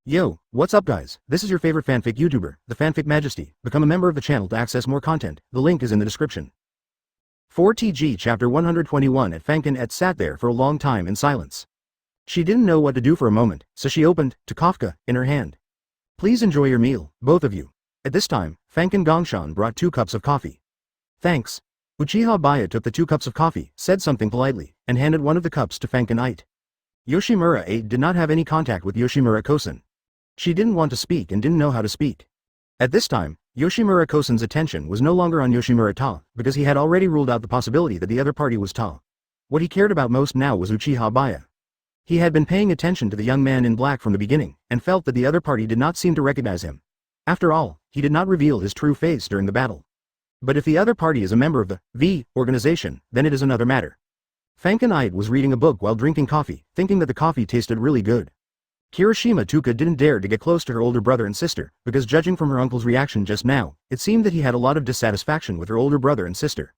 Yo, what's up guys, this is your favorite fanfic YouTuber, the Fanfic Majesty. Become a member of the channel to access more content, the link is in the description. 4TG Chapter 121 At Fanken sat there for a long time in silence. She didn't know what to do for a moment, so she opened, to Kafka, in her hand. Please enjoy your meal, both of you. At this time, Fanken Gongshan brought 2 cups of coffee. Thanks. Uchiha Baiye took the 2 cups of coffee, said something politely, and handed one of the cups to Fanken. Yoshimura did not have any contact with Yoshimura-kosen. She didn't want to speak and didn't know how to speak. At this time, Yoshimura-kosen's attention was no longer on Yoshimura-ta, because he had already ruled out the possibility that the other party was ta. What he cared about most now was Uchiha Baiye. He had been paying attention to the young man in black from the beginning, and felt that the other party did not seem to recognize him. After all, he did not reveal his true face during the battle. But if the other party is a member of the V organization, then it is another matter. Fanken was reading a book while drinking coffee, thinking that the coffee tasted really good. Kirishima Tuka didn't dare to get close to her older brother and sister, because judging from her uncle's reaction just now, it seemed that he had a lot of dissatisfaction with her older brother and sister.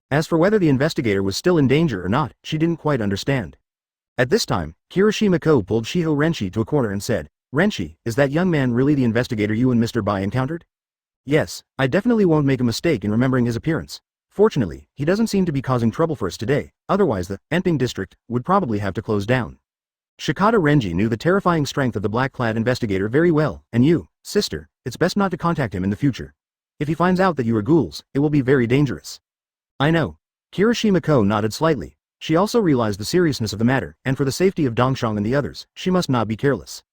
As for whether the investigator was still in danger or not, she didn't quite understand. At this time, Kirishima-ko pulled Shiho Renshi to a corner and said, "Renshi, is that young man really the investigator you and Mr. Baiye encountered?" "Yes, I definitely won't make a mistake in remembering his appearance. Fortunately, he doesn't seem to be causing trouble for us today, otherwise the Enping district would probably have to close down." Shikata Renji knew the terrifying strength of the black-clad investigator very well, and you, sister, it's best not to contact him in the future. If he finds out that you are ghouls, it will be very dangerous. I know. Kirishima-ko nodded slightly. She also realized the seriousness of the matter, and for the safety of Dongshang and the others, she must not be careless.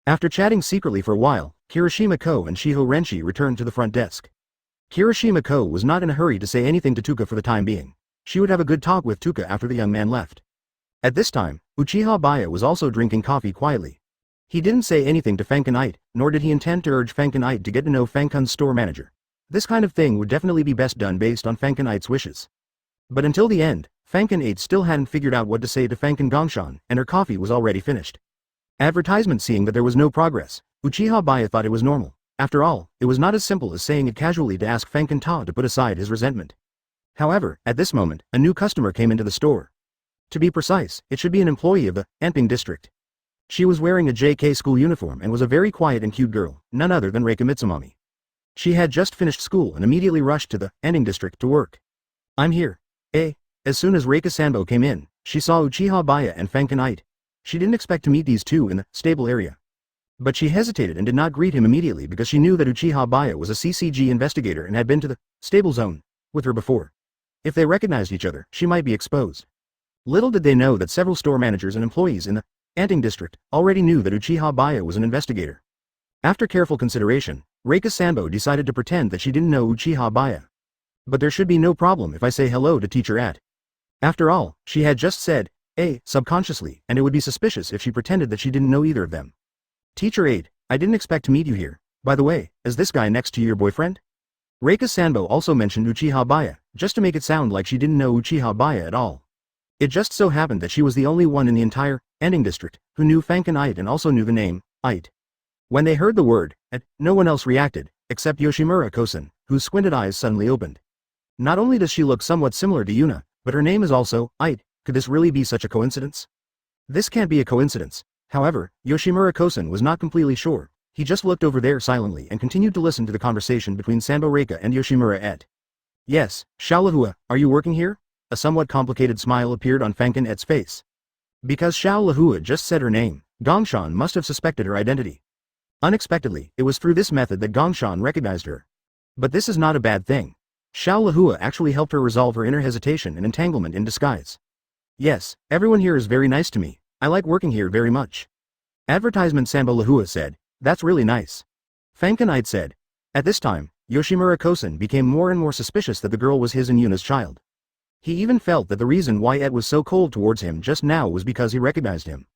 After chatting secretly for a while, Kirishima-ko and Shiho Renshi returned to the front desk. Kirishima-ko was not in a hurry to say anything to Tuka for the time being. She would have a good talk with Tuka after the young man left. At this time, Uchiha Baiye was also drinking coffee quietly. He didn't say anything to Fanken, nor did he intend to urge Fanken to get to know Fanken's store manager. This kind of thing would definitely be best done based on Fanken's wishes. But until the end, Fanken still hadn't figured out what to say to Fanken Gongshan, and her coffee was already finished. Advertisement seeing that there was no progress, Uchiha Baiye thought it was normal. After all, it was not as simple as saying it casually to ask Fanken to put aside his resentment. However, at this moment, a new customer came into the store. To be precise, it should be an employee of the Enping district. She was wearing a JK school uniform and was a very quiet and cute girl, none other than Reika Mitsumami. She had just finished school and immediately rushed to the Enping district to work. "I'm here." As soon as Reika Sanbo came in, she saw Uchiha Baiye and Fanken. She didn't expect to meet these two in the stable area. But she hesitated and did not greet him immediately because she knew that Uchiha Baiye was a CCG investigator and had been to the stable zone with her before. If they recognized each other, she might be exposed. Little did they know that several store managers and employees in the Enping district already knew that Uchiha Baiye was an investigator. After careful consideration, Reika Sanbo decided to pretend that she didn't know Uchiha Baiye. "But there should be no problem if I say hello to Teacher At." After all, she had just said, subconsciously, and it would be suspicious if she pretended that she didn't know either of them. "Teacher 8, I didn't expect to meet you here. By the way, is this guy next to you your boyfriend?" Reika Sanbo also mentioned Uchiha Baiye, just to make it sound like she didn't know Uchiha Baiye at all. It just so happened that she was the only one in the entire Enping district who knew Fanken and also knew the name, It. When they heard the word, It, no one else reacted, except Yoshimura-kosen, whose squinted eyes suddenly opened. Not only does she look somewhat similar to Yuna, but her name is also, It. Could this really be such a coincidence? This can't be a coincidence. However, Yoshimura-kosen was not completely sure. He just looked over there silently and continued to listen to the conversation between Sanbo Reika and Yoshimura. "Yes, Xiaolahua, are you working here?" A somewhat complicated smile appeared on Fanken's face. Because Xiaolahua just said her name, Gongshan must have suspected her identity. Unexpectedly, it was through this method that Gongshan recognized her. But this is not a bad thing. Xiaolahua actually helped her resolve her inner hesitation and entanglement in disguise. "Yes, everyone here is very nice to me. I like working here very much." Advertisement Sanbo Lahua said, "That's really nice." Fanken said. At this time, Yoshimura-kosen became more and more suspicious that the girl was his and Yuna's child. He even felt that the reason why Ed was so cold towards him just now was because he recognized him.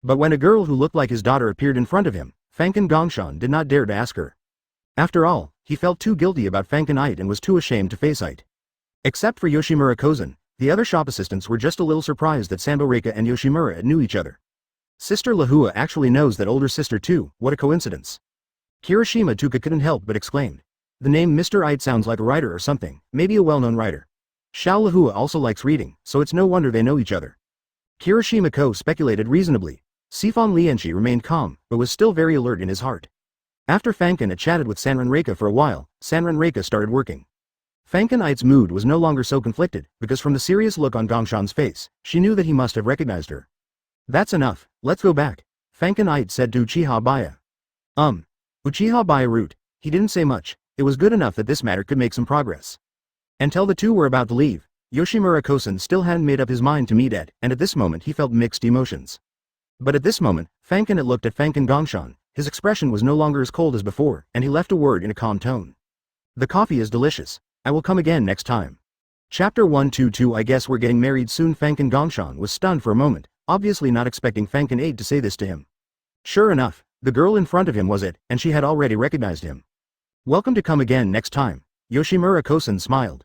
But when a girl who looked like his daughter appeared in front of him, Fanken Gongshan did not dare to ask her. After all, he felt too guilty about Fanken and was too ashamed to face It. Except for Yoshimura-kosen, the other shop assistants were just a little surprised that Sanbo Reika and Yoshimura knew each other. Sister Lahua actually knows that older sister too, what a coincidence. Kirishima Tuka couldn't help but exclaimed. The name Mr. It sounds like a writer or something, maybe a well-known writer. Xiaolahua also likes reading, so it's no wonder they know each other. Kirishima-ko speculated reasonably. Sifon Lianchi remained calm, but was still very alert in his heart. After Fankin had chatted with Sanran Reika for a while, Sanran Reika started working. Fankin Ait's mood was no longer so conflicted, because from the serious look on Gongshan's face, she knew that he must have recognized her. That's enough, let's go back, Fankin Ait said to Uchiha Baiye. Uchiha Baiye root, he didn't say much, it was good enough that this matter could make some progress. Until the two were about to leave, Yoshimura Kosen still hadn't made up his mind to meet Ed, and at this moment he felt mixed emotions. But at this moment, Fankin had looked at Fankin Gongshan, his expression was no longer as cold as before, and he left a word in a calm tone. The coffee is delicious, I will come again next time. Chapter 122 I guess we're getting married soon. Fankin Gongshan was stunned for a moment, obviously not expecting Fankin Aid to say this to him. Sure enough, the girl in front of him was it, and she had already recognized him. Welcome to come again next time, Yoshimura Kosen smiled.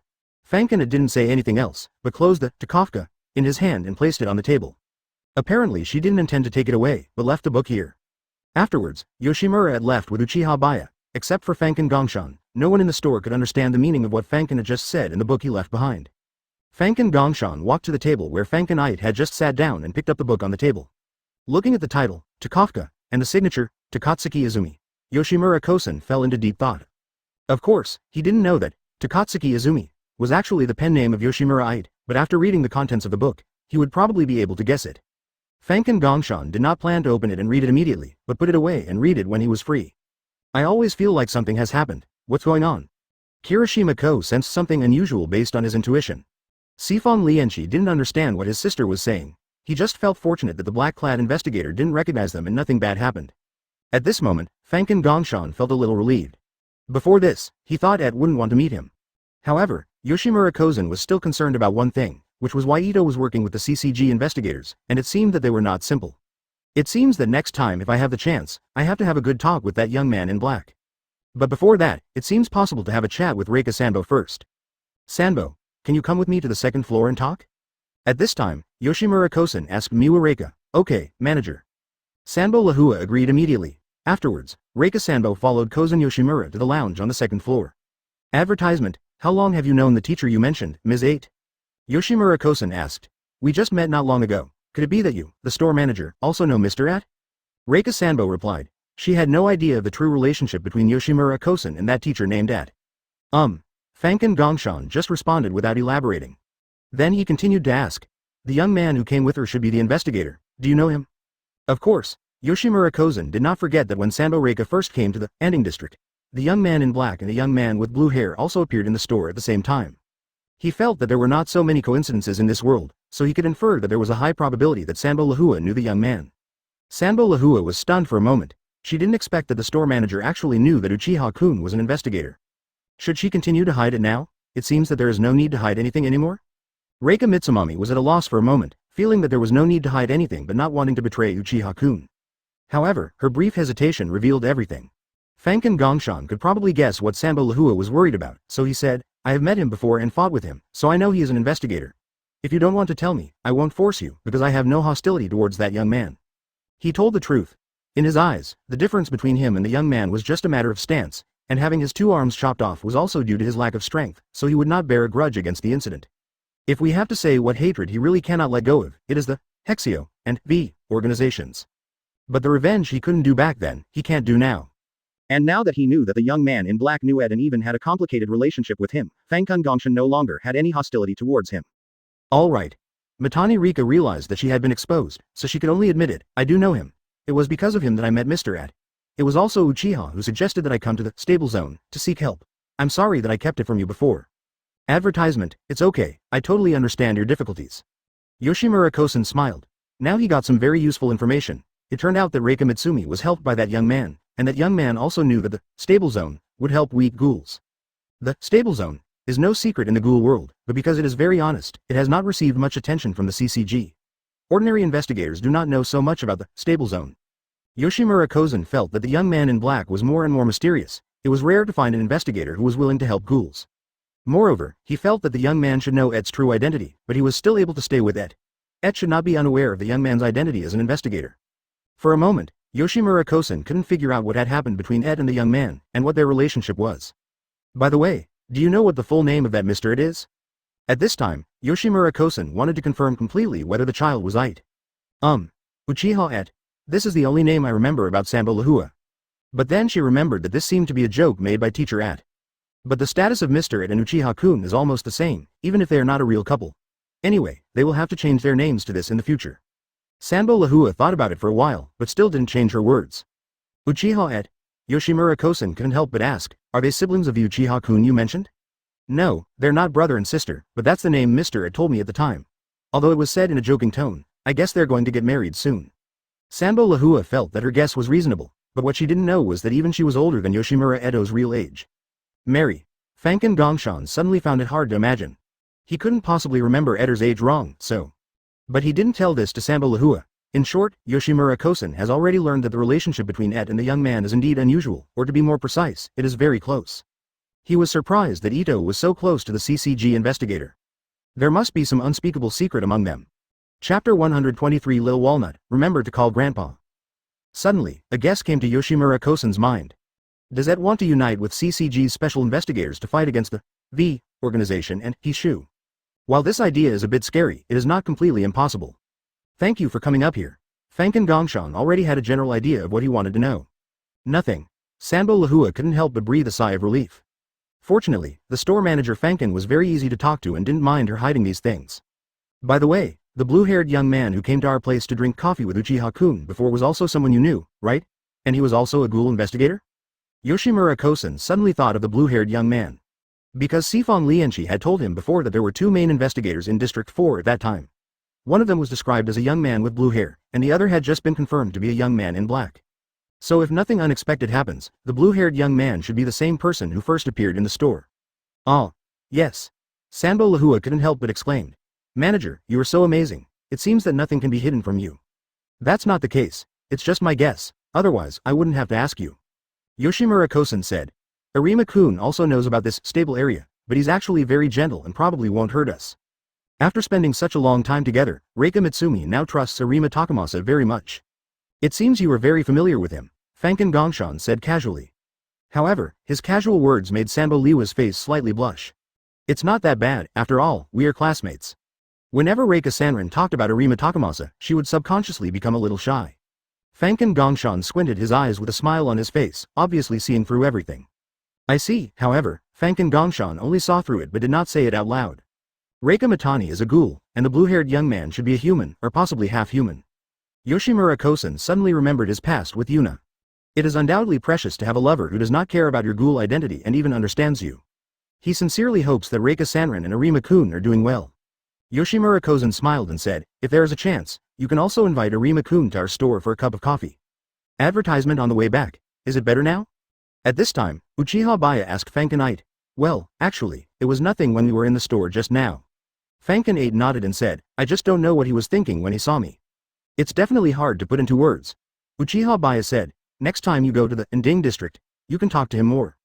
Fankin didn't say anything else, but closed the Takatsuki in his hand and placed it on the table. Apparently she didn't intend to take it away, but left the book here. Afterwards, Yoshimura had left with Uchiha Baiye. Except for Fankin Gongshan, no one in the store could understand the meaning of what Fankin had just said in the book he left behind. Fankin Gongshan walked to the table where Fankin Ait had just sat down and picked up the book on the table. Looking at the title, Takatsuki, and the signature, Takatsuki Izumi, Yoshimura Kosen fell into deep thought. Of course, he didn't know that Takatsuki Izumi was actually the pen name of Yoshimura Ait, but after reading the contents of the book, he would probably be able to guess it. Fankin Gongshan did not plan to open it and read it immediately, but put it away and read it when he was free. I always feel like something has happened, what's going on? Kirishima-ko sensed something unusual based on his intuition. Sifon Lianchi didn't understand what his sister was saying, he just felt fortunate that the black-clad investigator didn't recognize them and nothing bad happened. At this moment, Fankin Gongshan felt a little relieved. Before this, he thought Ed wouldn't want to meet him. However, Yoshimura Kosen was still concerned about one thing, which was why Ito was working with the CCG investigators, and it seemed that they were not simple. It seems that next time if I have the chance, I have to have a good talk with that young man in black. But before that, it seems possible to have a chat with Reika Sanbo first. Sanbo, can you come with me to the second floor and talk? At this time, Yoshimura Kosen asked Miwa Reika. Okay, manager. Sanbo Lahua agreed immediately. Afterwards, Reika Sanbo followed Kosen Yoshimura to the lounge on the second floor. Advertisement, how long have you known the teacher you mentioned, Ms. 8? Yoshimura Kosen asked. We just met not long ago. Could it be that you, the store manager, also know Mr. At? Reika Sanbo replied. She had no idea of the true relationship between Yoshimura Kosen and that teacher named At. Fankin Gongshan just responded without elaborating. Then he continued to ask. The young man who came with her should be the investigator, do you know him? Of course, Yoshimura Kosen did not forget that when Sanbo Reika first came to the ending district, the young man in black and a young man with blue hair also appeared in the store at the same time. He felt that there were not so many coincidences in this world, so he could infer that there was a high probability that Sanbo Lahua knew the young man. Sanbo Lahua was stunned for a moment. She didn't expect that the store manager actually knew that Uchiha-kun was an investigator. Should she continue to hide it now? It seems that there is no need to hide anything anymore? Reika Mitsumami was at a loss for a moment, feeling that there was no need to hide anything but not wanting to betray Uchiha-kun. However, her brief hesitation revealed everything. Fankin Gongshan could probably guess what Sanbo Lahua was worried about, so he said, I have met him before and fought with him, so I know he is an investigator. If you don't want to tell me, I won't force you, because I have no hostility towards that young man. He told the truth. In his eyes, the difference between him and the young man was just a matter of stance, and having his 2 arms chopped off was also due to his lack of strength, so he would not bear a grudge against the incident. If we have to say what hatred he really cannot let go of, it is the Hexio and V organizations. But the revenge he couldn't do back then, he can't do now. And now that he knew that the young man in black knew Ed and even had a complicated relationship with him, Fankin Gongshan no longer had any hostility towards him. Alright. Mitani Rika realized that she had been exposed, so she could only admit it, I do know him. It was because of him that I met Mr. Ed. It was also Uchiha who suggested that I come to the stable zone to seek help. I'm sorry that I kept it from you before. Advertisement, it's okay, I totally understand your difficulties. Yoshimura Kosen smiled. Now he got some very useful information. It turned out that Reika Mitsumi was helped by that young man, and that young man also knew that the stable zone would help weak ghouls. The stable zone is no secret in the ghoul world, but because it is very honest, it has not received much attention from the CCG. Ordinary investigators do not know so much about the stable zone. Yoshimura Kosen felt that the young man in black was more and more mysterious. It was rare to find an investigator who was willing to help ghouls. Moreover, he felt that the young man should know Ed's true identity, but he was still able to stay with Ed. Ed should not be unaware of the young man's identity as an investigator. For a moment, Yoshimura Kosen couldn't figure out what had happened between Ed and the young man, and what their relationship was. By the way, do you know what the full name of that Mr. Ed is? At this time, Yoshimura Kosen wanted to confirm completely whether the child was Ait. Uchiha Ed. This is the only name I remember about Sanbo Lahua. But then she remembered that this seemed to be a joke made by Teacher At. But the status of Mr. At and Uchiha-kun is almost the same, even if they are not a real couple. Anyway, they will have to change their names to this in the future. Sanbo Lahua thought about it for a while, but still didn't change her words. Uchiha At. Yoshimura-kosen couldn't help but ask, are they siblings of the Uchiha-kun you mentioned? No, they're not brother and sister, but that's the name Mr. At told me at the time. Although it was said in a joking tone, I guess they're going to get married soon. Sanbo Lahua felt that her guess was reasonable, but what she didn't know was that even she was older than Yoshimura Edo's real age. Mary. Fanken Gongshan suddenly found it hard to imagine. He couldn't possibly remember Eder's age wrong, so. But he didn't tell this to Sanbo Lahua. In short, Yoshimura-kosen has already learned that the relationship between Ed and the young man is indeed unusual, or to be more precise, it is very close. He was surprised that Ito was so close to the CCG investigator. There must be some unspeakable secret among them. Chapter 123 Lil Walnut, remember to call Grandpa. Suddenly, a guess came to Yoshimura-kosen's mind. Does Ed want to unite with CCG's special investigators to fight against the V organization and Hishu? While this idea is a bit scary, it is not completely impossible. Thank you for coming up here. Fanken Gongshan already had a general idea of what he wanted to know. Nothing. Sanbo Lahua couldn't help but breathe a sigh of relief. Fortunately, the store manager Fanken was very easy to talk to and didn't mind her hiding these things. By the way, the blue-haired young man who came to our place to drink coffee with Uchiha-kun before was also someone you knew, right? And he was also a ghoul investigator? Yoshimura-kosen suddenly thought of the blue-haired young man. Because Sifong Lianchi had told him before that there were two main investigators in District 4 at that time. One of them was described as a young man with blue hair, and the other had just been confirmed to be a young man in black. So if nothing unexpected happens, the blue-haired young man should be the same person who first appeared in the store. Ah, yes. Sanbo Lahua couldn't help but exclaimed. Manager, you are so amazing. It seems that nothing can be hidden from you. That's not the case. It's just my guess. Otherwise, I wouldn't have to ask you. Yoshimura-kosen said. Arima-kun also knows about this stable area, but he's actually very gentle and probably won't hurt us. After spending such a long time together, Reika Mitsumi now trusts Arima Takamasa very much. It seems you are very familiar with him, Fanken Gongshan said casually. However, his casual words made Sanbo Liwa's face slightly blush. It's not that bad, after all, we are classmates. Whenever Reika Sanrin talked about Arima Takamasa, she would subconsciously become a little shy. Fanken Gongshan squinted his eyes with a smile on his face, obviously seeing through everything. I see, however, Fanken Gongshan only saw through it but did not say it out loud. Reika Matani is a ghoul, and the blue-haired young man should be a human, or possibly half-human. Yoshimura-kosen suddenly remembered his past with Yuna. It is undoubtedly precious to have a lover who does not care about your ghoul identity and even understands you. He sincerely hopes that Reika Sanrin and Arima-kun are doing well. Yoshimura-kosen smiled and said, if there is a chance, you can also invite Arima-kun to our store for a cup of coffee. Advertisement on the way back. Is it better now? At this time, Uchiha Baiye asked Fanken 8. Well, actually, it was nothing when we were in the store just now. Fanken 8 nodded and said, I just don't know what he was thinking when he saw me. It's definitely hard to put into words. Uchiha Baiye said, next time you go to the Ending district, you can talk to him more.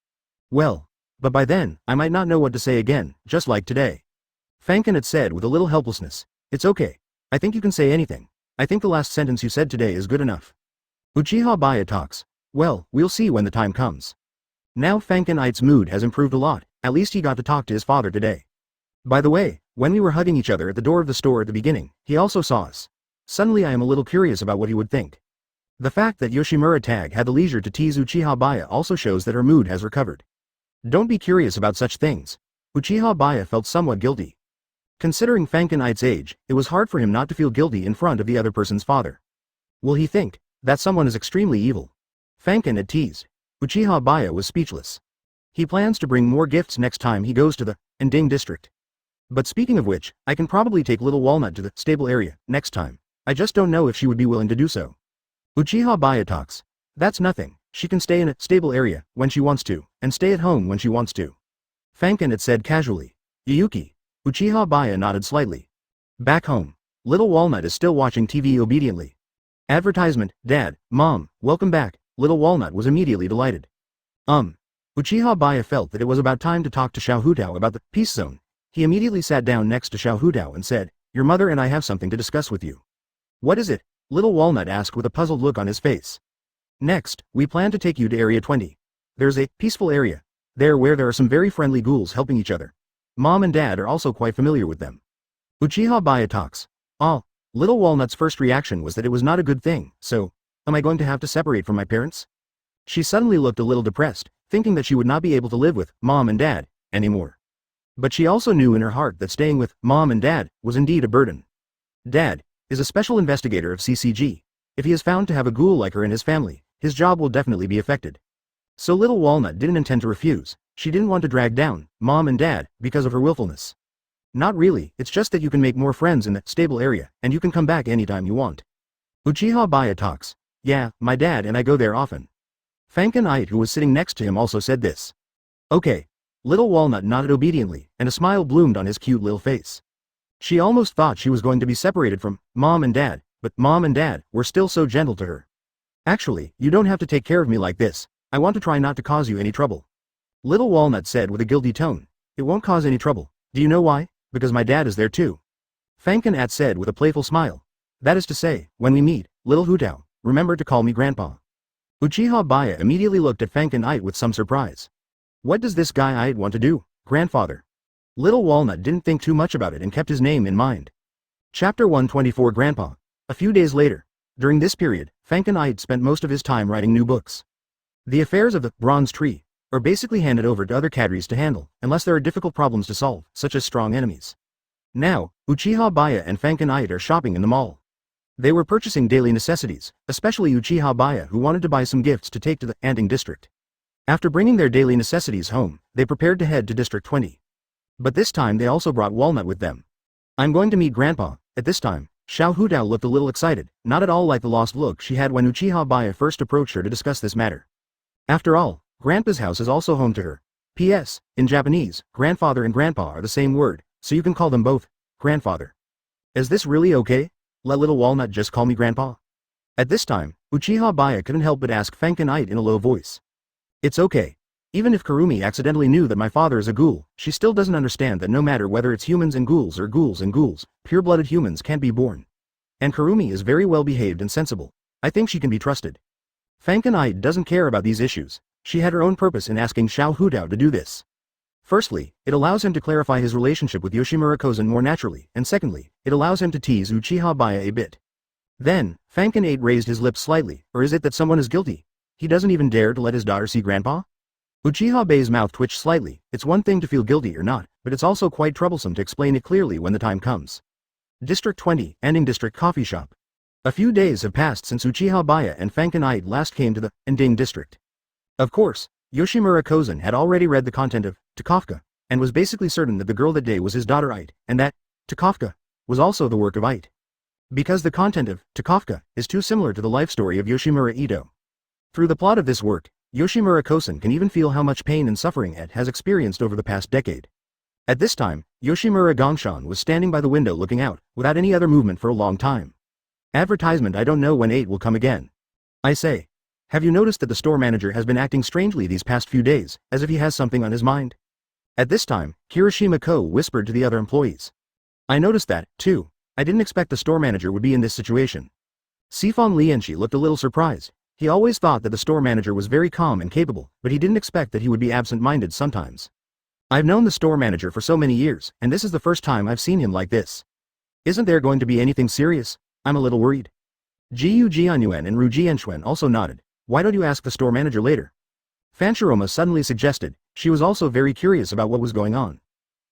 Well, but by then, I might not know what to say again, just like today. Fanken had said with a little helplessness, it's okay. I think you can say anything. I think the last sentence you said today is good enough. Uchiha Baiye talks. Well, we'll see when the time comes. Now Fanken 8's mood has improved a lot, at least he got to talk to his father today. By the way, when we were hugging each other at the door of the store at the beginning, he also saw us. Suddenly I am a little curious about what he would think. The fact that Yoshimura Tag had the leisure to tease Uchiha Baiye also shows that her mood has recovered. Don't be curious about such things. Uchiha Baiye felt somewhat guilty. Considering Fanken 8's age, it was hard for him not to feel guilty in front of the other person's father. Will he think that someone is extremely evil? Fanken had teased. Uchiha Baiye was speechless. He plans to bring more gifts next time he goes to the Ending district. But speaking of which, I can probably take Little Walnut to the stable area next time. I just don't know if she would be willing to do so. Uchiha Baiye talks. That's nothing, she can stay in a stable area when she wants to, and stay at home when she wants to. Fanken had said casually. Yuyuki. Uchiha Baiye nodded slightly. Back home. Little Walnut is still watching TV obediently. Advertisement, Dad, Mom, welcome back. Little Walnut was immediately delighted. Uchiha Baiye felt that it was about time to talk to Xiao Hutao about the peace zone. He immediately sat down next to Xiao Hutao and said, your mother and I have something to discuss with you. What is it? Little Walnut asked with a puzzled look on his face. Next, we plan to take you to Area 20. There's a peaceful area there where there are some very friendly ghouls helping each other. Mom and Dad are also quite familiar with them. Uchiha Baiye talks. Little Walnut's first reaction was that it was not a good thing, so Am I going to have to separate from my parents? She suddenly looked a little depressed, thinking that she would not be able to live with mom and dad anymore. But she also knew in her heart that staying with mom and dad was indeed a burden. Dad is a special investigator of CCG. If he is found to have a ghoul like her in his family, his job will definitely be affected. So Little Walnut didn't intend to refuse. She didn't want to drag down mom and dad because of her willfulness. Not really, it's just that you can make more friends in the stable area, and you can come back anytime you want. Uchiha Baiye talks. Yeah, my dad and I go there often. Fankin, who was sitting next to him, also said this. Okay. Little Walnut nodded obediently, and a smile bloomed on his cute little face. She almost thought she was going to be separated from mom and dad, but mom and dad were still so gentle to her. Actually, you don't have to take care of me like this. I want to try not to cause you any trouble. Little Walnut said with a guilty tone. It won't cause any trouble. Do you know why? Because my dad is there too. Fankin said with a playful smile. That is to say, when we meet, little Hutao, remember to call me Grandpa. Uchiha Baiye immediately looked at Fankin with some surprise. What does this guy want to do, grandfather? Little Walnut didn't think too much about it and kept his name in mind. Chapter 124 Grandpa. A few days later. During this period, Fankin spent most of his time writing new books. The affairs of the Bronze Tree are basically handed over to other cadres to handle, unless there are difficult problems to solve, such as strong enemies. Now, Uchiha Baiye and Fankin are shopping in the mall. They were purchasing daily necessities, especially Uchiha Baiye, who wanted to buy some gifts to take to the Anting district. After bringing their daily necessities home, they prepared to head to District 20. But this time they also brought Walnut with them. I'm going to meet Grandpa. At this time, Xiao Hutao looked a little excited, not at all like the lost look she had when Uchiha Baiye first approached her to discuss this matter. After all, Grandpa's house is also home to her. P.S. In Japanese, grandfather and grandpa are the same word, so you can call them both grandfather. Is this really okay? Let Little Walnut just call me Grandpa? At this time, Uchiha Baiye couldn't help but ask Fankin in a low voice. It's okay. Even if Karumi accidentally knew that my father is a ghoul, she still doesn't understand that no matter whether it's humans and ghouls or ghouls and ghouls, pure-blooded humans can't be born. And Karumi is very well behaved and sensible. I think she can be trusted. Fankin doesn't care about these issues. She had her own purpose in asking Xiao Hutao to do this. Firstly, it allows him to clarify his relationship with Yoshimura Kozen more naturally, and secondly, it allows him to tease Uchiha Baiye a bit. Then, Fankin raised his lips slightly, or is it that someone is guilty? He doesn't even dare to let his daughter see Grandpa? Uchiha Baiye's mouth twitched slightly. It's one thing to feel guilty or not, but it's also quite troublesome to explain it clearly when the time comes. District 20, Anting District Coffee Shop. A few days have passed since Uchiha Baiye and Fankin last came to the Anting District. Of course, Yoshimura Kozen had already read the content of Takatsuki, and was basically certain that the girl that day was his daughter and that Takatsuki was also the work of because the content of Takatsuki is too similar to the life story of Yoshimura Ito. Through the plot of this work, Yoshimura Kozen can even feel how much pain and suffering Ed has experienced over the past decade. At this time, Yoshimura Gongshan was standing by the window looking out, without any other movement for a long time. Advertisement. I don't know when 8 will come again. I say. Have you noticed that the store manager has been acting strangely these past few days, as if he has something on his mind? At this time, Kirishima-ko whispered to the other employees. I noticed that, too. I didn't expect the store manager would be in this situation. Sifon Lianchi looked a little surprised. He always thought that the store manager was very calm and capable, but he didn't expect that he would be absent-minded sometimes. I've known the store manager for so many years, and this is the first time I've seen him like this. Isn't there going to be anything serious? I'm a little worried. Jiu Jianyuan and Ru Jianxuan also nodded. Why don't you ask the store manager later? Fanchiroma suddenly suggested. She was also very curious about what was going on.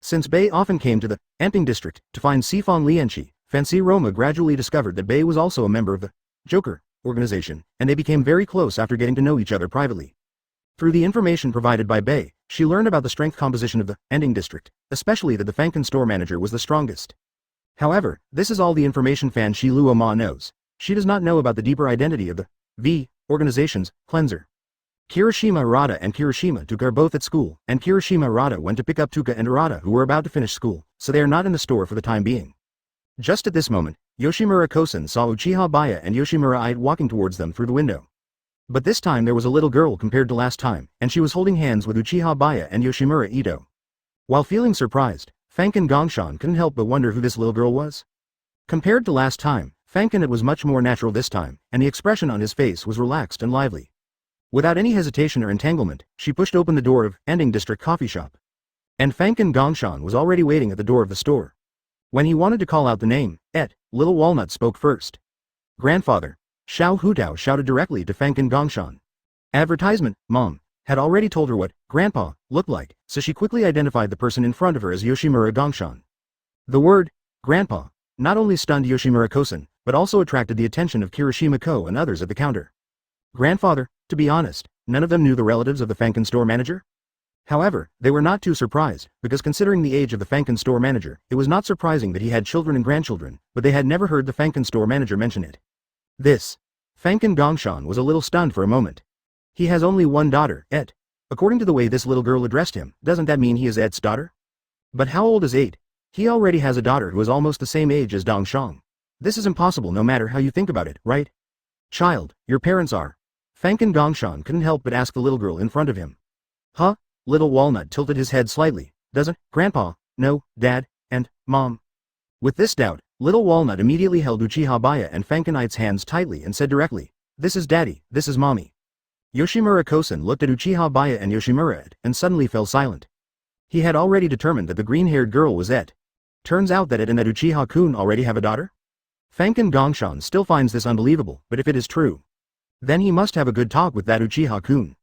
Since Bei often came to the Anting district to find Sifon Lianchi, Fanchiroma gradually discovered that Bei was also a member of the Joker organization, and they became very close after getting to know each other privately. Through the information provided by Bei, she learned about the strength composition of the Anting district, especially that the Fankin store manager was the strongest. However, this is all the information Fan Shiluo Ma knows. She does not know about the deeper identity of the V organization's cleanser. Kirishima Arata and Kirishima Tuka are both at school, and Kirishima Arata went to pick up Tuka and Arata, who were about to finish school, so they are not in the store for the time being. Just at this moment, Yoshimura Kozen saw Uchiha Baiye and Yoshimura walking towards them through the window. But this time there was a little girl compared to last time, and she was holding hands with Uchiha Baiye and Yoshimura Ito. While feeling surprised, Fankin Gongshan couldn't help but wonder who this little girl was. Compared to last time, Fankin was much more natural this time, and the expression on his face was relaxed and lively. Without any hesitation or entanglement, she pushed open the door of Anting District Coffee Shop. And Fankin Gongshan was already waiting at the door of the store. When he wanted to call out the name, Little Walnut spoke first. Grandfather. Xiao Hutao shouted directly to Fanken Gongshan. Advertisement, Mom, had already told her what Grandpa looked like, so she quickly identified the person in front of her as Yoshimura Gongshan. The word, Grandpa, not only stunned Yoshimura-kosen, but also attracted the attention of Kirishima-ko and others at the counter. Grandfather, to be honest, none of them knew the relatives of the Fanken store manager? However, they were not too surprised, because considering the age of the Fanken store manager, it was not surprising that he had children and grandchildren, but they had never heard the Fanken store manager mention it. This. Fanken Gongshan was a little stunned for a moment. He has only one daughter, Et. According to the way this little girl addressed him, doesn't that mean he is Et's daughter? But how old is 8? He already has a daughter who is almost the same age as Dongshang. This is impossible no matter how you think about it, right? Child, your parents are. Fanken Gongshan couldn't help but ask the little girl in front of him. Huh? Little Walnut tilted his head slightly. Doesn't Grandpa know Dad and Mom? With this doubt, Little Walnut immediately held Uchiha Baiye and Fankenite's hands tightly and said directly, "This is Daddy, this is Mommy." Yoshimura-kosen looked at Uchiha Baiye and Yoshimura and suddenly fell silent. He had already determined that the green-haired girl was Et. Turns out that Et and that Uchiha-kun already have a daughter? Fanken Gongshan still finds this unbelievable, but if it is true, then he must have a good talk with that Uchiha-kun.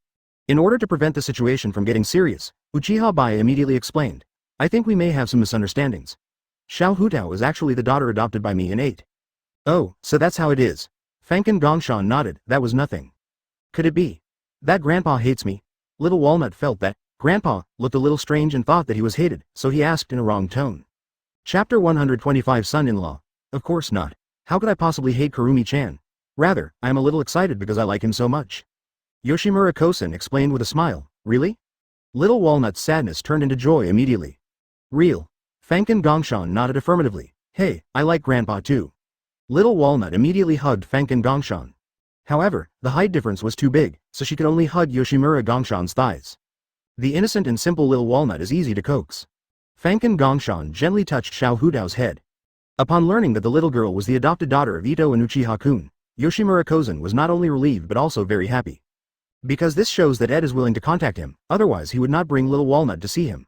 In order to prevent the situation from getting serious, Uchiha Baiye immediately explained, "I think we may have some misunderstandings. Xiao Hutao is actually the daughter adopted by me and 8. Oh, so that's how it is." Fanken Gongshan nodded. That was nothing. Could it be that Grandpa hates me? Little Walnut felt that Grandpa looked a little strange and thought that he was hated, so he asked in a wrong tone. Chapter 125 Son-in-law. Of course not. How could I possibly hate Kurumi-chan? Rather, I am a little excited because I like him so much. Yoshimura-kosen explained with a smile. Really? Little Walnut's sadness turned into joy immediately. Real. Fanken Gongshan nodded affirmatively. Hey, I like Grandpa too. Little Walnut immediately hugged Fanken Gongshan. However, the height difference was too big, so she could only hug Yoshimura Gongshan's thighs. The innocent and simple Little Walnut is easy to coax. Fanken Gongshan gently touched Xiao Hutao's head. Upon learning that the little girl was the adopted daughter of Ito and Uchiha-kun, Yoshimura-kosen was not only relieved but also very happy. Because this shows that Et is willing to contact him, otherwise he would not bring Little Walnut to see him.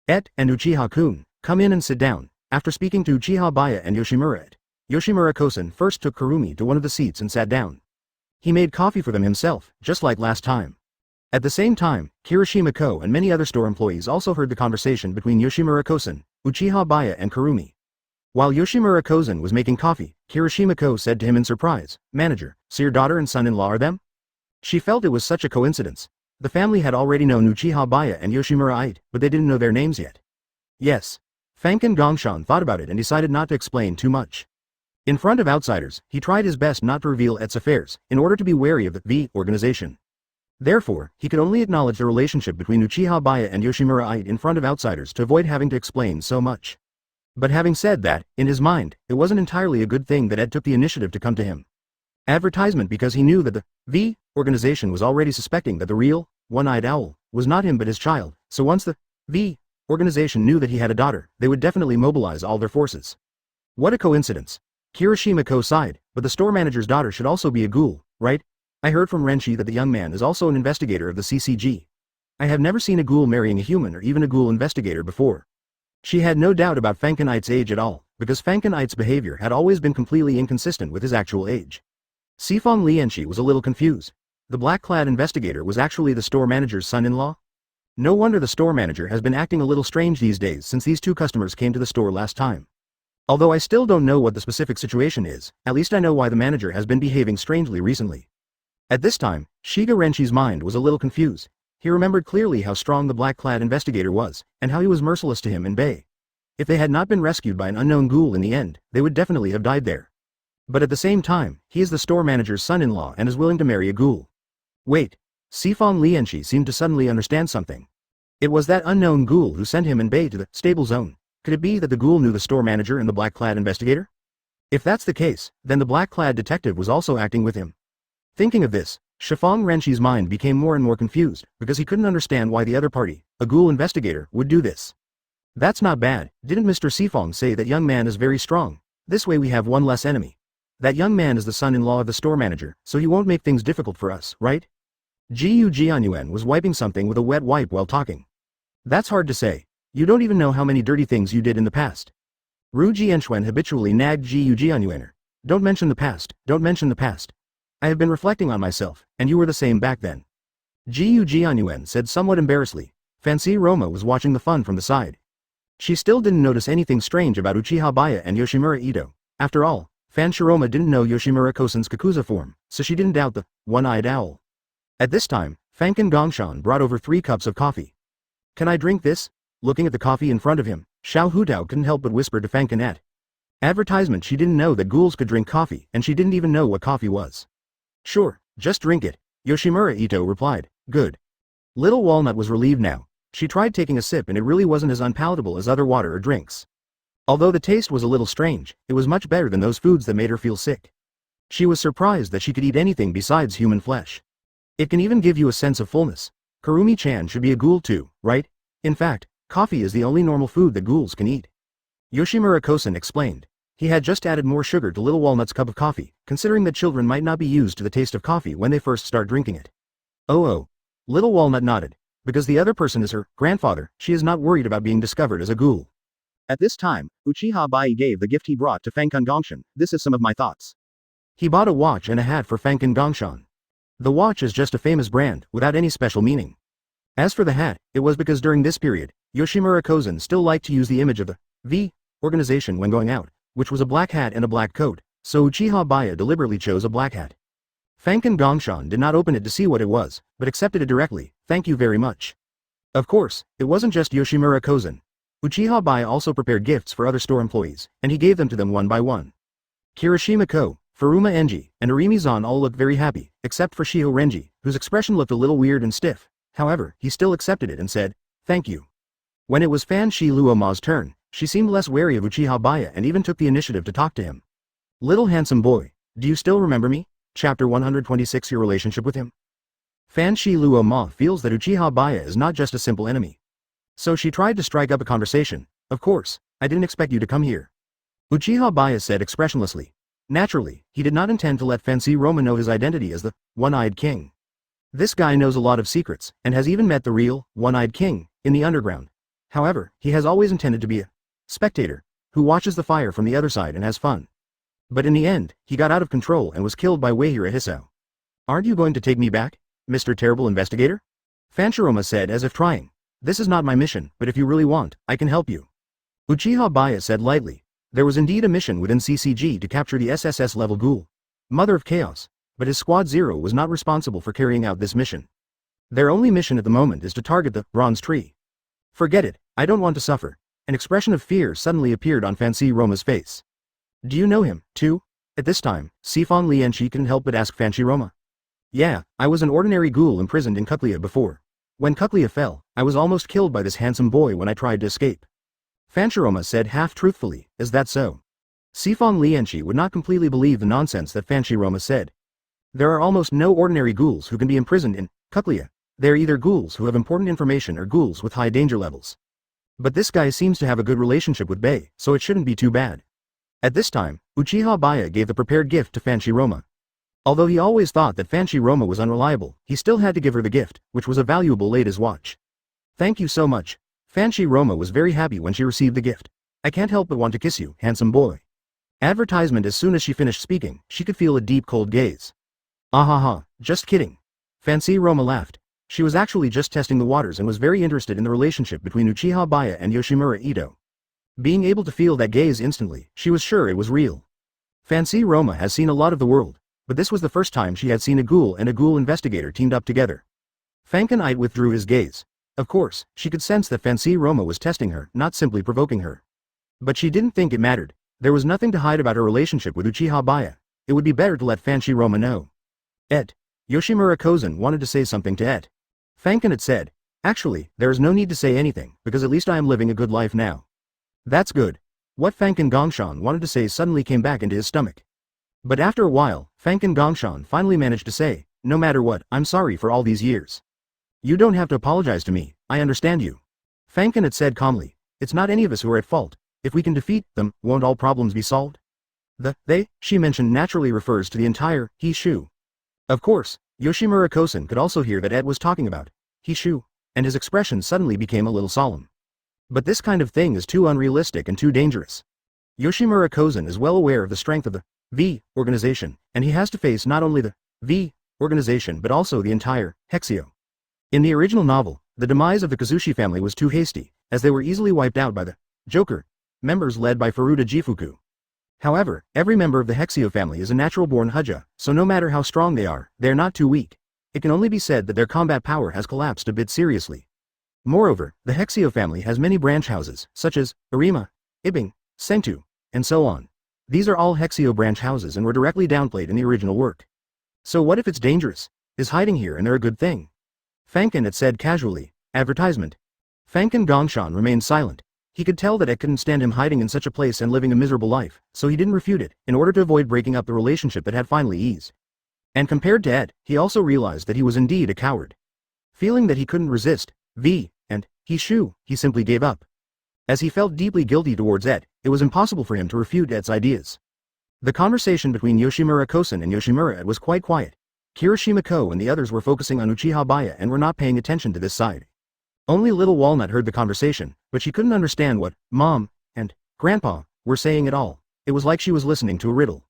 Et and Uchiha-kun, come in and sit down. After speaking to Uchiha Baiye and Yoshimura, Yoshimura-kosen first took Kurumi to one of the seats and sat down. He made coffee for them himself, just like last time. At the same time, Kirishima-ko and many other store employees also heard the conversation between Yoshimura-kosen, Uchiha Baiye and Kurumi. While Yoshimura-kosen was making coffee, Kirishima-ko said to him in surprise, "Manager, so your daughter and son-in-law are them?" She felt it was such a coincidence. The family had already known Uchiha Baiye and Yoshimura-ite, but they didn't know their names yet. Yes. Fanken Gongshan thought about it and decided not to explain too much. In front of outsiders, he tried his best not to reveal Et's affairs, in order to be wary of the V organization. Therefore, he could only acknowledge the relationship between Uchiha Baiye and Yoshimura-ite in front of outsiders to avoid having to explain so much. But having said that, in his mind, it wasn't entirely a good thing that Et took the initiative to come to him. Advertisement because he knew that the V organization was already suspecting that the real, one-eyed owl, was not him but his child, so once the V organization knew that he had a daughter, they would definitely mobilize all their forces. What a coincidence. Kirishima-ko sighed, but the store manager's daughter should also be a ghoul, right? I heard from Renshi that the young man is also an investigator of the CCG. I have never seen a ghoul marrying a human or even a ghoul investigator before. She had no doubt about Fankenite's age at all, because Fankenite's behavior had always been completely inconsistent with his actual age. Sifong Lianshi was a little confused. The black-clad investigator was actually the store manager's son-in-law? No wonder the store manager has been acting a little strange these days since these two customers came to the store last time. Although I still don't know what the specific situation is, at least I know why the manager has been behaving strangely recently. At this time, Shiga Renshi's mind was a little confused. He remembered clearly how strong the black-clad investigator was, and how he was merciless to him and Bei. If they had not been rescued by an unknown ghoul in the end, they would definitely have died there. But at the same time, he is the store manager's son-in-law and is willing to marry a ghoul. Wait. Sifong Lianshi seemed to suddenly understand something. It was that unknown ghoul who sent him and Bei to the stable zone. Could it be that the ghoul knew the store manager and the black-clad investigator? If that's the case, then the black-clad detective was also acting with him. Thinking of this, Sifong Renshi's mind became more and more confused, because he couldn't understand why the other party, a ghoul investigator, would do this. That's not bad. Didn't Mr. Sifong say that young man is very strong? This way we have one less enemy. That young man is the son-in-law of the store manager, so he won't make things difficult for us, right? Jiu Jianyuan was wiping something with a wet wipe while talking. That's hard to say. You don't even know how many dirty things you did in the past. Ru Jianxuan habitually nagged Jiu Jianyuaner. Don't mention the past, don't mention the past. I have been reflecting on myself, and you were the same back then. Jiu Jianyuan said somewhat embarrassedly. Fancy Roma was watching the fun from the side. She still didn't notice anything strange about Uchiha Baiye and Yoshimura Ito. After all, Fanshiroma didn't know Yoshimura Kosen's Kakuza form, so she didn't doubt the one-eyed owl. At this time, Fanken Gongshan brought over 3 cups of coffee. Can I drink this? Looking at the coffee in front of him, Xiao Hutao couldn't help but whisper to Fanken advertisement. She didn't know that ghouls could drink coffee, and she didn't even know what coffee was. Sure, just drink it, Yoshimura Ito replied. Good. Little Walnut was relieved now. She tried taking a sip and it really wasn't as unpalatable as other water or drinks. Although the taste was a little strange, it was much better than those foods that made her feel sick. She was surprised that she could eat anything besides human flesh. It can even give you a sense of fullness. Kurumi-chan should be a ghoul too, right? In fact, coffee is the only normal food that ghouls can eat. Yoshimura Kosen explained. He had just added more sugar to Little Walnut's cup of coffee, considering that children might not be used to the taste of coffee when they first start drinking it. Oh. Little Walnut nodded. Because the other person is her grandfather, she is not worried about being discovered as a ghoul. At this time, Uchiha Baiye gave the gift he brought to Fanken Gongshan. This is some of my thoughts. He bought a watch and a hat for Fanken Gongshan. The watch is just a famous brand, without any special meaning. As for the hat, it was because during this period, Yoshimura Kosen still liked to use the image of the V organization when going out, which was a black hat and a black coat, so Uchiha Baiye deliberately chose a black hat. Fanken Gongshan did not open it to see what it was, but accepted it directly. Thank you very much. Of course, it wasn't just Yoshimura Kosen. Uchiha Baiye also prepared gifts for other store employees, and he gave them to them one by one. Kirishima Ko, Furuma Enji, and Arimi-zan all looked very happy, except for Shiho Renji, whose expression looked a little weird and stiff. However, he still accepted it and said, thank you. When it was Fan Shi Luoma's turn, she seemed less wary of Uchiha Baiye and even took the initiative to talk to him. Little handsome boy, do you still remember me? Chapter 126 Your relationship with him? Fan Shi Luoma feels that Uchiha Baiye is not just a simple enemy. So she tried to strike up a conversation. Of course, I didn't expect you to come here. Uchiha Baiye said expressionlessly. Naturally, he did not intend to let Fancy Roma know his identity as the one-eyed king. This guy knows a lot of secrets, and has even met the real, one-eyed king, in the underground. However, he has always intended to be a spectator, who watches the fire from the other side and has fun. But in the end, he got out of control and was killed by Weihira Hisao. Aren't you going to take me back, Mr. Terrible Investigator? Fanshiroma said as if trying. This is not my mission, but if you really want, I can help you. Uchiha Baiye said lightly. There was indeed a mission within CCG to capture the SSS-level ghoul, Mother of Chaos, but his Squad Zero was not responsible for carrying out this mission. Their only mission at the moment is to target the bronze tree. Forget it, I don't want to suffer. An expression of fear suddenly appeared on Fancy Roma's face. Do you know him, too? At this time, Sifon Lianchi couldn't help but ask Fancy Roma. Yeah, I was an ordinary ghoul imprisoned in Kuklia before. When Kuklia fell, I was almost killed by this handsome boy when I tried to escape. Fanshiroma said half-truthfully, is that so? Sifon Lianchi would not completely believe the nonsense that Fanshiroma said. There are almost no ordinary ghouls who can be imprisoned in Kuklia. They are either ghouls who have important information or ghouls with high danger levels. But this guy seems to have a good relationship with Baiye, so it shouldn't be too bad. At this time, Uchiha Baiye gave the prepared gift to Fanshiroma. Although he always thought that Fanshiroma was unreliable, he still had to give her the gift, which was a valuable ladies' watch. Thank you so much. Fanshiroma was very happy when she received the gift. I can't help but want to kiss you, handsome boy. Advertisement. As soon as she finished speaking, she could feel a deep cold gaze. Ahaha, just kidding. Fanshiroma laughed. She was actually just testing the waters and was very interested in the relationship between Uchiha Baiye and Yoshimura Ito. Being able to feel that gaze instantly, she was sure it was real. Fancy Roma has seen a lot of the world, but this was the first time she had seen a ghoul and a ghoul investigator teamed up together. Fankenite withdrew his gaze. Of course, she could sense that Fancy Roma was testing her, not simply provoking her. But she didn't think it mattered. There was nothing to hide about her relationship with Uchiha Baiye. It would be better to let Fancy Roma know. Yoshimura Kosen wanted to say something to Fanken had said, actually, there is no need to say anything, because at least I am living a good life now. That's good. What Fanken Gongshan wanted to say suddenly came back into his stomach. But after a while, Fanken Gongshan finally managed to say, no matter what, I'm sorry for all these years. You don't have to apologize to me, I understand you. Fanken had said calmly, it's not any of us who are at fault. If we can defeat them, won't all problems be solved? The they she mentioned naturally refers to the entire he-shu. Of course, Yoshimura Kosen could also hear that Ed was talking about he-shu, and his expression suddenly became a little solemn. But this kind of thing is too unrealistic and too dangerous. Yoshimura Kosen is well aware of the strength of the V organization, and he has to face not only the V organization but also the entire Hexio. In the original novel, the demise of the Kazushi family was too hasty, as they were easily wiped out by the Joker members led by Furuta Jifuku. However, every member of the Hexio family is a natural-born Huja, so no matter how strong they are not too weak. It can only be said that their combat power has collapsed a bit seriously. Moreover, the Hexio family has many branch houses, such as Arima, Ibing, Sentu, and so on. These are all Hexio branch houses and were directly downplayed in the original work. So what if it's dangerous? Is hiding here and they're a good thing? Fankin had said casually. Advertisement. Fankin Gongshan remained silent. He could tell that it couldn't stand him hiding in such a place and living a miserable life, so he didn't refute it, in order to avoid breaking up the relationship that had finally eased. And compared to Ed, he also realized that he was indeed a coward. Feeling that he couldn't resist V and he simply gave up. As he felt deeply guilty towards Ed, it was impossible for him to refute Ed's ideas. The conversation between Yoshimura Kosen and Yoshimura Ed was quite quiet. Kirishima Ko and the others were focusing on Uchiha Baiye and were not paying attention to this side. Only Little Walnut heard the conversation, but she couldn't understand what Mom and Grandpa were saying at all. It was like she was listening to a riddle.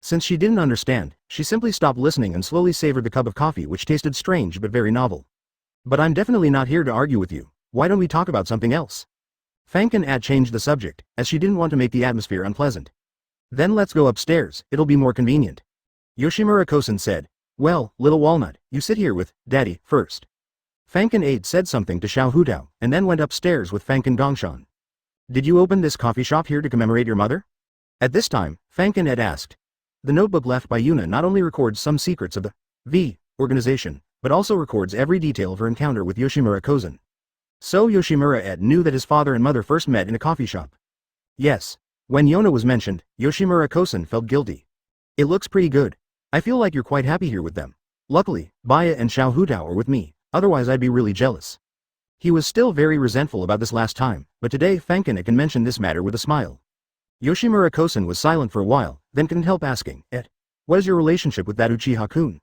Since she didn't understand, she simply stopped listening and slowly savored the cup of coffee, which tasted strange but very novel. But I'm definitely not here to argue with you. Why don't we talk about something else? Fankin Ad changed the subject, as she didn't want to make the atmosphere unpleasant. Then let's go upstairs, it'll be more convenient. Yoshimura Kosen said. Well, Little Walnut, you sit here with Daddy first. Fankin Aid said something to Xiao Hutao, and then went upstairs with Fankin Gongshan. Did you open this coffee shop here to commemorate your mother? At this time, Fankin Ed asked. The notebook left by Yuna not only records some secrets of the V organization, but also records every detail of her encounter with Yoshimura Kosen. So Yoshimura Ed knew that his father and mother first met in a coffee shop. Yes. When Yona was mentioned, Yoshimura Kosen felt guilty. It looks pretty good. I feel like you're quite happy here with them. Luckily, Baiye and Xiao Hutao are with me, otherwise I'd be really jealous. He was still very resentful about this last time, but today Fankin can mention this matter with a smile. Yoshimura Kosen was silent for a while, then couldn't help asking, Ed, what is your relationship with that Uchiha-kun?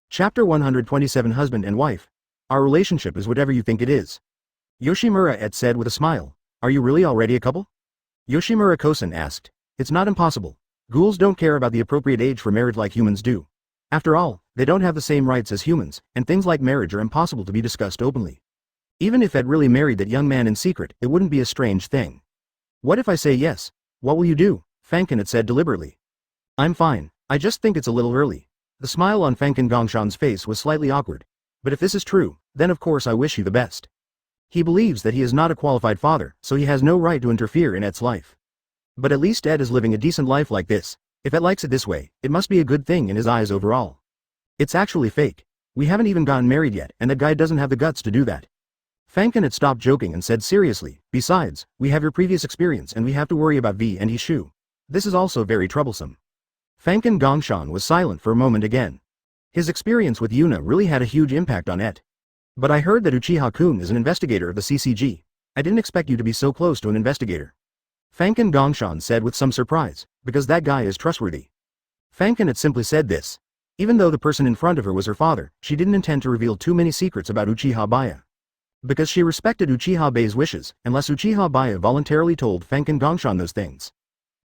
Chapter 127 Husband and Wife. Our relationship is whatever you think it is. Yoshimura Ed said with a smile. Are you really already a couple? Yoshimura Kosen asked. It's not impossible. Ghouls don't care about the appropriate age for marriage like humans do. After all, they don't have the same rights as humans, and things like marriage are impossible to be discussed openly. Even if Ed really married that young man in secret, it wouldn't be a strange thing. What if I say yes? What will you do? Fankin had said deliberately. I'm fine, I just think it's a little early. The smile on Fankin Gongshan's face was slightly awkward. But if this is true, then of course I wish you the best. He believes that he is not a qualified father, so he has no right to interfere in Ed's life. But at least Ed is living a decent life like this. If Ed likes it this way, it must be a good thing in his eyes overall. It's actually fake. We haven't even gotten married yet, and that guy doesn't have the guts to do that. Fankin had stopped joking and said seriously, besides, we have your previous experience and we have to worry about V and Hishu. This is also very troublesome. Fankin Gongshan was silent for a moment again. His experience with Yuna really had a huge impact on Ed. But I heard that Uchiha-kun is an investigator of the CCG. I didn't expect you to be so close to an investigator. Fankin Gongshan said with some surprise, because that guy is trustworthy. Fankin had simply said this. Even though the person in front of her was her father, she didn't intend to reveal too many secrets about Uchiha Baiye. Because she respected Uchiha Baiye's wishes, unless Uchiha Baiye voluntarily told Fankin Gongshan those things.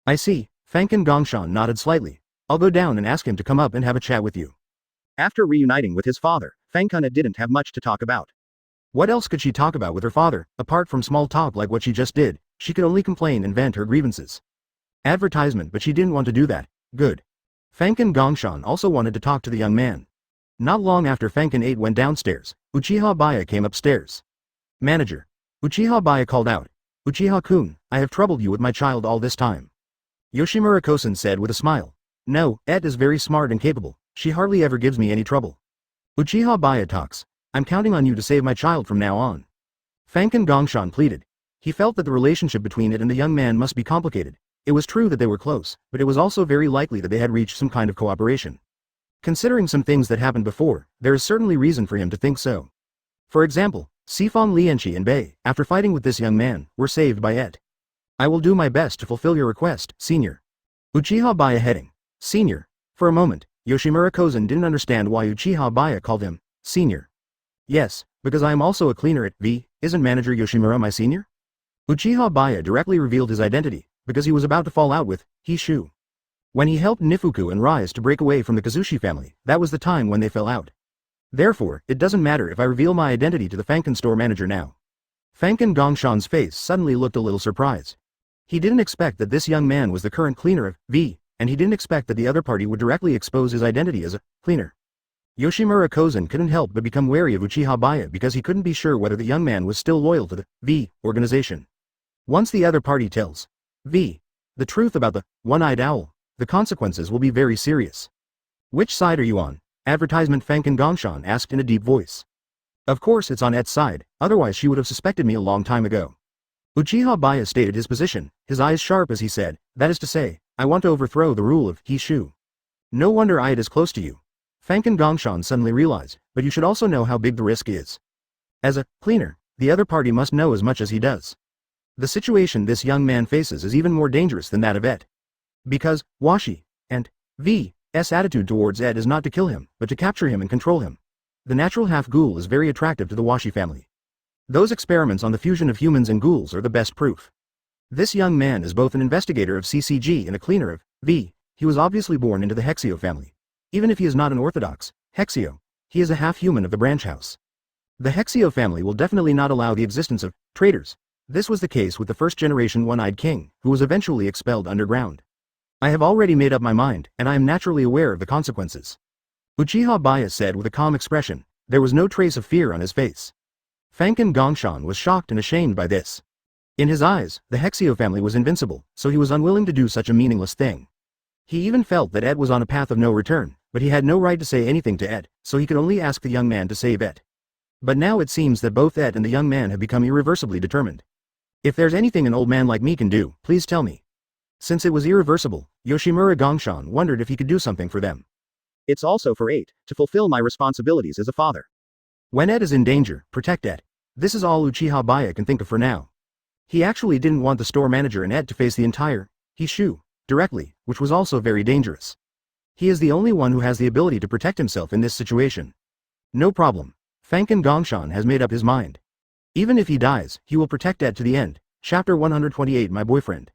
I see, Fankin Gongshan nodded slightly. I'll go down and ask him to come up and have a chat with you. After reuniting with his father, Fankin didn't have much to talk about. What else could she talk about with her father, apart from small talk like what she just did? She could only complain and vent her grievances. Advertisement, but she didn't want to do that. Good. Fankin Gongshan also wanted to talk to the young man. Not long after Fankin 8 went downstairs, Uchiha Baiye came upstairs. Manager. Uchiha Baiye called out. Uchiha-kun, I have troubled you with my child all this time. Yoshimura Kosen said with a smile. No, Ed is very smart and capable. She hardly ever gives me any trouble. Uchiha Baiye talks. I'm counting on you to save my child from now on. Fankin Gongshan pleaded. He felt that the relationship between Ed and the young man must be complicated. It was true that they were close, but it was also very likely that they had reached some kind of cooperation. Considering some things that happened before, there is certainly reason for him to think so. For example, Sifong Lianqi and Bei, after fighting with this young man, were saved by Ed. I will do my best to fulfill your request, Senior. Uchiha Baiye heading. Senior. For a moment, Yoshimura Kosen didn't understand why Uchiha Baiye called him Senior. Yes, because I am also a cleaner at V, isn't Manager Yoshimura my senior? Uchiha Baiye directly revealed his identity, because he was about to fall out with Hishu. When he helped Nifuku and Rise to break away from the Kazushi family, that was the time when they fell out. Therefore, it doesn't matter if I reveal my identity to the Fanken store manager now. Fanken Gongshan's face suddenly looked a little surprised. He didn't expect that this young man was the current cleaner of V, and he didn't expect that the other party would directly expose his identity as a cleaner. Yoshimura Kozen couldn't help but become wary of Uchiha Baiye because he couldn't be sure whether the young man was still loyal to the V organization. Once the other party tells V the truth about the one-eyed owl, the consequences will be very serious. Which side are you on? Advertisement Fanken Gongshan asked in a deep voice. Of course it's on Et's side, otherwise she would have suspected me a long time ago. Uchiha Baiye stated his position, his eyes sharp as he said, that is to say, I want to overthrow the rule of Hishu. No wonder It is close to you. Fanken Gongshan suddenly realized, but you should also know how big the risk is. As a cleaner, the other party must know as much as he does. The situation this young man faces is even more dangerous than that of Et. Because, Washi, and V's attitude towards Et is not to kill him, but to capture him and control him. The natural half-ghoul is very attractive to the Washi family. Those experiments on the fusion of humans and ghouls are the best proof. This young man is both an investigator of CCG and a cleaner of V. He was obviously born into the Hexio family. Even if he is not an orthodox Hexio, he is a half-human of the branch house. The Hexio family will definitely not allow the existence of traitors. This was the case with the first-generation one-eyed king, who was eventually expelled underground. I have already made up my mind, and I am naturally aware of the consequences. Uchiha Baiye said with a calm expression. There was no trace of fear on his face. Fanken Gongshan was shocked and ashamed by this. In his eyes, the Hexio family was invincible, so he was unwilling to do such a meaningless thing. He even felt that Et was on a path of no return, but he had no right to say anything to Et, so he could only ask the young man to save Et. But now it seems that both Et and the young man have become irreversibly determined. If there's anything an old man like me can do, please tell me. Since it was irreversible, Yoshimura Gongshan wondered if he could do something for them. It's also for Et, to fulfill my responsibilities as a father. When Et is in danger, protect Et. This is all Uchiha Baiye can think of for now. He actually didn't want the store manager and Et to face the entire Hishu directly, which was also very dangerous. He is the only one who has the ability to protect himself in this situation. No problem. Fanken Gongshan has made up his mind. Even if he dies, he will protect Et to the end. Chapter 128 My boyfriend.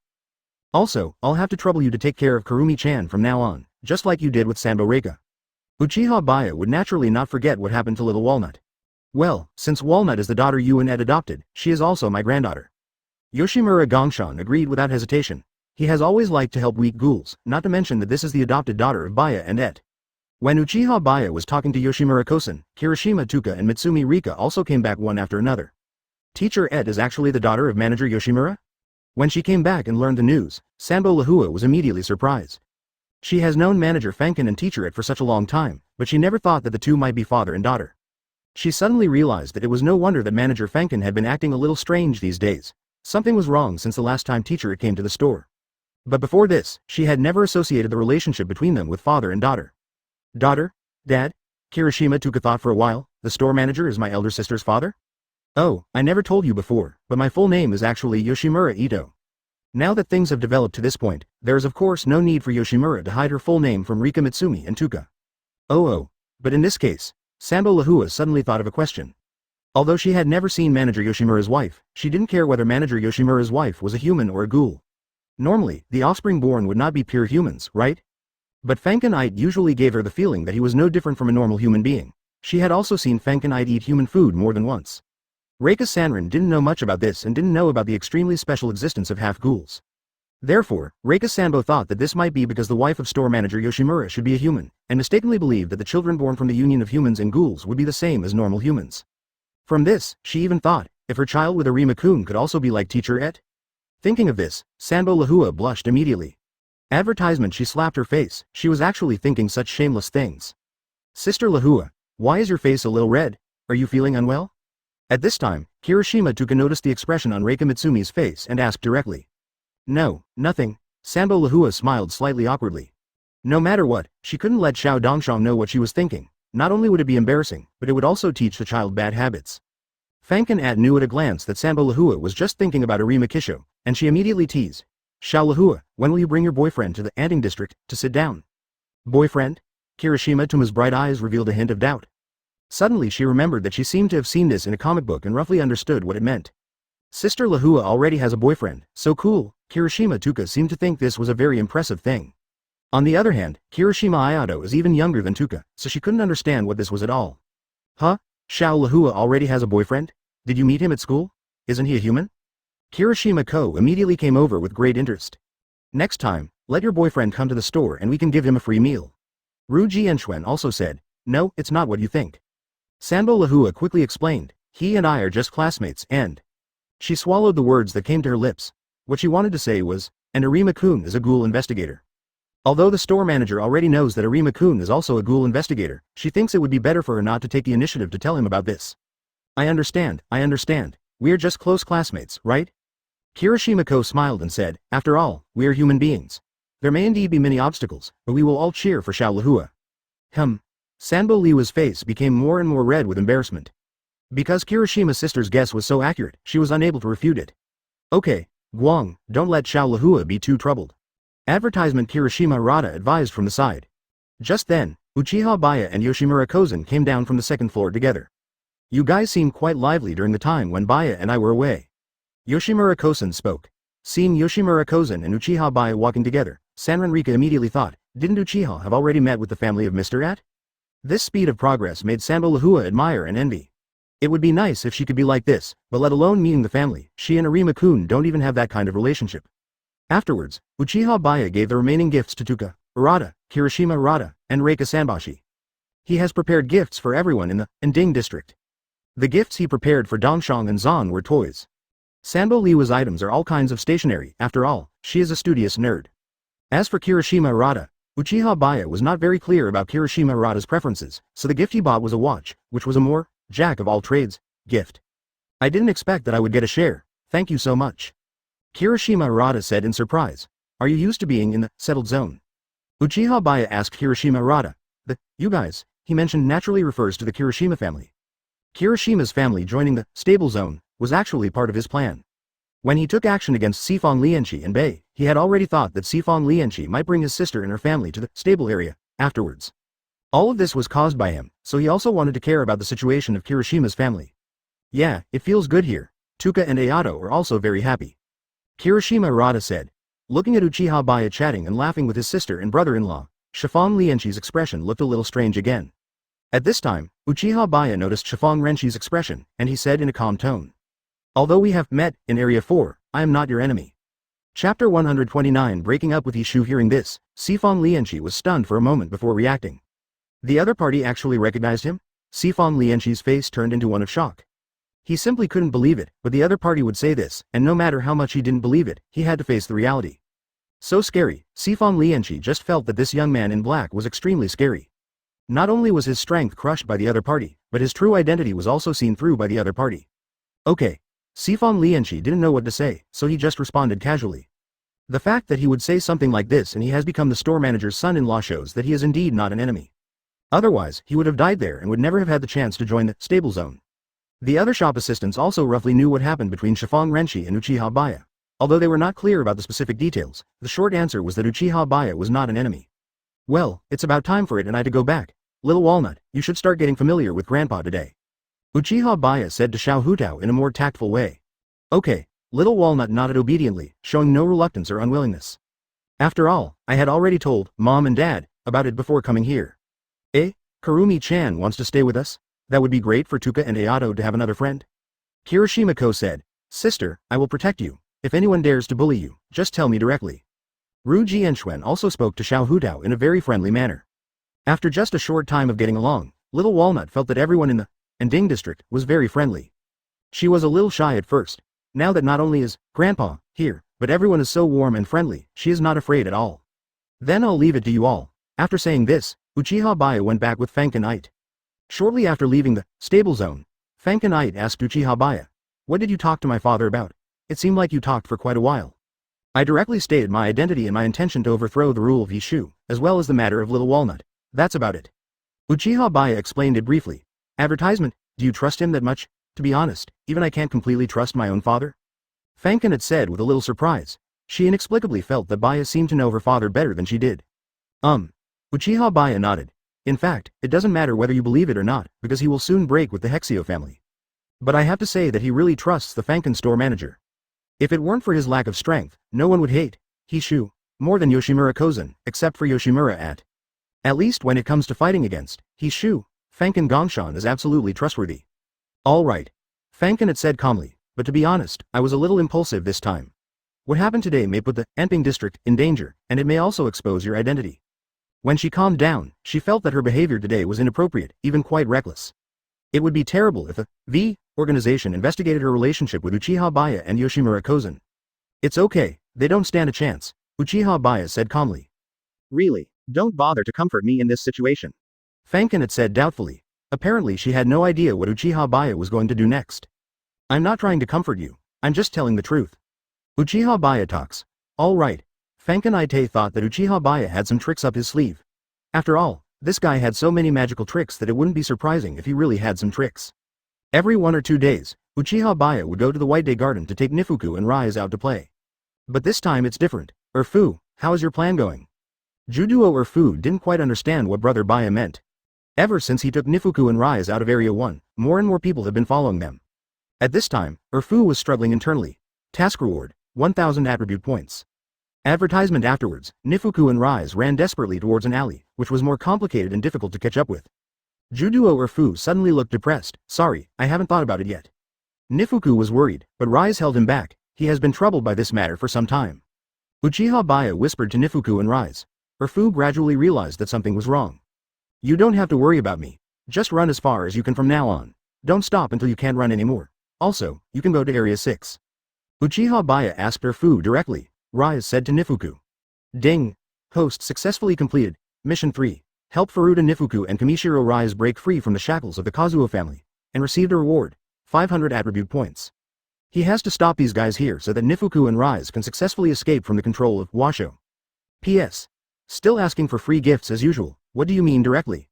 Also, I'll have to trouble you to take care of Kurumi-chan from now on, just like you did with Sanbo Reika. Uchiha Baiye would naturally not forget what happened to little Walnut. Well, since Walnut is the daughter you and Et adopted, she is also my granddaughter. Yoshimura Gongshan agreed without hesitation. He has always liked to help weak ghouls, not to mention that this is the adopted daughter of Baiye and Et. When Uchiha Baiye was talking to Yoshimura Kosen, Kirishima Tuka and Mitsumi Rika also came back one after another. Teacher Et is actually the daughter of manager Yoshimura? When she came back and learned the news, Sanbo Lahua was immediately surprised. She has known manager Fanken and teacher Et for such a long time, but she never thought that the two might be father and daughter. She suddenly realized that it was no wonder that manager Fanken had been acting a little strange these days. Something was wrong since the last time teacher Et came to the store. But before this, she had never associated the relationship between them with father and daughter. Daughter? Dad? Kirishima Tuka thought for a while. The store manager is my elder sister's father? Oh, I never told you before, but my full name is actually Yoshimura Ito. Now that things have developed to this point, there is of course no need for Yoshimura to hide her full name from Rika Mitsumi and Tuka. Oh, but in this case, Sanbo Lahua suddenly thought of a question. Although she had never seen manager Yoshimura's wife, she didn't care whether manager Yoshimura's wife was a human or a ghoul. Normally, the offspring born would not be pure humans, right? But Fankenite usually gave her the feeling that he was no different from a normal human being. She had also seen Fankenite eat human food more than once. Reika Sanrin didn't know much about this and didn't know about the extremely special existence of half-ghouls. Therefore, Reika Sanbo thought that this might be because the wife of store manager Yoshimura should be a human, and mistakenly believed that the children born from the union of humans and ghouls would be the same as normal humans. From this, she even thought, if her child with Arima-kun could also be like teacher Et? Thinking of this, Sanbo Lahua blushed immediately. Advertisement she slapped her face, she was actually thinking such shameless things. Sister Lahua, why is your face a little red? Are you feeling unwell? At this time, Kirishima Tuka noticed the expression on Reika Mitsumi's face and asked directly. No, nothing. Sanbo Lahua smiled slightly awkwardly. No matter what, she couldn't let Xiao Dongshang know what she was thinking. Not only would it be embarrassing, but it would also teach the child bad habits. Fanken knew at a glance that Sanbo Lahua was just thinking about Arima Kisho, and she immediately teased. Xiao Lahua, when will you bring your boyfriend to the Anting district to sit down? Boyfriend? Kirishima Tuma's bright eyes revealed a hint of doubt. Suddenly she remembered that she seemed to have seen this in a comic book and roughly understood what it meant. Sister Lahua already has a boyfriend, so cool. Kirishima Tuka seemed to think this was a very impressive thing. On the other hand, Kirishima Ayato is even younger than Tuka, so she couldn't understand what this was at all. Huh? Xiao Lahua already has a boyfriend? Did you meet him at school? Isn't he a human? Kirishima Ko immediately came over with great interest. Next time, let your boyfriend come to the store and we can give him a free meal. Ru Jianxuan also said, no, it's not what you think. Sanbo Lahua quickly explained, he and I are just classmates and... She swallowed the words that came to her lips. What she wanted to say was, and Arima-kun is a Ghoul investigator. Although the store manager already knows that Arima-kun is also a Ghoul investigator, she thinks it would be better for her not to take the initiative to tell him about this. I understand. We're just close classmates, right? Kirishima Ko smiled and said, after all, we are human beings. There may indeed be many obstacles, but we will all cheer for Xiao Lahua. Sanbo Liu's face became more and more red with embarrassment. Because Kirishima's sister's guess was so accurate, she was unable to refute it. Okay, Guang, don't let Xiao Lahua be too troubled. Advertisement Kirishima Rada advised from the side. Just then, Uchiha Baiye and Yoshimura Kozen came down from the second floor together. You guys seemed quite lively during the time when Baiye and I were away. Yoshimura Kozen spoke. Seeing Yoshimura Kozen and Uchiha Baiye walking together, Sanranrika immediately thought, didn't Uchiha have already met with the family of Mr. At? This speed of progress made Sanbo Lahua admire and envy. It would be nice if she could be like this, but let alone meeting the family, she and Arima-kun don't even have that kind of relationship. Afterwards, Uchiha Baiye gave the remaining gifts to Tuka, Arata, Kirishima Rada, and Reika Sanbashi. He has prepared gifts for everyone in the Ending district. The gifts he prepared for Dongshang and Zan were toys. Sanbo Liu's items are all kinds of stationery, after all, she is a studious nerd. As for Kirishima Rada, Uchiha Baiye was not very clear about Kirishima Rada's preferences, so the gift he bought was a watch, which was a more jack of all trades gift. I didn't expect that I would get a share, thank you so much. Kirishima Rada said in surprise. Are you used to being in the settled zone? Uchiha Baiye asked Kirishima Rada. You guys, he mentioned naturally refers to the Kirishima family. Kirishima's family joining the stable zone was actually part of his plan. When he took action against Sifong Lianqi and Bei, he had already thought that Sifong Lianqi might bring his sister and her family to the stable area afterwards. All of this was caused by him, so he also wanted to care about the situation of Kirishima's family. Yeah, it feels good here. Tuka and Ayato are also very happy. Kirishima Rada said. Looking at Uchiha Baiye chatting and laughing with his sister and brother-in-law, Sifong Lianqi's expression looked a little strange again. At this time, Uchiha Baiye noticed Sifong Renqi's expression, and he said in a calm tone. Although we have met in Area 4, I am not your enemy. Chapter 129 Breaking up with Ishu. Hearing this, Sifong Lianqi was stunned for a moment before reacting. The other party actually recognized him? Sifong Lianqi's face turned into one of shock. He simply couldn't believe it, but the other party would say this, and no matter how much he didn't believe it, he had to face the reality. So scary, Sifong Lianqi just felt that this young man in black was extremely scary. Not only was his strength crushed by the other party, but his true identity was also seen through by the other party. Okay. Sifong Lianqi didn't know what to say, so he just responded casually. The fact that he would say something like this and he has become the store manager's son-in-law shows that he is indeed not an enemy. Otherwise, he would have died there and would never have had the chance to join the stable zone. The other shop assistants also roughly knew what happened between Sifong Renqi and Uchiha Baiye. Although they were not clear about the specific details, the short answer was that Uchiha Baiye was not an enemy. Well, it's about time for it and I to go back. Little Walnut, you should start getting familiar with Grandpa today. Uchiha Baiye said to Xiao Hutao in a more tactful way. Okay, Little Walnut nodded obediently, showing no reluctance or unwillingness. After all, I had already told Mom and Dad about it before coming here. Karumi-chan wants to stay with us? That would be great for Tuka and Ayato to have another friend. Kirishima-ko said, Sister, I will protect you. If anyone dares to bully you, just tell me directly. Ru Jianxuan also spoke to Xiao Hutao in a very friendly manner. After just a short time of getting along, Little Walnut felt that everyone in the Ending district was very friendly. She was a little shy at first. Now that not only is Grandpa here, but everyone is so warm and friendly, she is not afraid at all. Then I'll leave it to you all. After saying this, Uchiha Baiye went back with Fankenite. Shortly after leaving the stable zone, Fankenite asked Uchiha Baiye, what did you talk to my father about? It seemed like you talked for quite a while. I directly stated my identity and my intention to overthrow the rule of Hishu, as well as the matter of Little Walnut. That's about it. Uchiha Baiye explained it briefly. Advertisement, do you trust him that much? To be honest, even I can't completely trust my own father. Fankenite said with a little surprise. She inexplicably felt that Baiye seemed to know her father better than she did. Uchiha Baiye nodded. In fact, it doesn't matter whether you believe it or not, because he will soon break with the Hexio family. But I have to say that he really trusts the Fanken store manager. If it weren't for his lack of strength, no one would hate Hishu more than Yoshimura-kozen, except for Yoshimura at least when it comes to fighting against Hishu, Fanken Gongshan is absolutely trustworthy. Alright. Fanken had said calmly, but to be honest, I was a little impulsive this time. What happened today may put the Enping district in danger, and it may also expose your identity. When she calmed down, she felt that her behavior today was inappropriate, even quite reckless. It would be terrible if the V organization investigated her relationship with Uchiha Baiye and Yoshimura-kozen. It's okay, they don't stand a chance, Uchiha Baiye said calmly. Really, don't bother to comfort me in this situation. Fanken had said doubtfully. Apparently she had no idea what Uchiha Baiye was going to do next. I'm not trying to comfort you, I'm just telling the truth. Uchiha Baiye talks. Alright. Fanken Ite thought that Uchiha Baiye had some tricks up his sleeve. After all, this guy had so many magical tricks that it wouldn't be surprising if he really had some tricks. Every 1 or 2 days, Uchiha Baiye would go to the White Day Garden to take Nifuku and Rise out to play. But this time it's different. Urfu, how is your plan going? Juduo Urfu didn't quite understand what Brother Baiye meant. Ever since he took Nifuku and Rise out of Area 1, more and more people have been following them. At this time, Urfu was struggling internally. Task reward, 1000 attribute points. Advertisement afterwards, Nifuku and Rise ran desperately towards an alley, which was more complicated and difficult to catch up with. Juduo Urfu suddenly looked depressed. Sorry, I haven't thought about it yet. Nifuku was worried, but Rise held him back. He has been troubled by this matter for some time. Uchiha Baiye whispered to Nifuku and Rise. Urfu gradually realized that something was wrong. You don't have to worry about me. Just run as far as you can from now on. Don't stop until you can't run anymore. Also, you can go to Area 6. Uchiha Baiye asked Urfu directly. Rise said to Nifuku. Ding. Host successfully completed. Mission 3. Help Furuta Nifuku and Kamishiro Rise break free from the shackles of the Kazuo family, and received a reward, 500 attribute points. He has to stop these guys here so that Nifuku and Rise can successfully escape from the control of Washo. P.S. Still asking for free gifts as usual, what do you mean directly?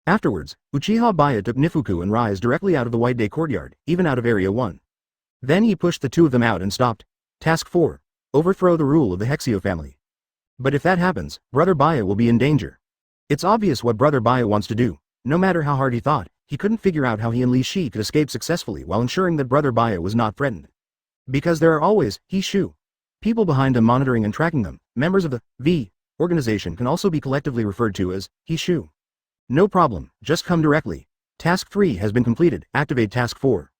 Afterwards, Uchiha Baiye took Nifuku and Rise directly out of the White Day Courtyard, even out of Area 1. Then he pushed the two of them out and stopped. Task 4. Overthrow the rule of the Hexio family. But if that happens, Brother Baiye will be in danger. It's obvious what Brother Baiye wants to do. No matter how hard he thought, he couldn't figure out how he and Li Shi could escape successfully while ensuring that Brother Baiye was not threatened. Because there are always Hishu people behind them monitoring and tracking them. Members of the V organization can also be collectively referred to as Hishu. No problem, just come directly. Task 3 has been completed, activate Task 4.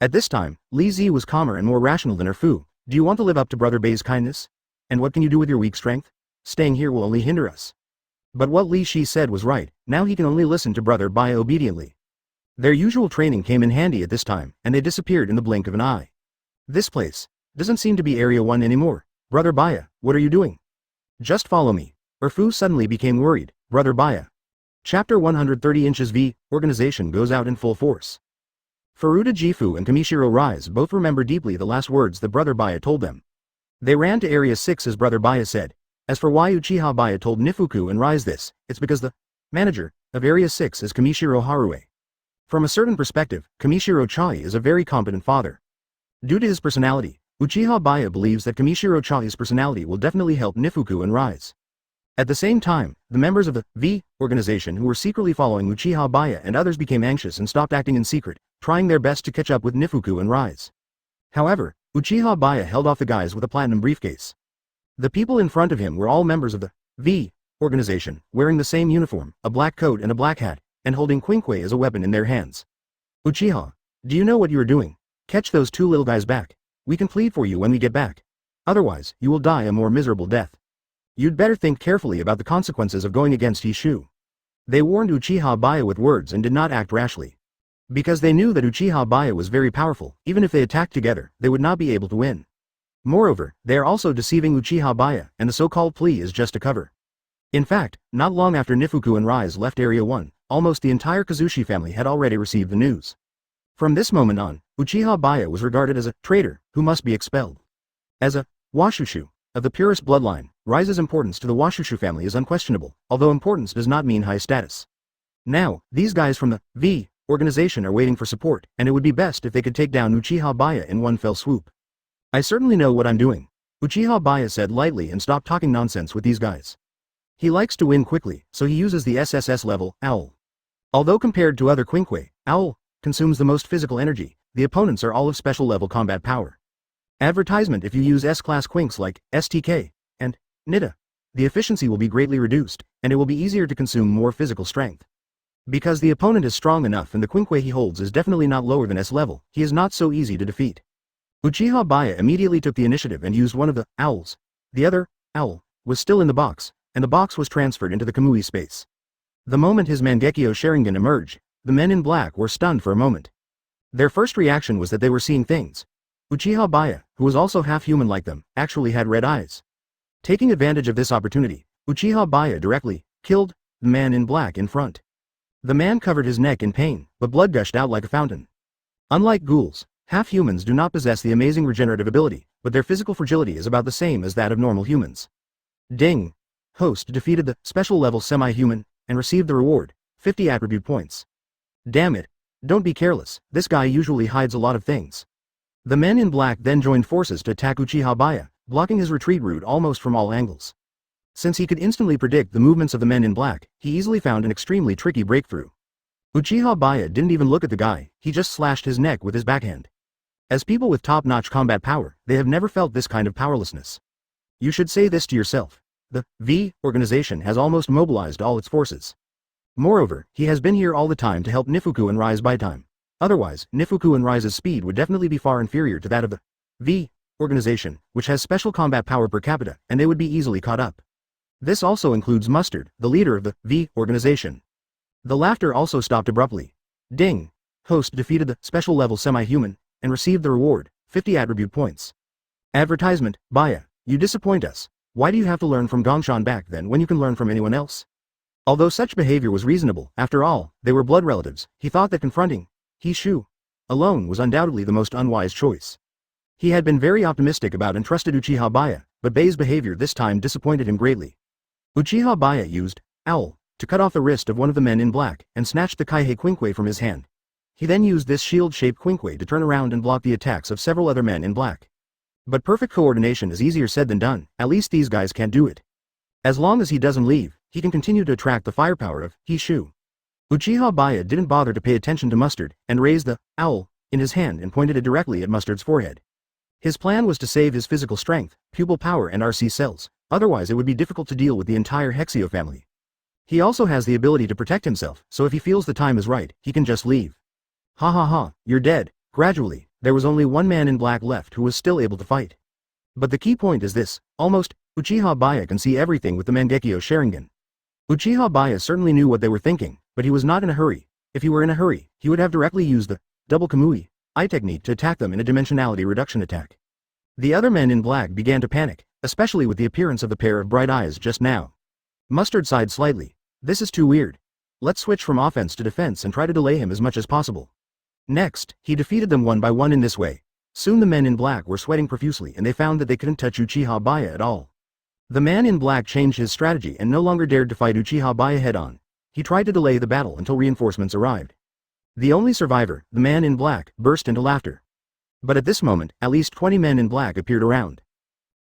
At this time, Li Zi was calmer and more rational than Urfu. Do you want to live up to Brother Baiye's kindness? And what can you do with your weak strength? Staying here will only hinder us. But what Li Shi said was right, now he can only listen to Brother Baiye obediently. Their usual training came in handy at this time, and they disappeared in the blink of an eye. This place doesn't seem to be Area 1 anymore. Brother Baiye, what are you doing? Just follow me. Urfu suddenly became worried. Brother Baiye. Chapter 130 inches V, organization goes out in full force. Furuta Jifu and Kamishiro Rise both remember deeply the last words that Brother Baiye told them. They ran to Area 6 as Brother Baiye said. As for why Uchiha Baiye told Nifuku and Rise this, it's because the manager of Area 6 is Kamishiro Harue. From a certain perspective, Kamishiro Chai is a very competent father. Due to his personality, Uchiha Baiye believes that Kamishiro Chai's personality will definitely help Nifuku and Rise. At the same time, the members of the V organization who were secretly following Uchiha Baiye and others became anxious and stopped acting in secret, trying their best to catch up with Nifuku and Rise. However, Uchiha Baiye held off the guys with a platinum briefcase. The people in front of him were all members of the V organization, wearing the same uniform, a black coat and a black hat, and holding quinkwe as a weapon in their hands. Uchiha, do you know what you are doing? Catch those two little guys back. We can plead for you when we get back. Otherwise, you will die a more miserable death. You'd better think carefully about the consequences of going against Hishu. They warned Uchiha Baiye with words and did not act rashly. Because they knew that Uchiha Baiye was very powerful, even if they attacked together, they would not be able to win. Moreover, they are also deceiving Uchiha Baiye, and the so-called plea is just a cover. In fact, not long after Nifuku and Rise left Area 1, almost the entire Kazushi family had already received the news. From this moment on, Uchiha Baiye was regarded as a traitor who must be expelled. As a Washushu of the purest bloodline, Rise's importance to the Washushu family is unquestionable, although importance does not mean high status. Now, these guys from the V organization are waiting for support, and it would be best if they could take down Uchiha Baiye in one fell swoop. I certainly know what I'm doing, Uchiha Baiye said lightly and stopped talking nonsense with these guys. He likes to win quickly, so he uses the SSS level, Owl. Although compared to other Quinkwe, Owl consumes the most physical energy, the opponents are all of special level combat power. Advertisement: if you use S-class Quinks like STK and Nita. The efficiency will be greatly reduced, and it will be easier to consume more physical strength. Because the opponent is strong enough and the quinkwe he holds is definitely not lower than S level, he is not so easy to defeat. Uchiha Baiye immediately took the initiative and used one of the owls. The other owl was still in the box, and the box was transferred into the Kamui space. The moment his Mangekyō Sharingan emerged, the men in black were stunned for a moment. Their first reaction was that they were seeing things. Uchiha Baiye, who was also half human like them, actually had red eyes. Taking advantage of this opportunity, Uchiha Baiye directly killed the man in black in front. The man covered his neck in pain, but blood gushed out like a fountain. Unlike ghouls, half-humans do not possess the amazing regenerative ability, but their physical fragility is about the same as that of normal humans. Ding! Host defeated the special level semi-human, and received the reward, 50 attribute points. Damn it, don't be careless, this guy usually hides a lot of things. The men in black then joined forces to attack Uchiha Baiye, blocking his retreat route almost from all angles. Since he could instantly predict the movements of the men in black, he easily found an extremely tricky breakthrough. Uchiha Baiye didn't even look at the guy, he just slashed his neck with his backhand. As people with top-notch combat power, they have never felt this kind of powerlessness. You should say this to yourself. The V organization has almost mobilized all its forces. Moreover, he has been here all the time to help Nifuku and Rise by time. Otherwise, Nifuku and Rise's speed would definitely be far inferior to that of the V organization, which has special combat power per capita, and they would be easily caught up. This also includes Mustard, the leader of the V organization. The laughter also stopped abruptly. Ding! Host defeated the special level semi-human, and received the reward, 50 attribute points. Advertisement, Baiye, you disappoint us. Why do you have to learn from Gongshan back then when you can learn from anyone else? Although such behavior was reasonable, after all, they were blood relatives, he thought that confronting Hishu alone was undoubtedly the most unwise choice. He had been very optimistic about and trusted Uchiha Baiye, but Baiye's behavior this time disappointed him greatly. Uchiha Baiye used owl to cut off the wrist of one of the men in black and snatched the Kaihei Quinkwe from his hand. He then used this shield-shaped Quinkwe to turn around and block the attacks of several other men in black. But perfect coordination is easier said than done, at least these guys can't do it. As long as he doesn't leave, he can continue to attract the firepower of Hishu. Uchiha Baiye didn't bother to pay attention to Mustard, and raised the owl in his hand and pointed it directly at Mustard's forehead. His plan was to save his physical strength, pupil power and RC cells, otherwise it would be difficult to deal with the entire Hexio family. He also has the ability to protect himself, so if he feels the time is right, he can just leave. Ha ha ha, you're dead. Gradually, there was only one man in black left who was still able to fight. But the key point is this, almost, Uchiha Baiye can see everything with the Mangekyō Sharingan. Uchiha Baiye certainly knew what they were thinking, but he was not in a hurry. If he were in a hurry, he would have directly used the double Kamui eye technique to attack them in a dimensionality reduction attack. The other men in black began to panic, especially with the appearance of the pair of bright eyes just now. Mustard sighed slightly. This is too weird. Let's switch from offense to defense and try to delay him as much as possible. Next, he defeated them one by one in this way. Soon the men in black were sweating profusely and they found that they couldn't touch Uchiha Baiye at all. The man in black changed his strategy and no longer dared to fight Uchiha Baiye head-on. He tried to delay the battle until reinforcements arrived. The only survivor, the man in black, burst into laughter. But at this moment, at least 20 men in black appeared around.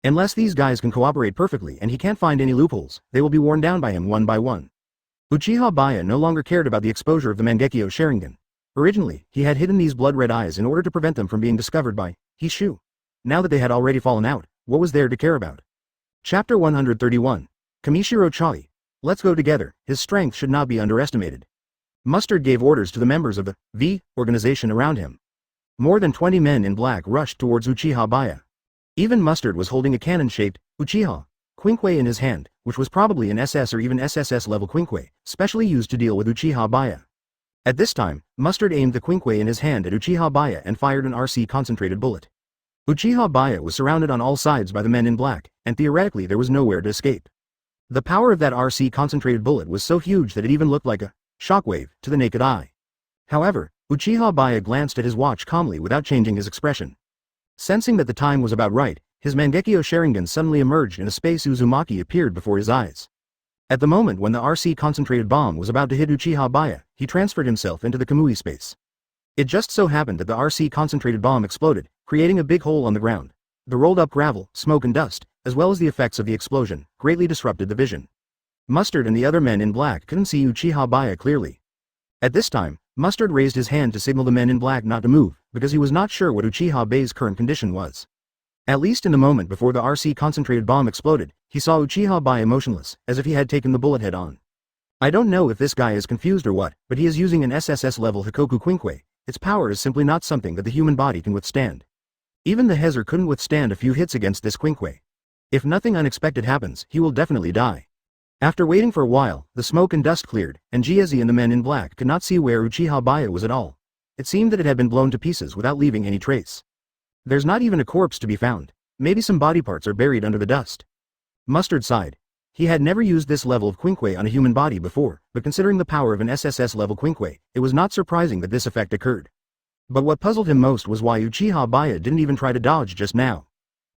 Unless these guys can cooperate perfectly and he can't find any loopholes, they will be worn down by him one by one. Uchiha Baiye no longer cared about the exposure of the Mangekyō Sharingan. Originally, he had hidden these blood-red eyes in order to prevent them from being discovered by Hishu. Now that they had already fallen out, what was there to care about? Chapter 131. Kamishiro Chai. Let's go together, his strength should not be underestimated. Mustard gave orders to the members of the V organization around him. More than 20 men in black rushed towards Uchiha Baiye. Even Mustard was holding a cannon-shaped Uchiha Quinkwe in his hand, which was probably an SS or even SSS level Quinkwe, specially used to deal with Uchiha Baiye. At this time, Mustard aimed the Quinkwe in his hand at Uchiha Baiye and fired an RC concentrated bullet. Uchiha Baiye was surrounded on all sides by the men in black, and theoretically there was nowhere to escape. The power of that RC concentrated bullet was so huge that it even looked like a shockwave to the naked eye. However, Uchiha Baiye glanced at his watch calmly without changing his expression. Sensing that the time was about right, his Mangekyō Sharingan suddenly emerged and a space Uzumaki appeared before his eyes. At the moment when the RC concentrated bomb was about to hit Uchiha Baiye, he transferred himself into the Kamui space. It just so happened that the RC concentrated bomb exploded, creating a big hole on the ground. The rolled up gravel, smoke and dust, as well as the effects of the explosion, greatly disrupted the vision. Mustard and the other men in black couldn't see Uchiha Baiye clearly. At this time, Mustard raised his hand to signal the men in black not to move, because he was not sure what Uchiha Baiye's current condition was. At least in the moment before the RC concentrated bomb exploded, he saw Uchiha Baiye motionless, as if he had taken the bullet head on. I don't know if this guy is confused or what, but he is using an SSS-level Hikoku Quinkwe. Its power is simply not something that the human body can withstand. Even the Hezer couldn't withstand a few hits against this Quinkwe. If nothing unexpected happens, he will definitely die. After waiting for a while, the smoke and dust cleared, and Jiezi and the men in black could not see where Uchiha Baiye was at all. It seemed that it had been blown to pieces without leaving any trace. There's not even a corpse to be found. Maybe some body parts are buried under the dust. Mustard sighed. He had never used this level of Quinkwe on a human body before, but considering the power of an SSS-level Quinkwe, it was not surprising that this effect occurred. But what puzzled him most was why Uchiha Baiye didn't even try to dodge just now.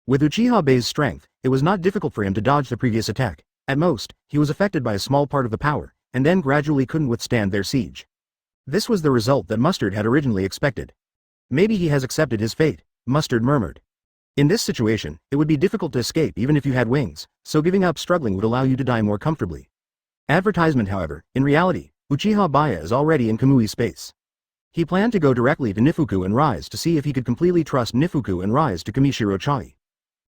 With Uchiha Baiye's strength, it was not difficult for him to dodge the previous attack. At most, he was affected by a small part of the power, and then gradually couldn't withstand their siege. This was the result that Mustard had originally expected. Maybe he has accepted his fate, Mustard murmured. In this situation, it would be difficult to escape even if you had wings, so giving up struggling would allow you to die more comfortably. Advertisement, however, in reality, Uchiha Baiye is already in Kamui space. He planned to go directly to Nifuku and Rise to see if he could completely trust Nifuku and Rise to Kamishiro Chai.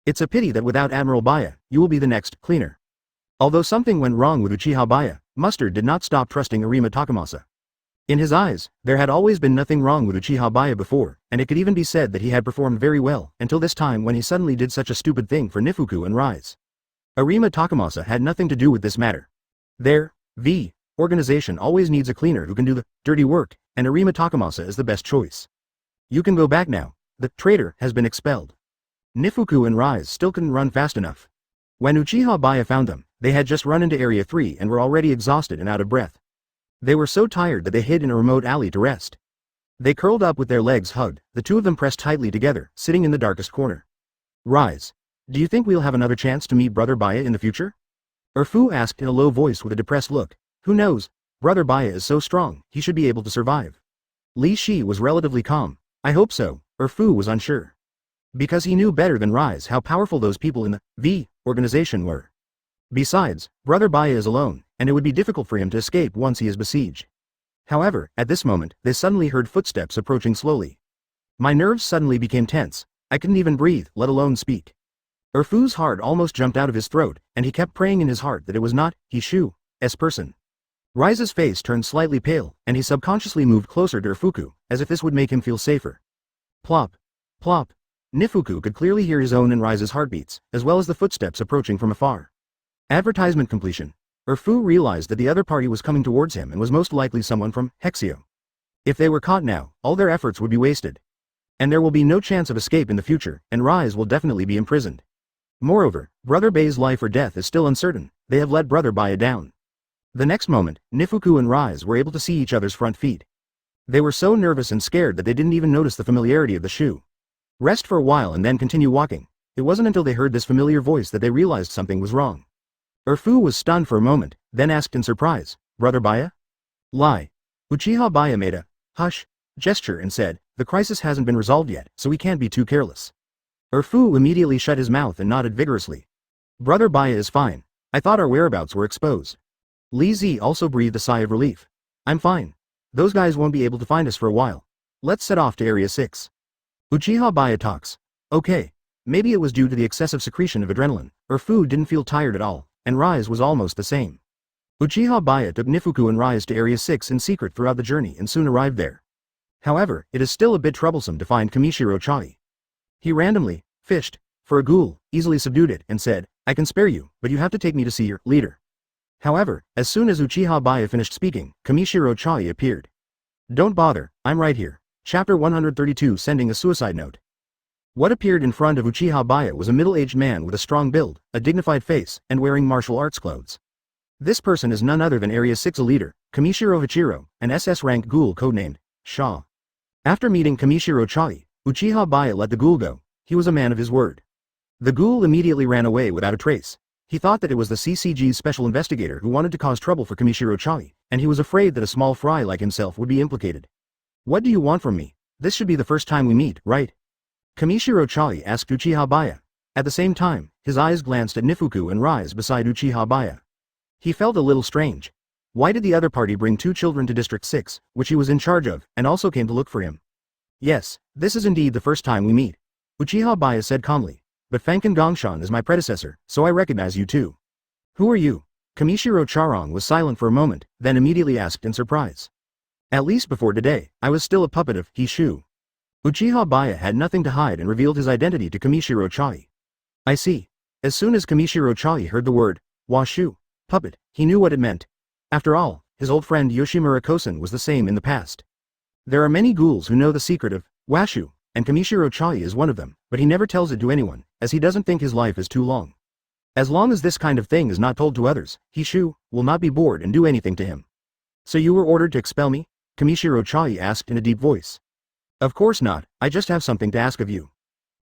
It's a pity that without Admiral Baiye, you will be the next cleaner. Although something went wrong with Uchiha Baiye, Mustard did not stop trusting Arima Takamasa. In his eyes, there had always been nothing wrong with Uchiha Baiye before, and it could even be said that he had performed very well, until this time when he suddenly did such a stupid thing for Nifuku and Rise. Arima Takamasa had nothing to do with this matter. Their organization always needs a cleaner who can do the dirty work, and Arima Takamasa is the best choice. You can go back now. The traitor has been expelled. Nifuku and Rise still couldn't run fast enough. When Uchiha Baiye found them, they had just run into Area 3 and were already exhausted and out of breath. They were so tired that they hid in a remote alley to rest. They curled up with their legs hugged, the two of them pressed tightly together, sitting in the darkest corner. Rise. Do you think we'll have another chance to meet Brother Baiye in the future? Urfu asked in a low voice with a depressed look. Who knows? Brother Baiye is so strong, he should be able to survive. Li Shi was relatively calm. I hope so. Urfu was unsure. Because he knew better than Rise how powerful those people in the organization were. Besides, Brother Baiye is alone, and it would be difficult for him to escape once he is besieged. However, at this moment, they suddenly heard footsteps approaching slowly. My nerves suddenly became tense. I couldn't even breathe, let alone speak. Urfu's heart almost jumped out of his throat, and he kept praying in his heart that it was not Hishu's person. Rise's face turned slightly pale, and he subconsciously moved closer to Urfuku, as if this would make him feel safer. Plop. Plop. Nifuku could clearly hear his own and Rise's heartbeats, as well as the footsteps approaching from afar. Advertisement completion. Urfu realized that the other party was coming towards him and was most likely someone from Hexio. If they were caught now, all their efforts would be wasted. And there will be no chance of escape in the future, and Rise will definitely be imprisoned. Moreover, Brother Baiye's life or death is still uncertain. They have let Brother Baiye down. The next moment, Nifuku and Rise were able to see each other's front feet. They were so nervous and scared that they didn't even notice the familiarity of the shoe. Rest for a while and then continue walking. It wasn't until they heard this familiar voice that they realized something was wrong. Urfu was stunned for a moment, then asked in surprise, Brother Baiye? Lie. Uchiha Baiye made a hush gesture and said, the crisis hasn't been resolved yet, so we can't be too careless. Urfu immediately shut his mouth and nodded vigorously. Brother Baiye is fine. I thought our whereabouts were exposed. Li Zi also breathed a sigh of relief. I'm fine. Those guys won't be able to find us for a while. Let's set off to Area 6. Uchiha Baiye talks. Okay. Maybe it was due to the excessive secretion of adrenaline. Urfu didn't feel tired at all, and Rise was almost the same. Uchiha Baiye took Nifuku and Rise to Area 6 in secret throughout the journey and soon arrived there. However, it is still a bit troublesome to find Kamishiro Chai. He randomly fished for a ghoul, easily subdued it, and said, I can spare you, but you have to take me to see your leader. However, as soon as Uchiha Baiye finished speaking, Kamishiro Chai appeared. Don't bother, I'm right here. Chapter 132 Sending a Suicide Note. What appeared in front of Uchiha Baiye was a middle-aged man with a strong build, a dignified face, and wearing martial arts clothes. This person is none other than Area 6 leader, Kamishiro Hachiro, an SS-rank ghoul codenamed Shaw. After meeting Kamishiro Chai, Uchiha Baiye let the ghoul go. He was a man of his word. The ghoul immediately ran away without a trace. He thought that it was the CCG's special investigator who wanted to cause trouble for Kamishiro Chai, and he was afraid that a small fry like himself would be implicated. What do you want from me? This should be the first time we meet, right? Kamishiro Chai asked Uchiha Baiye. At the same time, his eyes glanced at Nifuku and Rise beside Uchiha Baiye. He felt a little strange. Why did the other party bring 2 children to District 6, which he was in charge of, and also came to look for him? Yes, this is indeed the first time we meet. Uchiha Baiye said calmly. but Fanken Gongshan is my predecessor, so I recognize you too. Who are you? Kamishiro Charong was silent for a moment, then immediately asked in surprise. At least before today, I was still a puppet of Hishu. Uchiha Baiye had nothing to hide and revealed his identity to Kamishiro Chai. I see. As soon as Kamishiro Chai heard the word, washu, puppet, he knew what it meant. After all, his old friend Yoshimura Kosen was the same in the past. There are many ghouls who know the secret of washu, and Kamishiro Chai is one of them, but he never tells it to anyone, as he doesn't think his life is too long. As long as this kind of thing is not told to others, Hishu will not be bored and do anything to him. So you were ordered to expel me? Kamishiro Chai asked in a deep voice. Of course not, I just have something to ask of you.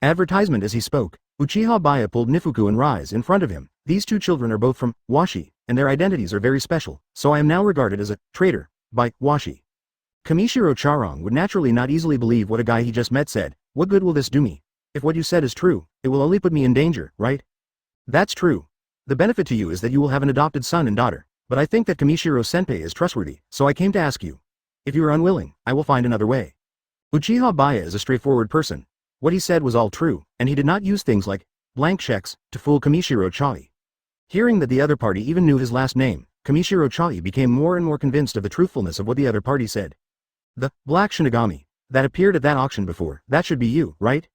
Advertisement. As he spoke, Uchiha Baiye pulled Nifuku and Rise in front of him. These two children are both from Washi, and their identities are very special, so I am now regarded as a traitor by Washi. Kamishiro Charong would naturally not easily believe what a guy he just met said. What good will this do me? If what you said is true, it will only put me in danger, right? That's true. The benefit to you is that you will have an adopted son and daughter, but I think that Kamishiro Senpai is trustworthy, so I came to ask you. If you are unwilling, I will find another way. Uchiha Baiye is a straightforward person. What he said was all true, and he did not use things like blank checks to fool Kamishiro Chai. Hearing that the other party even knew his last name, Kamishiro Chai became more and more convinced of the truthfulness of what the other party said. The black Shinigami that appeared at that auction before, that should be you, right?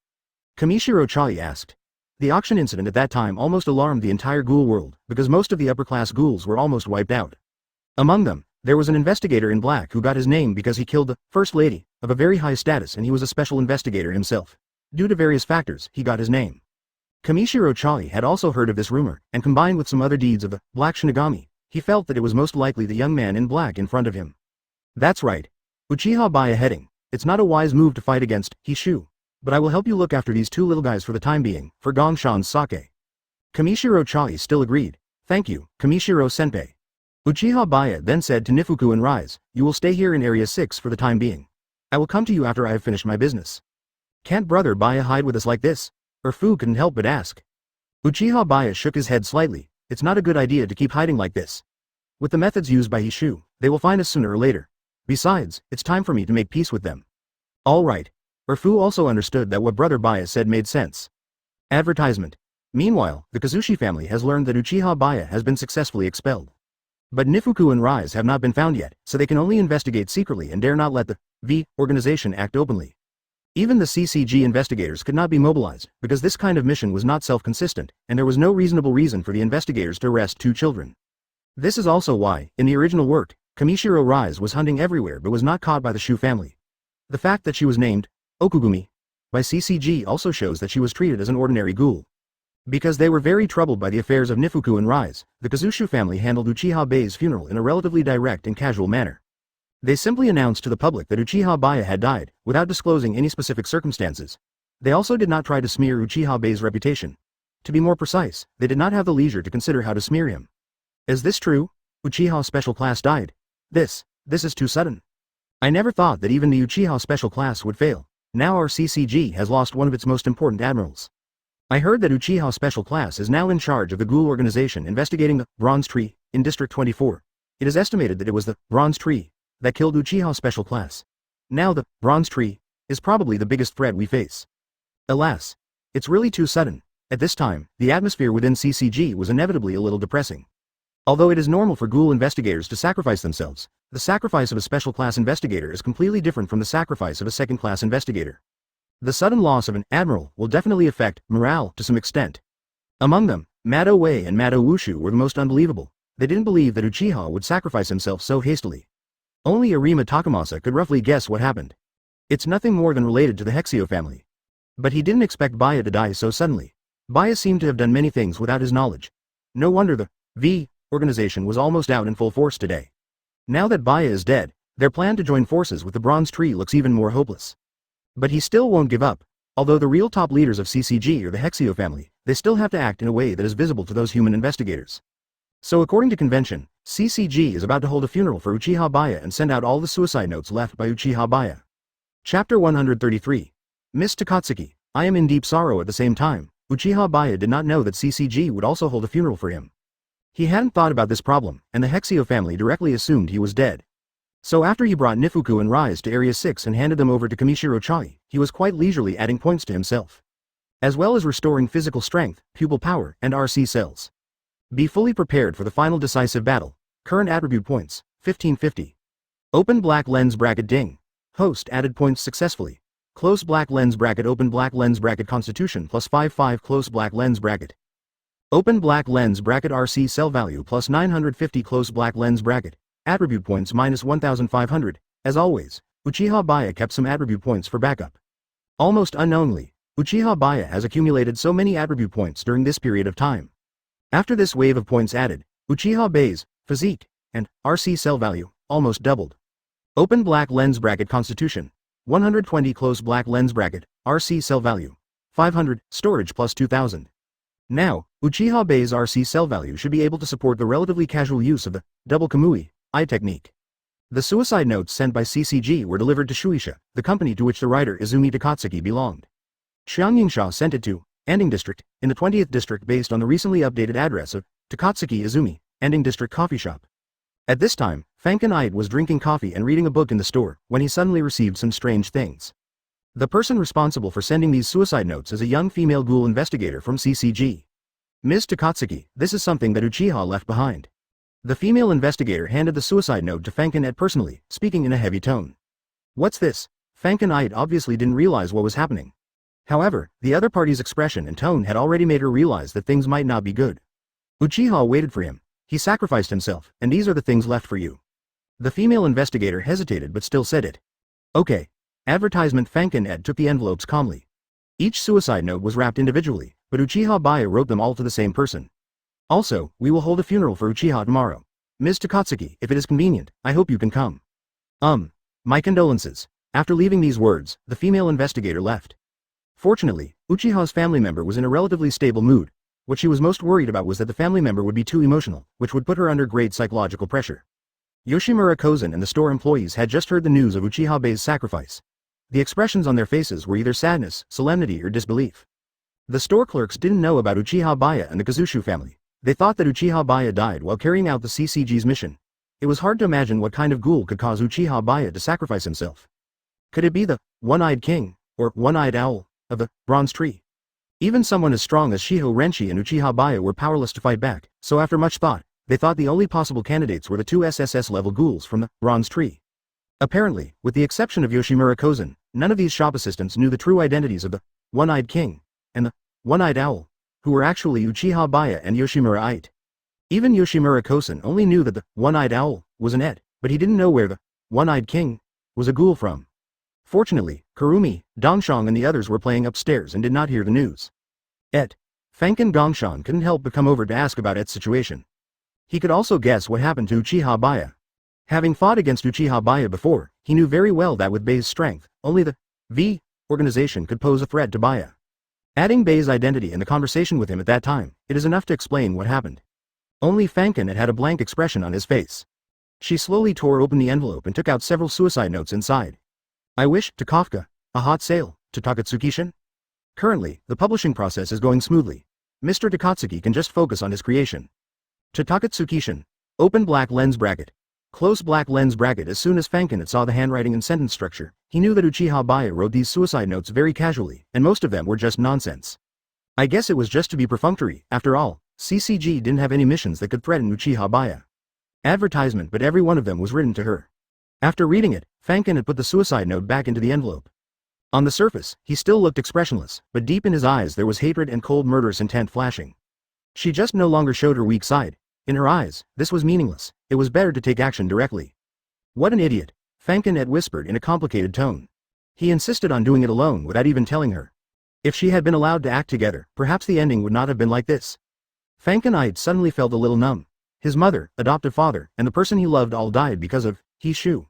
Kamishiro Chai asked. The auction incident at that time almost alarmed the entire ghoul world, because most of the upper-class ghouls were almost wiped out. Among them, there was an investigator in black who got his name because he killed the first lady of a very high status, and he was a special investigator himself. Due to various factors, he got his name. Kamishiro Chai had also heard of this rumor, and combined with some other deeds of the Black Shinigami, he felt that it was most likely the young man in black in front of him. That's right. Uchiha Baiye heading. It's not a wise move to fight against Hishu, but I will help you look after these two little guys for the time being, for Gongshan's sake. Kamishiro Chai still agreed. Thank you, Kamishiro Senpai. Uchiha Baiye then said to Nifuku and Rise, you will stay here in Area 6 for the time being. I will come to you after I have finished my business. Can't Brother Baiye hide with us like this? Fu couldn't help but ask. Uchiha Baiye shook his head slightly. It's not a good idea to keep hiding like this. With the methods used by Hishu, they will find us sooner or later. Besides, it's time for me to make peace with them. All right. Fu also understood that what Brother Baiye said made sense. Advertisement. Meanwhile, the Kazushi family has learned that Uchiha Baiye has been successfully expelled. But Nifuku and Rise have not been found yet, so they can only investigate secretly and dare not let the V organization act openly. Even the CCG investigators could not be mobilized, because this kind of mission was not self-consistent, and there was no reasonable reason for the investigators to arrest two children. This is also why, in the original work, Kamishiro Rise was hunting everywhere but was not caught by the Shu family. The fact that she was named Okugumi by CCG also shows that she was treated as an ordinary ghoul. Because they were very troubled by the affairs of Nifuku and Rise, the Kazushu family handled Uchiha Baiye's funeral in a relatively direct and casual manner. They simply announced to the public that Uchiha Baiye had died, without disclosing any specific circumstances. They also did not try to smear Uchiha Baiye's reputation. To be more precise, they did not have the leisure to consider how to smear him. Is this true? Uchiha Special Class died. This is too sudden. I never thought that even the Uchiha Special Class would fail. Now our CCG has lost one of its most important admirals. I heard that Uchiha Special Class is now in charge of the Ghoul organization investigating the Bronze Tree in District 24. It is estimated that it was the Bronze Tree that killed Uchiha Special Class. Now the Bronze Tree is probably the biggest threat we face. Alas, it's really too sudden. At this time, the atmosphere within CCG was inevitably a little depressing. Although it is normal for Ghoul investigators to sacrifice themselves, the sacrifice of a special class investigator is completely different from the sacrifice of a second class investigator. The sudden loss of an admiral will definitely affect morale to some extent. Among them, Mado Wei and Mado Wushu were the most unbelievable. They didn't believe that Uchiha would sacrifice himself so hastily. Only Arima Takamasa could roughly guess what happened. It's nothing more than related to the Hexio family. But he didn't expect Baiye to die so suddenly. Baiye seemed to have done many things without his knowledge. No wonder the V organization was almost out in full force today. Now that Baiye is dead, their plan to join forces with the Bronze Tree looks even more hopeless. But he still won't give up. Although the real top leaders of CCG are the Hexio family, they still have to act in a way that is visible to those human investigators. So according to convention, CCG is about to hold a funeral for Uchiha Baiye and send out all the suicide notes left by Uchiha Baiye. Chapter 133. Miss Takatsuki, I am in deep sorrow at the same time. Uchiha Baiye did not know that CCG would also hold a funeral for him. He hadn't thought about this problem, and the Hexio family directly assumed he was dead. So after he brought Nifuku and Rise to Area 6 and handed them over to Kamishiro Chai, he was quite leisurely adding points to himself. as well as restoring physical strength, pupil power, and RC cells. Be fully prepared for the final decisive battle. Current attribute points, 1550. Open black lens bracket ding. Host added points successfully. Close black lens bracket open black lens bracket constitution plus 55 close black lens bracket. Open black lens bracket RC cell value plus 950 close black lens bracket. Attribute points minus 1500. As always, Uchiha Baiye kept some attribute points for backup. Almost unknowingly, Uchiha Baiye has accumulated so many attribute points during this period of time. After this wave of points added, Uchiha Baiye's physique and RC cell value almost doubled. Open black lens bracket constitution, 120 close black lens bracket, RC cell value, 500, storage plus 2000. Now, Uchiha Baiye's RC cell value should be able to support the relatively casual use of the double Kamui eye technique. The suicide notes sent by CCG were delivered to Shueisha, the company to which the writer Izumi Takatsuki belonged. Xiang Yingsha sent it to Ending District, in the 20th district based on the recently updated address of Takatsuki Izumi, Ending District Coffee Shop. At this time, Fanken was drinking coffee and reading a book in the store, when he suddenly received some strange things. The person responsible for sending these suicide notes is a young female ghoul investigator from CCG. Ms. Takatsuki, this is something that Uchiha left behind. The female investigator handed the suicide note to Fanken personally, speaking in a heavy tone. What's this? Fanken obviously didn't realize what was happening. However, the other party's expression and tone had already made her realize that things might not be good. Uchiha waited for him. He sacrificed himself, and these are the things left for you. The female investigator hesitated but still said it. Okay. Advertisement. Fanken took the envelopes calmly. Each suicide note was wrapped individually, but Uchiha Baiye wrote them all to the same person. Also, we will hold a funeral for Uchiha tomorrow. Ms. Takatsuki, if it is convenient, I hope you can come. My condolences. After leaving these words, the female investigator left. Fortunately, Uchiha's family member was in a relatively stable mood. What she was most worried about was that the family member would be too emotional, which would put her under great psychological pressure. Yoshimura Kozen and the store employees had just heard the news of Uchiha Baiye's sacrifice. The expressions on their faces were either sadness, solemnity, or disbelief. The store clerks didn't know about Uchiha Baiye and the Kazushu family. They thought that Uchiha Baiye died while carrying out the CCG's mission. It was hard to imagine what kind of ghoul could cause Uchiha Baiye to sacrifice himself. Could it be the one-eyed king, or one-eyed owl, of the bronze tree? Even someone as strong as Shiho Renshi and Uchiha Baiye were powerless to fight back, so after much thought, they thought the only possible candidates were the two SSS-level ghouls from the bronze tree. Apparently, with the exception of Yoshimura Kozen, none of these shop assistants knew the true identities of the one-eyed king and the one-eyed owl, who were actually Uchiha Baiye and Yoshimura. Even Yoshimura Kozen only knew that the one-eyed owl was an et, but he didn't know where the one-eyed king was a ghoul from. Fortunately, Kurumi, Dongshang and the others were playing upstairs and did not hear the news. Fanken Gongshan couldn't help but come over to ask about Et's situation. He could also guess what happened to Uchiha Baiye. Having fought against Uchiha Baiye before, he knew very well that with Baiye's strength, only the V organization could pose a threat to Baiye. Adding Baiye's identity in the conversation with him at that time, it is enough to explain what happened. Only Fanken had a blank expression on his face. She slowly tore open the envelope and took out several suicide notes inside. I wish, to Kafka, a hot sale, to Takatsuki-shin. Currently, the publishing process is going smoothly. Mr. Takatsuki can just focus on his creation. To Takatsuki-shin, open black lens bracket. Close black lens bracket. As soon as Fanken saw the handwriting and sentence structure, he knew that Uchiha Baiye wrote these suicide notes very casually, and most of them were just nonsense. I guess it was just to be perfunctory. After all, CCG didn't have any missions that could threaten Uchiha Baiye. Advertisement, but every one of them was written to her. After reading it, Fanken had put the suicide note back into the envelope. On the surface, he still looked expressionless, but deep in his eyes there was hatred and cold murderous intent flashing. She just no longer showed her weak side. In her eyes, this was meaningless. It was better to take action directly. What an idiot, Fanken whispered in a complicated tone. He insisted on doing it alone without even telling her. If she had been allowed to act together, perhaps the ending would not have been like this. Fanken suddenly felt a little numb. His mother, adoptive father, and the person he loved all died because of Shu.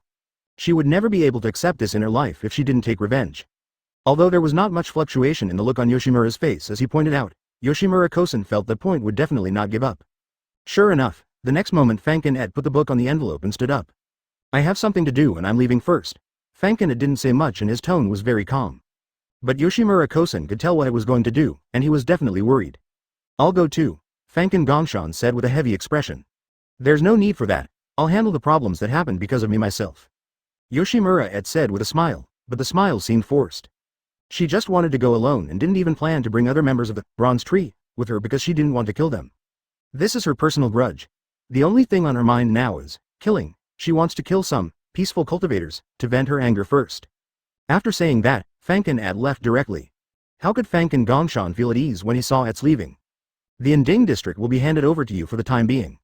She would never be able to accept this in her life if she didn't take revenge. Although there was not much fluctuation in the look on Yoshimura's face as he pointed out, Yoshimura Kosen felt that Point would definitely not give up. Sure enough, the next moment Fanken put the book on the envelope and stood up. I have something to do and I'm leaving first. Fanken didn't say much and his tone was very calm. But Yoshimura Kosen could tell what it was going to do, and he was definitely worried. I'll go too, Fanken Gongshan said with a heavy expression. There's no need for that. I'll handle the problems that happened because of me myself. Yoshimura said with a smile, but the smile seemed forced. She just wanted to go alone and didn't even plan to bring other members of the Bronze Tree with her because she didn't want to kill them. This is her personal grudge. The only thing on her mind now is killing. She wants to kill some peaceful cultivators to vent her anger first. After saying that, Fankin At left directly. How could Fankin Gongshan feel at ease when he saw At's leaving? The Ending district will be handed over to you for the time being.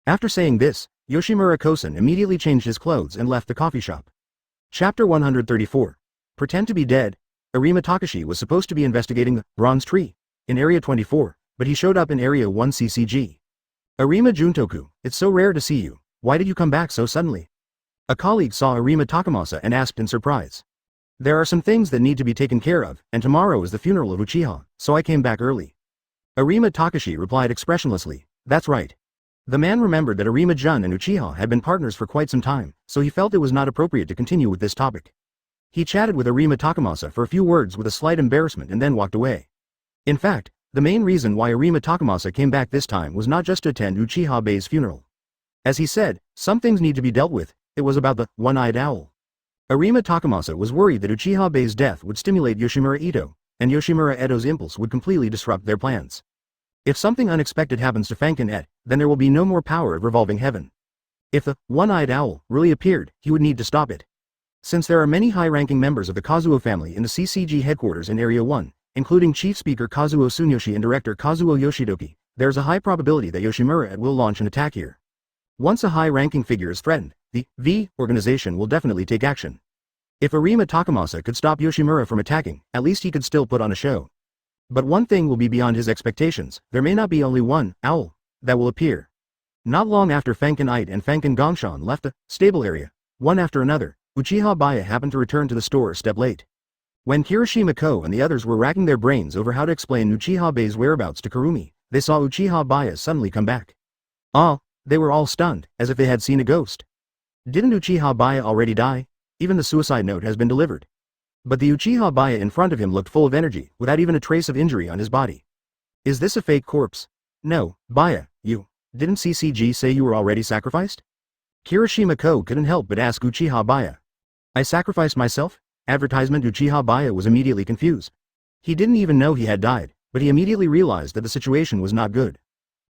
After saying this, Yoshimura Kosen immediately changed his clothes and left the coffee shop. Chapter 134. Pretend to be dead. Arima Takashi was supposed to be investigating the Bronze Tree in Area 24, but he showed up in Area 1 CCG. Arima Juntoku, it's so rare to see you. Why did you come back so suddenly? A colleague saw Arima Takamasa and asked in surprise. There are some things that need to be taken care of, and tomorrow is the funeral of Uchiha, so I came back early. Arima Takashi replied expressionlessly, that's right. The man remembered that Arima Jun and Uchiha had been partners for quite some time, so he felt it was not appropriate to continue with this topic. He chatted with Arima Takamasa for a few words with a slight embarrassment and then walked away. In fact, the main reason why Arima Takamasa came back this time was not just to attend Uchiha Baiye's funeral. As he said, some things need to be dealt with. It was about the one-eyed owl. Arima Takamasa was worried that Uchiha Baiye's death would stimulate Yoshimura Ito, and Yoshimura Edo's impulse would completely disrupt their plans. If something unexpected happens to Fankin Et, then there will be no more power of revolving heaven. If the one-eyed owl really appeared, he would need to stop it. Since there are many high-ranking members of the Kazuo family in the CCG headquarters in Area 1, including Chief Speaker Kazuo Tsunoyoshi and Director Kazuo Yoshidoki, there is a high probability that Yoshimura Et will launch an attack here. Once a high-ranking figure is threatened, the V organization will definitely take action. If Arima Takamasa could stop Yoshimura from attacking, at least he could still put on a show. But one thing will be beyond his expectations, there may not be only one owl that will appear. Not long after Fankin It and Fankin Gongshan left the stable area, one after another, Uchiha Baiye happened to return to the store a step late. When Kirishima Ko and the others were racking their brains over how to explain Uchiha Baiye's whereabouts to Kurumi, they saw Uchiha Baiye suddenly come back. They were all stunned, as if they had seen a ghost. Didn't Uchiha Baiye already die? Even the suicide note has been delivered. But the Uchiha Baiye in front of him looked full of energy, without even a trace of injury on his body. Is this a fake corpse? No, Baiye, didn't CCG say you were already sacrificed? Kirishima Ko couldn't help but ask Uchiha Baiye. I sacrificed myself? Advertisement. Uchiha Baiye was immediately confused. He didn't even know he had died, but he immediately realized that the situation was not good.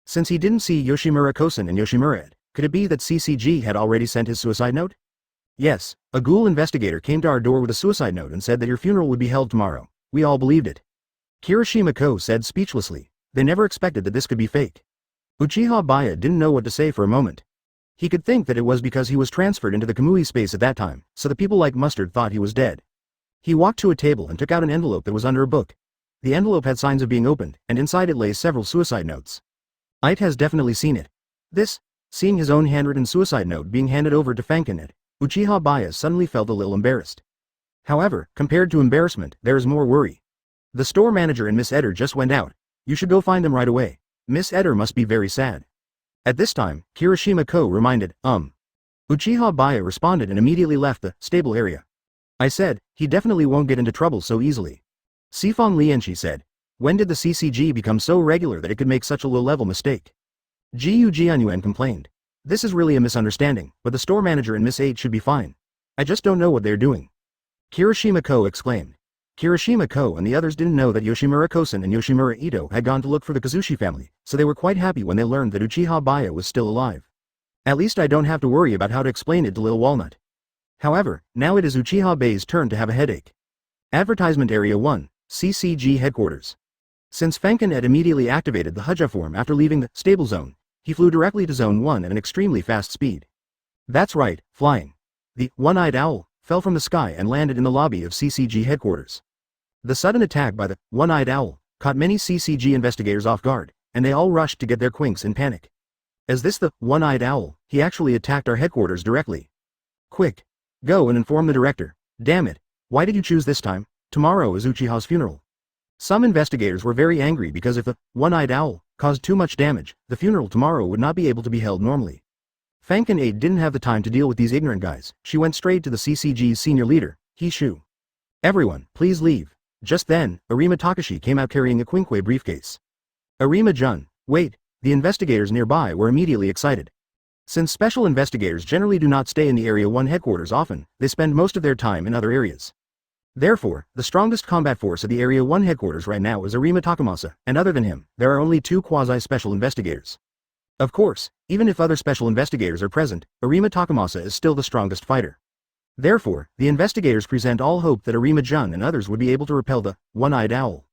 Since he didn't see Yoshimura Kosen and Yoshimura Et, could it be that CCG had already sent his suicide note? Yes, a Ghoul investigator came to our door with a suicide note and said that your funeral would be held tomorrow. We all believed it. Kirishima Ko said speechlessly. They never expected that this could be fake. Uchiha Baiye didn't know what to say for a moment. He could think that it was because he was transferred into the Kamui space at that time, so the people like Mustard thought he was dead. He walked to a table and took out an envelope that was under a book. The envelope had signs of being opened, and inside it lay several suicide notes. It has definitely seen it. Seeing his own handwritten suicide note being handed over to Fankin Et, Uchiha Baiye suddenly felt a little embarrassed. However, compared to embarrassment, there is more worry. The store manager and Miss Eder just went out. You should go find them right away. Miss Eder must be very sad. At this time, Kirishima Ko reminded, Uchiha Baiye responded and immediately left the stable area. I said, he definitely won't get into trouble so easily. Sifong Lianchi said, when did the CCG become so regular that it could make such a low-level mistake? Jiu Jianyuan complained. This is really a misunderstanding, but the store manager and Miss 8 should be fine. I just don't know what they're doing. Kirishima Ko exclaimed. Kirishima Ko and the others didn't know that Yoshimura Kosen and Yoshimura Ito had gone to look for the Kazushi family, so they were quite happy when they learned that Uchiha Baiye was still alive. At least I don't have to worry about how to explain it to Lil Walnut. However, now it is Uchiha Baiye's turn to have a headache. Advertisement Area 1, CCG Headquarters. Since Fankin Et immediately activated the Huja form after leaving the stable zone, he flew directly to Zone 1 at an extremely fast speed. That's right, flying. The one-eyed owl fell from the sky and landed in the lobby of CCG headquarters. The sudden attack by the one-eyed owl caught many CCG investigators off guard, and they all rushed to get their quinks in panic. Is this the one-eyed owl? He actually attacked our headquarters directly. Quick! Go and inform the director. Damn it! Why did you choose this time? Tomorrow is Uchiha's funeral. Some investigators were very angry because if the one-eyed owl caused too much damage, the funeral tomorrow would not be able to be held normally. Fankin 8 didn't have the time to deal with these ignorant guys. She went straight to the CCG's senior leader, He Shu. Everyone, please leave. Just then, Arima Takashi came out carrying a quinkwe briefcase. Arima-jun, wait, the investigators nearby were immediately excited. Since special investigators generally do not stay in the Area 1 headquarters often, they spend most of their time in other areas. Therefore, the strongest combat force at the Area 1 headquarters right now is Arima Takamasa, and other than him, there are only 2 quasi-special investigators. Of course, even if other special investigators are present, Arima Takamasa is still the strongest fighter. Therefore, the investigators present all hope that Arima-jun and others would be able to repel the One-Eyed Owl.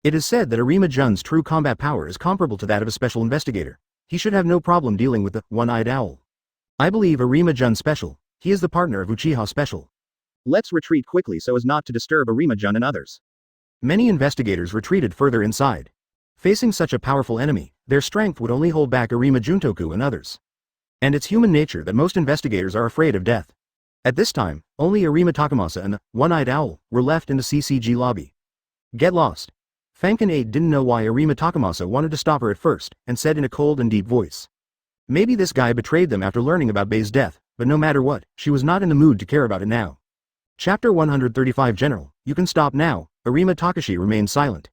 It is said that Arima-jun's true combat power is comparable to that of a special investigator. He should have no problem dealing with the One-Eyed Owl. I believe Arima-jun special. He is the partner of Uchiha special. Let's retreat quickly so as not to disturb Arima-jun and others. Many investigators retreated further inside. Facing such a powerful enemy, their strength would only hold back Arima Juntoku and others. And it's human nature that most investigators are afraid of death. At this time, only Arima Takamasa and the One-Eyed Owl were left in the CCG lobby. Get lost. Fankin 8 didn't know why Arima Takamasa wanted to stop her at first, and said in a cold and deep voice. Maybe this guy betrayed them after learning about Baiye's death, but no matter what, she was not in the mood to care about it now. Chapter 135 General, you can stop now. Arima Takashi remained silent.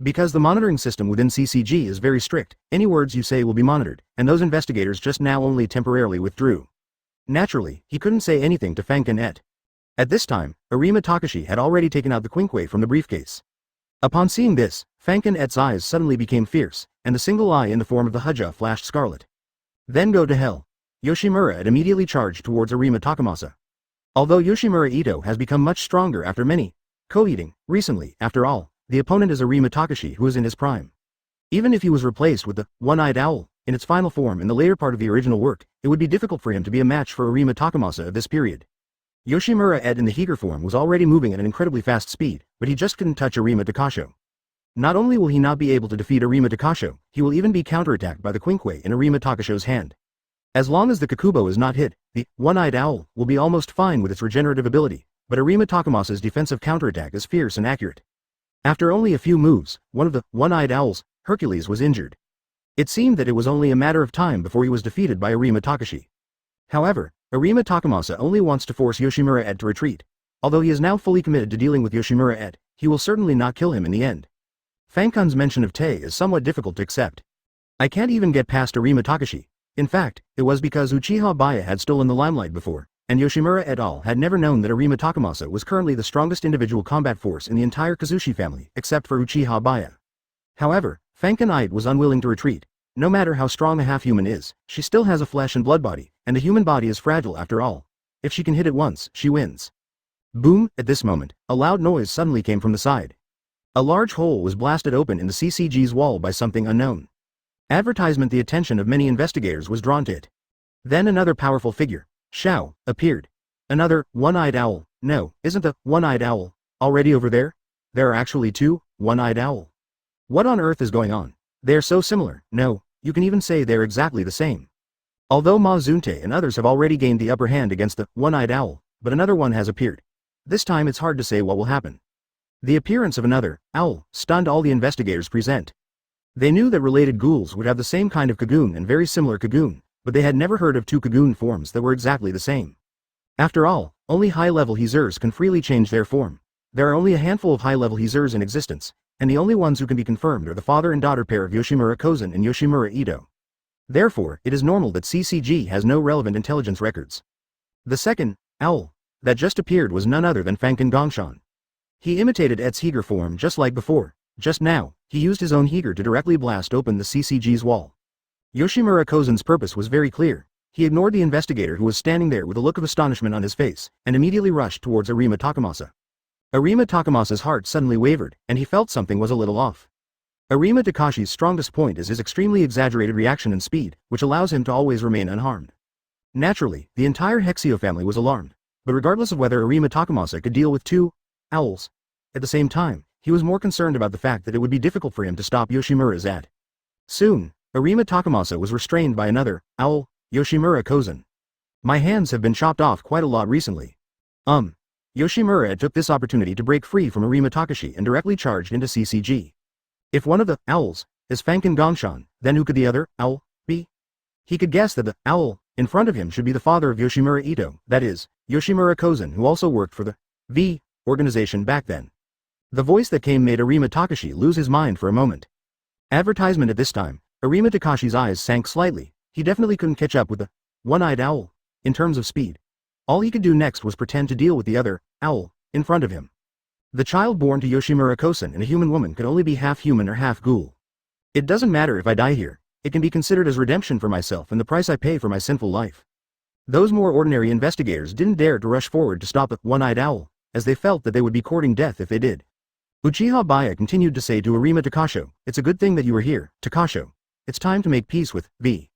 Because the monitoring system within CCG is very strict, any words you say will be monitored, and those investigators just now only temporarily withdrew. Naturally, he couldn't say anything to Fankin et. At this time, Arima Takashi had already taken out the quinquay from the briefcase. Upon seeing this, Fankin et's eyes suddenly became fierce, and the single eye in the form of the Hujja flashed scarlet. Then go to hell. Yoshimura et immediately charged towards Arima Takamasa. Although Yoshimura Ito has become much stronger after many co-eating, recently, after all, the opponent is Arima Takashi who is in his prime. Even if he was replaced with the One-Eyed Owl, in its final form in the later part of the original work, it would be difficult for him to be a match for Arima Takamasa at this period. Yoshimura et in the Heger form was already moving at an incredibly fast speed, but he just couldn't touch Arima Takasho. Not only will he not be able to defeat Arima Takasho, he will even be counterattacked by the quinquay in Arima Takasho's hand. As long as the Kakubo is not hit, the One-Eyed Owl will be almost fine with its regenerative ability, but Arima Takamasa's defensive counterattack is fierce and accurate. After only a few moves, one of the One-Eyed Owls, Hercules, was injured. It seemed that it was only a matter of time before he was defeated by Arima Takashi. However, Arima Takamasa only wants to force Yoshimura et to retreat. Although he is now fully committed to dealing with Yoshimura et, he will certainly not kill him in the end. Fankun's mention of Tei is somewhat difficult to accept. I can't even get past Arima Takashi. In fact, it was because Uchiha Baiye had stolen the limelight before, and Yoshimura et al. Had never known that Arima Takamasa was currently the strongest individual combat force in the entire Kazushi family, except for Uchiha Baiye. However, Fankin was unwilling to retreat. No matter how strong a half-human is, she still has a flesh and blood body, and the human body is fragile after all. If she can hit it once, she wins. Boom! At this moment, a loud noise suddenly came from the side. A large hole was blasted open in the CCG's wall by something unknown. Advertisement. The attention of many investigators was drawn to it. Then another powerful figure, Shao, appeared. Another One-Eyed Owl. No, isn't the One-Eyed Owl already over there? There are actually 2 One-Eyed Owl. What on earth is going on? They are so similar. No, you can even say they're exactly the same. Although Ma Zunte and others have already gained the upper hand against the One-Eyed Owl, but another one has appeared. This time it's hard to say what will happen. The appearance of another owl stunned all the investigators present. They knew that related ghouls would have the same kind of Kagoon and very similar Kagoon, but they had never heard of 2 Kagoon forms that were exactly the same. After all, only high-level Hizurs can freely change their form. There are only a handful of high-level Hizurs in existence, and the only ones who can be confirmed are the father and daughter pair of Yoshimura Kozen and Yoshimura Ito. Therefore, it is normal that CCG has no relevant intelligence records. The second owl that just appeared was none other than Fankin Gongshan. He imitated Et's Heger form just like before. Just now, he used his own Heger to directly blast open the CCG's wall. Yoshimura Kozen's purpose was very clear. He ignored the investigator who was standing there with a look of astonishment on his face, and immediately rushed towards Arima Takamasa. Arima Takamasa's heart suddenly wavered, and he felt something was a little off. Arima Takashi's strongest point is his extremely exaggerated reaction and speed, which allows him to always remain unharmed. Naturally, the entire Hexio family was alarmed, but regardless of whether Arima Takamasa could deal with 2 owls at the same time, he was more concerned about the fact that it would be difficult for him to stop Yoshimura's at. Soon, Arima Takamasa was restrained by another owl, Yoshimura Kozen. My hands have been chopped off quite a lot recently. Yoshimura took this opportunity to break free from Arima Takashi and directly charged into CCG. If one of the owls is Fankin Gongshan, then who could the other owl be? He could guess that the owl in front of him should be the father of Yoshimura Ito, that is, Yoshimura Kozen, who also worked for the V organization back then. The voice that came made Arima Takashi lose his mind for a moment. Advertisement. At this time, Arima Takashi's eyes sank slightly. He definitely couldn't catch up with the One-Eyed Owl in terms of speed. All he could do next was pretend to deal with the other owl in front of him. The child born to Yoshimura Kosen and a human woman could only be half human or half ghoul. It doesn't matter if I die here, it can be considered as redemption for myself and the price I pay for my sinful life. Those more ordinary investigators didn't dare to rush forward to stop the one-eyed owl, as they felt that they would be courting death if they did. Uchiha Baiye continued to say to Arima Takasho, "It's a good thing that you are here, Takasho. It's time to make peace with V."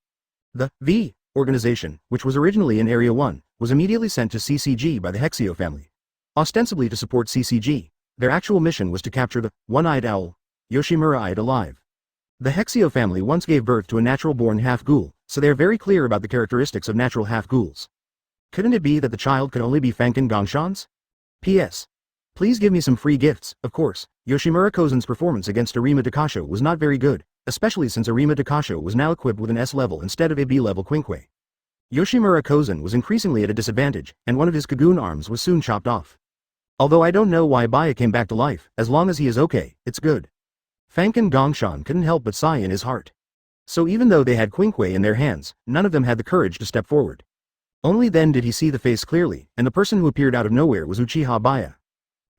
The V organization, which was originally in Area 1, was immediately sent to CCG by the Hexio family. Ostensibly to support CCG, their actual mission was to capture the one-eyed owl, Yoshimura-eyed alive. The Hexio family once gave birth to a natural-born half-ghoul, so they are very clear about the characteristics of natural half-ghouls. Couldn't it be that the child could only be Fanken Gongshan's? P.S. Please give me some free gifts, of course. Yoshimura Kosen's performance against Arima Takasho was not very good, especially since Arima Takasho was now equipped with an S level instead of a B level Quinkwe. Yoshimura Kosen was increasingly at a disadvantage, and one of his Kagoon arms was soon chopped off. Although I don't know why Baiye came back to life, as long as he is okay, it's good. Fanken Gongshan couldn't help but sigh in his heart. So even though they had Quinkwe in their hands, none of them had the courage to step forward. Only then did he see the face clearly, and the person who appeared out of nowhere was Uchiha Baiye.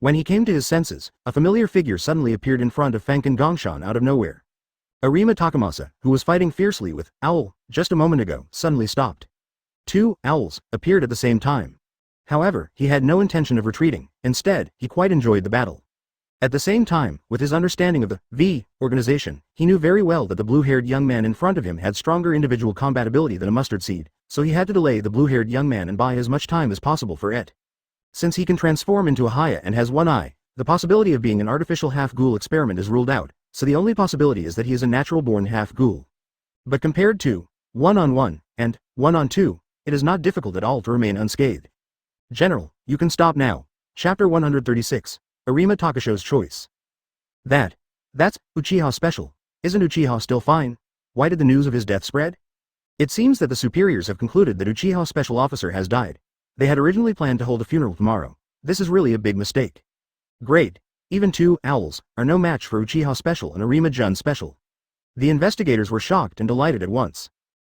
When he came to his senses, a familiar figure suddenly appeared in front of Fanken Gongshan out of nowhere. Arima Takamasa, who was fighting fiercely with Owl just a moment ago, suddenly stopped. Two owls appeared at the same time. However, he had no intention of retreating. Instead, he quite enjoyed the battle. At the same time, with his understanding of the V organization, he knew very well that the blue-haired young man in front of him had stronger individual compatibility than a mustard seed, so he had to delay the blue-haired young man and buy as much time as possible for it. Since he can transform into a Haya and has one eye, the possibility of being an artificial half-ghoul experiment is ruled out, so the only possibility is that he is a natural-born half-ghoul. But compared to one-on-one and one-on-two, it is not difficult at all to remain unscathed. General, you can stop now. Chapter 136. Arima Takasho's Choice. That's Uchiha Special. Isn't Uchiha still fine? Why did the news of his death spread? It seems that the superiors have concluded that Uchiha Special Officer has died. They had originally planned to hold a funeral tomorrow. This is really a big mistake. Great. Even two owls are no match for Uchiha Special and Arima Jun Special. The investigators were shocked and delighted at once.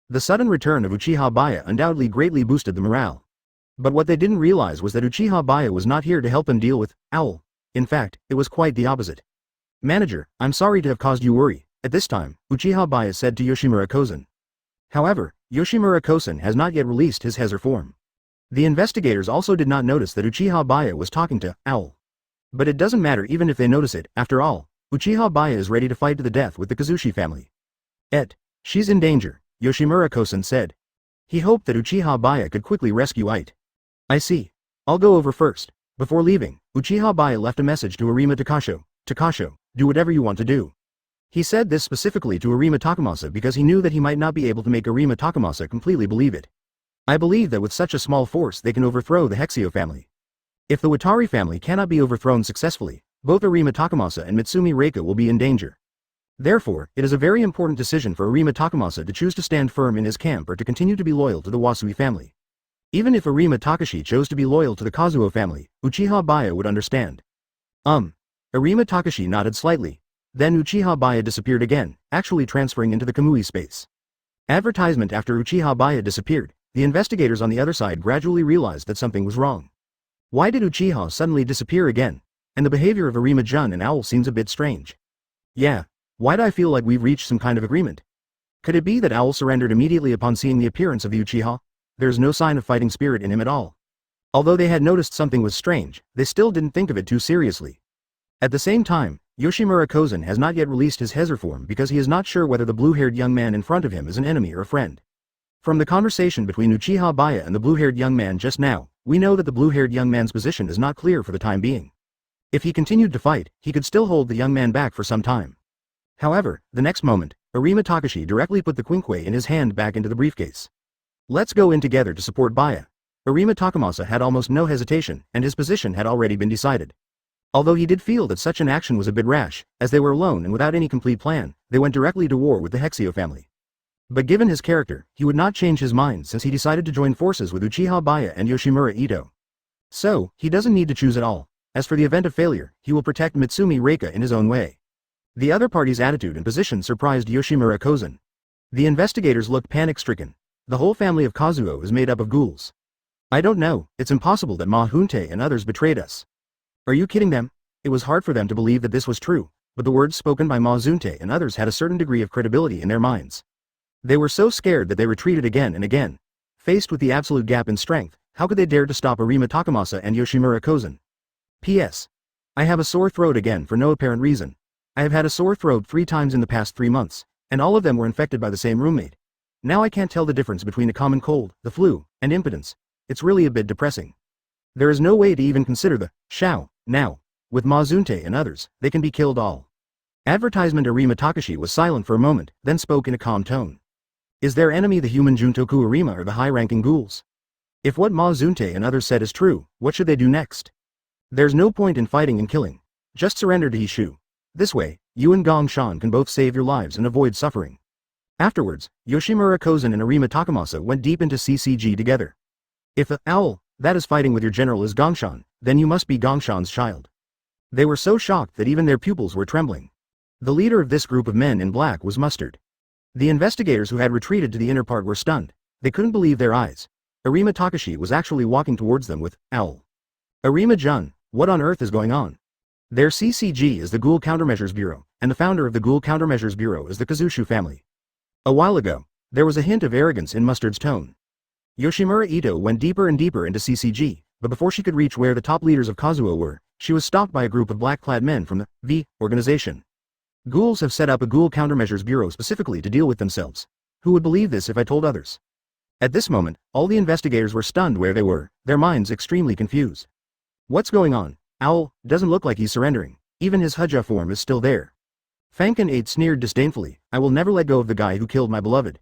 The sudden return of Uchiha Baiye undoubtedly greatly boosted the morale. But what they didn't realize was that Uchiha Baiye was not here to help them deal with Owl. In fact, it was quite the opposite. Manager, I'm sorry to have caused you worry. At this time, Uchiha Baiye said to Yoshimura Kosen. However, Yoshimura Kosen has not yet released his Hezer form. The investigators also did not notice that Uchiha Baiye was talking to Owl. But it doesn't matter even if they notice it. After all, Uchiha Baiye is ready to fight to the death with the Kazushi family. She's in danger, Yoshimura Kosen said. He hoped that Uchiha Baiye could quickly rescue it. I see. I'll go over first. Before leaving, Uchiha Baiye left a message to Arima Takasho. Takasho, do whatever you want to do. He said this specifically to Arima Takamasa because he knew that he might not be able to make Arima Takamasa completely believe it. I believe that with such a small force they can overthrow the Hexio family. If the Watari family cannot be overthrown successfully, both Arima Takamasa and Mitsumi Reika will be in danger. Therefore, it is a very important decision for Arima Takamasa to choose to stand firm in his camp or to continue to be loyal to the Wasui family. Even if Arima Takashi chose to be loyal to the Kazuo family, Uchiha Baiye would understand. Arima Takashi nodded slightly. Then Uchiha Baiye disappeared again, actually transferring into the Kamui space. Advertisement. After Uchiha Baiye disappeared, the investigators on the other side gradually realized that something was wrong. Why did Uchiha suddenly disappear again? And the behavior of Arima Jun and Owl seems a bit strange. Yeah, why do I feel like we've reached some kind of agreement? Could it be that Owl surrendered immediately upon seeing the appearance of the Uchiha? There's no sign of fighting spirit in him at all. Although they had noticed something was strange, they still didn't think of it too seriously. At the same time, Yoshimura Kosen has not yet released his Hezer form because he is not sure whether the blue-haired young man in front of him is an enemy or a friend. From the conversation between Uchiha Baiye and the blue-haired young man just now, we know that the blue-haired young man's position is not clear for the time being. If he continued to fight, he could still hold the young man back for some time. However, the next moment, Arima Takashi directly put the Quinkwe in his hand back into the briefcase. Let's go in together to support Baiye. Arima Takamasa had almost no hesitation, and his position had already been decided. Although he did feel that such an action was a bit rash, as they were alone and without any complete plan, they went directly to war with the Hexio family. But given his character, he would not change his mind since he decided to join forces with Uchiha Baiye and Yoshimura Ito. So, he doesn't need to choose at all. As for the event of failure, he will protect Mitsumi Reika in his own way. The other party's attitude and position surprised Yoshimura Kosen. The investigators looked panic-stricken. The whole family of Kazuo is made up of ghouls. I don't know, it's impossible that Ma Hunte and others betrayed us. Are you kidding them? It was hard for them to believe that this was true, but the words spoken by Ma Zunte and others had a certain degree of credibility in their minds. They were so scared that they retreated again and again. Faced with the absolute gap in strength, how could they dare to stop Arima Takamasa and Yoshimura Kozen? P.S. I have a sore throat again for no apparent reason. I have had a sore throat 3 times in the past 3 months, and all of them were infected by the same roommate. Now I can't tell the difference between a common cold, the flu, and impotence. It's really a bit depressing. There is no way to even consider the shao now. With Ma Zunte and others, they can be killed all. Advertisement Arima Takashi was silent for a moment, then spoke in a calm tone. Is their enemy the human Juntoku Arima or the high-ranking ghouls? If what Ma Zunte and others said is true, what should they do next? There's no point in fighting and killing. Just surrender to Hishu. This way, you and Gong Shan can both save your lives and avoid suffering. Afterwards, Yoshimura Kozen and Arima Takamasa went deep into CCG together. If the owl that is fighting with your general is Gongshan, then you must be Gongshan's child. They were so shocked that even their pupils were trembling. The leader of this group of men in black was Mustard. The investigators who had retreated to the inner part were stunned. They couldn't believe their eyes. Arima Takashi was actually walking towards them with owl. Arima-jun, what on earth is going on? Their CCG is the Ghoul Countermeasures Bureau, and the founder of the Ghoul Countermeasures Bureau is the Kazushu family. A while ago, there was a hint of arrogance in Mustard's tone. Yoshimura Ito went deeper and deeper into CCG, but before she could reach where the top leaders of Kazuo were, she was stopped by a group of black-clad men from the V organization. Ghouls have set up a Ghoul Countermeasures Bureau specifically to deal with themselves. Who would believe this if I told others? At this moment, all the investigators were stunned where they were, their minds extremely confused. What's going on? Owl doesn't look like he's surrendering. Even his Hudja form is still there. Fankin 8 sneered disdainfully, I will never let go of the guy who killed my beloved.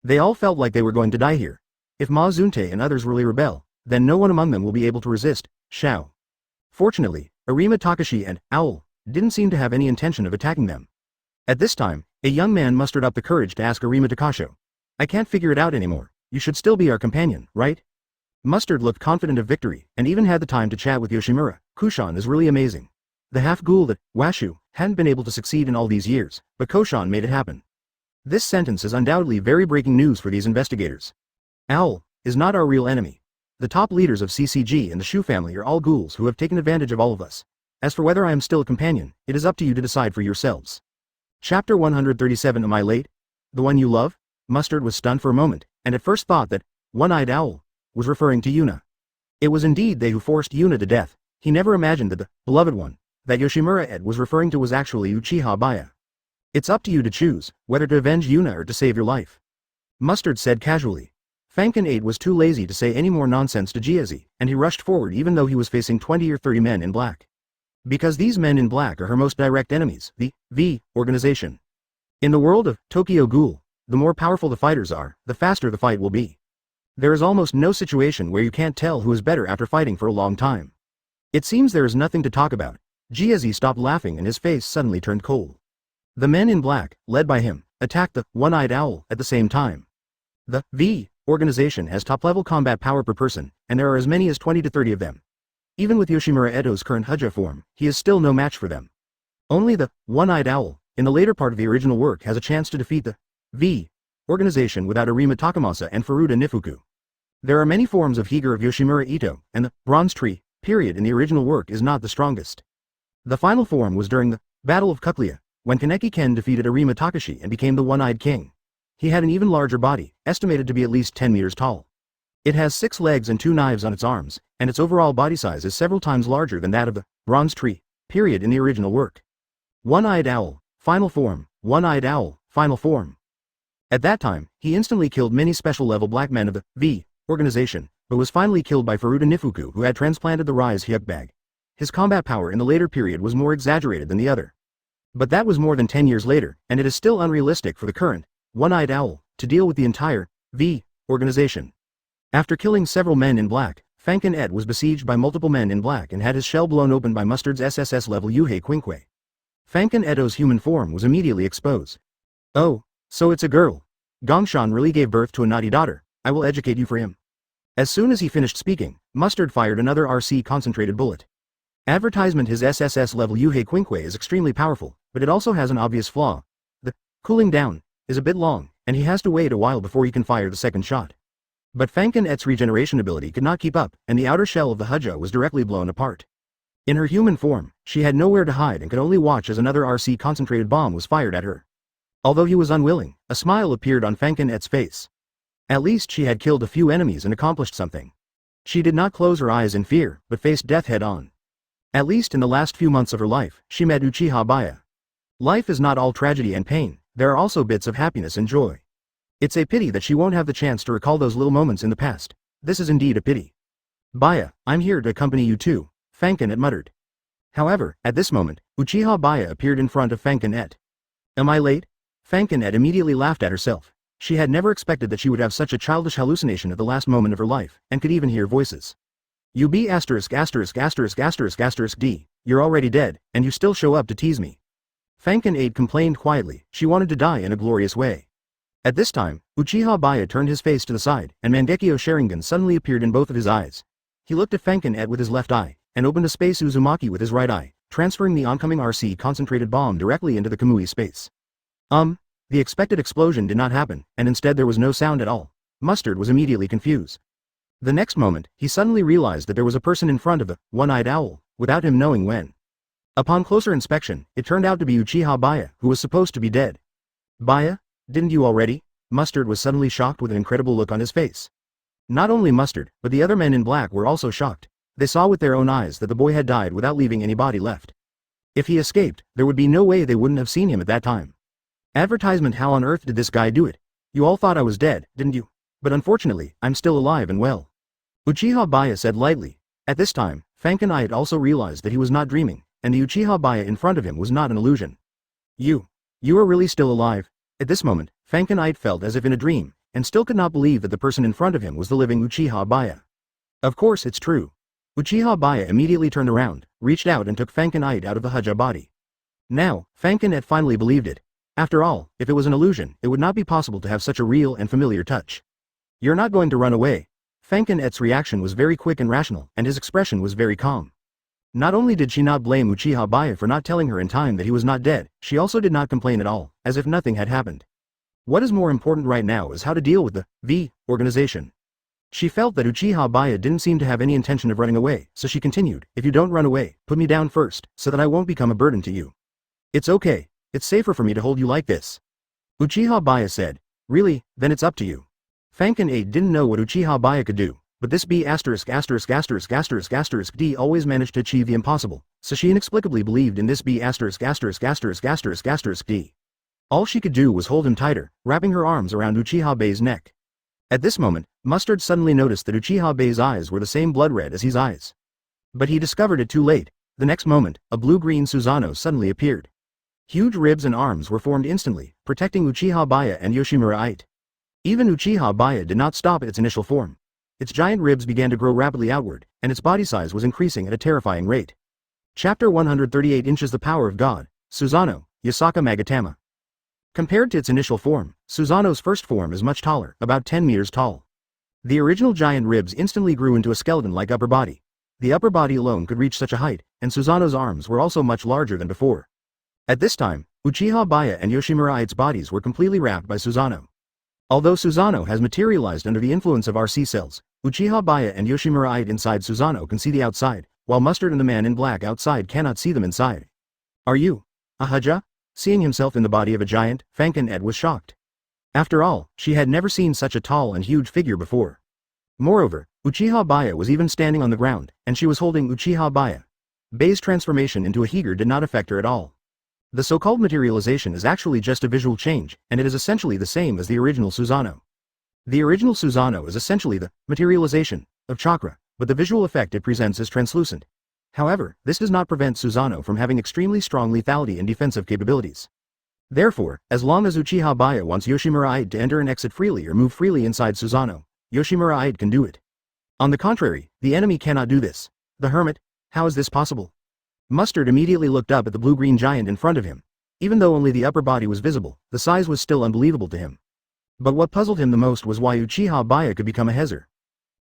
They all felt like they were going to die here. If Ma Zunte and others really rebel, then no one among them will be able to resist, shao. Fortunately, Arima Takashi and Owl didn't seem to have any intention of attacking them. At this time, a young man mustered up the courage to ask Arima Takasho. I can't figure it out anymore. You should still be our companion, right? Mustard looked confident of victory, and even had the time to chat with Yoshimura. Kushan is really amazing. The half-ghoul that, Washu, hadn't been able to succeed in all these years, but Koshan made it happen. This sentence is undoubtedly very breaking news for these investigators. Owl is not our real enemy. The top leaders of CCG and the Shu family are all ghouls who have taken advantage of all of us. As for whether I am still a companion, it is up to you to decide for yourselves. Chapter 137 Am I late? The one you love? Mustard was stunned for a moment, and at first thought that One-Eyed Owl was referring to Yuna. It was indeed they who forced Yuna to death. He never imagined that the beloved one that Yoshimura Ed was referring to was actually Uchiha Baiye. It's up to you to choose whether to avenge Yuna or to save your life. Mustard said casually. Fankin 8 was too lazy to say any more nonsense to Jiezi, and he rushed forward even though he was facing 20 or 30 men in black. Because these men in black are her most direct enemies, the V organization. In the world of Tokyo Ghoul, the more powerful the fighters are, the faster the fight will be. There is almost no situation where you can't tell who is better after fighting for a long time. It seems there is nothing to talk about. Jiezi stopped laughing and his face suddenly turned cold. The men in black, led by him, attacked the One-Eyed Owl at the same time. The V organization has top-level combat power per person, and there are as many as 20 to 30 of them. Even with Yoshimura Edo's current Hudja form, he is still no match for them. Only the One-Eyed Owl, in the later part of the original work, has a chance to defeat the V organization without Arima Takamasa and Furuta Nifuku. There are many forms of Higer of Yoshimura Ito, and the Bronze Tree period in the original work is not the strongest. The final form was during the Battle of Kuklia, when Kaneki Ken defeated Arima Takashi and became the One-Eyed King. He had an even larger body, estimated to be at least 10 meters tall. It has 6 legs and 2 knives on its arms, and its overall body size is several times larger than that of the Bronze Tree period in the original work. One-Eyed Owl, final form, One-Eyed Owl, final form. At that time, he instantly killed many special-level black men of the V organization, but was finally killed by Furuta Nifuku, who had transplanted the Rise Hyukbag. His combat power in the later period was more exaggerated than the other. But that was more than 10 years later, and it is still unrealistic for the current One-Eyed Owl to deal with the entire V organization. After killing several men in black, Fankin Ed was besieged by multiple men in black and had his shell blown open by Mustard's SSS-level Yuhei Quinkwe. Fankin Edo's human form was immediately exposed. Oh, so it's a girl. Gongshan really gave birth to a naughty daughter. I will educate you for him. As soon as he finished speaking, Mustard fired another RC concentrated bullet. Advertisement His SSS-level Yuhei Quinkwe is extremely powerful, but it also has an obvious flaw. The cooling down is a bit long, and he has to wait a while before he can fire the second shot. But Fankin Et's regeneration ability could not keep up, and the outer shell of the Hudja was directly blown apart. In her human form, she had nowhere to hide and could only watch as another RC concentrated bomb was fired at her. Although he was unwilling, a smile appeared on Fankin-et's face. At least she had killed a few enemies and accomplished something. She did not close her eyes in fear, but faced death head-on. At least in the last few months of her life, she met Uchiha Baiye. Life is not all tragedy and pain, there are also bits of happiness and joy. It's a pity that she won't have the chance to recall those little moments in the past. This is indeed a pity. Baiye, I'm here to accompany you too, Fankin-et muttered. However, at this moment, Uchiha Baiye appeared in front of Fankin-et. Am I late? Fankin-et immediately laughed at herself. She had never expected that she would have such a childish hallucination at the last moment of her life, and could even hear voices. You be ************** D, you're already dead, and you still show up to tease me. Fankin-et complained quietly, she wanted to die in a glorious way. At this time, Uchiha Baiye turned his face to the side, and Mangekyō Sharingan suddenly appeared in both of his eyes. He looked at Fankin-et with his left eye, and opened a space Uzumaki with his right eye, transferring the oncoming RC concentrated bomb directly into the Kamui space. The expected explosion did not happen, and instead there was no sound at all. Mustard was immediately confused. The next moment, he suddenly realized that there was a person in front of the one-eyed owl, without him knowing when. Upon closer inspection, it turned out to be Uchiha Baiye, who was supposed to be dead. Baiye? Didn't you already? Mustard was suddenly shocked with an incredible look on his face. Not only Mustard, but the other men in black were also shocked. They saw with their own eyes that the boy had died without leaving any body left. If he escaped, there would be no way they wouldn't have seen him at that time. Advertisement, how on earth did this guy do it? You all thought I was dead, didn't you? But unfortunately, I'm still alive and well. Uchiha Baiye said lightly. At this time, Fankin-et also realized that he was not dreaming, and the Uchiha Baiye in front of him was not an illusion. You are really still alive? At this moment, Fankin-et felt as if in a dream, and still could not believe that the person in front of him was the living Uchiha Baiye. Of course it's true. Uchiha Baiye immediately turned around, reached out and took Fankin-et out of the Uchiha body. Now, Fankin-et finally believed it. After all, if it was an illusion, it would not be possible to have such a real and familiar touch. You're not going to run away. Fankin-et's reaction was very quick and rational, and his expression was very calm. Not only did she not blame Uchiha Baiye for not telling her in time that he was not dead, she also did not complain at all, as if nothing had happened. What is more important right now is how to deal with the organization. She felt that Uchiha Baiye didn't seem to have any intention of running away, so she continued, if you don't run away, put me down first, so that I won't become a burden to you. It's okay. It's safer for me to hold you like this. Uchiha Baiye said. Really, then it's up to you. Fankin-et didn't know what Uchiha Baiye could do, but this B************ D always managed to achieve the impossible, so she inexplicably believed in this B********** D. All she could do was hold him tighter, wrapping her arms around Uchiha Baiye's neck. At this moment, Mustard suddenly noticed that Uchiha Baiye's eyes were the same blood red as his eyes. But he discovered it too late. The next moment, a blue-green Susanoo suddenly appeared. Huge ribs and arms were formed instantly, protecting Uchiha Baiye and Yoshimura. Even Uchiha Baiye did not stop at its initial form. Its giant ribs began to grow rapidly outward, and its body size was increasing at a terrifying rate. Chapter 138 Inches The Power of God, Susanoo, Yasaka Magatama. Compared to its initial form, Susanoo's first form is much taller, about 10 meters tall. The original giant ribs instantly grew into a skeleton-like upper body. The upper body alone could reach such a height, and Susanoo's arms were also much larger than before. At this time, Uchiha Baiye and Yoshimura's bodies were completely wrapped by Susanoo. Although Susanoo has materialized under the influence of RC cells, Uchiha Baiye and Yoshimura inside Susanoo can see the outside, while Mustard and the man in black outside cannot see them inside. Are you a Uchiha? Seeing himself in the body of a giant, Fankin-et was shocked. After all, she had never seen such a tall and huge figure before. Moreover, Uchiha Baiye was even standing on the ground, and she was holding Uchiha Baiye. Baiye's transformation into a Hige did not affect her at all. The so-called materialization is actually just a visual change, and it is essentially the same as the original Susanoo. The original Susanoo is essentially the materialization of chakra, but the visual effect it presents is translucent. However, this does not prevent Susanoo from having extremely strong lethality and defensive capabilities. Therefore, as long as Uchiha Baiye wants Yoshimura to enter and exit freely or move freely inside Susanoo, Yoshimura can do it. On the contrary, the enemy cannot do this. The hermit? How is this possible? Mustard immediately looked up at the blue-green giant in front of him. Even though only the upper body was visible, the size was still unbelievable to him. But what puzzled him the most was why Uchiha Baiye could become a Hezer.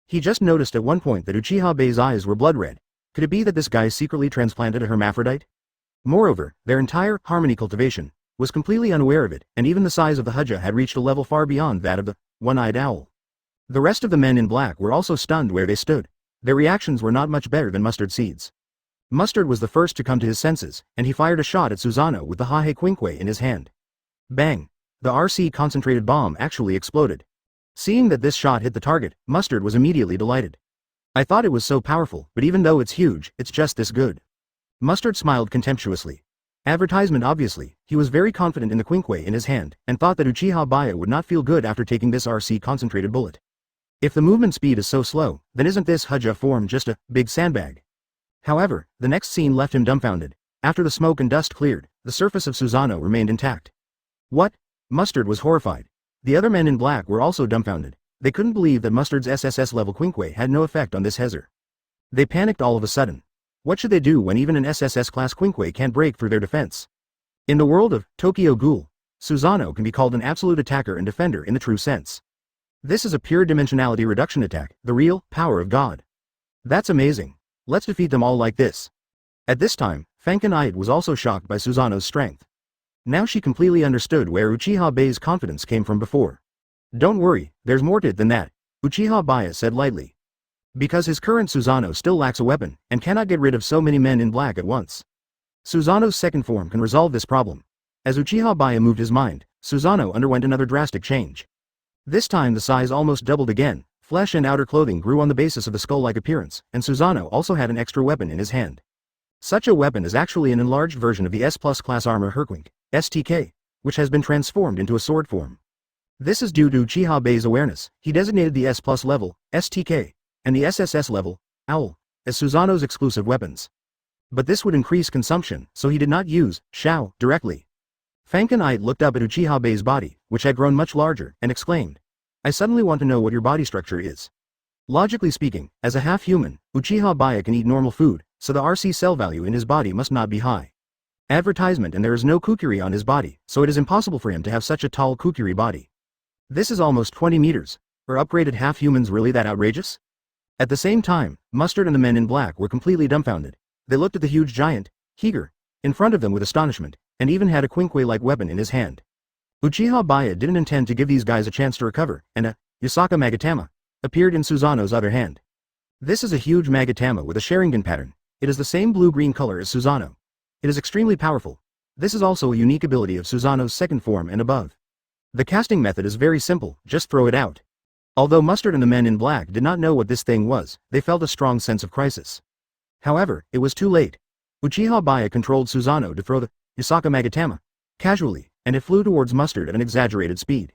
He just noticed at one point that Uchiha Baiye's eyes were blood red. Could it be that this guy secretly transplanted a hermaphrodite? Moreover, their entire harmony cultivation was completely unaware of it, and even the size of the Uchiha had reached a level far beyond that of the one-eyed owl. The rest of the men in black were also stunned where they stood. Their reactions were not much better than Mustard Seed's. Mustard was the first to come to his senses, and he fired a shot at Susanoo with the Hahe Quinkwe in his hand. Bang! The RC concentrated bomb actually exploded. Seeing that this shot hit the target, Mustard was immediately delighted. I thought it was so powerful, but even though it's huge, it's just this good. Mustard smiled contemptuously. Advertisement obviously, he was very confident in the Quinkwe in his hand, and thought that Uchiha Baiye would not feel good after taking this RC concentrated bullet. If the movement speed is so slow, then isn't this Huja form just a big sandbag? However, the next scene left him dumbfounded. After the smoke and dust cleared, the surface of Susanoo remained intact. What? Mustard was horrified. The other men in black were also dumbfounded. They couldn't believe that Mustard's SSS level Quinkwe had no effect on this Hezer. They panicked all of a sudden. What should they do when even an SSS class Quinkwe can't break through their defense? In the world of Tokyo Ghoul, Susanoo can be called an absolute attacker and defender in the true sense. This is a pure dimensionality reduction attack, the real power of God. That's amazing. Let's defeat them all like this. At this time, Fanken was also shocked by Susanoo's strength. Now she completely understood where Uchiha Baiye's confidence came from before. Don't worry, there's more to it than that, Uchiha Baiye said lightly. Because his current Susanoo still lacks a weapon, and cannot get rid of so many men in black at once. Susanoo's second form can resolve this problem. As Uchiha Baiye moved his mind, Susanoo underwent another drastic change. This time the size almost doubled again, flesh and outer clothing grew on the basis of the skull-like appearance, and Susanoo also had an extra weapon in his hand. Such a weapon is actually an enlarged version of the S+ class armor Herquink, STK, which has been transformed into a sword form. This is due to Uchiha Baiye's awareness. He designated the S+ level, STK, and the SSS level, Owl, as Susanoo's exclusive weapons. But this would increase consumption, so he did not use Shao directly. Fanken looked up at Uchiha Baiye's body, which had grown much larger, and exclaimed, I suddenly want to know what your body structure is. Logically speaking, as a half-human, Uchiha Baiye can eat normal food, so the RC cell value in his body must not be high. Advertisement, and there is no kukuri on his body, so it is impossible for him to have such a tall kukuri body. This is almost 20 meters. Are upgraded half-humans really that outrageous? At the same time, Mustard and the men in black were completely dumbfounded. They looked at the huge giant, Heger, in front of them with astonishment, and even had a Quinkwe-like weapon in his hand. Uchiha Baiye didn't intend to give these guys a chance to recover, and a Yasaka Magatama appeared in Susanoo's other hand. This is a huge Magatama with a Sharingan pattern. It is the same blue-green color as Susanoo. It is extremely powerful. This is also a unique ability of Susanoo's second form and above. The casting method is very simple, just throw it out. Although Mustard and the men in black did not know what this thing was, they felt a strong sense of crisis. However, it was too late. Uchiha Baiye controlled Susanoo to throw the Yasaka Magatama casually, and it flew towards Mustard at an exaggerated speed.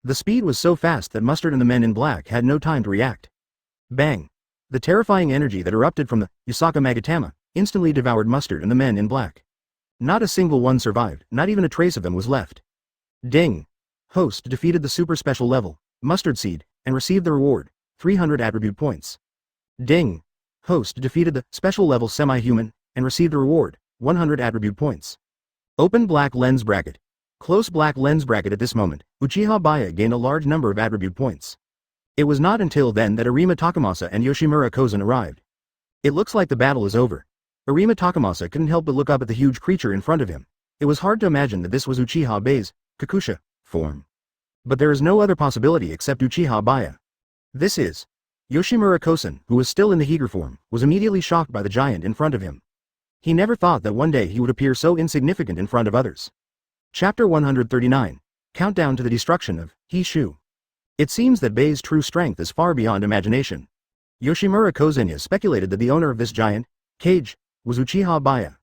The speed was so fast that Mustard and the men in black had no time to react. Bang! The terrifying energy that erupted from the Yasaka Magatama instantly devoured Mustard and the men in black. Not a single one survived, not even a trace of them was left. Ding! Host defeated the super special level, Mustard Seed, and received the reward, 300 attribute points. Ding! Host defeated the special level semi-human, and received the reward, 100 attribute points. Open black lens bracket. Close black lens bracket. At this moment, Uchiha Baiye gained a large number of attribute points. It was not until then that Arima Takamasa and Yoshimura Kozan arrived. It looks like the battle is over. Arima Takamasa couldn't help but look up at the huge creature in front of him. It was hard to imagine that this was Uchiha Baiye's Kakusha form. But there is no other possibility except Uchiha Baiye. This is Yoshimura Kozan, who was still in the Heger form, was immediately shocked by the giant in front of him. He never thought that one day he would appear so insignificant in front of others. Chapter 139. Countdown to the destruction of Hishu. It seems that Baiye's true strength is far beyond imagination. Yoshimura Kozan speculated that the owner of this giant cage was Uchiha Baiye.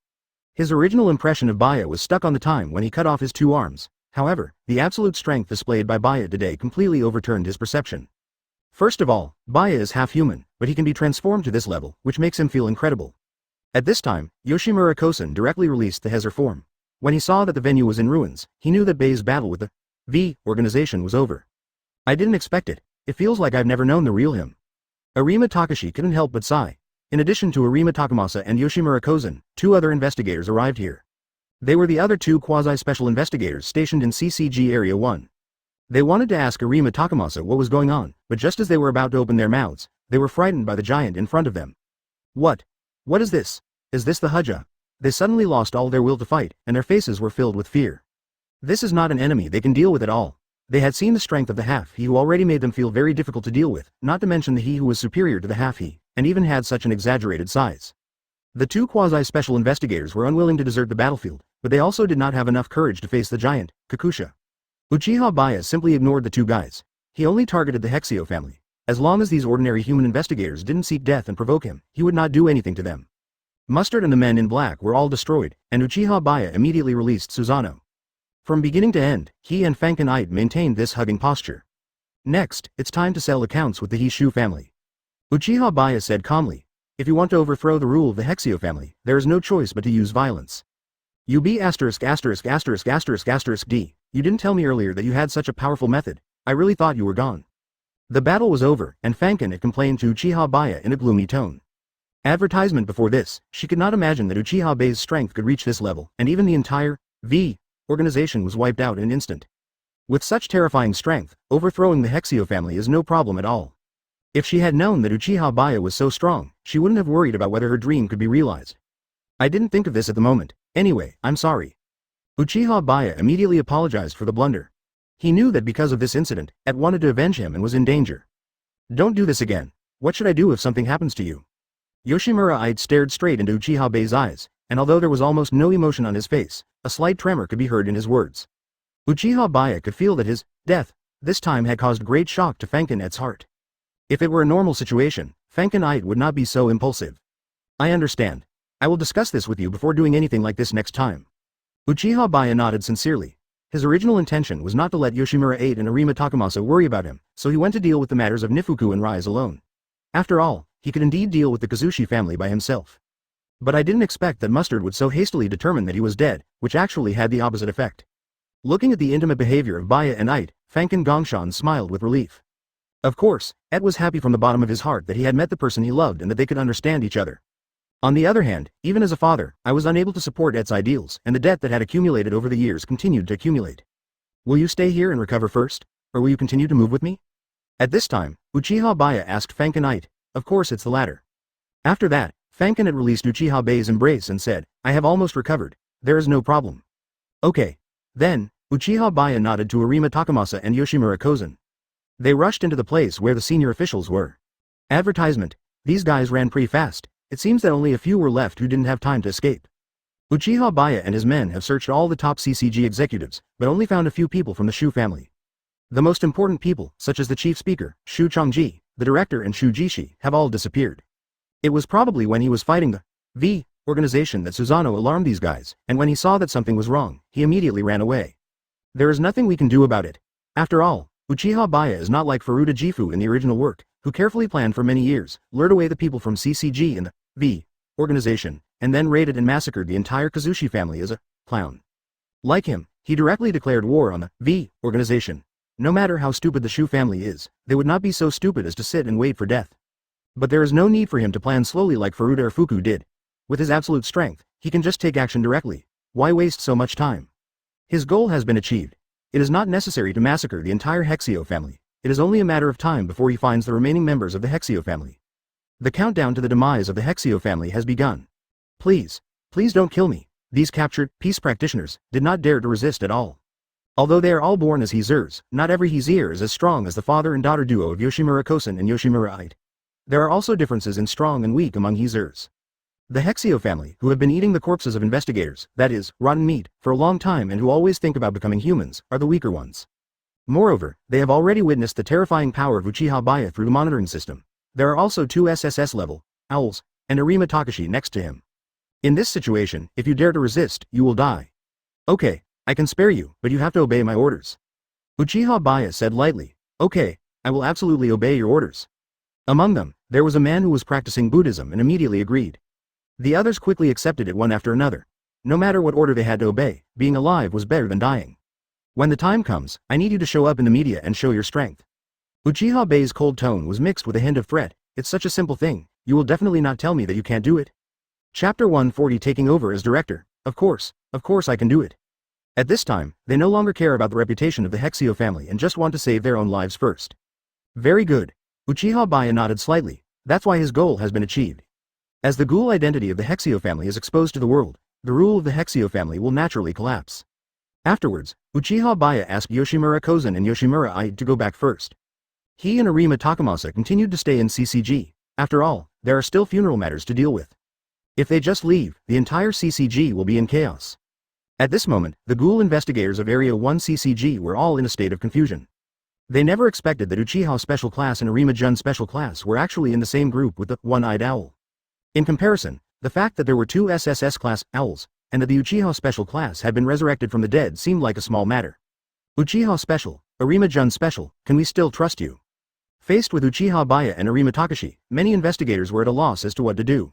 His original impression of Baiye was stuck on the time when he cut off his two arms. However, the absolute strength displayed by Baiye today completely overturned his perception. First of all, Baiye is half-human, but he can be transformed to this level, which makes him feel incredible. At this time, Yoshimura Kozan directly released the Hezer form. When he saw that the venue was in ruins, he knew that Baiye's battle with the V organization was over. I didn't expect it. It feels like I've never known the real him. Arima Takashi couldn't help but sigh. In addition to Arima Takamasa and Yoshimura Kozan, two other investigators arrived here. They were the other two quasi-special investigators stationed in CCG Area 1. They wanted to ask Arima Takamasa what was going on, but just as they were about to open their mouths, they were frightened by the giant in front of them. What? What is this? Is this the Huja? They suddenly lost all their will to fight, and their faces were filled with fear. This is not an enemy they can deal with at all. They had seen the strength of the half-he who already made them feel very difficult to deal with, not to mention the he who was superior to the half-he, and even had such an exaggerated size. The two quasi-special investigators were unwilling to desert the battlefield, but they also did not have enough courage to face the giant, Kakusha. Uchiha Baiye simply ignored the two guys. He only targeted the Hexio family. As long as these ordinary human investigators didn't seek death and provoke him, he would not do anything to them. Mustard and the men in black were all destroyed, and Uchiha Baiye immediately released Susanoo. From beginning to end, he and Fanken Ite maintained this hugging posture. Next, it's time to settle accounts with the Hishu family. Uchiha Baiye said calmly, if you want to overthrow the rule of the Hexio family, there is no choice but to use violence. You D. You didn't tell me earlier that you had such a powerful method. I really thought you were gone. The battle was over, and Fanken Ite complained to Uchiha Baiye in a gloomy tone. Advertisement before this, she could not imagine that Uchiha Baiye's strength could reach this level, and even the entire organization was wiped out in an instant. With such terrifying strength, overthrowing the Hexio family is no problem at all. If she had known that Uchiha Baiye was so strong, she wouldn't have worried about whether her dream could be realized. I didn't think of this at the moment. Anyway, I'm sorry. Uchiha Baiye immediately apologized for the blunder. He knew that because of this incident, Ed wanted to avenge him and was in danger. Don't do this again. What should I do if something happens to you? Yoshimura stared straight into Uchiha Baiye's eyes, and although there was almost no emotion on his face, a slight tremor could be heard in his words. Uchiha Baiye could feel that his death, this time, had caused great shock to Fanken Ite's heart. If it were a normal situation, Fanken Ite would not be so impulsive. I understand. I will discuss this with you before doing anything like this next time. Uchiha Baiye nodded sincerely. His original intention was not to let Yoshimura and Arima Takamasa worry about him, so he went to deal with the matters of Nifuku and Rise alone. After all, he could indeed deal with the Kazushi family by himself. But I didn't expect that Mustard would so hastily determine that he was dead, which actually had the opposite effect. Looking at the intimate behavior of Baiye and Ite, Fanken Gongshan smiled with relief. Of course, Ed was happy from the bottom of his heart that he had met the person he loved and that they could understand each other. On the other hand, even as a father, I was unable to support Ed's ideals, and the debt that had accumulated over the years continued to accumulate. Will you stay here and recover first, or will you continue to move with me? At this time, Uchiha Baiye asked Fanken Ite. Of course it's the latter. After that, Fanken Ite released Uchiha Baiye's embrace and said, I have almost recovered. There is no problem. Okay. Then, Uchiha Baiye nodded to Arima Takamasa and Yoshimura Kozen. They rushed into the place where the senior officials were. Advertisement. These guys ran pretty fast. It seems that only a few were left who didn't have time to escape. Uchiha Baiye and his men have searched all the top CCG executives, but only found a few people from the Shu family. The most important people, such as the chief speaker, Shu Chongji, the director and Shu Jishi, have all disappeared. It was probably when he was fighting the organization that Susanoo alarmed these guys, and when he saw that something was wrong, he immediately ran away. There is nothing we can do about it. After all, Uchiha Baiye is not like Furuta Jifu in the original work, who carefully planned for many years, lured away the people from CCG and the organization, and then raided and massacred the entire Kazushi family as a clown. Like him, he directly declared war on the organization. No matter how stupid the Shu family is, they would not be so stupid as to sit and wait for death. But there is no need for him to plan slowly like Furuta or Fuku did. With his absolute strength, he can just take action directly. Why waste so much time? His goal has been achieved. It is not necessary to massacre the entire Hexio family. It is only a matter of time before he finds the remaining members of the Hexio family. The countdown to the demise of the Hexio family has begun. Please don't kill me. These captured peace practitioners did not dare to resist at all. Although they are all born as Hizers, not every Hizer is as strong as the father and daughter duo of Yoshimura Kosen and Yoshimura Ite. There are also differences in strong and weak among Hizers. The Hexio family, who have been eating the corpses of investigators, that is, rotten meat, for a long time and who always think about becoming humans, are the weaker ones. Moreover, they have already witnessed the terrifying power of Uchiha Baiye through the monitoring system. There are also two SSS-level owls, and Arima Takashi next to him. In this situation, if you dare to resist, you will die. Okay, I can spare you, but you have to obey my orders. Uchiha Baiye said lightly. Okay, I will absolutely obey your orders. Among them, there was a man who was practicing Buddhism and immediately agreed. The others quickly accepted it one after another. No matter what order they had to obey, being alive was better than dying. When the time comes, I need you to show up in the media and show your strength. Uchiha Baiye's cold tone was mixed with a hint of threat. It's such a simple thing, you will definitely not tell me that you can't do it. Chapter 140 taking over as director. Of course I can do it. At this time, they no longer care about the reputation of the Hexio family and just want to save their own lives first. Very good. Uchiha Baiye nodded slightly. That's why his goal has been achieved. As the Ghoul identity of the Hexio family is exposed to the world, the rule of the Hexio family will naturally collapse. Afterwards, Uchiha Baiye asked Yoshimura Kozen and Yoshimura Ite to go back first. He and Arima Takamasa continued to stay in CCG. After all, there are still funeral matters to deal with. If they just leave, the entire CCG will be in chaos. At this moment, the Ghoul investigators of Area 1 CCG were all in a state of confusion. They never expected that Uchiha Special Class and Arima-jun Special Class were actually in the same group with the One-Eyed Owl. In comparison, the fact that there were two SSS Class Owls, and that the Uchiha Special Class had been resurrected from the dead seemed like a small matter. Uchiha Special, Arima-jun Special, can we still trust you? Faced with Uchiha Baiye and Arima Takashi, many investigators were at a loss as to what to do.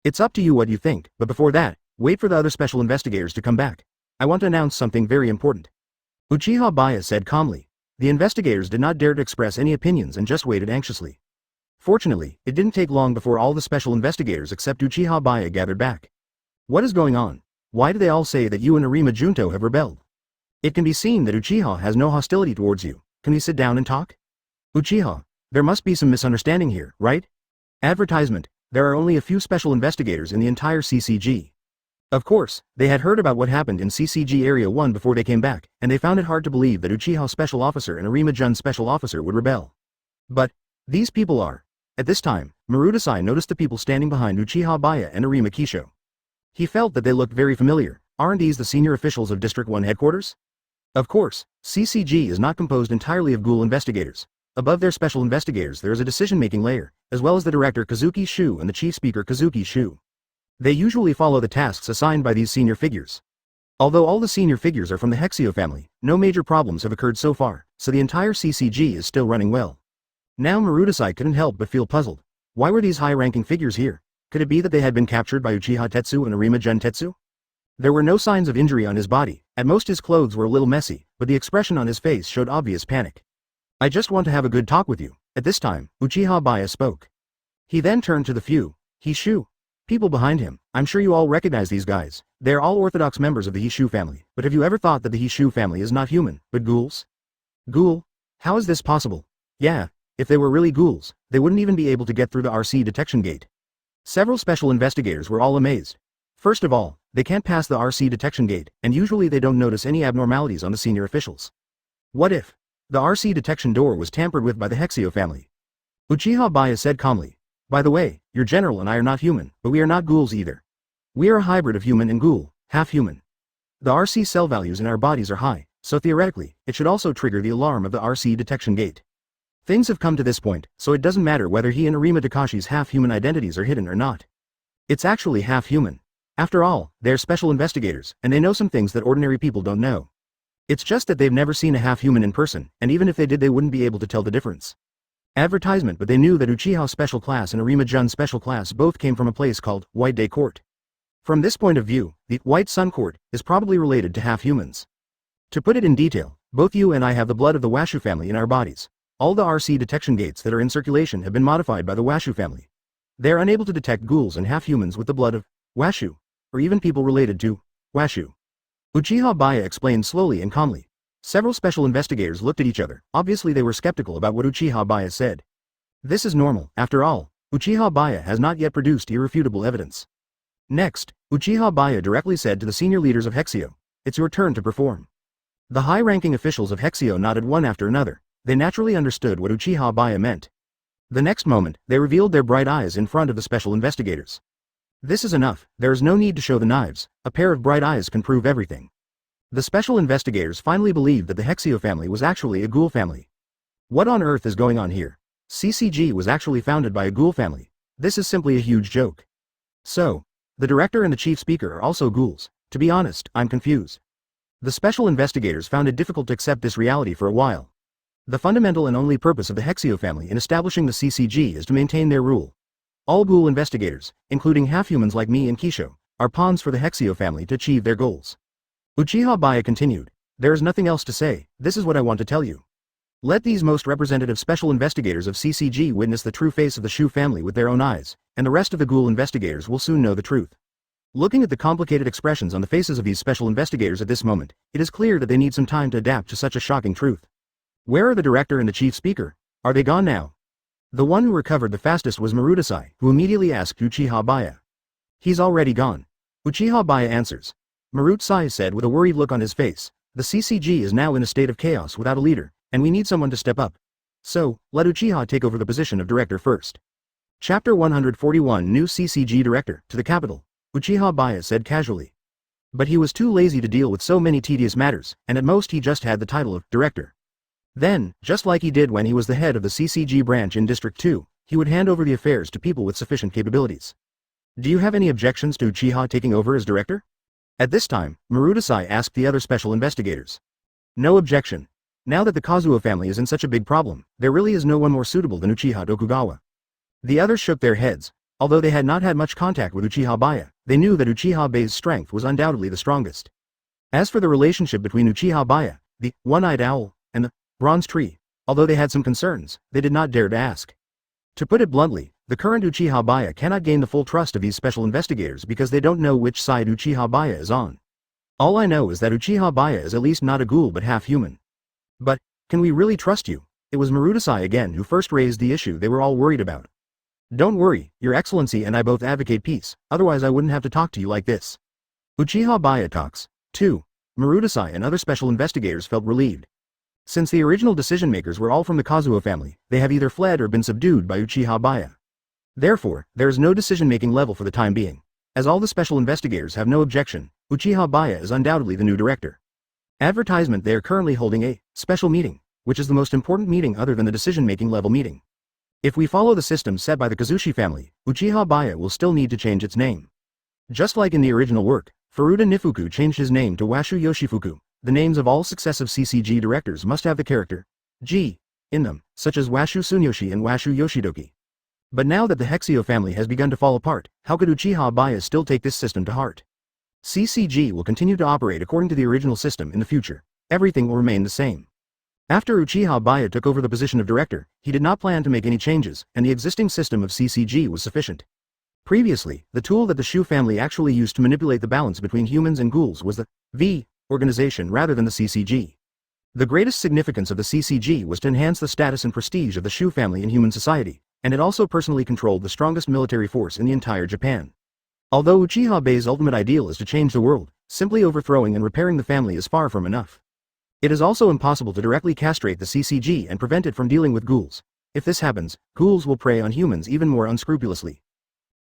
It's up to you what you think, but before that, wait for the other special investigators to come back. I want to announce something very important. Uchiha Baiye said calmly. The investigators did not dare to express any opinions and just waited anxiously. Fortunately, it didn't take long before all the special investigators except Uchiha Baiye gathered back. What is going on? Why do they all say that you and Arima Junto have rebelled? It can be seen that Uchiha has no hostility towards you. Can we sit down and talk? Uchiha, there must be some misunderstanding here, right? Advertisement. There are only a few special investigators in the entire CCG. Of course, they had heard about what happened in CCG Area 1 before they came back, and they found it hard to believe that Uchiha Special Officer and Arima-jun Special Officer would rebel. But, these people are. At this time, Marudasai noticed the people standing behind Uchiha Baiye and Arima Kisho. He felt that they looked very familiar. Aren't these the senior officials of District 1 headquarters? Of course, CCG is not composed entirely of Ghoul investigators. Above their special investigators there is a decision-making layer, as well as the director Kazuki Shu and the chief speaker Kazuki Shu. They usually follow the tasks assigned by these senior figures. Although all the senior figures are from the Hexio family, no major problems have occurred so far, so the entire CCG is still running well. Now Marudasai couldn't help but feel puzzled. Why were these high-ranking figures here? Could it be that they had been captured by Uchiha Tetsu and Arima-jun Tetsu? There were no signs of injury on his body, at most his clothes were a little messy, but the expression on his face showed obvious panic. I just want to have a good talk with you. At this time, Uchiha Baiye spoke. He then turned to the few Hishu people behind him. I'm sure you all recognize these guys. They are all orthodox members of the Hishu family, but have you ever thought that the Hishu family is not human, but ghouls? Ghoul? How is this possible? Yeah, if they were really ghouls, they wouldn't even be able to get through the RC detection gate. Several special investigators were all amazed. First of all, they can't pass the RC detection gate, and usually they don't notice any abnormalities on the senior officials. What if the RC detection door was tampered with by the Hexio family? Uchiha Baiye said calmly. By the way, your general and I are not human, but we are not ghouls either. We are a hybrid of human and ghoul, half human. The RC cell values in our bodies are high, so theoretically, it should also trigger the alarm of the RC detection gate. Things have come to this point, so it doesn't matter whether he and Arima Takashi's half-human identities are hidden or not. It's actually half-human. After all, they're special investigators, and they know some things that ordinary people don't know. It's just that they've never seen a half-human in person, and even if they did they wouldn't be able to tell the difference. Advertisement, but they knew that Uchiha Special Class and Arima-jun Special Class both came from a place called White Day Court. From this point of view, the White Sun Court is probably related to half-humans. To put it in detail, both you and I have the blood of the Washu family in our bodies. All the RC detection gates that are in circulation have been modified by the Washu family. They are unable to detect ghouls and half-humans with the blood of Washu, or even people related to Washu. Uchiha Baiye explained slowly and calmly. Several special investigators looked at each other. Obviously they were skeptical about what Uchiha Baiye said. This is normal. After all, Uchiha Baiye has not yet produced irrefutable evidence. Next, Uchiha Baiye directly said to the senior leaders of Hexio, it's your turn to perform. The high-ranking officials of Hexio nodded one after another. They naturally understood what Uchiha Baiye meant. The next moment, they revealed their bright eyes in front of the special investigators. This is enough. There is no need to show the knives. A pair of bright eyes can prove everything. The special investigators finally believed that the Hexio family was actually a ghoul family. What on earth is going on here? CCG was actually founded by a ghoul family. This is simply a huge joke. So, the director and the chief speaker are also ghouls. To be honest, I'm confused. The special investigators found it difficult to accept this reality for a while. The fundamental and only purpose of the Hexio family in establishing the CCG is to maintain their rule. All ghoul investigators, including half-humans like me and Kisho, are pawns for the Hexio family to achieve their goals. Uchiha Baiye continued. There is nothing else to say. This is what I want to tell you. Let these most representative special investigators of CCG witness the true face of the Shu family with their own eyes, and the rest of the ghoul investigators will soon know the truth. Looking at the complicated expressions on the faces of these special investigators at this moment, it is clear that they need some time to adapt to such a shocking truth. Where are the director and the chief speaker? Are they gone now? The one who recovered the fastest was Marudasai, who immediately asked Uchiha Baiye. He's already gone. Uchiha Baiye answers. Marudasai said with a worried look on his face, the CCG is now in a state of chaos without a leader, and we need someone to step up. So, let Uchiha take over the position of director first. Chapter 141 New CCG Director, to the capital, Uchiha Baiye said casually. But he was too lazy to deal with so many tedious matters, and at most he just had the title of Director. Then, just like he did when he was the head of the CCG branch in District 2, he would hand over the affairs to people with sufficient capabilities. Do you have any objections to Uchiha taking over as Director? At this time, Marudasai asked the other special investigators. No objection. Now that the Kazuo family is in such a big problem, there really is no one more suitable than Uchiha Tokugawa. The others shook their heads. Although they had not had much contact with Uchiha Baiye, they knew that Uchiha Baiye's strength was undoubtedly the strongest. As for the relationship between Uchiha Baiye, the one-eyed owl, and the bronze tree, although they had some concerns, they did not dare to ask. To put it bluntly, the current Uchiha Baiye cannot gain the full trust of these special investigators because they don't know which side Uchiha Baiye is on. All I know is that Uchiha Baiye is at least not a ghoul but half human. But, can we really trust you? It was Marudasai again who first raised the issue they were all worried about. Don't worry, Your Excellency and I both advocate peace, otherwise I wouldn't have to talk to you like this. Uchiha Baiye talks, too. Marudasai and other special investigators felt relieved. Since the original decision-makers were all from the Kazuo family, they have either fled or been subdued by Uchiha Baiye. Therefore, there is no decision-making level for the time being. As all the special investigators have no objection, Uchiha Baiye is undoubtedly the new director. Advertisement: they are currently holding a special meeting, which is the most important meeting other than the decision-making level meeting. If we follow the system set by the Kazushi family, Uchiha Baiye will still need to change its name. Just like in the original work, Furuta Nifuku changed his name to Washu Yoshifuku. The names of all successive CCG directors must have the character G in them, such as Washu Sunyoshi and Washu Yoshidoki. But now that the Hexio family has begun to fall apart, how could Uchiha Baiye still take this system to heart? CCG will continue to operate according to the original system in the future. Everything will remain the same. After Uchiha Baiye took over the position of director, he did not plan to make any changes, and the existing system of CCG was sufficient. Previously, the tool that the Shu family actually used to manipulate the balance between humans and ghouls was the V organization rather than the CCG. The greatest significance of the CCG was to enhance the status and prestige of the Shu family in human society, and it also personally controlled the strongest military force in the entire Japan. Although Uchiha Baiye's ultimate ideal is to change the world, simply overthrowing and repairing the family is far from enough. It is also impossible to directly castrate the CCG and prevent it from dealing with ghouls. If this happens, ghouls will prey on humans even more unscrupulously.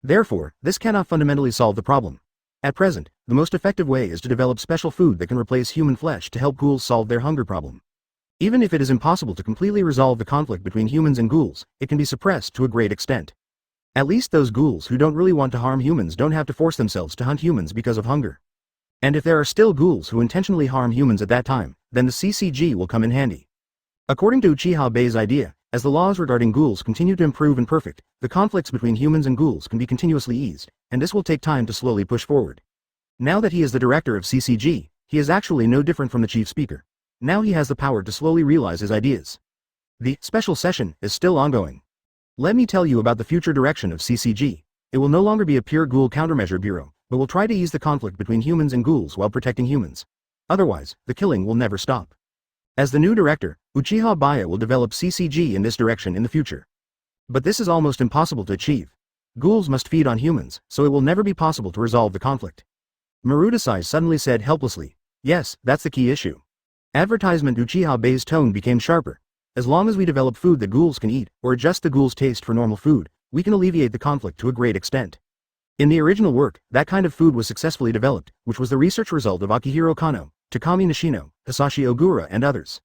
Therefore, this cannot fundamentally solve the problem. At present, the most effective way is to develop special food that can replace human flesh to help ghouls solve their hunger problem. Even if it is impossible to completely resolve the conflict between humans and ghouls, it can be suppressed to a great extent. At least those ghouls who don't really want to harm humans don't have to force themselves to hunt humans because of hunger. And if there are still ghouls who intentionally harm humans at that time, then the CCG will come in handy. According to Uchiha Baiye's idea, as the laws regarding ghouls continue to improve and perfect, the conflicts between humans and ghouls can be continuously eased, and this will take time to slowly push forward. Now that he is the director of CCG, he is actually no different from the chief speaker. Now he has the power to slowly realize his ideas. The special session is still ongoing. Let me tell you about the future direction of CCG. It will no longer be a pure ghoul countermeasure bureau, but will try to ease the conflict between humans and ghouls while protecting humans. Otherwise, the killing will never stop. As the new director, Uchiha Baiye will develop CCG in this direction in the future. But this is almost impossible to achieve. Ghouls must feed on humans, so it will never be possible to resolve the conflict. Marudasai suddenly said helplessly, "Yes, that's the key issue." Advertisement: Uchiha Baiye's tone became sharper. As long as we develop food that ghouls can eat, or adjust the ghouls' taste for normal food, we can alleviate the conflict to a great extent. In the original work, that kind of food was successfully developed, which was the research result of Akihiro Kano, Takami Nishino, Hisashi Ogura and others.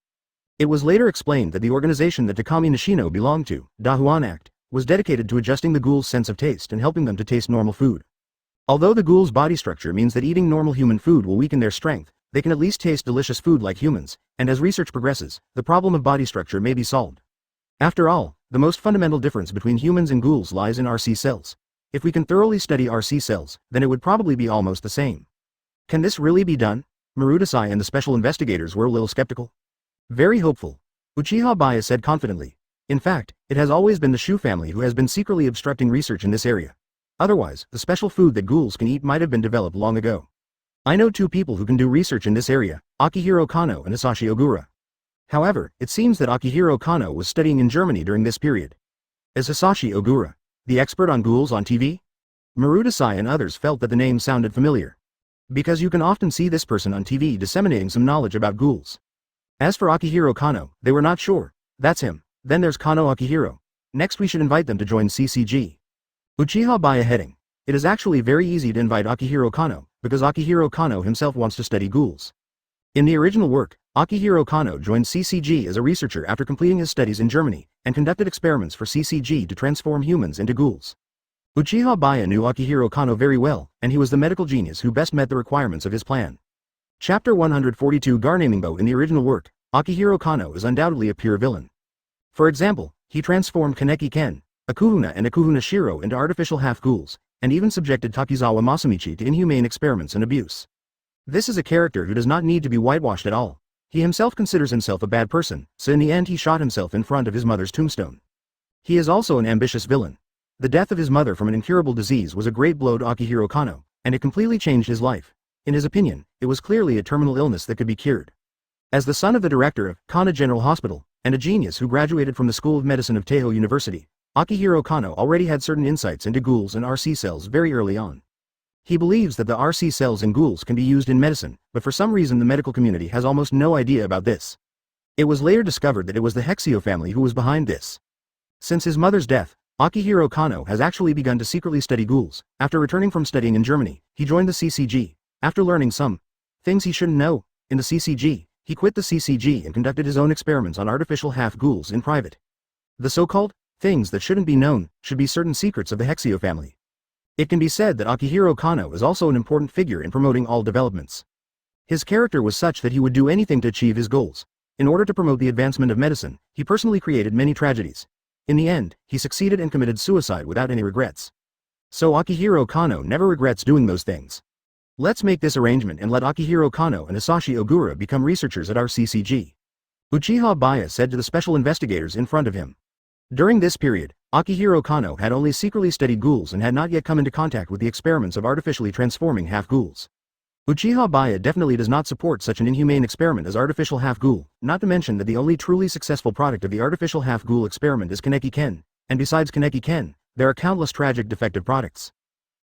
It was later explained that the organization that Takami Nishino belonged to, Dahuan Act, was dedicated to adjusting the ghouls' sense of taste and helping them to taste normal food. Although the ghouls' body structure means that eating normal human food will weaken their strength, they can at least taste delicious food like humans, and as research progresses, the problem of body structure may be solved. After all, the most fundamental difference between humans and ghouls lies in RC cells. If we can thoroughly study RC cells, then it would probably be almost the same. Can this really be done? Marudasai and the special investigators were a little skeptical. Very hopeful. Uchiha Baiye said confidently. In fact, it has always been the Shu family who has been secretly obstructing research in this area. Otherwise, the special food that ghouls can eat might have been developed long ago. I know two people who can do research in this area, Akihiro Kano and Hisashi Ogura. However, it seems that Akihiro Kano was studying in Germany during this period. Is Hisashi Ogura the expert on ghouls on TV? Marudasai and others felt that the name sounded familiar. Because you can often see this person on TV disseminating some knowledge about ghouls. As for Akihiro Kano, they were not sure. That's him. Then there's Kano Akihiro. Next we should invite them to join CCG. Uchiha Baiye heading. It is actually very easy to invite Akihiro Kano, because Akihiro Kano himself wants to study ghouls. In the original work, Akihiro Kano joined CCG as a researcher after completing his studies in Germany, and conducted experiments for CCG to transform humans into ghouls. Uchiha Baiye knew Akihiro Kano very well, and he was the medical genius who best met the requirements of his plan. Chapter 142 Garnamingbo. In the original work, Akihiro Kano is undoubtedly a pure villain. For example, he transformed Kaneki Ken, Akuhuna and Akuhuna Shiro into artificial half-ghouls, and even subjected Takizawa Masamichi to inhumane experiments and abuse. This is a character who does not need to be whitewashed at all. He himself considers himself a bad person, so in the end he shot himself in front of his mother's tombstone. He is also an ambitious villain. The death of his mother from an incurable disease was a great blow to Akihiro Kano, and it completely changed his life. In his opinion, it was clearly a terminal illness that could be cured. As the son of the director of Kana General Hospital, and a genius who graduated from the School of Medicine of Teiho University, Akihiro Kano already had certain insights into ghouls and RC cells very early on. He believes that the RC cells and ghouls can be used in medicine, but for some reason the medical community has almost no idea about this. It was later discovered that it was the Hexio family who was behind this. Since his mother's death, Akihiro Kano has actually begun to secretly study ghouls. After returning from studying in Germany, he joined the CCG. After learning some things he shouldn't know in the CCG, he quit the CCG and conducted his own experiments on artificial half-ghouls in private. The so-called things that shouldn't be known should be certain secrets of the Hexio family. It can be said that Akihiro Kano is also an important figure in promoting all developments. His character was such that he would do anything to achieve his goals. In order to promote the advancement of medicine, he personally created many tragedies. In the end, he succeeded and committed suicide without any regrets. So Akihiro Kano never regrets doing those things. Let's make this arrangement and let Akihiro Kano and Hisashi Ogura become researchers at our CCG. Uchiha Baiye said to the special investigators in front of him. During this period, Akihiro Kano had only secretly studied ghouls and had not yet come into contact with the experiments of artificially transforming half-ghouls. Uchiha Baiye definitely does not support such an inhumane experiment as artificial half-ghoul, not to mention that the only truly successful product of the artificial half-ghoul experiment is Kaneki Ken, and besides Kaneki Ken, there are countless tragic defective products.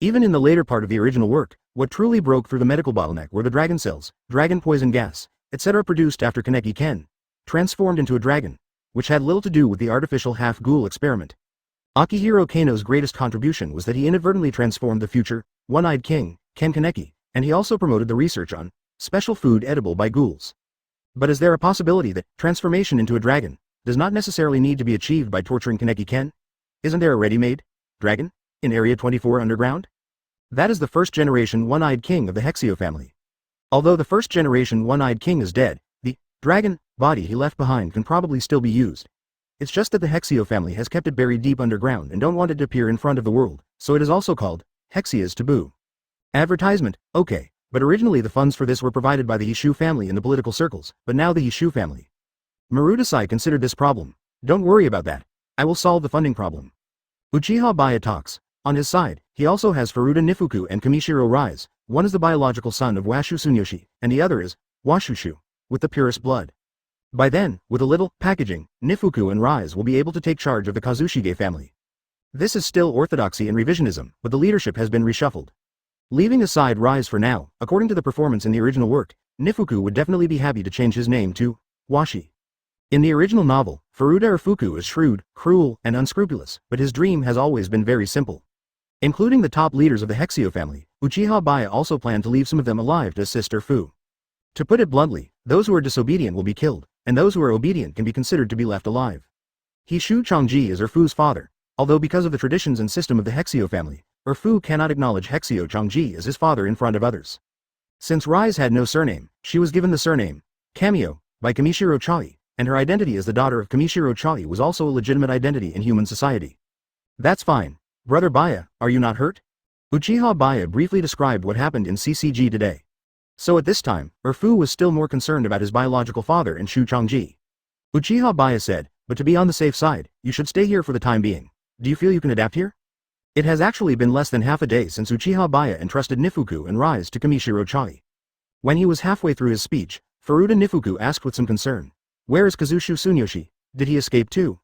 Even in the later part of the original work, what truly broke through the medical bottleneck were the dragon cells, dragon poison gas, etc. produced after Kaneki Ken transformed into a dragon, which had little to do with the artificial half-ghoul experiment. Akihiro Kano's greatest contribution was that he inadvertently transformed the future one-eyed king, Ken Kaneki, and he also promoted the research on special food edible by ghouls. But is there a possibility that transformation into a dragon does not necessarily need to be achieved by torturing Kaneki Ken? Isn't there a ready-made dragon in Area 24 underground? That is the first-generation one-eyed king of the Hexio family. Although the first-generation one-eyed king is dead, the dragon body he left behind can probably still be used. It's just that the Hexio family has kept it buried deep underground and don't want it to appear in front of the world, so it is also called Hexia's taboo. Advertisement, okay, but originally the funds for this were provided by the Hishu family in the political circles, but now the Hishu family. Marudasai considered this problem. Don't worry about that. I will solve the funding problem. Uchiha Baiye talks. On his side, he also has Furuta Nifuku and Kamishiro Rise. One is the biological son of Washu Tsunyoshi, and the other is Washushu, with the purest blood. By then, with a little packaging, Nifuku and Rise will be able to take charge of the Kazushige family. This is still orthodoxy and revisionism, but the leadership has been reshuffled. Leaving aside Rise for now, according to the performance in the original work, Nifuku would definitely be happy to change his name to Washi. In the original novel, Furuta or Fuku is shrewd, cruel, and unscrupulous, but his dream has always been very simple. Including the top leaders of the Hexio family, Uchiha Baiye also planned to leave some of them alive to assist Fu. To put it bluntly, those who are disobedient will be killed, and those who are obedient can be considered to be left alive. Hishu Changji is Fu's father, although because of the traditions and system of the Hexio family, Fu cannot acknowledge Hexio Changji as his father in front of others. Since Rise had no surname, she was given the surname Kamio by Kamishiro Chai, and her identity as the daughter of Kamishiro Chai was also a legitimate identity in human society. That's fine. Brother Baiye, are you not hurt? Uchiha Baiye briefly described what happened in CCG today. So at this time, Fu was still more concerned about his biological father and Shu Changji. Uchiha Baiye said, but to be on the safe side, you should stay here for the time being. Do you feel you can adapt here? It has actually been less than half a day since Uchiha Baiye entrusted Nifuku and Rise to Kamishiro Chai. When he was halfway through his speech, Furuta Nifuku asked with some concern, where is Kazushu Tsunyoshi? Did he escape too?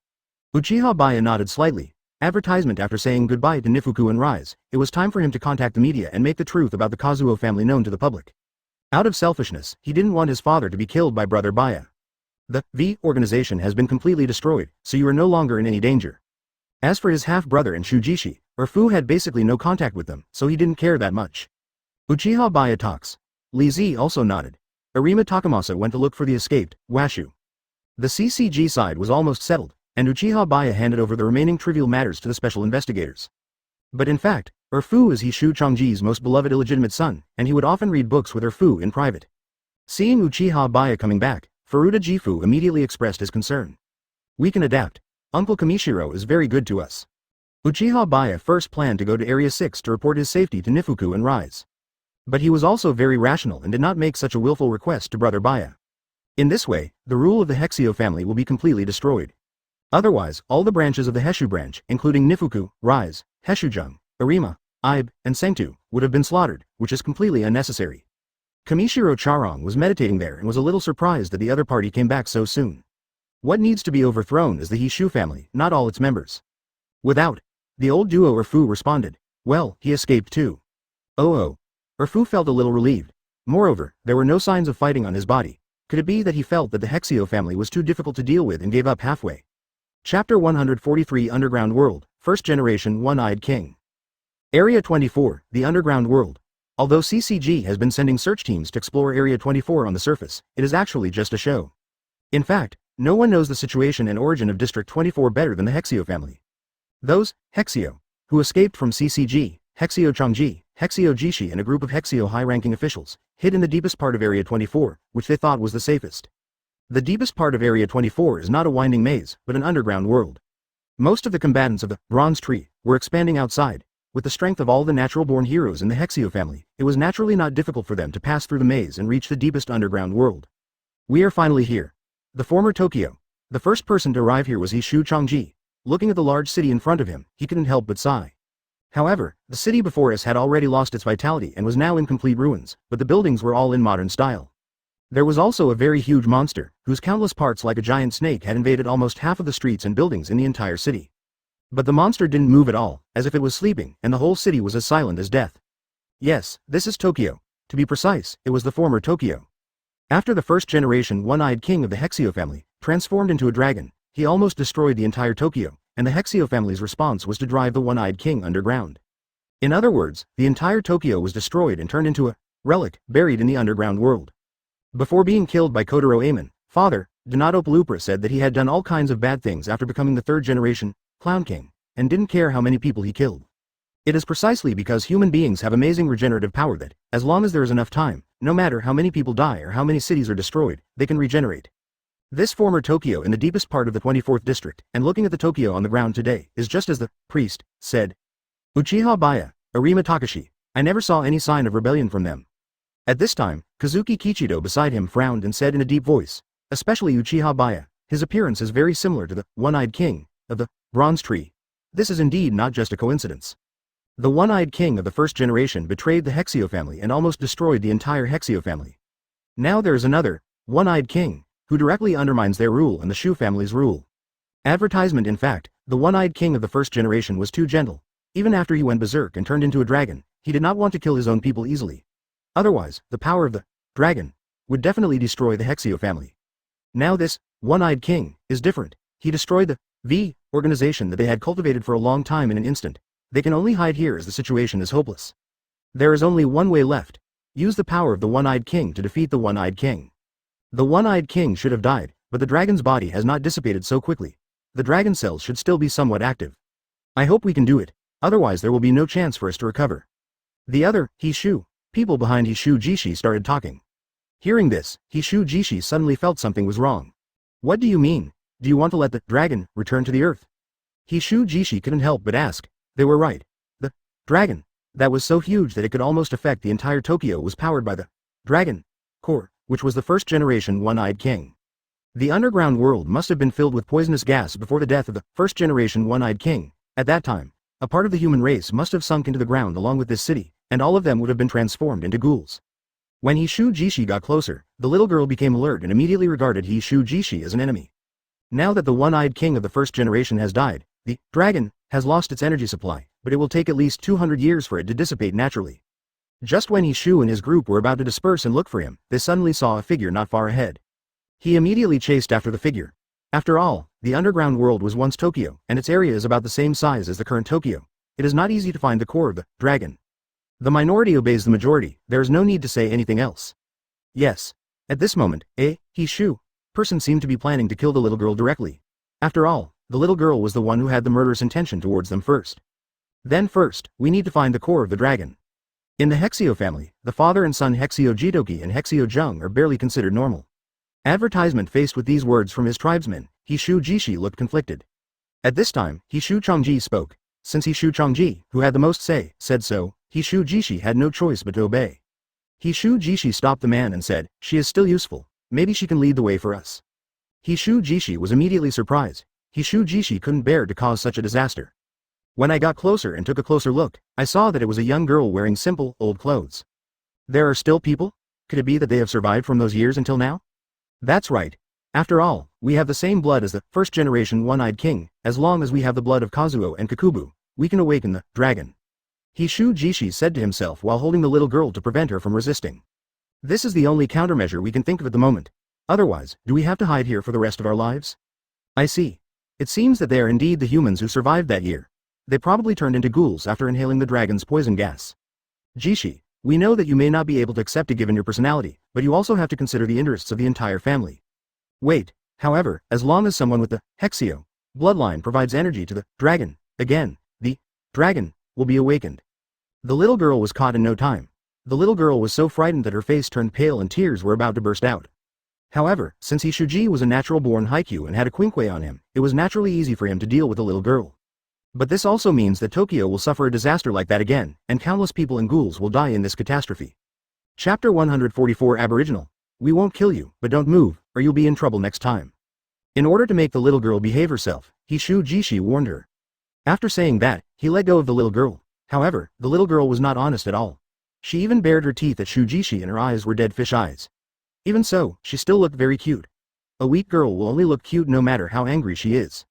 Uchiha Baiye nodded slightly. Advertisement. After saying goodbye to Nifuku and Rise, it was time for him to contact the media and make the truth about the Kazuo family known to the public. Out of selfishness, he didn't want his father to be killed by Brother Baiye. The V organization has been completely destroyed, so you are no longer in any danger. As for his half-brother and Shujishi, Fu had basically no contact with them, so he didn't care that much. Uchiha Baiye talks. Li Zi also nodded. Arima Takamasa went to look for the escaped Washu. The CCG side was almost settled, and Uchiha Baiye handed over the remaining trivial matters to the special investigators. But in fact, Fu is Hishu Changji's most beloved illegitimate son, and he would often read books with Fu in private. Seeing Uchiha Baiye coming back, Furuta Jifu immediately expressed his concern. "We can adapt. Uncle Kamishiro is very good to us." Uchiha Baiye first planned to go to Area 6 to report his safety to Nifuku and Rise. But he was also very rational and did not make such a willful request to Brother Baiye. In this way, the rule of the Hexio family will be completely destroyed. Otherwise, all the branches of the Heshu branch, including Nifuku, Rise, Heshujung, Arima, Ibe, and Sengtu, would have been slaughtered, which is completely unnecessary. Kamishiro Charong was meditating there and was a little surprised that the other party came back so soon. What needs to be overthrown is the Hishu family, not all its members. Without, the old duo Fu responded. Well, he escaped too. Oh. Fu felt a little relieved. Moreover, there were no signs of fighting on his body. Could it be that he felt that the Hexio family was too difficult to deal with and gave up halfway? Chapter 143 Underground World, First Generation One-Eyed King. Area 24, the Underground World. Although CCG has been sending search teams to explore Area 24 on the surface, it is actually just a show. In fact, no one knows the situation and origin of District 24 better than the Hexio family. Those Hexio who escaped from CCG, Hexio Changji, Hexio Jishi and a group of Hexio high-ranking officials, hid in the deepest part of Area 24, which they thought was the safest. The deepest part of Area 24 is not a winding maze, but an underground world. Most of the combatants of the Bronze Tree were expanding outside. With the strength of all the natural-born heroes in the Hexio family, it was naturally not difficult for them to pass through the maze and reach the deepest underground world. We are finally here. The former Tokyo. The first person to arrive here was Hishu Changji. Looking at the large city in front of him, he couldn't help but sigh. However, the city before us had already lost its vitality and was now in complete ruins, but the buildings were all in modern style. There was also a very huge monster, whose countless parts like a giant snake had invaded almost half of the streets and buildings in the entire city. But the monster didn't move at all, as if it was sleeping, and the whole city was as silent as death. Yes, this is Tokyo. To be precise, it was the former Tokyo. After the first generation one-eyed king of the Hexio family, transformed into a dragon, he almost destroyed the entire Tokyo, and the Hexio family's response was to drive the one-eyed king underground. In other words, the entire Tokyo was destroyed and turned into a relic, buried in the underground world. Before being killed by Kotaro Amon, father, Donato Palupra said that he had done all kinds of bad things after becoming the third generation Clown King, and didn't care how many people he killed. It is precisely because human beings have amazing regenerative power that, as long as there is enough time, no matter how many people die or how many cities are destroyed, they can regenerate. This former Tokyo in the deepest part of the 24th district, and looking at the Tokyo on the ground today, is just as the priest said. Uchiha Baiye, Arima Takashi, I never saw any sign of rebellion from them. At this time, Kazuki Kichido beside him frowned and said in a deep voice, especially Uchiha Baiye, his appearance is very similar to the one-eyed king of the Bronze Tree. This is indeed not just a coincidence. The one-eyed king of the first generation betrayed the Hexio family and almost destroyed the entire Hexio family. Now there is another, one-eyed king, who directly undermines their rule and the Shu family's rule. Advertisement. In fact, the one-eyed king of the first generation was too gentle. Even after he went berserk and turned into a dragon, he did not want to kill his own people easily. Otherwise, the power of the dragon would definitely destroy the Hexio family. Now this one-eyed king is different. He destroyed the organization that they had cultivated for a long time in an instant. They can only hide here as the situation is hopeless. There is only one way left. Use the power of the one-eyed king to defeat the one-eyed king. The one-eyed king should have died, but the dragon's body has not dissipated so quickly. The dragon cells should still be somewhat active. I hope we can do it, otherwise there will be no chance for us to recover. The other, Hishu, people behind Hishu Jishi started talking. Hearing this, Hishu Jishi suddenly felt something was wrong. What do you mean? Do you want to let the dragon return to the earth? Hishu Jishi couldn't help but ask. They were right. The dragon that was so huge that it could almost affect the entire Tokyo was powered by the dragon core, which was the first generation one-eyed king. The underground world must have been filled with poisonous gas before the death of the first generation one-eyed king. At that time, a part of the human race must have sunk into the ground along with this city, and all of them would have been transformed into ghouls. When Hishu Jishi got closer, the little girl became alert and immediately regarded Hishu Jishi as an enemy. Now that the one-eyed king of the first generation has died, the dragon has lost its energy supply, but it will take at least 200 years for it to dissipate naturally. Just when Hishu and his group were about to disperse and look for him, they suddenly saw a figure not far ahead. He immediately chased after the figure. After all, the underground world was once Tokyo, and its area is about the same size as the current Tokyo. it is not easy to find the core of the dragon. The minority obeys the majority, there is no need to say anything else. Yes. At this moment, Hishu person seemed to be planning to kill the little girl directly. After all, the little girl was the one who had the murderous intention towards them first. Then first, we need to find the core of the dragon. In the Hexio family, the father and son Hexio Jitoki and Hexio Jung are barely considered normal. Advertisement faced with these words from his tribesmen, Hishu Jishi looked conflicted. At this time, Hishu Chongji spoke. Since Hishu Chongji, who had the most say, said so, Hishu Jishi had no choice but to obey. Hishu Jishi stopped the man and said, "She is still useful. Maybe she can lead the way for us." Hishu Jishi was immediately surprised. Hishu Jishi couldn't bear to cause such a disaster. When I got closer and took a closer look, I saw that it was a young girl wearing simple, old clothes. There are still people? Could it be that they have survived from those years until now? That's right. After all, we have the same blood as the first-generation one-eyed king. As long as we have the blood of Kazuo and Kakubu, we can awaken the dragon. Hishu Jishi said to himself while holding the little girl to prevent her from resisting. This is the only countermeasure we can think of at the moment. Otherwise, do we have to hide here for the rest of our lives? I see. It seems that they are indeed the humans who survived that year. They probably turned into ghouls after inhaling the dragon's poison gas. Jishi, we know that you may not be able to accept it given your personality, but you also have to consider the interests of the entire family. Wait, however, as long as someone with the Hexio bloodline provides energy to the dragon, again, the dragon will be awakened. The little girl was caught in no time. The little girl was so frightened that her face turned pale and tears were about to burst out. However, since Hishuji was a natural-born haiku and had a quinkwe on him, it was naturally easy for him to deal with the little girl. But this also means that Tokyo will suffer a disaster like that again, and countless people and ghouls will die in this catastrophe. Chapter 144 Aboriginal. We won't kill you, but don't move, or you'll be in trouble next time. In order to make the little girl behave herself, Hishu Jishi warned her. After saying that, he let go of the little girl. However, the little girl was not honest at all. She even bared her teeth at Shujishi and her eyes were dead fish eyes. Even so, she still looked very cute. A weak girl will only look cute no matter how angry she is.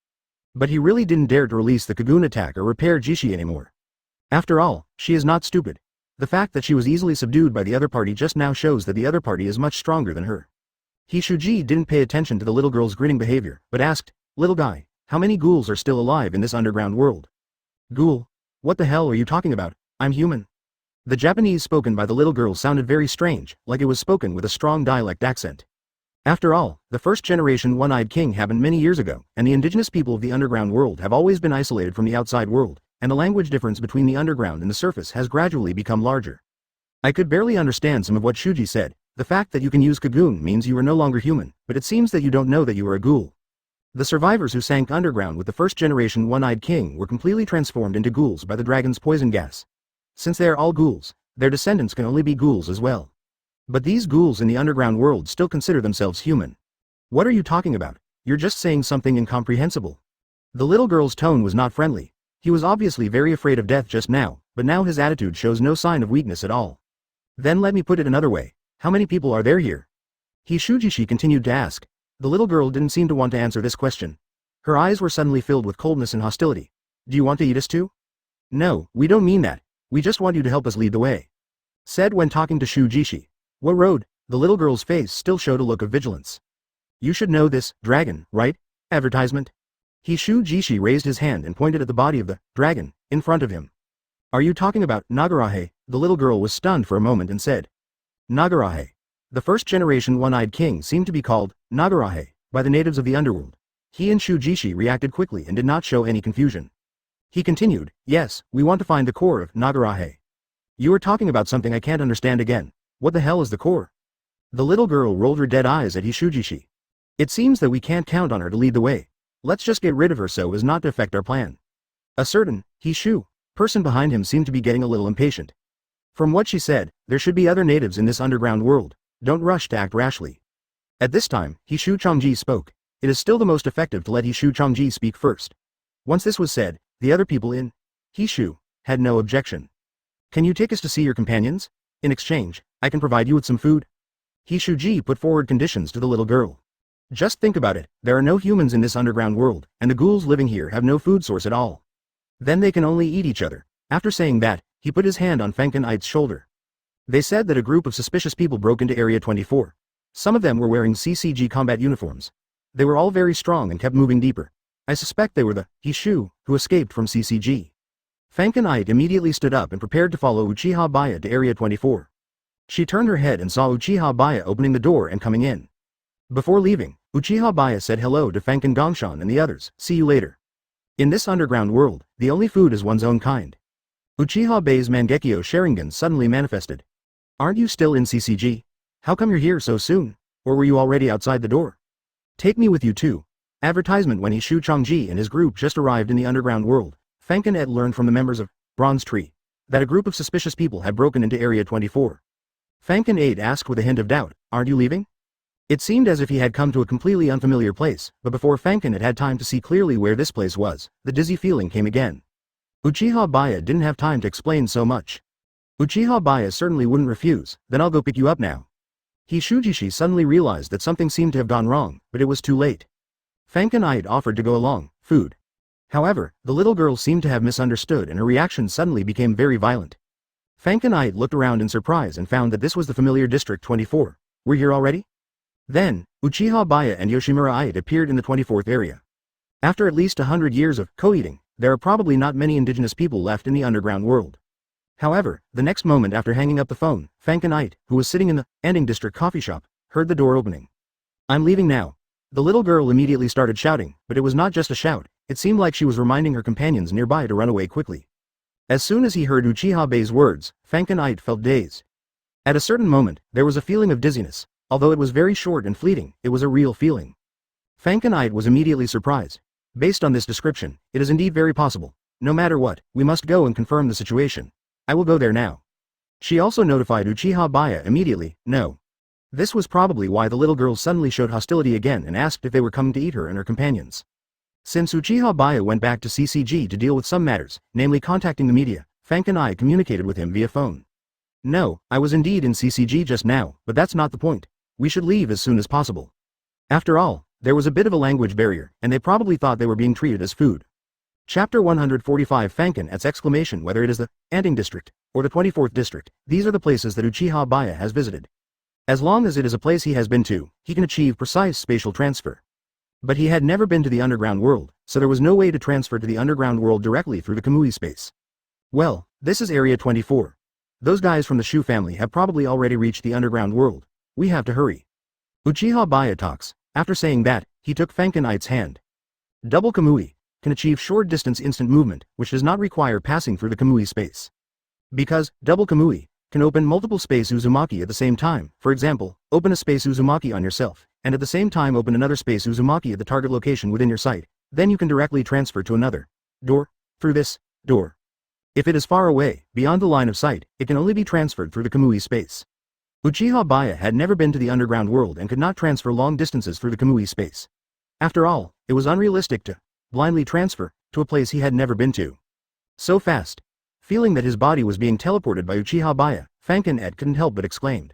But he really didn't dare to release the Kagun attack or repair Jishi anymore. After all, she is not stupid. The fact that she was easily subdued by the other party just now shows that the other party is much stronger than her. Hishuji didn't pay attention to the little girl's grinning behavior, but asked, "Little guy, how many ghouls are still alive in this underground world?" "Ghoul? What the hell are you talking about? I'm human." The Japanese spoken by the little girl sounded very strange, like it was spoken with a strong dialect accent. After all, the first-generation one-eyed king happened many years ago, and the indigenous people of the underground world have always been isolated from the outside world, and the language difference between the underground and the surface has gradually become larger. I could barely understand some of what Shuji said. The fact that you can use Kagun means you are no longer human, but it seems that you don't know that you are a ghoul. The survivors who sank underground with the first-generation one-eyed king were completely transformed into ghouls by the dragon's poison gas. Since they are all ghouls, their descendants can only be ghouls as well. But these ghouls in the underground world still consider themselves human. What are you talking about? You're just saying something incomprehensible. The little girl's tone was not friendly. He was obviously very afraid of death just now, but now his attitude shows no sign of weakness at all. Then let me put it another way. How many people are there here? Hishujishi continued to ask. The little girl didn't seem to want to answer this question. Her eyes were suddenly filled with coldness and hostility. Do you want to eat us too? No, we don't mean that. We just want you to help us lead the way. Said when talking to Shujishi. What road? The little girl's face still showed a look of vigilance. You should know this, dragon, right? Advertisement? Hishujishi raised his hand and pointed at the body of the dragon in front of him. Are you talking about Nagarahe? The little girl was stunned for a moment and said. Nagarahe. The first-generation one-eyed king seemed to be called Nagarahe by the natives of the underworld. He and Shujishi reacted quickly and did not show any confusion. He continued, yes, we want to find the core of Nagarahe. You are talking about something I can't understand again. What the hell is the core? The little girl rolled her dead eyes at Hishujishi. It seems that we can't count on her to lead the way. Let's just get rid of her so as not to affect our plan. A certain Hishu person behind him seemed to be getting a little impatient. From what she said, there should be other natives in this underground world. Don't rush to act rashly. At this time, Hishu Chongji spoke. It is still the most effective to let Hishu Chongji speak first. Once this was said, the other people in Hishu had no objection. Can you take us to see your companions? In exchange, I can provide you with some food. Hishuji put forward conditions to the little girl. Just think about it, there are no humans in this underground world, and the ghouls living here have no food source at all. Then they can only eat each other. After saying that, he put his hand on Fankin-ite's shoulder. They said that a group of suspicious people broke into Area 24. Some of them were wearing CCG combat uniforms. They were all very strong and kept moving deeper. I suspect they were the Hishu who escaped from CCG. Fanken immediately stood up and prepared to follow Uchiha Baiye to Area 24. She turned her head and saw Uchiha Baiye opening the door and coming in. Before leaving, Uchiha Baiye said hello to Fanken Gongshan and the others, see you later. In this underground world, the only food is one's own kind. Uchiha Baiye's Mangekyō Sharingan suddenly manifested. Aren't you still in CCG? How come you're here so soon? Or were you already outside the door? Take me with you too. Advertisement. When Shu Changji and his group just arrived in the underground world, Fanken learned from the members of Bronze Tree that a group of suspicious people had broken into Area 24. Fanken asked with a hint of doubt, aren't you leaving? It seemed as if he had come to a completely unfamiliar place, but before Fanken had time to see clearly where this place was, the dizzy feeling came again. Uchiha Baiye didn't have time to explain so much. Uchiha Baiye certainly wouldn't refuse, then I'll go pick you up now. Shujishi suddenly realized that something seemed to have gone wrong, but it was too late. Fanken offered to go along, food. However, the little girl seemed to have misunderstood and her reaction suddenly became very violent. Fanken looked around in surprise and found that this was the familiar District 24. We're here already? Then, Uchiha Baiye and Yoshimura appeared in the 24th area. After at least 100 years of co-eating, there are probably not many indigenous people left in the underground world. However, the next moment after hanging up the phone, Fanken, who was sitting in the ending district coffee shop, heard the door opening. I'm leaving now. The little girl immediately started shouting, but it was not just a shout, it seemed like she was reminding her companions nearby to run away quickly. As soon as he heard Uchiha Baiye's words, Fanken felt dazed. At a certain moment, there was a feeling of dizziness. Although it was very short and fleeting, it was a real feeling. Fanken was immediately surprised. Based on this description, it is indeed very possible. No matter what, we must go and confirm the situation. I will go there now. She also notified Uchiha Baiye immediately, no. This was probably why the little girl suddenly showed hostility again and asked if they were coming to eat her and her companions. Since Uchiha Baiye went back to CCG to deal with some matters, namely contacting the media, Fanken communicated with him via phone. No, I was indeed in CCG just now, but that's not the point. We should leave as soon as possible. After all, there was a bit of a language barrier, and they probably thought they were being treated as food. Chapter 145 Fanken's exclamation. Whether it is the ending district or the 24th district, these are the places that Uchiha Baiye has visited. As long as it is a place he has been to, he can achieve precise spatial transfer. But he had never been to the underground world, so there was no way to transfer to the underground world directly through the Kamui space. Well, this is Area 24. Those guys from the Shu family have probably already reached the underground world. We have to hurry. Uchiha Baiye talks. After saying that, he took Fanken's hand. Double Kamui can achieve short distance instant movement, which does not require passing through the Kamui space. Because double Kamui can open multiple space Uzumaki at the same time. For example, open a space Uzumaki on yourself, and at the same time open another space Uzumaki at the target location within your sight. Then you can directly transfer to another door through this door. If it is far away, beyond the line of sight, it can only be transferred through the Kamui space. Uchiha Baiye had never been to the underground world and could not transfer long distances through the Kamui space. After all, it was unrealistic to blindly transfer to a place he had never been to. So fast. Feeling that his body was being teleported by Uchiha Baiye, Fanken couldn't help but exclaimed.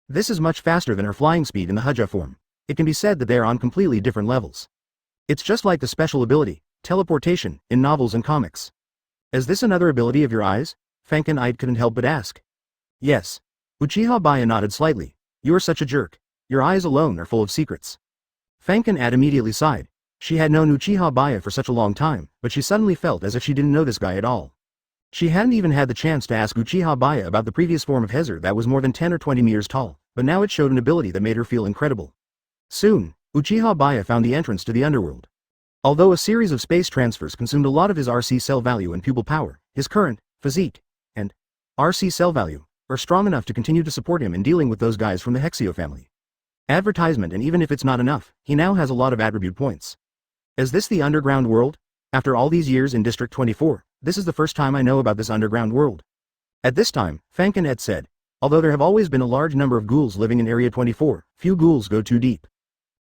This is much faster than her flying speed in the Huja form. It can be said that they are on completely different levels. It's just like the special ability, teleportation, in novels and comics. Is this another ability of your eyes? Fanken couldn't help but ask. Yes. Uchiha Baiye nodded slightly. You are such a jerk. Your eyes alone are full of secrets. Fanken immediately sighed. She had known Uchiha Baiye for such a long time, but she suddenly felt as if she didn't know this guy at all. She hadn't even had the chance to ask Uchiha Baiye about the previous form of Hezer that was more than 10 or 20 meters tall, but now it showed an ability that made her feel incredible. Soon, Uchiha Baiye found the entrance to the underworld. Although a series of space transfers consumed a lot of his RC cell value and pupil power, his current physique and RC cell value are strong enough to continue to support him in dealing with those guys from the Hexio family. Advertisement, and even if it's not enough, he now has a lot of attribute points. Is this the underground world? After all these years in District 24, this is the first time I know about this underground world. At this time, Fanken said, although there have always been a large number of ghouls living in Area 24, few ghouls go too deep.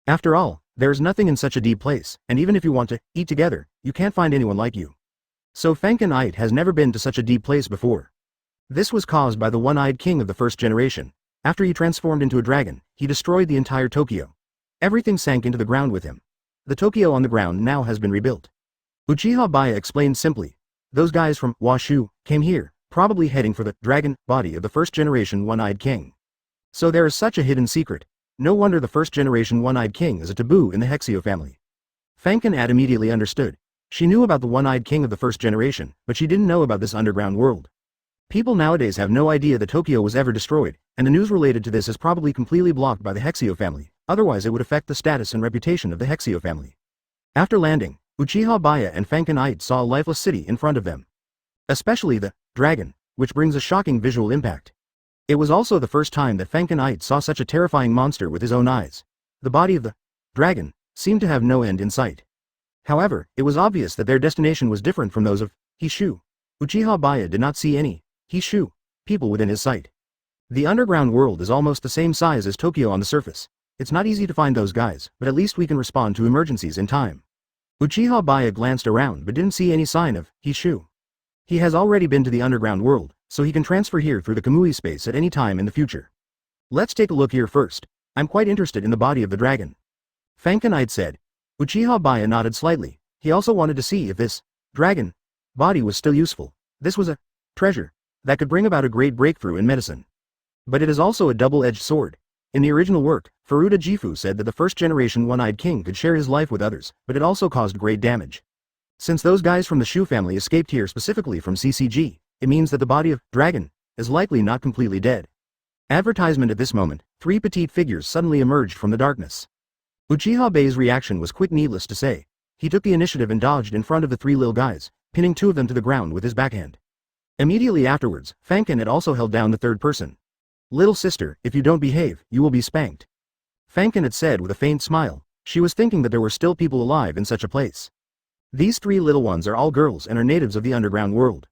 After all, there is nothing in such a deep place, and even if you want to eat together, you can't find anyone like you. So Fanken has never been to such a deep place before. This was caused by the one-eyed king of the first generation. After he transformed into a dragon, he destroyed the entire Tokyo. Everything sank into the ground with him. The Tokyo on the ground now has been rebuilt. Uchiha Baiye explained simply. Those guys from Washu came here, probably heading for the dragon body of the first generation one-eyed king. So there is such a hidden secret. No wonder the first generation one-eyed king is a taboo in the Hexio family. Fanken immediately understood. She knew about the one-eyed king of the first generation, but she didn't know about this underground world. People nowadays have no idea that Tokyo was ever destroyed, and the news related to this is probably completely blocked by the Hexio family, otherwise it would affect the status and reputation of the Hexio family. After landing, Uchiha Baiye and Fanken Ite saw a lifeless city in front of them. Especially the dragon, which brings a shocking visual impact. It was also the first time that Fanken Ite saw such a terrifying monster with his own eyes. The body of the dragon seemed to have no end in sight. However, it was obvious that their destination was different from those of Hishu. Uchiha Baiye did not see any Hishu people within his sight. The underground world is almost the same size as Tokyo on the surface. It's not easy to find those guys, but at least we can respond to emergencies in time. Uchiha Baiye glanced around but didn't see any sign of Hishu. He has already been to the underground world, so he can transfer here through the Kamui space at any time in the future. Let's take a look here first. I'm quite interested in the body of the dragon. Fanken Ite said. Uchiha Baiye nodded slightly. He also wanted to see if this dragon body was still useful. This was a treasure that could bring about a great breakthrough in medicine. But it is also a double-edged sword. In the original work, Furuta Gifu said that the first-generation one-eyed king could share his life with others, but it also caused great damage. Since those guys from the Shu family escaped here specifically from CCG, it means that the body of dragon is likely not completely dead. Advertisement at this moment, 3 petite figures suddenly emerged from the darkness. Uchiha Baiye's reaction was quick, needless to say. He took the initiative and dodged in front of the 3 little guys, pinning 2 of them to the ground with his backhand. Immediately afterwards, Fanken had also held down the 3rd person. Little sister, if you don't behave, you will be spanked. Fanken had said with a faint smile. She was thinking that there were still people alive in such a place. These 3 little ones are all girls and are natives of the underground world.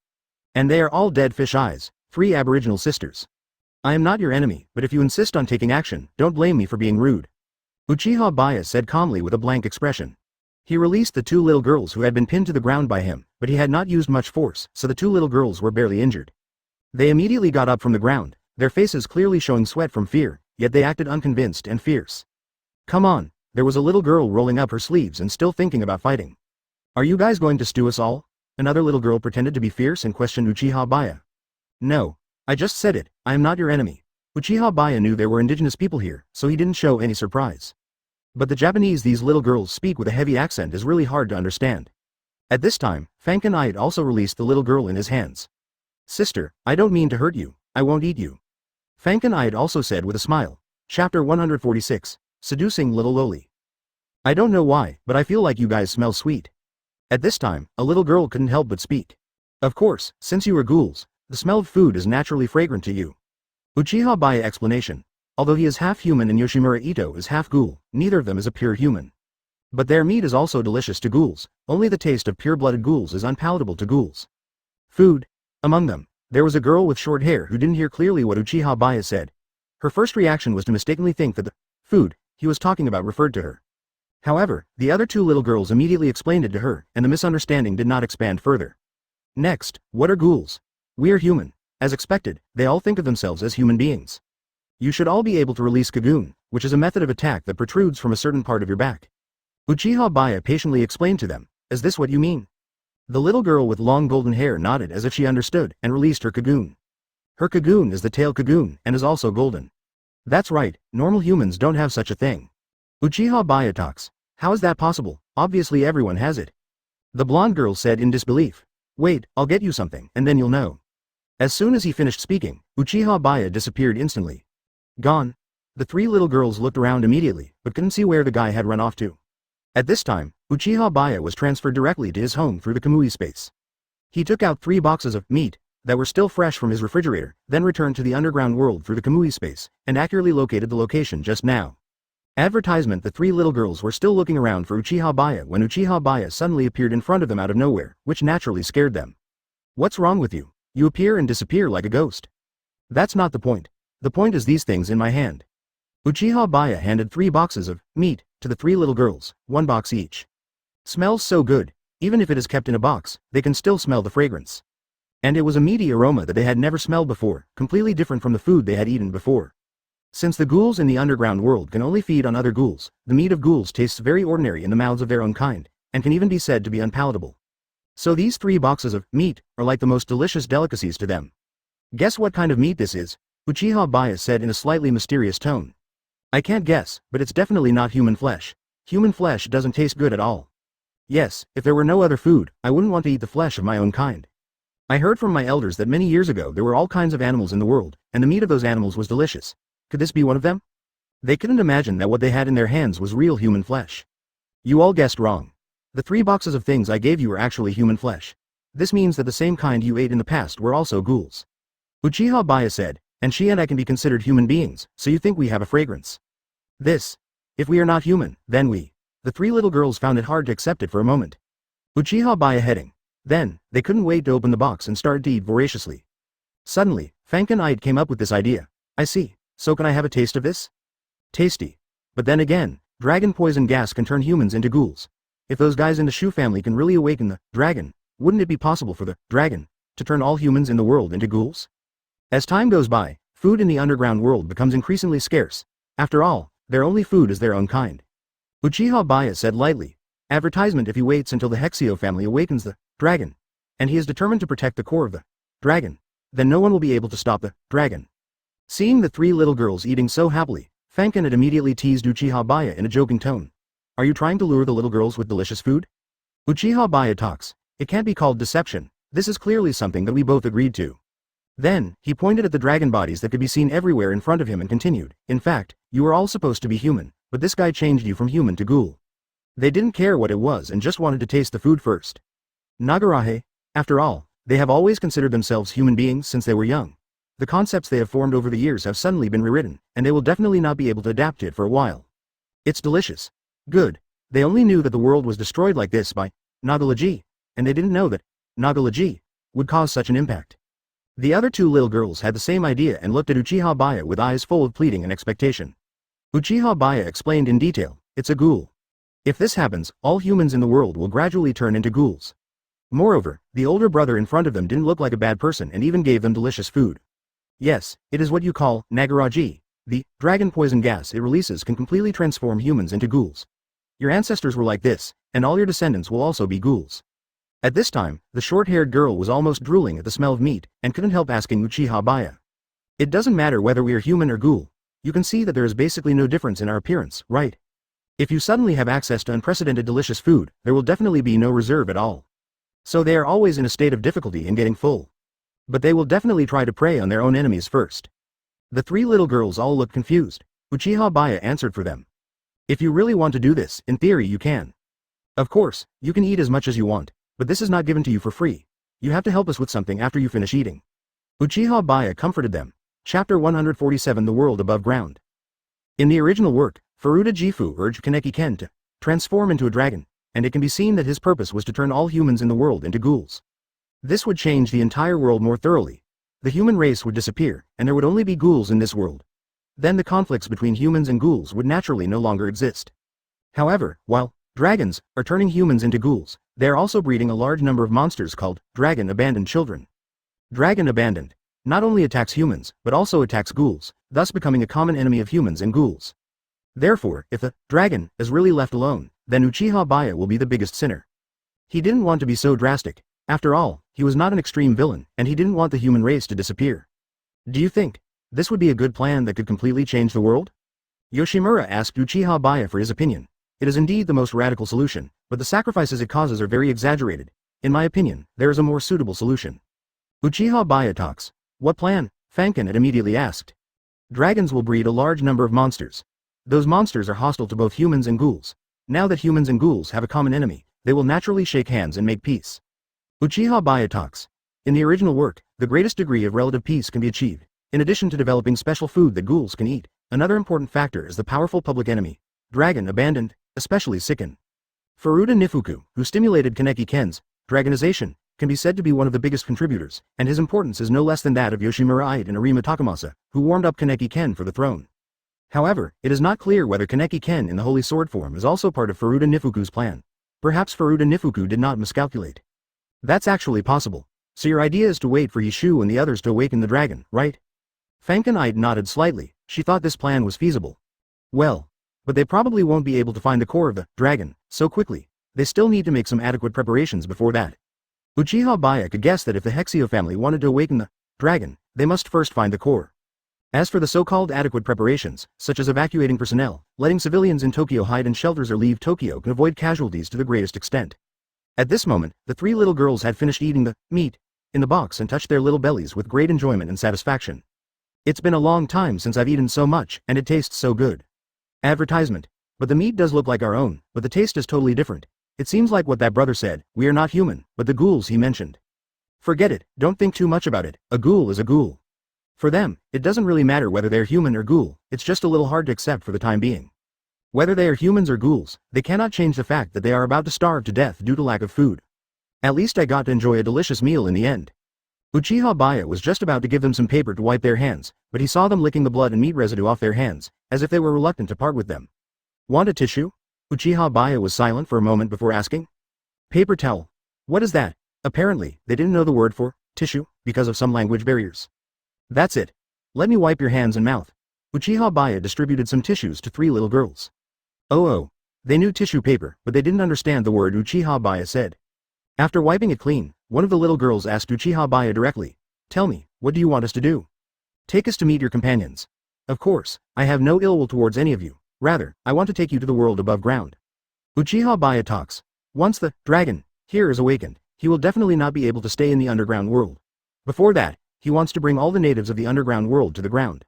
And they are all dead fish eyes, 3 aboriginal sisters. I am not your enemy, but if you insist on taking action, don't blame me for being rude. Uchiha Baiye said calmly with a blank expression. He released the 2 little girls who had been pinned to the ground by him, but he had not used much force, so the 2 little girls were barely injured. They immediately got up from the ground, their faces clearly showing sweat from fear, yet they acted unconvinced and fierce. Come on, there was a little girl rolling up her sleeves and still thinking about fighting. Are you guys going to stew us all? Another little girl pretended to be fierce and questioned Uchiha Baiye. No. I just said it, I am not your enemy. Uchiha Baiye knew there were indigenous people here, so he didn't show any surprise. But the Japanese these little girls speak with a heavy accent is really hard to understand. At this time, Fanken Ite also released the little girl in his hands. Sister, I don't mean to hurt you, I won't eat you. Fanken Ite also said with a smile. Chapter 146, Seducing Little Loli. I don't know why, but I feel like you guys smell sweet. At this time, a little girl couldn't help but speak. Of course, since you are ghouls, the smell of food is naturally fragrant to you. Uchiha Baiye explanation. Although he is half human and Yoshimura Ito is half ghoul, neither of them is a pure human. But their meat is also delicious to ghouls, only the taste of pure-blooded ghouls is unpalatable to ghouls. Food. Among them, there was a girl with short hair who didn't hear clearly what Uchiha Baiye said. Her first reaction was to mistakenly think that the food he was talking about referred to her. However, the other 2 little girls immediately explained it to her, and the misunderstanding did not expand further. Next, what are ghouls? We are human. As expected, they all think of themselves as human beings. You should all be able to release Kagoon, which is a method of attack that protrudes from a certain part of your back. Uchiha Baiye patiently explained to them. Is this what you mean? The little girl with long golden hair nodded as if she understood, and released her Kagoon. Her Kagoon is the tail Kagoon, and is also golden. That's right, normal humans don't have such a thing. Uchiha Baiye talks. How is that possible? Obviously everyone has it. The blonde girl said in disbelief. Wait, I'll get you something, and then you'll know. As soon as he finished speaking, Uchiha Baiye disappeared instantly. Gone. The 3 little girls looked around immediately, but couldn't see where the guy had run off to. At this time, Uchiha Baiye was transferred directly to his home through the Kamui space. He took out 3 boxes of meat that were still fresh from his refrigerator, then returned to the underground world through the Kamui space, and accurately located the location just now. Advertisement. The 3 little girls were still looking around for Uchiha Baiye when Uchiha Baiye suddenly appeared in front of them out of nowhere, which naturally scared them. What's wrong with you? You appear and disappear like a ghost. That's not the point. The point is these things in my hand. Uchiha Baiye handed 3 boxes of meat to the 3 little girls, 1 box each. Smells so good, even if it is kept in a box, they can still smell the fragrance. And it was a meaty aroma that they had never smelled before, completely different from the food they had eaten before. Since the ghouls in the underground world can only feed on other ghouls, the meat of ghouls tastes very ordinary in the mouths of their own kind, and can even be said to be unpalatable. So these 3 boxes of meat are like the most delicious delicacies to them. Guess what kind of meat this is? Uchiha Baiye said in a slightly mysterious tone. I can't guess, but it's definitely not human flesh. Human flesh doesn't taste good at all. Yes, if there were no other food, I wouldn't want to eat the flesh of my own kind. I heard from my elders that many years ago there were all kinds of animals in the world, and the meat of those animals was delicious. Could this be one of them? They couldn't imagine that what they had in their hands was real human flesh. You all guessed wrong. The 3 boxes of things I gave you were actually human flesh. This means that the same kind you ate in the past were also ghouls. Uchiha Baiye said, and she and I can be considered human beings, so you think we have a fragrance. This. If we are not human, then we. The 3 little girls found it hard to accept it for a moment. Uchiha Baiye heading. Then, they couldn't wait to open the box and start to eat voraciously. Suddenly, Fankin came up with this idea. I see, so can I have a taste of this? Tasty. But then again, dragon poison gas can turn humans into ghouls. If those guys in the Shu family can really awaken the dragon, wouldn't it be possible for the dragon to turn all humans in the world into ghouls? As time goes by, food in the underground world becomes increasingly scarce. After all, their only food is their own kind. Uchiha Baiye said lightly. Advertisement: if he waits until the Hexio family awakens the dragon, and he is determined to protect the core of the dragon, then no one will be able to stop the dragon. Seeing the 3 little girls eating so happily, Fankin had immediately teased Uchiha Baiye in a joking tone. Are you trying to lure the little girls with delicious food? Uchiha Baiye talks. It can't be called deception. This is clearly something that we both agreed to. Then, he pointed at the dragon bodies that could be seen everywhere in front of him and continued. In fact, you were all supposed to be human, but this guy changed you from human to ghoul. They didn't care what it was and just wanted to taste the food first. Nagarahe. After all, they have always considered themselves human beings since they were young. The concepts they have formed over the years have suddenly been rewritten, and they will definitely not be able to adapt to it for a while. It's delicious. Good. They only knew that the world was destroyed like this by Nagalaji, and they didn't know that Nagalaji would cause such an impact. The other 2 little girls had the same idea and looked at Uchiha Baiye with eyes full of pleading and expectation. Uchiha Baiye explained in detail, it's a ghoul. If this happens, all humans in the world will gradually turn into ghouls. Moreover, the older brother in front of them didn't look like a bad person and even gave them delicious food. Yes, it is what you call Nagaraji. The dragon poison gas it releases can completely transform humans into ghouls. Your ancestors were like this, and all your descendants will also be ghouls. At this time, the short-haired girl was almost drooling at the smell of meat and couldn't help asking Uchiha Baiye. It doesn't matter whether we are human or ghoul. You can see that there is basically no difference in our appearance, right? If you suddenly have access to unprecedented delicious food, there will definitely be no reserve at all. So they are always in a state of difficulty in getting full. But they will definitely try to prey on their own enemies first. The 3 little girls all looked confused. Uchiha Baiye answered for them. If you really want to do this, in theory you can. Of course, you can eat as much as you want, but this is not given to you for free. You have to help us with something after you finish eating. Uchiha Baiye comforted them. Chapter 147 The World Above Ground. In the original work, Furuta Gifu urged Kaneki Ken to transform into a dragon, and it can be seen that his purpose was to turn all humans in the world into ghouls. This would change the entire world more thoroughly. The human race would disappear, and there would only be ghouls in this world. Then the conflicts between humans and ghouls would naturally no longer exist. However, while dragons are turning humans into ghouls, they are also breeding a large number of monsters called dragon abandoned children. Dragon abandoned not only attacks humans, but also attacks ghouls, thus becoming a common enemy of humans and ghouls. Therefore, if the dragon is really left alone, then Uchiha Baiye will be the biggest sinner. He didn't want to be so drastic. After all, he was not an extreme villain, and he didn't want the human race to disappear. Do you think this would be a good plan that could completely change the world? Yoshimura asked Uchiha Baiye for his opinion. It is indeed the most radical solution, but the sacrifices it causes are very exaggerated. In my opinion, there is a more suitable solution. Uchiha Baiye talks. What plan? Fankin had immediately asked. Dragons will breed a large number of monsters. Those monsters are hostile to both humans and ghouls. Now that humans and ghouls have a common enemy, they will naturally shake hands and make peace. Uchiha Baiye talks. In the original work, the greatest degree of relative peace can be achieved. In addition to developing special food that ghouls can eat, another important factor is the powerful public enemy, dragon abandoned, especially Sikken. Furuta Nifuku, who stimulated Kaneki Ken's dragonization, can be said to be one of the biggest contributors, and his importance is no less than that of Yoshimura and Arima Takamasa, who warmed up Kaneki Ken for the throne. However, it is not clear whether Kaneki Ken in the Holy Sword form is also part of Furuta Nifuku's plan. Perhaps Furuta Nifuku did not miscalculate. That's actually possible. So your idea is to wait for Yishu and the others to awaken the dragon, right? Fankin nodded slightly. She thought this plan was feasible. Well, but they probably won't be able to find the core of the dragon so quickly. They still need to make some adequate preparations before that. Uchiha Baiye could guess that if the Hexio family wanted to awaken the dragon, they must first find the core. As for the so-called adequate preparations, such as evacuating personnel, letting civilians in Tokyo hide in shelters or leave Tokyo can avoid casualties to the greatest extent. At this moment, the three little girls had finished eating the meat in the box and touched their little bellies with great enjoyment and satisfaction. It's been a long time since I've eaten so much, and it tastes so good. Advertisement. But the meat does look like our own, but the taste is totally different. It seems like what that brother said, we are not human, but the ghouls he mentioned. Forget it, don't think too much about it, a ghoul is a ghoul. For them, it doesn't really matter whether they're human or ghoul, it's just a little hard to accept for the time being. Whether they are humans or ghouls, they cannot change the fact that they are about to starve to death due to lack of food. At least I got to enjoy a delicious meal in the end. Uchiha Baiye was just about to give them some paper to wipe their hands, but he saw them licking the blood and meat residue off their hands, as if they were reluctant to part with them. Want a tissue? Uchiha Baiye was silent for a moment before asking. Paper towel. What is that? Apparently, they didn't know the word for tissue, because of some language barriers. That's it. Let me wipe your hands and mouth. Uchiha Baiye distributed some tissues to three little girls. Oh. They knew tissue paper, but they didn't understand the word Uchiha Baiye said. After wiping it clean, one of the little girls asked Uchiha Baiye directly, tell me, what do you want us to do? Take us to meet your companions. Of course, I have no ill will towards any of you. Rather, I want to take you to the world above ground. Uchiha Baiye talks. Once the dragon here is awakened, he will definitely not be able to stay in the underground world. Before that, he wants to bring all the natives of the underground world to the ground.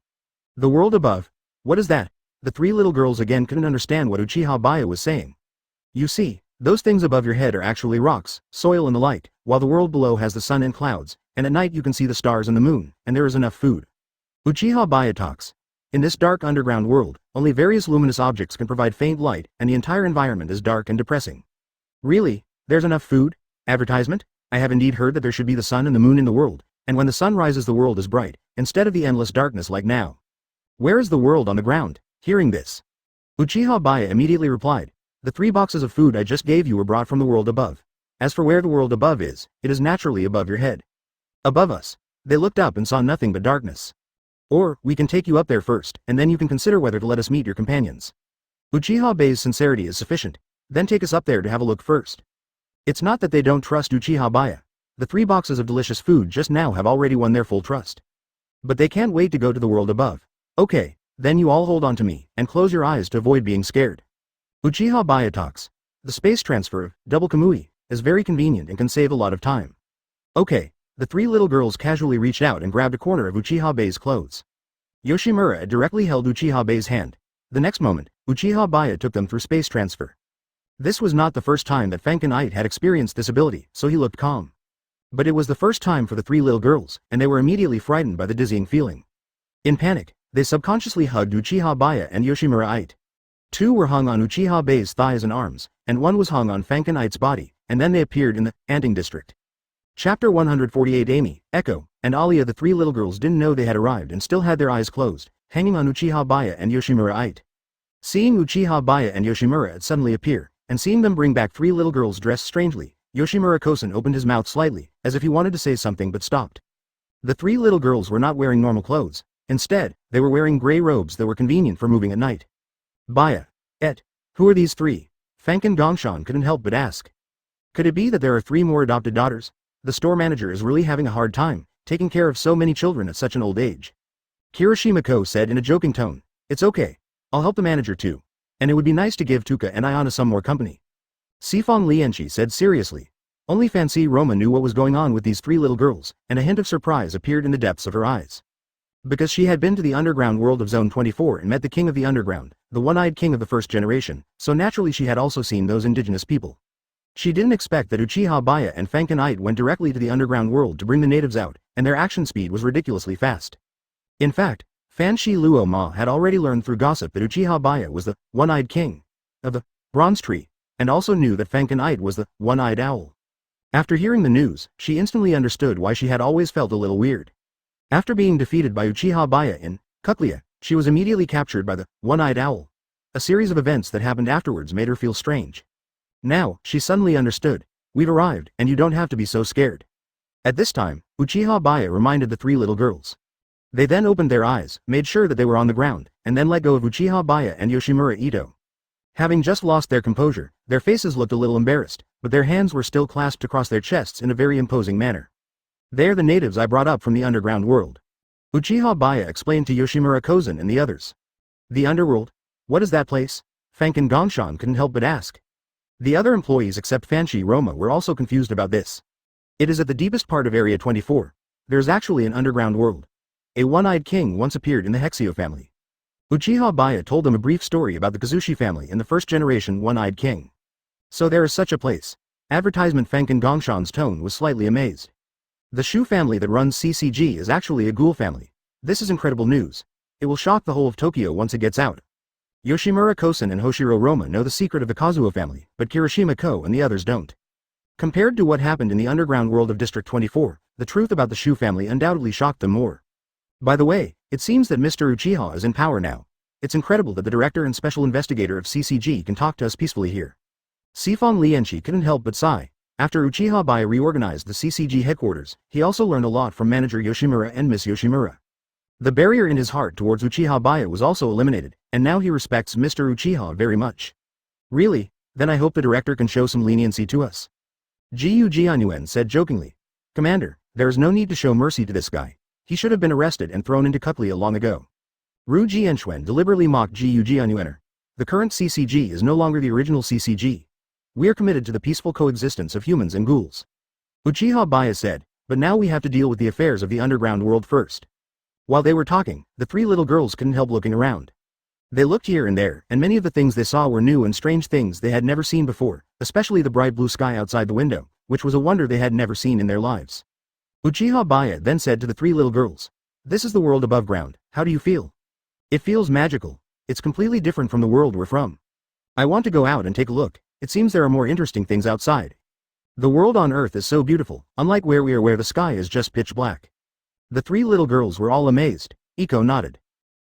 The world above? What is that? The three little girls again couldn't understand what Uchiha Baiye was saying. You see, those things above your head are actually rocks, soil and the light, while the world below has the sun and clouds, and at night you can see the stars and the moon, and there is enough food. Uchiha Baiye talks. In this dark underground world, only various luminous objects can provide faint light, and the entire environment is dark and depressing. Really? There's enough food? Advertisement? I have indeed heard that there should be the sun and the moon in the world, and when the sun rises the world is bright, instead of the endless darkness like now. Where is the world on the ground? Hearing this, Uchiha Baiye immediately replied, the 3 boxes of food I just gave you were brought from the world above. As for where the world above is, it is naturally above your head. Above us. They looked up and saw nothing but darkness. Or, we can take you up there first, and then you can consider whether to let us meet your companions. Uchiha Baiye's sincerity is sufficient. Then take us up there to have a look first. It's not that they don't trust Uchiha Baiye. The 3 boxes of delicious food just now have already won their full trust. But they can't wait to go to the world above. Okay, then you all hold on to me, and close your eyes to avoid being scared. Uchiha Baiye talks. The space transfer of double Kamui is very convenient and can save a lot of time. Okay, the 3 little girls casually reached out and grabbed a corner of Uchiha Baiye's clothes. Yoshimura directly held Uchiha Baiye's hand. The next moment, Uchiha Baiye took them through space transfer. This was not the first time that Fankin had experienced this ability, so he looked calm. But it was the first time for the 3 little girls, and they were immediately frightened by the dizzying feeling. In panic, they subconsciously hugged Uchiha Baiye and Yoshimura. 2 were hung on Uchiha Baiye's thighs and arms, and 1 was hung on Fankin body, and then they appeared in the Anting district. Chapter 148. Amy, Echo, and Alia. The 3 little girls didn't know they had arrived and still had their eyes closed, hanging on Uchiha Baiye and Yoshimura. Seeing Uchiha Baiye and Yoshimura suddenly appear, and seeing them bring back 3 little girls dressed strangely, Yoshimura-kosen opened his mouth slightly, as if he wanted to say something but stopped. The 3 little girls were not wearing normal clothes. Instead, they were wearing gray robes that were convenient for moving at night. Baiye. Who are these 3? Fankin Gongshan couldn't help but ask. Could it be that there are 3 more adopted daughters? The store manager is really having a hard time, taking care of so many children at such an old age. Kirishima-ko said in a joking tone, it's okay. I'll help the manager too. And it would be nice to give Tuka and Ayana some more company. Sifong Lianchi said seriously. Only Fancy Roma knew what was going on with these 3 little girls, and a hint of surprise appeared in the depths of her eyes. Because she had been to the underground world of Zone 24 and met the king of the underground, the one-eyed king of the first generation, so naturally she had also seen those indigenous people. She didn't expect that Uchiha Baiye and Fankin went directly to the underground world to bring the natives out, and their action speed was ridiculously fast. In fact, Fan Shi Luo Ma had already learned through gossip that Uchiha Baiye was the one-eyed king of the bronze tree, and also knew that Fankin was the one-eyed owl. After hearing the news, she instantly understood why she had always felt a little weird. After being defeated by Uchiha Baiye in Kuklia, she was immediately captured by the one-eyed owl. A series of events that happened afterwards made her feel strange. Now, she suddenly understood. We've arrived, and you don't have to be so scared. At this time, Uchiha Baiye reminded the 3 little girls. They then opened their eyes, made sure that they were on the ground, and then let go of Uchiha Baiye and Yoshimura. Having just lost their composure, their faces looked a little embarrassed, but their hands were still clasped across their chests in a very imposing manner. They're the natives I brought up from the underground world. Uchiha Baiye explained to Yoshimura Kozen and the others. The underworld? What is that place? Fank and Gongshan couldn't help but ask. The other employees except Fanshi Roma were also confused about this. It is at the deepest part of Area 24. There's actually an underground world. A one-eyed king once appeared in the Hexio family. Uchiha Baiye told them a brief story about the Kazushi family and the first-generation one-eyed king. So there is such a place. Advertisement. Fank and Gongshan's tone was slightly amazed. The Shu family that runs CCG is actually a Ghoul family. This is incredible news. It will shock the whole of Tokyo once it gets out. Yoshimura Kosen and Hoshiro Roma know the secret of the Kazuo family, but Kirishima Ko and the others don't. Compared to what happened in the underground world of District 24, the truth about the Shu family undoubtedly shocked them more. By the way, it seems that Mr. Uchiha is in power now. It's incredible that the director and special investigator of CCG can talk to us peacefully here. Sifong Lianchi couldn't help but sigh. After Uchiha Baiye reorganized the CCG headquarters, he also learned a lot from manager Yoshimura and Miss Yoshimura. The barrier in his heart towards Uchiha Baiye was also eliminated, and now he respects Mr. Uchiha very much. Really? Then I hope the director can show some leniency to us. Jiu Jianyuan said jokingly. Commander, there is no need to show mercy to this guy. He should have been arrested and thrown into Kuklia long ago. Ru Jianxuan deliberately mocked Jiu Jianyuan. The current CCG is no longer the original CCG. We are committed to the peaceful coexistence of humans and ghouls. Uchiha Baiye said, but now we have to deal with the affairs of the underground world first. While they were talking, the three little girls couldn't help looking around. They looked here and there, and many of the things they saw were new and strange things they had never seen before, especially the bright blue sky outside the window, which was a wonder they had never seen in their lives. Uchiha Baiye then said to the three little girls, this is the world above ground, how do you feel? It feels magical. It's completely different from the world we're from. I want to go out and take a look. It seems there are more interesting things outside. The world on Earth is so beautiful, unlike where we are where the sky is just pitch black. The three little girls were all amazed. Iko nodded.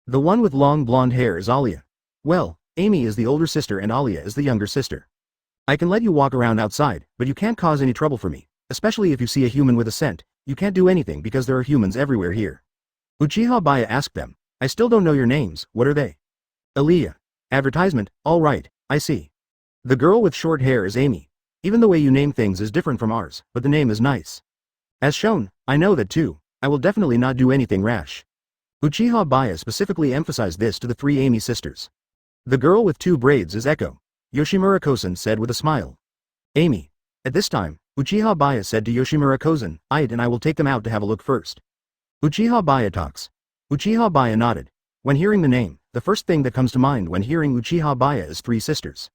The one with long blonde hair is Alia. Well, Amy is the older sister and Alia is the younger sister. I can let you walk around outside, but you can't cause any trouble for me, especially if you see a human with a scent. You can't do anything because there are humans everywhere here. Uchiha Baiye asked them, I still don't know your names, what are they? Alia. Advertisement, all right, I see. The girl with short hair is Amy. Even the way you name things is different from ours, but the name is nice. As shown, I know that too. I will definitely not do anything rash. Uchiha Baiye specifically emphasized this to the three Amy sisters. The girl with two braids is Echo. Yoshimura Kosen said with a smile. Amy. At this time, Uchiha Baiye said to Yoshimura Kosen, and I will take them out to have a look first. Uchiha Baiye talks. Uchiha Baiye nodded. When hearing the name, the first thing that comes to mind when hearing Uchiha Baiye is three sisters.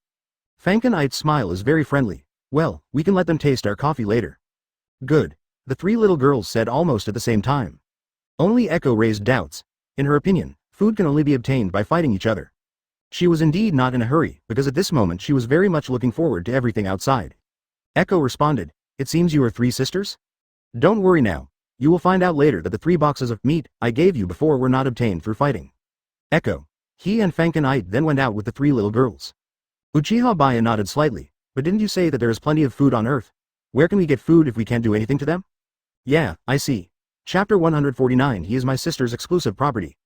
Fankenite's smile is very friendly. Well, we can let them taste our coffee later. Good. The three little girls said almost at the same time. Only Echo raised doubts. In her opinion, food can only be obtained by fighting each other. She was indeed not in a hurry, because at this moment she was very much looking forward to everything outside. Echo responded, it seems you are three sisters? Don't worry now. You will find out later that the 3 boxes of meat I gave you before were not obtained through fighting. Echo. He and Fankenite then went out with the 3 little girls. Uchiha Baiye nodded slightly, but didn't you say that there is plenty of food on Earth? Where can we get food if we can't do anything to them? Yeah, I see. Chapter 149. He is my sister's exclusive property.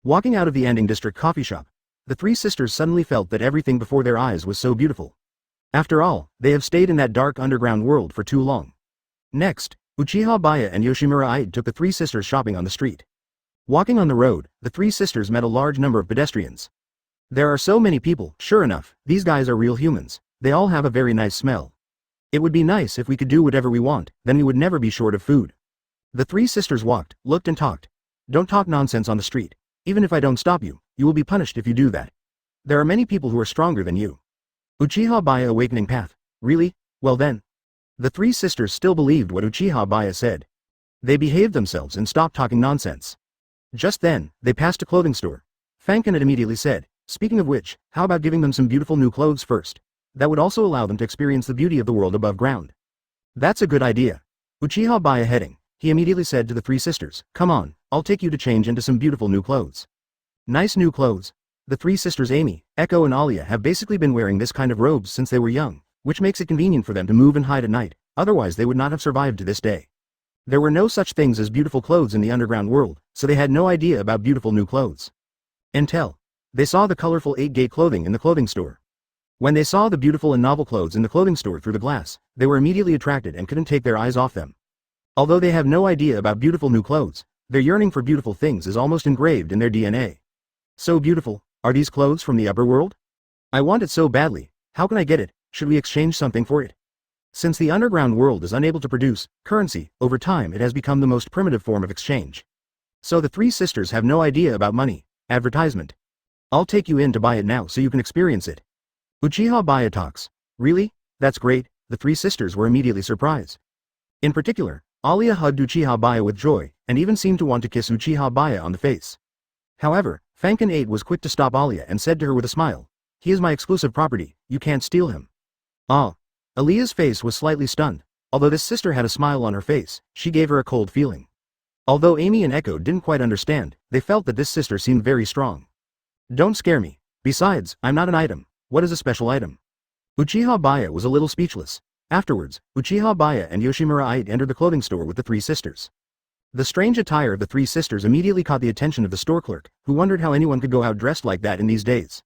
Walking out of the Ending District coffee shop, the 3 sisters suddenly felt that everything before their eyes was so beautiful. After all, they have stayed in that dark underground world for too long. Next, Uchiha Baiye and Yoshimura took the 3 sisters shopping on the street. Walking on the road, the 3 sisters met a large number of pedestrians. There are so many people. Sure enough, these guys are real humans. They all have a very nice smell. It would be nice if we could do whatever we want, then we would never be short of food. The 3 sisters walked, looked and talked. Don't talk nonsense on the street. Even if I don't stop you, you will be punished if you do that. There are many people who are stronger than you. Uchiha Baiye awakening path. Really? Well then. The 3 sisters still believed what Uchiha Baiye said. They behaved themselves and stopped talking nonsense. Just then, they passed a clothing store. Fankenite immediately said, speaking of which, how about giving them some beautiful new clothes first? That would also allow them to experience the beauty of the world above ground. That's a good idea. Uchiha Baiye heading, he immediately said to the 3 sisters, come on, I'll take you to change into some beautiful new clothes. Nice new clothes. The 3 sisters Amy, Echo and Alia have basically been wearing this kind of robes since they were young, which makes it convenient for them to move and hide at night, otherwise they would not have survived to this day. There were no such things as beautiful clothes in the underground world, so they had no idea about beautiful new clothes. Until they saw the colorful 8-gay clothing in the clothing store. When they saw the beautiful and novel clothes in the clothing store through the glass, they were immediately attracted and couldn't take their eyes off them. Although they have no idea about beautiful new clothes, Their yearning for beautiful things is almost engraved in their DNA. So beautiful, are these clothes from the upper world? I want it so badly, how can I get it, should we exchange something for it? Since the underground world is unable to produce currency, over time it has become the most primitive form of exchange. So the three sisters have no idea about money. Advertisement. I'll take you in to buy it now so you can experience it. Uchiha Baiye talks. Really? That's great, the three sisters were immediately surprised. In particular, Alya hugged Uchiha Baiye with joy, and even seemed to want to kiss Uchiha Baiye on the face. However, Fankin 8 was quick to stop Alya and said to her with a smile, "He is my exclusive property, you can't steal him." Ah. Aliyah's face was slightly stunned. Although this sister had a smile on her face, she gave her a cold feeling. Although Amy and Echo didn't quite understand, they felt that this sister seemed very strong. Don't scare me. Besides, I'm not an item. What is a special item? Uchiha Baiye was a little speechless. Afterwards, Uchiha Baiye and Yoshimura entered the clothing store with the three sisters. The strange attire of the three sisters immediately caught the attention of the store clerk, who wondered how anyone could go out dressed like that in these days.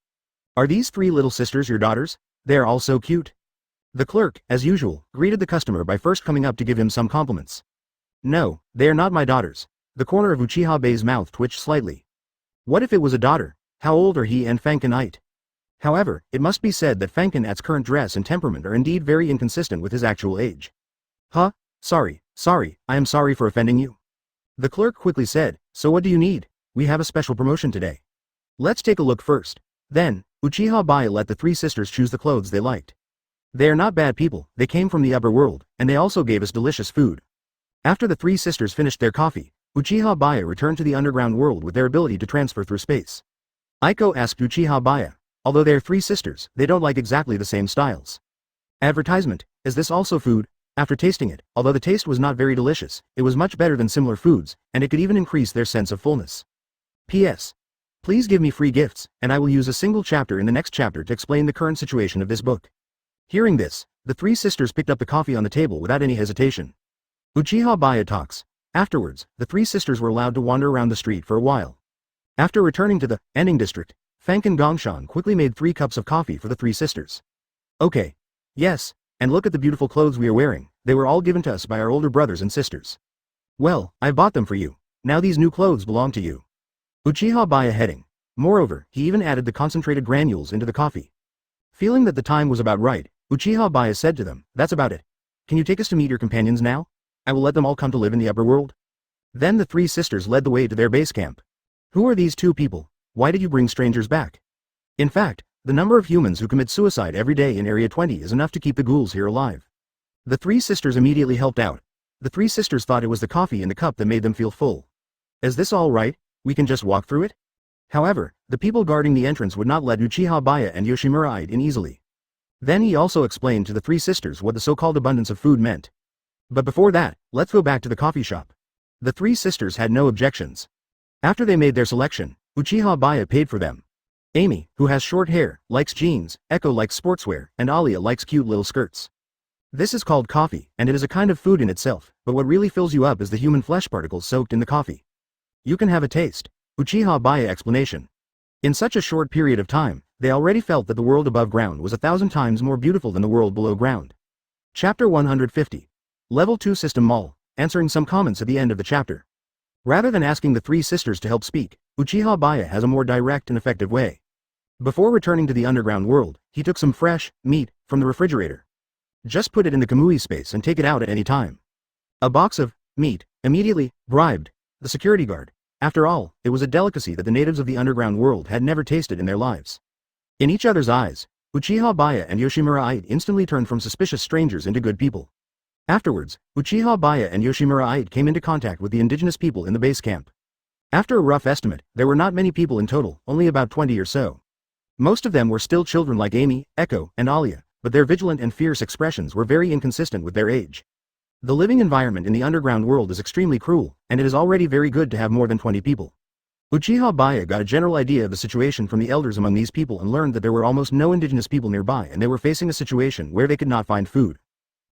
Are these three little sisters your daughters? They are all so cute. The clerk, as usual, greeted the customer by first coming up to give him some compliments. No, they are not my daughters. The corner of Uchiha Baiye's mouth twitched slightly. What if it was a daughter? How old are he and Fankin 8? However, it must be said that Fankin 8's current dress and temperament are indeed very inconsistent with his actual age. Huh? Sorry, I am sorry for offending you. The clerk quickly said, so what do you need? We have a special promotion today. Let's take a look first. Then, Uchiha Baiye let the three sisters choose the clothes they liked. They are not bad people, they came from the upper world, and they also gave us delicious food. After the three sisters finished their coffee, Uchiha Baiye returned to the underground world with their ability to transfer through space. Aiko asked Uchiha Baiye, although they are three sisters, they don't like exactly the same styles. Advertisement, is this also food? After tasting it, although the taste was not very delicious, it was much better than similar foods, and it could even increase their sense of fullness. P.S. Please give me free gifts, and I will use a single chapter in the next chapter to explain the current situation of this book. Hearing this, the three sisters picked up the coffee on the table without any hesitation. Uchiha Baiye talks. Afterwards, the three sisters were allowed to wander around the street for a while. After returning to the ending district, Fankin Gongshan quickly made 3 cups of coffee for the three sisters. Okay. Yes, and look at the beautiful clothes we are wearing, they were all given to us by our older brothers and sisters. Well, I bought them for you. Now these new clothes belong to you. Uchiha Baiye heading. Moreover, he even added the concentrated granules into the coffee. Feeling that the time was about right, Uchiha Baiye said to them, that's about it. Can you take us to meet your companions now? I will let them all come to live in the upper world. Then the three sisters led the way to their base camp. Who are these 2 people? Why did you bring strangers back? In fact, the number of humans who commit suicide every day in Area 20 is enough to keep the ghouls here alive. The three sisters immediately helped out. The three sisters thought it was the coffee in the cup that made them feel full. Is this all right? We can just walk through it? However, the people guarding the entrance would not let Uchiha Baiye and Yoshimura in easily. Then he also explained to the three sisters what the so-called abundance of food meant. But before that, let's go back to the coffee shop. The three sisters had no objections. After they made their selection, Uchiha Baiye paid for them. Amy, who has short hair, likes jeans, Echo likes sportswear, and Alya likes cute little skirts. This is called coffee, and it is a kind of food in itself, but what really fills you up is the human flesh particles soaked in the coffee. You can have a taste. Uchiha Baiye explanation. In such a short period of time, they already felt that the world above ground was 1,000 times more beautiful than the world below ground. Chapter 150. Level 2 System Mall, answering some comments at the end of the chapter. Rather than asking the three sisters to help speak, Uchiha Baiye has a more direct and effective way. Before returning to the underground world, he took some fresh meat from the refrigerator. Just put it in the Kamui space and take it out at any time. A box of meat immediately bribed the security guard. After all, it was a delicacy that the natives of the underground world had never tasted in their lives. In each other's eyes, Uchiha Baiye and Yoshimura instantly turned from suspicious strangers into good people. Afterwards, Uchiha Baiye and Yoshimura came into contact with the indigenous people in the base camp. After a rough estimate, there were not many people in total, only about 20 or so. Most of them were still children like Amy, Echo, and Alya, but their vigilant and fierce expressions were very inconsistent with their age. The living environment in the underground world is extremely cruel, and it is already very good to have more than 20 people. Uchiha Baiye got a general idea of the situation from the elders among these people and learned that there were almost no indigenous people nearby and they were facing a situation where they could not find food.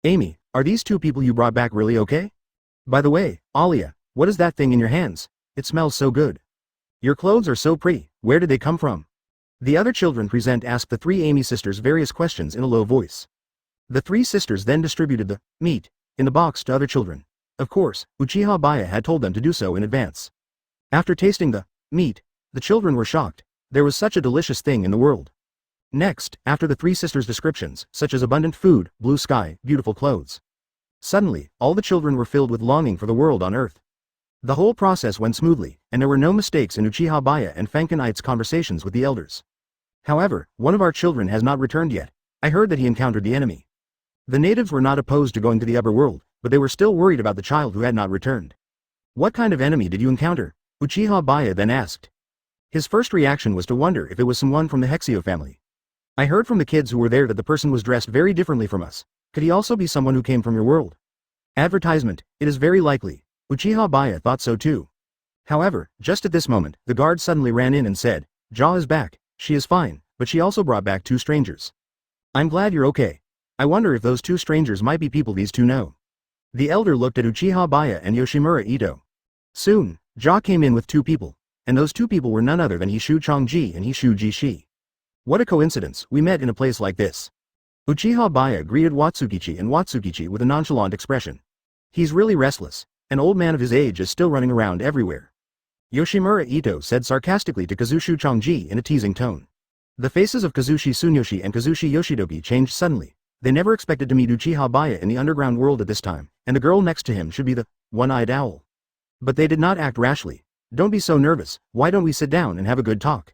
Amy, are these 2 people you brought back really okay? By the way, Alya, what is that thing in your hands? It smells so good. Your clothes are so pretty, where did they come from? The other children present asked the 3 Amy sisters various questions in a low voice. The 3 sisters then distributed the meat in the box to other children. Of course, Uchiha Baiye had told them to do so in advance. After tasting the meat, the children were shocked. There was such a delicious thing in the world. Next, after the three sisters' descriptions, such as abundant food, blue sky, beautiful clothes. Suddenly, all the children were filled with longing for the world on earth. The whole process went smoothly, and there were no mistakes in Uchiha Baiye and Fankenite's conversations with the elders. However, one of our children has not returned yet. I heard that he encountered the enemy. The natives were not opposed to going to the upper world, but they were still worried about the child who had not returned. What kind of enemy did you encounter? Uchiha Baiye then asked. His first reaction was to wonder if it was someone from the Hexio family. I heard from the kids who were there that the person was dressed very differently from us. Could he also be someone who came from your world? Advertisement, it is very likely. Uchiha Baiye thought so too. However, just at this moment, the guard suddenly ran in and said, "Ja is back, she is fine, but she also brought back two strangers. I'm glad you're okay. I wonder if those two strangers might be people these two know." The elder looked at Uchiha Baiye and Yoshimura Ito. Soon, Ja came in with two people, and those two people were none other than Hishu Changji and Hishu Jishi. What a coincidence, we met in a place like this. Uchiha Baiye greeted Watsukichi and Watsukichi with a nonchalant expression. He's really restless. An old man of his age is still running around everywhere. Yoshimura Ito said sarcastically to Kazushi Changji in a teasing tone. The faces of Kazushi Tsunoyoshi and Kazushi Yoshidoki changed suddenly. They never expected to meet Uchiha Baiye in the underground world at this time, and the girl next to him should be the one-eyed owl. But they did not act rashly. Don't be so nervous, why don't we sit down and have a good talk?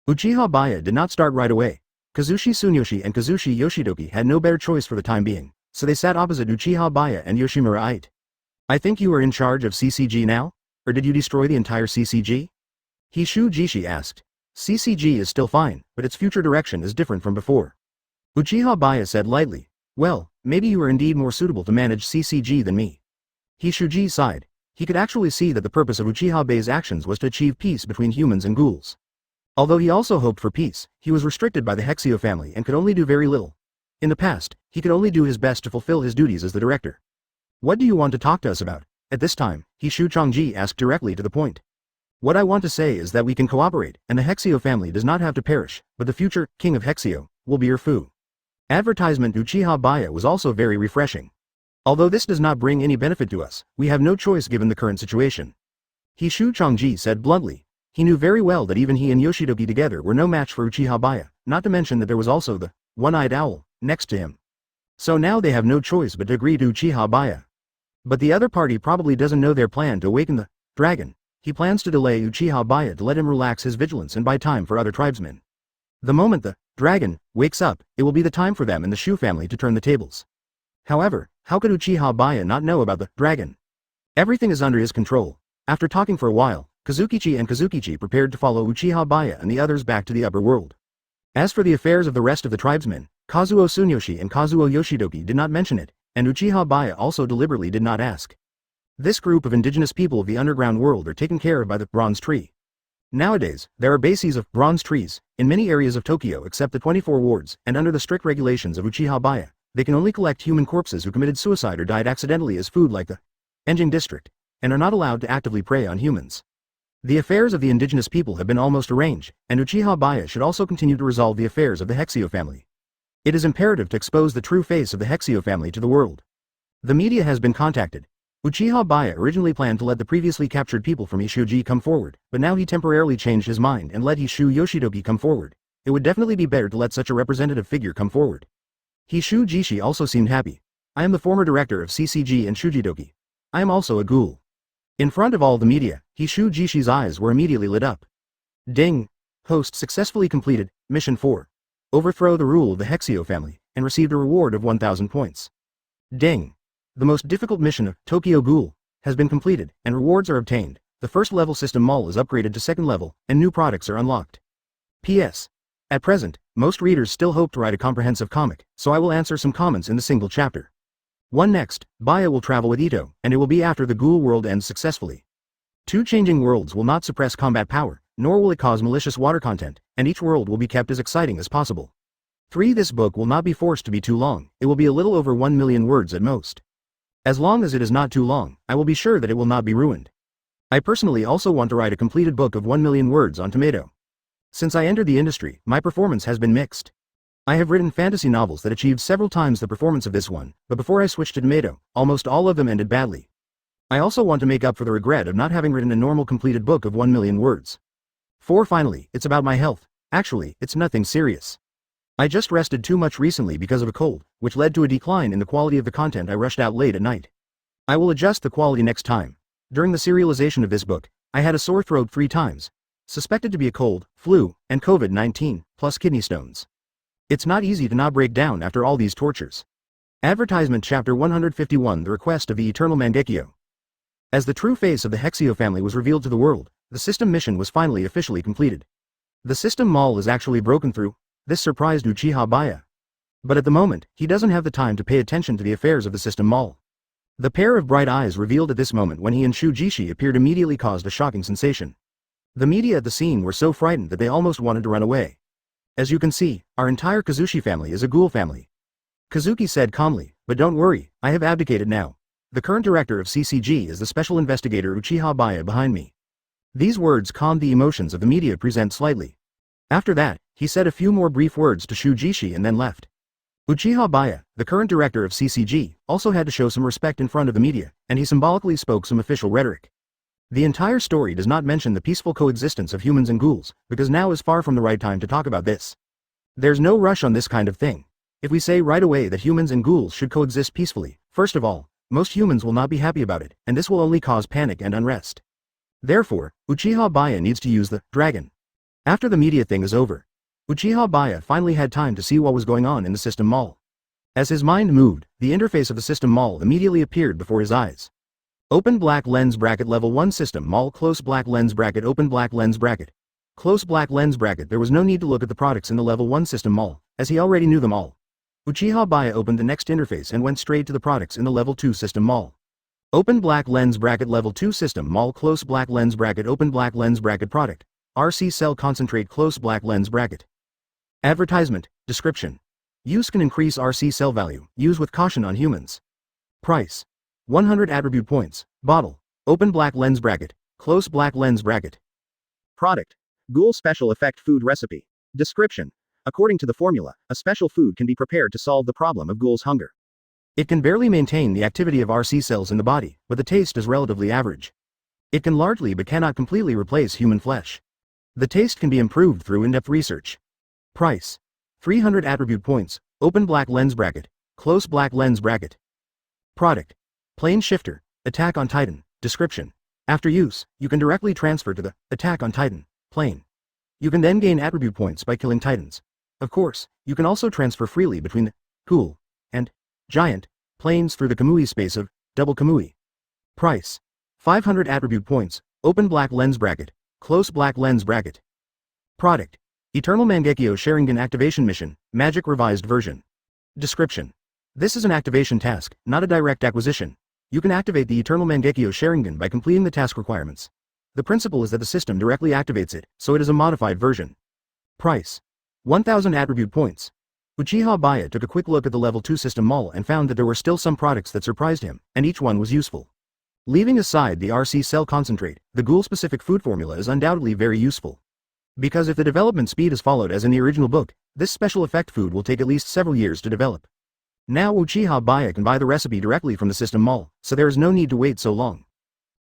Uchiha Baiye did not start right away. Kazushi Tsunoyoshi and Kazushi Yoshidoki had no better choice for the time being, so they sat opposite Uchiha Baiye and Yoshimura Ito. I think you are in charge of CCG now? Or did you destroy the entire CCG? Hishu Jishi asked. CCG is still fine, but its future direction is different from before. Uchiha Baiye said lightly, well, maybe you are indeed more suitable to manage CCG than me. Hishuji sighed. He could actually see that the purpose of Uchiha Baiye's actions was to achieve peace between humans and ghouls. Although he also hoped for peace, he was restricted by the Hexio family and could only do very little. In the past, he could only do his best to fulfill his duties as the director. What do you want to talk to us about? At this time, Hishu Changji asked directly to the point. What I want to say is that we can cooperate, and the Hexio family does not have to perish, but the future king of Hexio will be your Fu. Advertisement Uchiha Baiye was also very refreshing. Although this does not bring any benefit to us, we have no choice given the current situation. Hishu Changji said bluntly. He knew very well that even he and Yoshidoki together were no match for Uchiha Baiye, not to mention that there was also the one-eyed owl next to him. So now they have no choice but to agree to Uchiha Baiye. But the other party probably doesn't know their plan to awaken the dragon. He plans to delay Uchiha Baiye to let him relax his vigilance and buy time for other tribesmen. The moment the dragon wakes up, it will be the time for them and the Shu family to turn the tables. However, how could Uchiha Baiye not know about the dragon? Everything is under his control. After talking for a while, Kazukichi and Kazukichi prepared to follow Uchiha Baiye and the others back to the upper world. As for the affairs of the rest of the tribesmen, Kazuo Tsunoyoshi and Kazuo Yoshidoki did not mention it, and Uchiha Baiye also deliberately did not ask. This group of indigenous people of the underground world are taken care of by the bronze tree. Nowadays, there are bases of bronze trees in many areas of Tokyo except the 24 wards, and under the strict regulations of Uchiha Baiye, they can only collect human corpses who committed suicide or died accidentally as food like the Enjing district, and are not allowed to actively prey on humans. The affairs of the indigenous people have been almost arranged, and Uchiha Baiye should also continue to resolve the affairs of the Hexio family. It is imperative to expose the true face of the Hexio family to the world. The media has been contacted. Uchiha Baiye originally planned to let the previously captured people from Hishuji come forward, but now he temporarily changed his mind and let Hishu Yoshidoki come forward. It would definitely be better to let such a representative figure come forward. Hishu Jishi also seemed happy. I am the former director of CCG and Shujidoki. I am also a ghoul. In front of all the media, Hishu Jishi's eyes were immediately lit up. Ding! Host successfully completed Mission 4. Overthrow the rule of the Hexio family, and received a reward of 1,000 points. Ding! The most difficult mission of Tokyo Ghoul has been completed, and rewards are obtained. The first level system mall is upgraded to second level, and new products are unlocked. P.S. At present, most readers still hope to write a comprehensive comic, so I will answer some comments in the single chapter. 1. Next, Baiye will travel with Ito, and it will be after the Ghoul world ends successfully. 2. Changing worlds will not suppress combat power, nor will it cause malicious water content, and each world will be kept as exciting as possible. 3. This book will not be forced to be too long, it will be a little over 1 million words at most. As long as it is not too long, I will be sure that it will not be ruined. I personally also want to write a completed book of 1 million words on Tomato. Since I entered the industry, my performance has been mixed. I have written fantasy novels that achieved several times the performance of this one, but before I switched to Tomato, almost all of them ended badly. I also want to make up for the regret of not having written a normal completed book of 1 million words. 4. Finally, it's about my health. Actually, it's nothing serious. I just rested too much recently because of a cold, which led to a decline in the quality of the content I rushed out late at night. I will adjust the quality next time. During the serialization of this book, I had a sore throat 3 times, suspected to be a cold, flu, and COVID-19, plus kidney stones. It's not easy to not break down after all these tortures. Advertisement Chapter 151 The Request of the Eternal Mangekyō. As the true face of the Hexio family was revealed to the world, the system mission was finally officially completed. The system mall is actually broken through. This surprised Uchiha Baiye. But at the moment, he doesn't have the time to pay attention to the affairs of the system mall. The pair of bright eyes revealed at this moment when he and Shujishi appeared immediately caused a shocking sensation. The media at the scene were so frightened that they almost wanted to run away. As you can see, our entire Kazushi family is a Ghoul family. Kazuki said calmly, but don't worry, I have abdicated now. The current director of CCG is the special investigator Uchiha Baiye behind me. These words calmed the emotions of the media present slightly. After that, he said a few more brief words to Shujishi and then left. Uchiha Baiye, the current director of CCG, also had to show some respect in front of the media, and he symbolically spoke some official rhetoric. The entire story does not mention the peaceful coexistence of humans and ghouls, because now is far from the right time to talk about this. There's no rush on this kind of thing. If we say right away that humans and ghouls should coexist peacefully, first of all, most humans will not be happy about it, and this will only cause panic and unrest. Therefore, Uchiha Baiye needs to use the dragon. After the media thing is over, Uchiha Baiye finally had time to see what was going on in the system mall. As his mind moved, the interface of the system mall immediately appeared before his eyes. Open black lens bracket level 1 system mall close black lens bracket open black lens bracket. Close black lens bracket. There was no need to look at the products in the level 1 system mall, as he already knew them all. Uchiha Baiye opened the next interface and went straight to the products in the level 2 system mall. Open black lens bracket level 2 system mall close black lens bracket open black lens bracket product. RC cell concentrate close black lens bracket. Advertisement, description. Use can increase RC cell value, use with caution on humans. Price. 100 attribute points, bottle, open black lens bracket, close black lens bracket. Product. Ghoul special effect food recipe. Description. According to the formula, a special food can be prepared to solve the problem of Ghoul's hunger. It can barely maintain the activity of RC cells in the body, but the taste is relatively average. It can largely but cannot completely replace human flesh. The taste can be improved through in-depth research. Price. 300 attribute points, open black lens bracket, close black lens bracket. Product. Plane shifter, attack on Titan, description. After use, you can directly transfer to the attack on Titan plane. You can then gain attribute points by killing Titans. Of course, you can also transfer freely between the Ghoul and Giant planes through the Kamui space of double Kamui. Price. 500 attribute points, open black lens bracket, close black lens bracket. Product. Eternal Mangekyō Sharingan Activation Mission, Magic Revised Version. Description. This is an activation task, not a direct acquisition. You can activate the Eternal Mangekyō Sharingan by completing the task requirements. The principle is that the system directly activates it, so it is a modified version. Price. 1000 attribute points. Uchiha Baiye took a quick look at the level 2 system mall and found that there were still some products that surprised him, and each one was useful. Leaving aside the RC cell concentrate, the Ghoul-specific food formula is undoubtedly very useful. Because if the development speed is followed as in the original book, this special effect food will take at least several years to develop. Now Uchiha Baiye can buy the recipe directly from the system mall, so there is no need to wait so long.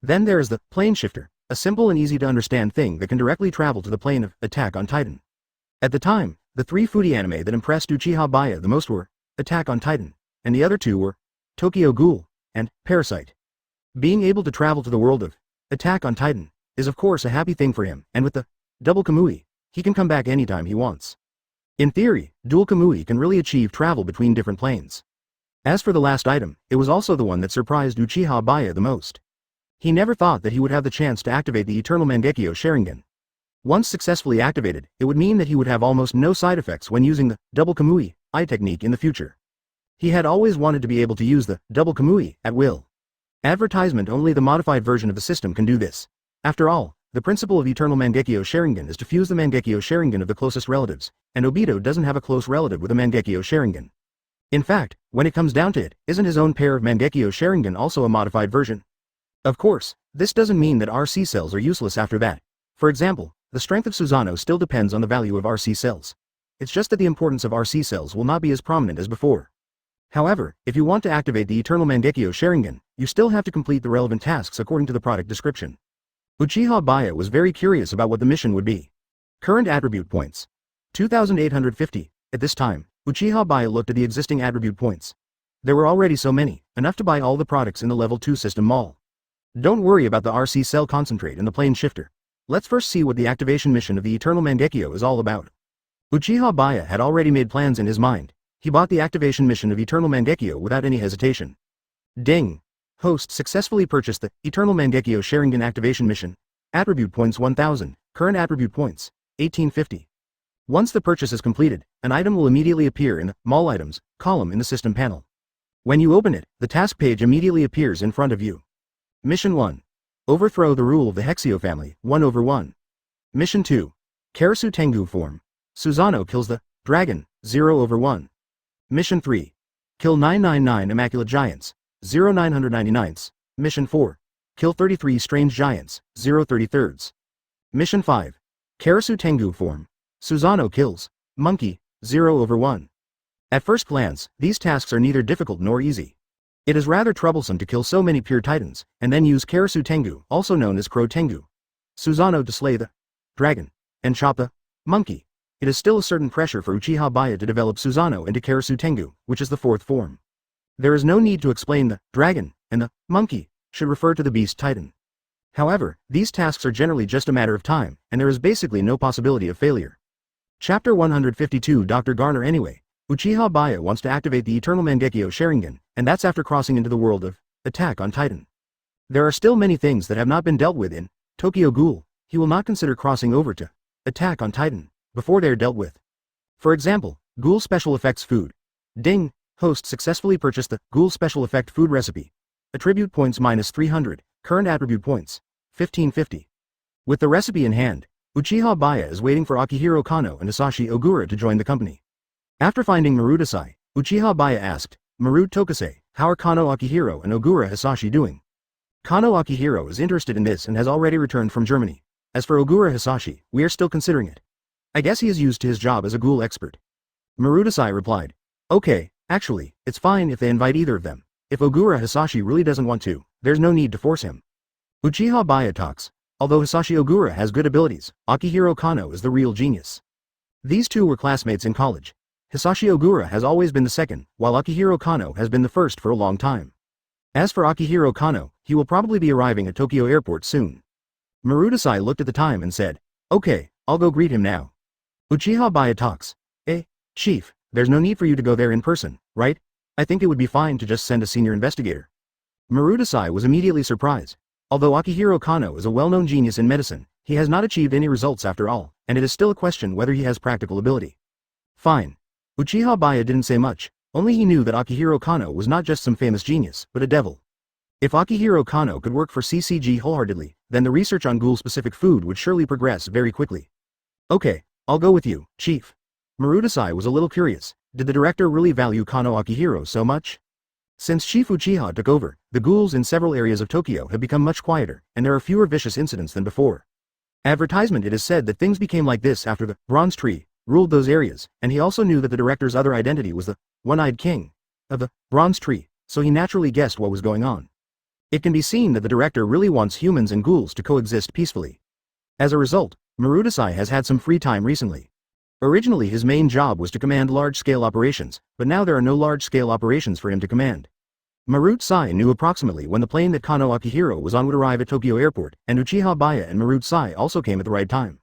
Then there is the plane shifter, a simple and easy to understand thing that can directly travel to the plane of Attack on Titan. At the time, the 3 foodie anime that impressed Uchiha Baiye the most were Attack on Titan, and the other 2 were Tokyo Ghoul and Parasite. Being able to travel to the world of Attack on Titan is of course a happy thing for him, and with the double Kamui, he can come back anytime he wants. In theory, dual Kamui can really achieve travel between different planes. As for the last item, it was also the one that surprised Uchiha Baiye the most. He never thought that he would have the chance to activate the Eternal Mangekyō Sharingan. Once successfully activated, it would mean that he would have almost no side effects when using the double Kamui eye technique in the future. He had always wanted to be able to use the double Kamui at will. Advertisement. Only the modified version of the system can do this. After all, the principle of Eternal Mangekyō Sharingan is to fuse the Mangekyō Sharingan of the closest relatives, and Obito doesn't have a close relative with a Mangekyō Sharingan. In fact, when it comes down to it, isn't his own pair of Mangekyō Sharingan also a modified version? Of course, this doesn't mean that RC cells are useless after that. For example, the strength of Susanoo still depends on the value of RC cells. It's just that the importance of RC cells will not be as prominent as before. However, if you want to activate the Eternal Mangekyō Sharingan, you still have to complete the relevant tasks according to the product description. Uchiha Baiye was very curious about what the mission would be. Current attribute points. 2,850. At this time, Uchiha Baiye looked at the existing attribute points. There were already so many, enough to buy all the products in the level 2 system mall. Don't worry about the RC cell concentrate and the plane shifter. Let's first see what the activation mission of the Eternal Mangekyō is all about. Uchiha Baiye had already made plans in his mind. He bought the activation mission of Eternal Mangekyō without any hesitation. Ding! Host successfully purchased the Eternal Mangekyō Sharingan activation mission. Attribute points 1000, current attribute points, 1850. Once the purchase is completed, an item will immediately appear in the Mall Items column in the system panel. When you open it, the task page immediately appears in front of you. Mission 1. Overthrow the rule of the Hexio family, 1/1. Mission 2. Karasu Tengu form. Susanoo kills the dragon, 0/1. Mission 3. Kill 999 Immaculate Giants, 0/999. Mission 4. Kill 33 Strange Giants, 0/33. Mission 5. Karasu Tengu form. Susanoo kills monkey, 0/1. At first glance, these tasks are neither difficult nor easy. It is rather troublesome to kill so many pure titans, and then use Karasu Tengu, also known as Crow Tengu. Susanoo to slay the dragon, and chop the monkey. It is still a certain pressure for Uchiha Baiye to develop Susanoo into Karasu Tengu, which is the fourth form. There is no need to explain the dragon, and the monkey should refer to the beast titan. However, these tasks are generally just a matter of time, and there is basically no possibility of failure. Chapter 152 Dr. Garner Anyway, Uchiha Baiye wants to activate the Eternal Mangekyō Sharingan, and that's after crossing into the world of Attack on Titan. There are still many things that have not been dealt with in Tokyo Ghoul. He will not consider crossing over to Attack on Titan before they are dealt with. For example, Ghoul Special Effects Food. Ding! Host successfully purchased the Ghoul Special Effect Food recipe. Attribute points -300, current attribute points, 1550. With the recipe in hand, Uchiha Baiye is waiting for Akihiro Kano and Hisashi Ogura to join the company. After finding Marudasai, Uchiha Baiye asked, Marud Tokase, how are Kano Akihiro and Ogura Hisashi doing? Kano Akihiro is interested in this and has already returned from Germany. As for Ogura Hisashi, we are still considering it. I guess he is used to his job as a ghoul expert. Marudasai replied, okay, actually, it's fine if they invite either of them. If Ogura Hisashi really doesn't want to, there's no need to force him. Uchiha Baiye talks. Although Hisashi Ogura has good abilities, Akihiro Kano is the real genius. These two were classmates in college. Hisashi Ogura has always been the second, while Akihiro Kano has been the first for a long time. As for Akihiro Kano, he will probably be arriving at Tokyo Airport soon. Marudasai looked at the time and said, okay, I'll go greet him now. Uchiha Baiye talks. Chief, there's no need for you to go there in person, right? I think it would be fine to just send a senior investigator. Marudasai was immediately surprised. Although Akihiro Kano is a well-known genius in medicine, he has not achieved any results after all, and it is still a question whether he has practical ability. Fine. Uchiha Baiye didn't say much, only he knew that Akihiro Kano was not just some famous genius, but a devil. If Akihiro Kano could work for CCG wholeheartedly, then the research on ghoul-specific food would surely progress very quickly. Okay, I'll go with you, Chief. Marudasai was a little curious. Did the director really value Kano Akihiro so much? Since Chief Uchiha took over, the ghouls in several areas of Tokyo have become much quieter, and there are fewer vicious incidents than before. Advertisement. It is said that things became like this after the Bronze Tree ruled those areas, and he also knew that the director's other identity was the One-Eyed King of the Bronze Tree, so he naturally guessed what was going on. It can be seen that the director really wants humans and ghouls to coexist peacefully. As a result, Marudasai has had some free time recently. Originally his main job was to command large-scale operations, but now there are no large-scale operations for him to command. Marudasai knew approximately when the plane that Kano Akihiro was on would arrive at Tokyo Airport, and Uchiha Baiye and Marudasai also came at the right time.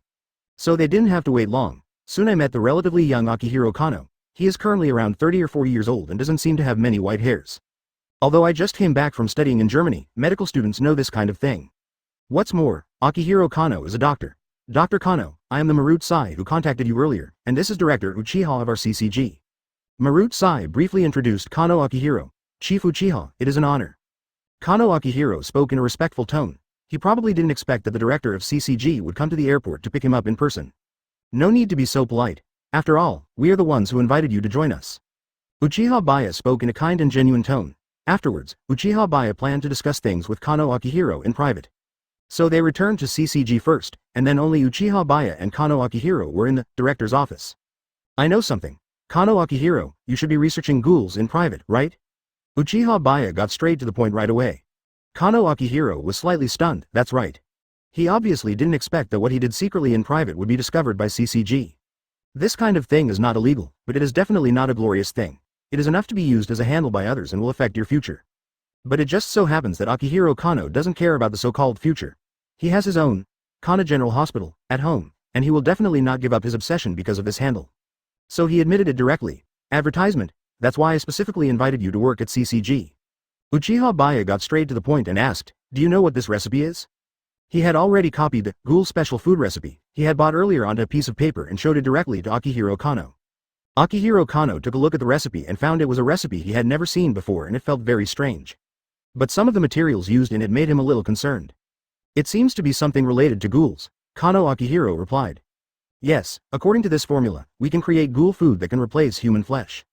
So they didn't have to wait long. Soon I met the relatively young Akihiro Kano. He is currently around 30 or 40 years old and doesn't seem to have many white hairs. Although I just came back from studying in Germany, medical students know this kind of thing. What's more, Akihiro Kano is a doctor. Dr. Kano, I am the Marudasai who contacted you earlier, and this is Director Uchiha of our CCG. Marudasai briefly introduced Kano Akihiro. Chief Uchiha, it is an honor. Kano Akihiro spoke in a respectful tone. He probably didn't expect that the director of CCG would come to the airport to pick him up in person. No need to be so polite. After all, we are the ones who invited you to join us. Uchiha Baiye spoke in a kind and genuine tone. Afterwards, Uchiha Baiye planned to discuss things with Kano Akihiro in private. So they returned to CCG first, and then only Uchiha Baiye and Kano Akihiro were in the director's office. I know something. Kano Akihiro, you should be researching ghouls in private, right? Uchiha Baiye got straight to the point right away. Kano Akihiro was slightly stunned, that's right. He obviously didn't expect that what he did secretly in private would be discovered by CCG. This kind of thing is not illegal, but it is definitely not a glorious thing. It is enough to be used as a handle by others and will affect your future. But it just so happens that Akihiro Kano doesn't care about the so-called future. He has his own, Kana General Hospital, at home, and he will definitely not give up his obsession because of this handle. So he admitted it directly. Advertisement, that's why I specifically invited you to work at CCG. Uchiha Baiye got straight to the point and asked, do you know what this recipe is? He had already copied the Ghoul special food recipe he had bought earlier onto a piece of paper and showed it directly to Akihiro Kano. Akihiro Kano took a look at the recipe and found it was a recipe he had never seen before and it felt very strange. But some of the materials used in it made him a little concerned. It seems to be something related to ghouls, Kano Akihiro replied. Yes, according to this formula, we can create ghoul food that can replace human flesh.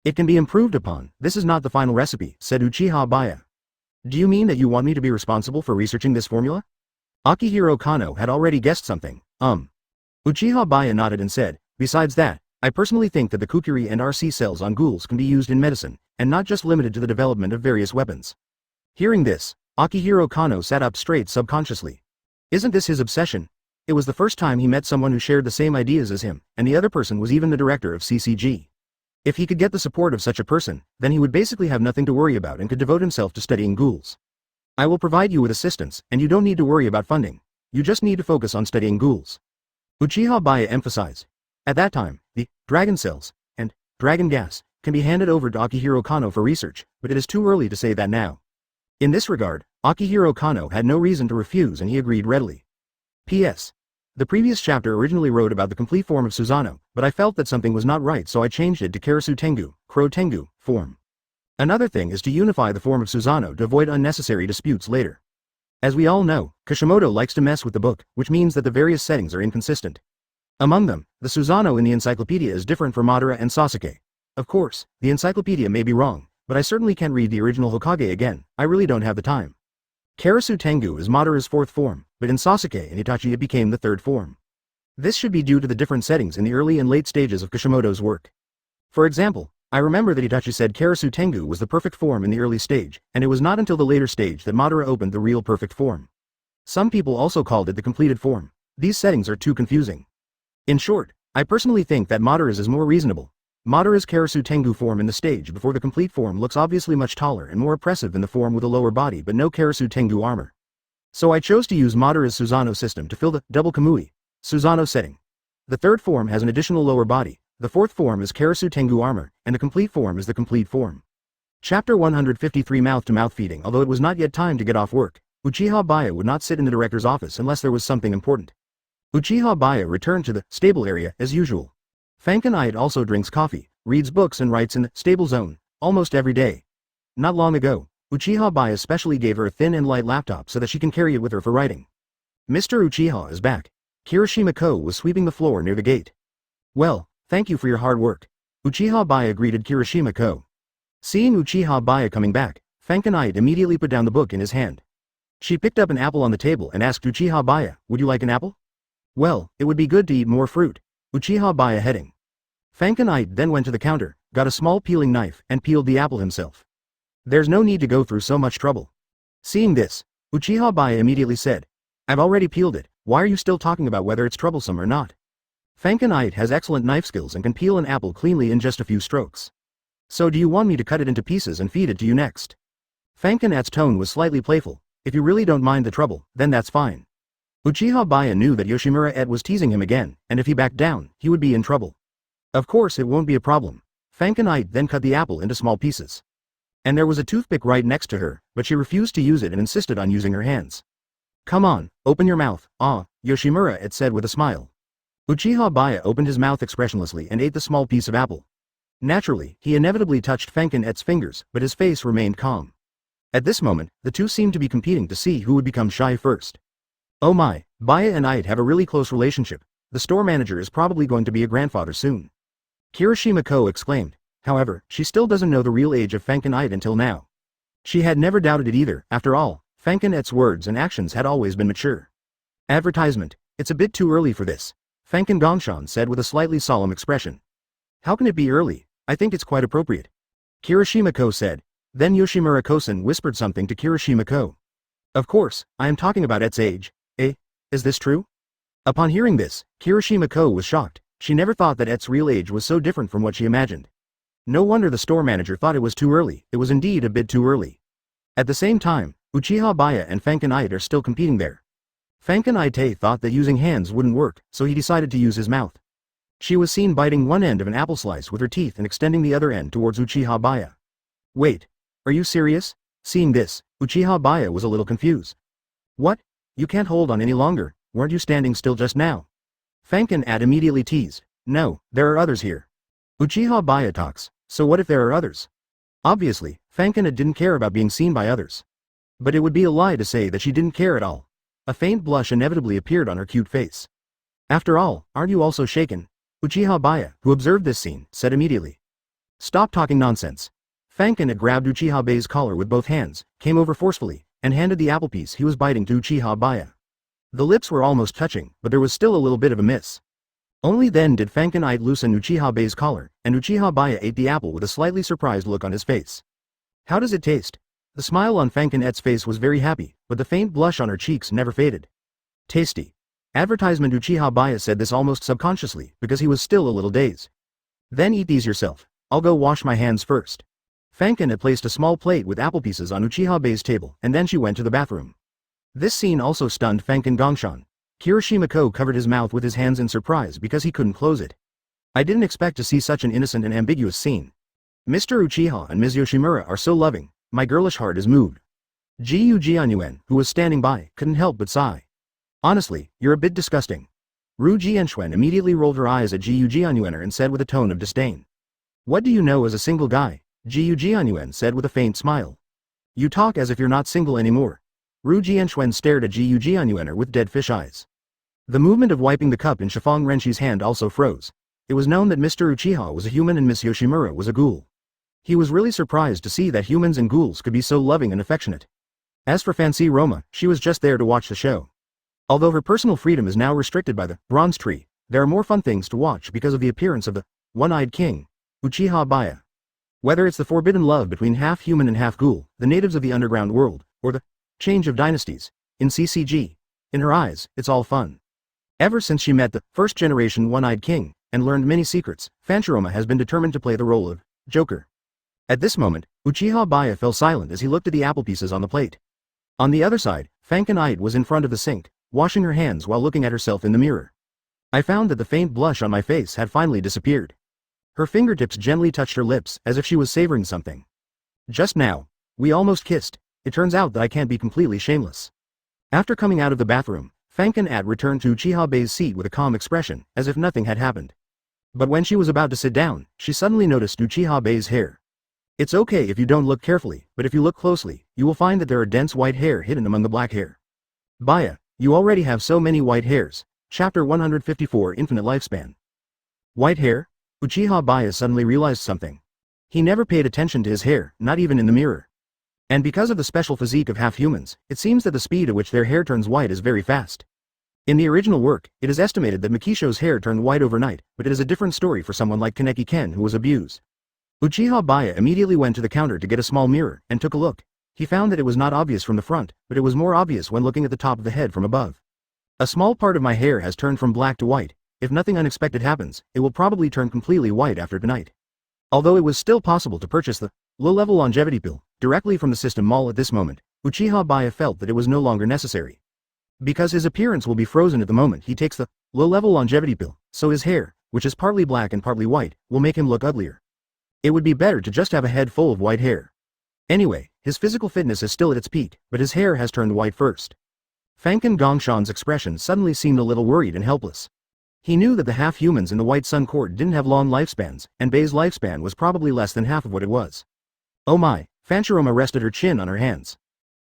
It can be improved upon. This is not the final recipe, said Uchiha Baiye. Do you mean that you want me to be responsible for researching this formula? Akihiro Kano had already guessed something. Uchiha Baiye nodded and said, besides that, I personally think that the Kukuri and RC cells on ghouls can be used in medicine, and not just limited to the development of various weapons. Hearing this, Akihiro Kano sat up straight subconsciously. Isn't this his obsession? It was the first time he met someone who shared the same ideas as him, and the other person was even the director of CCG. If he could get the support of such a person, then he would basically have nothing to worry about and could devote himself to studying ghouls. I will provide you with assistance, and you don't need to worry about funding. You just need to focus on studying ghouls. Uchiha Baiye emphasized. At that time, the dragon cells and dragon gas can be handed over to Akihiro Kano for research, but it is too early to say that now. In this regard, Akihiro Kano had no reason to refuse and he agreed readily. P.S. The previous chapter originally wrote about the complete form of Susanoo, but I felt that something was not right so I changed it to Karasu Tengu, Crow Tengu, form. Another thing is to unify the form of Susanoo to avoid unnecessary disputes later. As we all know, Kishimoto likes to mess with the book, which means that the various settings are inconsistent. Among them, the Susanoo in the encyclopedia is different for Madara and Sasuke. Of course, the encyclopedia may be wrong, but I certainly can't read the original Hokage again, I really don't have the time. Karasu Tengu is Madara's fourth form, but in Sasuke and Itachi it became the third form. This should be due to the different settings in the early and late stages of Kishimoto's work. For example, I remember that Itachi said Karasu Tengu was the perfect form in the early stage, and it was not until the later stage that Madara opened the real perfect form. Some people also called it the completed form. These settings are too confusing. In short, I personally think that Madara's is more reasonable. Madara's Karasu Tengu form in the stage before the complete form looks obviously much taller and more oppressive than the form with a lower body but no Karasu Tengu armor. So I chose to use Madara's Susanoo system to fill the double Kamui Susanoo setting. The third form has an additional lower body, the fourth form is Karasu Tengu armor, and the complete form is the complete form. Chapter 153 Mouth-to-mouth feeding. Although it was not yet time to get off work, Uchiha Baiye would not sit in the director's office unless there was something important. Uchiha Baiye returned to the stable area as usual. Fankenite also drinks coffee, reads books and writes in the stable zone, almost every day. Not long ago, Uchiha Baiye specially gave her a thin and light laptop so that she can carry it with her for writing. Mr. Uchiha is back. Kirishima-ko was sweeping the floor near the gate. Well, thank you for your hard work. Uchiha Baiye greeted Kirishima-ko. Seeing Uchiha Baiye coming back, Fankenite immediately put down the book in his hand. She picked up an apple on the table and asked Uchiha Baiye, would you like an apple? Well, it would be good to eat more fruit. Uchiha Baiye heading. Fankenite then went to the counter, got a small peeling knife and peeled the apple himself. There's no need to go through so much trouble. Seeing this, Uchiha Baiye immediately said, I've already peeled it, why are you still talking about whether it's troublesome or not? Fankenite has excellent knife skills and can peel an apple cleanly in just a few strokes. So do you want me to cut it into pieces and feed it to you next? Fankenite's tone was slightly playful. If you really don't mind the trouble, then that's fine. Uchiha Baiye knew that Yoshimura was teasing him again, and if he backed down, he would be in trouble. Of course it won't be a problem. Fankenite then cut the apple into small pieces. And there was a toothpick right next to her, but she refused to use it and insisted on using her hands. Come on, open your mouth, Yoshimura said with a smile. Uchiha Baiye opened his mouth expressionlessly and ate the small piece of apple. Naturally, he inevitably touched Fankenite's fingers, but his face remained calm. At this moment, the two seemed to be competing to see who would become shy first. Oh my, Baiye and Ite have a really close relationship. The store manager is probably going to be a grandfather soon. Kirishima-ko exclaimed. However, she still doesn't know the real age of Fankenite until now. She had never doubted it either. After all, Fankenite's words and actions had always been mature. Advertisement. It's a bit too early for this, Fanken Gongshan said with a slightly solemn expression. How can it be early? I think it's quite appropriate. Kirishima-ko said. Then Yoshimura-kosen whispered something to Kirishima-ko. Of course, I am talking about Et's age. Eh? Is this true? Upon hearing this, Kirishima-ko was shocked. She never thought that Et's real age was so different from what she imagined. No wonder the store manager thought it was too early. It was indeed a bit too early. At the same time, Uchiha Baiye and Fanken are still competing there. Fanken thought that using hands wouldn't work, so he decided to use his mouth. She was seen biting one end of an apple slice with her teeth and extending the other end towards Uchiha Baiye. Wait. Are you serious? Seeing this, Uchiha Baiye was a little confused. What? You can't hold on any longer, weren't you standing still just now? Fanken immediately teased. No, there are others here. Uchiha Baiye talks, so what if there are others? Obviously, Fanken didn't care about being seen by others. But it would be a lie to say that she didn't care at all. A faint blush inevitably appeared on her cute face. After all, aren't you also shaken? Uchiha Baiye, who observed this scene, said immediately. Stop talking nonsense. Fanken grabbed Uchiha Baiye's collar with both hands, came over forcefully, and handed the apple piece he was biting to Uchiha Baiye. The lips were almost touching, but there was still a little bit of a miss. Only then did Fanken loosen Uchiha Baiye's collar, and Uchiha Baiye ate the apple with a slightly surprised look on his face. How does it taste? The smile on Fanken's face was very happy, but the faint blush on her cheeks never faded. Tasty. Advertisement Uchiha Baiye said this almost subconsciously, because he was still a little dazed. Then eat these yourself. I'll go wash my hands first. Fanken placed a small plate with apple pieces on Uchiha Baiye's table, and then she went to the bathroom. This scene also stunned Fanken Gongshan. Kirishima-ko covered his mouth with his hands in surprise because he couldn't close it. I didn't expect to see such an innocent and ambiguous scene. Mr. Uchiha and Ms. Yoshimura are so loving, my girlish heart is moved. Jiu Jianyuan, who was standing by, couldn't help but sigh. Honestly, you're a bit disgusting. Ru Jianxuan immediately rolled her eyes at Jiu Jianyuan and said with a tone of disdain. What do you know as a single guy? Jiu Jianyuan said with a faint smile. You talk as if you're not single anymore. Ru Jianxuan stared at Jiu Jianyuan with dead fish eyes. The movement of wiping the cup in Shifang Renshi's hand also froze. It was known that Mr. Uchiha was a human and Miss Yoshimura was a ghoul. He was really surprised to see that humans and ghouls could be so loving and affectionate. As for Fancy Roma, she was just there to watch the show. Although her personal freedom is now restricted by the bronze tree, there are more fun things to watch because of the appearance of the one-eyed king, Uchiha Baiye. Whether it's the forbidden love between half-human and half-ghoul, the natives of the underground world, or the change of dynasties, in CCG, in her eyes, it's all fun. Ever since she met the first-generation one-eyed king, and learned many secrets, Fanchiroma has been determined to play the role of Joker. At this moment, Uchiha Baiye fell silent as he looked at the apple pieces on the plate. On the other side, Fanken was in front of the sink, washing her hands while looking at herself in the mirror. I found that the faint blush on my face had finally disappeared. Her fingertips gently touched her lips as if she was savoring something. Just now, we almost kissed. It turns out that I can't be completely shameless. After coming out of the bathroom, Fanken returned to Uchiha Baiye's seat with a calm expression, as if nothing had happened. But when she was about to sit down, she suddenly noticed Uchiha Baiye's hair. It's okay if you don't look carefully, but if you look closely, you will find that there are dense white hair hidden among the black hair. Baiye, you already have so many white hairs. Chapter 154 Infinite Lifespan. White hair? Uchiha Baiye suddenly realized something. He never paid attention to his hair, not even in the mirror. And because of the special physique of half-humans, it seems that the speed at which their hair turns white is very fast. In the original work, it is estimated that Mikisho's hair turned white overnight, but it is a different story for someone like Kaneki Ken who was abused. Uchiha Baiye immediately went to the counter to get a small mirror, and took a look. He found that it was not obvious from the front, but it was more obvious when looking at the top of the head from above. A small part of my hair has turned from black to white. If nothing unexpected happens, it will probably turn completely white after tonight. Although it was still possible to purchase the low-level longevity pill directly from the system mall at this moment, Uchiha Baiye felt that it was no longer necessary. Because his appearance will be frozen at the moment he takes the low-level longevity pill, so his hair, which is partly black and partly white, will make him look uglier. It would be better to just have a head full of white hair. Anyway, his physical fitness is still at its peak, but his hair has turned white first. Fanken Gongshan's expression suddenly seemed a little worried and helpless. He knew that the half-humans in the White Sun Court didn't have long lifespans, and Baiye's lifespan was probably less than half of what it was. Oh my, Fanchiroma rested her chin on her hands.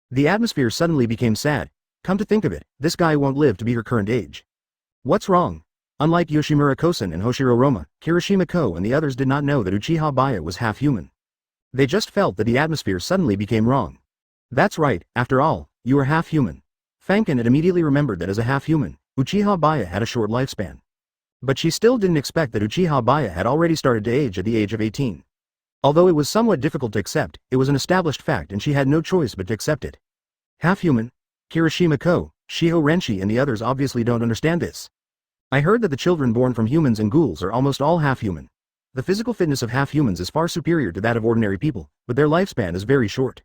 The atmosphere suddenly became sad. Come to think of it, this guy won't live to be her current age. What's wrong? Unlike Yoshimura-kosen and Hoshiro Roma, Kirishima-ko and the others did not know that Uchiha Baiye was half-human. They just felt that the atmosphere suddenly became wrong. That's right, after all, you are half-human. Fanken had immediately remembered that as a half-human, Uchiha Baiye had a short lifespan. But she still didn't expect that Uchiha Baiye had already started to age at the age of 18. Although it was somewhat difficult to accept, it was an established fact and she had no choice but to accept it. Half-human? Kirishima Ko, Shiho Renshi and the others obviously don't understand this. I heard that the children born from humans and ghouls are almost all half-human. The physical fitness of half-humans is far superior to that of ordinary people, but their lifespan is very short.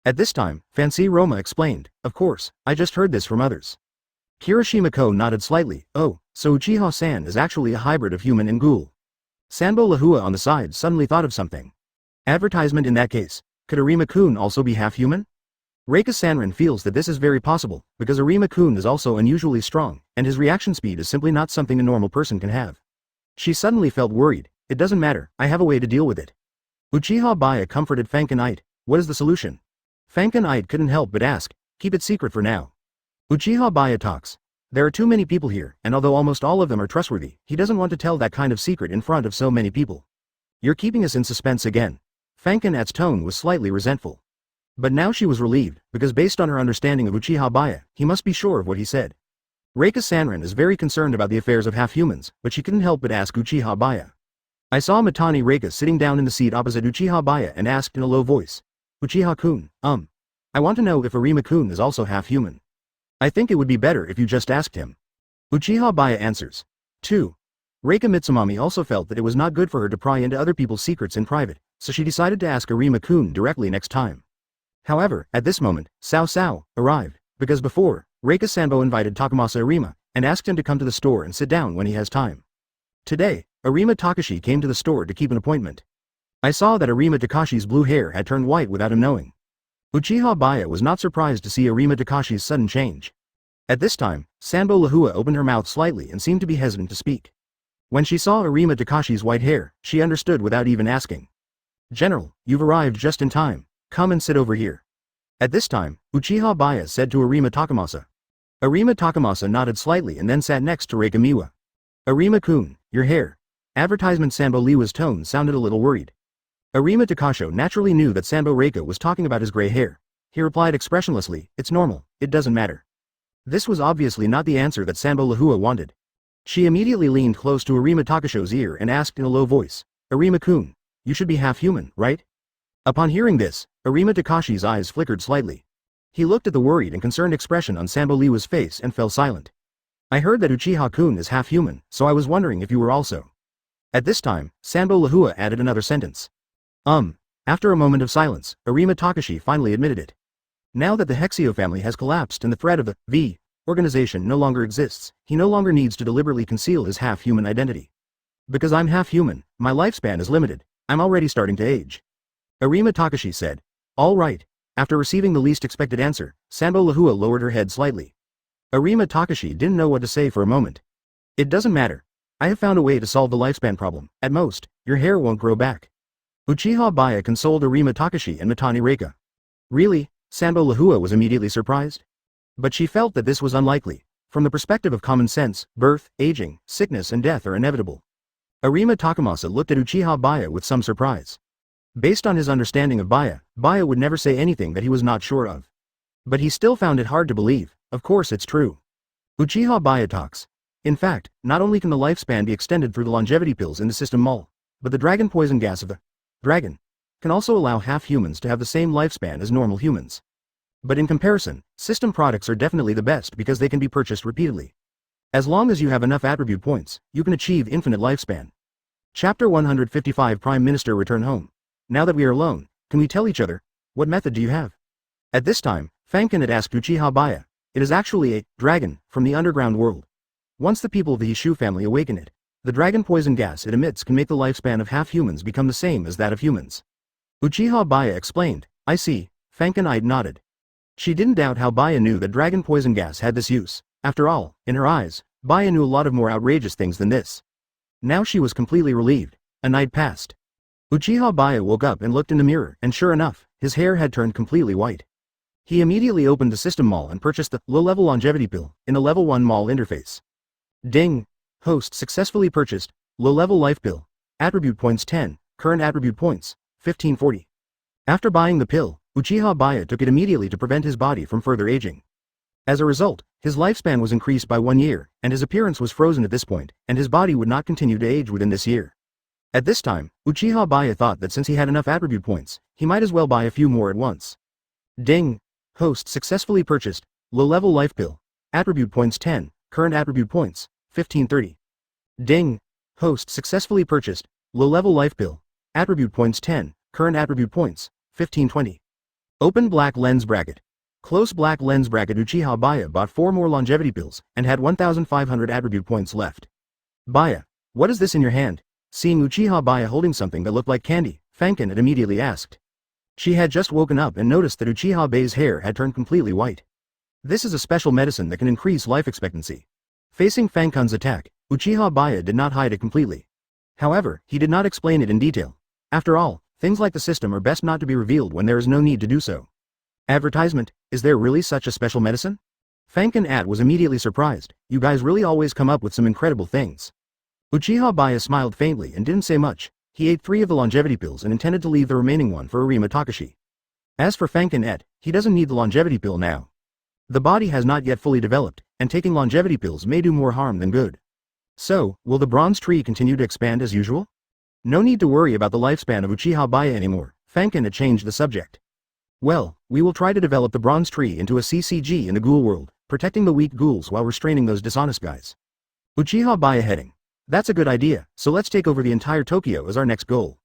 At this time, Fancy Roma explained, of course, I just heard this from others. Kirishima Ko nodded slightly, oh, so Uchiha-san is actually a hybrid of human and ghoul. Sanbo Lahua on the side suddenly thought of something. Advertisement in that case, could Arima-kun also be half-human? Reika Sanrin feels that this is very possible, because Arima-kun is also unusually strong, and his reaction speed is simply not something a normal person can have. She suddenly felt worried, it doesn't matter, I have a way to deal with it. Uchiha Baiye comforted Fankin-ite, what is the solution? Fankin-ite couldn't help but ask, keep it secret for now. Uchiha Baiye talks. There are too many people here, and although almost all of them are trustworthy, he doesn't want to tell that kind of secret in front of so many people. You're keeping us in suspense again. Fankin-ite's tone was slightly resentful. But now she was relieved, because based on her understanding of Uchiha Baiye, he must be sure of what he said. Reika Sanrin is very concerned about the affairs of half-humans, but she couldn't help but ask Uchiha Baiye. I saw Mitani Reika sitting down in the seat opposite Uchiha Baiye and asked in a low voice, Uchiha-kun, I want to know if Arima-kun is also half-human. I think it would be better if you just asked him. Uchiha Baiye answers. 2. Reika Mitsumami also felt that it was not good for her to pry into other people's secrets in private, so she decided to ask Arima-kun directly next time. However, at this moment, Sao arrived, because before, Reika Sanbo invited Takamasa Arima, and asked him to come to the store and sit down when he has time. Today, Arima Takashi came to the store to keep an appointment. I saw that Arima Takashi's blue hair had turned white without him knowing. Uchiha Baiye was not surprised to see Arima Takashi's sudden change. At this time, Sanbo Lahua opened her mouth slightly and seemed to be hesitant to speak. When she saw Arima Takashi's white hair, she understood without even asking. General, you've arrived just in time, come and sit over here. At this time, Uchiha Baiye said to Arima Takamasa. Arima Takamasa nodded slightly and then sat next to Reika Miwa. Arima-kun, your hair. Advertisement Sanbo Liwa's tone sounded a little worried. Arima Takasho naturally knew that Sanbo Reika was talking about his gray hair. He replied expressionlessly, it's normal, it doesn't matter. This was obviously not the answer that Sanbo Lahua wanted. She immediately leaned close to Arima Takasho's ear and asked in a low voice, Arima-kun, you should be half-human, right? Upon hearing this, Arima Takashi's eyes flickered slightly. He looked at the worried and concerned expression on Sanbo Liwa's face and fell silent. I heard that Uchiha-kun is half-human, so I was wondering if you were also. At this time, Sanbo Lahua added another sentence. After a moment of silence, Arima Takashi finally admitted it. Now that the Hexio family has collapsed and the threat of the V organization no longer exists, he no longer needs to deliberately conceal his half-human identity. Because I'm half-human, my lifespan is limited, I'm already starting to age. Arima Takashi said. All right. After receiving the least expected answer, Sanbo Lahua lowered her head slightly. Arima Takashi didn't know what to say for a moment. It doesn't matter. I have found a way to solve the lifespan problem. At most, your hair won't grow back. Uchiha Baiye consoled Arima Takashi and Mitani Reika. Really? Sanbo Lahua was immediately surprised. But she felt that this was unlikely. From the perspective of common sense, birth, aging, sickness and death are inevitable. Arima Takamasa looked at Uchiha Baiye with some surprise. Based on his understanding of Baiye, Baiye would never say anything that he was not sure of. But he still found it hard to believe. Of course it's true. Uchiha Baiye talks. In fact, not only can the lifespan be extended through the longevity pills in the system mall, but the dragon poison gas of the dragon can also allow half-humans to have the same lifespan as normal humans. But in comparison, system products are definitely the best because they can be purchased repeatedly. As long as you have enough attribute points, you can achieve infinite lifespan. Chapter 155 Prime Minister Return Home. Now that we are alone, can we tell each other, what method do you have? At this time, Fankin had asked Uchiha Baiye. It is actually a dragon from the underground world. Once the people of the Hishu family awaken it, the dragon poison gas it emits can make the lifespan of half-humans become the same as that of humans. Uchiha Baiye explained. I see. Fankin-ite nodded. She didn't doubt how Baiye knew that dragon poison gas had this use. After all, in her eyes, Baiye knew a lot of more outrageous things than this. Now she was completely relieved. A night passed. Uchiha Baiye woke up and looked in the mirror, and sure enough, his hair had turned completely white. He immediately opened the system mall and purchased the low-level longevity pill in the level 1 mall interface. Ding! Host successfully purchased low-level life pill. Attribute points 10, current attribute points 1540. After buying the pill, Uchiha Baiye took it immediately to prevent his body from further aging. As a result, his lifespan was increased by 1 year, and his appearance was frozen at this point, and his body would not continue to age within this year. At this time, Uchiha Baiye thought that since he had enough attribute points, he might as well buy a few more at once. Ding! Host successfully purchased, low-level life pill. Attribute points 10, current attribute points, 1530. Ding! Host successfully purchased, low-level life pill. Attribute points 10, current attribute points, 1520. Open black lens bracket. Close black lens bracket. Uchiha Baiye bought 4 more longevity pills, and had 1,500 attribute points left. Baiye, what is this in your hand? Seeing Uchiha Baiye holding something that looked like candy, Fankin had immediately asked. She had just woken up and noticed that Uchiha Baiye's hair had turned completely white. This is a special medicine that can increase life expectancy. Facing Fankin's attack, Uchiha Baiye did not hide it completely. However, he did not explain it in detail. After all, things like the system are best not to be revealed when there is no need to do so. Advertisement, is there really such a special medicine? Fankin was immediately surprised. You guys really always come up with some incredible things. Uchiha Baiye smiled faintly and didn't say much. He ate 3 of the longevity pills and intended to leave the remaining one for Arima Takashi. As for Fankin, he doesn't need the longevity pill now. The body has not yet fully developed, and taking longevity pills may do more harm than good. So, will the bronze tree continue to expand as usual? No need to worry about the lifespan of Uchiha Baiye anymore. Fankin had changed the subject. Well, we will try to develop the bronze tree into a CCG in the ghoul world, protecting the weak ghouls while restraining those dishonest guys. Uchiha Baiye heading. That's a good idea, so let's take over the entire Tokyo as our next goal.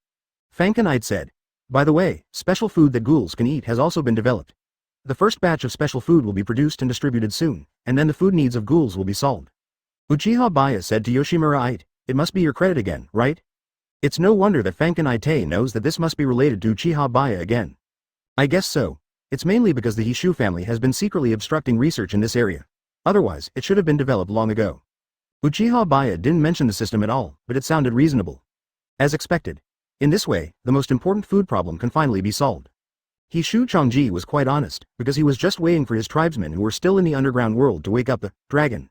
Fankin said. By the way, special food that ghouls can eat has also been developed. The first batch of special food will be produced and distributed soon, and then the food needs of ghouls will be solved. Uchiha Baiye said to Yoshimura, it must be your credit again, right? It's no wonder that Fankin knows that this must be related to Uchiha Baiye again. I guess so. It's mainly because the Hishu family has been secretly obstructing research in this area. Otherwise, it should have been developed long ago. Uchiha Baiye didn't mention the system at all, but it sounded reasonable. As expected. In this way, the most important food problem can finally be solved. Hishu Changji was quite honest, because he was just waiting for his tribesmen who were still in the underground world to wake up the dragon.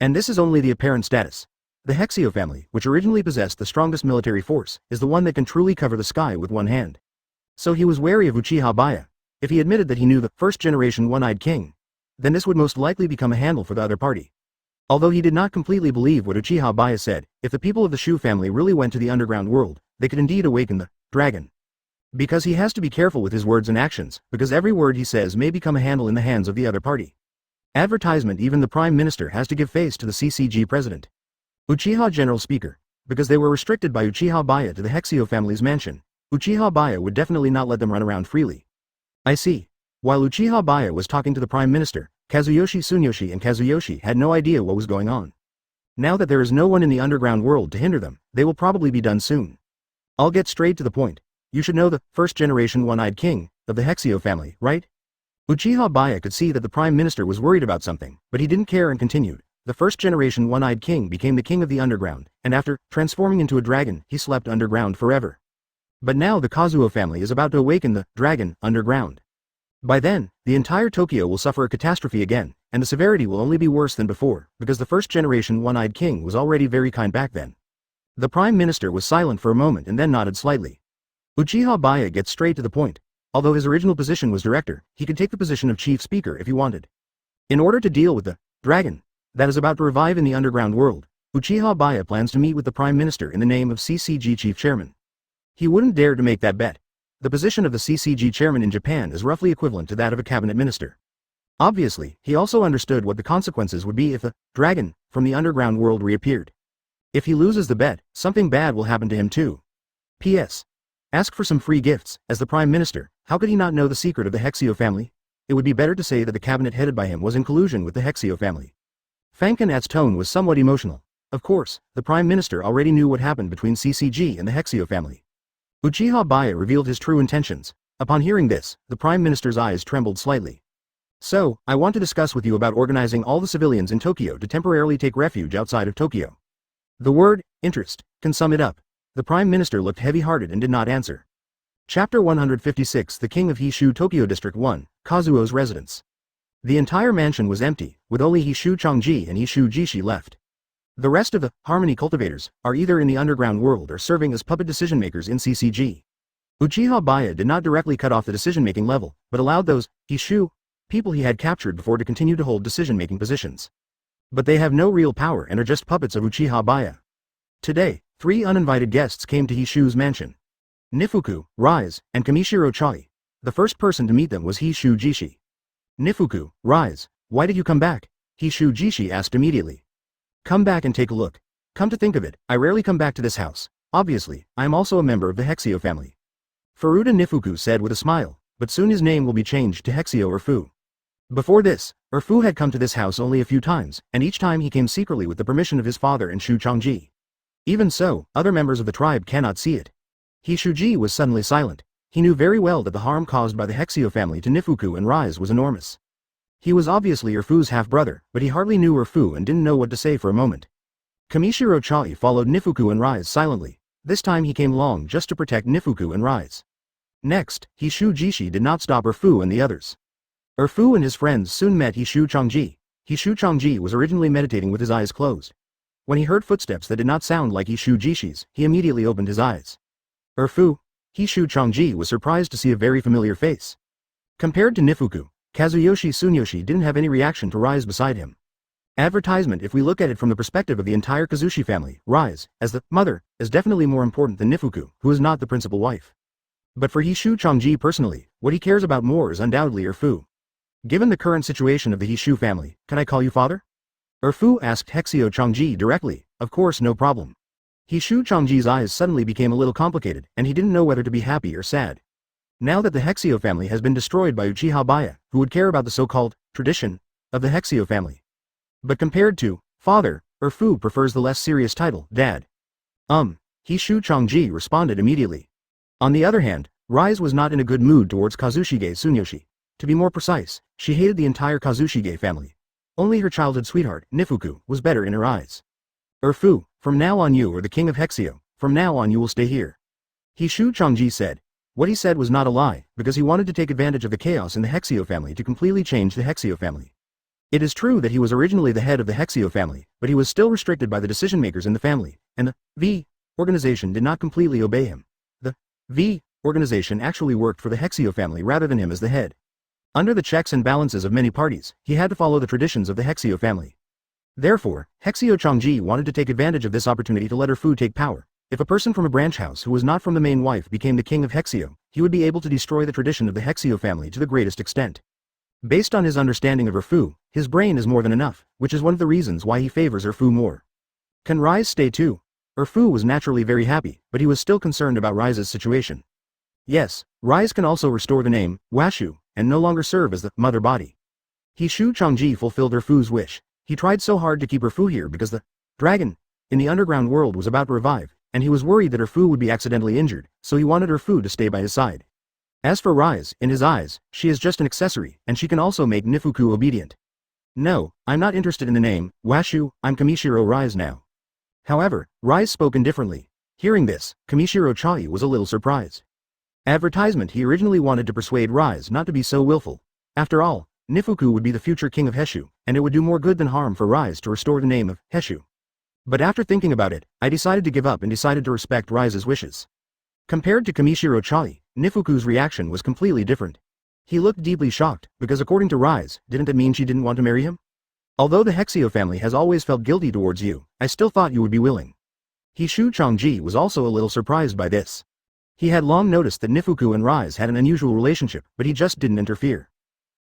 And this is only the apparent status. The Hexio family, which originally possessed the strongest military force, is the one that can truly cover the sky with one hand. So he was wary of Uchiha Baiye. If he admitted that he knew the first-generation one-eyed king, then this would most likely become a handle for the other party. Although he did not completely believe what Uchiha Baiye said, if the people of the Shu family really went to the underground world, they could indeed awaken the dragon. Because he has to be careful with his words and actions, because every word he says may become a handle in the hands of the other party. Advertisement. Even the Prime Minister has to give face to the CCG President. Uchiha General Speaker. Because they were restricted by Uchiha Baiye to the Hexio family's mansion, Uchiha Baiye would definitely not let them run around freely. I see. While Uchiha Baiye was talking to the Prime Minister, Kazuyoshi Tsuneyoshi and Kazuyoshi had no idea what was going on. Now that there is no one in the underground world to hinder them, they will probably be done soon. I'll get straight to the point. You should know the first-generation one-eyed king of the Hexio family, right? Uchiha Baiye could see that the Prime Minister was worried about something, but he didn't care and continued. The first-generation one-eyed king became the king of the underground, and after transforming into a dragon, he slept underground forever. But now the Kazuo family is about to awaken the dragon underground. By then, the entire Tokyo will suffer a catastrophe again, and the severity will only be worse than before, because the first-generation one-eyed king was already very kind back then. The Prime Minister was silent for a moment and then nodded slightly. Uchiha Baiye gets straight to the point. Although his original position was director, he could take the position of chief speaker if he wanted. In order to deal with the dragon that is about to revive in the underground world, Uchiha Baiye plans to meet with the Prime Minister in the name of CCG Chief Chairman. He wouldn't dare to make that bet. The position of the CCG Chairman in Japan is roughly equivalent to that of a cabinet minister. Obviously, he also understood what the consequences would be if the dragon from the underground world reappeared. If he loses the bet, something bad will happen to him too. P.S. Ask for some free gifts. As the Prime Minister, how could he not know the secret of the Hexio family? It would be better to say that the cabinet headed by him was in collusion with the Hexio family. Fankin's tone was somewhat emotional. Of course, the Prime Minister already knew what happened between CCG and the Hexio family. Uchiha Baiye revealed his true intentions. Upon hearing this, the Prime Minister's eyes trembled slightly. So, I want to discuss with you about organizing all the civilians in Tokyo to temporarily take refuge outside of Tokyo. The word, interest, can sum it up. The Prime Minister looked heavy-hearted and did not answer. Chapter 156. The King of Hishu Tokyo District 1, Kazuo's residence. The entire mansion was empty, with only Hishu Changji and Hishu Jishi left. The rest of the Harmony cultivators are either in the underground world or serving as puppet decision-makers in CCG. Uchiha Baiye did not directly cut off the decision-making level, but allowed those Hishu people he had captured before to continue to hold decision-making positions. But they have no real power and are just puppets of Uchiha Baiye. Today, 3 uninvited guests came to Hishu's mansion. Nifuku, Rise, and Kamishiro Chai. The first person to meet them was Hishu Jishi. Nifuku, Rise, why did you come back? Hishu Jishi asked immediately. Come back and take a look. Come to think of it, I rarely come back to this house. Obviously, I am also a member of the Hexio family. Furuta Nifuku said with a smile, but soon his name will be changed to Hexio Urfu. Before this, Urfu had come to this house only a few times, and each time he came secretly with the permission of his father and Shu Changji. Even so, other members of the tribe cannot see it. Hishuji was suddenly silent. He knew very well that the harm caused by the Hexio family to Nifuku and Rise was enormous. He was obviously Urfu's half-brother, but he hardly knew Urfu and didn't know what to say for a moment. Kamishiro Chai followed Nifuku and Rise silently. This time he came along just to protect Nifuku and Rise. Next, Hishu Jishi did not stop Urfu and the others. Urfu and his friends soon met Hishu Changji. Hishu Changji was originally meditating with his eyes closed. When he heard footsteps that did not sound like Hishu Jishi's, he immediately opened his eyes. Urfu, Hishu Changji was surprised to see a very familiar face. Compared to Nifuku, Kazuyoshi Tsunoyoshi didn't have any reaction to Rise beside him. Advertisement. If we look at it from the perspective of the entire Kazushi family, Rise, as the mother, is definitely more important than Nifuku, who is not the principal wife. But for Hishu Changji personally, what he cares about more is undoubtedly Urfu. Given the current situation of the Hishu family, can I call you father? Urfu asked Hexio Changji directly. Of course, no problem. Hishu Changji's eyes suddenly became a little complicated, and he didn't know whether to be happy or sad. Now that the Hexio family has been destroyed by Uchiha Baiye, who would care about the so-called tradition of the Hexio family? But compared to father, Urfu prefers the less serious title, dad. Hishu Changji responded immediately. On the other hand, Rise was not in a good mood towards Kazushige Tsunoyoshi. To be more precise, she hated the entire Kazushige family. Only her childhood sweetheart, Nifuku, was better in her eyes. Urfu, from now on you are the king of Hexio, from now on you will stay here. Hishu Changji said. What he said was not a lie, because he wanted to take advantage of the chaos in the Hexio family to completely change the Hexio family. It is true that he was originally the head of the Hexio family, but he was still restricted by the decision makers in the family, and the V organization did not completely obey him. The V organization actually worked for the Hexio family rather than him as the head. Under the checks and balances of many parties, he had to follow the traditions of the Hexio family. Therefore, Hexio Changji wanted to take advantage of this opportunity to let Urfu take power. If a person from a branch house who was not from the main wife became the king of Hexio, he would be able to destroy the tradition of the Hexio family to the greatest extent. Based on his understanding of Urfu, his brain is more than enough, which is one of the reasons why he favors Urfu more. Can Rise stay too? Urfu was naturally very happy, but he was still concerned about Rise's situation. Yes, Rise can also restore the name, Washu, and no longer serve as the mother body. Hishu Changji fulfilled Urfu's wish. He tried so hard to keep Urfu here because the dragon in the underground world was about to revive, and he was worried that Urfu would be accidentally injured, so he wanted Urfu to stay by his side. As for Rise, in his eyes, she is just an accessory, and she can also make Nifuku obedient. No, I'm not interested in the name, Washu, I'm Kamishiro Rise now. However, Rise spoke indifferently. Hearing this, Kamishiro Chai was a little surprised. Advertisement. He originally wanted to persuade Rise not to be so willful. After all, Nifuku would be the future king of Heshu, and it would do more good than harm for Rise to restore the name of Heshu. But after thinking about it, I decided to give up and decided to respect Rise's wishes. Compared to Kamishiro Chai, Nifuku's reaction was completely different. He looked deeply shocked, because according to Rise, didn't that mean she didn't want to marry him? Although the Hexio family has always felt guilty towards you, I still thought you would be willing. Hishu Changji was also a little surprised by this. He had long noticed that Nifuku and Rise had an unusual relationship, but he just didn't interfere.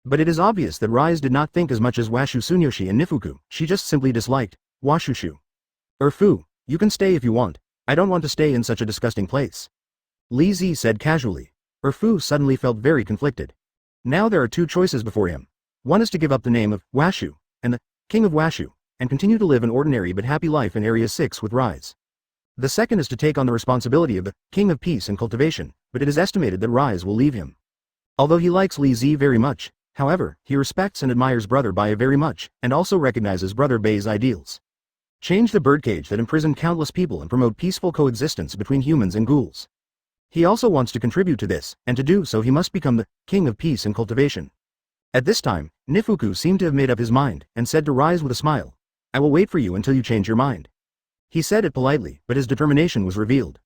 But it is obvious that Rise did not think as much as Washu Tsunoyoshi and Nifuku, she just simply disliked Washushu. Urfu, you can stay if you want, I don't want to stay in such a disgusting place. Li Zi said casually. Urfu suddenly felt very conflicted. Now there are two choices before him. One is to give up the name of Washu, and the king of Washu, and continue to live an ordinary but happy life in Area 6 with Rise. The second is to take on the responsibility of the king of peace and cultivation, but it is estimated that Rise will leave him. Although he likes Li Zi very much, however, he respects and admires Brother Baiye very much, and also recognizes Brother Baiye's ideals. Change the birdcage that imprisoned countless people and promote peaceful coexistence between humans and ghouls. He also wants to contribute to this, and to do so he must become the king of peace and cultivation. At this time, Nifuku seemed to have made up his mind, and said to Rise with a smile, I will wait for you until you change your mind. He said it politely, but his determination was revealed.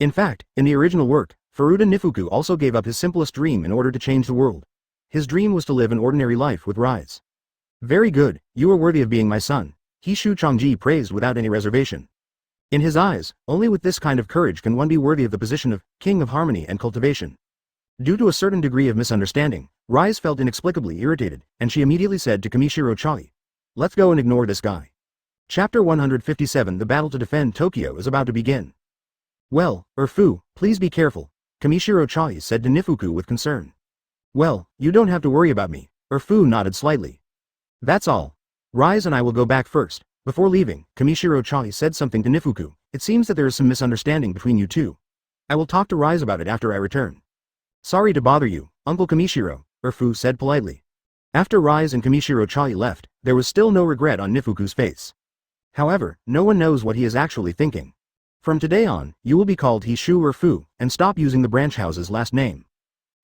In fact, in the original work, Furuta Nifuku also gave up his simplest dream in order to change the world. His dream was to live an ordinary life with Rise. Very good, you are worthy of being my son, Hishu Changji praised without any reservation. In his eyes, only with this kind of courage can one be worthy of the position of King of Harmony and Cultivation. Due to a certain degree of misunderstanding, Rise felt inexplicably irritated, and she immediately said to Kamishiro Chai, "Let's go and ignore this guy." Chapter 157 The battle to defend Tokyo is about to begin. Well, Fu, please be careful, Kamishiro Chai said to Nifuku with concern. Well, you don't have to worry about me, Fu nodded slightly. That's all. Rise and I will go back first. Before leaving, Kamishiro Chai said something to Nifuku. It seems that there is some misunderstanding between you two. I will talk to Rise about it after I return. Sorry to bother you, Uncle Kamishiro, Fu said politely. After Rise and Kamishiro Chai left, there was still no regret on Nifuku's face. However, no one knows what he is actually thinking. From today on, you will be called Hishu Fu, and stop using the branch house's last name.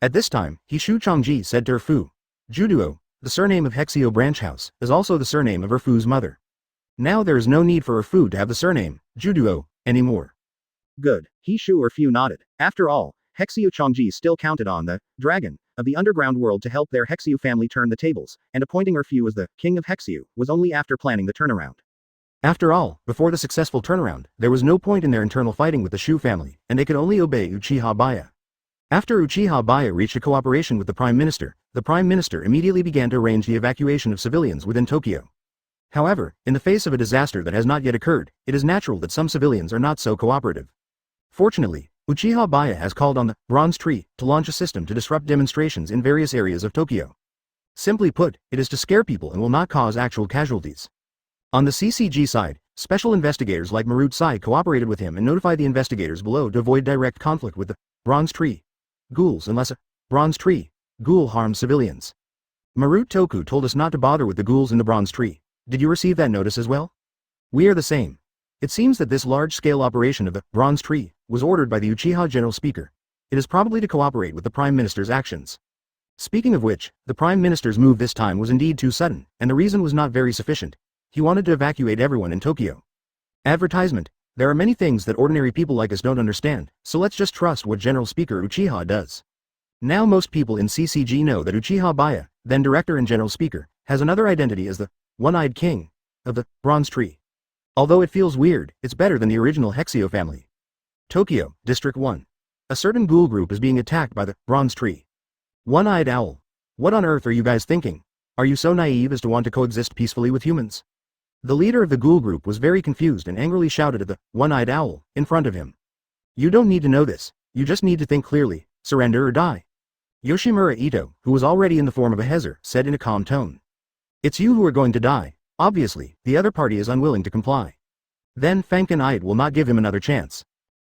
At this time, Hishu Changji said to Fu, Juduo, the surname of Hexio branch house, is also the surname of Fu's mother. Now there is no need for Fu to have the surname, Juduo, anymore. Good, Hishu Fu nodded. After all, Hexio Changji still counted on the dragon of the underground world to help their Hexio family turn the tables, and appointing Fu as the king of Hexio was only after planning the turnaround. After all, before the successful turnaround, there was no point in their internal fighting with the Shu family, and they could only obey Uchiha Baiye. After Uchiha Baiye reached a cooperation with the Prime Minister immediately began to arrange the evacuation of civilians within Tokyo. However, in the face of a disaster that has not yet occurred, it is natural that some civilians are not so cooperative. Fortunately, Uchiha Baiye has called on the Bronze Tree to launch a system to disrupt demonstrations in various areas of Tokyo. Simply put, it is to scare people and will not cause actual casualties. On the CCG side, special investigators like Marut Sai cooperated with him and notified the investigators below to avoid direct conflict with the Bronze Tree Ghouls unless a Bronze Tree Ghoul harms civilians. Marut Toku told us not to bother with the ghouls in the Bronze Tree. Did you receive that notice as well? We are the same. It seems that this large-scale operation of the Bronze Tree was ordered by the Uchiha General Speaker. It is probably to cooperate with the Prime Minister's actions. Speaking of which, the Prime Minister's move this time was indeed too sudden, and the reason was not very sufficient. He wanted to evacuate everyone in Tokyo. Advertisement. There are many things that ordinary people like us don't understand, so let's just trust what General Speaker Uchiha does. Now most people in CCG know that Uchiha Baiye, then Director and General Speaker, has another identity as the One-Eyed King of the Bronze Tree. Although it feels weird, it's better than the original Hexio family. Tokyo, District 1. A certain ghoul group is being attacked by the Bronze Tree. One-Eyed Owl. What on earth are you guys thinking? Are you so naive as to want to coexist peacefully with humans? The leader of the ghoul group was very confused and angrily shouted at the One-Eyed Owl in front of him. You don't need to know this, you just need to think clearly, surrender or die. Yoshimura Ito, who was already in the form of a Hezer, said in a calm tone. It's you who are going to die. Obviously, the other party is unwilling to comply. Then Fankin Ait will not give him another chance.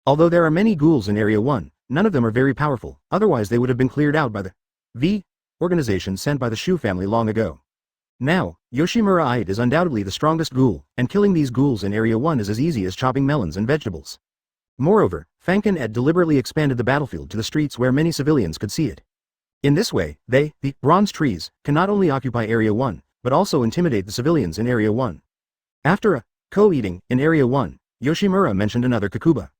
Although there are many ghouls in Area 1, none of them are very powerful, otherwise they would have been cleared out by the V organization sent by the Shu family long ago. Now, Yoshimura Ait is undoubtedly the strongest ghoul, and killing these ghouls in Area 1 is as easy as chopping melons and vegetables. Moreover, Fankin Ed deliberately expanded the battlefield to the streets where many civilians could see it. In this way, they, the Bronze Trees, can not only occupy Area 1, but also intimidate the civilians in Area 1. After a co-eating in Area 1, Yoshimura mentioned another Kakuba.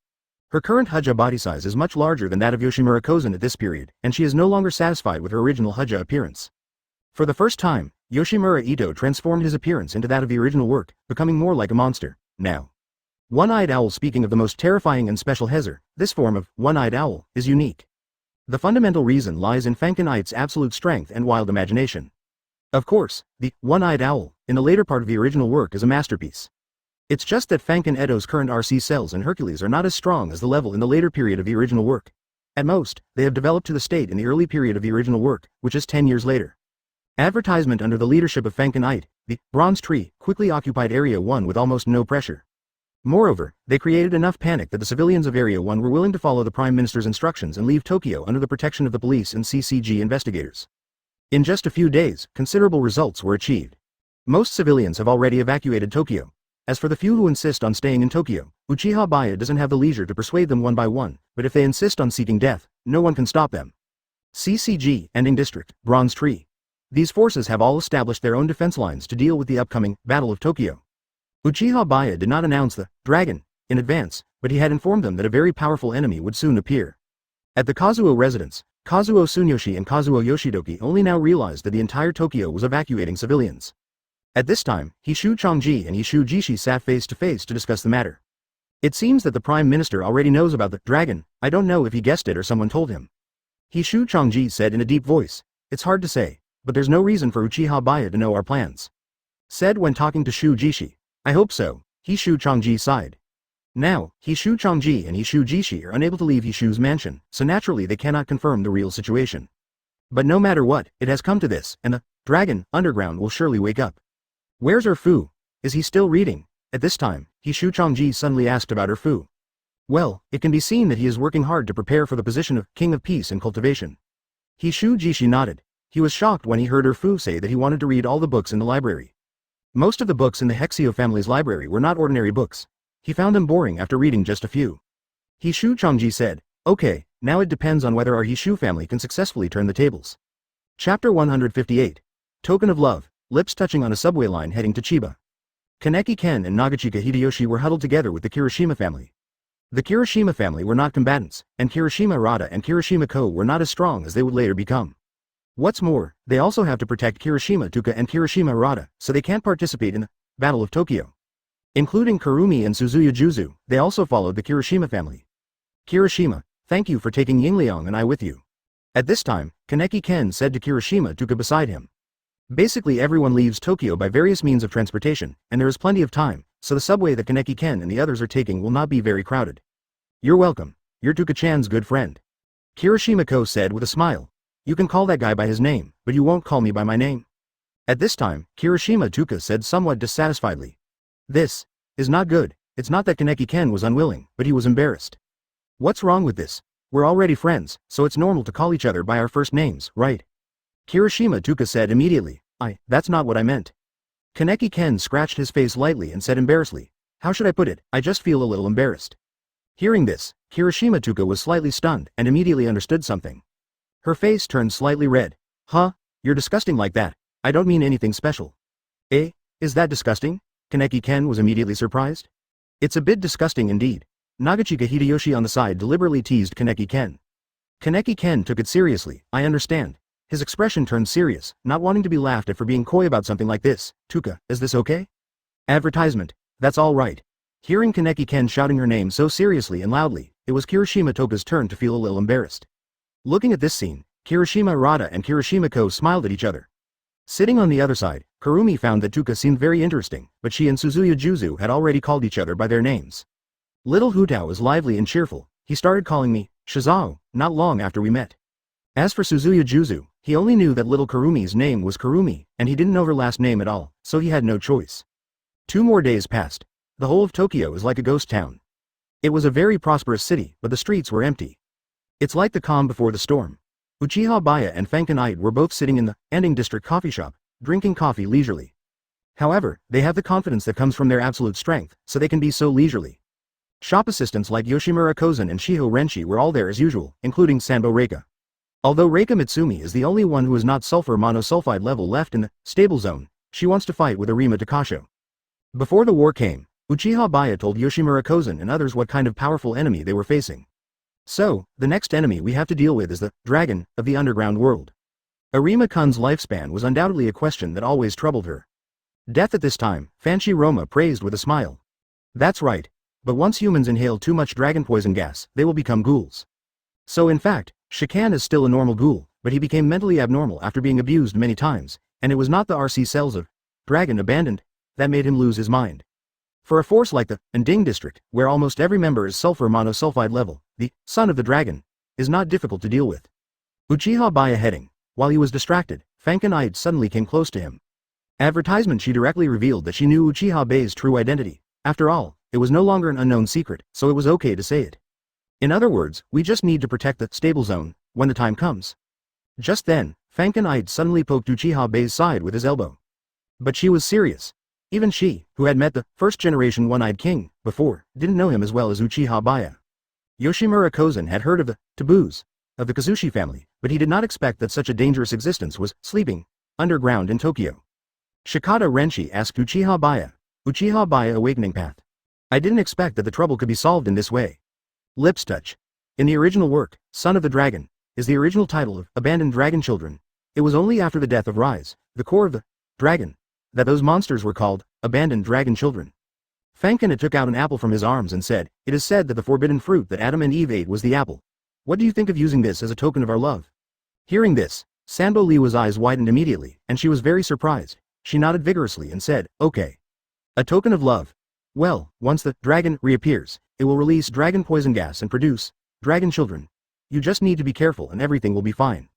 Her current Hujja body size is much larger than that of Yoshimura Kozen at this period, and she is no longer satisfied with her original Hujja appearance. For the first time, Yoshimura Ito transformed his appearance into that of the original work, becoming more like a monster. Now, One-Eyed Owl. Speaking of the most terrifying and special Hezer, this form of One-Eyed Owl is unique. The fundamental reason lies in Fankin Ait's absolute strength and wild imagination. Of course, the One-Eyed Owl, in the later part of the original work, is a masterpiece. It's just that Fankin Edo's current RC cells and Hercules are not as strong as the level in the later period of the original work. At most, they have developed to the state in the early period of the original work, which is 10 years later. Advertisement. Under the leadership of Fankin Ait, the Bronze Tree quickly occupied Area 1 with almost no pressure. Moreover, they created enough panic that the civilians of Area 1 were willing to follow the Prime Minister's instructions and leave Tokyo under the protection of the police and CCG investigators. In just a few days, considerable results were achieved. Most civilians have already evacuated Tokyo. As for the few who insist on staying in Tokyo, Uchiha Baiye doesn't have the leisure to persuade them one by one, but if they insist on seeking death, no one can stop them. CCG, Ending District, Bronze Tree. These forces have all established their own defense lines to deal with the upcoming Battle of Tokyo. Uchiha Baiye did not announce the dragon in advance, but he had informed them that a very powerful enemy would soon appear. At the Kazuo residence, Kazuo Tsunoyoshi and Kazuo Yoshidoki only now realized that the entire Tokyo was evacuating civilians. At this time, Hishu Chongji and Hishu Jishi sat face to face to discuss the matter. It seems that the Prime Minister already knows about the dragon. I don't know if he guessed it or someone told him. Hishu Chongji said in a deep voice. It's hard to say, but there's no reason for Uchiha Baiye to know our plans. Said when talking to Shu Jishi. I hope so, Hishu Chongji sighed. Now, Hishu Chongji and Hishu Jishi are unable to leave Hishu's mansion, so naturally they cannot confirm the real situation. But no matter what, it has come to this, and the dragon underground will surely wake up. Where's Erfu? Is he still reading? At this time, Hishu Chongji suddenly asked about Erfu. Well, it can be seen that he is working hard to prepare for the position of King of Peace and Cultivation. Hishu Jishi nodded. He was shocked when he heard Erfu say that he wanted to read all the books in the library. Most of the books in the Hexio family's library were not ordinary books. He found them boring after reading just a few. Hishu Chongji said, okay, now it depends on whether our Hishu family can successfully turn the tables. Chapter 158. Token of Love, lips touching on a subway line heading to Chiba. Kaneki Ken and Nagachika Hideyoshi were huddled together with the Kirishima family. The Kirishima family were not combatants, and Kirishima Rada and Kirishima Ko were not as strong as they would later become. What's more, they also have to protect Kirishima Tuka and Kirishima Rada, so they can't participate in the Battle of Tokyo. Including Kurumi and Suzuya Juzu, they also followed the Kirishima family. Kirishima, thank you for taking Yingliang and I with you. At this time, Kaneki Ken said to Kirishima Tuka beside him. Basically everyone leaves Tokyo by various means of transportation, and there is plenty of time, so the subway that Kaneki Ken and the others are taking will not be very crowded. You're welcome, you're Tuka-chan's good friend. Kirishima Ko said with a smile. You can call that guy by his name, but you won't call me by my name. At this time, Kirishima Tuka said somewhat dissatisfiedly. This is not good. It's not that Kaneki Ken was unwilling, but he was embarrassed. What's wrong with this? We're already friends, so it's normal to call each other by our first names, right? Kirishima Tuka said immediately. That's not what I meant. Kaneki Ken scratched his face lightly and said embarrassedly. How should I put it? I just feel a little embarrassed. Hearing this, Kirishima Tuka was slightly stunned and immediately understood something. Her face turned slightly red. Huh? You're disgusting like that. I don't mean anything special. Eh? Is that disgusting? Kaneki Ken was immediately surprised. It's a bit disgusting indeed. Nagachika Hideyoshi on the side deliberately teased Kaneki Ken. Kaneki Ken took it seriously. I understand. His expression turned serious, not wanting to be laughed at for being coy about something like this. Tuka, is this okay? Advertisement. That's all right. Hearing Kaneki Ken shouting her name so seriously and loudly, it was Kirishima Toka's turn to feel a little embarrassed. Looking at this scene, Kirishima Rada and Kirishima Ko smiled at each other. Sitting on the other side, Kurumi found that Tuka seemed very interesting, but she and Suzuya Juzu had already called each other by their names. Little Hutao is lively and cheerful. He started calling me Shizao not long after we met. As for Suzuya Juzu, he only knew that little Kurumi's name was Kurumi, and he didn't know her last name at all, so he had no choice. 2 more days passed. The whole of Tokyo is like a ghost town. It was a very prosperous city, but the streets were empty. It's like the calm before the storm. Uchiha Baiye and Fanken were both sitting in the Ending District coffee shop, drinking coffee leisurely. However, they have the confidence that comes from their absolute strength, so they can be so leisurely. Shop assistants like Yoshimura Kozan and Shiho Renshi were all there as usual, including Sanbo Reika. Although Reika Mitsumi is the only one who is not sulfur monosulfide level left in the stable zone, she wants to fight with Arima Takasho. Before the war came, Uchiha Baiye told Yoshimura Kozan and others what kind of powerful enemy they were facing. So, the next enemy we have to deal with is the dragon of the underground world. Arima-kun's lifespan was undoubtedly a question that always troubled her. Death at this time, Fanshi Roma praised with a smile. That's right. But once humans inhale too much dragon poison gas, they will become ghouls. So in fact, Shikan is still a normal ghoul, but he became mentally abnormal after being abused many times, and it was not the RC cells of dragon abandoned that made him lose his mind. For a force like the Ending District, where almost every member is sulfur monosulfide level, the son of the dragon is not difficult to deal with. Uchiha Baiye heading. While he was distracted, Fanken suddenly came close to him. Advertisement. She directly revealed that she knew Uchiha Baiye's true identity. After all, it was no longer an unknown secret, so it was okay to say it. In other words, we just need to protect the stable zone when the time comes. Just then, Fanken suddenly poked Uchiha Baiye's side with his elbow. But she was serious. Even she, who had met the first-generation One-Eyed King before, didn't know him as well as Uchiha Baiye. Yoshimura Kozan had heard of the taboos of the Kazushi family, but he did not expect that such a dangerous existence was sleeping underground in Tokyo. Shikata Renshi asked Uchiha Baiye Awakening Path. I didn't expect that the trouble could be solved in this way. Lips touch. In the original work, Son of the Dragon, is the original title of Abandoned Dragon Children. It was only after the death of Rise, the core of the dragon, that those monsters were called Abandoned Dragon Children. Fankin took out an apple from his arms and said, "It is said that the forbidden fruit that Adam and Eve ate was the apple. What do you think of using this as a token of our love?" Hearing this, Sanbo Liwa's eyes widened immediately, and she was very surprised. She nodded vigorously and said, "Okay. A token of love. Well, once the dragon reappears, it will release dragon poison gas and produce dragon children. You just need to be careful and everything will be fine."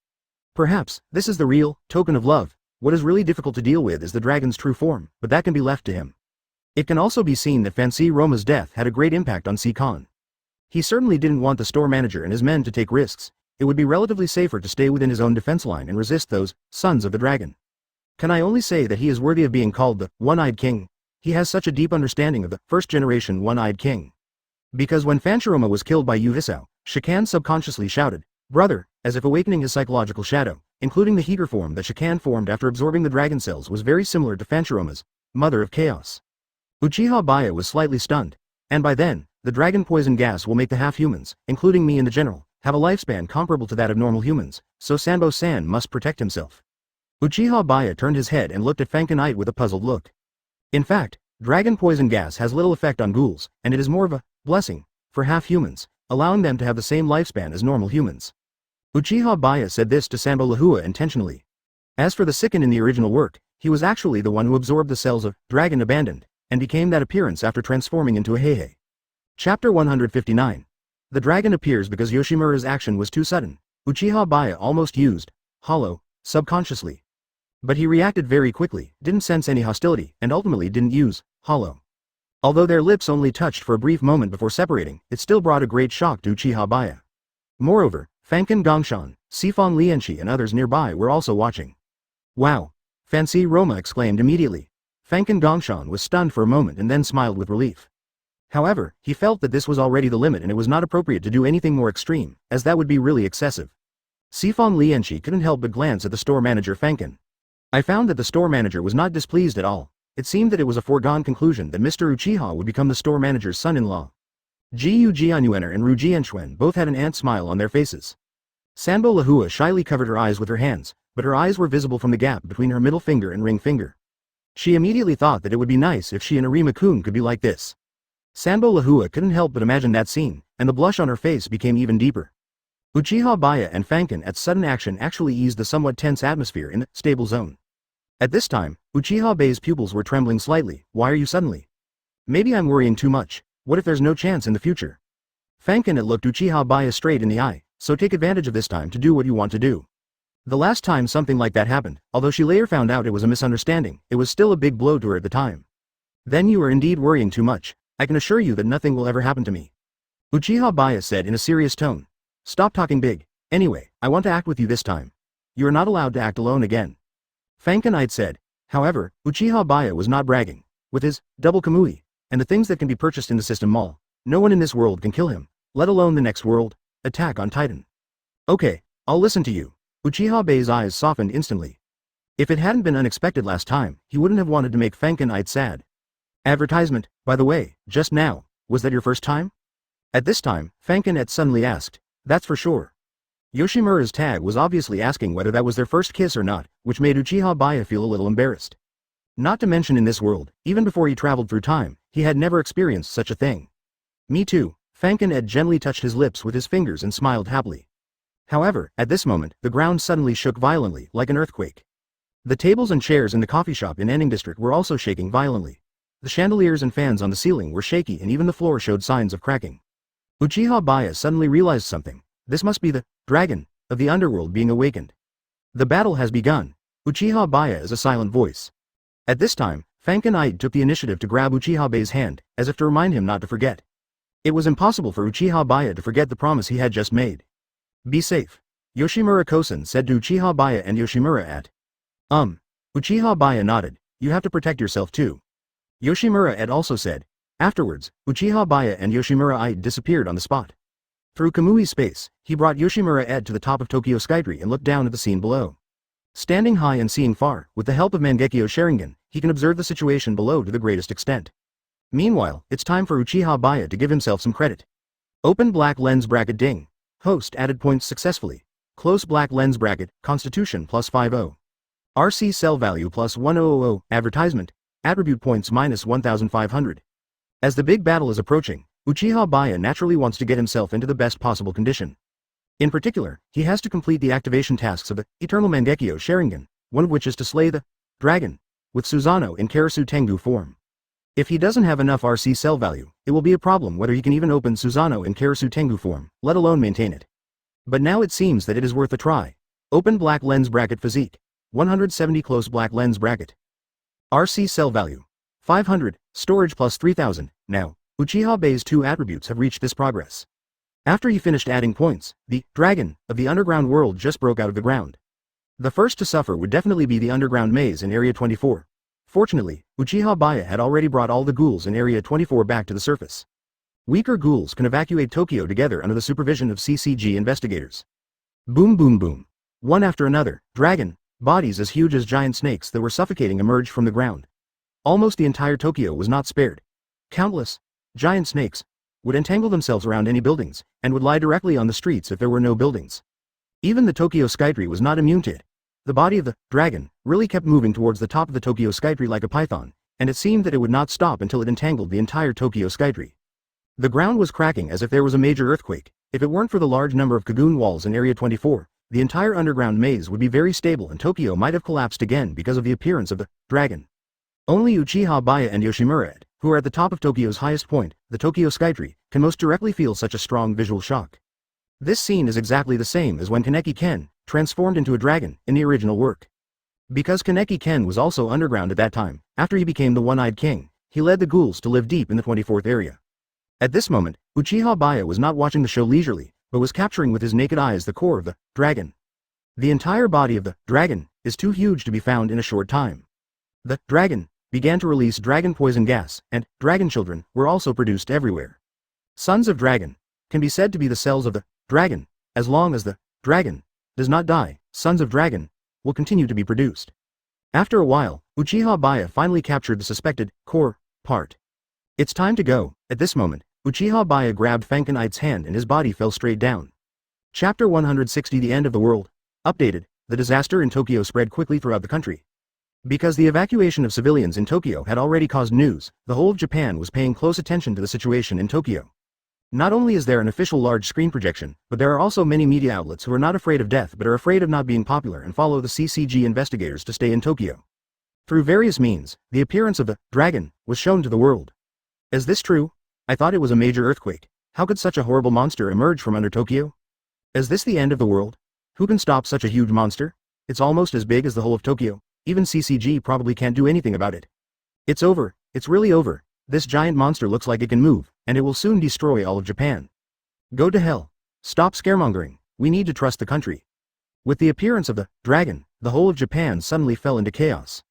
Perhaps, this is the real token of love. What is really difficult to deal with is the dragon's true form, but that can be left to him. It can also be seen that Fancy Roma's death had a great impact on Sikon. He certainly didn't want the store manager and his men to take risks. It would be relatively safer to stay within his own defense line and resist those sons of the dragon. Can I only say that he is worthy of being called the One-Eyed King? He has such a deep understanding of the first-generation One-Eyed King. Because when Fanchiroma was killed by Yu Hisao, Shikan subconsciously shouted, "Brother," as if awakening his psychological shadow, including the heater form that Shikan formed after absorbing the dragon cells was very similar to Fanchiroma's, Mother of Chaos. Uchiha Baiye was slightly stunned. And by then, the dragon poison gas will make the half-humans, including me and the general, have a lifespan comparable to that of normal humans, so Sanbo-san must protect himself. Uchiha Baiye turned his head and looked at Fankin with a puzzled look. In fact, dragon poison gas has little effect on ghouls, and it is more of a blessing for half-humans, allowing them to have the same lifespan as normal humans. Uchiha Baiye said this to Sanbo Lehua intentionally. As for the Sikken in the original work, he was actually the one who absorbed the cells of Dragon Abandoned, and became that appearance after transforming into a Heihei. Chapter 159. The dragon appears because Yoshimura's action was too sudden. Uchiha Baiye almost used hollow subconsciously. But he reacted very quickly, didn't sense any hostility, and ultimately didn't use hollow. Although their lips only touched for a brief moment before separating, it still brought a great shock to Uchiha Baiye. Moreover, Fankin Gongshan, Sifong Lianchi and others nearby were also watching. "Wow!" Fancy Roma exclaimed immediately. Fankin Gongshan was stunned for a moment and then smiled with relief. However, he felt that this was already the limit and it was not appropriate to do anything more extreme, as that would be really excessive. Sifong Lianchi couldn't help but glance at the store manager Fankin. I found that the store manager was not displeased at all. It seemed that it was a foregone conclusion that Mr. Uchiha would become the store manager's son-in-law. Jiyu Jianyuener and Ru Jianxuan both had an ant smile on their faces. Sanbo Lehua shyly covered her eyes with her hands, but her eyes were visible from the gap between her middle finger and ring finger. She immediately thought that it would be nice if she and Arima-kun could be like this. Sanbo Lehua couldn't help but imagine that scene, and the blush on her face became even deeper. Uchiha Baiye and Fankin at sudden action actually eased the somewhat tense atmosphere in the stable zone. At this time, Uchiha Baiye's pupils were trembling slightly. "Why are you suddenly?" "Maybe I'm worrying too much. What if there's no chance in the future?" Fankin looked Uchiha Baiye straight in the eye, "So take advantage of this time to do what you want to do." The last time something like that happened, although she later found out it was a misunderstanding, it was still a big blow to her at the time. "Then you are indeed worrying too much. I can assure you that nothing will ever happen to me," Uchiha Baiye said in a serious tone. "Stop talking big. Anyway, I want to act with you this time. You are not allowed to act alone again," Fankin said. However, Uchiha Baiye was not bragging. With his double Kamui, and the things that can be purchased in the system mall, no one in this world can kill him, let alone the next world. Attack on Titan. "Okay, I'll listen to you." Uchiha Baiye's eyes softened instantly. If it hadn't been unexpected last time, he wouldn't have wanted to make Fankin sad. "Advertisement, by the way, just now, was that your first time?" At this time, Fankin suddenly asked. "That's for sure." Yoshimura's tag was obviously asking whether that was their first kiss or not, which made Uchiha Baiye feel a little embarrassed. Not to mention in this world, even before he traveled through time, he had never experienced such a thing. "Me too." Fankin gently touched his lips with his fingers and smiled happily. However, at this moment, the ground suddenly shook violently, like an earthquake. The tables and chairs in the coffee shop in Ending District were also shaking violently. The chandeliers and fans on the ceiling were shaky and even the floor showed signs of cracking. Uchiha Baiye suddenly realized something. This must be the dragon of the underworld being awakened. "The battle has begun." Uchiha Baiye is a silent voice. At this time, Fankin took the initiative to grab Uchiha Baiye's hand, as if to remind him not to forget. It was impossible for Uchiha Baiye to forget the promise he had just made. "Be safe," Yoshimura-kosen said to Uchiha Baiye and Yoshimura Uchiha Baiye nodded. "You have to protect yourself too." Yoshimura also said. Afterwards, Uchiha Baiye and Yoshimura disappeared on the spot. Through Kamui's space, he brought Yoshimura to the top of Tokyo Skytree and looked down at the scene below. Standing high and seeing far, with the help of Mangekyō Sharingan, he can observe the situation below to the greatest extent. Meanwhile, it's time for Uchiha Baiye to give himself some credit. Open black lens bracket ding. Host added points successfully. close black lens bracket, constitution plus 50. RC cell value plus 1000, advertisement, attribute points minus 1500. As the big battle is approaching, Uchiha Baiye naturally wants to get himself into the best possible condition. In particular, he has to complete the activation tasks of the eternal Mangekyō Sharingan, one of which is to slay the dragon, with Susanoo in Karasu Tengu form. If he doesn't have enough RC cell value, it will be a problem whether he can even open Susanoo in Karasu Tengu form, let alone maintain it. But now it seems that it is worth a try. Open black lens bracket physique. 170 close black lens bracket. RC cell value. 500, storage plus 3000. Now, Uchiha Baiye's 2 attributes have reached this progress. After he finished adding points, the dragon of the underground world just broke out of the ground. The first to suffer would definitely be the underground maze in Area 24. Fortunately, Uchiha Baiye had already brought all the ghouls in Area 24 back to the surface. Weaker ghouls can evacuate Tokyo together under the supervision of CCG investigators. Boom boom boom. One after another, dragon bodies as huge as giant snakes that were suffocating emerged from the ground. Almost the entire Tokyo was not spared. Countless giant snakes would entangle themselves around any buildings, and would lie directly on the streets if there were no buildings. Even the Tokyo Skytree was not immune to it. The body of the dragon really kept moving towards the top of the Tokyo Skytree like a python, and it seemed that it would not stop until it entangled the entire Tokyo Skytree. The ground was cracking as if there was a major earthquake. If it weren't for the large number of cocoon walls in Area 24, the entire underground maze would be very stable and Tokyo might have collapsed again because of the appearance of the dragon. Only Uchiha Baiye and Yoshimura, who are at the top of Tokyo's highest point, the Tokyo Skytree, can most directly feel such a strong visual shock. This scene is exactly the same as when Kaneki Ken transformed into a dragon in the original work. Because Kaneki Ken was also underground at that time, after he became the One-Eyed King, he led the ghouls to live deep in the 24th area. At this moment, Uchiha Baiye was not watching the show leisurely, but was capturing with his naked eyes the core of the dragon. The entire body of the dragon is too huge to be found in a short time. The dragon began to release dragon poison gas, and dragon children were also produced everywhere. Sons of dragon can be said to be the cells of the dragon. As long as the dragon does not die, sons of dragon will continue to be produced. After a while, Uchiha Baiye finally captured the suspected core part. It's time to go. At this moment, Uchiha Baiye grabbed Fankenite's hand and his body fell straight down. Chapter 160, The End of the World. Updated. The disaster in Tokyo spread quickly throughout the country. Because the evacuation of civilians in Tokyo had already caused news, the whole of Japan was paying close attention to the situation in Tokyo. Not only is there an official large screen projection, but there are also many media outlets who are not afraid of death but are afraid of not being popular and follow the CCG investigators to stay in Tokyo. Through various means, the appearance of the dragon was shown to the world. Is this true? I thought it was a major earthquake. How could such a horrible monster emerge from under Tokyo? Is this the end of the world? Who can stop such a huge monster? It's almost as big as the whole of Tokyo. Even CCG probably can't do anything about it. It's over. It's really over. This giant monster looks like it can move, and it will soon destroy all of Japan. Go to hell. Stop scaremongering. We need to trust the country. With the appearance of the dragon, the whole of Japan suddenly fell into chaos.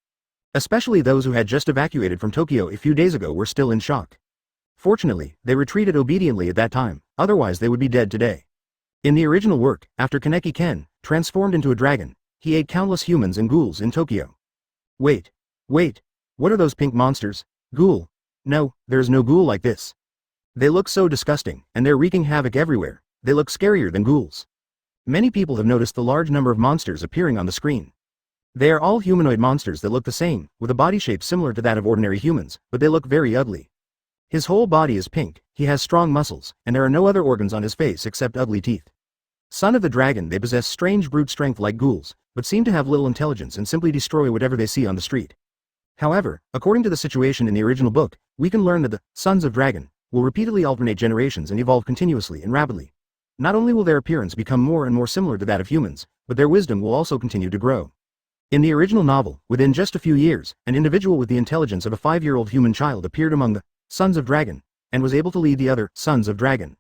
Especially those who had just evacuated from Tokyo a few days ago were still in shock. Fortunately, they retreated obediently at that time, otherwise they would be dead today. In the original work, after Kaneki Ken transformed into a dragon, he ate countless humans and ghouls in Tokyo. Wait. What are those pink monsters? Ghoul. No, there is no ghoul like this. They look so disgusting, and they're wreaking havoc everywhere. They look scarier than ghouls. Many people have noticed the large number of monsters appearing on the screen. They are all humanoid monsters that look the same, with a body shape similar to that of ordinary humans, but they look very ugly. His whole body is pink, he has strong muscles, and there are no other organs on his face except ugly teeth. Son of the dragon, they possess strange brute strength like ghouls, but seem to have little intelligence and simply destroy whatever they see on the street. However, according to the situation in the original book, we can learn that the sons of dragon will repeatedly alternate generations and evolve continuously and rapidly. Not only will their appearance become more and more similar to that of humans, but their wisdom will also continue to grow. In the original novel, within just a few years, an individual with the intelligence of a 5-year-old human child appeared among the sons of dragon, and was able to lead the other sons of dragon.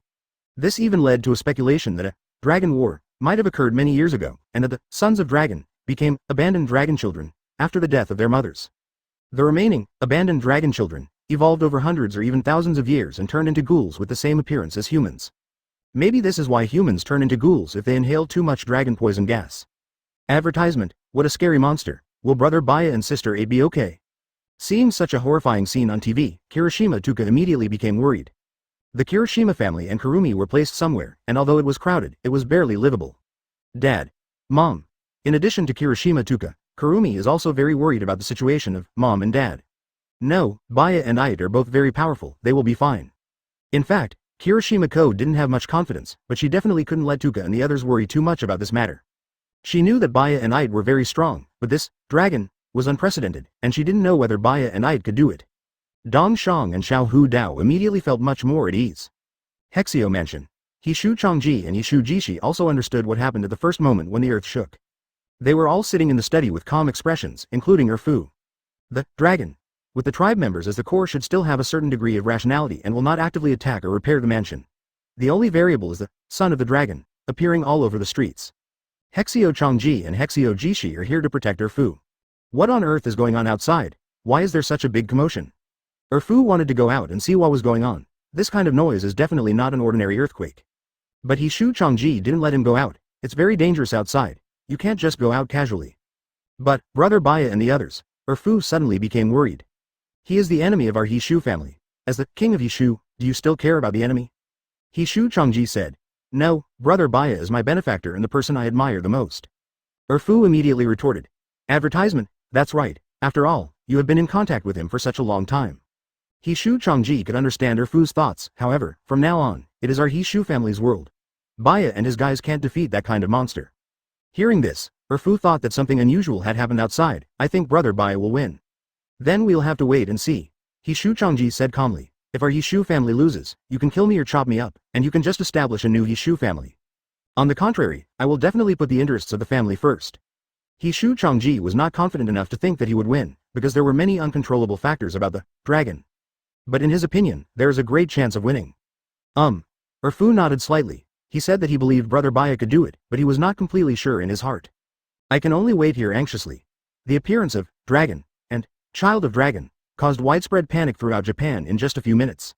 This even led to a speculation that a dragon war might have occurred many years ago, and that the sons of dragon became abandoned dragon children after the death of their mothers. The remaining abandoned dragon children evolved over hundreds or even thousands of years and turned into ghouls with the same appearance as humans. Maybe this is why humans turn into ghouls if they inhale too much dragon poison gas. Advertisement. What a scary monster. Will brother Baiye and sister A be okay? Seeing such a horrifying scene on TV, Kirishima Tuka immediately became worried. The Kirishima family and Kurumi were placed somewhere, and although it was crowded, it was barely livable. Dad. Mom. In addition to Kirishima Tuka, Kurumi is also very worried about the situation of Mom and Dad. No, Baiye and Ite are both very powerful, they will be fine. In fact, Kirishima-ko didn't have much confidence, but she definitely couldn't let Tuka and the others worry too much about this matter. She knew that Baiye and Ite were very strong, but this dragon was unprecedented, and she didn't know whether Baiye and Ite could do it. Dong Shang and Xiao Hu Dao immediately felt much more at ease. Hexio Mansion. Hishu Changji and Yishu Jishi also understood what happened at the first moment when the earth shook. They were all sitting in the study with calm expressions, including Erfu. The dragon, with the tribe members as the core, should still have a certain degree of rationality and will not actively attack or repair the mansion. The only variable is the son of the dragon, appearing all over the streets. Hexio Changji and Hexio Jishi are here to protect Erfu. What on earth is going on outside? Why is there such a big commotion? Erfu wanted to go out and see what was going on. This kind of noise is definitely not an ordinary earthquake. But Hishu Changji didn't let him go out. It's very dangerous outside. You can't just go out casually. But, Brother Baiye and the others, Erfu suddenly became worried. He is the enemy of our Hishu family. As the king of Hishu, do you still care about the enemy? Hishu Changji said. No, Brother Baiye is my benefactor and the person I admire the most. Erfu immediately retorted. Advertisement, that's right. After all, you have been in contact with him for such a long time. Hishu Changji could understand Erfu's thoughts. However, from now on, it is our Hishu family's world. Baiye and his guys can't defeat that kind of monster. Hearing this, Erfu thought that something unusual had happened outside. I think Brother Baiye will win. Then we'll have to wait and see. Hishu Changji said calmly. If our Hishu family loses, you can kill me or chop me up, and you can just establish a new Hishu family. On the contrary, I will definitely put the interests of the family first. Hishu Changji was not confident enough to think that he would win, because there were many uncontrollable factors about the dragon. But in his opinion, there is a great chance of winning. Erfu nodded slightly. He said that he believed Brother Baiye could do it, but he was not completely sure in his heart. I can only wait here anxiously. The appearance of dragon and child of dragon caused widespread panic throughout Japan in just a few minutes.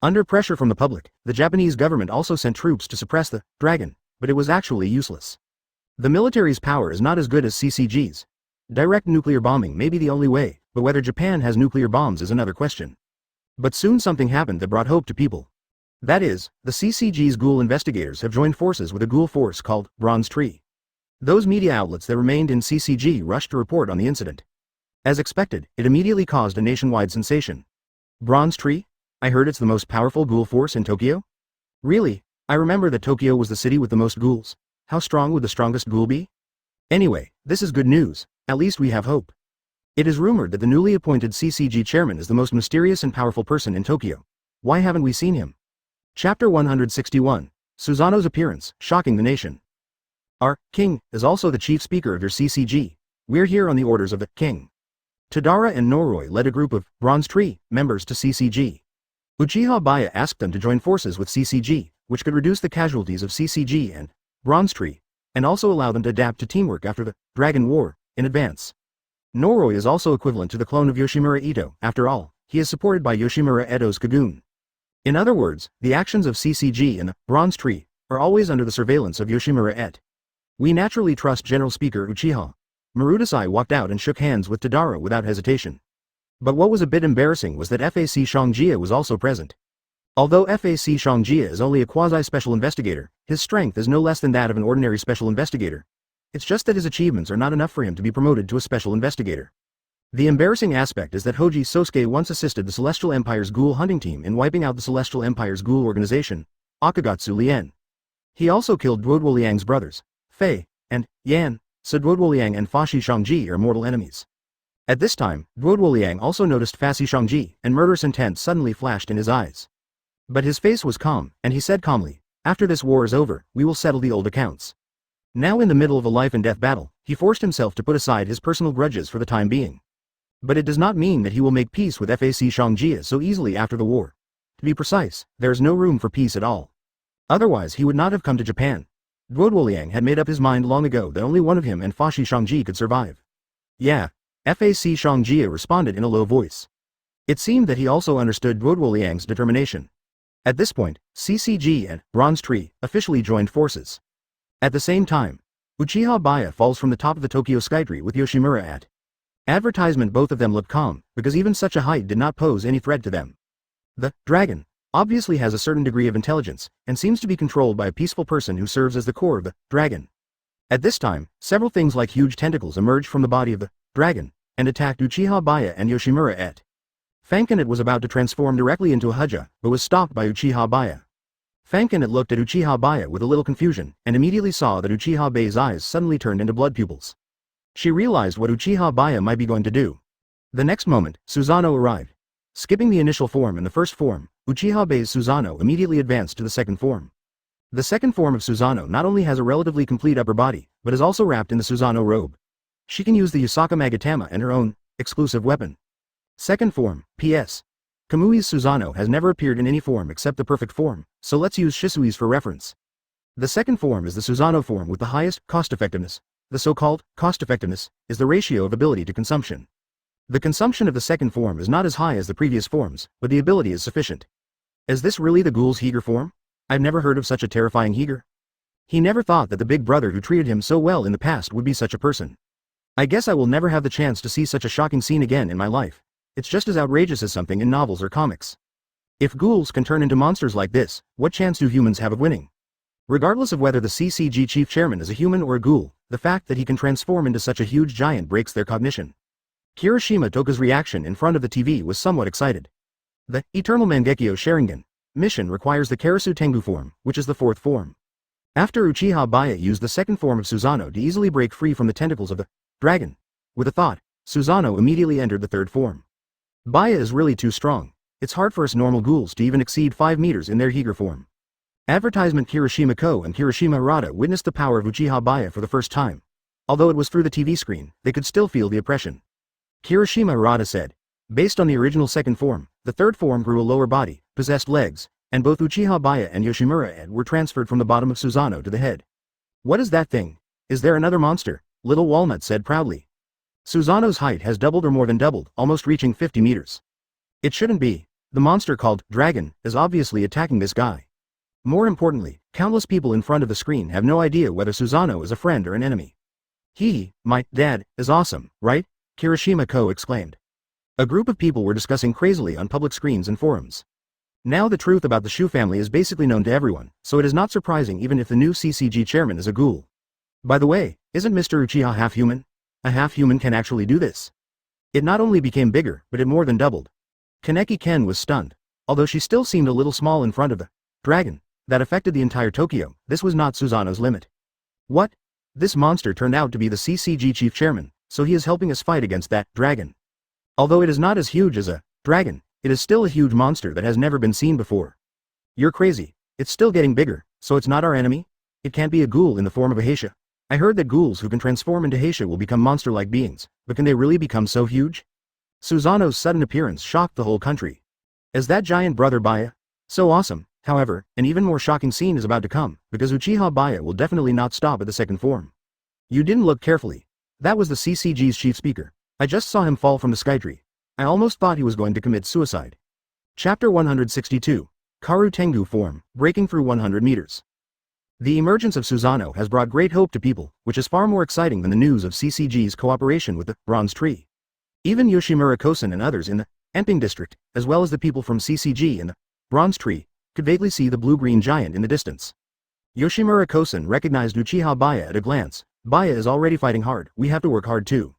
Under pressure from the public, the Japanese government also sent troops to suppress the dragon, but it was actually useless. The military's power is not as good as CCG's. Direct nuclear bombing may be the only way, but whether Japan has nuclear bombs is another question. But soon something happened that brought hope to people. That is, the CCG's Ghoul investigators have joined forces with a Ghoul force called Bronze Tree. Those media outlets that remained in CCG rushed to report on the incident. As expected, it immediately caused a nationwide sensation. Bronze Tree? I heard it's the most powerful Ghoul force in Tokyo? Really? I remember that Tokyo was the city with the most ghouls. How strong would the strongest Ghoul be? Anyway, this is good news. At least we have hope. It is rumored that the newly appointed CCG chairman is the most mysterious and powerful person in Tokyo. Why haven't we seen him? Chapter 161. Susanoo's appearance, shocking the nation. Our king is also the chief speaker of your CCG. We're here on the orders of the king. Tadara and Noroi led a group of Bronze Tree members to CCG. Uchiha Baiye asked them to join forces with CCG, which could reduce the casualties of CCG and Bronze Tree, and also allow them to adapt to teamwork after the Dragon War in advance. Noroi is also equivalent to the clone of Yoshimura Ito. After all, he is supported by Yoshimura Edo's Kagun. In other words, the actions of CCG and the Bronze Tree are always under the surveillance of Yoshimura Et. We naturally trust General Speaker Uchiha. Marudasai walked out and shook hands with Tadara without hesitation. But what was a bit embarrassing was that FAC Shangjia was also present. Although FAC Shangjia is only a quasi-special investigator, his strength is no less than that of an ordinary special investigator. It's just that his achievements are not enough for him to be promoted to a special investigator. The embarrassing aspect is that Hoji Sosuke once assisted the Celestial Empire's Ghoul hunting team in wiping out the Celestial Empire's Ghoul organization, Akagatsu Lien. He also killed Duoduo Liang's brothers, Fei and Yan, so Duoduo Liang and Fashi Shangji are mortal enemies. At this time, Duoduo Liang also noticed Fashi Shangji, and murderous intent suddenly flashed in his eyes. But his face was calm, and he said calmly, after this war is over, we will settle the old accounts. Now in the middle of a life and death battle, he forced himself to put aside his personal grudges for the time being. But it does not mean that he will make peace with FAC Shangjia so easily after the war. To be precise, there is no room for peace at all. Otherwise he would not have come to Japan. Duoduo Liang had made up his mind long ago that only one of him and Fashi Shangji could survive. Yeah, FAC Shangjia responded in a low voice. It seemed that he also understood Duoduo Liang's determination. At this point, CCG and Bronze Tree officially joined forces. At the same time, Uchiha Baiye falls from the top of the Tokyo Skytree with Yoshimura at advertisement. Both of them looked calm, because even such a height did not pose any threat to them. The dragon obviously has a certain degree of intelligence, and seems to be controlled by a peaceful person who serves as the core of the dragon. At this time, several things like huge tentacles emerged from the body of the dragon, and attacked Uchiha Baiye and Yoshimura et. Fankinet was about to transform directly into a Huja, but was stopped by Uchiha Baiye. Fankinet looked at Uchiha Baiye with a little confusion, and immediately saw that Uchiha Baiye's eyes suddenly turned into blood pupils. She realized what Uchiha Baiye might be going to do. The next moment, Susanoo arrived. Skipping the initial form and the first form, Uchiha Baiye's Susanoo immediately advanced to the second form. The second form of Susanoo not only has a relatively complete upper body, but is also wrapped in the Susanoo robe. She can use the Yusaka Magatama and her own exclusive weapon. Second form, P.S. Kamui's Susanoo has never appeared in any form except the perfect form, so let's use Shisui's for reference. The second form is the Susanoo form with the highest cost-effectiveness. The so-called cost-effectiveness is the ratio of ability to consumption. The consumption of the second form is not as high as the previous forms, but the ability is sufficient. Is this really the Ghoul's Heger form? I've never heard of such a terrifying Heger. He never thought that the big brother who treated him so well in the past would be such a person. I guess I will never have the chance to see such a shocking scene again in my life. It's just as outrageous as something in novels or comics. If ghouls can turn into monsters like this, what chance do humans have of winning? Regardless of whether the CCG chief chairman is a human or a ghoul, the fact that he can transform into such a huge giant breaks their cognition. Kirishima Toka's reaction in front of the TV was somewhat excited. The Eternal Mangekyō Sharingan mission requires the Karasu Tengu form, which is the fourth form. After Uchiha Baiye used the second form of Susanoo to easily break free from the tentacles of the dragon. With a thought, Susanoo immediately entered the third form. Baiye is really too strong. It's hard for us normal ghouls to even exceed 5 meters in their Heger form. Advertisement Kirishima Ko and Kirishima Arata witnessed the power of Uchiha Baiye for the first time. Although it was through the TV screen, they could still feel the oppression. Kirishima Arata said, based on the original second form, the third form grew a lower body, possessed legs, and both Uchiha Baiye and Yoshimura were transferred from the bottom of Susanoo to the head. What is that thing? Is there another monster? Little Walnut said proudly. Susanoo's height has doubled or more than doubled, almost reaching 50 meters. It shouldn't be. The monster called Dragon is obviously attacking this guy. More importantly, countless people in front of the screen have no idea whether Susanoo is a friend or an enemy. My dad, is awesome, right? Kirishima Ko exclaimed. A group of people were discussing crazily on public screens and forums. Now the truth about the Shu family is basically known to everyone, so it is not surprising even if the new CCG chairman is a ghoul. By the way, isn't Mr. Uchiha half-human? A half-human can actually do this. It not only became bigger, but it more than doubled. Kaneki Ken was stunned. Although she still seemed a little small in front of the dragon that affected the entire Tokyo, this was not Susanoo's limit. What? This monster turned out to be the CCG chief chairman, so he is helping us fight against that dragon. Although it is not as huge as a dragon, it is still a huge monster that has never been seen before. You're crazy. It's still getting bigger, so it's not our enemy? It can't be a ghoul in the form of a Heisha. I heard that ghouls who can transform into Heisha will become monster-like beings, but can they really become so huge? Susanoo's sudden appearance shocked the whole country. Is that giant brother Baiye? So awesome. However, an even more shocking scene is about to come, because Uchiha Baiye will definitely not stop at the second form. You didn't look carefully. That was the CCG's chief speaker. I just saw him fall from the skytree. I almost thought he was going to commit suicide. Chapter 162. Karu Tengu form, breaking through 100 meters. The emergence of Susanoo has brought great hope to people, which is far more exciting than the news of CCG's cooperation with the Bronze Tree. Even Yoshimura Kosen and others in the Enping district, as well as the people from CCG and the Bronze Tree, could vaguely see the blue-green giant in the distance. Yoshimura Kosen recognized Uchiha Baiye at a glance. Baiye is already fighting hard, we have to work hard too.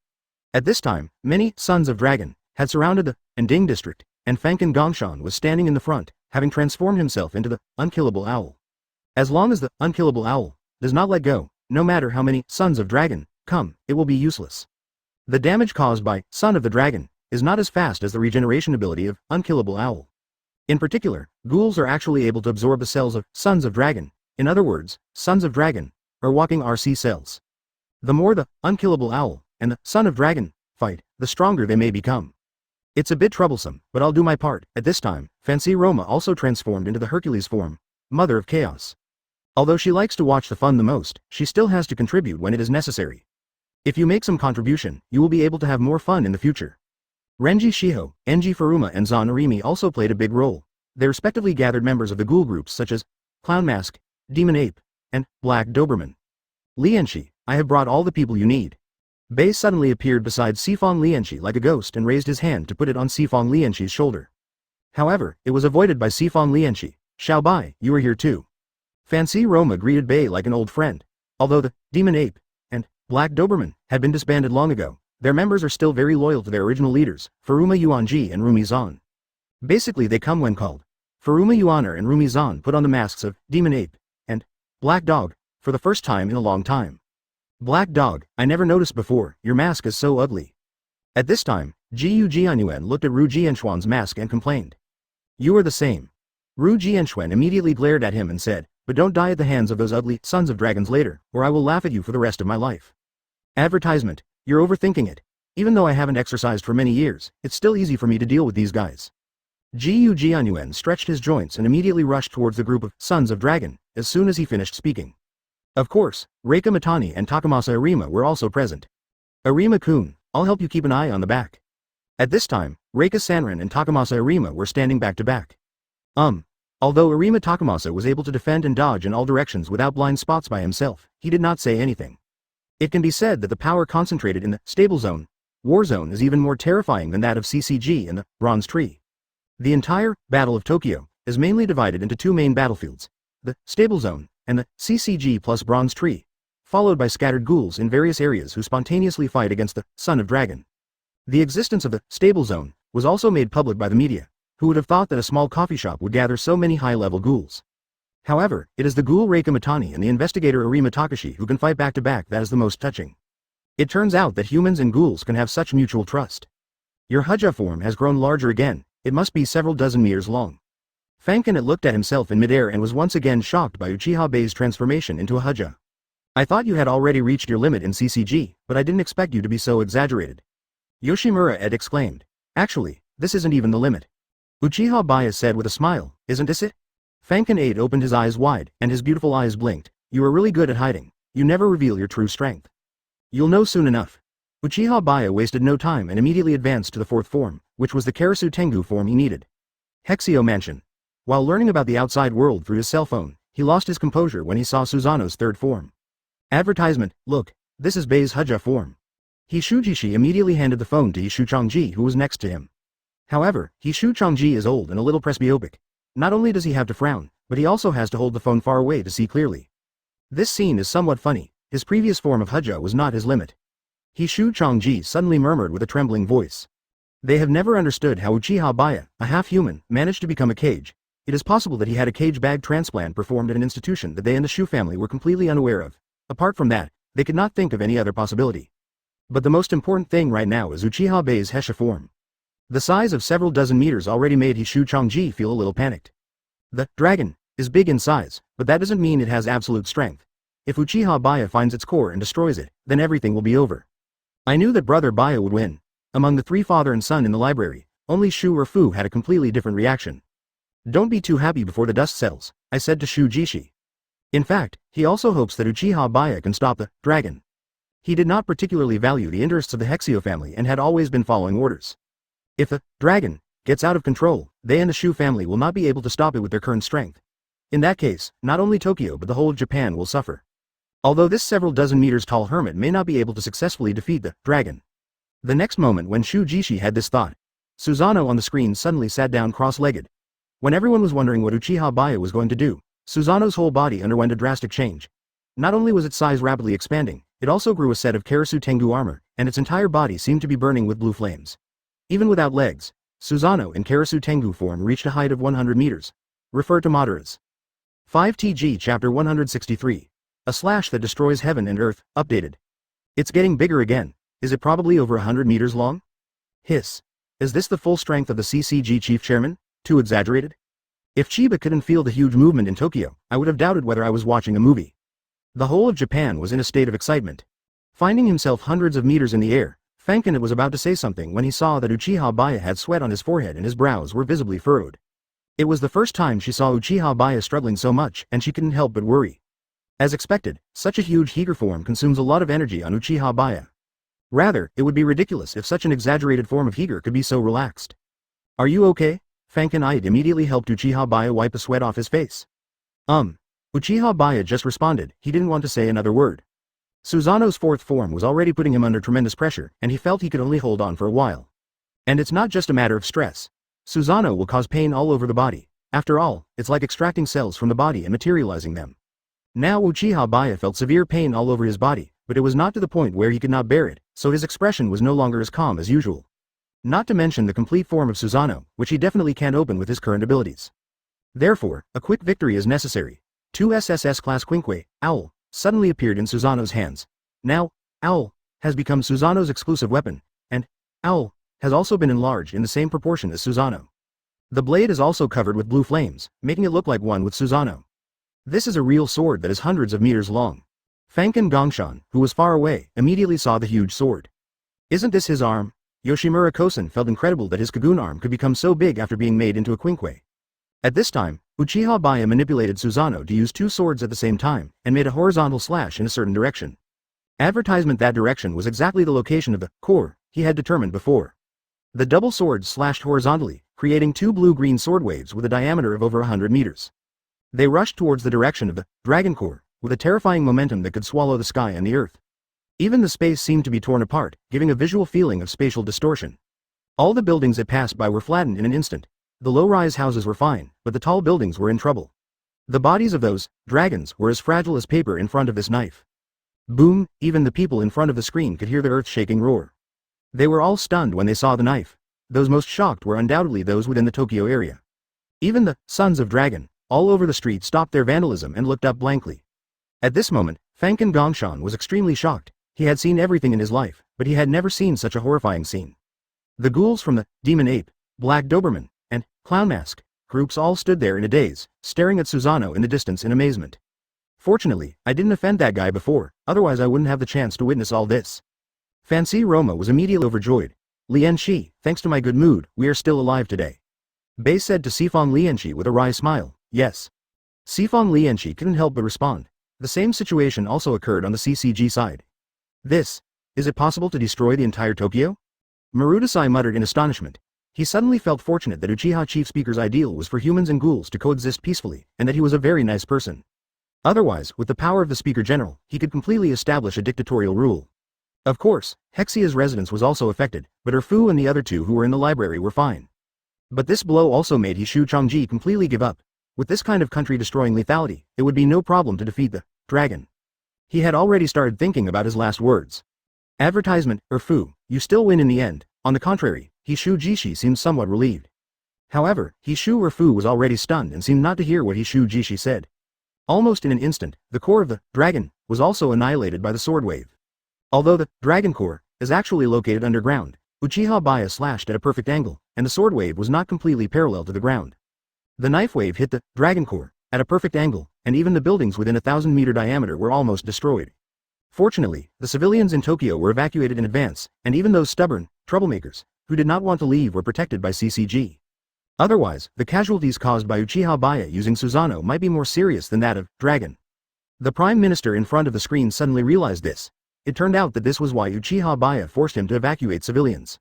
At this time, many Sons of Dragon had surrounded the Ending district, and Fankin Gongshan was standing in the front, having transformed himself into the unkillable owl. As long as the unkillable owl does not let go, no matter how many Sons of Dragon come, it will be useless. The damage caused by Son of the Dragon is not as fast as the regeneration ability of unkillable owl. In particular, ghouls are actually able to absorb the cells of Sons of Dragon. In other words, Sons of Dragon are walking RC cells. The more the unkillable owl and the Son of Dragon fight, the stronger they may become. It's a bit troublesome, but I'll do my part. At this time, Fancy Roma also transformed into the Hercules form, Mother of Chaos. Although she likes to watch the fun the most, she still has to contribute when it is necessary. If you make some contribution, you will be able to have more fun in the future. Renji Shiho, Enji Furuma and Zan Arimi also played a big role. They respectively gathered members of the ghoul groups such as Clown Mask, Demon Ape, and Black Doberman. Lienshi, I have brought all the people you need. Bei suddenly appeared beside Sifong Lienshi like a ghost and raised his hand to put it on Sifong Lienshi's shoulder. However, it was avoided by Sifong Lienshi. Xiao Bai, you are here too. Fancy Roma greeted Bei like an old friend. Although the Demon Ape and Black Doberman had been disbanded long ago, their members are still very loyal to their original leaders, Furuma Yuanji and Rumi Zan. Basically they come when called. Furuma Yuaner and Rumi Zan put on the masks of Demon Ape and Black Dog for the first time in a long time. Black Dog, I never noticed before, your mask is so ugly. At this time, Jiu Jianyuan looked at Ru Jianxuan's mask and complained. You are the same. Ru Jianxuan immediately glared at him and said, but don't die at the hands of those ugly sons of dragons later, or I will laugh at you for the rest of my life. Advertisement, you're overthinking it. Even though I haven't exercised for many years, it's still easy for me to deal with these guys. Jiu Jianyuan stretched his joints and immediately rushed towards the group of sons of dragon, as soon as he finished speaking. Of course, Reika Matani and Takamasa Arima were also present. Arima-kun, I'll help you keep an eye on the back. At this time, Reika Sanran and Takamasa Arima were standing back to back. Although Arima Takamasa was able to defend and dodge in all directions without blind spots by himself, he did not say anything. It can be said that the power concentrated in the stable zone, war zone is even more terrifying than that of CCG and the Bronze Tree. The entire Battle of Tokyo is mainly divided into two main battlefields, the stable zone and the CCG plus Bronze Tree, followed by scattered ghouls in various areas who spontaneously fight against the Son of Dragon. The existence of the stable zone was also made public by the media. Who would have thought that a small coffee shop would gather so many high-level ghouls? However, it is the ghoul Reika Matani and the investigator Arima Takashi who can fight back-to-back that is the most touching. It turns out that humans and ghouls can have such mutual trust. Your Hujja form has grown larger again, it must be several dozen meters long. Fankin looked at himself in midair and was once again shocked by Uchiha Baiye's transformation into a Hujja. I thought you had already reached your limit in CCG, but I didn't expect you to be so exaggerated. Yoshimura exclaimed. Actually, this isn't even the limit. Uchiha Baiye said with a smile, isn't this it? Fankin opened his eyes wide, and his beautiful eyes blinked. You are really good at hiding. You never reveal your true strength. You'll know soon enough. Uchiha Baiye wasted no time and immediately advanced to the fourth form, which was the Karasu Tengu form he needed. Hexio Mansion. While learning about the outside world through his cell phone, he lost his composure when he saw Susanoo's third form. Advertisement, look, this is Baiye's Hujja form. Hishujishi immediately handed the phone to Hishu Changji who was next to him. However, Hishu Changji is old and a little presbyopic. Not only does he have to frown, but he also has to hold the phone far away to see clearly. This scene is somewhat funny, his previous form of Hujja was not his limit. Hishu Changji suddenly murmured with a trembling voice. They have never understood how Uchiha Baiye, a half-human, managed to become a cage. It is possible that he had a cage bag transplant performed at an institution that they and the Shu family were completely unaware of. Apart from that, they could not think of any other possibility. But the most important thing right now is Uchiha Baiye's Hesha form. The size of several dozen meters already made Hishu Changji feel a little panicked. The dragon is big in size, but that doesn't mean it has absolute strength. If Uchiha Baiye finds its core and destroys it, then everything will be over. I knew that Brother Baiye would win. Among the three father and son in the library, only Shu or Fu had a completely different reaction. Don't be too happy before the dust settles, I said to Shu Jishi. In fact, he also hopes that Uchiha Baiye can stop the dragon. He did not particularly value the interests of the Hexio family and had always been following orders. If the dragon gets out of control, they and the Shu family will not be able to stop it with their current strength. In that case, not only Tokyo but the whole of Japan will suffer. Although this several dozen meters tall hermit may not be able to successfully defeat the dragon. The next moment when Shu Jishi had this thought, Susanoo on the screen suddenly sat down cross-legged. When everyone was wondering what Uchiha Baiye was going to do, Susanoo's whole body underwent a drastic change. Not only was its size rapidly expanding, it also grew a set of Karasu Tengu armor, and its entire body seemed to be burning with blue flames. Even without legs, Susanoo in Karasu Tengu form reached a height of 100 meters. Refer to Madaras. 5TG Chapter 163. A slash that destroys heaven and earth, updated. It's getting bigger again. Is it probably over 100 meters long? Hiss. Is this the full strength of the CCG chief chairman? Too exaggerated? If Chiba couldn't feel the huge movement in Tokyo, I would have doubted whether I was watching a movie. The whole of Japan was in a state of excitement. Finding himself hundreds of meters in the air, Fankin was about to say something when he saw that Uchiha Baiye had sweat on his forehead and his brows were visibly furrowed. It was the first time she saw Uchiha Baiye struggling so much and she couldn't help but worry. As expected, such a huge Higer form consumes a lot of energy on Uchiha Baiye. Rather, it would be ridiculous if such an exaggerated form of Higer could be so relaxed. Are you okay? Fankin immediately helped Uchiha Baiye wipe the sweat off his face. Uchiha Baiye just responded, he didn't want to say another word. Susanoo's fourth form was already putting him under tremendous pressure, and he felt he could only hold on for a while. And it's not just a matter of stress. Susanoo will cause pain all over the body. After all, it's like extracting cells from the body and materializing them. Now Uchiha Baiye felt severe pain all over his body, but it was not to the point where he could not bear it, so his expression was no longer as calm as usual. Not to mention the complete form of Susanoo, which he definitely can't open with his current abilities. Therefore, a quick victory is necessary. 2 SSS class Quinque, Owl, suddenly appeared in Susanoo's hands. Now, Owl has become Susanoo's exclusive weapon, and Owl has also been enlarged in the same proportion as Susanoo. The blade is also covered with blue flames, making it look like one with Susanoo. This is a real sword that is hundreds of meters long. Fanken Gongshan, who was far away, immediately saw the huge sword. Isn't this his arm? Yoshimura Kosen felt incredible that his Kagun arm could become so big after being made into a Quinque. At this time, Uchiha Baiye manipulated Susanoo to use 2 swords at the same time, and made a horizontal slash in a certain direction. Advertisement that direction was exactly the location of the core he had determined before. The double swords slashed horizontally, creating 2 blue-green sword waves with a diameter of over 100 meters. They rushed towards the direction of the dragon core, with a terrifying momentum that could swallow the sky and the earth. Even the space seemed to be torn apart, giving a visual feeling of spatial distortion. All the buildings it passed by were flattened in an instant. The low-rise houses were fine, but the tall buildings were in trouble. The bodies of those dragons were as fragile as paper in front of this knife. Boom, even the people in front of the screen could hear the earth-shaking roar. They were all stunned when they saw the knife. Those most shocked were undoubtedly those within the Tokyo area. Even the sons of dragon, all over the street, stopped their vandalism and looked up blankly. At this moment, Fanken Gongshan was extremely shocked. He had seen everything in his life, but he had never seen such a horrifying scene. The ghouls from the Demon Ape, Black Doberman, and Clown Mask groups all stood there in a daze, staring at Susanoo in the distance in amazement. Fortunately, I didn't offend that guy before, otherwise I wouldn't have the chance to witness all this. Fancy Roma was immediately overjoyed. Lianshi, thanks to my good mood, we are still alive today. Bei said to Sifong Lianshi with a wry smile. Yes. Sifong Lianshi couldn't help but respond. The same situation also occurred on the CCG side. Is it possible to destroy the entire Tokyo? Marudasai muttered in astonishment. He suddenly felt fortunate that Uchiha Chief Speaker's ideal was for humans and ghouls to coexist peacefully, and that he was a very nice person. Otherwise, with the power of the Speaker General, he could completely establish a dictatorial rule. Of course, Hexia's residence was also affected, but Erfu and the other 2 who were in the library were fine. But this blow also made Hishu Chongji completely give up. With this kind of country-destroying lethality, it would be no problem to defeat the dragon. He had already started thinking about his last words. Advertisement, Erfu, you still win in the end. On the contrary, Hishu Jishi seemed somewhat relieved. However, Hishu Erfu was already stunned and seemed not to hear what Hishu Jishi said. Almost in an instant, the core of the dragon was also annihilated by the sword wave. Although the dragon core is actually located underground, Uchiha Baiye slashed at a perfect angle, and the sword wave was not completely parallel to the ground. The knife wave hit the dragon core at a perfect angle, and even the buildings within a 1,000-meter diameter were almost destroyed. Fortunately, the civilians in Tokyo were evacuated in advance, and even those stubborn troublemakers who did not want to leave were protected by CCG. Otherwise, the casualties caused by Uchiha Baiye using Susanoo might be more serious than that of dragon. The Prime Minister in front of the screen suddenly realized this. It turned out that this was why Uchiha Baiye forced him to evacuate civilians.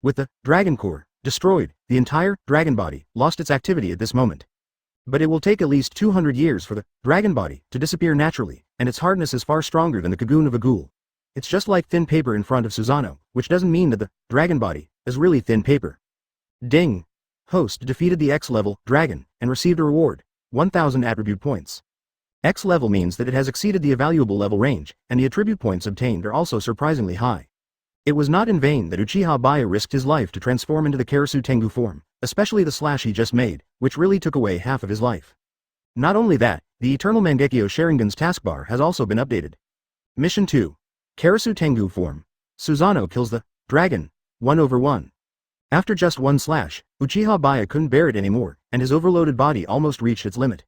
With the dragon core destroyed, the entire dragon body lost its activity at this moment. But it will take at least 200 years for the dragon body to disappear naturally, and its hardness is far stronger than the Kagun of a ghoul. It's just like thin paper in front of Susanoo, which doesn't mean that the dragon body is really thin paper. Ding! Host defeated the X-level dragon and received a reward, 1,000 attribute points. X level means that it has exceeded the evaluable level range, and the attribute points obtained are also surprisingly high. It was not in vain that Uchiha Baiye risked his life to transform into the Karasu Tengu form, especially the slash he just made, which really took away half of his life. Not only that, the eternal Mangekyō Sharingan's taskbar has also been updated. Mission 2. Karasu Tengu form. Susanoo kills the dragon, 1/1. After just one slash, Uchiha Baiye couldn't bear it anymore, and his overloaded body almost reached its limit.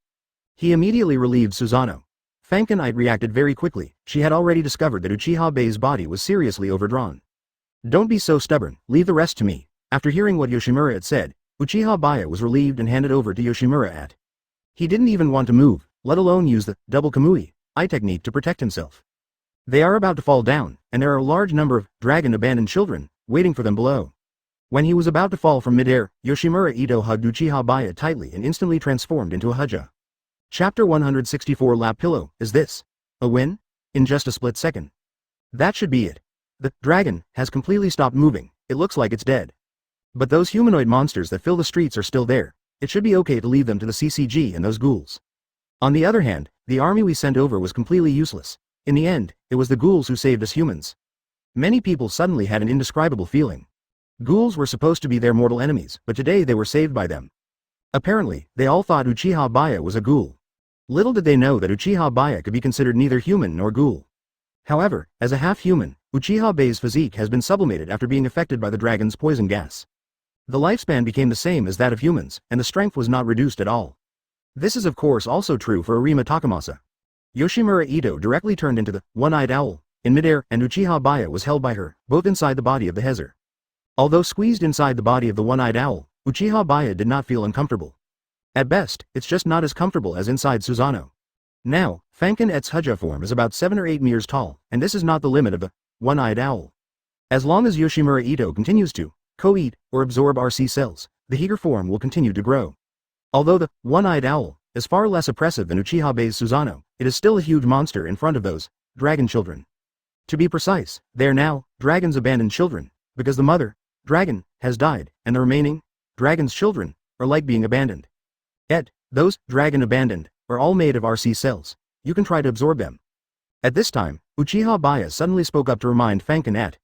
He immediately relieved Susanoo. Fankenite reacted very quickly. She had already discovered that Uchiha Baiye's body was seriously overdrawn. Don't be so stubborn, leave the rest to me. After hearing what Yoshimura had said, Uchiha Baiye was relieved and handed over to Yoshimura. He didn't even want to move, let alone use the double Kamui eye technique to protect himself. They are about to fall down, and there are a large number of dragon-abandoned children waiting for them below. When he was about to fall from midair, Yoshimura Ito hugged Uchiha Baiye tightly and instantly transformed into a Hudja. Chapter 164 Lap Pillow. Is this a win? In just a split second. That should be it. The dragon has completely stopped moving. It looks like it's dead. But those humanoid monsters that fill the streets are still there. It should be okay to leave them to the CCG and those ghouls. On the other hand, the army we sent over was completely useless. In the end, it was the ghouls who saved us humans. Many people suddenly had an indescribable feeling. Ghouls were supposed to be their mortal enemies, but today they were saved by them. Apparently, they all thought Uchiha Baiye was a ghoul. Little did they know that Uchiha Baiye could be considered neither human nor ghoul. However, as a half-human, Uchiha Baiye's physique has been sublimated after being affected by the dragon's poison gas. The lifespan became the same as that of humans, and the strength was not reduced at all. This is of course also true for Arima Takamasa. Yoshimura Ito directly turned into the one-eyed owl in midair, and Uchiha Baiye was held by her, both inside the body of the Hezer. Although squeezed inside the body of the one-eyed owl, Uchiha Baiye did not feel uncomfortable. At best, it's just not as comfortable as inside Susanoo. Now, Fankin Et's Huja form is about 7 or 8 meters tall, and this is not the limit of the one-eyed owl. As long as Yoshimura Ito continues to co-eat or absorb RC cells, the Heger form will continue to grow. Although the one-eyed owl is far less oppressive than Uchiha Baiye's Susanoo, it is still a huge monster in front of those dragon children. To be precise, they are now dragon's abandoned children, because the mother dragon has died, and the remaining dragon's children are like being abandoned. Yet, those dragon abandoned are all made of RC cells. You can try to absorb them. At this time, Uchiha Baiye suddenly spoke up to remind Fankin Et.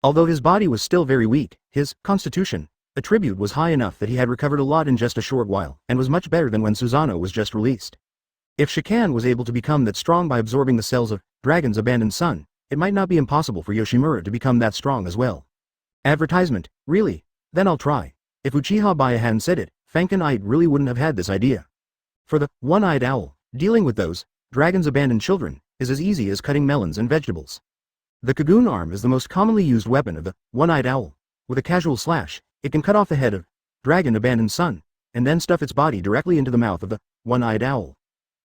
Although his body was still very weak, his constitution attribute was high enough that he had recovered a lot in just a short while, and was much better than when Susanoo was just released. If Shikan was able to become that strong by absorbing the cells of dragon's abandoned son, it might not be impossible for Yoshimura to become that strong as well. Advertisement, really? Then I'll try. If Uchiha Baiye hadn't said it, Fankin Et really wouldn't have had this idea. For the one-eyed owl, dealing with those dragon's abandoned children is as easy as cutting melons and vegetables. The Kagun arm is the most commonly used weapon of the one-eyed owl. With a casual slash, it can cut off the head of dragon abandoned son, and then stuff its body directly into the mouth of the one-eyed owl.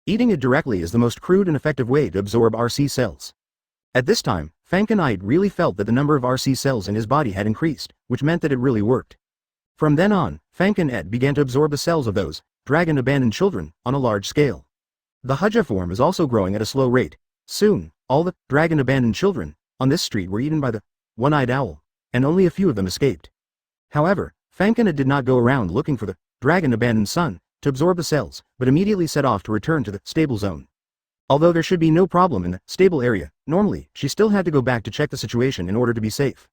Eating it directly is the most crude and effective way to absorb RC cells. At this time, Fankin Et really felt that the number of RC cells in his body had increased, which meant that it really worked. From then on, Fankin Et began to absorb the cells of those dragon abandoned children on a large scale. The Huja form is also growing at a slow rate. Soon, all the dragon abandoned children on this street were eaten by the one-eyed owl, and only a few of them escaped. However, Fankin Et did not go around looking for the dragon abandoned son to absorb the cells, but immediately set off to return to the stable zone. Although there should be no problem in the stable area, normally, she still had to go back to check the situation in order to be safe.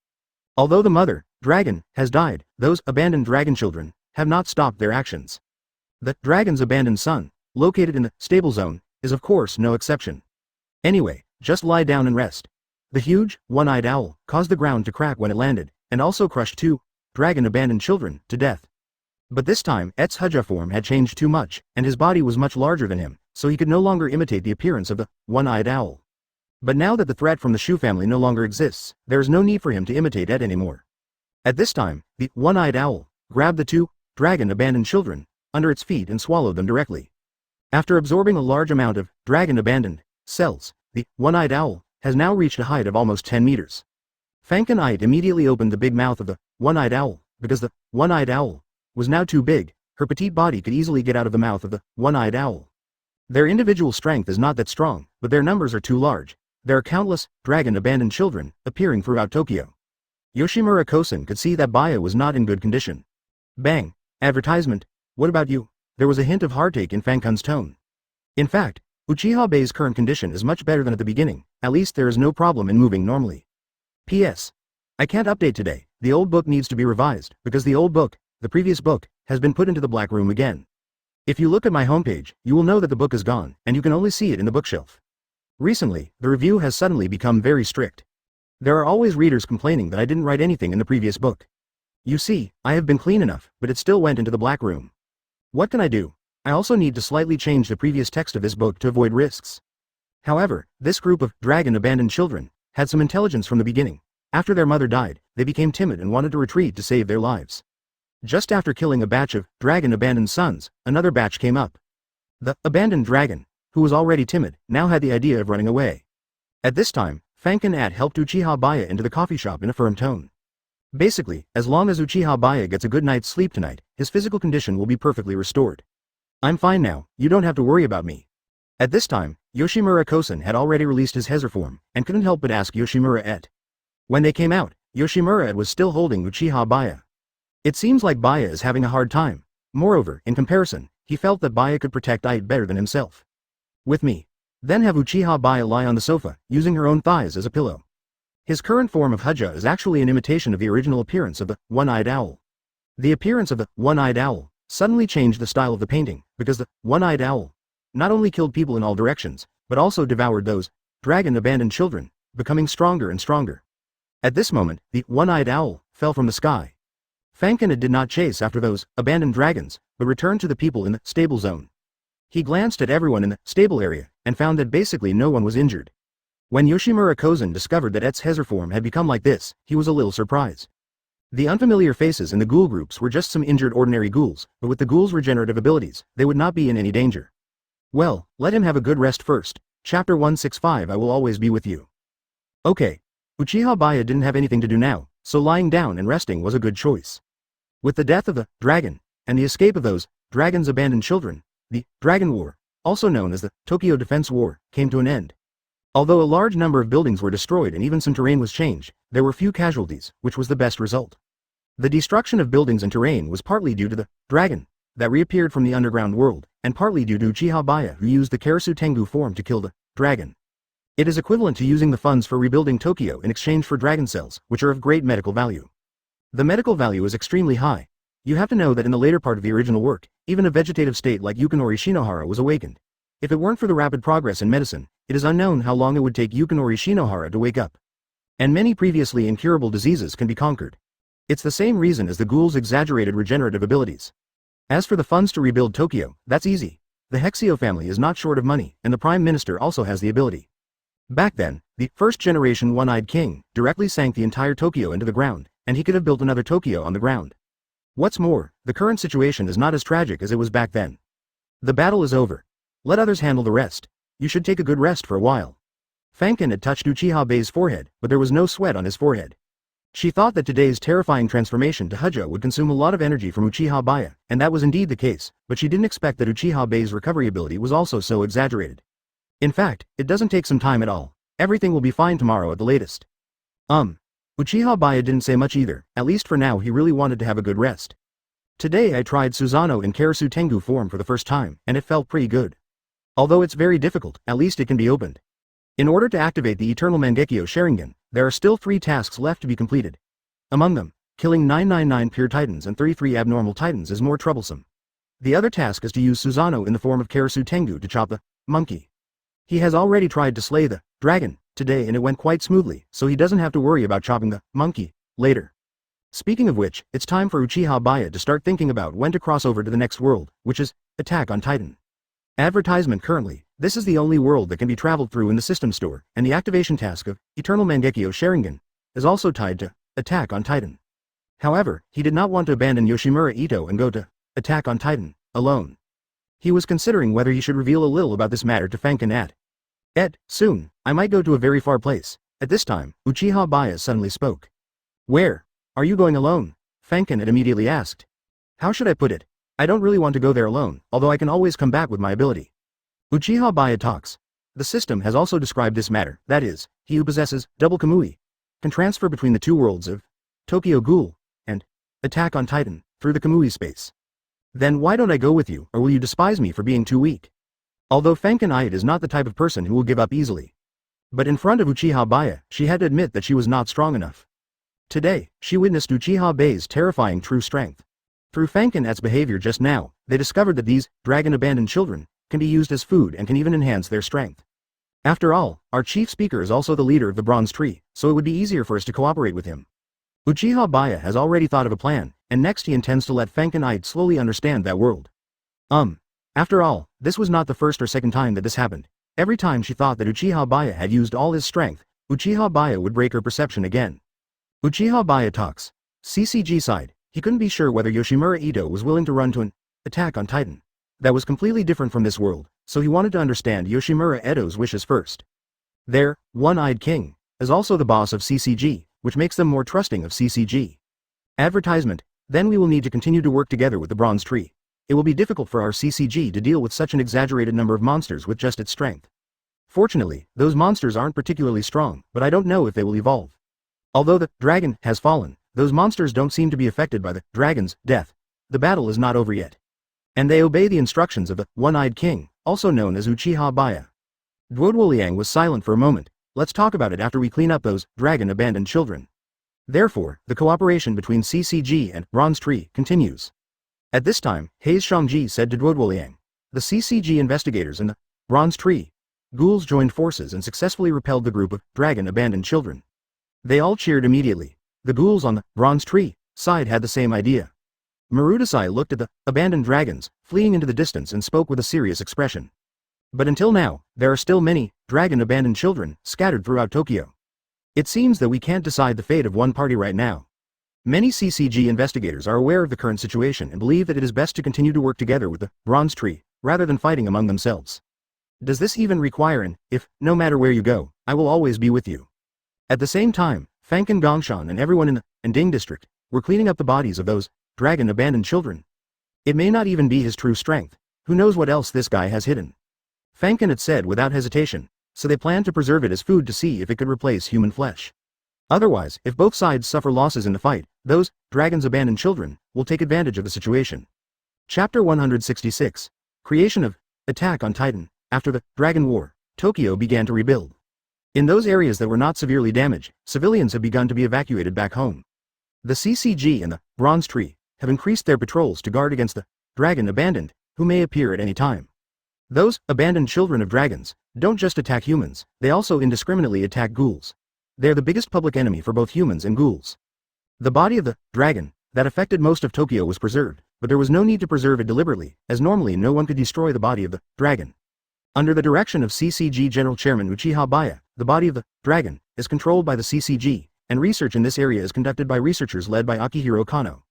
Although the mother dragon has died, those abandoned dragon children have not stopped their actions. The dragon's abandoned son, located in the stable zone, is of course no exception. Anyway, just lie down and rest. The huge, one-eyed owl caused the ground to crack when it landed, and also crushed 2 dragon abandoned children to death. But this time, Et's Huja form had changed too much, and his body was much larger than him, so he could no longer imitate the appearance of the one-eyed owl. But now that the threat from the Shu family no longer exists, there is no need for him to imitate Et anymore. At this time, the one-eyed owl grabbed the 2 dragon abandoned children under its feet and swallowed them directly. After absorbing a large amount of dragon abandoned cells, the one-eyed owl has now reached a height of almost 10 meters. Fankin Et immediately opened the big mouth of the one-eyed owl, because the one-eyed owl was now too big. Her petite body could easily get out of the mouth of the one-eyed owl. Their individual strength is not that strong, but their numbers are too large. There are countless dragon abandoned children appearing throughout Tokyo. Yoshimura Kosen could see that Baiye was not in good condition. Bang! Advertisement. What about you? There was a hint of heartache in Fankun's tone. In fact, Uchiha Baiye's current condition is much better than at the beginning. At least there is no problem in moving normally. P.S. I can't update today. The old book needs to be revised, because the old book, the previous book, has been put into the black room again. If you look at my homepage, you will know that the book is gone, and you can only see it in the bookshelf. Recently, the review has suddenly become very strict. There are always readers complaining that I didn't write anything in the previous book. You see, I have been clean enough, but it still went into the black room. What can I do? I also need to slightly change the previous text of this book to avoid risks. However, this group of dragon abandoned children had some intelligence from the beginning. After their mother died, they became timid and wanted to retreat to save their lives. Just after killing a batch of dragon abandoned sons, another batch came up. The abandoned dragon, who was already timid, now had the idea of running away. At this time, Fankin Et helped Uchiha Baiye into the coffee shop in a firm tone. Basically, as long as Uchiha Baiye gets a good night's sleep tonight, his physical condition will be perfectly restored. I'm fine now, you don't have to worry about me. At this time, Yoshimura Kosen had already released his Hezer form, and couldn't help but ask Yoshimura Et. When they came out, Yoshimura Et was still holding Uchiha Baiye. It seems like Baiye is having a hard time. Moreover, in comparison, he felt that Baiye could protect It better than himself. With me. Then have Uchiha Baiye lie on the sofa, using her own thighs as a pillow. His current form of Hujja is actually an imitation of the original appearance of the one-eyed owl. The appearance of the one-eyed owl suddenly changed the style of the painting, because the one-eyed owl not only killed people in all directions, but also devoured those dragon-abandoned children, becoming stronger and stronger. At this moment, the one-eyed owl fell from the sky. Fankin did not chase after those abandoned dragons, but returned to the people in the stable zone. He glanced at everyone in the stable area, and found that basically no one was injured. When Yoshimura Kozen discovered that Et's Hezer form had become like this, he was a little surprised. The unfamiliar faces in the ghoul groups were just some injured ordinary ghouls, but with the ghouls' regenerative abilities, they would not be in any danger. Well, let him have a good rest first. Chapter 165 I will always be with you. Okay. Uchiha Baiye didn't have anything to do now, so lying down and resting was a good choice. With the death of the dragon, and the escape of those dragons' abandoned children, the Dragon War, also known as the Tokyo Defense War, came to an end. Although a large number of buildings were destroyed and even some terrain was changed, there were few casualties, which was the best result. The destruction of buildings and terrain was partly due to the dragon that reappeared from the underground world, and partly due to Uchiha Baiye who used the Karasu Tengu form to kill the dragon. It is equivalent to using the funds for rebuilding Tokyo in exchange for dragon cells, which are of great medical value. The medical value is extremely high. You have to know that in the later part of the original work, even a vegetative state like Yukinori Shinohara was awakened. If it weren't for the rapid progress in medicine, it is unknown how long it would take Yukinori Shinohara to wake up. And many previously incurable diseases can be conquered. It's the same reason as the ghoul's exaggerated regenerative abilities. As for the funds to rebuild Tokyo, that's easy. The Hexio family is not short of money, and the Prime Minister also has the ability. Back then, the first-generation One-Eyed King directly sank the entire Tokyo into the ground, and he could have built another Tokyo on the ground. What's more, the current situation is not as tragic as it was back then. The battle is over. Let others handle the rest. You should take a good rest for a while. Fankin had touched Uchiha Baiye's forehead, but there was no sweat on his forehead. She thought that today's terrifying transformation to Hujja would consume a lot of energy from Uchiha Baiye, and that was indeed the case, but she didn't expect that Uchiha Baiye's recovery ability was also so exaggerated. In fact, it doesn't take some time at all. Everything will be fine tomorrow at the latest. Uchiha Baiye didn't say much either, at least for now he really wanted to have a good rest. Today I tried Susanoo in Karasu Tengu form for the first time, and it felt pretty good. Although it's very difficult, at least it can be opened. In order to activate the eternal Mangekyō Sharingan, there are still 3 tasks left to be completed. Among them, killing 999 pure titans and 33 abnormal titans is more troublesome. The other task is to use Susanoo in the form of Karasu Tengu to chop the monkey. He has already tried to slay the dragon today and it went quite smoothly, so he doesn't have to worry about chopping the monkey later. Speaking of which, it's time for Uchiha Baiye to start thinking about when to cross over to the next world, which is Attack on Titan. Advertisement currently, this is the only world that can be traveled through in the system store, and the activation task of Eternal Mangekyō Sharingan is also tied to Attack on Titan. However, he did not want to abandon Yoshimura Ito and go to Attack on Titan alone. He was considering whether he should reveal a little about this matter to Fankin soon, I might go to a very far place. At this time, Uchiha Baiye suddenly spoke. Where? Are you going alone? Fankin immediately asked. How should I put it? I don't really want to go there alone, although I can always come back with my ability. Uchiha Baiye talks. The system has also described this matter, that is, he who possesses double Kamui can transfer between the 2 worlds of Tokyo Ghoul and Attack on Titan through the Kamui space. Then why don't I go with you, or will you despise me for being too weak? Although Fankin is not the type of person who will give up easily. But in front of Uchiha Baiye, she had to admit that she was not strong enough. Today, she witnessed Uchiha Baiye's terrifying true strength. Through Fankin's behavior just now, they discovered that these dragon-abandoned children can be used as food and can even enhance their strength. After all, our chief speaker is also the leader of the Bronze Tree, so it would be easier for us to cooperate with him. Uchiha Baiye has already thought of a plan, and next he intends to let Fankin slowly understand that world. After all, this was not the first or second time that this happened. Every time she thought that Uchiha Baiye had used all his strength, Uchiha Baiye would break her perception again. Uchiha Baiye talks. CCG side, he couldn't be sure whether Yoshimura Ito was willing to run to an Attack on Titan. That was completely different from this world, so he wanted to understand Yoshimura Ito's wishes first. Their One-Eyed King is also the boss of CCG, which makes them more trusting of CCG. Advertisement, then we will need to continue to work together with the Bronze Tree. It will be difficult for our CCG to deal with such an exaggerated number of monsters with just its strength. Fortunately, those monsters aren't particularly strong, but I don't know if they will evolve. Although the dragon has fallen, those monsters don't seem to be affected by the dragon's death. The battle is not over yet. And they obey the instructions of the One-Eyed King, also known as Uchiha Baiye. Duodwoliang was silent for a moment. Let's talk about it after we clean up those dragon-abandoned children. Therefore, the cooperation between CCG and Bronze Tree continues. At this time, Hei's Shangji said to Duodwoliang, the CCG investigators and the Bronze Tree ghouls joined forces and successfully repelled the group of dragon-abandoned children. They all cheered immediately. The ghouls on the Bronze Tree side had the same idea. Marudasai looked at the abandoned dragons, fleeing into the distance, and spoke with a serious expression. But until now, there are still many dragon-abandoned children scattered throughout Tokyo. It seems that we can't decide the fate of one party right now. Many CCG investigators are aware of the current situation and believe that it is best to continue to work together with the Bronze Tree, rather than fighting among themselves. Does this even require an if, no matter where you go, I will always be with you? At the same time, Fanken Gongshan and everyone in the Ending district were cleaning up the bodies of those dragon-abandoned children. It may not even be his true strength. Who knows what else this guy has hidden? Fanken had said without hesitation, so they planned to preserve it as food to see if it could replace human flesh. Otherwise, if both sides suffer losses in the fight, those dragons' abandoned children will take advantage of the situation. Chapter 166. Creation of Attack on Titan. After the Dragon War, Tokyo began to rebuild. In those areas that were not severely damaged, civilians have begun to be evacuated back home. The CCG and the Bronze Tree have increased their patrols to guard against the dragon abandoned, who may appear at any time. Those abandoned children of dragons don't just attack humans, they also indiscriminately attack ghouls. They are the biggest public enemy for both humans and ghouls. The body of the dragon that affected most of Tokyo was preserved, but there was no need to preserve it deliberately, as normally no one could destroy the body of the dragon. Under the direction of CCG General Chairman Uchiha Baiye, the body of the dragon is controlled by the CCG, and research in this area is conducted by researchers led by Akihiro Kano.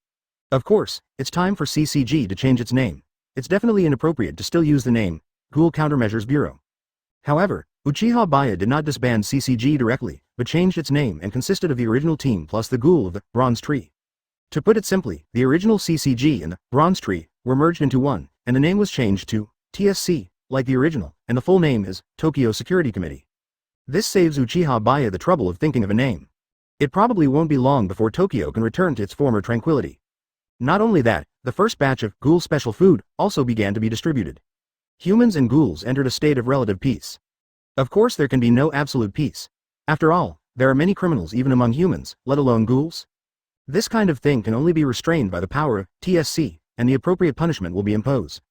Of course, it's time for CCG to change its name. It's definitely inappropriate to still use the name Ghoul Countermeasures Bureau. However, Uchiha Baiye did not disband CCG directly, but changed its name and consisted of the original team plus the ghoul of the Bronze Tree. To put it simply, the original CCG and the Bronze Tree were merged into one, and the name was changed to TSC, like the original, and the full name is Tokyo Security Committee. This saves Uchiha Baiye the trouble of thinking of a name. It probably won't be long before Tokyo can return to its former tranquility. Not only that, the first batch of ghoul special food also began to be distributed. Humans and ghouls entered a state of relative peace. Of course there can be no absolute peace. After all, there are many criminals even among humans, let alone ghouls. This kind of thing can only be restrained by the power of TSC, and the appropriate punishment will be imposed.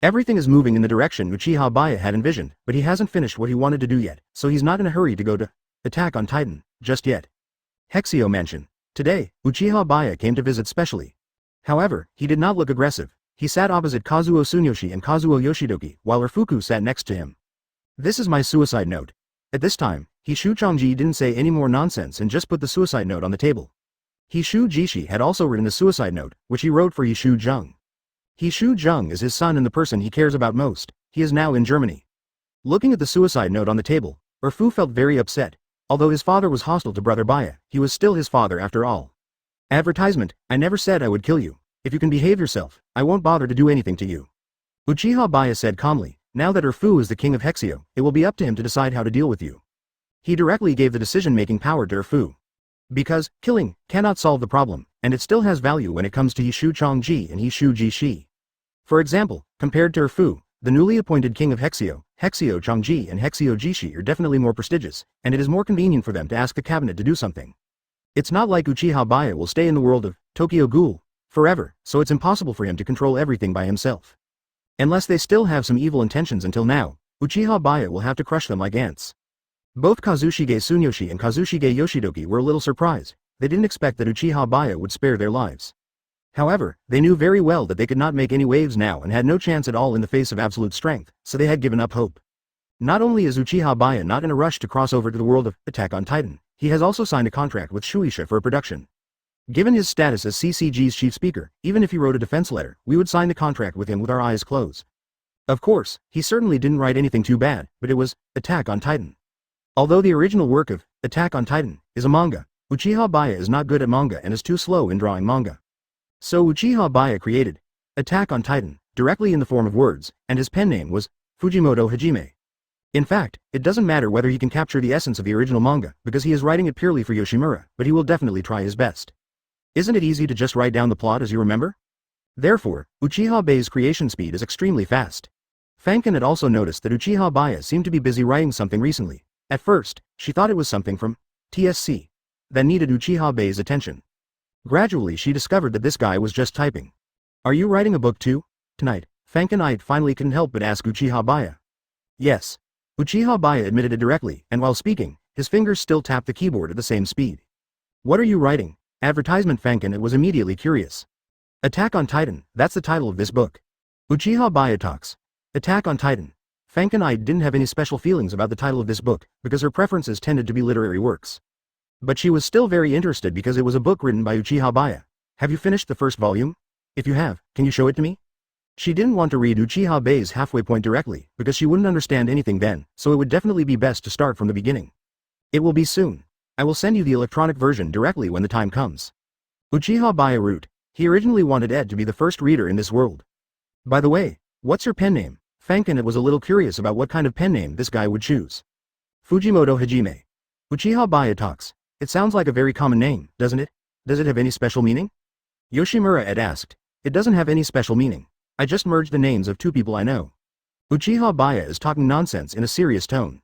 Everything is moving in the direction Uchiha Baiye had envisioned, but he hasn't finished what he wanted to do yet, so he's not in a hurry to go to Attack on Titan just yet. Hexio Mansion. Today, Uchiha Baiye came to visit specially. However, he did not look aggressive. He sat opposite Kazuo Tsunoyoshi and Kazuo Yoshidoki, while Rafuku sat next to him. This is my suicide note. At this time, Hishu Changji didn't say any more nonsense and just put the suicide note on the table. Hishu Jishi had also written a suicide note, which he wrote for Hishu Jung. Hishu Jung is his son and the person he cares about most. He is now in Germany. Looking at the suicide note on the table, Rafu felt very upset. Although his father was hostile to Brother Baiye, he was still his father after all. Advertisement: I never said I would kill you. If you can behave yourself, I won't bother to do anything to you. Uchiha Baiye said calmly. Now that Rafu is the king of Hexio, it will be up to him to decide how to deal with you. He directly gave the decision-making power to Rafu. Because killing cannot solve the problem, and it still has value when it comes to Hishu Changji and Hishu Jishi. For example, compared to Rafu, the newly appointed king of Hexio, Hexio Changji and Hexio Jishi are definitely more prestigious, and it is more convenient for them to ask the cabinet to do something. It's not like Uchiha Baiye will stay in the world of Tokyo Ghoul forever, so it's impossible for him to control everything by himself. Unless they still have some evil intentions until now, Uchiha Baiye will have to crush them like ants. Both Kazushige Tsunoyoshi and Kazushige Yoshidoki were a little surprised. They didn't expect that Uchiha Baiye would spare their lives. However, they knew very well that they could not make any waves now and had no chance at all in the face of absolute strength, so they had given up hope. Not only is Uchiha Baiye not in a rush to cross over to the world of Attack on Titan, he has also signed a contract with Shueisha for a production. Given his status as CCG's chief speaker, even if he wrote a defense letter, we would sign the contract with him with our eyes closed. Of course, he certainly didn't write anything too bad, but it was Attack on Titan. Although the original work of Attack on Titan is a manga, Uchiha Baiye is not good at manga and is too slow in drawing manga. So Uchiha Baiye created Attack on Titan directly in the form of words, and his pen name was Fujimoto Hajime. In fact, it doesn't matter whether he can capture the essence of the original manga, because he is writing it purely for Yoshimura, but he will definitely try his best. Isn't it easy to just write down the plot as you remember? Therefore, Uchiha Baiye's creation speed is extremely fast. Fankin had also noticed that Uchiha Baiye seemed to be busy writing something recently. At first, she thought it was something from TSC that needed Uchiha Baiye's attention. Gradually she discovered that this guy was just typing. Are you writing a book too? Tonight, Fankin finally couldn't help but ask Uchiha Baiye. Yes. Uchiha Baiye admitted it directly, and while speaking, his fingers still tapped the keyboard at the same speed. What are you writing? Advertisement. Fankin was immediately curious. Attack on Titan, that's the title of this book. Uchiha Baiye talks. Attack on Titan. Fankin didn't have any special feelings about the title of this book, because her preferences tended to be literary works. But she was still very interested because it was a book written by Uchiha Baiye. Have you finished the first volume? If you have, can you show it to me? She didn't want to read Uchiha Baiye's halfway point directly, because she wouldn't understand anything then, so it would definitely be best to start from the beginning. It will be soon. I will send you the electronic version directly when the time comes. Uchiha Baiye wrote. He originally wanted Ed to be the first reader in this world. By the way, what's your pen name? Fankin was a little curious about what kind of pen name this guy would choose. Fujimoto Hajime. Uchiha Baiye talks. It sounds like a very common name, doesn't it? Does it have any special meaning? Yoshimura Ed asked. It doesn't have any special meaning. I just merged the names of two people I know. Uchiha Baiye is talking nonsense in a serious tone.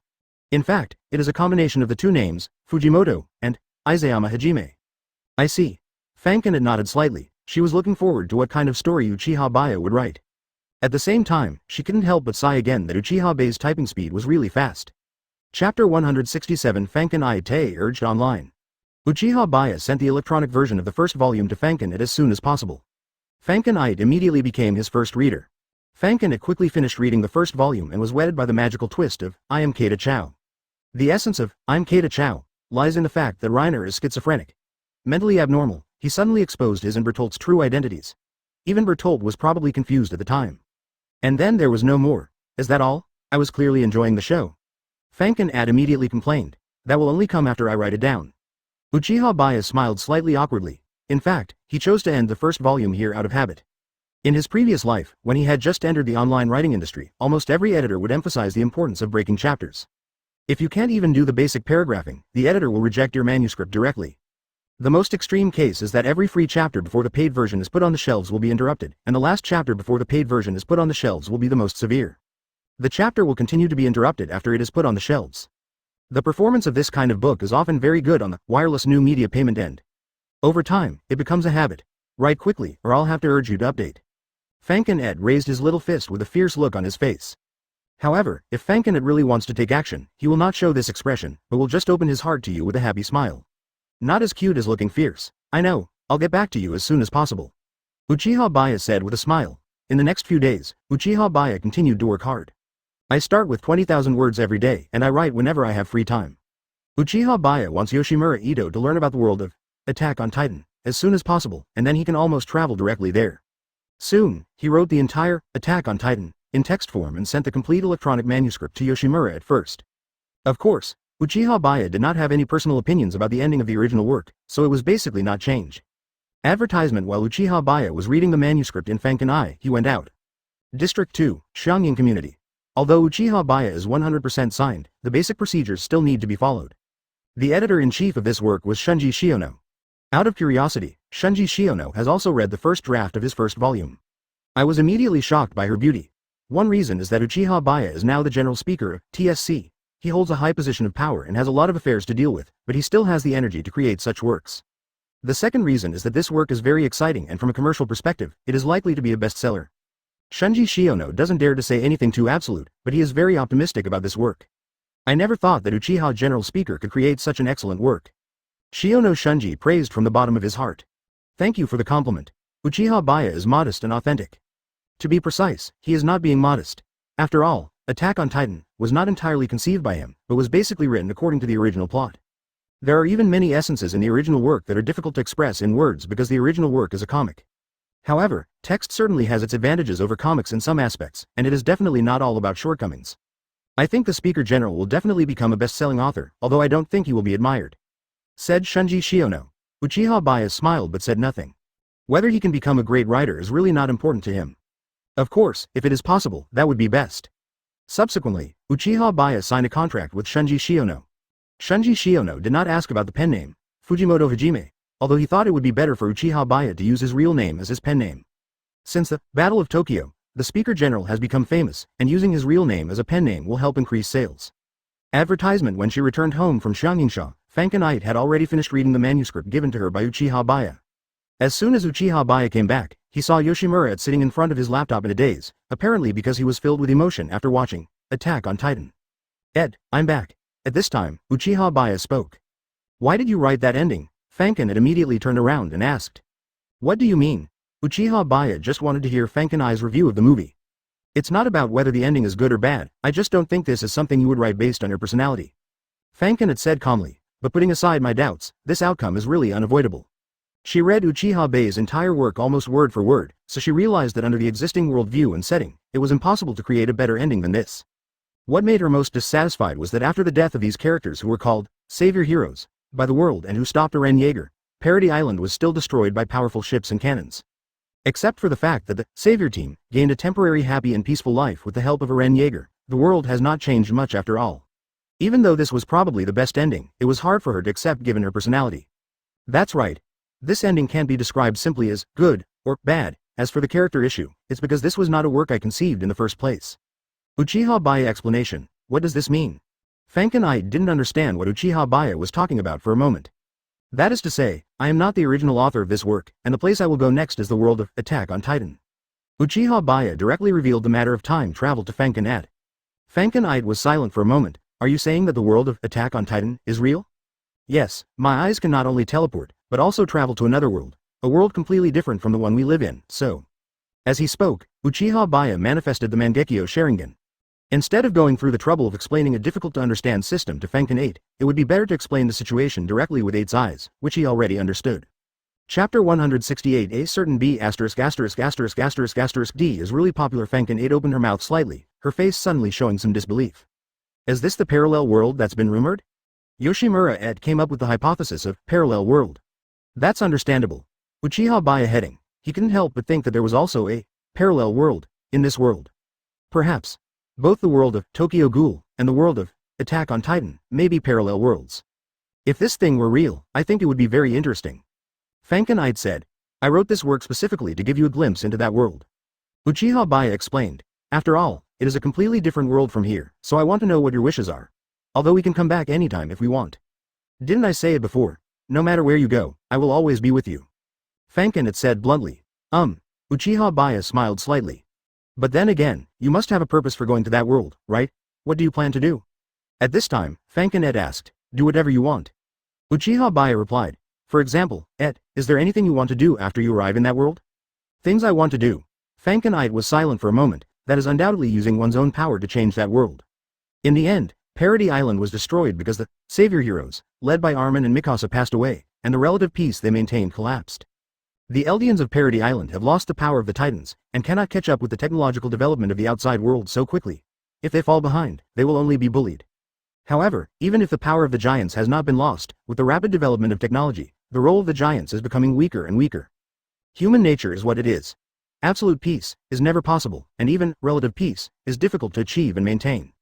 In fact, it is a combination of the two names, Fujimoto, and Izayama Hajime. I see. Fankin nodded slightly. She was looking forward to what kind of story Uchiha Baiye would write. At the same time, she couldn't help but sigh again that Uchiha Baiye's typing speed was really fast. Chapter 167 Fankin Te urged online. Uchiha Baiye sent the electronic version of the first volume to Fankin as soon as possible. Fankin immediately became his first reader. Fankin quickly finished reading the first volume and was wedded by the magical twist of I am Keita Chow. The essence of I'm Keita Chow lies in the fact that Reiner is schizophrenic. Mentally abnormal, he suddenly exposed his and Bertolt's true identities. Even Bertolt was probably confused at the time. And then there was no more. Is that all? I was clearly enjoying the show. Fankin immediately complained. That will only come after I write it down. Uchiha Baiye smiled slightly awkwardly. In fact, he chose to end the first volume here out of habit. In his previous life, when he had just entered the online writing industry, almost every editor would emphasize the importance of breaking chapters. If you can't even do the basic paragraphing, the editor will reject your manuscript directly. The most extreme case is that every free chapter before the paid version is put on the shelves will be interrupted, and the last chapter before the paid version is put on the shelves will be the most severe. The chapter will continue to be interrupted after it is put on the shelves. The performance of this kind of book is often very good on the wireless new media payment end. Over time, it becomes a habit. Write quickly, or I'll have to urge you to update. Fankin raised his little fist with a fierce look on his face. However, if Fankin really wants to take action, he will not show this expression, but will just open his heart to you with a happy smile. Not as cute as looking fierce. I know, I'll get back to you as soon as possible. Uchiha Baiye said with a smile. In the next few days, Uchiha Baiye continued to work hard. I start with 20,000 words every day, and I write whenever I have free time. Uchiha Baiye wants Yoshimura Ito to learn about the world of Attack on Titan as soon as possible, and then he can almost travel directly there. Soon, he wrote the entire Attack on Titan in text form and sent the complete electronic manuscript to Yoshimura at first. Of course, Uchiha Baiye did not have any personal opinions about the ending of the original work, so it was basically not changed. Advertisement. While Uchiha Baiye was reading the manuscript in Fankin he went out. District 2, Xiangyang Community. Although Uchiha Baiye is 100% signed, the basic procedures still need to be followed. The editor-in-chief of this work was Shunji Shiono. Out of curiosity, Shunji Shiono has also read the first draft of his first volume. I was immediately shocked by her beauty. One reason is that Uchiha Baiye is now the general speaker of TSC. He holds a high position of power and has a lot of affairs to deal with, but he still has the energy to create such works. The second reason is that this work is very exciting and from a commercial perspective, it is likely to be a bestseller. Shunji Shiono doesn't dare to say anything too absolute, but he is very optimistic about this work. I never thought that Uchiha General Speaker could create such an excellent work. Shiono Shunji praised from the bottom of his heart. Thank you for the compliment. Uchiha Baiye is modest and authentic. To be precise, he is not being modest. After all, Attack on Titan was not entirely conceived by him, but was basically written according to the original plot. There are even many essences in the original work that are difficult to express in words because the original work is a comic. However, text certainly has its advantages over comics in some aspects, and it is definitely not all about shortcomings. I think the Speaker General will definitely become a best-selling author, although I don't think he will be admired. Said Shunji Shiono. Uchiha Baiye smiled but said nothing. Whether he can become a great writer is really not important to him. Of course, if it is possible, that would be best. Subsequently, Uchiha Baiye signed a contract with Shunji Shiono. Shunji Shiono did not ask about the pen name, Fujimoto Hajime, although he thought it would be better for Uchiha Baiye to use his real name as his pen name. Since the Battle of Tokyo, The speaker general has become famous, and using his real name as a pen name will help increase sales. Advertisement. When she returned home from Shangyingsha, Fankenite had already finished reading the manuscript given to her by Uchiha Baiye. As soon as Uchiha Baiye came back, he saw Yoshimura sitting in front of his laptop in a daze, apparently because he was filled with emotion after watching Attack on Titan. Ed, I'm back. At this time, Uchiha Baiye spoke. Why did you write that ending? Fankenite immediately turned around and asked. What do you mean? Uchiha Baiye just wanted to hear Fankenai's review of the movie. It's not about whether the ending is good or bad, I just don't think this is something you would write based on your personality. Fankenite said calmly, but putting aside my doubts, this outcome is really unavoidable. She read Uchiha Baiye's entire work almost word for word, so she realized that under the existing worldview and setting, it was impossible to create a better ending than this. What made her most dissatisfied was that after the death of these characters who were called savior heroes by the world and who stopped Eren Yeager, Parody Island was still destroyed by powerful ships and cannons. Except for the fact that the savior team gained a temporary happy and peaceful life with the help of Eren Yeager, the world has not changed much after all. Even though this was probably the best ending, it was hard for her to accept given her personality. That's right. This ending can't be described simply as good or bad. As for the character issue, it's because this was not a work I conceived in the first place. Uchiha Baiye explanation. What does this mean? Fankenite didn't understand what Uchiha Baiye was talking about for a moment. That is to say, I am not the original author of this work, and the place I will go next is the world of Attack on Titan. Uchiha Baiye directly revealed the matter of time travel to Fankenite. Fankenite was silent for a moment. Are you saying that the world of Attack on Titan is real? Yes, my eyes can not only teleport, but also travel to another world, a world completely different from the one we live in, so. As he spoke, Uchiha Baiye manifested the Mangekyō Sharingan. Instead of going through the trouble of explaining a difficult-to-understand system to Fankenite, it would be better to explain the situation directly with 8's eyes, which he already understood. Chapter 168. A certain B************ D is really popular. Fankenite opened her mouth slightly, her face suddenly showing some disbelief. Is this the parallel world that's been rumored? Yoshimura came up with the hypothesis of parallel world. That's understandable. Uchiha Baiye heading, he couldn't help but think that there was also a parallel world in this world. Perhaps. Both the world of Tokyo Ghoul and the world of Attack on Titan may be parallel worlds. If this thing were real, I think it would be very interesting. Fankenite said, I wrote this work specifically to give you a glimpse into that world. Uchiha Baiye explained, after all, it is a completely different world from here, so I want to know what your wishes are. Although we can come back anytime if we want. Didn't I say it before? No matter where you go, I will always be with you. Fankenite said bluntly. Uchiha Baiye smiled slightly. But then again, you must have a purpose for going to that world, right? What do you plan to do? At this time, Fankenite asked, do whatever you want. Uchiha Baiye replied, for example, is there anything you want to do after you arrive in that world? Things I want to do. Fankenite was silent for a moment. That is undoubtedly using one's own power to change that world. In the end, Parody Island was destroyed because the savior heroes, led by Armin and Mikasa, passed away, and the relative peace they maintained collapsed. The Eldians of Parody Island have lost the power of the Titans, and cannot catch up with the technological development of the outside world so quickly. If they fall behind, they will only be bullied. However, even if the power of the giants has not been lost, with the rapid development of technology, the role of the giants is becoming weaker and weaker. Human nature is what it is. Absolute peace is never possible, and even relative peace is difficult to achieve and maintain.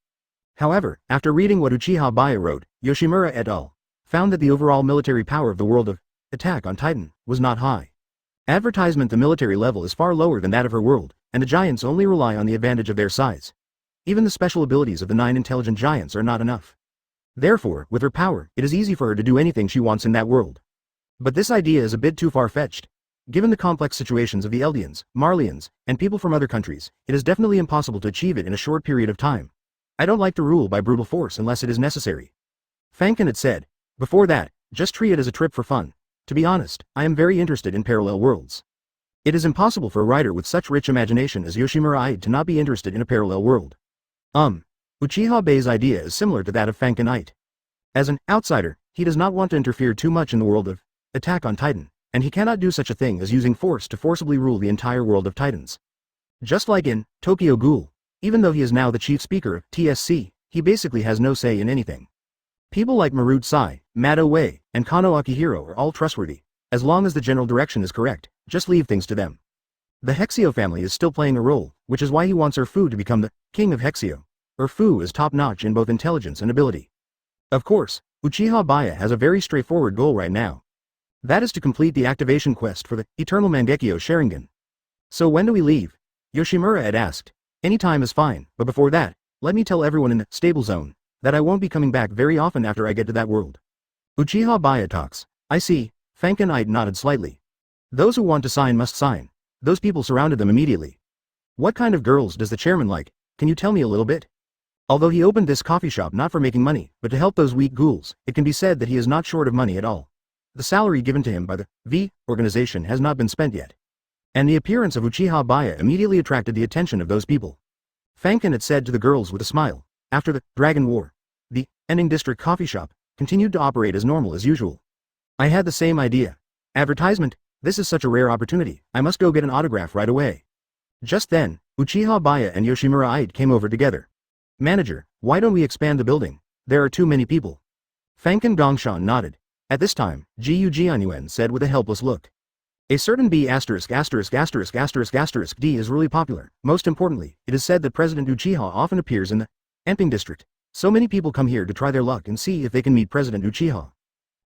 However, after reading what Uchiha Baiye wrote, Yoshimura et al. Found that the overall military power of the world of Attack on Titan was not high. Advertisement. The military level is far lower than that of her world, and the giants only rely on the advantage of their size. Even the special abilities of the 9 intelligent giants are not enough. Therefore, with her power, it is easy for her to do anything she wants in that world. But this idea is a bit too far-fetched. Given the complex situations of the Eldians, Marlians, and people from other countries, it is definitely impossible to achieve it in a short period of time. I don't like to rule by brutal force unless it is necessary. Fankenite said, before that, just treat it as a trip for fun. To be honest, I am very interested in parallel worlds. It is impossible for a writer with such rich imagination as Yoshimura to not be interested in a parallel world. Uchiha Baiye's idea is similar to that of Fankenite. As an outsider, he does not want to interfere too much in the world of Attack on Titan, and he cannot do such a thing as using force to forcibly rule the entire world of Titans. Just like in Tokyo Ghoul, even though he is now the chief speaker of TSC, he basically has no say in anything. People like Marut Sai, Mado Wei, and Kano Akihiro are all trustworthy. As long as the general direction is correct, just leave things to them. The Hexio family is still playing a role, which is why he wants Urfu to become the king of Hexio. Urfu is top-notch in both intelligence and ability. Of course, Uchiha Baiye has a very straightforward goal right now. That is to complete the activation quest for the eternal Mangekyō Sharingan. So when do we leave? Yoshimura had asked. Any time is fine, but before that, let me tell everyone in the stable zone that I won't be coming back very often after I get to that world. Uchiha Baiye talks. I see. Fankin nodded slightly. Those who want to sign must sign. Those people surrounded them immediately. What kind of girls does the chairman like? Can you tell me a little bit? Although he opened this coffee shop not for making money, but to help those weak ghouls, it can be said that he is not short of money at all. The salary given to him by the V organization has not been spent yet. And the appearance of Uchiha Baiye immediately attracted the attention of those people. Fankin had said to the girls with a smile. After the Dragon War, the Ending District coffee shop continued to operate as normal as usual. I had the same idea. Advertisement, this is such a rare opportunity, I must go get an autograph right away. Just then, Uchiha Baiye and Yoshimura came over together. Manager, why don't we expand the building? There are too many people. Fankin Gongshan nodded. At this time, Gu Jianyuan said with a helpless look. A certain B************** D is really popular. Most importantly, it is said that President Uchiha often appears in the Ending District. So many people come here to try their luck and see if they can meet President Uchiha.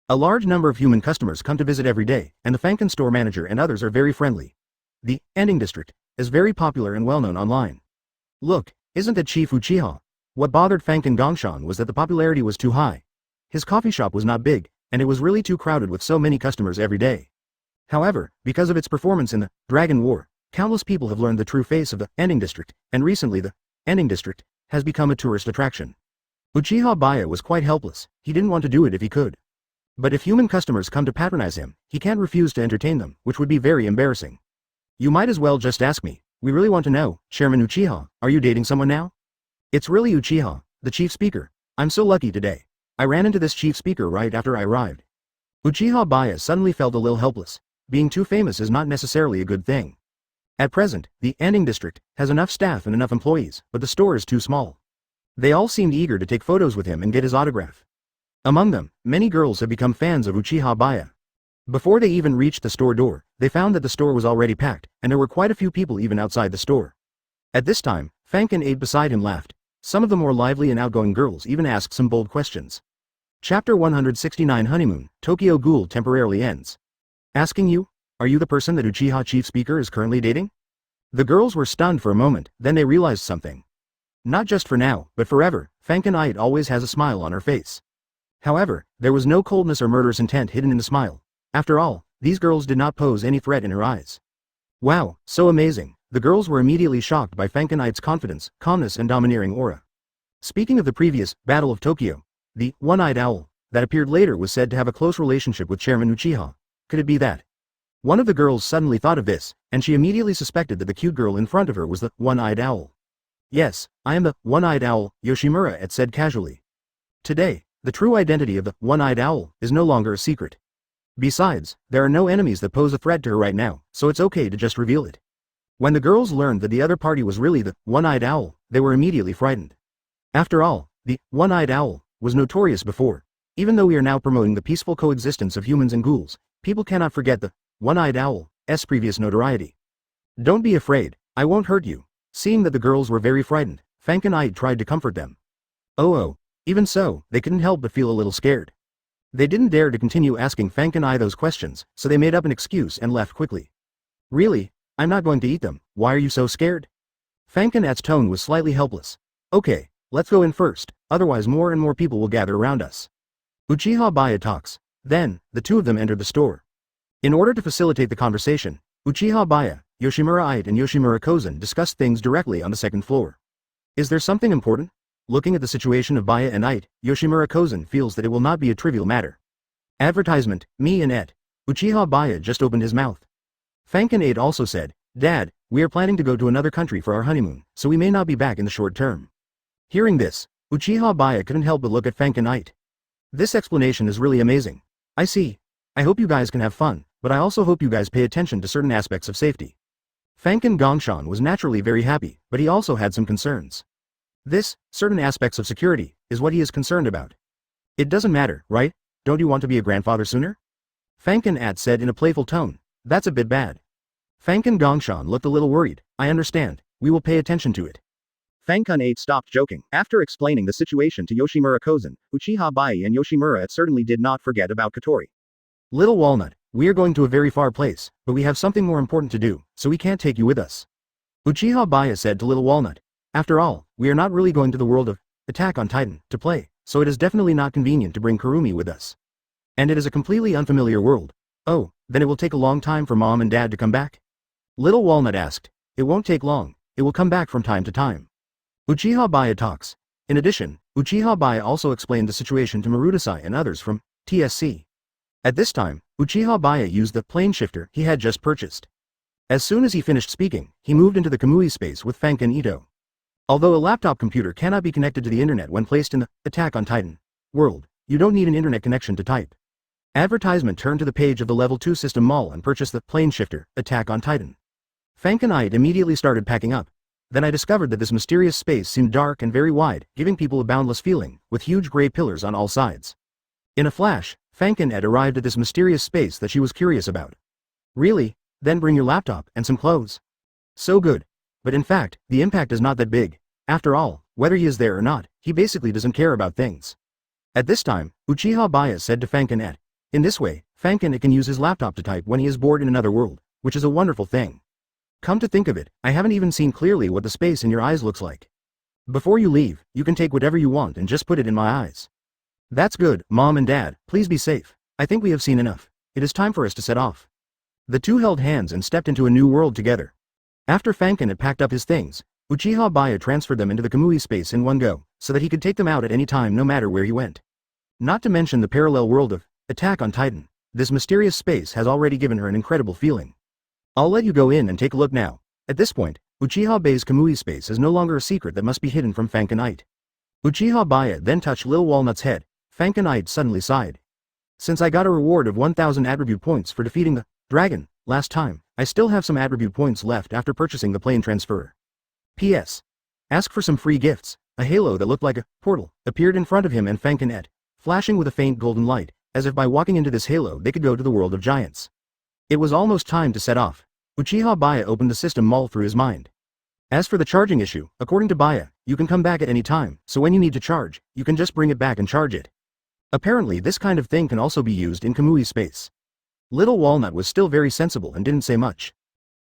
A large number of human customers come to visit every day, and the Fankin store manager and others are very friendly. The Ending District is very popular and well known online. Look, isn't that Chief Uchiha? What bothered Fankin Gongshan was that the popularity was too high. His coffee shop was not big, and it was really too crowded with so many customers every day. However, because of its performance in the Dragon War, countless people have learned the true face of the Ending District, and recently the Ending District has become a tourist attraction. Uchiha Baiye was quite helpless. He didn't want to do it if he could. But if human customers come to patronize him, he can't refuse to entertain them, which would be very embarrassing. You might as well just ask me. We really want to know, Chairman Uchiha, are you dating someone now? It's really Uchiha, the chief speaker. I'm so lucky today. I ran into this chief speaker right after I arrived. Uchiha Baiye suddenly felt a little helpless. Being too famous is not necessarily a good thing. At present, the Ending District has enough staff and enough employees, but the store is too small. They all seemed eager to take photos with him and get his autograph. Among them, many girls have become fans of Uchiha Baiye. Before they even reached the store door, they found that the store was already packed, and there were quite a few people even outside the store. At this time, Fankin beside him laughed. Some of the more lively and outgoing girls even asked some bold questions. Chapter 169 Honeymoon, Tokyo Ghoul temporarily ends. Asking you, are you the person that Uchiha Chief Speaker is currently dating? The girls were stunned for a moment, then they realized something. Not just for now, but forever, Fankin always has a smile on her face. However, there was no coldness or murderous intent hidden in the smile. After all, these girls did not pose any threat in her eyes. Wow, so amazing. The girls were immediately shocked by Fankin's confidence, calmness and domineering aura. Speaking of the previous Battle of Tokyo, the one-eyed owl that appeared later was said to have a close relationship with Chairman Uchiha. Could it be that? One of the girls suddenly thought of this, and she immediately suspected that the cute girl in front of her was the one-eyed owl. Yes, I am the one-eyed owl, Yoshimura had said casually. Today, the true identity of the one-eyed owl is no longer a secret. Besides, there are no enemies that pose a threat to her right now, so it's okay to just reveal it. When the girls learned that the other party was really the one-eyed owl, they were immediately frightened. After all, the one-eyed owl was notorious before. Even though we are now promoting the peaceful coexistence of humans and ghouls, people cannot forget the one-eyed owl's previous notoriety. Don't be afraid, I won't hurt you. Seeing that the girls were very frightened, Fankin tried to comfort them. Oh, even so, they couldn't help but feel a little scared. They didn't dare to continue asking Fankin those questions, so they made up an excuse and left quickly. Really? I'm not going to eat them, why are you so scared? Fankin's tone was slightly helpless. Okay, let's go in first, otherwise more and more people will gather around us. Uchiha Baiye talks. Then, the two of them entered the store. In order to facilitate the conversation, Uchiha Baiye, Yoshimura and Yoshimura Kozen discussed things directly on the second floor. Is there something important? Looking at the situation of Baiye and Yoshimura Kozen feels that it will not be a trivial matter. Advertisement, me and Uchiha Baiye just opened his mouth. Fankin also said, Dad, we are planning to go to another country for our honeymoon, so we may not be back in the short term. Hearing this, Uchiha Baiye couldn't help but look at Fankin. This explanation is really amazing. I see. I hope you guys can have fun, but I also hope you guys pay attention to certain aspects of safety. Fankin Gongshan was naturally very happy, but he also had some concerns. This, certain aspects of security, is what he is concerned about. It doesn't matter, right? Don't you want to be a grandfather sooner? Fankin said in a playful tone. That's a bit bad. Fankin Gongshan looked a little worried. I understand. We will pay attention to it. Fankin stopped joking. After explaining the situation to Yoshimura Kozen, Uchiha Baiye and Yoshimura certainly did not forget about Katori. Little Walnut, we are going to a very far place, but we have something more important to do, so we can't take you with us. Uchiha Baiye said to Little Walnut. After all, we are not really going to the world of Attack on Titan to play, so it is definitely not convenient to bring Kurumi with us. And it is a completely unfamiliar world. Oh, then it will take a long time for Mom and Dad to come back? Little Walnut asked. It won't take long, it will come back from time to time. Uchiha Baiye talks. In addition, Uchiha Baiye also explained the situation to Marudasai and others from TSC. At this time, Uchiha Baiye used the plane shifter he had just purchased. As soon as he finished speaking, he moved into the Kamui space with Fank and Ito. Although a laptop computer cannot be connected to the internet when placed in the Attack on Titan world, you don't need an internet connection to type. Advertisement turned to the page of the Level 2 System Mall and purchased the plane shifter, Attack on Titan. Fank and I immediately started packing up. Then I discovered that this mysterious space seemed dark and very wide, giving people a boundless feeling, with huge gray pillars on all sides. In a flash, Fank and Ed arrived at this mysterious space that she was curious about. Really? Then bring your laptop and some clothes. So good. But in fact, the impact is not that big. After all, whether he is there or not, he basically doesn't care about things. At this time, Uchiha Baiye said to Fank and Ed. In this way, Fank and Ed can use his laptop to type when he is bored in another world, which is a wonderful thing. Come to think of it, I haven't even seen clearly what the space in your eyes looks like. Before you leave, you can take whatever you want and just put it in my eyes. That's good, Mom and Dad, please be safe. I think we have seen enough. It is time for us to set off. The two held hands and stepped into a new world together. After Fankin had packed up his things, Uchiha Baiye transferred them into the Kamui space in one go, so that he could take them out at any time no matter where he went. Not to mention the parallel world of Attack on Titan, this mysterious space has already given her an incredible feeling. I'll let you go in and take a look now. At this point, Uchiha Baiye's Kamui space is no longer a secret that must be hidden from Fankinite. Uchiha Baiye then touched Lil Walnut's head. Fankinite suddenly sighed. Since I got a reward of 1000 attribute points for defeating the dragon last time, I still have some attribute points left after purchasing the plane transfer. P.S. Ask for some free gifts. A halo that looked like a portal appeared in front of him and Fankinet, flashing with a faint golden light, as if by walking into this halo they could go to the world of giants. It was almost time to set off. Uchiha Baiye opened the system mall through his mind. As for the charging issue, according to Baiye, you can come back at any time, so when you need to charge, you can just bring it back and charge it. Apparently this kind of thing can also be used in Kamui space. Little Walnut was still very sensible and didn't say much.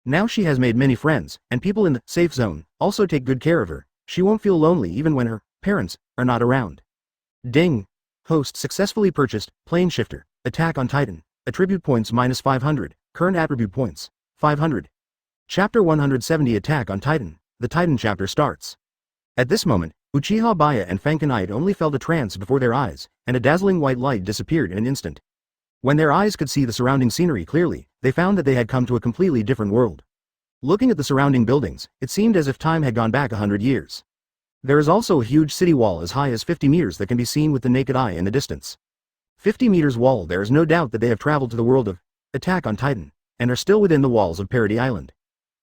Now she has made many friends, and people in the safe zone also take good care of her. She won't feel lonely even when her parents are not around. Ding! Host successfully purchased plane shifter, Attack on Titan, attribute points minus 500, current attribute points, 500. Chapter 170 Attack on Titan, the Titan chapter starts. At this moment, Uchiha Baiye and Fankinite only felt a trance before their eyes, and a dazzling white light disappeared in an instant. When their eyes could see the surrounding scenery clearly, they found that they had come to a completely different world. Looking at the surrounding buildings, it seemed as if time had gone back 100 years. There is also a huge city wall as high as 50 meters that can be seen with the naked eye in the distance. 50 meters wall. There is no doubt that they have traveled to the world of Attack on Titan, and are still within the walls of Parody Island.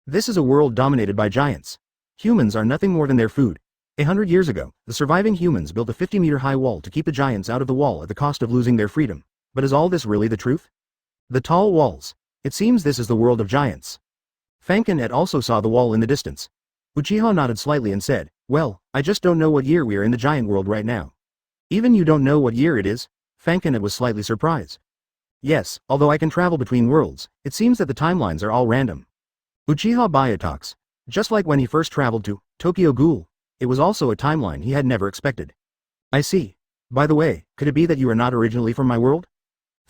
This is a world dominated by giants. Humans are nothing more than their food. 100 years ago, the surviving humans built a 50-meter high wall to keep the giants out of the wall at the cost of losing their freedom. But is all this really the truth? The tall walls. It seems this is the world of giants. Fankinet also saw the wall in the distance. Uchiha nodded slightly and said, well, I just don't know what year we are in the giant world right now. Even you don't know what year it is? Fankinet was slightly surprised. Yes, although I can travel between worlds, it seems that the timelines are all random. Uchiha Baiye talks. Just like when he first traveled to Tokyo Ghoul, it was also a timeline he had never expected. I see. By the way, could it be that you are not originally from my world?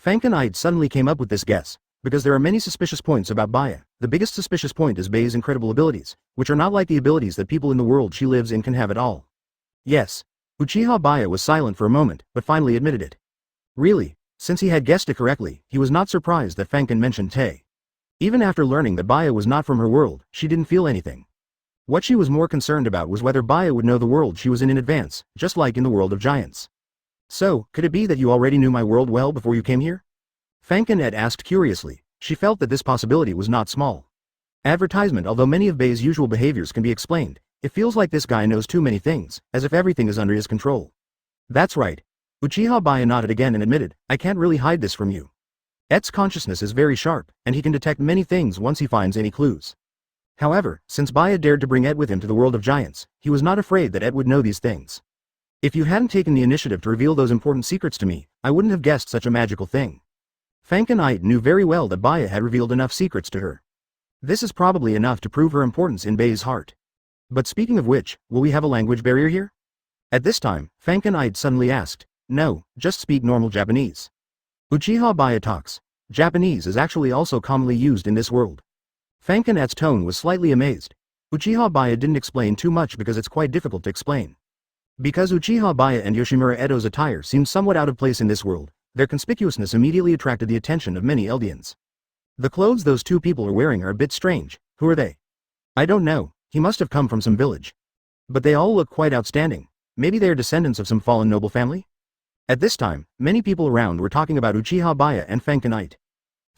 Fankinite suddenly came up with this guess, because there are many suspicious points about Baiye. The biggest suspicious point is Baiye's incredible abilities, which are not like the abilities that people in the world she lives in can have at all. Yes. Uchiha Baiye was silent for a moment, but finally admitted it. Really, since he had guessed it correctly, he was not surprised that Fankin mentioned Tae. Even after learning that Baiye was not from her world, she didn't feel anything. What she was more concerned about was whether Baiye would know the world she was in advance, just like in the world of giants. So, could it be that you already knew my world well before you came here? Fankinet asked curiously. She felt that this possibility was not small. Advertisement. Although many of Baiye's usual behaviors can be explained, it feels like this guy knows too many things, as if everything is under his control. That's right. Uchiha Baiye nodded again and admitted, I can't really hide this from you. Et's consciousness is very sharp, and he can detect many things once he finds any clues. However, since Baiye dared to bring Et with him to the world of giants, he was not afraid that Et would know these things. If you hadn't taken the initiative to reveal those important secrets to me, I wouldn't have guessed such a magical thing. Fankinite knew very well that Baiye had revealed enough secrets to her. This is probably enough to prove her importance in Baiye's heart. But speaking of which, will we have a language barrier here? At this time, Fankin suddenly asked. No, just speak normal Japanese. Uchiha Baiye talks. Japanese is actually also commonly used in this world. Fankin's tone was slightly amazed. Uchiha Baiye didn't explain too much because it's quite difficult to explain. Because Uchiha Baiye and Yoshimura Edo's attire seemed somewhat out of place in this world, their conspicuousness immediately attracted the attention of many Eldians. The clothes those two people are wearing are a bit strange. Who are they? I don't know, he must have come from some village. But they all look quite outstanding. Maybe they are descendants of some fallen noble family? At this time, many people around were talking about Uchiha Baiye and Fankin.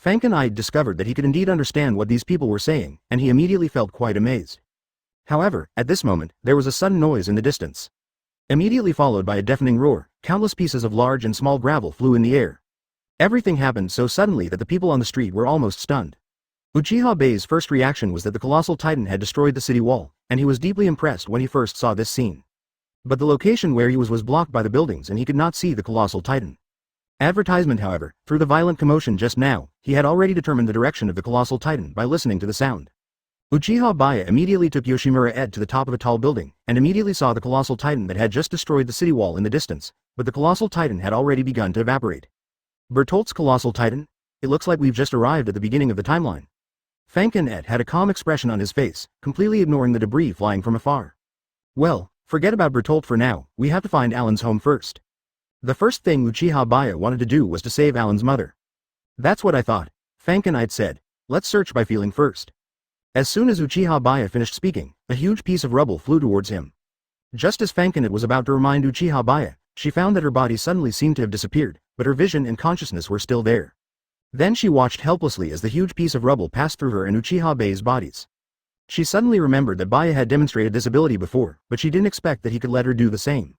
Fankin discovered that he could indeed understand what these people were saying, and he immediately felt quite amazed. However, at this moment, there was a sudden noise in the distance. Immediately followed by a deafening roar, countless pieces of large and small gravel flew in the air. Everything happened so suddenly that the people on the street were almost stunned. Uchiha Baiye's first reaction was that the colossal titan had destroyed the city wall, and he was deeply impressed when he first saw this scene. But the location where he was blocked by the buildings and he could not see the colossal titan. Advertisement, however, through the violent commotion just now, he had already determined the direction of the colossal titan by listening to the sound. Uchiha Baiye immediately took Yoshimura to the top of a tall building, and immediately saw the colossal titan that had just destroyed the city wall in the distance, but the colossal titan had already begun to evaporate. Bertolt's colossal titan? It looks like we've just arrived at the beginning of the timeline. Fankin had a calm expression on his face, completely ignoring the debris flying from afar. Well, forget about Bertolt for now, we have to find Alan's home first. The first thing Uchiha Baiye wanted to do was to save Alan's mother. That's what I thought, Fankin said. Let's search by feeling first. As soon as Uchiha Baiye finished speaking, a huge piece of rubble flew towards him. Just as Fankin was about to remind Uchiha Baiye, she found that her body suddenly seemed to have disappeared, but her vision and consciousness were still there. Then she watched helplessly as the huge piece of rubble passed through her and Uchiha Baiye's bodies. She suddenly remembered that Baiye had demonstrated this ability before, but she didn't expect that he could let her do the same.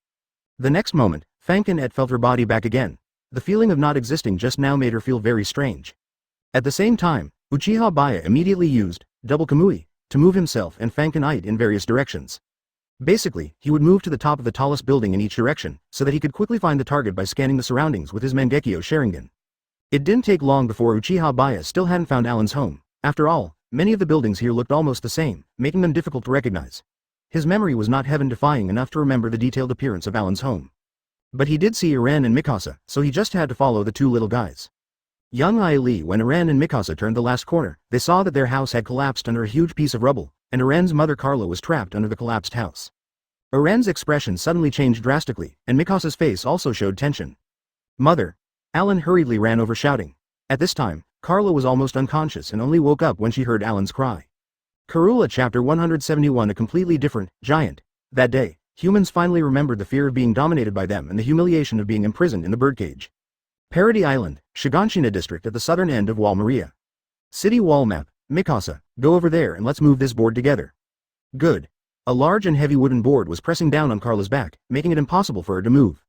The next moment, Fankin felt her body back again. The feeling of not existing just now made her feel very strange. At the same time, Uchiha Baiye immediately used double Kamui to move himself and Fankin in various directions. Basically, he would move to the top of the tallest building in each direction, so that he could quickly find the target by scanning the surroundings with his Mangekyō Sharingan. It didn't take long before Uchiha Baiye still hadn't found Alan's home. After all, many of the buildings here looked almost the same, making them difficult to recognize. His memory was not heaven-defying enough to remember the detailed appearance of Alan's home. But he did see Iren and Mikasa, so he just had to follow the two little guys. Young Ai when Iren and Mikasa turned the last corner, they saw that their house had collapsed under a huge piece of rubble, and Iren's mother Carla was trapped under the collapsed house. Iren's expression suddenly changed drastically, and Mikasa's face also showed tension. Mother! Alan hurriedly ran over shouting. At this time, Carla was almost unconscious and only woke up when she heard Alan's cry. Karula Chapter 171 A completely different giant. That day, humans finally remembered the fear of being dominated by them and the humiliation of being imprisoned in the birdcage. Parody Island, Shiganshina District at the southern end of Wall Maria. City wall map. Mikasa, go over there and let's move this board together. Good. A large and heavy wooden board was pressing down on Carla's back, making it impossible for her to move.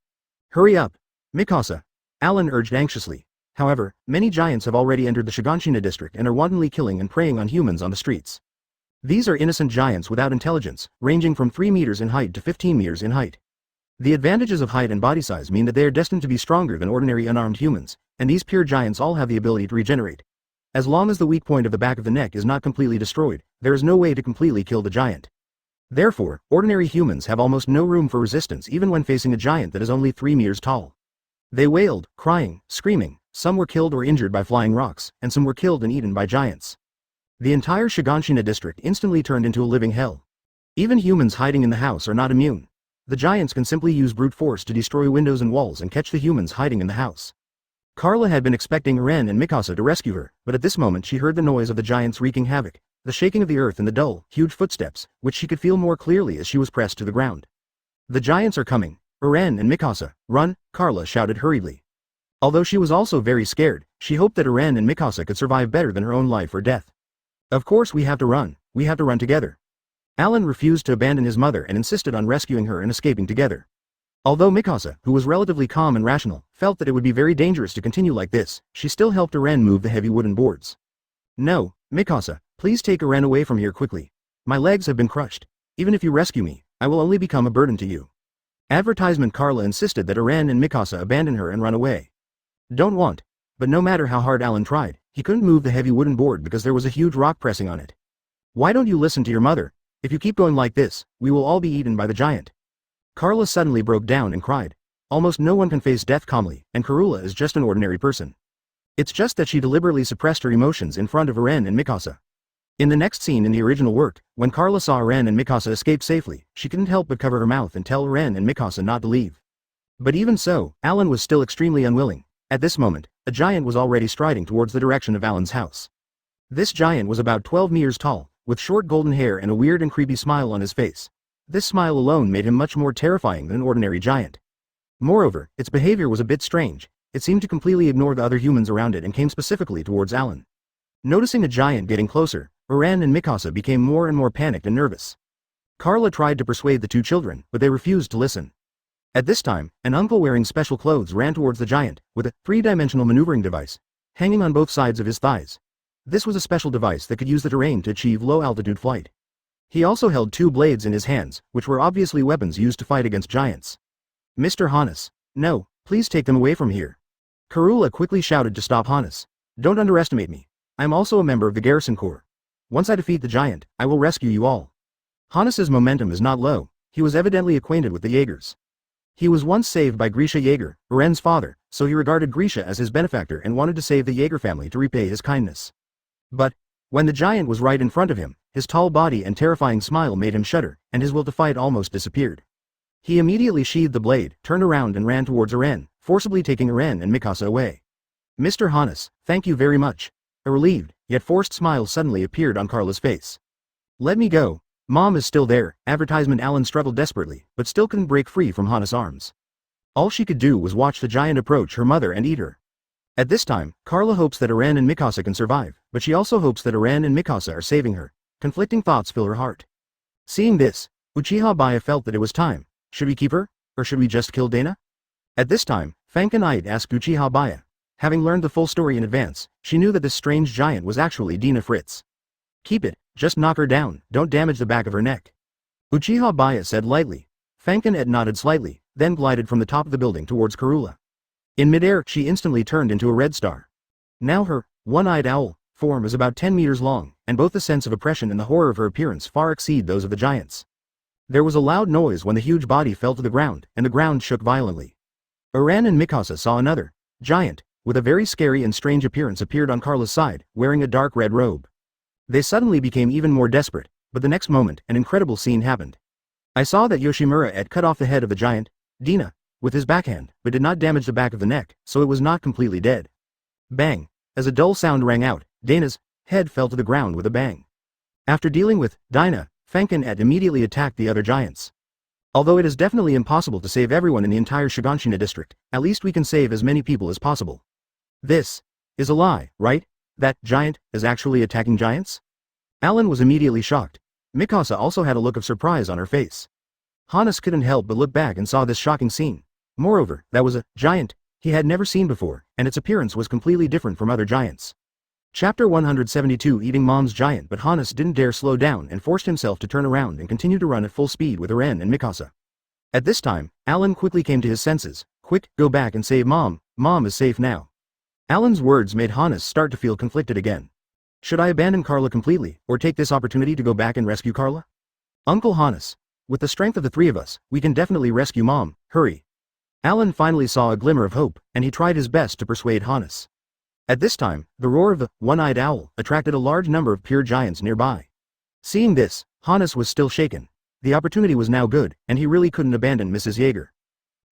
Hurry up. Mikasa. Alan urged anxiously. However, many giants have already entered the Shiganshina district and are wantonly killing and preying on humans on the streets. These are innocent giants without intelligence, ranging from 3 meters in height to 15 meters in height. The advantages of height and body size mean that they are destined to be stronger than ordinary unarmed humans, and these pure giants all have the ability to regenerate. As long as the weak point of the back of the neck is not completely destroyed, there is no way to completely kill the giant. Therefore, ordinary humans have almost no room for resistance even when facing a giant that is only 3 meters tall. They wailed, crying, screaming, some were killed or injured by flying rocks, and some were killed and eaten by giants. The entire Shiganshina district instantly turned into a living hell. Even humans hiding in the house are not immune. The giants can simply use brute force to destroy windows and walls and catch the humans hiding in the house. Carla had been expecting Ren and Mikasa to rescue her, but at this moment she heard the noise of the giants wreaking havoc, the shaking of the earth and the dull, huge footsteps, which she could feel more clearly as she was pressed to the ground. The giants are coming. Ren and Mikasa, run, Carla shouted hurriedly. Although she was also very scared, she hoped that Ren and Mikasa could survive better than her own life or death. Of course we have to run together. Alan refused to abandon his mother and insisted on rescuing her and escaping together. Although Mikasa, who was relatively calm and rational, felt that it would be very dangerous to continue like this, she still helped Ren move the heavy wooden boards. No, Mikasa, please take Ren away from here quickly. My legs have been crushed. Even if you rescue me, I will only become a burden to you. Advertisement Carla insisted that Ren and Mikasa abandon her and run away. Don't want. but no matter how hard Alan tried, he couldn't move the heavy wooden board because there was a huge rock pressing on it. Why don't you listen to your mother? If you keep going like this, we will all be eaten by the giant. Carla suddenly broke down and cried. Almost no one can face death calmly, and Karula is just an ordinary person. It's just that she deliberately suppressed her emotions in front of Eren and Mikasa. In the next scene in the original work, when Carla saw Eren and Mikasa escape safely, she couldn't help but cover her mouth and tell Eren and Mikasa not to leave. But even so, Alan was still extremely unwilling. At this moment, a giant was already striding towards the direction of Alan's house. This giant was about 12 meters tall, with short golden hair and a weird and creepy smile on his face. This smile alone made him much more terrifying than an ordinary giant. Moreover, its behavior was a bit strange. It seemed to completely ignore the other humans around it and came specifically towards Alan. Noticing the giant getting closer, Eren and Mikasa became more and more panicked and nervous. Carla tried to persuade the two children, but they refused to listen. At this time, an uncle wearing special clothes ran towards the giant, with a three-dimensional maneuvering device hanging on both sides of his thighs. This was a special device that could use the terrain to achieve low-altitude flight. He also held two blades in his hands, which were obviously weapons used to fight against giants. Mr. Hannes. No, please take them away from here. Karula quickly shouted to stop Hannes. Don't underestimate me. I am also a member of the Garrison Corps. Once I defeat the giant, I will rescue you all. Hannes's momentum is not low. He was evidently acquainted with the Jaegers. He was once saved by Grisha Jaeger, Eren's father, so he regarded Grisha as his benefactor and wanted to save the Jaeger family to repay his kindness. But, when the giant was right in front of him, his tall body and terrifying smile made him shudder, and his will to fight almost disappeared. He immediately sheathed the blade, turned around and ran towards Eren, forcibly taking Eren and Mikasa away. Mr. Hannes, thank you very much. A relieved, yet forced smile suddenly appeared on Carla's face. Let me go. Mom is still there. Advertisement. Alan struggled desperately, but still couldn't break free from Hannes' arms. All she could do was watch the giant approach her mother and eat her. At this time, Carla hopes that Eren and Mikasa can survive, but she also hopes that Eren and Mikasa are saving her. Conflicting thoughts fill her heart. Seeing this, Uchiha Baiye felt that it was time. Should we keep her, or should we just kill Dana? At this time, Fanken Knight asked Uchiha Baiye. Having learned the full story in advance, she knew that this strange giant was actually Dina Fritz. Keep it, just knock her down, don't damage the back of her neck. Uchiha Baiye said lightly. Fanken nodded slightly, then glided from the top of the building towards Karula. In midair, she instantly turned into a red star. Now her one-eyed owl form is about 10 meters long, and both the sense of oppression and the horror of her appearance far exceed those of the giants. There was a loud noise when the huge body fell to the ground, and the ground shook violently. Eren and Mikasa saw another giant, with a very scary and strange appearance appeared on Carla's side, wearing a dark red robe. They suddenly became even more desperate, but the next moment, an incredible scene happened. I saw that Yoshimura had cut off the head of the giant, Dina, with his backhand, but did not damage the back of the neck, so it was not completely dead. Bang! As a dull sound rang out, Dana's head fell to the ground with a bang. After dealing with Dina, Fanken immediately attacked the other giants. Although it is definitely impossible to save everyone in the entire Shiganshina district, at least we can save as many people as possible. This is a lie, right? That giant is actually attacking giants? Alan was immediately shocked. Mikasa also had a look of surprise on her face. Hannes couldn't help but look back and saw this shocking scene. Moreover, that was a giant he had never seen before, and its appearance was completely different from other giants. Chapter 172. Eating Mom's Giant. But Hannes didn't dare slow down and forced himself to turn around and continue to run at full speed with Eren and Mikasa. At this time, Alan quickly came to his senses. Quick, go back and save Mom. Mom is safe now. Alan's words made Hannes start to feel conflicted again. Should I abandon Carla completely, or take this opportunity to go back and rescue Carla? Uncle Hannes. With the strength of the three of us, we can definitely rescue Mom. Hurry. Alan finally saw a glimmer of hope, and he tried his best to persuade Hannes. At this time, the roar of the one-eyed owl attracted a large number of pure giants nearby. Seeing this, Hannes was still shaken. The opportunity was now good, and he really couldn't abandon Mrs. Jaeger.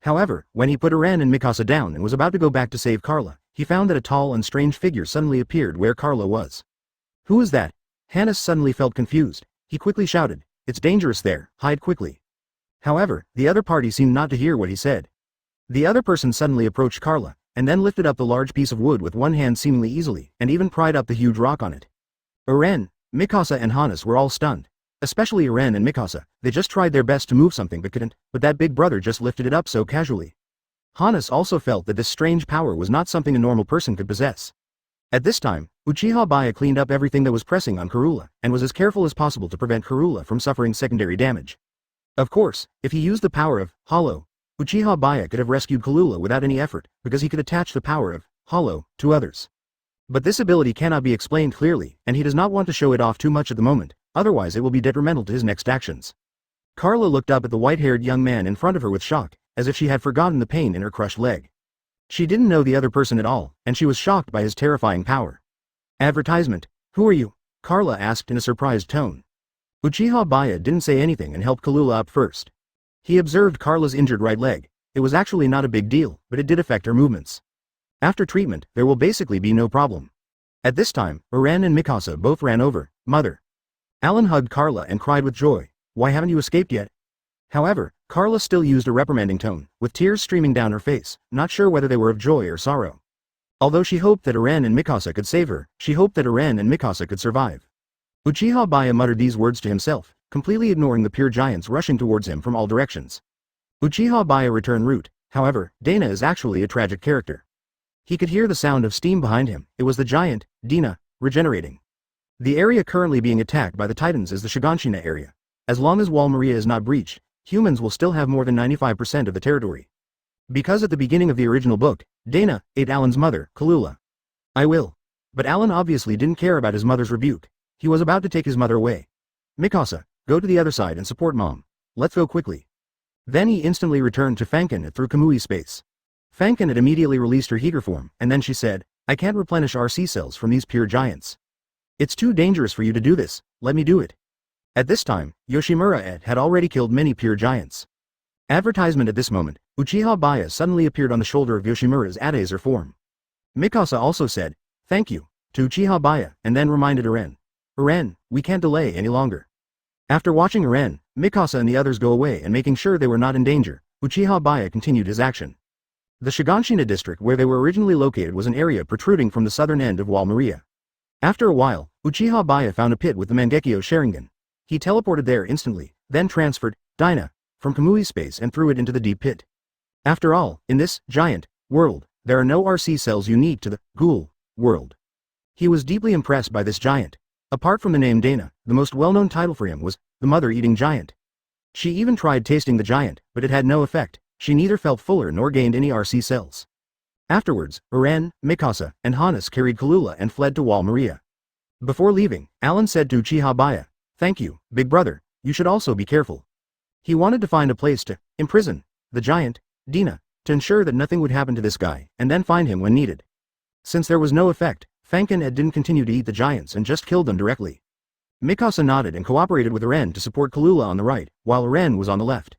However, when he put Eren and Mikasa down and was about to go back to save Carla, he found that a tall and strange figure suddenly appeared where Carla was. Who is that? Hannes suddenly felt confused. He quickly shouted, "It's dangerous there, hide quickly." However, the other party seemed not to hear what he said. The other person suddenly approached Carla, and then lifted up the large piece of wood with one hand seemingly easily, and even pried up the huge rock on it. Eren, Mikasa and Hannes were all stunned. Especially Eren and Mikasa, they just tried their best to move something but couldn't, but that big brother just lifted it up so casually. Hannes also felt that this strange power was not something a normal person could possess. At this time, Uchiha Baiye cleaned up everything that was pressing on Karula, and was as careful as possible to prevent Karula from suffering secondary damage. Of course, if he used the power of Hollow, Uchiha Baiye could have rescued Karula without any effort, because he could attach the power of hollow, to others. But this ability cannot be explained clearly, and he does not want to show it off too much at the moment, otherwise it will be detrimental to his next actions. Carla looked up at the white-haired young man in front of her with shock, as if she had forgotten the pain in her crushed leg. She didn't know the other person at all, and she was shocked by his terrifying power. Advertisement. Who are you? Carla asked in a surprised tone. Uchiha Baiye didn't say anything and helped Kalula up first. He observed Carla's injured right leg. It was actually not a big deal, but it did affect her movements. After treatment, there will basically be no problem. At this time, Uren and Mikasa both ran over. Mother. Alan hugged Carla and cried with joy. Why haven't you escaped yet? However, Carla still used a reprimanding tone, with tears streaming down her face, not sure whether they were of joy or sorrow. Although she hoped that Uren and Mikasa could save her, she hoped that Uren and Mikasa could survive. Uchiha Baiye muttered these words to himself, completely ignoring the pure giants rushing towards him from all directions. Uchiha Baiye returned route. However, Dana is actually a tragic character. He could hear the sound of steam behind him. It was the giant, Dina, regenerating. The area currently being attacked by the Titans is the Shiganshina area. As long as Wall Maria is not breached, humans will still have more than 95% of the territory. Because at the beginning of the original book, Dana ate Alan's mother, Kalula. I will. But Alan obviously didn't care about his mother's rebuke. He was about to take his mother away. Mikasa, go to the other side and support Mom. Let's go quickly. Then he instantly returned to Fankin through Kamui's space. Fankin had immediately released her heater form, and then she said, I can't replenish RC cells from these pure giants. It's too dangerous for you to do this, let me do it. At this time, Yoshimura had already killed many pure giants. Advertisement. At this moment, Uchiha Baiye suddenly appeared on the shoulder of Yoshimura's Adazer form. Mikasa also said, thank you, to Uchiha Baiye, and then reminded Uren. Uren, we can't delay any longer. After watching Uren, Mikasa and the others go away and making sure they were not in danger, Uchiha Baiye continued his action. The Shiganshina district where they were originally located was an area protruding from the southern end of Wall Maria. After a while, Uchiha Baiye found a pit with the Mangekyō Sharingan. He teleported there instantly, then transferred Dina from Kamui's space and threw it into the deep pit. After all, in this giant world, there are no RC cells unique to the Ghoul world. He was deeply impressed by this giant. Apart from the name Dana, the most well-known title for him was the Mother-Eating Giant. She even tried tasting the giant, but it had no effect. She neither felt fuller nor gained any RC cells. Afterwards, Uren, Mikasa, and Hannes carried Kalula and fled to Wall Maria. Before leaving, Alan said to Uchiha Baiye, thank you, big brother, you should also be careful. He wanted to find a place to imprison the giant, Dina, to ensure that nothing would happen to this guy, and then find him when needed. Since there was no effect, Fankin didn't continue to eat the giants and just killed them directly. Mikasa nodded and cooperated with Uren to support Kalula on the right, while Uren was on the left.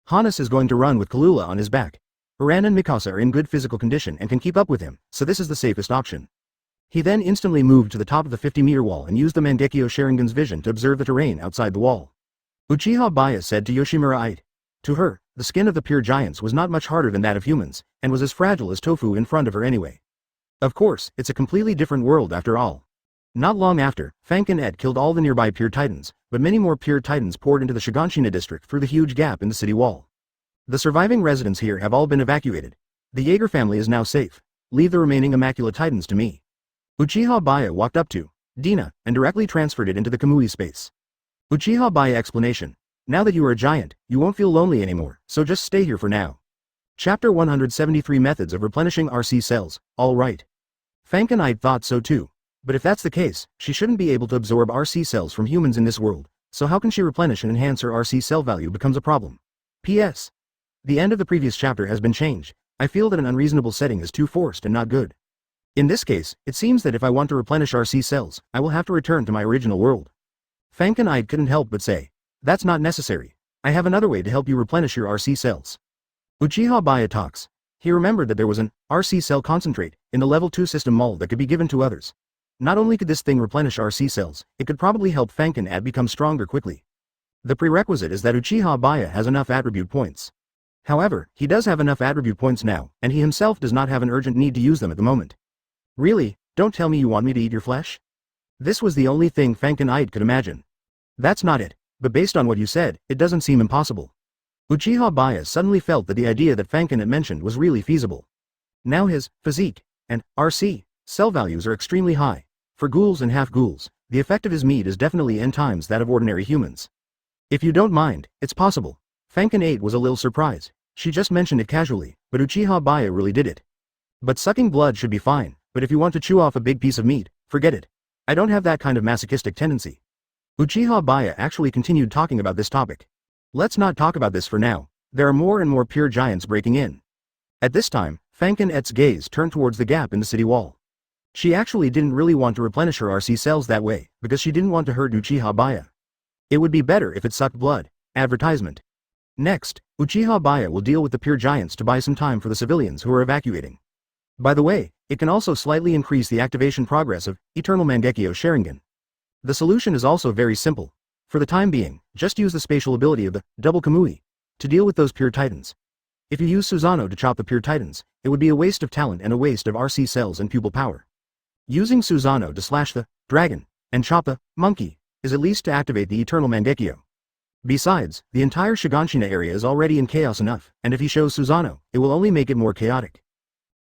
Hannes is going to run with Kalula on his back. Uren and Mikasa are in good physical condition and can keep up with him, so this is the safest option. He then instantly moved to the top of the 50-meter wall and used the Mangekyō Sharingan's vision to observe the terrain outside the wall. Uchiha Baiye said to Yoshimura. To her, the skin of the pure giants was not much harder than that of humans, and was as fragile as tofu in front of her anyway. Of course, it's a completely different world after all. Not long after, Fankin killed all the nearby pure titans, but many more pure titans poured into the Shiganshina district through the huge gap in the city wall. The surviving residents here have all been evacuated. The Jaeger family is now safe. Leave the remaining Immaculate Titans to me. Uchiha Baiye walked up to Dina and directly transferred it into the Kamui space. Uchiha Baiye explanation. Now that you are a giant, you won't feel lonely anymore, so just stay here for now. Chapter 173 Methods of Replenishing RC Cells. All right. Fankin thought so too. But if that's the case, she shouldn't be able to absorb RC cells from humans in this world, so how can she replenish and enhance her RC cell value becomes a problem. P.S. The end of the previous chapter has been changed. I feel that an unreasonable setting is too forced and not good. In this case, it seems that if I want to replenish RC cells, I will have to return to my original world. Fankin couldn't help but say, that's not necessary. I have another way to help you replenish your RC cells. Uchiha Baiye talks. He remembered that there was an RC cell concentrate in the level 2 system mold that could be given to others. Not only could this thing replenish RC cells, it could probably help Fankin become stronger quickly. The prerequisite is that Uchiha Baiye has enough attribute points. However, he does have enough attribute points now, and he himself does not have an urgent need to use them at the moment. Really, don't tell me you want me to eat your flesh? This was the only thing Fankin could imagine. That's not it, but based on what you said, it doesn't seem impossible. Uchiha Baiye suddenly felt that the idea that Fankin had mentioned was really feasible. Now his physique and RC cell values are extremely high. For ghouls and half-ghouls, the effect of his meat is definitely n times that of ordinary humans. If you don't mind, it's possible. Fankin was a little surprised. She just mentioned it casually, but Uchiha Baiye really did it. But sucking blood should be fine, but if you want to chew off a big piece of meat, forget it. I don't have that kind of masochistic tendency. Uchiha Baiye actually continued talking about this topic. Let's not talk about this for now. There are more and more pure giants breaking in. At this time, Fankin-et's gaze turned towards the gap in the city wall. She actually didn't really want to replenish her RC cells that way, because she didn't want to hurt Uchiha Baiye. It would be better if it sucked blood. Advertisement. Next, Uchiha Baiye will deal with the pure giants to buy some time for the civilians who are evacuating. By the way, it can also slightly increase the activation progress of Eternal Mangekyō Sharingan. The solution is also very simple. For the time being, just use the spatial ability of the double Kamui to deal with those pure titans. If you use Susanoo to chop the pure titans, it would be a waste of talent and a waste of RC cells and pupil power. Using Susanoo to slash the dragon and chop the monkey is at least to activate the Eternal Mangekyō. Besides, the entire Shiganshina area is already in chaos enough, and if he shows Susanoo, it will only make it more chaotic.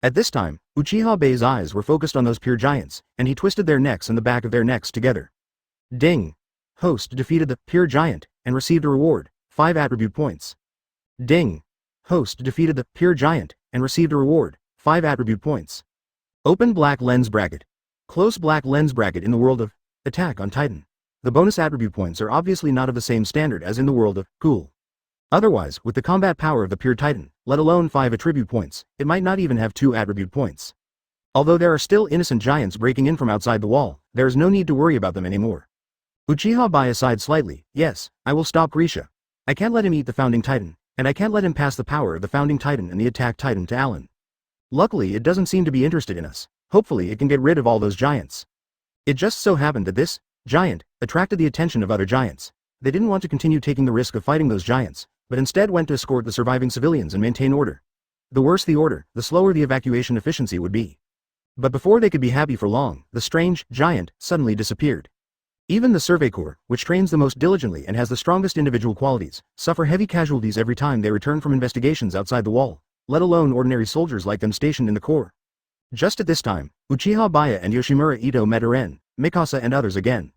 At this time, Uchiha Baiye's eyes were focused on those pure giants, and he twisted their necks and the back of their necks together. Ding! Host defeated the pure giant and received a reward, 5 attribute points. Ding! Host defeated the pure giant and received a reward, 5 attribute points. Open black lens bracket. Close black lens bracket in the world of Attack on Titan. The bonus attribute points are obviously not of the same standard as in the world of Ghoul. Otherwise, with the combat power of the pure titan, let alone 5 attribute points, it might not even have 2 attribute points. Although there are still innocent giants breaking in from outside the wall, there is no need to worry about them anymore. Uchiha Baiye sighed slightly. Yes, I will stop Grisha. I can't let him eat the founding titan, and I can't let him pass the power of the founding titan and the attack titan to Alan. Luckily it doesn't seem to be interested in us. Hopefully it can get rid of all those giants. It just so happened that this giant attracted the attention of other giants. They didn't want to continue taking the risk of fighting those giants, but instead went to escort the surviving civilians and maintain order. The worse the order, the slower the evacuation efficiency would be. But before they could be happy for long, the strange giant suddenly disappeared. Even the Survey Corps, which trains the most diligently and has the strongest individual qualities, suffer heavy casualties every time they return from investigations outside the wall, let alone ordinary soldiers like them stationed in the Corps. Just at this time, Uchiha Baiye and Yoshimura Ito met Eren, Mikasa and others again.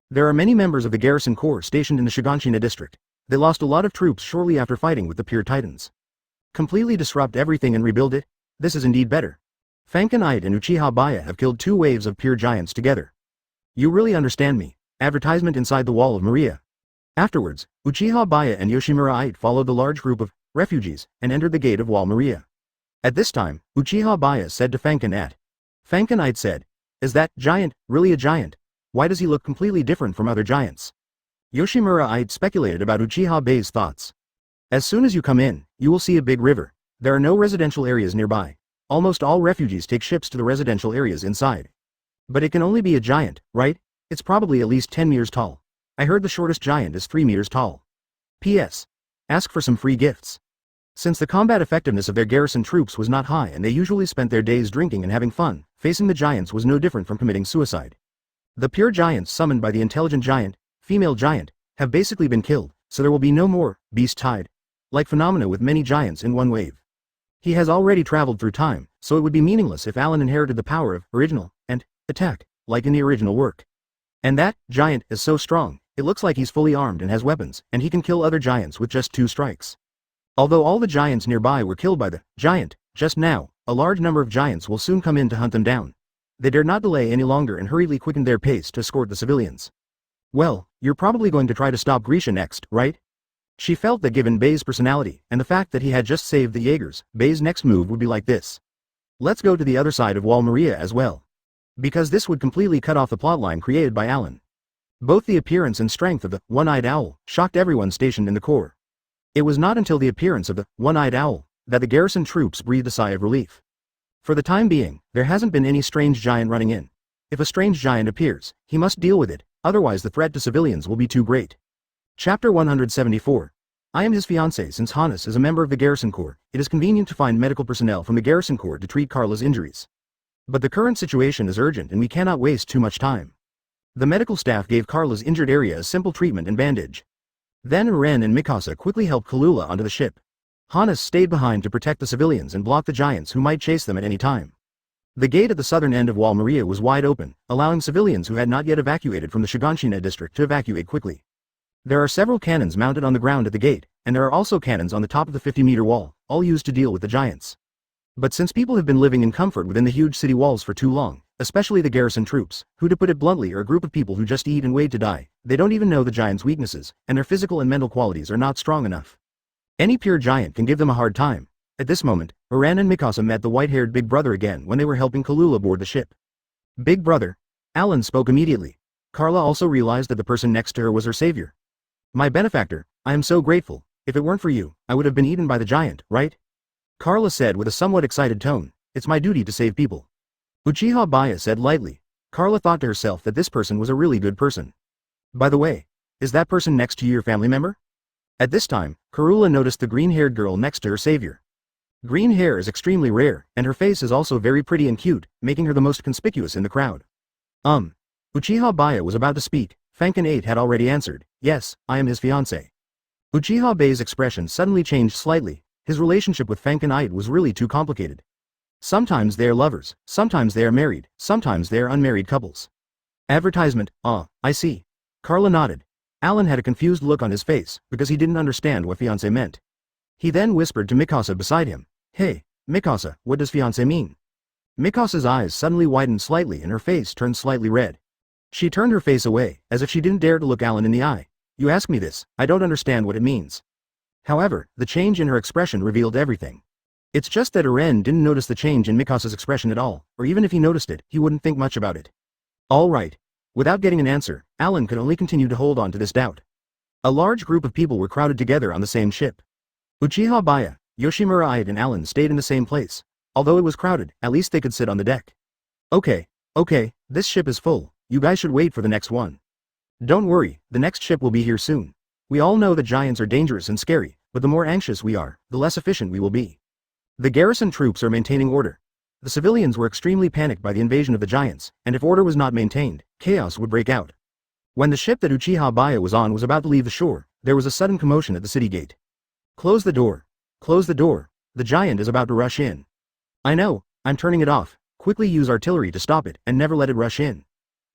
There are many members of the Garrison Corps stationed in the Shiganshina district. They lost a lot of troops shortly after fighting with the pure titans. Completely disrupt everything and rebuild it? This is indeed better. Fankin-ite and Uchiha Baiye have killed 2 waves of pure giants together. You really understand me. Advertisement inside the wall of Maria. Afterwards, Uchiha Baiye and Yoshimura-ite followed the large group of refugees and entered the gate of Wall Maria. At this time, Uchiha Baiye said to Fankin-ite. Fankin-ite said, "Is that giant really a giant? Why does he look completely different from other giants?" Yoshimura-ite speculated about Uchiha Baiye's thoughts. As soon as you come in, you will see a big river. There are no residential areas nearby. Almost all refugees take ships to the residential areas inside. But it can only be a giant, right? It's probably at least 10 meters tall. I heard the shortest giant is 3 meters tall. P.S. Ask for some free gifts. Since the combat effectiveness of their garrison troops was not high and they usually spent their days drinking and having fun, facing the giants was no different from committing suicide. The pure giants summoned by the intelligent giant, female giant, have basically been killed, so there will be no more beast tide like phenomena with many giants in one wave. He has already traveled through time, so it would be meaningless if Alan inherited the power of original and attack, like in the original work. And that giant is so strong, it looks like he's fully armed and has weapons, and he can kill other giants with just 2 strikes. Although all the giants nearby were killed by the giant just now, a large number of giants will soon come in to hunt them down. They dared not delay any longer and hurriedly quickened their pace to escort the civilians. Well, you're probably going to try to stop Grisha next, right? She felt that given Baiye's personality and the fact that he had just saved the Jaegers, Baiye's next move would be like this. Let's go to the other side of Wall Maria as well. Because this would completely cut off the plotline created by Alan. Both the appearance and strength of the one-eyed owl shocked everyone stationed in the Corps. It was not until the appearance of the one-eyed owl that the garrison troops breathed a sigh of relief. For the time being, there hasn't been any strange giant running in. If a strange giant appears, he must deal with it, otherwise the threat to civilians will be too great. Chapter 174. I am his fiancé. Since Hannes is a member of the Garrison Corps, it is convenient to find medical personnel from the Garrison Corps to treat Carla's injuries. But the current situation is urgent and we cannot waste too much time. The medical staff gave Carla's injured area a simple treatment and bandage. Then Eren and Mikasa quickly helped Kalula onto the ship. Hannes stayed behind to protect the civilians and block the giants who might chase them at any time. The gate at the southern end of Wall Maria was wide open, allowing civilians who had not yet evacuated from the Shiganshina district to evacuate quickly. There are several cannons mounted on the ground at the gate, and there are also cannons on the top of the 50-meter wall, all used to deal with the giants. But since people have been living in comfort within the huge city walls for too long, especially the garrison troops, who to put it bluntly are a group of people who just eat and wait to die, they don't even know the giant's weaknesses, and their physical and mental qualities are not strong enough. Any pure giant can give them a hard time. At this moment, Uran and Mikasa met the white-haired big brother again when they were helping Kalula board the ship. Big brother. Alan spoke immediately. Carla also realized that the person next to her was her savior. My benefactor, I am so grateful. If it weren't for you, I would have been eaten by the giant, right? Carla said with a somewhat excited tone. It's my duty to save people. Uchiha Baiye said lightly. Carla thought to herself that this person was a really good person. By the way, is that person next to you your family member? At this time, Karula noticed the green-haired girl next to her savior. Green hair is extremely rare, and her face is also very pretty and cute, making her the most conspicuous in the crowd. Uchiha Baiye was about to speak. Fankin 8 had already answered, yes, I am his fiancé. Uchiha Baiye's expression suddenly changed slightly. His relationship with Fankin 8 was really too complicated. Sometimes they are lovers, sometimes they are married, sometimes they are unmarried couples. Advertisement, I see. Carla nodded. Alan had a confused look on his face, because he didn't understand what fiancé meant. He then whispered to Mikasa beside him, hey, Mikasa, what does fiancé mean? Mikasa's eyes suddenly widened slightly and her face turned slightly red. She turned her face away, as if she didn't dare to look Alan in the eye. You ask me this, I don't understand what it means. However, the change in her expression revealed everything. It's just that Uren didn't notice the change in Mikasa's expression at all, or even if he noticed it, he wouldn't think much about it. All right. Without getting an answer, Alan could only continue to hold on to this doubt. A large group of people were crowded together on the same ship. Uchiha Baiye, Yoshimura and Alan stayed in the same place. Although it was crowded, at least they could sit on the deck. Okay, this ship is full, you guys should wait for the next one. Don't worry, the next ship will be here soon. We all know that giants are dangerous and scary, but the more anxious we are, the less efficient we will be. The garrison troops are maintaining order. The civilians were extremely panicked by the invasion of the giants, and if order was not maintained, chaos would break out. When the ship that Uchiha Baiye was on was about to leave the shore, there was a sudden commotion at the city gate. Close the door. Close the door. The giant is about to rush in. I know, I'm turning it off. Quickly use artillery to stop it and never let it rush in.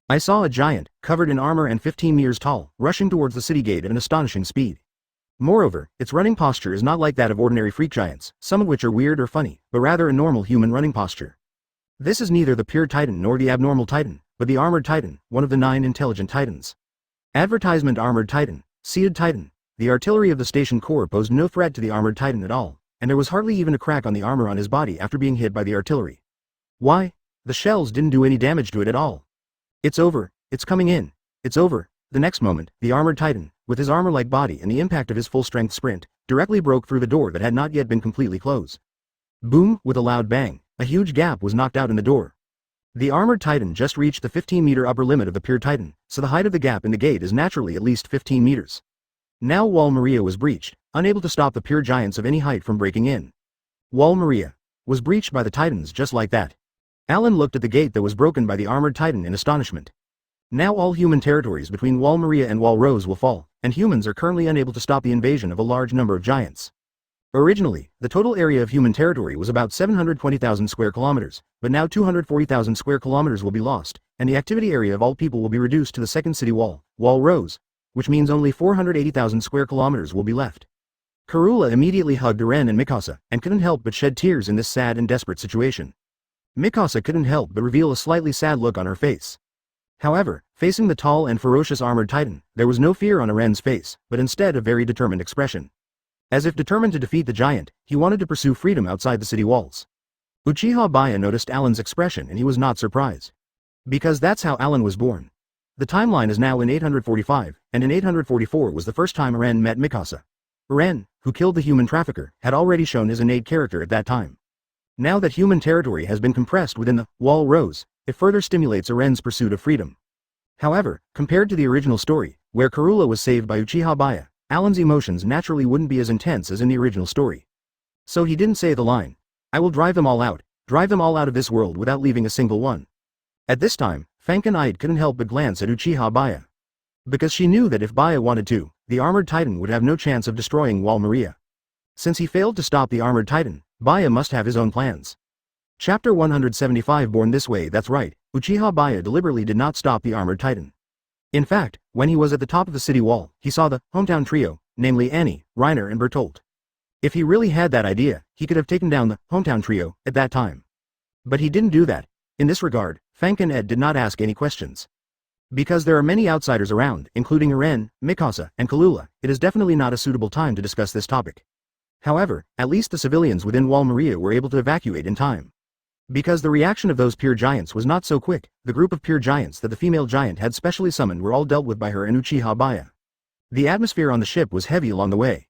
I saw a giant, covered in armor and 15 meters tall, rushing towards the city gate at an astonishing speed. Moreover, its running posture is not like that of ordinary freak giants, some of which are weird or funny, but rather a normal human running posture. This is neither the pure titan nor the abnormal titan, but the armored titan, one of the 9 intelligent titans. Advertisement armored titan, seated titan. The artillery of the station core posed no threat to the armored titan at all, and there was hardly even a crack on the armor on his body after being hit by the artillery. Why? The shells didn't do any damage to it at all. It's over, it's coming in, it's over. The next moment, the armored titan, with his armor-like body and the impact of his full-strength sprint, directly broke through the door that had not yet been completely closed. Boom, with a loud bang, a huge gap was knocked out in the door. The armored titan just reached the 15-meter upper limit of the pure titan, so the height of the gap in the gate is naturally at least 15 meters. Now Wall Maria was breached, unable to stop the pure giants of any height from breaking in. Wall Maria was breached by the titans just like that. Alan looked at the gate that was broken by the armored titan in astonishment. Now all human territories between Wall Maria and Wall Rose will fall, and humans are currently unable to stop the invasion of a large number of giants. Originally, the total area of human territory was about 720,000 square kilometers, but now 240,000 square kilometers will be lost, and the activity area of all people will be reduced to the second city wall, Wall Rose, which means only 480,000 square kilometers will be left. Karula immediately hugged Uren and Mikasa, and couldn't help but shed tears in this sad and desperate situation. Mikasa couldn't help but reveal a slightly sad look on her face. However, facing the tall and ferocious armored titan, there was no fear on Uren's face, but instead a very determined expression. As if determined to defeat the giant, he wanted to pursue freedom outside the city walls. Uchiha Baiye noticed Alan's expression and he was not surprised. Because that's how Alan was born. The timeline is now in 845, and in 844 was the first time Uren met Mikasa. Uren, who killed the human trafficker, had already shown his innate character at that time. Now that human territory has been compressed within the Wall Rose, it further stimulates Uren's pursuit of freedom. However, compared to the original story, where Karula was saved by Uchiha Baiye, Alan's emotions naturally wouldn't be as intense as in the original story. So he didn't say the line, I will drive them all out of this world without leaving a single one. At this time, Fankin Ide couldn't help but glance at Uchiha Baiye. Because she knew that if Baiye wanted to, the armored titan would have no chance of destroying Wall Maria. Since he failed to stop the armored titan, Baiye must have his own plans. Chapter 175 Born this way. That's right, Uchiha Baiye deliberately did not stop the armored titan. In fact, when he was at the top of the city wall, he saw the hometown trio, namely Annie, Reiner and Bertolt. If he really had that idea, he could have taken down the hometown trio at that time. But he didn't do that. In this regard, Fankin Ed did not ask any questions. Because there are many outsiders around, including Eren, Mikasa, and Kalula, it is definitely not a suitable time to discuss this topic. However, at least the civilians within Wall Maria were able to evacuate in time. Because the reaction of those pure giants was not so quick, the group of pure giants that the female giant had specially summoned were all dealt with by her and Uchiha Baiye. The atmosphere on the ship was heavy along the way.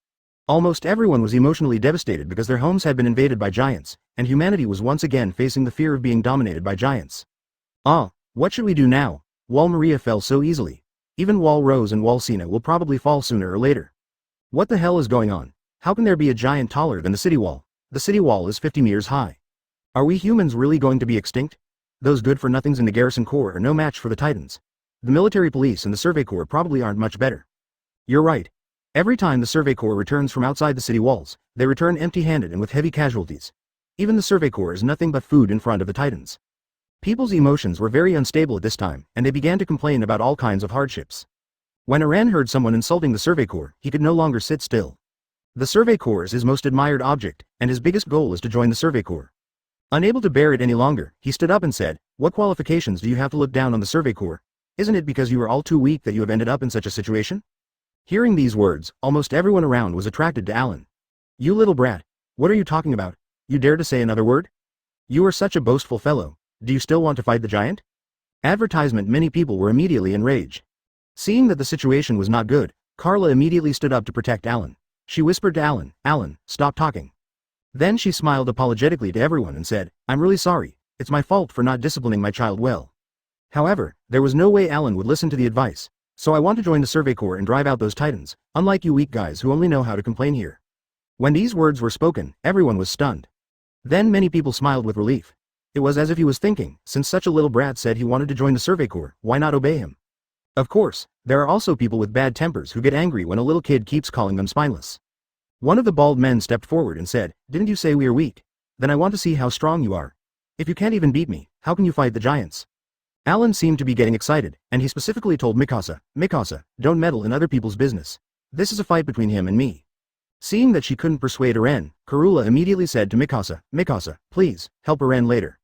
Almost everyone was emotionally devastated because their homes had been invaded by giants, and humanity was once again facing the fear of being dominated by giants. What should we do now? Wall Maria fell so easily. Even Wall Rose and Wall Sina will probably fall sooner or later. What the hell is going on? How can there be a giant taller than the city wall? The city wall is 50 meters high. Are we humans really going to be extinct? Those good-for-nothings in the Garrison Corps are no match for the Titans. The military police and the Survey Corps probably aren't much better. You're right. Every time the Survey Corps returns from outside the city walls, they return empty-handed and with heavy casualties. Even the Survey Corps is nothing but food in front of the Titans. People's emotions were very unstable at this time, and they began to complain about all kinds of hardships. When Eren heard someone insulting the Survey Corps, he could no longer sit still. The Survey Corps is his most admired object, and his biggest goal is to join the Survey Corps. Unable to bear it any longer, he stood up and said, "What qualifications do you have to look down on the Survey Corps? Isn't it because you are all too weak that you have ended up in such a situation?" Hearing these words, almost everyone around was attracted to Alan. "You little brat. What are you talking about? You dare to say another word? You are such a boastful fellow. Do you still want to fight the giant?" Advertisement. Many people were immediately enraged. Seeing that the situation was not good, Carla immediately stood up to protect Alan. She whispered to Alan, "Alan, stop talking." Then she smiled apologetically to everyone and said, "I'm really sorry. It's my fault for not disciplining my child well." However, there was no way Alan would listen to the advice, so I want to join the Survey Corps and drive out those Titans, unlike you weak guys who only know how to complain here. When these words were spoken, everyone was stunned. Then many people smiled with relief. It was as if he was thinking, since such a little brat said he wanted to join the Survey Corps, why not obey him? Of course, there are also people with bad tempers who get angry when a little kid keeps calling them spineless. One of the bald men stepped forward and said, "Didn't you say we are weak? Then I want to see how strong you are. If you can't even beat me, how can you fight the giants?" Alan seemed to be getting excited, and he specifically told Mikasa, "Mikasa, don't meddle in other people's business. This is a fight between him and me." Seeing that she couldn't persuade Eren, Karula immediately said to Mikasa, "Mikasa, please, help Eren later."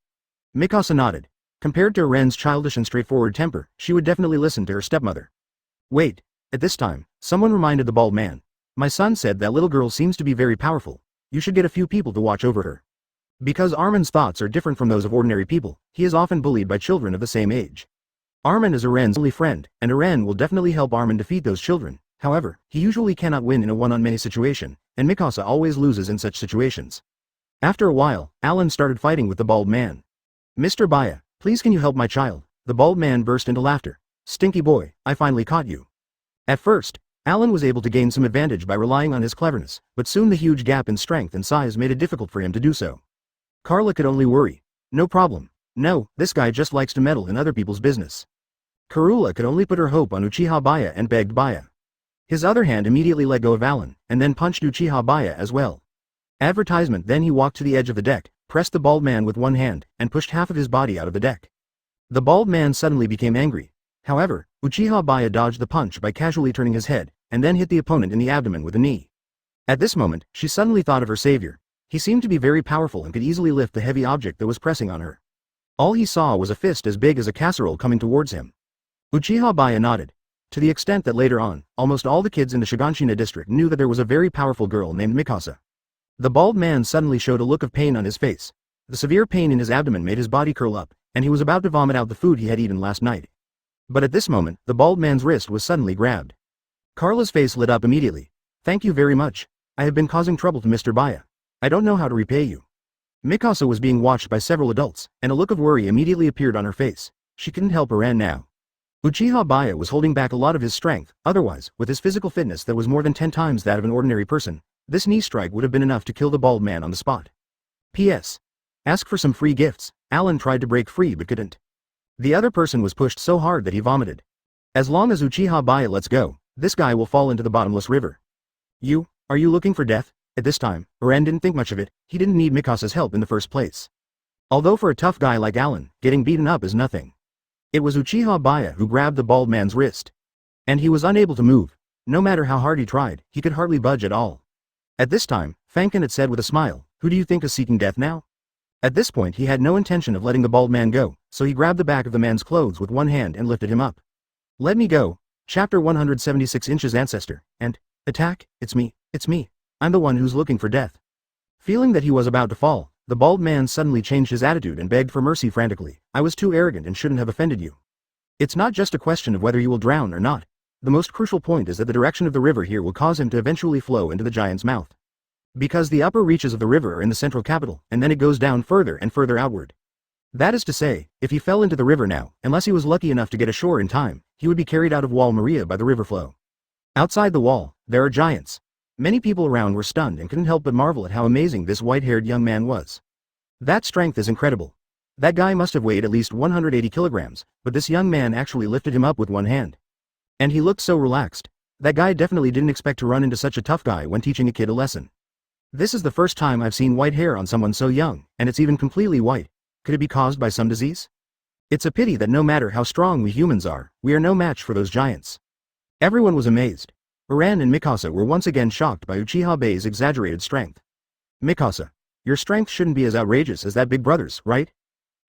Mikasa nodded. Compared to Eren's childish and straightforward temper, she would definitely listen to her stepmother. Wait. At this time, someone reminded the bald man. "My son said that little girl seems to be very powerful. You should get a few people to watch over her." Because Armin's thoughts are different from those of ordinary people, he is often bullied by children of the same age. Armin is Eren's only friend, and Eren will definitely help Armin defeat those children. However, he usually cannot win in a one-on-many situation, and Mikasa always loses in such situations. After a while, Alan started fighting with the bald man. "Mr. Baiye, please can you help my child?" The bald man burst into laughter. "Stinky boy, I finally caught you." At first, Alan was able to gain some advantage by relying on his cleverness, but soon the huge gap in strength and size made it difficult for him to do so. Carla could only worry. "No problem. No, this guy just likes to meddle in other people's business." Karula could only put her hope on Uchiha Baiye and begged Baiye. His other hand immediately let go of Alan, and then punched Uchiha Baiye as well. Advertisement. Then he walked to the edge of the deck, pressed the bald man with one hand, and pushed half of his body out of the deck. The bald man suddenly became angry. However, Uchiha Baiye dodged the punch by casually turning his head, and then hit the opponent in the abdomen with a knee. At this moment, she suddenly thought of her savior. He seemed to be very powerful and could easily lift the heavy object that was pressing on her. All he saw was a fist as big as a casserole coming towards him. Uchiha Baiye nodded. To the extent that later on, almost all the kids in the Shiganshina district knew that there was a very powerful girl named Mikasa. The bald man suddenly showed a look of pain on his face. The severe pain in his abdomen made his body curl up, and he was about to vomit out the food he had eaten last night. But at this moment, the bald man's wrist was suddenly grabbed. Carla's face lit up immediately. "Thank you very much. I have been causing trouble to Mr. Baiye. I don't know how to repay you." Mikasa was being watched by several adults, and a look of worry immediately appeared on her face. She couldn't help Eren now. Uchiha Baiye was holding back a lot of his strength, otherwise, with his physical fitness that was more than 10 times that of an ordinary person, this knee strike would have been enough to kill the bald man on the spot. P.S. Ask for some free gifts. Alan tried to break free but couldn't. The other person was pushed so hard that he vomited. As long as Uchiha Baiye lets go, this guy will fall into the bottomless river. Are you looking for death? At this time, Eren didn't think much of it. He didn't need Mikasa's help in the first place. Although for a tough guy like Alan, getting beaten up is nothing. It was Uchiha Baiye who grabbed the bald man's wrist. And he was unable to move. No matter how hard he tried, he could hardly budge at all. At this time, Fankin had said with a smile, "Who do you think is seeking death now?" At this point he had no intention of letting the bald man go, so he grabbed the back of the man's clothes with one hand and lifted him up. "Let me go." Chapter 176 Inches Ancestor, and, "Attack, it's me, I'm the one who's looking for death." Feeling that he was about to fall, the bald man suddenly changed his attitude and begged for mercy frantically. "I was too arrogant and shouldn't have offended you. It's not just a question of whether you will drown or not. The most crucial point is that the direction of the river here will cause him to eventually flow into the giant's mouth. Because the upper reaches of the river are in the central capital, and then it goes down further and further outward. That is to say, if he fell into the river now, unless he was lucky enough to get ashore in time, he would be carried out of Wall Maria by the river flow. Outside the wall, there are giants. Many people around were stunned and couldn't help but marvel at how amazing this white-haired young man was. That strength is incredible. That guy must have weighed at least 180 kilograms, but this young man actually lifted him up with one hand. And he looked so relaxed. That guy definitely didn't expect to run into such a tough guy when teaching a kid a lesson. This is the first time I've seen white hair on someone so young, and it's even completely white. Could it be caused by some disease? It's a pity that no matter how strong we humans are, we are no match for those giants. Everyone was amazed. Uran and Mikasa were once again shocked by Uchiha Baiye's exaggerated strength. "Mikasa, your strength shouldn't be as outrageous as that big brother's, right?"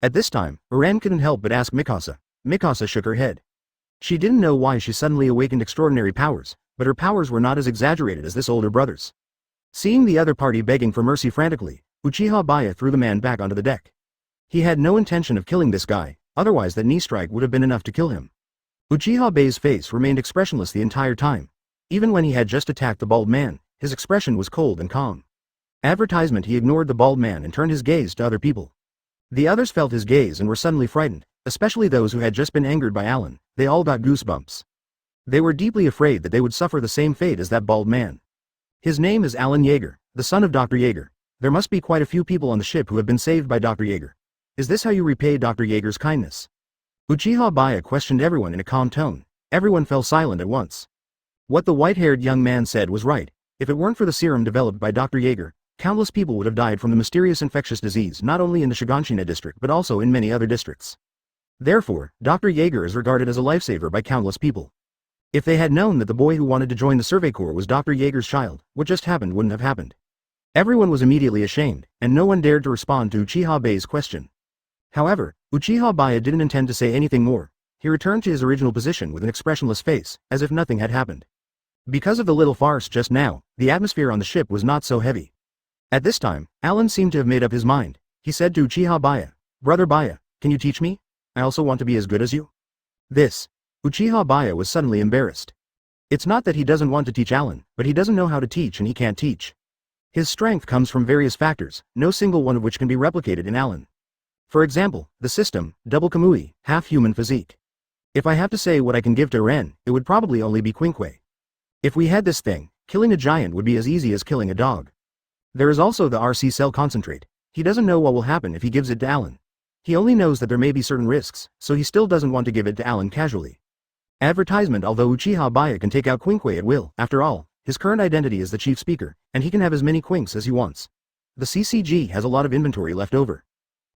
At this time, Uran couldn't help but ask Mikasa. Mikasa shook her head. She didn't know why she suddenly awakened extraordinary powers, but her powers were not as exaggerated as this older brother's. Seeing the other party begging for mercy frantically, Uchiha Baiye threw the man back onto the deck. He had no intention of killing this guy, otherwise that knee strike would have been enough to kill him. Uchiha Baiye's face remained expressionless the entire time. Even when he had just attacked the bald man, his expression was cold and calm. Advertisement he ignored the bald man and turned his gaze to other people. The others felt his gaze and were suddenly frightened, especially those who had just been angered by Alan. They all got goosebumps. They were deeply afraid that they would suffer the same fate as that bald man. His name is Alan Yeager, the son of Dr. Yeager. There must be quite a few people on the ship who have been saved by Dr. Yeager. Is this how you repay Dr. Yeager's kindness? Uchiha Baiye questioned everyone in a calm tone. Everyone fell silent at once. What the white-haired young man said was right. If it weren't for the serum developed by Dr. Yeager, countless people would have died from the mysterious infectious disease not only in the Shiganshina district but also in many other districts. Therefore, Dr. Yeager is regarded as a lifesaver by countless people. If they had known that the boy who wanted to join the Survey Corps was Dr. Yeager's child, what just happened wouldn't have happened. Everyone was immediately ashamed, and no one dared to respond to Uchiha Baiye's question. However, Uchiha Baiye didn't intend to say anything more. He returned to his original position with an expressionless face, as if nothing had happened. Because of the little farce just now, the atmosphere on the ship was not so heavy. At this time, Alan seemed to have made up his mind. He said to Uchiha Baiye, "Brother Baiye, can you teach me? I also want to be as good as you." Uchiha Baiye was suddenly embarrassed. It's not that he doesn't want to teach Alan, but he doesn't know how to teach and he can't teach. His strength comes from various factors, no single one of which can be replicated in Alan. For example, the system, double Kamui, half-human physique. If I have to say what I can give to Ren, it would probably only be Quinkwe. If we had this thing, killing a giant would be as easy as killing a dog. There is also the RC cell concentrate. He doesn't know what will happen if he gives it to Alan. He only knows that there may be certain risks, so he still doesn't want to give it to Alan casually. Advertisement. Although Uchiha Baiye can take out Quinkwe at will, after all, his current identity is the chief speaker, and he can have as many Quinks as he wants. The CCG has a lot of inventory left over.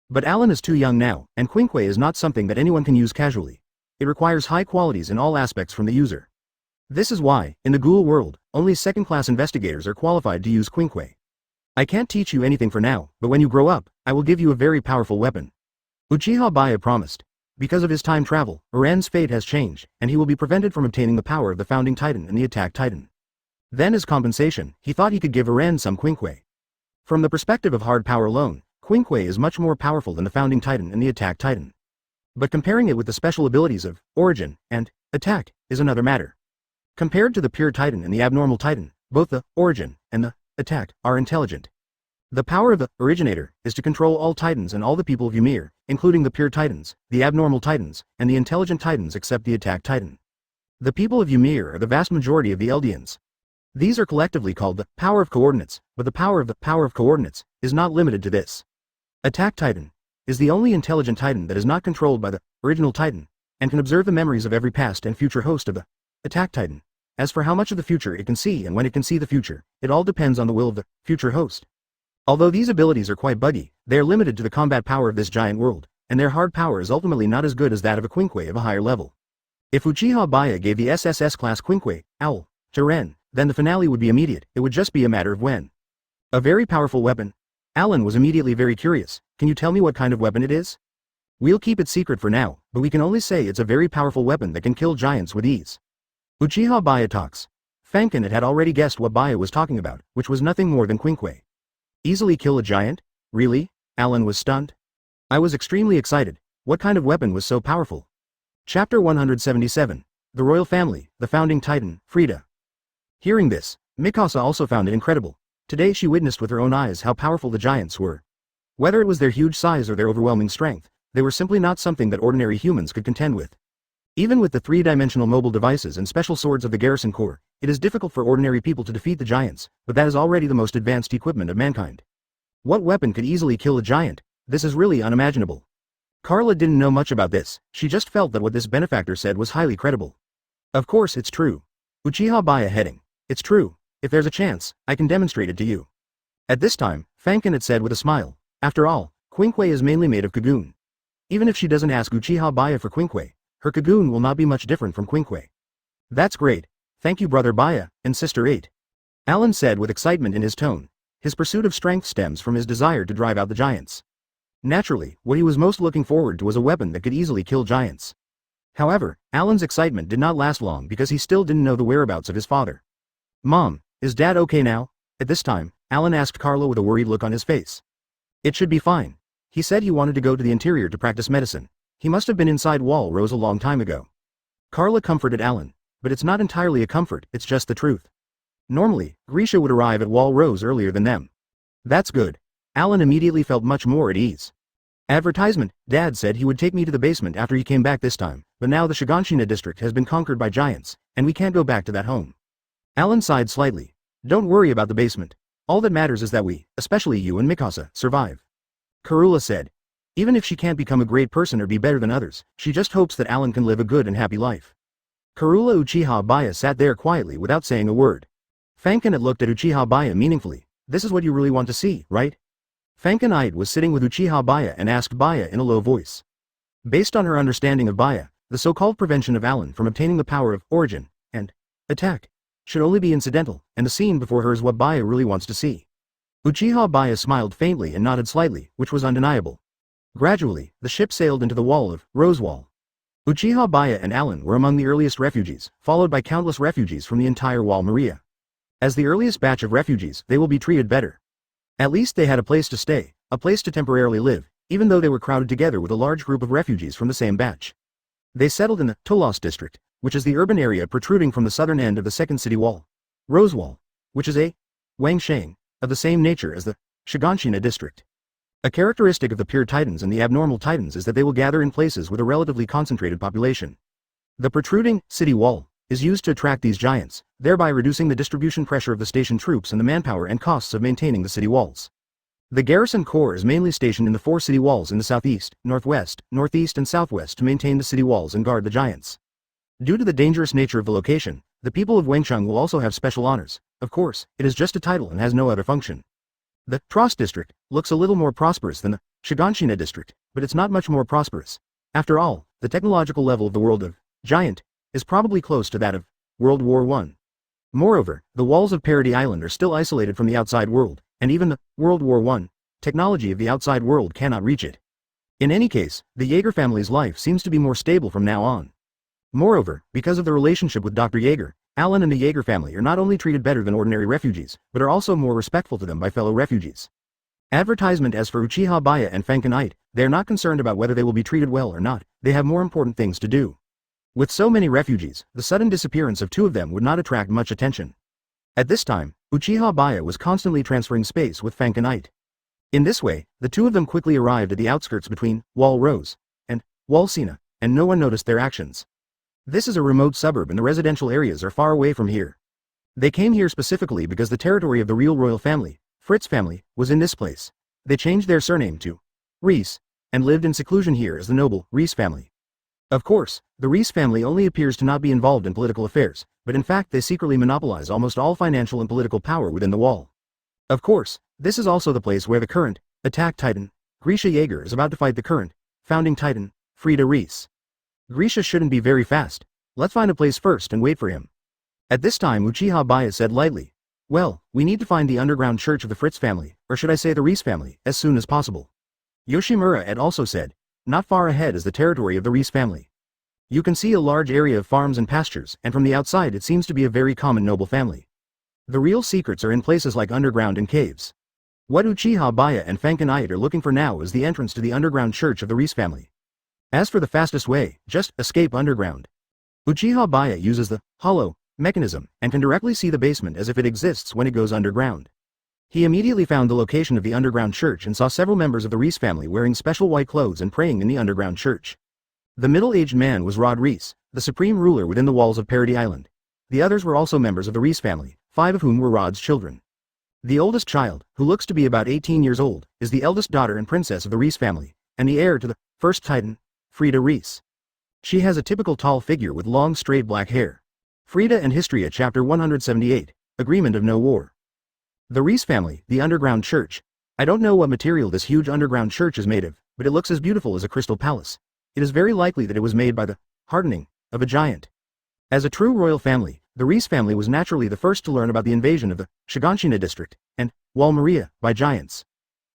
But Alan is too young now, and Quinkwe is not something that anyone can use casually. It requires high qualities in all aspects from the user. This is why, in the Ghoul world, only second-class investigators are qualified to use Quinkwe. I can't teach you anything for now, but when you grow up, I will give you a very powerful weapon. Uchiha Baiye promised. Because of his time travel, Uran's fate has changed, and he will be prevented from obtaining the power of the Founding Titan and the Attack Titan. Then as compensation, he thought he could give Uran some Quinkwe. From the perspective of hard power alone, Quinkwe is much more powerful than the Founding Titan and the Attack Titan. But comparing it with the special abilities of Origin and Attack is another matter. Compared to the Pure Titan and the Abnormal Titan, both the Origin and the Attack are intelligent. The power of the Originator is to control all Titans and all the people of Ymir, including the Pure Titans, the Abnormal Titans, and the Intelligent Titans except the Attack Titan. The people of Ymir are the vast majority of the Eldians. These are collectively called the Power of Coordinates, but the power of Coordinates is not limited to this. Attack Titan is the only intelligent Titan that is not controlled by the original Titan, and can observe the memories of every past and future host of the Attack Titan. As for how much of the future it can see and when it can see the future, it all depends on the will of the future host. Although these abilities are quite buggy, they are limited to the combat power of this giant world, and their hard power is ultimately not as good as that of a Quinkwe of a higher level. If Uchiha Baiye gave the SSS class Quinkwe, Owl, to Ren, then the finale would be immediate, it would just be a matter of when. A very powerful weapon? Alan was immediately very curious. Can you tell me what kind of weapon it is? We'll keep it secret for now, but we can only say it's a very powerful weapon that can kill giants with ease. Uchiha Baiye talks. Fankin had already guessed what Baiye was talking about, which was nothing more than Quinkwe. Easily kill a giant? Really? Alan was stunned. I was extremely excited. What kind of weapon was so powerful? Chapter 177. The Royal Family, the Founding Titan, Frida. Hearing this, Mikasa also found it incredible. Today she witnessed with her own eyes how powerful the giants were. Whether it was their huge size or their overwhelming strength, they were simply not something that ordinary humans could contend with. Even with the three-dimensional mobile devices and special swords of the Garrison Corps, it is difficult for ordinary people to defeat the giants, but that is already the most advanced equipment of mankind. What weapon could easily kill a giant? This is really unimaginable. Carla didn't know much about this, she just felt that what this benefactor said was highly credible. Of course it's true. Uchiha Baiye heading. It's true. If there's a chance, I can demonstrate it to you. At this time, Fankin had said with a smile. After all, Quinkwe is mainly made of Kagoon. Even if she doesn't ask Uchiha Baiye for Quinkwe, her Kagoon will not be much different from Quinkwe. That's great. Thank you brother Baiye, and sister 8. Alan said with excitement in his tone. His pursuit of strength stems from his desire to drive out the giants. Naturally, what he was most looking forward to was a weapon that could easily kill giants. However, Alan's excitement did not last long because he still didn't know the whereabouts of his father. Mom, is Dad okay now? At this time, Alan asked Carla with a worried look on his face. It should be fine. He said he wanted to go to the interior to practice medicine. He must have been inside Wall Rose a long time ago. Carla comforted Alan, but it's not entirely a comfort, it's just the truth. Normally, Grisha would arrive at Wall Rose earlier than them. That's good. Alan immediately felt much more at ease. Advertisement, Dad said he would take me to the basement after he came back this time, but now the Shiganshina district has been conquered by giants, and we can't go back to that home. Alan sighed slightly. Don't worry about the basement. All that matters is that we, especially you and Mikasa, survive. Karula said. Even if she can't become a great person or be better than others, she just hopes that Alan can live a good and happy life. Karula Uchiha Baiye sat there quietly without saying a word. Fankin had looked at Uchiha Baiye meaningfully. This is what you really want to see, right? Fankin was sitting with Uchiha Baiye and asked Baiye in a low voice. Based on her understanding of Baiye, the so-called prevention of Alan from obtaining the power of origin and attack should only be incidental, and the scene before her is what Baiye really wants to see. Uchiha Baiye smiled faintly and nodded slightly, which was undeniable. Gradually, the ship sailed into the wall of Rosewall. Uchiha Baiye and Alan were among the earliest refugees, followed by countless refugees from the entire Wall Maria. As the earliest batch of refugees, they will be treated better. At least they had a place to stay, a place to temporarily live, even though they were crowded together with a large group of refugees from the same batch. They settled in the Tolos district, which is the urban area protruding from the southern end of the second city wall. Rosewall, which is a Wangsheng, of the same nature as the Shiganshina district. A characteristic of the pure titans and the abnormal titans is that they will gather in places with a relatively concentrated population. The protruding city wall is used to attract these giants, thereby reducing the distribution pressure of the station troops and the manpower and costs of maintaining the city walls. The Garrison Corps is mainly stationed in the 4 city walls in the southeast, northwest, northeast and southwest to maintain the city walls and guard the giants. Due to the dangerous nature of the location, the people of Wangsheng will also have special honors. Of course, it is just a title and has no other function. The Trost district looks a little more prosperous than the Shiganshina district, but it's not much more prosperous. After all, the technological level of the world of giant is probably close to that of World War I. Moreover, the walls of Parody Island are still isolated from the outside world, and even the World War I technology of the outside world cannot reach it. In any case, the Jaeger family's life seems to be more stable from now on. Moreover, because of the relationship with Dr. Jaeger, Alan and the Jaeger family are not only treated better than ordinary refugees, but are also more respectful to them by fellow refugees. Advertisement. As for Uchiha Baiye and Fankin, they are not concerned about whether they will be treated well or not, they have more important things to do. With so many refugees, the sudden disappearance of 2 of them would not attract much attention. At this time, Uchiha Baiye was constantly transferring space with Fankin. In this way, the 2 of them quickly arrived at the outskirts between Wall Rose and Wall Sina, and no one noticed their actions. This is a remote suburb and the residential areas are far away from here. They came here specifically because the territory of the real royal family, Fritz family, was in this place. They changed their surname to Reese, and lived in seclusion here as the noble Reese family. Of course, the Reese family only appears to not be involved in political affairs, but in fact they secretly monopolize almost all financial and political power within the wall. Of course, this is also the place where the current attack titan, Grisha Jaeger, is about to fight the current founding titan, Frida Reese. Grisha shouldn't be very fast. Let's find a place first and wait for him. At this time Uchiha Baiye said lightly, "Well, we need to find the underground church of the Fritz family, or should I say the Reese family, as soon as possible." Yoshimura had also said, "Not far ahead is the territory of the Reese family. You can see a large area of farms and pastures, and from the outside it seems to be a very common noble family. The real secrets are in places like underground and caves. What Uchiha Baiye and Fankin are looking for now is the entrance to the underground church of the Reese family. As for the fastest way, just escape underground." Uchiha Baiye uses the hollow mechanism and can directly see the basement as if it exists when it goes underground. He immediately found the location of the underground church and saw several members of the Reese family wearing special white clothes and praying in the underground church. The middle-aged man was Rod Reese, the supreme ruler within the walls of Parody Island. The others were also members of the Reese family, 5 of whom were Rod's children. The oldest child, who looks to be about 18 years old, is the eldest daughter and princess of the Reese family, and the heir to the first Titan, Frida Reese. She has a typical tall figure with long straight black hair. Frida and History Chapter 178, Agreement of No War. The Reese family, the underground church. I don't know what material this huge underground church is made of, but it looks as beautiful as a crystal palace. It is very likely that it was made by the hardening of a giant. As a true royal family, the Reese family was naturally the first to learn about the invasion of the Shiganshina district and Wal Maria by giants.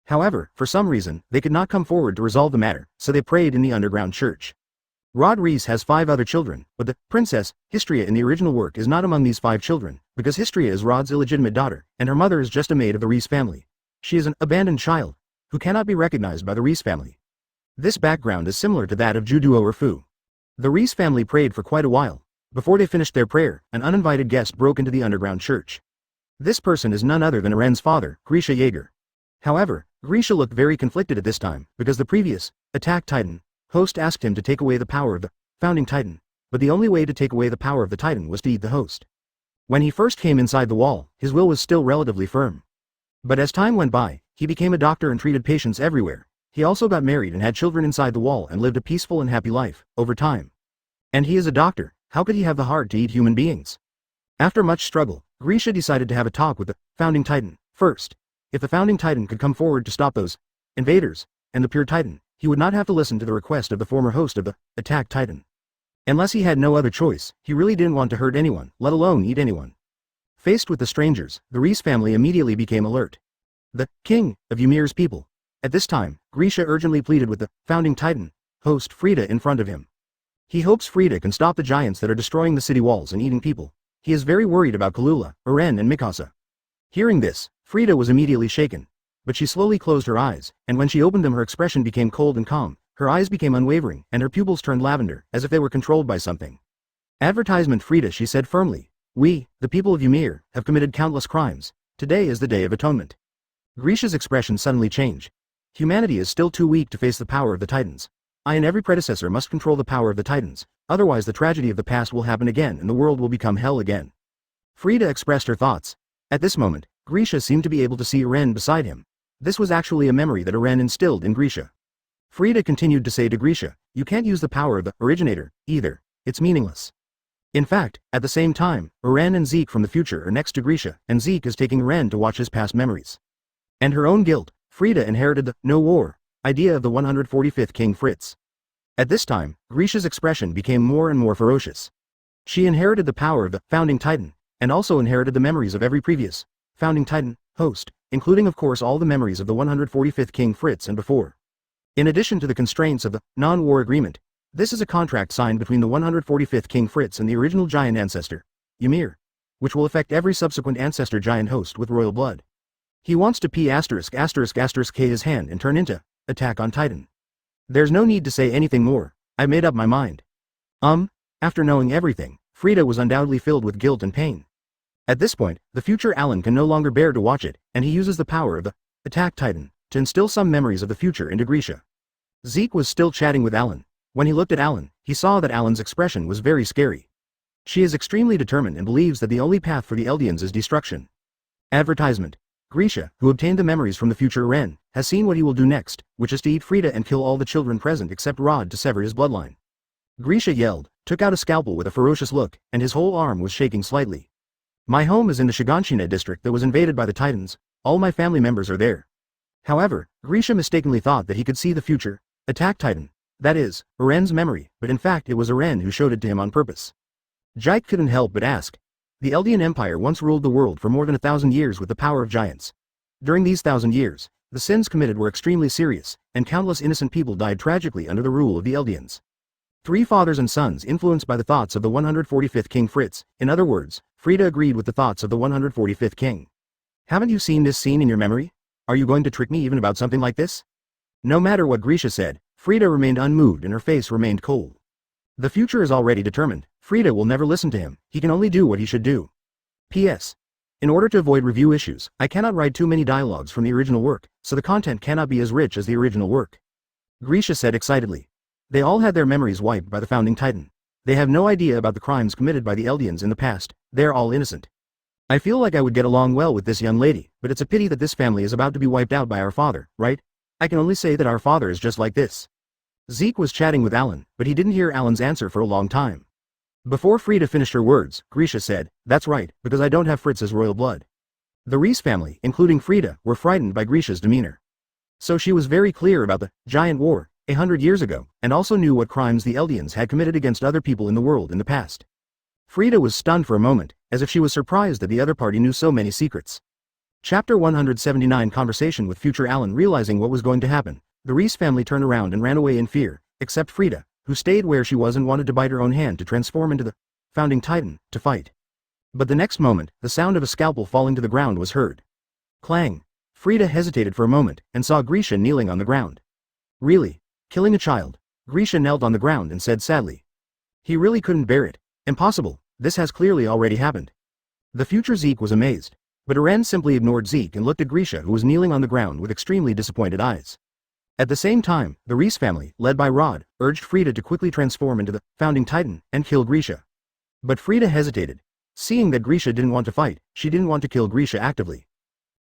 However, for some reason, they could not come forward to resolve the matter, so they prayed in the underground church. Rod Reese has 5 other children, but the princess, Histria in the original work is not among these 5 children, because Histria is Rod's illegitimate daughter, and her mother is just a maid of the Reese family. She is an abandoned child, who cannot be recognized by the Reese family. This background is similar to that of Juduo or Fu. The Reese family prayed for quite a while. Before they finished their prayer, an uninvited guest broke into the underground church. This person is none other than Aren's father, Grisha Jaeger. However, Grisha looked very conflicted at this time, because the previous attack titan host asked him to take away the power of the founding titan, but the only way to take away the power of the titan was to eat the host. When he first came inside the wall, his will was still relatively firm. But as time went by, he became a doctor and treated patients everywhere. He also got married and had children inside the wall and lived a peaceful and happy life, over time. And he is a doctor. How could he have the heart to eat human beings? After much struggle, Grisha decided to have a talk with the founding titan. First, if the founding titan could come forward to stop those invaders, and the pure titan, he would not have to listen to the request of the former host of the attack titan. Unless he had no other choice, he really didn't want to hurt anyone, let alone eat anyone. Faced with the strangers, the Reese family immediately became alert. The king of Ymir's people. At this time, Grisha urgently pleaded with the founding titan host Frida in front of him. He hopes Frida can stop the giants that are destroying the city walls and eating people. He is very worried about Kalula, Aren and Mikasa. Hearing this, Frida was immediately shaken. But she slowly closed her eyes, and when she opened them her expression became cold and calm, her eyes became unwavering, and her pupils turned lavender, as if they were controlled by something. Advertisement Frida, she said firmly. We, the people of Ymir, have committed countless crimes. Today is the day of atonement. Grisha's expression suddenly changed. Humanity is still too weak to face the power of the Titans. I and every predecessor must control the power of the Titans, otherwise the tragedy of the past will happen again and the world will become hell again. Frida expressed her thoughts. At this moment, Grisha seemed to be able to see Aren beside him. This was actually a memory that Aren instilled in Grisha. Frida continued to say to Grisha, you can't use the power of the originator, either. It's meaningless. In fact, at the same time, Aren and Zeke from the future are next to Grisha, and Zeke is taking Aren to watch his past memories. And her own guilt, Frida inherited the no war idea of the 145th King Fritz. At this time, Grisha's expression became more and more ferocious. She inherited the power of the founding titan, and also inherited the memories of every previous founding titan host, including of course all the memories of the 145th King Fritz and before. In addition to the constraints of the non-war agreement, this is a contract signed between the 145th King Fritz and the original giant ancestor, Ymir, which will affect every subsequent ancestor giant host with royal blood. He wants to K his hand and turn into attack on Titan. There's no need to say anything more. I made up my mind. After knowing everything, Frida was undoubtedly filled with guilt and pain. At this point, the future Alan can no longer bear to watch it, and he uses the power of the attack Titan to instill some memories of the future into Grisha. Zeke was still chatting with Alan. When he looked at Alan, he saw that Alan's expression was very scary. She is extremely determined and believes that the only path for the Eldians is destruction. Advertisement. Grisha, who obtained the memories from the future Ren, has seen what he will do next, which is to eat Frida and kill all the children present except Rod to sever his bloodline. Grisha yelled, took out a scalpel with a ferocious look, and his whole arm was shaking slightly. My home is in the Shiganshina district that was invaded by the Titans. All my family members are there. However, Grisha mistakenly thought that he could see the future attack Titan, that is, Aren's memory, but in fact it was Aren who showed it to him on purpose. Jike couldn't help but ask, The Eldian Empire once ruled the world for more than 1,000 years with the power of giants. During these 1,000 years, the sins committed were extremely serious, and countless innocent people died tragically under the rule of the Eldians. 3 fathers and sons influenced by the thoughts of the 145th King Fritz. In other words, Frida agreed with the thoughts of the 145th King. Haven't you seen this scene in your memory? Are you going to trick me even about something like this? No matter what Grisha said, Frida remained unmoved and her face remained cold. The future is already determined. Frida will never listen to him. He can only do what he should do. P.S. In order to avoid review issues, I cannot write too many dialogues from the original work, so the content cannot be as rich as the original work. Grisha said excitedly. They all had their memories wiped by the founding titan. They have no idea about the crimes committed by the Eldians in the past. They're all innocent. I feel like I would get along well with this young lady, but it's a pity that this family is about to be wiped out by our father, right? I can only say that our father is just like this. Zeke was chatting with Alan, but he didn't hear Alan's answer for a long time. Before Frida finished her words, Grisha said, "That's right, because I don't have Fritz's royal blood." The Reese family, including Frida, were frightened by Grisha's demeanor. So she was very clear about the giant war 100 years ago, and also knew what crimes the Eldians had committed against other people in the world in the past. Frida was stunned for a moment, as if she was surprised that the other party knew so many secrets. Chapter 179 Conversation with future Alan. Realizing what was going to happen, the Reese family turned around and ran away in fear, except Frida, who stayed where she was and wanted to bite her own hand to transform into the founding titan, to fight. But the next moment, the sound of a scalpel falling to the ground was heard. Clang! Frida hesitated for a moment, and saw Grisha kneeling on the ground. Really? Killing a child? Grisha knelt on the ground and said sadly. He really couldn't bear it. Impossible, this has clearly already happened. The future Zeke was amazed. But Eren simply ignored Zeke and looked at Grisha, who was kneeling on the ground with extremely disappointed eyes. At the same time, the Reese family, led by Rod, urged Frida to quickly transform into the founding titan and kill Grisha. But Frida hesitated. Seeing that Grisha didn't want to fight, she didn't want to kill Grisha actively.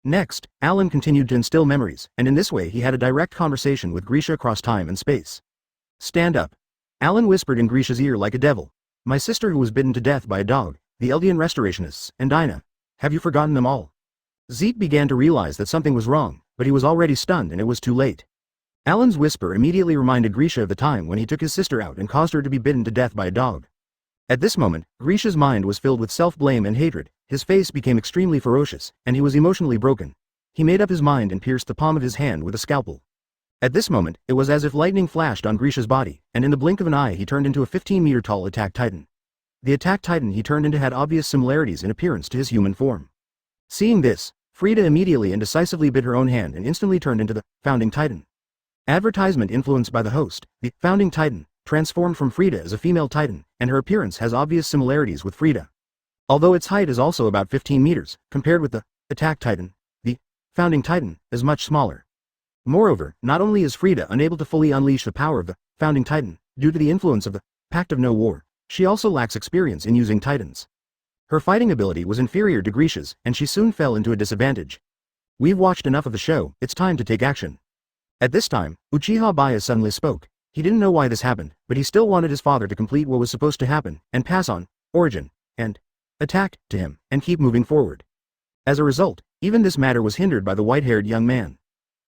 Next, Alan continued to instill memories, and in this way he had a direct conversation with Grisha across time and space. Stand up. Alan whispered in Grisha's ear like a devil. My sister who was bitten to death by a dog, the Eldian restorationists, and Dinah. Have you forgotten them all? Zeke began to realize that something was wrong, but he was already stunned and it was too late. Alan's whisper immediately reminded Grisha of the time when he took his sister out and caused her to be bitten to death by a dog. At this moment, Grisha's mind was filled with self-blame and hatred, his face became extremely ferocious, and he was emotionally broken. He made up his mind and pierced the palm of his hand with a scalpel. At this moment, it was as if lightning flashed on Grisha's body, and in the blink of an eye he turned into a 15-meter-tall attack titan. The attack titan he turned into had obvious similarities in appearance to his human form. Seeing this, Frida immediately and decisively bit her own hand and instantly turned into the founding titan. Advertisement influenced by the host, the founding titan, transformed from Frida as a female titan, and her appearance has obvious similarities with Frida. Although its height is also about 15 meters, compared with the attack titan, the founding titan is much smaller. Moreover, not only is Frida unable to fully unleash the power of the founding titan, due to the influence of the Pact of No War, she also lacks experience in using titans. Her fighting ability was inferior to Grisha's, and she soon fell into a disadvantage. We've watched enough of the show, it's time to take action. At this time, Uchiha Baiye suddenly spoke. He didn't know why this happened, but he still wanted his father to complete what was supposed to happen, and pass on, origin, and attack, to him, and keep moving forward. As a result, even this matter was hindered by the white-haired young man.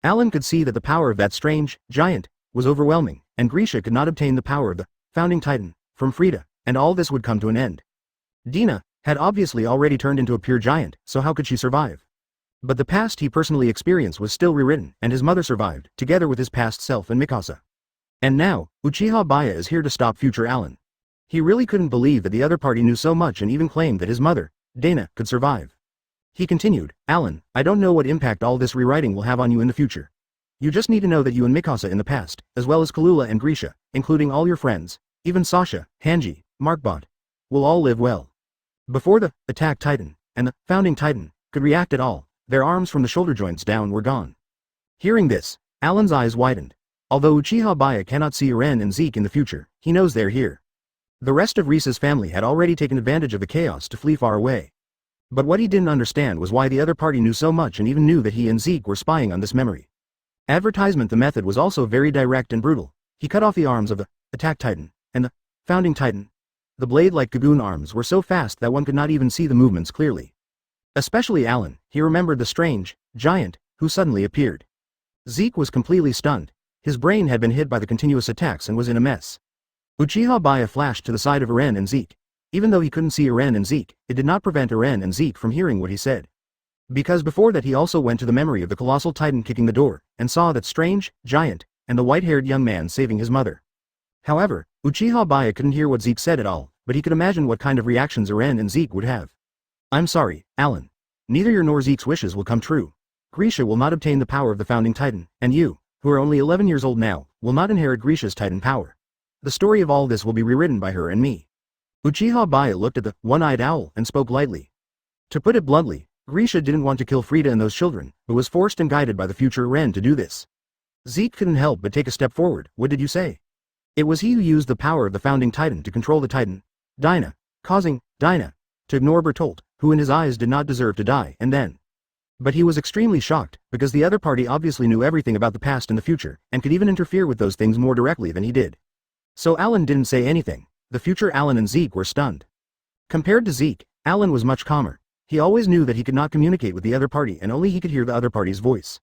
Alan could see that the power of that strange giant was overwhelming, and Grisha could not obtain the power of the founding titan from Frida, and all this would come to an end. Dina had obviously already turned into a pure giant, so how could she survive? But the past he personally experienced was still rewritten, and his mother survived, together with his past self and Mikasa. And now, Uchiha Baiye is here to stop future Alan. He really couldn't believe that the other party knew so much and even claimed that his mother, Dana, could survive. He continued, Alan, I don't know what impact all this rewriting will have on you in the future. You just need to know that you and Mikasa in the past, as well as Kalula and Grisha, including all your friends, even Sasha, Hanji, Markbot, will all live well. Before the attack titan and the founding titan could react at all, their arms from the shoulder joints down were gone. Hearing this, Alan's eyes widened. Although Uchiha Baiye cannot see Eren and Zeke in the future, he knows they're here. The rest of Risa's family had already taken advantage of the chaos to flee far away. But what he didn't understand was why the other party knew so much and even knew that he and Zeke were spying on this memory. Advertisement. The method was also very direct and brutal. He cut off the arms of the attack titan and the founding titan. The blade-like Kagoon arms were so fast that one could not even see the movements clearly. Especially Alan, he remembered the strange giant who suddenly appeared. Zeke was completely stunned. His brain had been hit by the continuous attacks and was in a mess. Uchiha Baiye flashed to the side of Eren and Zeke. Even though he couldn't see Eren and Zeke, it did not prevent Eren and Zeke from hearing what he said. Because before that he also went to the memory of the colossal titan kicking the door, and saw that strange, giant, and the white-haired young man saving his mother. However, Uchiha Baiye couldn't hear what Zeke said at all, but he could imagine what kind of reactions Eren and Zeke would have. I'm sorry, Alan. Neither your nor Zeke's wishes will come true. Grisha will not obtain the power of the founding titan, and you, who are only 11 years old now, will not inherit Grisha's titan power. The story of all this will be rewritten by her and me. Uchiha Baiye looked at the one-eyed owl and spoke lightly. To put it bluntly, Grisha didn't want to kill Frida and those children, but was forced and guided by the future Eren to do this. Zeke couldn't help but take a step forward. What did you say? It was he who used the power of the founding titan to control the titan, Dinah, causing Dinah to ignore Bertolt, who in his eyes did not deserve to die, and then. But he was extremely shocked, because the other party obviously knew everything about the past and the future, and could even interfere with those things more directly than he did. So Alan didn't say anything. The future Alan and Zeke were stunned. Compared to Zeke, Alan was much calmer. He always knew that he could not communicate with the other party and only he could hear the other party's voice.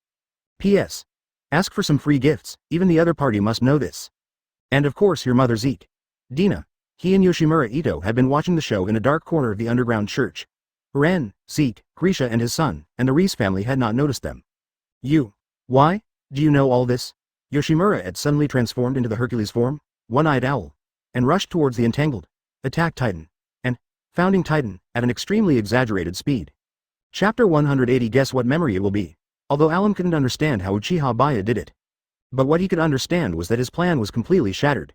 P.S. Ask for some free gifts, even the other party must know this. And of course your mother Zeke. Dina. He and Yoshimura Ito had been watching the show in a dark corner of the underground church. Eren, Zeke, Grisha and his son, and the Reese family had not noticed them. You. Why? Do you know all this? Yoshimura had suddenly transformed into the Hercules form, one-eyed owl, and rushed towards the entangled attack titan and founding titan at an extremely exaggerated speed. Chapter 180. Guess what memory it will be. Although Alan couldn't understand how Uchiha Baiye did it. But what he could understand was that his plan was completely shattered.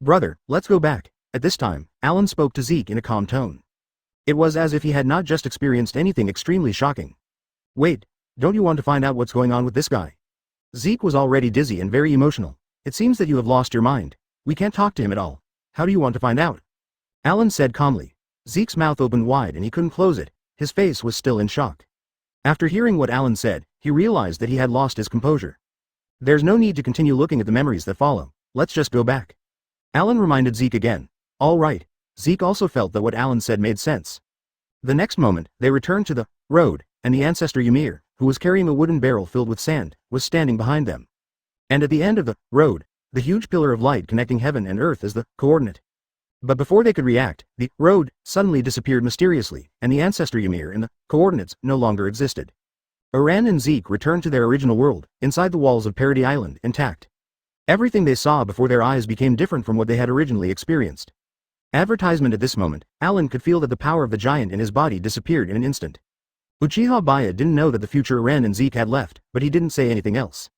Brother, let's go back. At this time, Alan spoke to Zeke in a calm tone. It was as if he had not just experienced anything extremely shocking. Wait, don't you want to find out what's going on with this guy? Zeke was already dizzy and very emotional. It seems that you have lost your mind. We can't talk to him at all. How do you want to find out? Alan said calmly. Zeke's mouth opened wide and he couldn't close it. His face was still in shock. After hearing what Alan said, he realized that he had lost his composure. There's no need to continue looking at the memories that follow. Let's just go back. Alan reminded Zeke again. All right. Zeke also felt that what Alan said made sense. The next moment, they returned to the road, and the ancestor Ymir, who was carrying a wooden barrel filled with sand, was standing behind them. And at the end of the road, the huge pillar of light connecting heaven and earth as the coordinate. But before they could react, the road suddenly disappeared mysteriously, and the ancestor Ymir and the coordinates no longer existed. Eren and Zeke returned to their original world, inside the walls of Parody Island, intact. Everything they saw before their eyes became different from what they had originally experienced. Advertisement. At this moment, Alan could feel that the power of the giant in his body disappeared in an instant. Uchiha Baiye didn't know that the future Eren and Zeke had left, but he didn't say anything else.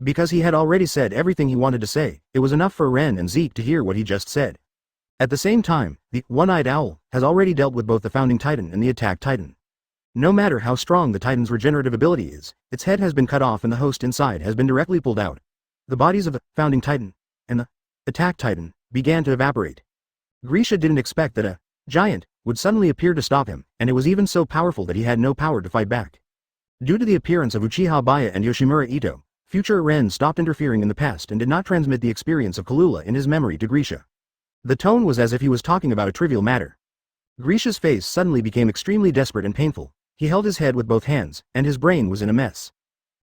Because he had already said everything he wanted to say, it was enough for Eren and Zeke to hear what he just said. At the same time, the one-eyed owl has already dealt with both the founding titan and the attack titan. No matter how strong the titan's regenerative ability is, its head has been cut off and the host inside has been directly pulled out. The bodies of the founding titan and the attack titan began to evaporate. Grisha didn't expect that a giant would suddenly appear to stop him, and it was even so powerful that he had no power to fight back. Due to the appearance of Uchiha Baiye and Yoshimura Ito, future Eren stopped interfering in the past and did not transmit the experience of Kalula in his memory to Grisha. The tone was as if he was talking about a trivial matter. Grisha's face suddenly became extremely desperate and painful. He held his head with both hands, and his brain was in a mess.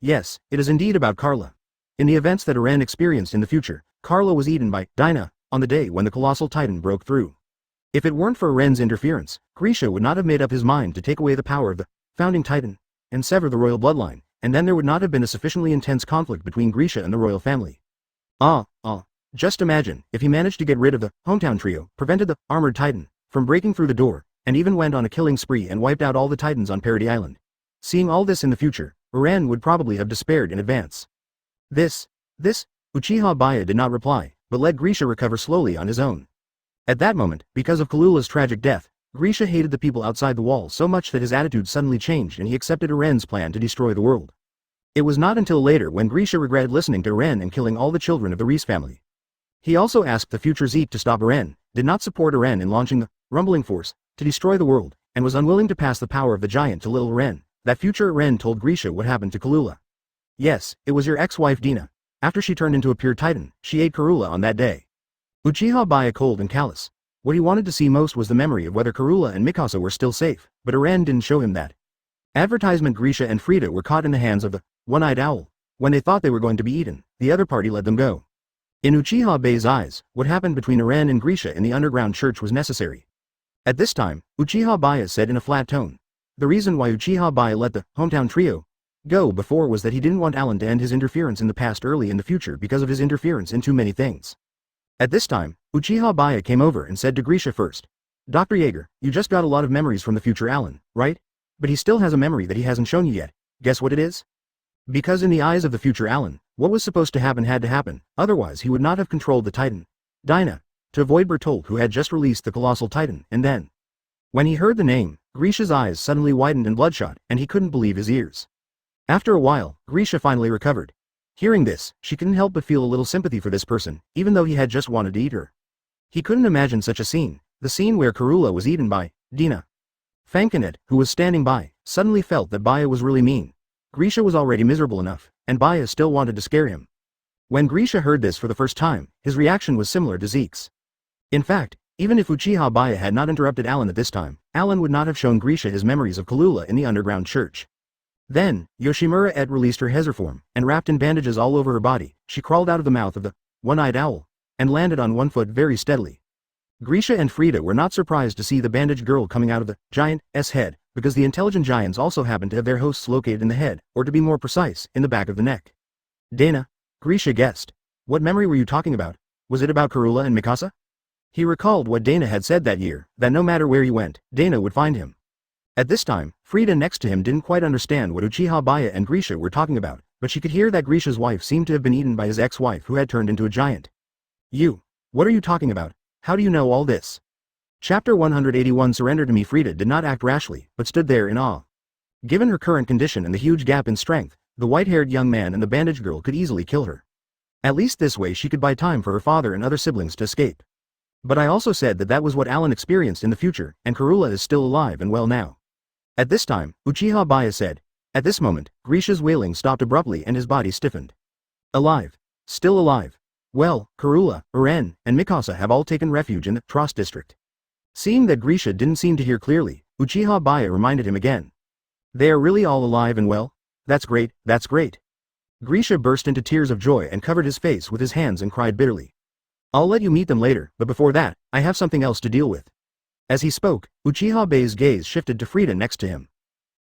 Yes, it is indeed about Carla. In the events that Eren experienced in the future, Carla was eaten by Dinah on the day when the colossal titan broke through. If it weren't for Eren's interference, Grisha would not have made up his mind to take away the power of the founding titan and sever the royal bloodline, and then there would not have been a sufficiently intense conflict between Grisha and the royal family. Just imagine if he managed to get rid of the hometown trio, prevented the armored titan from breaking through the door, and even went on a killing spree and wiped out all the titans on Parody Island. Seeing all this in the future, Eren would probably have despaired in advance. This, Uchiha Baiye did not reply, but let Grisha recover slowly on his own. At that moment, because of Kalula's tragic death, Grisha hated the people outside the wall so much that his attitude suddenly changed and he accepted Eren's plan to destroy the world. It was not until later when Grisha regretted listening to Eren and killing all the children of the Reese family. He also asked the future Zeke to stop Eren, did not support Eren in launching the rumbling force to destroy the world, and was unwilling to pass the power of the giant to little Eren. That future Eren told Grisha what happened to Kalula. Yes, it was your ex-wife Dina. After she turned into a pure titan, she ate Karula on that day. Uchiha Baiye cold and callous. What he wanted to see most was the memory of whether Karula and Mikasa were still safe, but Eren didn't show him that. Advertisement. Grisha and Frida were caught in the hands of the one-eyed owl. When they thought they were going to be eaten, the other party let them go. In Uchiha Baiye's eyes, what happened between Eren and Grisha in the underground church was necessary. At this time, Uchiha Baiye said in a flat tone. The reason why Uchiha Baiye let the hometown trio go before was that he didn't want Alan to end his interference in the past early in the future because of his interference in too many things. At this time, Uchiha Baiye came over and said to Grisha first. Dr. Jaeger, you just got a lot of memories from the future Alan, right? But he still has a memory that he hasn't shown you yet. Guess what it is? Because in the eyes of the future Alan, what was supposed to happen had to happen, otherwise he would not have controlled the Titan, Dinah, to avoid Bertolt who had just released the colossal Titan, and then. When he heard the name, Grisha's eyes suddenly widened and bloodshot, and he couldn't believe his ears. After a while, Grisha finally recovered. Hearing this, she couldn't help but feel a little sympathy for this person, even though he had just wanted to eat her. He couldn't imagine such a scene, the scene where Karula was eaten by Dina. Fankinet, who was standing by, suddenly felt that Baiye was really mean. Grisha was already miserable enough, and Baiye still wanted to scare him. When Grisha heard this for the first time, his reaction was similar to Zeke's. In fact, even if Uchiha Baiye had not interrupted Alan at this time, Alan would not have shown Grisha his memories of Kalula in the underground church. Then, Yoshimura released her Hezer form, and wrapped in bandages all over her body, she crawled out of the mouth of the one-eyed owl, and landed on one foot very steadily. Grisha and Frida were not surprised to see the bandaged girl coming out of the giant's head, because the intelligent giants also happened to have their hosts located in the head, or to be more precise, in the back of the neck. Dana, Grisha guessed. What memory were you talking about? Was it about Karula and Mikasa? He recalled what Dana had said that year, that no matter where he went, Dana would find him. At this time, Frida next to him didn't quite understand what Uchiha Baiye and Grisha were talking about, but she could hear that Grisha's wife seemed to have been eaten by his ex-wife who had turned into a giant. You. What are you talking about? How do you know all this? Chapter 181 Surrender to me. Frida did not act rashly, but stood there in awe. Given her current condition and the huge gap in strength, the white-haired young man and the bandaged girl could easily kill her. At least this way she could buy time for her father and other siblings to escape. But I also said that that was what Alan experienced in the future, and Karula is still alive and well now. At this time, Uchiha Baiye said. At this moment, Grisha's wailing stopped abruptly and his body stiffened. Alive. Still alive. Well, Karula, Uren, and Mikasa have all taken refuge in the Trost district. Seeing that Grisha didn't seem to hear clearly, Uchiha Baiye reminded him again. They are really all alive and well? That's great, that's great. Grisha burst into tears of joy and covered his face with his hands and cried bitterly. I'll let you meet them later, but before that, I have something else to deal with. As he spoke, Uchiha Baiye's gaze shifted to Frida next to him.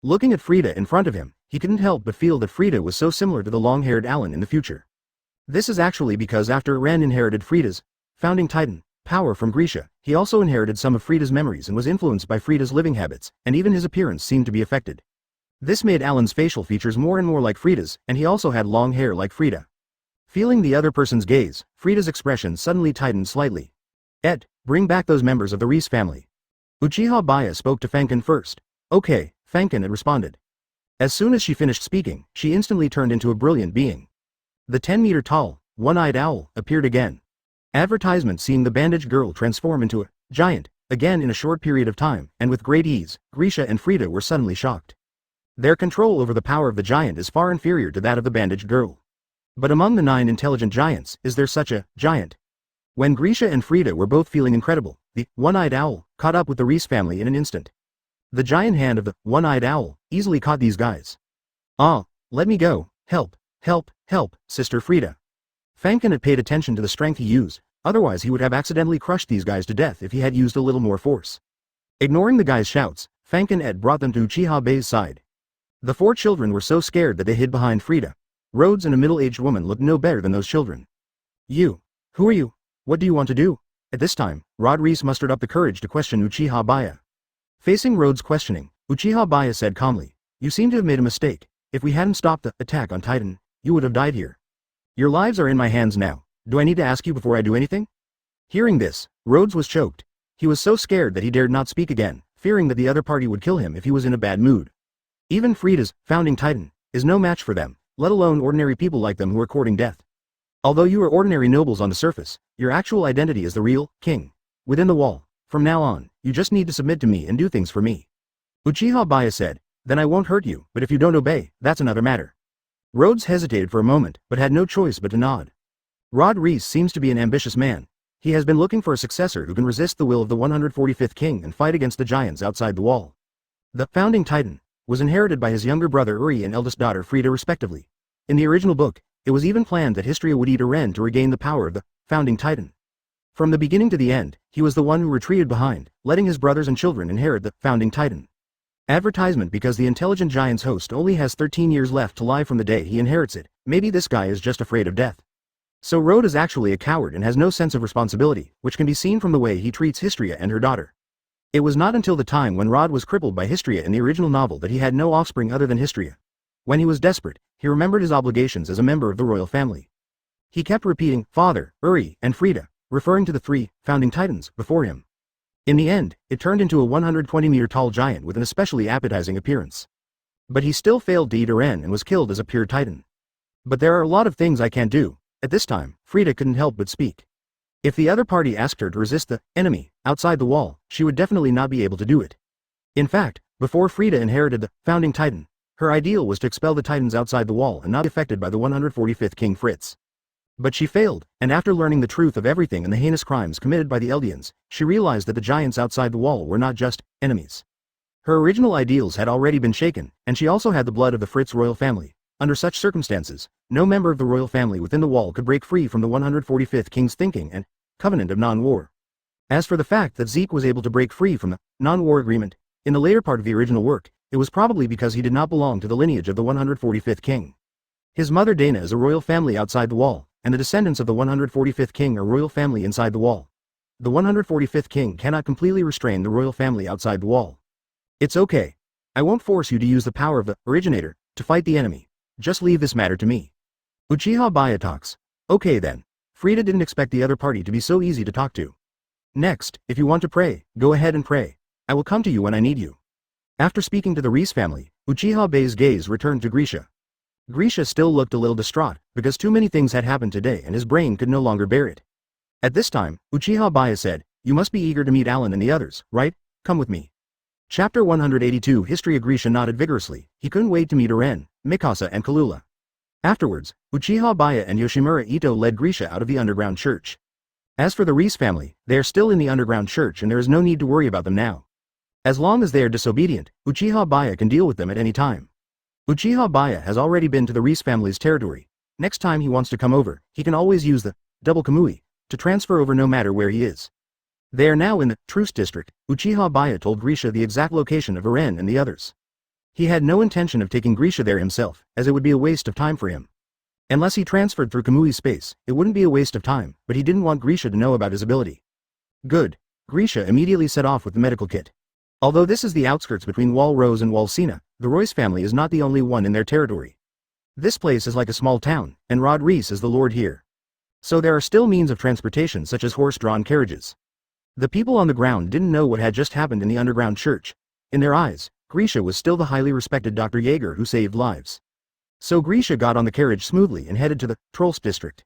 Looking at Frida in front of him, he couldn't help but feel that Frida was so similar to the long-haired Alan in the future. This is actually because after Uren inherited Frida's founding titan power from Grisha, he also inherited some of Frida's memories and was influenced by Frida's living habits, and even his appearance seemed to be affected. This made Alan's facial features more and more like Frida's, and he also had long hair like Frida. Feeling the other person's gaze, Frida's expression suddenly tightened slightly. Bring back those members of the Reese family. Uchiha Baiye spoke to Fankin first. Okay, Fankin had responded. As soon as she finished speaking, she instantly turned into a brilliant being. The 10-meter-tall, one-eyed owl appeared again. Advertisement seeing the bandaged girl transform into a giant, again in a short period of time, and with great ease, Grisha and Frida were suddenly shocked. Their control over the power of the giant is far inferior to that of the bandaged girl. But among the 9 intelligent giants, is there such a giant? When Grisha and Frida were both feeling incredible, the one-eyed owl caught up with the Reese family in an instant. The giant hand of the one-eyed owl easily caught these guys. Let me go, help, help, help, Sister Frida. Fankin had paid attention to the strength he used, otherwise he would have accidentally crushed these guys to death if he had used a little more force. Ignoring the guys' shouts, Fankin brought them to Uchiha Baiye's side. The 4 children were so scared that they hid behind Frida. Rhodes and a middle-aged woman looked no better than those children. You. Who are you? What do you want to do? At this time, Rod Reese mustered up the courage to question Uchiha Baiye. Facing Rhodes' questioning, Uchiha Baiye said calmly, You seem to have made a mistake. If we hadn't stopped the attack on Titan, you would have died here. Your lives are in my hands now. Do I need to ask you before I do anything? Hearing this, Rhodes was choked. He was so scared that he dared not speak again, fearing that the other party would kill him if he was in a bad mood. Even Frida's founding Titan is no match for them, let alone ordinary people like them who are courting death. Although you are ordinary nobles on the surface, your actual identity is the real king. Within the wall. From now on, you just need to submit to me and do things for me. Uchiha Baiye said, Then I won't hurt you, but if you don't obey, that's another matter. Rhodes hesitated for a moment, but had no choice but to nod. Rod Reese seems to be an ambitious man. He has been looking for a successor who can resist the will of the 145th king and fight against the giants outside the wall. The founding Titan was inherited by his younger brother Uri and eldest daughter Frida respectively. In the original book, it was even planned that Histria would eat Uren to regain the power of the founding Titan. From the beginning to the end, he was the one who retreated behind, letting his brothers and children inherit the founding titan. Advertisement because the intelligent giant's host only has 13 years left to live from the day he inherits it. Maybe this guy is just afraid of death. So Rode is actually a coward and has no sense of responsibility, which can be seen from the way he treats Histria and her daughter. It was not until the time when Rod was crippled by Histria in the original novel that he had no offspring other than Histria. When he was desperate, he remembered his obligations as a member of the royal family. He kept repeating, Father, Uri, and Frida, referring to the 3 founding titans before him. In the end, it turned into a 120-meter tall giant with an especially appetizing appearance. But he still failed to eat Eren and was killed as a pure titan. But there are a lot of things I can't do. At this time, Frida couldn't help but speak. If the other party asked her to resist the enemy outside the wall, she would definitely not be able to do it. In fact, before Frida inherited the founding titan, her ideal was to expel the titans outside the wall and not be affected by the 145th King Fritz. But she failed, and after learning the truth of everything and the heinous crimes committed by the Eldians, she realized that the giants outside the wall were not just enemies. Her original ideals had already been shaken, and she also had the blood of the Fritz royal family. Under such circumstances, no member of the royal family within the wall could break free from the 145th King's thinking and covenant of non-war. As for the fact that Zeke was able to break free from the non-war agreement in the later part of the original work, it was probably because he did not belong to the lineage of the 145th King. His mother Dana is a royal family outside the wall, and the descendants of the 145th King are royal family inside the wall. The 145th King cannot completely restrain the royal family outside the wall. It's okay. I won't force you to use the power of the originator to fight the enemy. Just leave this matter to me. Uchiha Baiye talks. Okay then. Frida didn't expect the other party to be so easy to talk to. Next, if you want to pray, go ahead and pray. I will come to you when I need you. After speaking to the Reese family, Uchiha Baiye's gaze returned to Grisha. Grisha still looked a little distraught, because too many things had happened today and his brain could no longer bear it. At this time, Uchiha Baiye said, You must be eager to meet Alan and the others, right? Come with me. Chapter 182 History. Grisha nodded vigorously. He couldn't wait to meet Eren, Mikasa and Kalula. Afterwards, Uchiha Baiye and Yoshimura Ito led Grisha out of the underground church. As for the Reese family, they are still in the underground church and there is no need to worry about them now. As long as they are disobedient, Uchiha Baiye can deal with them at any time. Uchiha Baiye has already been to the Reese family's territory. Next time he wants to come over, he can always use the double Kamui to transfer over no matter where he is. They are now in the Truce district. Uchiha Baiye told Grisha the exact location of Eren and the others. He had no intention of taking Grisha there himself, as it would be a waste of time for him. Unless he transferred through Kamui's space, it wouldn't be a waste of time, but he didn't want Grisha to know about his ability. Good. Grisha immediately set off with the medical kit. Although this is the outskirts between Wall Rose and Wall Sina, the Royce family is not the only one in their territory. This place is like a small town, and Rod Reese is the lord here. So there are still means of transportation such as horse-drawn carriages. The people on the ground didn't know what had just happened in the underground church. In their eyes, Grisha was still the highly respected Dr. Jaeger who saved lives. So Grisha got on the carriage smoothly and headed to the Trolls district.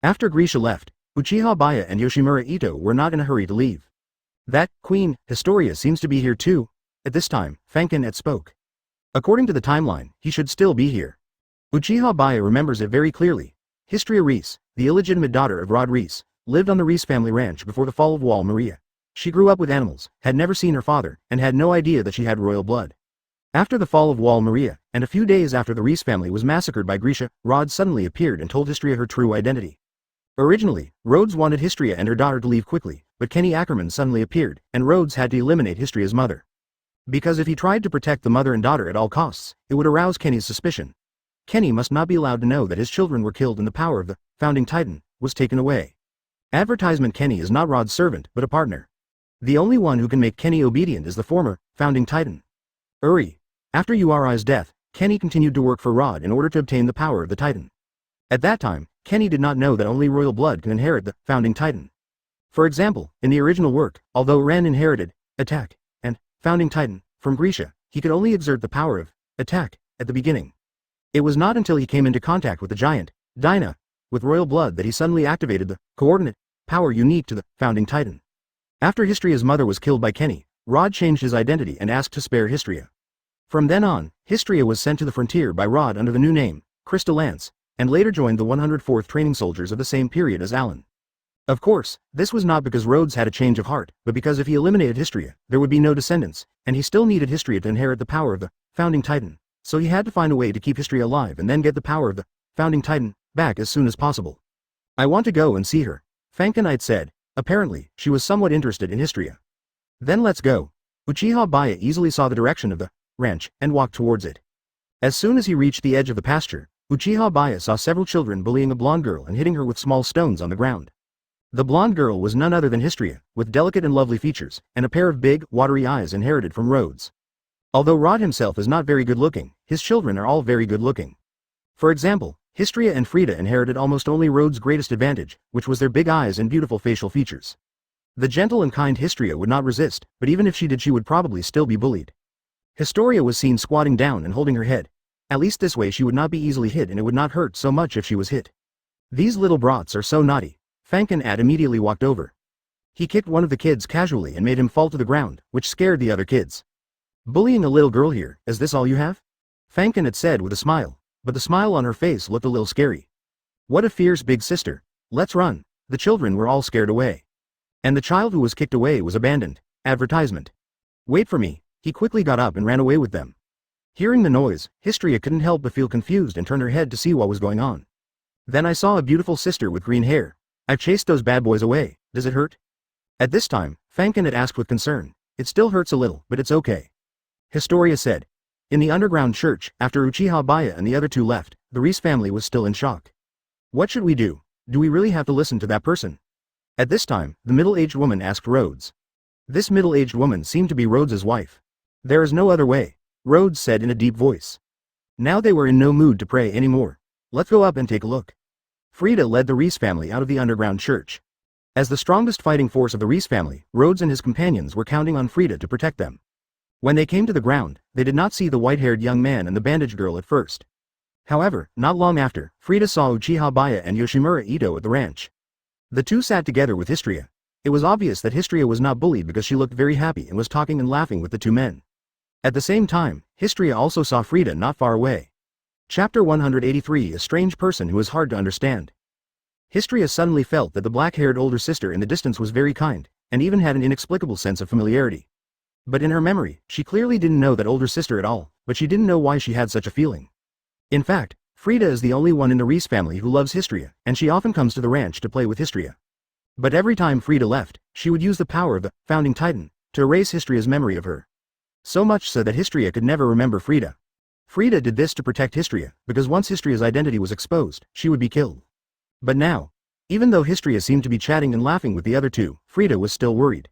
After Grisha left, Uchiha Baiye and Yoshimura Ito were not in a hurry to leave. That Queen Historia seems to be here too. At this time, Fankin spoke. According to the timeline, he should still be here. Uchiha Baiye remembers it very clearly. Histria Reese, the illegitimate daughter of Rod Reese, lived on the Reese family ranch before the fall of Wall Maria. She grew up with animals, had never seen her father, and had no idea that she had royal blood. After the fall of Wall Maria, and a few days after the Reese family was massacred by Grisha, Rod suddenly appeared and told Histria her true identity. Originally, Rhodes wanted Histria and her daughter to leave quickly, but Kenny Ackerman suddenly appeared, and Rhodes had to eliminate Histria's mother. Because if he tried to protect the mother and daughter at all costs, it would arouse Kenny's suspicion. Kenny must not be allowed to know that his children were killed and the power of the founding titan was taken away. Advertisement. Kenny is not Rod's servant, but a partner. The only one who can make Kenny obedient is the former founding titan. Uri. After Uri's death, Kenny continued to work for Rod in order to obtain the power of the titan. At that time, Kenny did not know that only royal blood can inherit the founding titan. For example, in the original work, although Ren inherited attack and founding titan from Grisha, he could only exert the power of attack at the beginning. It was not until he came into contact with the giant, Dinah, with royal blood that he suddenly activated the coordinate power unique to the founding titan. After Histria's mother was killed by Kenny, Rod changed his identity and asked to spare Histria. From then on, Histria was sent to the frontier by Rod under the new name, Crystal Lance, and later joined the 104th training soldiers of the same period as Alan. Of course, this was not because Rhodes had a change of heart, but because if he eliminated Histria, there would be no descendants, and he still needed Histria to inherit the power of the founding titan, so he had to find a way to keep Histria alive and then get the power of the founding titan back as soon as possible. I want to go and see her, Fankinite said. Apparently, she was somewhat interested in Histria. Then let's go. Uchiha Baiye easily saw the direction of the ranch and walked towards it. As soon as he reached the edge of the pasture, Uchiha Baiye saw several children bullying a blonde girl and hitting her with small stones on the ground. The blonde girl was none other than Histria, with delicate and lovely features, and a pair of big, watery eyes inherited from Rhodes. Although Rod himself is not very good looking, his children are all very good looking. For example, Histria and Frida inherited almost only Rhodes' greatest advantage, which was their big eyes and beautiful facial features. The gentle and kind Histria would not resist, but even if she did she would probably still be bullied. Historia was seen squatting down and holding her head. At least this way she would not be easily hit and it would not hurt so much if she was hit. These little brats are so naughty. Fankin immediately walked over. He kicked one of the kids casually and made him fall to the ground, which scared the other kids. Bullying a little girl here, is this all you have? Fankin had said with a smile, but the smile on her face looked a little scary. What a fierce big sister. Let's run. The children were all scared away. And the child who was kicked away was abandoned. Advertisement. Wait for me. He quickly got up and ran away with them. Hearing the noise, Histria couldn't help but feel confused and turned her head to see what was going on. Then I saw a beautiful sister with green hair. I've chased those bad boys away. Does it hurt? At this time, Fankin had asked with concern. It still hurts a little, but it's okay. Historia said. In the underground church, after Uchiha Baiye and the other two left, the Reese family was still in shock. What should we do? Do we really have to listen to that person? At this time, the middle-aged woman asked Rhodes. This middle-aged woman seemed to be Rhodes's wife. There is no other way, Rhodes said in a deep voice. Now they were in no mood to pray anymore. Let's go up and take a look. Frida led the Reese family out of the underground church. As the strongest fighting force of the Reese family, Rhodes and his companions were counting on Frida to protect them. When they came to the ground, they did not see the white-haired young man and the bandaged girl at first. However, not long after, Frida saw Uchiha Baiye and Yoshimura Ito at the ranch. The two sat together with Histria. It was obvious that Histria was not bullied because she looked very happy and was talking and laughing with the two men. At the same time, Histria also saw Frida not far away. Chapter 183 A strange person who is hard to understand. Histria suddenly felt that the black-haired older sister in the distance was very kind, and even had an inexplicable sense of familiarity. But in her memory, she clearly didn't know that older sister at all, but she didn't know why she had such a feeling. In fact, Frida is the only one in the Reese family who loves Histria, and she often comes to the ranch to play with Histria. But every time Frida left, she would use the power of the founding titan to erase Histria's memory of her. So much so that Histria could never remember Frida. Frida did this to protect Histria, because once Histria's identity was exposed, she would be killed. But now, even though Histria seemed to be chatting and laughing with the other two, Frida was still worried.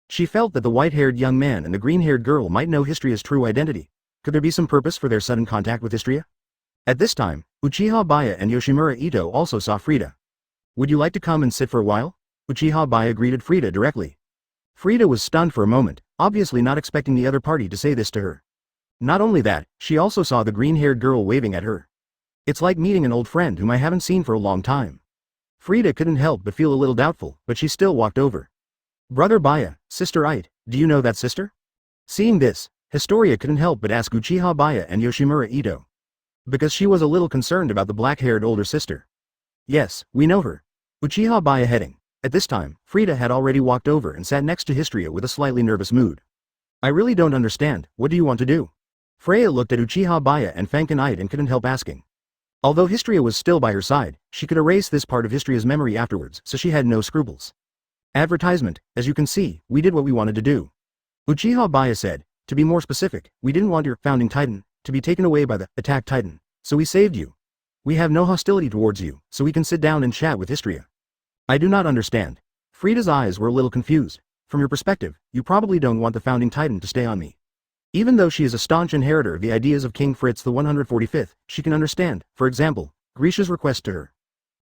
She felt that the white-haired young man and the green-haired girl might know Histria's true identity. Could there be some purpose for their sudden contact with Histria? At this time, Uchiha Baiye and Yoshimura Ito also saw Frida. Would you like to come and sit for a while? Uchiha Baiye greeted Frida directly. Frida was stunned for a moment, obviously not expecting the other party to say this to her. Not only that, she also saw the green-haired girl waving at her. It's like meeting an old friend whom I haven't seen for a long time. Frida couldn't help but feel a little doubtful, but she still walked over. Brother Baiye, sister Ite, do you know that sister? Seeing this, Historia couldn't help but ask Uchiha Baiye and Yoshimura Ito. Because she was a little concerned about the black-haired older sister. Yes, we know her. Uchiha Baiye heading. At this time, Frida had already walked over and sat next to Histria with a slightly nervous mood. I really don't understand, what do you want to do? Freya looked at Uchiha Baiye and Fankin Ite and couldn't help asking. Although Histria was still by her side, she could erase this part of Histria's memory afterwards, so she had no scruples. Advertisement, as you can see, we did what we wanted to do. Uchiha Baiye said, to be more specific, we didn't want your founding titan to be taken away by the attack titan, so we saved you. We have no hostility towards you, so we can sit down and chat with Histria. I do not understand. Frida's eyes were a little confused. From your perspective, you probably don't want the founding titan to stay on me. Even though she is a staunch inheritor of the ideas of King Fritz the 145th, she can understand, for example, Grisha's request to her.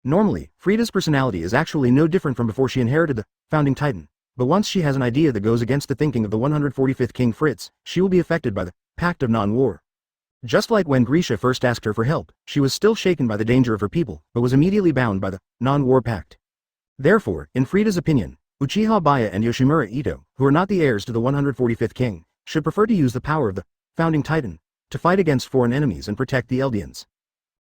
Normally, Frida's personality is actually no different from before she inherited the founding titan, but once she has an idea that goes against the thinking of the 145th King Fritz, she will be affected by the pact of non-war. Just like when Grisha first asked her for help, she was still shaken by the danger of her people, but was immediately bound by the non-war pact. Therefore, in Frida's opinion, Uchiha Baiye and Yoshimura Ito, who are not the heirs to the 145th king, should prefer to use the power of the founding titan to fight against foreign enemies and protect the Eldians.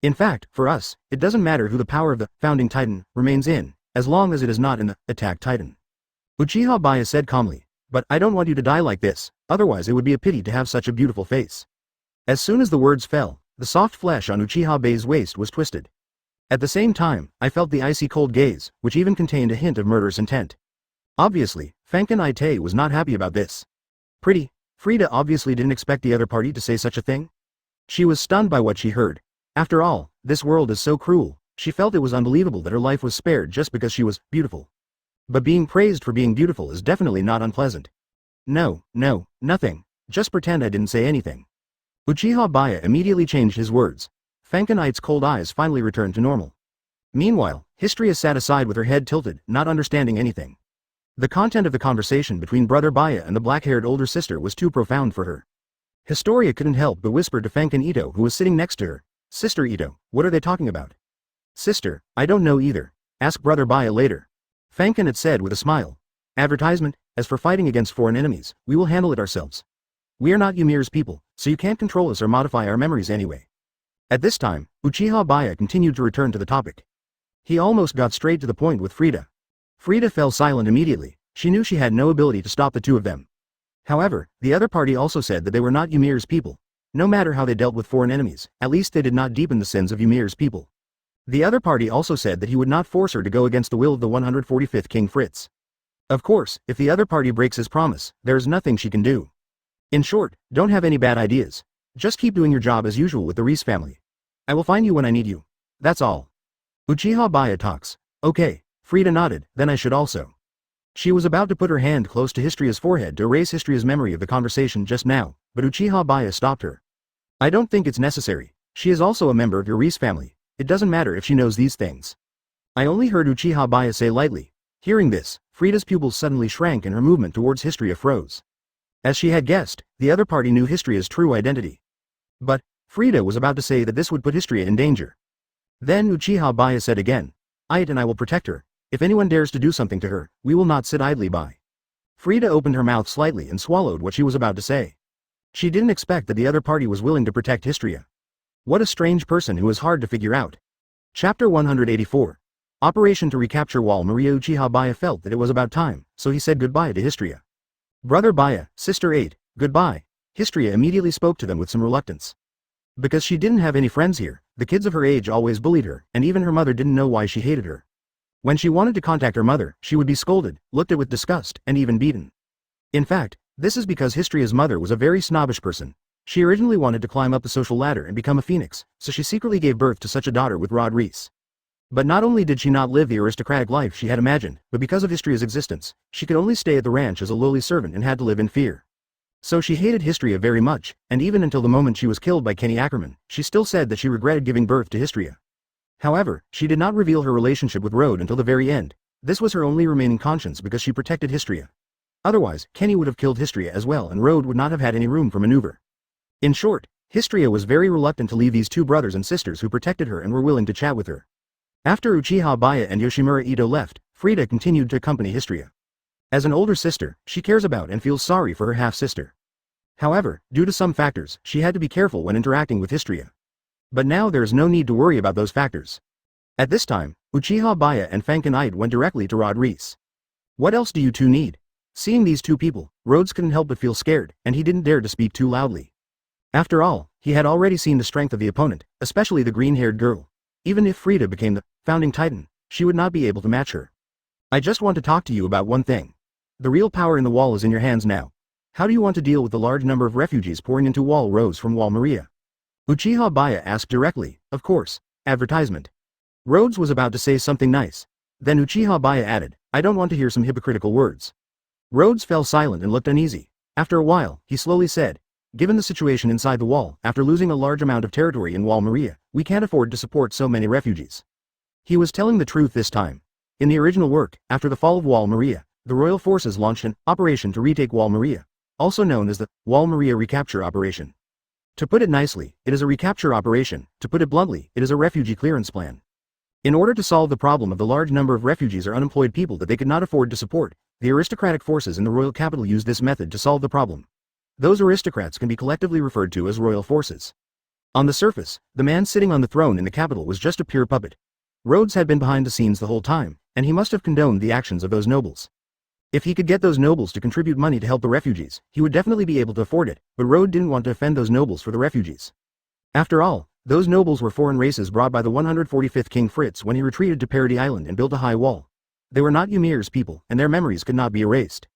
In fact, for us, it doesn't matter who the power of the founding titan remains in, as long as it is not in the attack titan. Uchiha Baiye said calmly, but I don't want you to die like this, otherwise it would be a pity to have such a beautiful face. As soon as the words fell, the soft flesh on Uchiha Baiye's waist was twisted. At the same time, I felt the icy cold gaze, which even contained a hint of murderous intent. Obviously, Fankin Ite was not happy about this. Pretty, Frida obviously didn't expect the other party to say such a thing. She was stunned by what she heard. After all, this world is so cruel. She felt it was unbelievable that her life was spared just because she was beautiful. But being praised for being beautiful is definitely not unpleasant. No, nothing. Just pretend I didn't say anything. Uchiha Baiye immediately changed his words. Fankin Ite's cold eyes finally returned to normal. Meanwhile, History sat aside with her head tilted, not understanding anything. The content of the conversation between Brother Baiye and the black-haired older sister was too profound for her. Historia couldn't help but whisper to Fankin Ito, who was sitting next to her. Sister Ito, what are they talking about? Sister, I don't know either. Ask Brother Baiye later. Fankin had said with a smile. Advertisement, as for fighting against foreign enemies, we will handle it ourselves. We are not Ymir's people, so you can't control us or modify our memories anyway. At this time, Uchiha Baiye continued to return to the topic. He almost got straight to the point with Frida. Frida fell silent immediately. She knew she had no ability to stop the two of them. However, the other party also said that they were not Ymir's people. No matter how they dealt with foreign enemies, at least they did not deepen the sins of Ymir's people. The other party also said that he would not force her to go against the will of the 145th King Fritz. Of course, if the other party breaks his promise, there is nothing she can do. In short, don't have any bad ideas. Just keep doing your job as usual with the Reese family. I will find you when I need you. That's all. Uchiha Baiye talks. Okay, Frida nodded, then I should also. She was about to put her hand close to Histria's forehead to erase Histria's memory of the conversation just now, but Uchiha Baiye stopped her. I don't think it's necessary. She is also a member of your Reese family. It doesn't matter if she knows these things. I only heard Uchiha Baiye say lightly. Hearing this, Frida's pupils suddenly shrank and her movement towards Histria froze. As she had guessed, the other party knew Histria's true identity. But, Frida was about to say that this would put Histria in danger. Then Uchiha Baiye said again. Ite and I will protect her. If anyone dares to do something to her, we will not sit idly by. Frida opened her mouth slightly and swallowed what she was about to say. She didn't expect that the other party was willing to protect Histria. What a strange person who is hard to figure out. Chapter 184. Operation to recapture Wall Maria. Uchiha Baiye felt that it was about time, so he said goodbye to Histria. Brother Baiye, Sister 8, goodbye. Histria immediately spoke to them with some reluctance. Because she didn't have any friends here, the kids of her age always bullied her, and even her mother didn't know why she hated her. When she wanted to contact her mother, she would be scolded, looked at with disgust, and even beaten. In fact, this is because Histria's mother was a very snobbish person. She originally wanted to climb up the social ladder and become a phoenix, so she secretly gave birth to such a daughter with Rod Reese. But not only did she not live the aristocratic life she had imagined, but because of Histria's existence, she could only stay at the ranch as a lowly servant and had to live in fear. So she hated Histria very much, and even until the moment she was killed by Kenny Ackerman, she still said that she regretted giving birth to Histria. However, she did not reveal her relationship with Rode until the very end. This was her only remaining conscience because she protected Histria. Otherwise, Kenny would have killed Histria as well and Rode would not have had any room for maneuver. In short, Histria was very reluctant to leave these two brothers and sisters who protected her and were willing to chat with her. After Uchiha Baiye and Yoshimura Ito left, Frida continued to accompany Histria. As an older sister, she cares about and feels sorry for her half-sister. However, due to some factors, she had to be careful when interacting with Histria. But now there is no need to worry about those factors. At this time, Uchiha Baiye and Fankin Ite went directly to Rod Reese. What else do you two need? Seeing these two people, Rhodes couldn't help but feel scared, and he didn't dare to speak too loudly. After all, he had already seen the strength of the opponent, especially the green-haired girl. Even if Frida became the founding titan, she would not be able to match her. I just want to talk to you about one thing. The real power in the wall is in your hands now. How do you want to deal with the large number of refugees pouring into Wall Rose from Wall Maria? Uchiha Baiye asked directly. Of course, advertisement. Rhodes was about to say something nice. Then Uchiha Baiye added, I don't want to hear some hypocritical words. Rhodes fell silent and looked uneasy. After a while, he slowly said, given the situation inside the wall, after losing a large amount of territory in Wall Maria, we can't afford to support so many refugees. He was telling the truth this time. In the original work, after the fall of Wall Maria, the royal forces launched an operation to retake Wall Maria, also known as the Wall Maria Recapture Operation. To put it nicely, it is a recapture operation. To put it bluntly, it is a refugee clearance plan. In order to solve the problem of the large number of refugees or unemployed people that they could not afford to support, the aristocratic forces in the royal capital used this method to solve the problem. Those aristocrats can be collectively referred to as royal forces. On the surface, the man sitting on the throne in the capital was just a pure puppet. Rhodes had been behind the scenes the whole time, and he must have condoned the actions of those nobles. If he could get those nobles to contribute money to help the refugees, he would definitely be able to afford it, but Rhodes didn't want to offend those nobles for the refugees. After all, those nobles were foreign races brought by the 145th King Fritz when he retreated to Parody Island and built a high wall. They were not Ymir's people, and their memories could not be erased.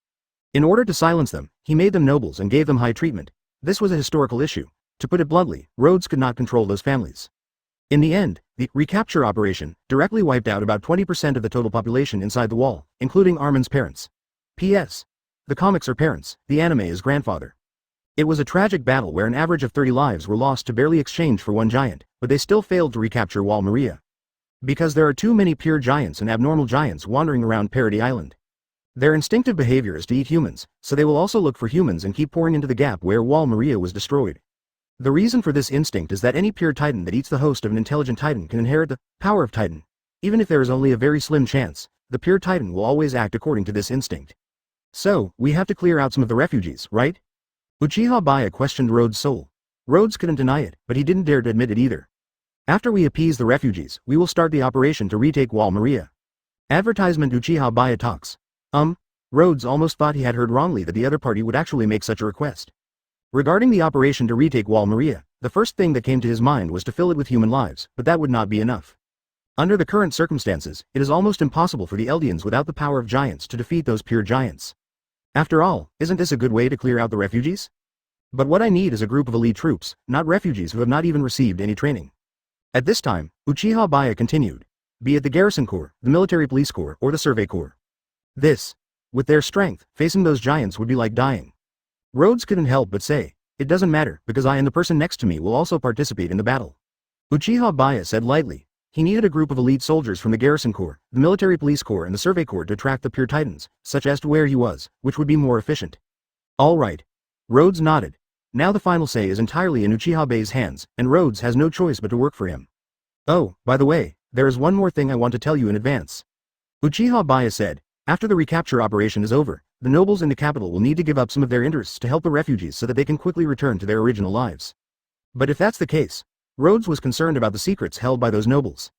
In order to silence them, he made them nobles and gave them high treatment. This was a historical issue. To put it bluntly, Rhodes could not control those families. In the end, the recapture operation directly wiped out about 20% of the total population inside the wall, including Armin's parents. P.S. The comics are parents, the anime is grandfather. It was a tragic battle where an average of 30 lives were lost to barely exchange for one giant, but they still failed to recapture Wall Maria. Because there are too many pure giants and abnormal giants wandering around Parody Island. Their instinctive behavior is to eat humans, so they will also look for humans and keep pouring into the gap where Wall Maria was destroyed. The reason for this instinct is that any pure Titan that eats the host of an intelligent Titan can inherit the power of Titan. Even if there is only a very slim chance, the pure Titan will always act according to this instinct. So, we have to clear out some of the refugees, right? Uchiha Baiye questioned Rhodes' soul. Rhodes couldn't deny it, but he didn't dare to admit it either. After we appease the refugees, we will start the operation to retake Wall Maria. Advertisement Uchiha Baiye talks. Rhodes almost thought he had heard wrongly that the other party would actually make such a request. Regarding the operation to retake Wall Maria, the first thing that came to his mind was to fill it with human lives, but that would not be enough. Under the current circumstances, it is almost impossible for the Eldians without the power of giants to defeat those pure giants. After all, isn't this a good way to clear out the refugees? But what I need is a group of elite troops, not refugees who have not even received any training. At this time, Uchiha Baiye continued. Be it the Garrison Corps, the Military Police Corps, or the Survey Corps. With their strength, facing those giants would be like dying. Rhodes couldn't help but say, it doesn't matter, because I and the person next to me will also participate in the battle. Uchiha Baiye said lightly. He needed a group of elite soldiers from the Garrison Corps, the Military Police Corps and the Survey Corps to track the pure Titans, such as to where he was, which would be more efficient. All right. Rhodes nodded. Now the final say is entirely in Uchiha Baiye's hands, and Rhodes has no choice but to work for him. Oh, by the way, there is one more thing I want to tell you in advance. Uchiha Baiye said, after the recapture operation is over, the nobles in the capital will need to give up some of their interests to help the refugees so that they can quickly return to their original lives. But if that's the case, Rhodes was concerned about the secrets held by those nobles.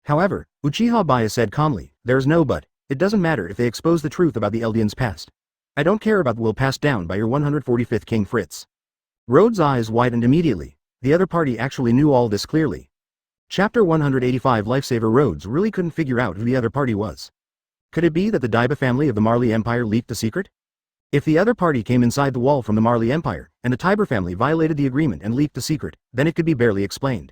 However, Uchiha Baiye said calmly, there's no but, it doesn't matter if they expose the truth about the Eldians' past. I don't care about the will passed down by your 145th King Fritz. Rhodes' eyes widened immediately. The other party actually knew all this clearly. Chapter 185 Lifesaver Rhodes really couldn't figure out who the other party was. Could it be that the Daiba family of the Marley Empire leaked the secret? If the other party came inside the wall from the Marley Empire, and the Tiber family violated the agreement and leaked the secret, then it could be barely explained.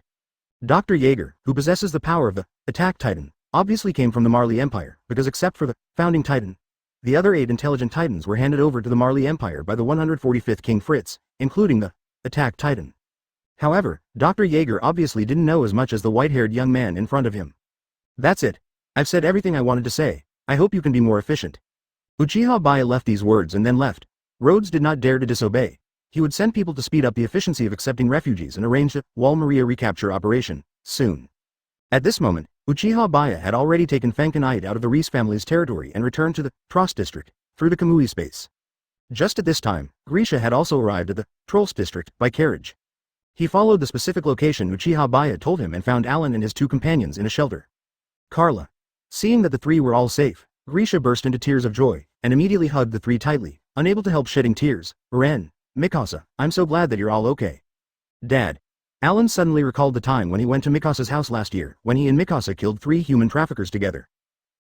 Dr. Jaeger, who possesses the power of the Attack Titan, obviously came from the Marley Empire, because except for the Founding Titan, the other 8 intelligent Titans were handed over to the Marley Empire by the 145th King Fritz, including the Attack Titan. However, Dr. Jaeger obviously didn't know as much as the white-haired young man in front of him. That's it. I've said everything I wanted to say. I hope you can be more efficient. Uchiha Baiye left these words and then left. Rhodes did not dare to disobey. He would send people to speed up the efficiency of accepting refugees and arrange a Wall Maria recapture operation, soon. At this moment, Uchiha Baiye had already taken Fankenite out of the Reese family's territory and returned to the Trost district, through the Kamui space. Just at this time, Grisha had also arrived at the Trolls district by carriage. He followed the specific location Uchiha Baiye told him and found Alan and his 2 companions in a shelter. Carla. Seeing that the 3 were all safe, Grisha burst into tears of joy, and immediately hugged the 3 tightly, unable to help shedding tears. Ren, Mikasa, I'm so glad that you're all okay. Dad. Alan suddenly recalled the time when he went to Mikasa's house last year, when he and Mikasa killed 3 human traffickers together.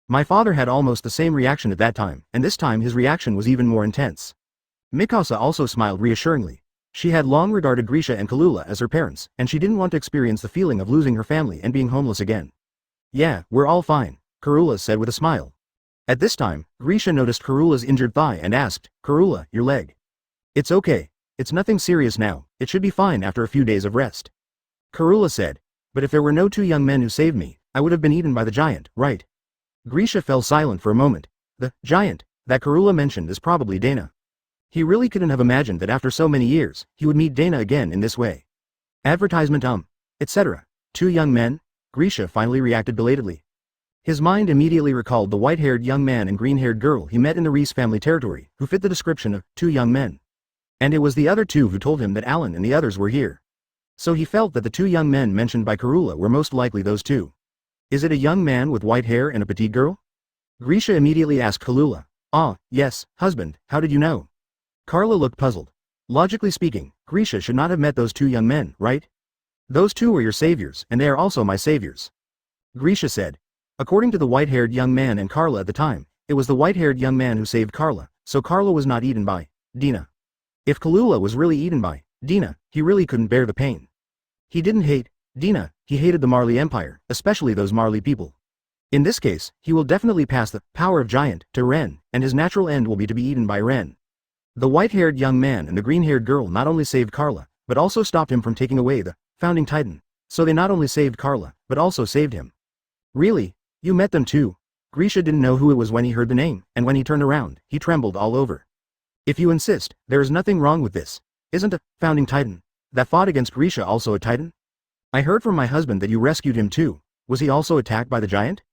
My father had almost the same reaction at that time, and this time his reaction was even more intense. Mikasa also smiled reassuringly. She had long regarded Grisha and Kalula as her parents, and she didn't want to experience the feeling of losing her family and being homeless again. Yeah, we're all fine, Karula said with a smile. At this time, Grisha noticed Karula's injured thigh and asked, Karula, your leg. It's okay. It's nothing serious now, it should be fine after a few days of rest. Karula said, but if there were no 2 young men who saved me, I would have been eaten by the giant, right? Grisha fell silent for a moment. The giant that Karula mentioned is probably Dana. He really couldn't have imagined that after so many years, he would meet Dana again in this way. Advertisement etc. 2 young men? Grisha finally reacted belatedly. His mind immediately recalled the white-haired young man and green-haired girl he met in the Reese family territory, who fit the description of 2 young men. And it was the other 2 who told him that Alan and the others were here. So he felt that the 2 young men mentioned by Karula were most likely those 2. Is it a young man with white hair and a petite girl? Grisha immediately asked Kalula. Ah, yes, husband, how did you know? Carla looked puzzled. Logically speaking, Grisha should not have met those 2 young men, right? Those 2 are your saviors, and they are also my saviors. Grisha said. According to the white-haired young man and Carla at the time, it was the white-haired young man who saved Carla, so Carla was not eaten by Dina. If Kalula was really eaten by Dina, he really couldn't bear the pain. He didn't hate Dina, he hated the Marley Empire, especially those Marley people. In this case, he will definitely pass the power of giant to Ren, and his natural end will be to be eaten by Ren. The white-haired young man and the green-haired girl not only saved Carla, but also stopped him from taking away the founding titan. So they not only saved Carla, but also saved him. Really? You met them too? Grisha didn't know who it was when he heard the name, and when he turned around, he trembled all over. If you insist, there is nothing wrong with this. Isn't a founding titan that fought against Grisha also a titan? I heard from my husband that you rescued him too. Was he also attacked by the giant?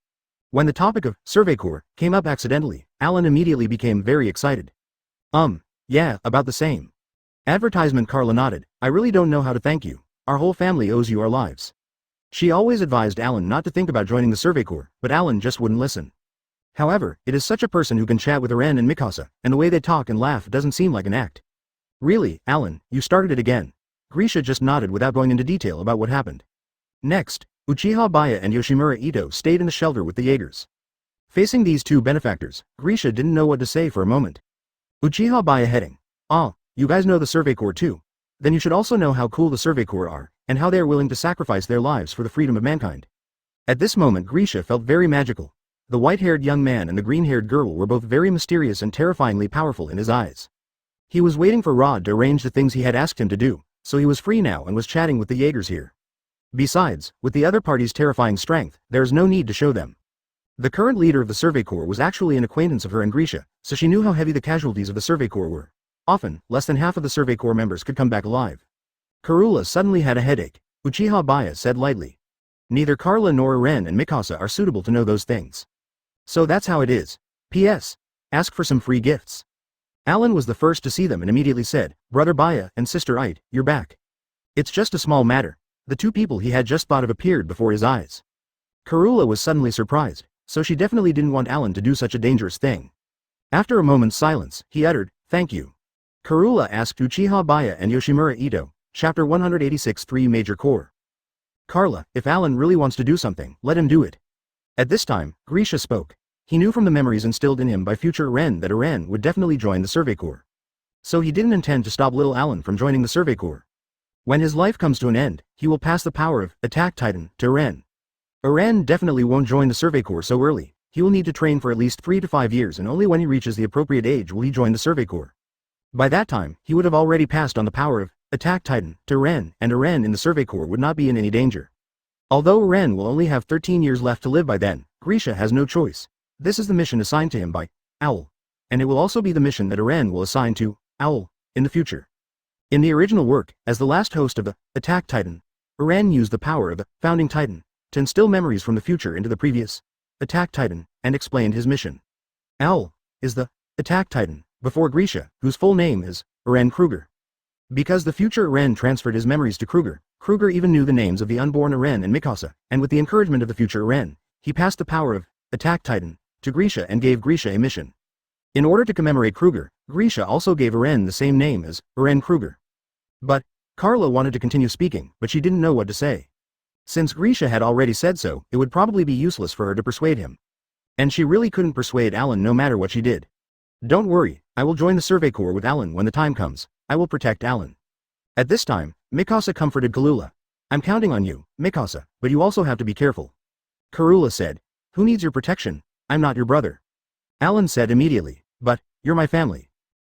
When the topic of Survey Corps came up accidentally, Alan immediately became very excited. Yeah, about the same. Advertisement. Carla nodded. I really don't know how to thank you. Our whole family owes you our lives. She always advised Alan not to think about joining the Survey Corps, but Alan just wouldn't listen. However, it is such a person who can chat with Eren and Mikasa, and the way they talk and laugh doesn't seem like an act. Really, Alan, you started it again. Grisha just nodded without going into detail about what happened. Next, Uchiha Baiye and Yoshimura Ito stayed in the shelter with the Jaegers. Facing these two benefactors, Grisha didn't know what to say for a moment. Uchiha Baiye heading. You guys know the Survey Corps too. Then you should also know how cool the Survey Corps are, and how they are willing to sacrifice their lives for the freedom of mankind. At this moment Grisha felt very magical. The white-haired young man and the green-haired girl were both very mysterious and terrifyingly powerful in his eyes. He was waiting for Rod to arrange the things he had asked him to do, so he was free now and was chatting with the Jaegers here. Besides, with the other party's terrifying strength, there is no need to show them. The current leader of the Survey Corps was actually an acquaintance of her and Grisha, so she knew how heavy the casualties of the Survey Corps were. Often, less than half of the Survey Corps members could come back alive. Karula suddenly had a headache. Uchiha Baiye said lightly. Neither Carla nor Eren and Mikasa are suitable to know those things. So that's how it is. P.S. Ask for some free gifts. Alan was the first to see them and immediately said, Brother Baiye and Sister Ite, you're back. It's just a small matter. The two people he had just thought of appeared before his eyes. Karula was suddenly surprised, so she definitely didn't want Alan to do such a dangerous thing. After a moment's silence, he uttered, Thank you. Karula asked Uchiha Baiye and Yoshimura Ito, Chapter 186 3 Major Corps. Carla, if Alan really wants to do something, let him do it. At this time, Grisha spoke. He knew from the memories instilled in him by future Eren that Eren would definitely join the Survey Corps. So he didn't intend to stop little Alan from joining the Survey Corps. When his life comes to an end, he will pass the power of Attack Titan to Eren. Eren definitely won't join the Survey Corps so early. He will need to train for at least 3 to 5 years, and only when he reaches the appropriate age will he join the Survey Corps. By that time, he would have already passed on the power of Attack Titan to Eren, and Eren in the Survey Corps would not be in any danger. Although Eren will only have 13 years left to live by then, Grisha has no choice. This is the mission assigned to him by Owl. And it will also be the mission that Eren will assign to Owl in the future. In the original work, as the last host of the Attack Titan, Eren used the power of the Founding Titan to instill memories from the future into the previous Attack Titan, and explained his mission. Owl is the Attack Titan before Grisha, whose full name is Eren Kruger. Because the future Eren transferred his memories to Kruger, Kruger even knew the names of the unborn Eren and Mikasa, and with the encouragement of the future Eren, he passed the power of Attack Titan to Grisha and gave Grisha a mission. In order to commemorate Kruger, Grisha also gave Eren the same name as Eren Kruger. But Carla wanted to continue speaking, but she didn't know what to say. Since Grisha had already said so, it would probably be useless for her to persuade him. And she really couldn't persuade Alan no matter what she did. Don't worry, I will join the Survey Corps with Alan when the time comes. I will protect Alan. At this time, Mikasa comforted Kalula. I'm counting on you, Mikasa, but you also have to be careful. Karula said, Who needs your protection? I'm not your brother. Alan said immediately, But, you're my family.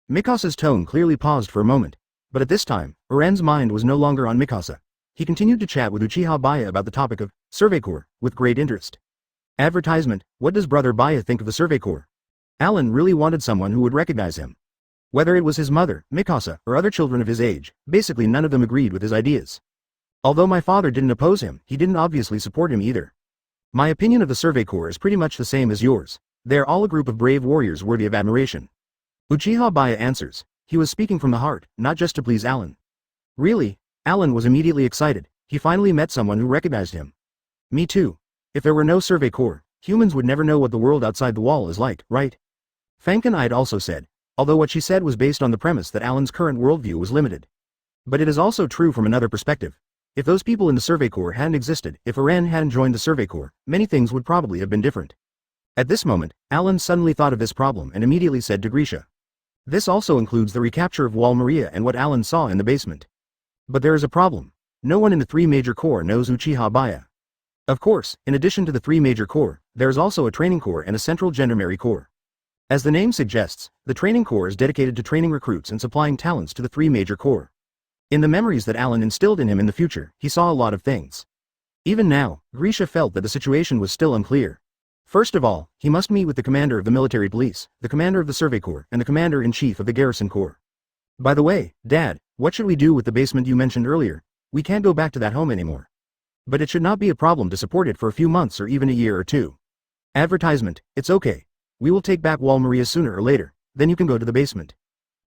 Mikasa's tone clearly paused for a moment. But at this time, Eren's mind was no longer on Mikasa. He continued to chat with Uchiha Baiye about the topic of Survey Corps with great interest. Advertisement, what does Brother Baiye think of the Survey Corps? Alan really wanted someone who would recognize him. Whether it was his mother, Mikasa, or other children of his age, basically none of them agreed with his ideas. Although my father didn't oppose him, he didn't obviously support him either. My opinion of the Survey Corps is pretty much the same as yours. They are all a group of brave warriors worthy of admiration. Uchiha Baiye answers. He was speaking from the heart, not just to please Alan. Really? Alan was immediately excited. He finally met someone who recognized him. Me too. If there were no Survey Corps, humans would never know what the world outside the wall is like, right? Fankenite also said, although what she said was based on the premise that Alan's current worldview was limited. But it is also true from another perspective. If those people in the Survey Corps hadn't existed, if Eren hadn't joined the Survey Corps, many things would probably have been different. At this moment, Alan suddenly thought of this problem and immediately said to Grisha. This also includes the recapture of Wall Maria and what Alan saw in the basement. But there is a problem. No one in the three major corps knows Uchiha Baiye. Of course, in addition to the three major corps, there is also a training corps and a central gendarmerie corps. As the name suggests, the training corps is dedicated to training recruits and supplying talents to the three major corps. In the memories that Alan instilled in him in the future, he saw a lot of things. Even now, Grisha felt that the situation was still unclear. First of all, he must meet with the commander of the military police, the commander of the Survey Corps, and the commander-in-chief of the Garrison Corps. By the way, Dad, what should we do with the basement you mentioned earlier? We can't go back to that home anymore. But it should not be a problem to support it for a few months or even a year or two. Advertisement, it's okay. We will take back Wall Maria sooner or later, then you can go to the basement.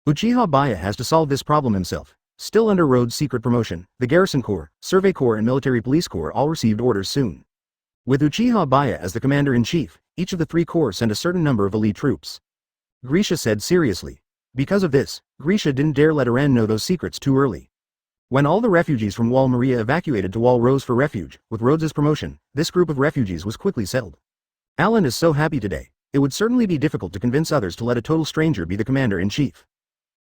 Uchiha Baiye has to solve this problem himself. Still under Rhodes' secret promotion, the Garrison Corps, Survey Corps and Military Police Corps all received orders soon. With Uchiha Baiye as the commander-in-chief, each of the three corps sent a certain number of elite troops. Grisha said seriously. Because of this, Grisha didn't dare let Eren know those secrets too early. When all the refugees from Wall Maria evacuated to Wall Rose for refuge, with Rhodes' promotion, this group of refugees was quickly settled. Alan is so happy today. It would certainly be difficult to convince others to let a total stranger be the commander-in-chief.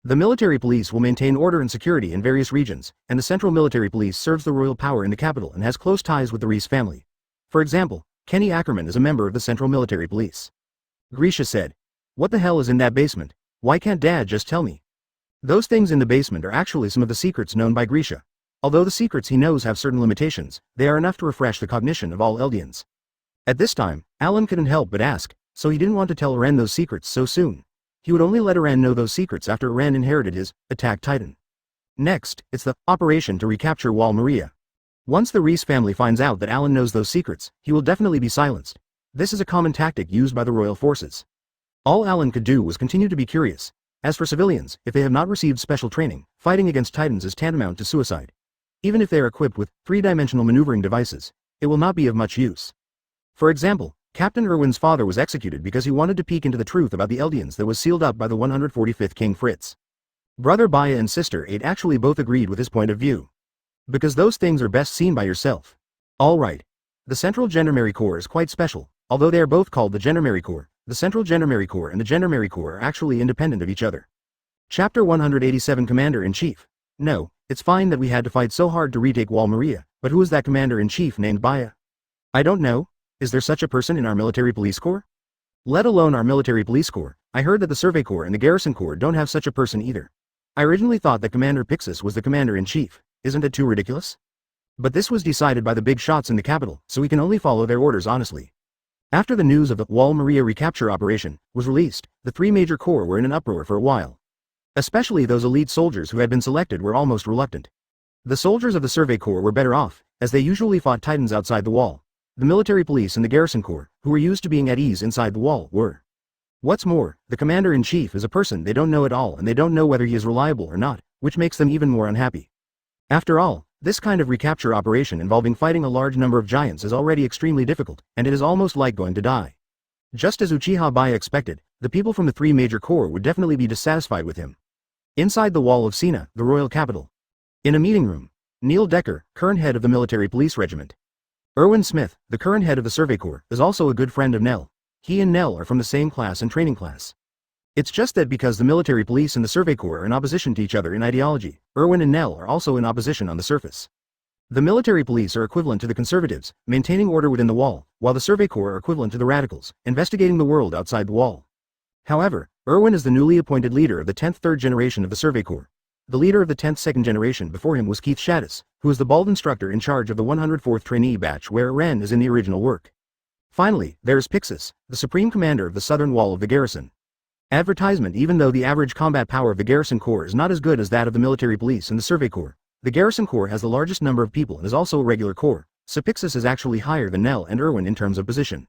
The military police will maintain order and security in various regions, and the Central Military Police serves the royal power in the capital and has close ties with the Reese family. For example, Kenny Ackerman is a member of the Central Military Police. Grisha said. What the hell is in that basement? Why can't Dad just tell me? Those things in the basement are actually some of the secrets known by Grisha. Although the secrets he knows have certain limitations, they are enough to refresh the cognition of all Eldians. At this time, Alan couldn't help but ask, so he didn't want to tell Eren those secrets so soon. He would only let Eren know those secrets after Eren inherited his Attack Titan. Next, it's the operation to recapture Wall Maria. Once the Reese family finds out that Alan knows those secrets, he will definitely be silenced. This is a common tactic used by the royal forces. All Alan could do was continue to be curious. As for civilians, if they have not received special training, fighting against Titans is tantamount to suicide. Even if they are equipped with three-dimensional maneuvering devices, it will not be of much use. For example, Captain Erwin's father was executed because he wanted to peek into the truth about the Eldians that was sealed up by the 145th King Fritz. Brother Baiye and sister Eight actually both agreed with his point of view. Because those things are best seen by yourself. Alright. The Central Gendarmerie Corps is quite special, although they are both called the Gendarmerie Corps. The Central Gendarmerie Corps and the Gendarmerie Corps are actually independent of each other. Chapter 187 Commander-in-Chief. No, it's fine that we had to fight so hard to retake Wall Maria, but who is that Commander-in-Chief named Baiye? I don't know. Is there such a person in our military police corps? Let alone our military police corps, I heard that the Survey Corps and the Garrison Corps don't have such a person either. I originally thought that Commander Pixis was the Commander-in-Chief, isn't it too ridiculous? But this was decided by the big shots in the capital, so we can only follow their orders honestly. After the news of the Wall Maria recapture operation was released, the three major corps were in an uproar for a while. Especially those elite soldiers who had been selected were almost reluctant. The soldiers of the Survey Corps were better off, as they usually fought Titans outside the wall. The military police and the Garrison Corps, who were used to being at ease inside the wall, were. What's more, the Commander-in-Chief is a person they don't know at all and they don't know whether he is reliable or not, which makes them even more unhappy. After all, this kind of recapture operation involving fighting a large number of giants is already extremely difficult, and it is almost like going to die. Just as Uchiha Baiye expected, the people from the three major corps would definitely be dissatisfied with him. Inside the wall of Sina, the royal capital. In a meeting room, Neil Decker, current head of the military police regiment. Erwin Smith, the current head of the Survey Corps, is also a good friend of Nell. He and Nell are from the same class and training class. It's just that because the military police and the Survey Corps are in opposition to each other in ideology, Erwin and Nell are also in opposition on the surface. The military police are equivalent to the conservatives, maintaining order within the wall, while the Survey Corps are equivalent to the radicals, investigating the world outside the wall. However, Erwin is the newly appointed leader of the 10th third generation of the Survey Corps. The leader of the 10th second generation before him was Keith Shaddis, who is the bald instructor in charge of the 104th trainee batch where Eren is in the original work. Finally, there is Pixis, the supreme commander of the southern wall of the garrison. Advertisement. Even though the average combat power of the Garrison Corps is not as good as that of the military police and the Survey Corps, the Garrison Corps has the largest number of people and is also a regular corps, so Pixis is actually higher than Nell and Erwin in terms of position.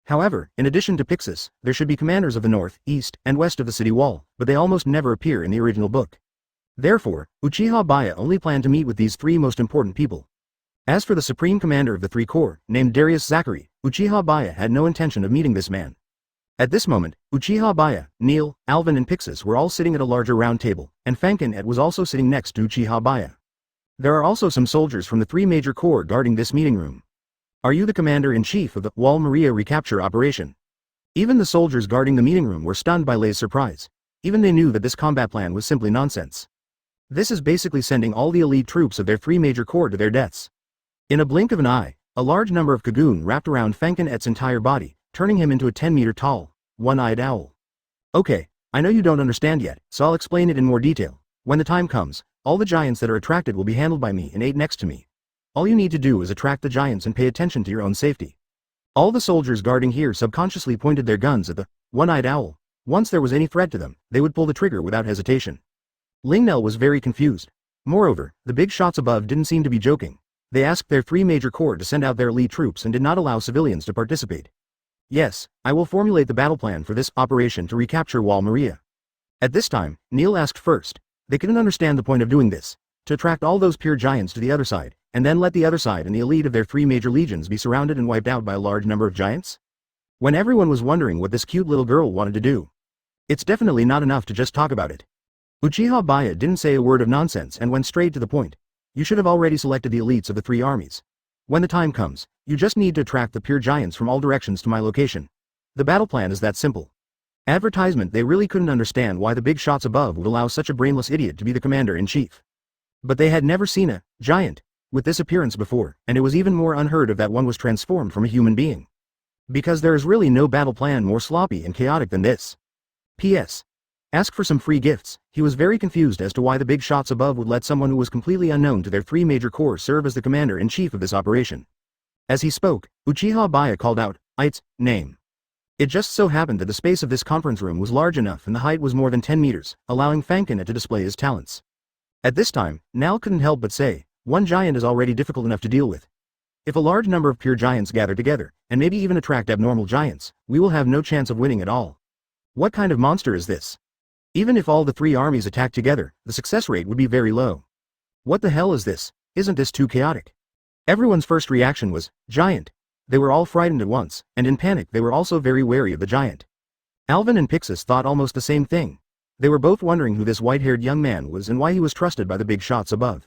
However, in addition to Pixis, there should be commanders of the north, east, and west of the city wall, but they almost never appear in the original book. Therefore, Uchiha Baiye only planned to meet with these three most important people. As for the supreme commander of the three corps, named Darius Zachary, Uchiha Baiye had no intention of meeting this man. At this moment, Uchiha Baiye, Neil, Alvin and Pixis were all sitting at a larger round table, and Fankin was also sitting next to Uchiha Baiye. There are also some soldiers from the 3 major corps guarding this meeting room. Are you the commander-in-chief of the Wall Maria recapture operation? Even the soldiers guarding the meeting room were stunned by Lei's surprise. Even they knew that this combat plan was simply nonsense. This is basically sending all the elite troops of their 3 major corps to their deaths. In a blink of an eye, a large number of Kagun wrapped around Fankin-et's entire body, turning him into a 10-meter-tall, one-eyed owl. Okay, I know you don't understand yet, so I'll explain it in more detail. When the time comes, all the giants that are attracted will be handled by me and 8 next to me. All you need to do is attract the giants and pay attention to your own safety. All the soldiers guarding here subconsciously pointed their guns at the one-eyed owl. Once there was any threat to them, they would pull the trigger without hesitation. Lingnell was very confused. Moreover, the big shots above didn't seem to be joking. They asked their 3 major corps to send out their elite troops and did not allow civilians to participate. Yes, I will formulate the battle plan for this operation to recapture Wall Maria. At this time, Neil asked first. They couldn't understand the point of doing this. To attract all those pure giants to the other side, and then let the other side and the elite of their 3 major legions be surrounded and wiped out by a large number of giants? When everyone was wondering what this cute little girl wanted to do. It's definitely not enough to just talk about it. Uchiha Baiye didn't say a word of nonsense and went straight to the point. You should have already selected the elites of the 3 armies. When the time comes, you just need to attract the pure giants from all directions to my location. The battle plan is that simple. Advertisement. They really couldn't understand why the big shots above would allow such a brainless idiot to be the commander-in-chief. But they had never seen a giant with this appearance before, and it was even more unheard of that one was transformed from a human being. Because there is really no battle plan more sloppy and chaotic than this. P.S. Ask for some free gifts. He was very confused as to why the big shots above would let someone who was completely unknown to their 3 major corps serve as the commander-in-chief of this operation. As he spoke, Uchiha Baiye called out its name. It just so happened that the space of this conference room was large enough and the height was more than 10 meters, allowing Fankin to display his talents. At this time, Nal couldn't help but say, one giant is already difficult enough to deal with. If a large number of pure giants gather together, and maybe even attract abnormal giants, we will have no chance of winning at all. What kind of monster is this? Even if all the 3 armies attack together, the success rate would be very low. What the hell is this? Isn't this too chaotic? Everyone's first reaction was, giant. They were all frightened at once, and in panic they were also very wary of the giant. Alvin and Pixis thought almost the same thing. They were both wondering who this white-haired young man was and why he was trusted by the big shots above.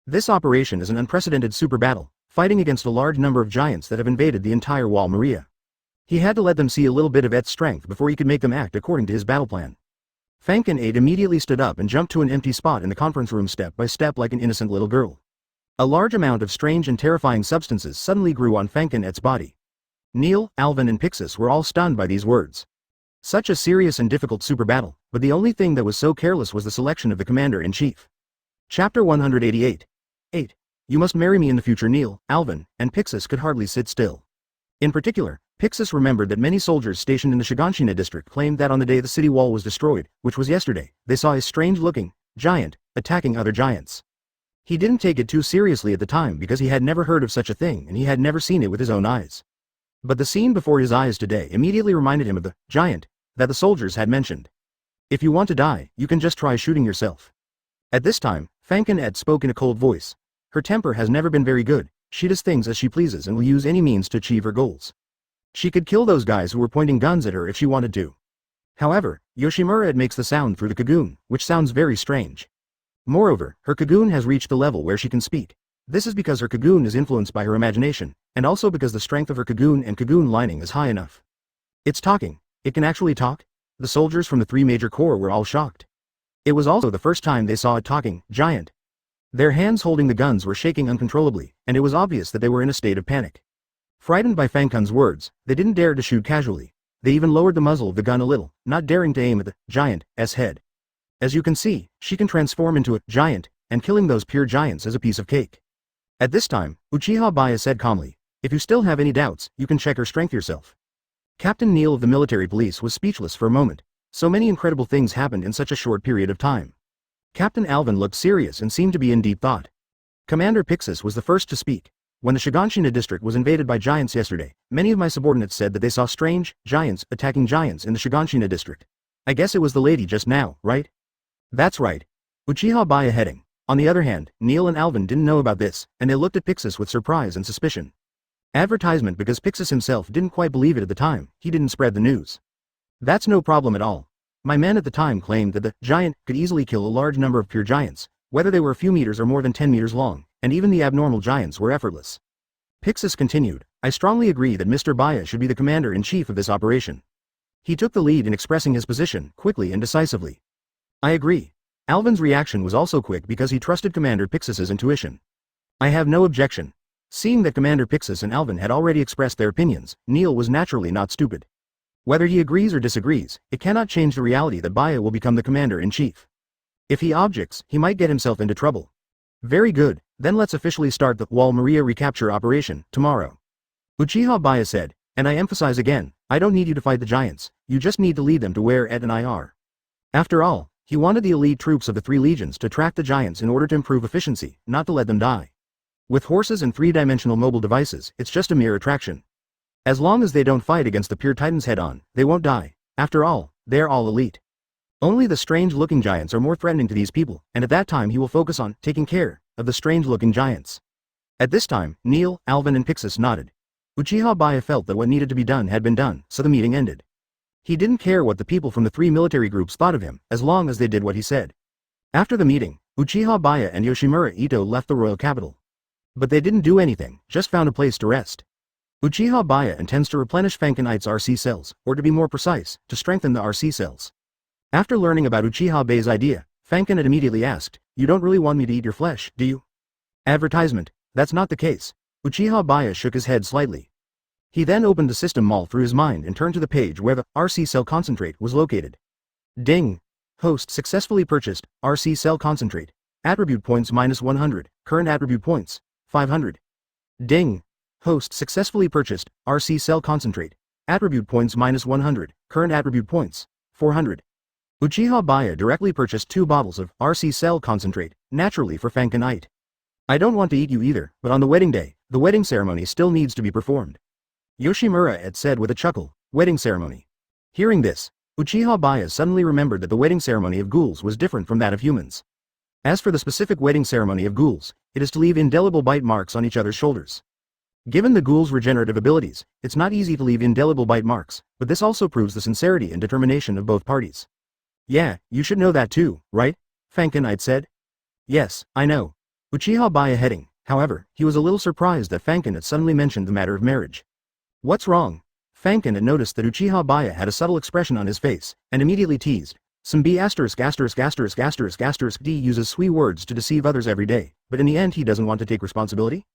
This operation is an unprecedented super battle, fighting against a large number of giants that have invaded the entire Wall Maria. He had to let them see a little bit of Et's strength before he could make them act according to his battle plan. Fankin 8 immediately stood up and jumped to an empty spot in the conference room step by step like an innocent little girl. A large amount of strange and terrifying substances suddenly grew on Fankin 8's body. Neil, Alvin and Pixis were all stunned by these words. Such a serious and difficult super battle, but the only thing that was so careless was the selection of the commander-in-chief. Chapter 188. 8. You must marry me in the future. Neil, Alvin, and Pixis could hardly sit still. In particular, Pixis remembered that many soldiers stationed in the Shiganshina district claimed that on the day the city wall was destroyed, which was yesterday, they saw a strange-looking giant attacking other giants. He didn't take it too seriously at the time because he had never heard of such a thing and he had never seen it with his own eyes. But the scene before his eyes today immediately reminded him of the giant that the soldiers had mentioned. If you want to die, you can just try shooting yourself. At this time, Fankin 8 spoke in a cold voice. Her temper has never been very good. She does things as she pleases and will use any means to achieve her goals. She could kill those guys who were pointing guns at her if she wanted to. However, Yoshimura makes the sound through the Kagun, which sounds very strange. Moreover, her Kagun has reached the level where she can speak. This is because her Kagun is influenced by her imagination, and also because the strength of her Kagun and Kagun lining is high enough. It's talking. It can actually talk? The soldiers from the 3 major corps were all shocked. It was also the first time they saw a talking giant. Their hands holding the guns were shaking uncontrollably, and it was obvious that they were in a state of panic. Frightened by Fankun's words, they didn't dare to shoot casually. They even lowered the muzzle of the gun a little, not daring to aim at the giant's head. As you can see, she can transform into a giant, and killing those pure giants is a piece of cake. At this time, Uchiha Baiye said calmly, if you still have any doubts, you can check her strength yourself. Captain Neil of the military police was speechless for a moment. So many incredible things happened in such a short period of time. Captain Alvin looked serious and seemed to be in deep thought. Commander Pixis was the first to speak. When the Shiganshina district was invaded by giants yesterday, many of my subordinates said that they saw strange giants attacking giants in the Shiganshina district. I guess it was the lady just now, right? That's right. Uchiha Baiye heading. On the other hand, Neil and Alvin didn't know about this, and they looked at Pixis with surprise and suspicion. Advertisement because Pixis himself didn't quite believe it at the time, he didn't spread the news. That's no problem at all. My men at the time claimed that the giant could easily kill a large number of pure giants. whether they were a few meters or more than 10 meters long, and even the abnormal giants were effortless. Pixis continued, I strongly agree that Mr. Baiye should be the commander-in-chief of this operation. He took the lead in expressing his position, quickly and decisively. I agree. Alvin's reaction was also quick because he trusted Commander Pixis's intuition. I have no objection. Seeing that Commander Pixis and Alvin had already expressed their opinions, Neil was naturally not stupid. Whether he agrees or disagrees, it cannot change the reality that Baiye will become the commander-in-chief. If he objects, he might get himself into trouble. Very good, then let's officially start the Wall Maria recapture operation, tomorrow. Uchiha Baiye said, and I emphasize again, I don't need you to fight the giants, you just need to lead them to where Ed and I are. After all, he wanted the elite troops of the 3 legions to track the giants in order to improve efficiency, not to let them die. With horses and 3-dimensional mobile devices, it's just a mere attraction. As long as they don't fight against the pure titans head-on, they won't die. After all, they're all elite. Only the strange-looking giants are more threatening to these people, and at that time he will focus on taking care of the strange-looking giants. At this time, Neil, Alvin and Pixis nodded. Uchiha Baiye felt that what needed to be done had been done, so the meeting ended. He didn't care what the people from the 3 military groups thought of him, as long as they did what he said. After the meeting, Uchiha Baiye and Yoshimura Ito left the royal capital. But they didn't do anything, just found a place to rest. Uchiha Baiye intends to replenish Fankenite's RC cells, or to be more precise, to strengthen the RC cells. After learning about Uchiha Baiye's idea, Fankenite immediately asked, you don't really want me to eat your flesh, do you? Advertisement, that's not the case. Uchiha Baiye shook his head slightly. He then opened the system mall through his mind and turned to the page where the RC cell concentrate was located. Ding! Host successfully purchased RC cell concentrate. Attribute points -100, current attribute points 500. Ding! Host successfully purchased RC cell concentrate. Attribute points -100, current attribute points 400. Uchiha Baiye directly purchased 2 bottles of RC cell concentrate, naturally for Fankenite. I don't want to eat you either, but on the wedding day, the wedding ceremony still needs to be performed. Yoshimura had said with a chuckle, wedding ceremony. Hearing this, Uchiha Baiye suddenly remembered that the wedding ceremony of ghouls was different from that of humans. As for the specific wedding ceremony of ghouls, it is to leave indelible bite marks on each other's shoulders. Given the ghouls' regenerative abilities, it's not easy to leave indelible bite marks, but this also proves the sincerity and determination of both parties. Yeah, you should know that too, right? Fankenite said. Yes, I know. Uchiha Baiye heading, however, he was a little surprised that Fankenite suddenly mentioned the matter of marriage. What's wrong? Fankenite noticed that Uchiha Baiye had a subtle expression on his face, and immediately teased. Some B*************** D uses sweet words to deceive others every day, but in the end he doesn't want to take responsibility?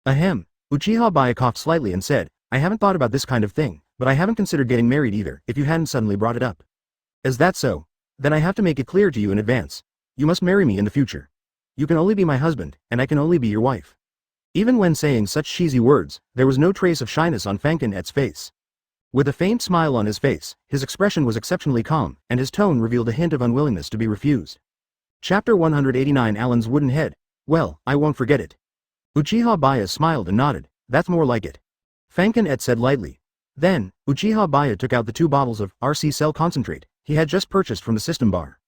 Ahem. Uchiha Baiye coughed slightly and said, I haven't thought about this kind of thing, but I haven't considered getting married either, if you hadn't suddenly brought it up. Is that so? Then I have to make it clear to you in advance. You must marry me in the future. You can only be my husband, and I can only be your wife. Even when saying such cheesy words, there was no trace of shyness on Fankenite's face. With a faint smile on his face, his expression was exceptionally calm, and his tone revealed a hint of unwillingness to be refused. Chapter 189 Alan's wooden head. Well, I won't forget it. Uchiha Baiye smiled and nodded. That's more like it. Fankenite said lightly. Then, Uchiha Baiye took out the 2 bottles of RC cell concentrate he had just purchased from the system bar.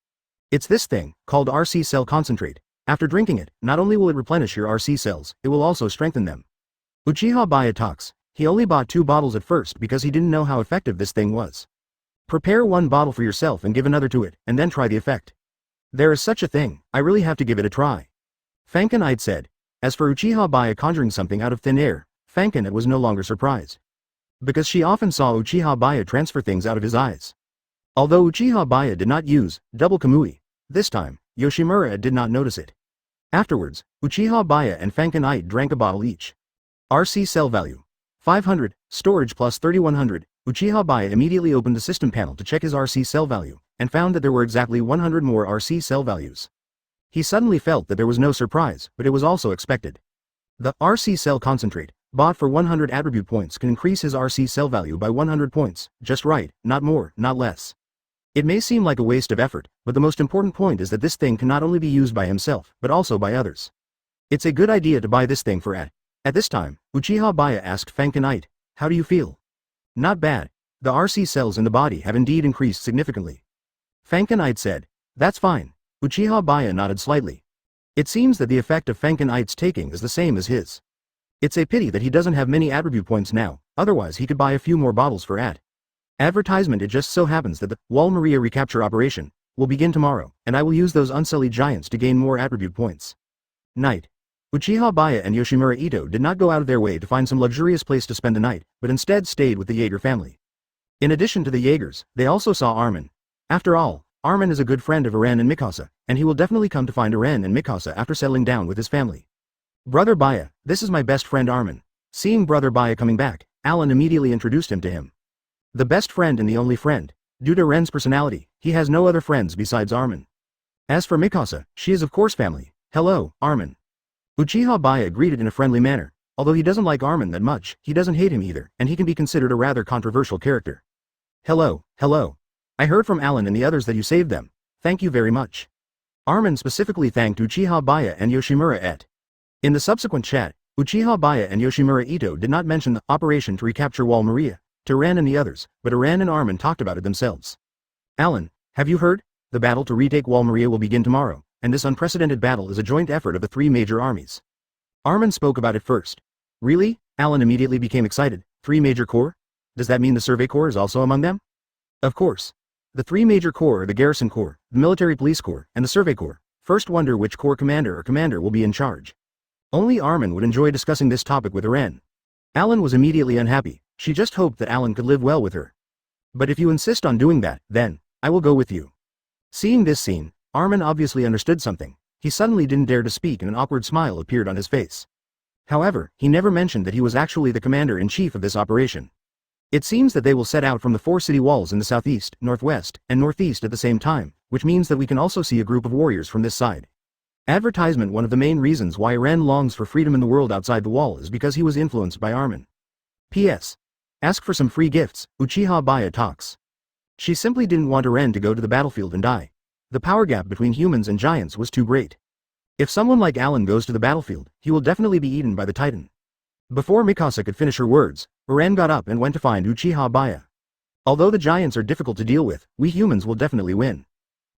It's this thing, called RC cell concentrate. After drinking it, not only will it replenish your RC cells, it will also strengthen them. Uchiha Baiye talks. He only bought 2 bottles at first because he didn't know how effective this thing was. Prepare 1 bottle for yourself and give another to it, and then try the effect. There is such a thing, I really have to give it a try. Fankenite said. As for Uchiha Baiye conjuring something out of thin air, Fankenite was no longer surprised. Because she often saw Uchiha Baiye transfer things out of his eyes. Although Uchiha Baiye did not use double Kamui, this time, Yoshimura did not notice it. Afterwards, Uchiha Baiye and Fankenite drank a bottle each. RC cell value 500, storage plus 3100. Uchiha Baiye immediately opened the system panel to check his RC cell value, and found that there were exactly 100 more RC cell values. He suddenly felt that there was no surprise, but it was also expected. The RC cell concentrate, bought for 100 attribute points, can increase his RC cell value by 100 points, just right, not more, not less. It may seem like a waste of effort, but the most important point is that this thing can not only be used by himself, but also by others. It's a good idea to buy this thing for At this time, Uchiha Baiye asked Fankenite, how do you feel? Not bad. The RC cells in the body have indeed increased significantly. Fankenite said, that's fine. Uchiha Baiye nodded slightly. It seems that the effect of Fankenite's taking is the same as his. It's a pity that he doesn't have many attribute points now, otherwise he could buy a few more bottles for Advertisement. It just so happens that the Wall Maria recapture operation will begin tomorrow, and I will use those unsullied giants to gain more attribute points. Night. Uchiha Baiye and Yoshimura Ito did not go out of their way to find some luxurious place to spend the night, but instead stayed with the Jaeger family. In addition to the Jaegers, they also saw Armin. After all, Armin is a good friend of Eren and Mikasa, and he will definitely come to find Eren and Mikasa after settling down with his family. Brother Baiye, this is my best friend Armin. Seeing Brother Baiye coming back, Alan immediately introduced him to him. The best friend and the only friend. Due to Ren's personality, he has no other friends besides Armin. As for Mikasa, she is of course family. Hello, Armin. Uchiha Baiye greeted in a friendly manner. Although he doesn't like Armin that much, he doesn't hate him either, and he can be considered a rather controversial character. Hello. I heard from Alan and the others that you saved them. Thank you very much. Armin specifically thanked Uchiha Baiye and Yoshimura et. In the subsequent chat, Uchiha Baiye and Yoshimura Ito did not mention the operation to recapture Wall Maria to Eren and the others, but Eren and Armin talked about it themselves. Alan, have you heard? The battle to retake Wall Maria will begin tomorrow, and this unprecedented battle is a joint effort of the three major armies. Armin spoke about it first. Really? Alan immediately became excited. Three major corps? Does that mean the Survey Corps is also among them? Of course. The three major corps are the Garrison Corps, the Military Police Corps, and the Survey Corps. First wonder which corps commander will be in charge. Only Armin would enjoy discussing this topic with Eren. Alan was immediately unhappy. She just hoped that Alan could live well with her. But if you insist on doing that, then, I will go with you. Seeing this scene, Armin obviously understood something. He suddenly didn't dare to speak and an awkward smile appeared on his face. However, he never mentioned that he was actually the commander-in-chief of this operation. It seems that they will set out from the four city walls in the southeast, northwest, and northeast at the same time, which means that we can also see a group of warriors from this side. Advertisement. One of the main reasons why Eren longs for freedom in the world outside the wall is because he was influenced by Armin. P.S. Ask for some free gifts, Uchiha Baiye talks. She simply didn't want Eren to go to the battlefield and die. The power gap between humans and giants was too great. If someone like Alan goes to the battlefield, he will definitely be eaten by the Titan. Before Mikasa could finish her words, Eren got up and went to find Uchiha Baiye. Although the giants are difficult to deal with, we humans will definitely win.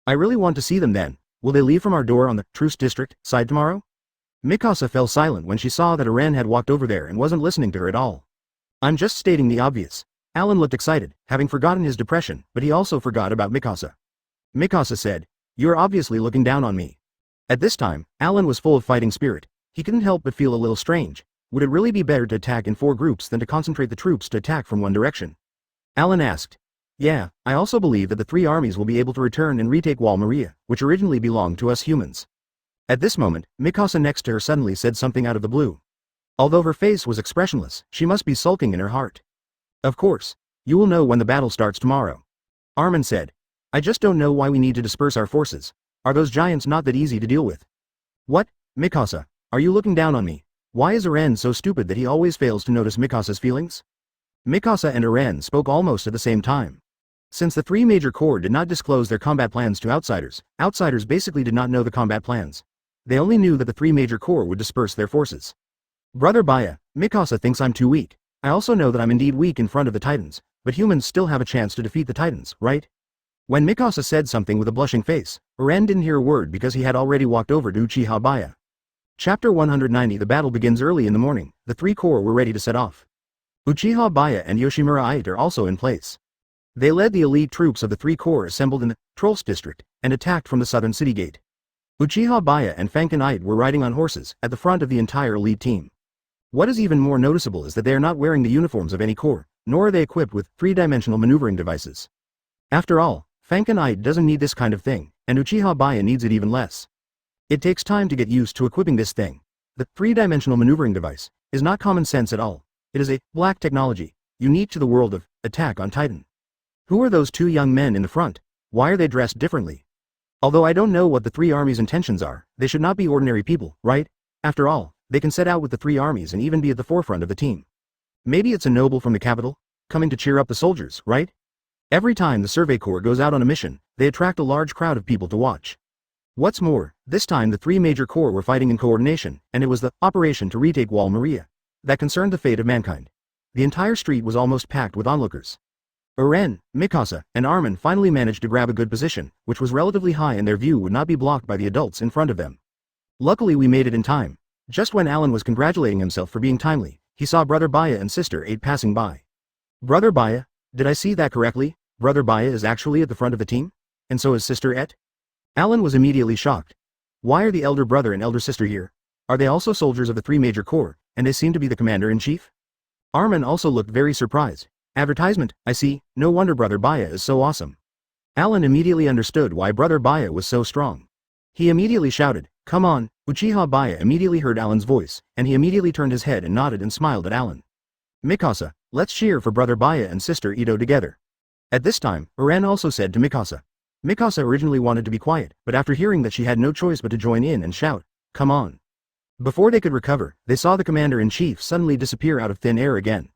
I really want to see them then. Will they leave from our door on the Truce District side tomorrow? Mikasa fell silent when she saw that Eren had walked over there and wasn't listening to her at all. I'm just stating the obvious. Alan looked excited, having forgotten his depression, but he also forgot about Mikasa. Mikasa said, "You're obviously looking down on me." At this time, Alan was full of fighting spirit. He couldn't help but feel a little strange. Would it really be better to attack in four groups than to concentrate the troops to attack from one direction? Alan asked. Yeah, I also believe that the three armies will be able to return and retake Wall Maria, which originally belonged to us humans. At this moment, Mikasa next to her suddenly said something out of the blue. Although her face was expressionless, she must be sulking in her heart. Of course. You will know when the battle starts tomorrow. Armin said. I just don't know why we need to disperse our forces. Are those giants not that easy to deal with? What? Mikasa, are you looking down on me? Why is Eren so stupid that he always fails to notice Mikasa's feelings? Mikasa and Eren spoke almost at the same time. Since the three major corps did not disclose their combat plans to outsiders, outsiders basically did not know the combat plans. They only knew that the three major corps would disperse their forces. Brother Baiye, Mikasa thinks I'm too weak. I also know that I'm indeed weak in front of the Titans, but humans still have a chance to defeat the Titans, right? When Mikasa said something with a blushing face, Eren didn't hear a word because he had already walked over to Uchiha Baiye. Chapter 190. The battle begins early in the morning. The three corps were ready to set off. Uchiha Baiye and Yoshimura Ito are also in place. They led the elite troops of the three corps assembled in the Trolls district and attacked from the southern city gate. Uchiha Baiye and Fanken Ito were riding on horses at the front of the entire elite team. What is even more noticeable is that they are not wearing the uniforms of any corps, nor are they equipped with three-dimensional maneuvering devices. After all, Fanken Ito doesn't need this kind of thing, and Uchiha Baiye needs it even less. It takes time to get used to equipping this thing. The three-dimensional maneuvering device is not common sense at all. It is a black technology, unique to the world of Attack on Titan. Who are those two young men in the front? Why are they dressed differently? Although I don't know what the three armies' intentions are, they should not be ordinary people, right? After all, they can set out with the three armies and even be at the forefront of the team. Maybe it's a noble from the capital, coming to cheer up the soldiers, right? Every time the Survey Corps goes out on a mission, they attract a large crowd of people to watch. What's more, this time the three major corps were fighting in coordination, and it was the operation to retake Wall Maria that concerned the fate of mankind. The entire street was almost packed with onlookers. Eren, Mikasa, and Armin finally managed to grab a good position, which was relatively high and their view would not be blocked by the adults in front of them. Luckily we made it in time. Just when Alan was congratulating himself for being timely, he saw Brother Baiye and Sister Ate passing by. Brother Baiye, did I see that correctly? Brother Baiye is actually at the front of the team? And so is Sister Et? Alan was immediately shocked. Why are the elder brother and elder sister here? Are they also soldiers of the 3 major corps, and they seem to be the commander-in-chief? Armin also looked very surprised. Advertisement, I see, no wonder Brother Baiye is so awesome. Alan immediately understood why Brother Baiye was so strong. He immediately shouted, come on. Uchiha Baiye immediately heard Alan's voice, and he immediately turned his head and nodded and smiled at Alan. Mikasa, let's cheer for Brother Baiye and Sister Ito together. At this time, Uran also said to Mikasa. Mikasa originally wanted to be quiet, but after hearing that she had no choice but to join in and shout, come on. Before they could recover, they saw the commander-in-chief suddenly disappear out of thin air again.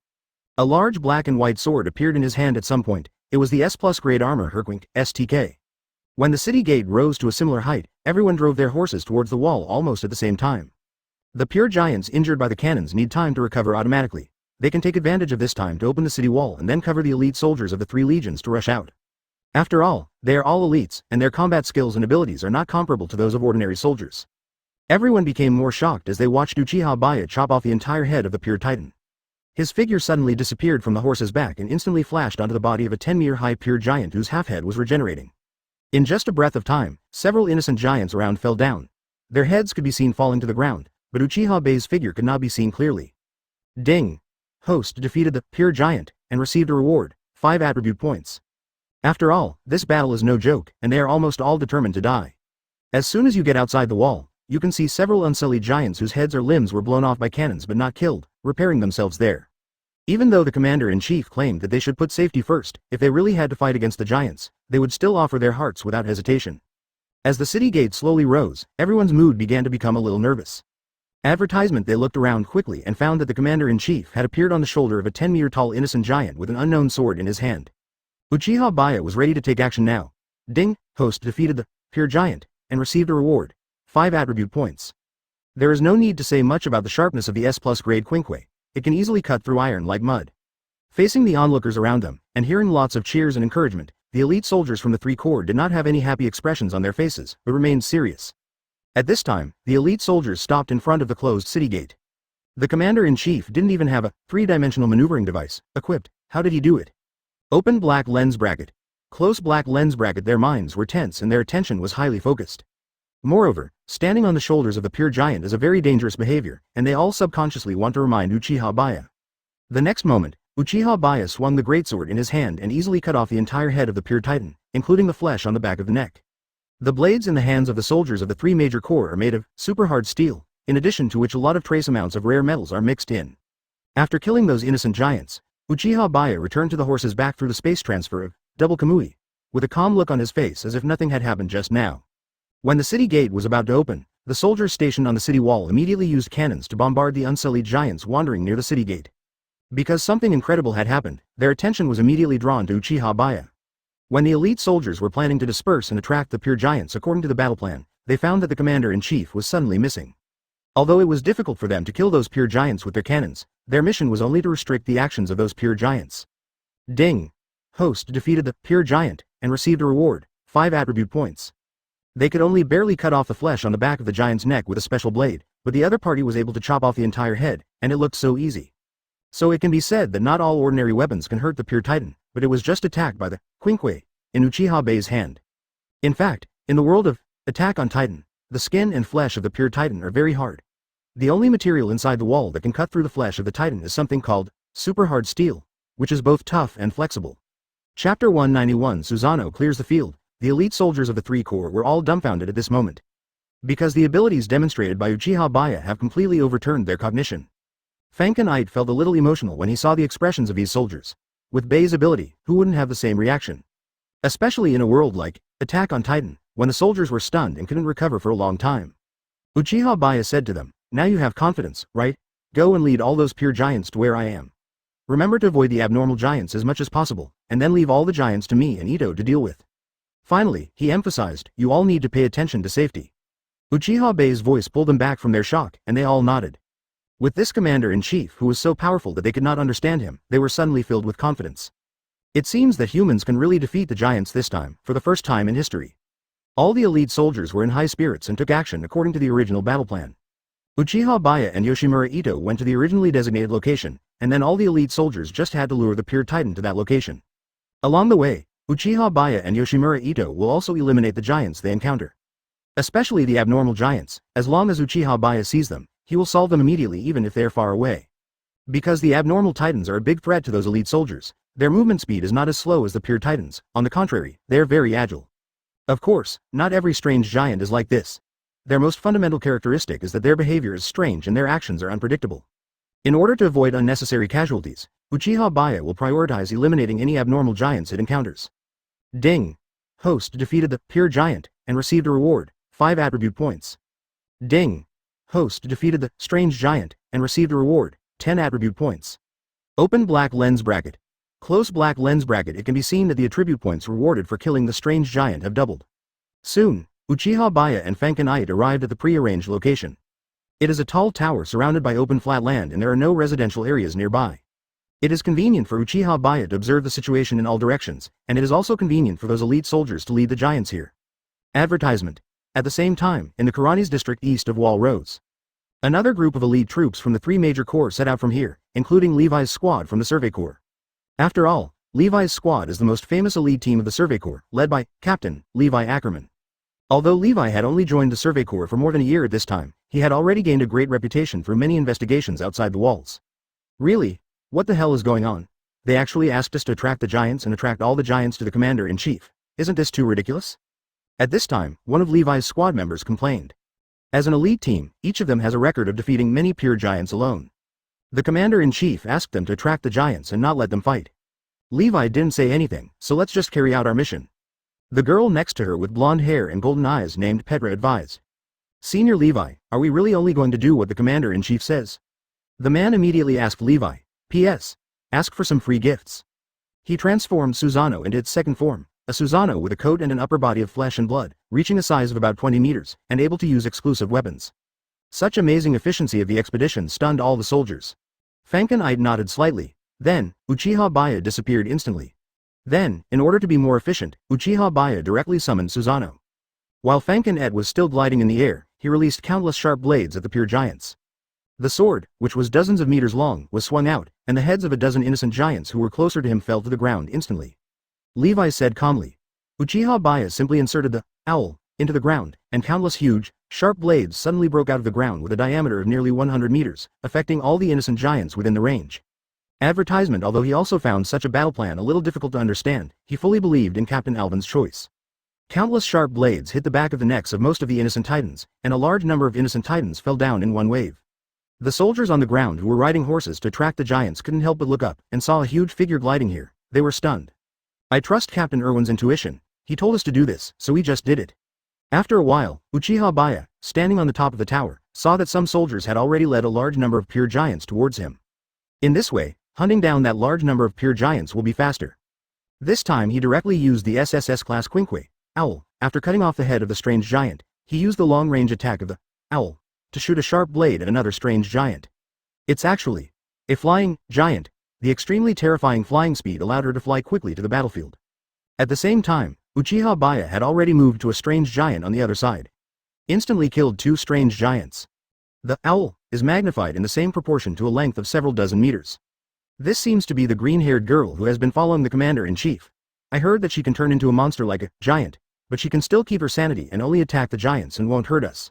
A large black and white sword appeared in his hand at some point. It was the S+ grade armor Herquink, STK. When the city gate rose to a similar height, everyone drove their horses towards the wall almost at the same time. The pure giants injured by the cannons need time to recover automatically. They can take advantage of this time to open the city wall and then cover the elite soldiers of the 3 legions to rush out. After all, they are all elites, and their combat skills and abilities are not comparable to those of ordinary soldiers. Everyone became more shocked as they watched Uchiha Baiye chop off the entire head of the pure titan. His figure suddenly disappeared from the horse's back and instantly flashed onto the body of a 10-meter high pure giant whose half-head was regenerating. In just a breath of time, several innocent giants around fell down. Their heads could be seen falling to the ground, but Uchiha Baiye's figure could not be seen clearly. Ding! Host defeated the pure giant and received a reward, 5 attribute points. After all, this battle is no joke, and they are almost all determined to die. As soon as you get outside the wall, you can see several unsullied giants whose heads or limbs were blown off by cannons but not killed, repairing themselves there. Even though the commander-in-chief claimed that they should put safety first, if they really had to fight against the giants, they would still offer their hearts without hesitation. As the city gate slowly rose, everyone's mood began to become a little nervous. Advertisement. They looked around quickly and found that the commander-in-chief had appeared on the shoulder of a 10-meter tall innocent giant with an unknown sword in his hand. Uchiha Baiye was ready to take action now. Ding! Host defeated the pure giant and received a reward, 5 attribute points. There is no need to say much about the sharpness of the S+ grade quinkwe. It can easily cut through iron like mud. Facing the onlookers around them, and hearing lots of cheers and encouragement, the elite soldiers from the 3 corps did not have any happy expressions on their faces, but remained serious. At this time, the elite soldiers stopped in front of the closed city gate. The commander-in-chief didn't even have a 3-dimensional maneuvering device equipped. How did he do it? Open black lens bracket. Close black lens bracket. Their minds were tense and their attention was highly focused. Moreover, standing on the shoulders of the pure giant is a very dangerous behavior, and they all subconsciously want to remind Uchiha Baiye. The next moment, Uchiha Baiye swung the greatsword in his hand and easily cut off the entire head of the pure titan, including the flesh on the back of the neck. The blades in the hands of the soldiers of the 3 major corps are made of super hard steel, in addition to which a lot of trace amounts of rare metals are mixed in. After killing those innocent giants, Uchiha Baiye returned to the horse's back through the space transfer of double Kamui, with a calm look on his face as if nothing had happened just now. When the city gate was about to open, the soldiers stationed on the city wall immediately used cannons to bombard the unsullied giants wandering near the city gate. Because something incredible had happened, their attention was immediately drawn to Uchiha Baiye. When the elite soldiers were planning to disperse and attract the pure giants according to the battle plan, they found that the commander-in-chief was suddenly missing. Although it was difficult for them to kill those pure giants with their cannons, their mission was only to restrict the actions of those pure giants. Ding! Host defeated the pure giant and received a reward, 5 attribute points. They could only barely cut off the flesh on the back of the giant's neck with a special blade, but the other party was able to chop off the entire head, and it looked so easy. So it can be said that not all ordinary weapons can hurt the pure titan, but it was just attacked by the quinkwe in Uchiha Baiye's hand. In fact, in the world of Attack on Titan, the skin and flesh of the pure titan are very hard. The only material inside the wall that can cut through the flesh of the titan is something called super hard steel, which is both tough and flexible. Chapter 191. Susanoo clears the field. The elite soldiers of the 3 corps were all dumbfounded at this moment. Because the abilities demonstrated by Uchiha Baiye have completely overturned their cognition. Fanken felt a little emotional when he saw the expressions of these soldiers. With Baiye's ability, who wouldn't have the same reaction? Especially in a world like Attack on Titan, when the soldiers were stunned and couldn't recover for a long time. Uchiha Baiye said to them, now you have confidence, right? Go and lead all those pure giants to where I am. Remember to avoid the abnormal giants as much as possible, and then leave all the giants to me and Ito to deal with. Finally, he emphasized, you all need to pay attention to safety. Uchiha Baiye's voice pulled them back from their shock, and they all nodded. With this commander-in-chief who was so powerful that they could not understand him, they were suddenly filled with confidence. It seems that humans can really defeat the giants this time, for the first time in history. All the elite soldiers were in high spirits and took action according to the original battle plan. Uchiha Baiye and Yoshimura Ito went to the originally designated location, and then all the elite soldiers just had to lure the pure titan to that location. Along the way, Uchiha Baiye and Yoshimura Ito will also eliminate the giants they encounter. Especially the abnormal giants, as long as Uchiha Baiye sees them, he will solve them immediately even if they are far away. Because the abnormal titans are a big threat to those elite soldiers, their movement speed is not as slow as the pure titans, on the contrary, they are very agile. Of course, not every strange giant is like this. Their most fundamental characteristic is that their behavior is strange and their actions are unpredictable. In order to avoid unnecessary casualties, Uchiha Baiye will prioritize eliminating any abnormal giants it encounters. Ding! Host defeated the pure giant and received a reward, 5 attribute points. Ding! Host defeated the strange giant and received a reward, 10 attribute points. Open black lens bracket. Close black lens bracket. It can be seen that the attribute points rewarded for killing the strange giant have doubled. Soon, Uchiha Baiye and Fanken Ite arrived at the pre-arranged location. It is a tall tower surrounded by open flat land and there are no residential areas nearby. It is convenient for Uchiha Baiye to observe the situation in all directions, and it is also convenient for those elite soldiers to lead the giants here. Advertisement. At the same time, in the Karanis district east of Wall Rose, another group of elite troops from the 3 major corps set out from here, including Levi's squad from the Survey Corps. After all, Levi's squad is the most famous elite team of the Survey Corps, led by Captain Levi Ackerman. Although Levi had only joined the Survey Corps for more than a year at this time, he had already gained a great reputation through many investigations outside the walls. Really? What the hell is going on? They actually asked us to attract the giants and attract all the giants to the commander-in-chief. Isn't this too ridiculous? At this time, one of Levi's squad members complained. As an elite team, each of them has a record of defeating many pure giants alone. The commander-in-chief asked them to attract the giants and not let them fight. Levi didn't say anything, so let's just carry out our mission. The girl next to her with blonde hair and golden eyes named Petra advised. Senior Levi, are we really only going to do what the commander-in-chief says? The man immediately asked Levi, P.S. Ask for some free gifts. He transformed Susanoo into its second form, a Susanoo with a coat and an upper body of flesh and blood, reaching a size of about 20 meters, and able to use exclusive weapons. Such amazing efficiency of the expedition stunned all the soldiers. Fanken Ite nodded slightly. Then, Uchiha Baiye disappeared instantly. Then, in order to be more efficient, Uchiha Baiye directly summoned Susanoo. While Fanken Ite was still gliding in the air, he released countless sharp blades at the pure giants. The sword, which was dozens of meters long, was swung out, and the heads of a dozen innocent giants who were closer to him fell to the ground instantly. Levi said calmly. Uchiha Baiye simply inserted the owl into the ground, and countless huge, sharp blades suddenly broke out of the ground with a diameter of nearly 100 meters, affecting all the innocent giants within the range. Advertisement. Although he also found such a battle plan a little difficult to understand, he fully believed in Captain Alvin's choice. Countless sharp blades hit the back of the necks of most of the innocent titans, and a large number of innocent titans fell down in one wave. The soldiers on the ground who were riding horses to track the giants couldn't help but look up and saw a huge figure gliding here. They were stunned. I trust Captain Irwin's intuition. He told us to do this, so we just did it. After a while, Uchiha Baiye, standing on the top of the tower, saw that some soldiers had already led a large number of pure giants towards him. In this way, hunting down that large number of pure giants will be faster. This time he directly used the SSS-class Quinkwe owl. After cutting off the head of the strange giant, he used the long-range attack of the owl to shoot a sharp blade at another strange giant. It's actually a flying giant. The extremely terrifying flying speed allowed her to fly quickly to the battlefield. At the same time, Uchiha Baiye had already moved to a strange giant on the other side. Instantly killed 2 strange giants. The owl is magnified in the same proportion to a length of several dozen meters. This seems to be the green-haired girl who has been following the commander-in-chief. I heard that she can turn into a monster like a giant, but she can still keep her sanity and only attack the giants and won't hurt us.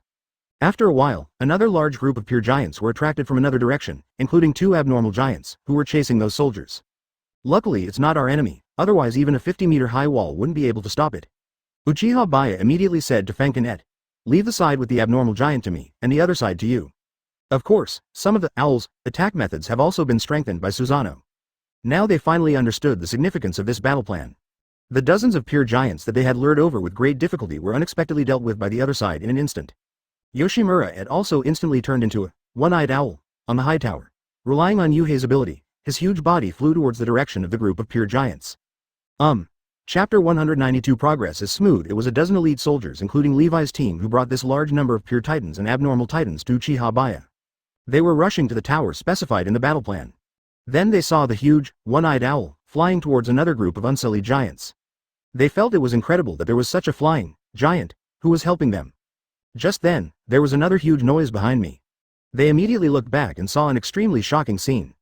After a while, another large group of pure giants were attracted from another direction, including 2 abnormal giants, who were chasing those soldiers. Luckily it's not our enemy, otherwise even a 50-meter high wall wouldn't be able to stop it. Uchiha Baiye immediately said to Fanken Ite, leave the side with the abnormal giant to me, and the other side to you. Of course, some of the owl's attack methods have also been strengthened by Susanoo. Now they finally understood the significance of this battle plan. The dozens of pure giants that they had lured over with great difficulty were unexpectedly dealt with by the other side in an instant. Yoshimura had also instantly turned into a one-eyed owl on the high tower. Relying on Yuhei's ability, his huge body flew towards the direction of the group of pure giants. Chapter 192 Progress is smooth. It was a dozen elite soldiers including Levi's team who brought this large number of pure titans and abnormal titans to Uchiha Baiye. They were rushing to the tower specified in the battle plan. Then they saw the huge, one-eyed owl flying towards another group of unsullied giants. They felt it was incredible that there was such a flying giant who was helping them. Just then, there was another huge noise behind me. They immediately looked back and saw an extremely shocking scene.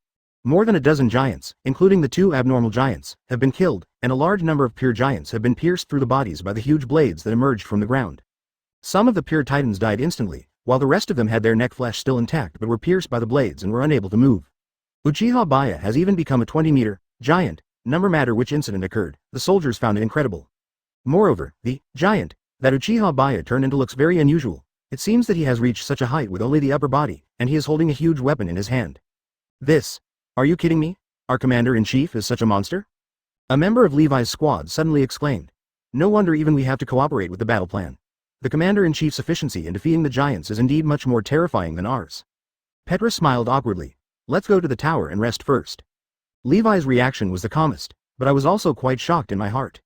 More than a dozen giants, including the 2 abnormal giants, have been killed, and a large number of pure giants have been pierced through the bodies by the huge blades that emerged from the ground. Some of the pure titans died instantly, while the rest of them had their neck flesh still intact but were pierced by the blades and were unable to move. Uchiha Baiye has even become a 20-meter giant, no matter which incident occurred. The soldiers found it incredible. Moreover, the giant that Uchiha Baiye turned into looks very unusual. It seems that he has reached such a height with only the upper body, and he is holding a huge weapon in his hand. This. Are you kidding me? Our commander-in-chief is such a monster? A member of Levi's squad suddenly exclaimed. No wonder even we have to cooperate with the battle plan. The commander-in-chief's efficiency in defeating the giants is indeed much more terrifying than ours. Petra smiled awkwardly. Let's go to the tower and rest first. Levi's reaction was the calmest, but I was also quite shocked in my heart.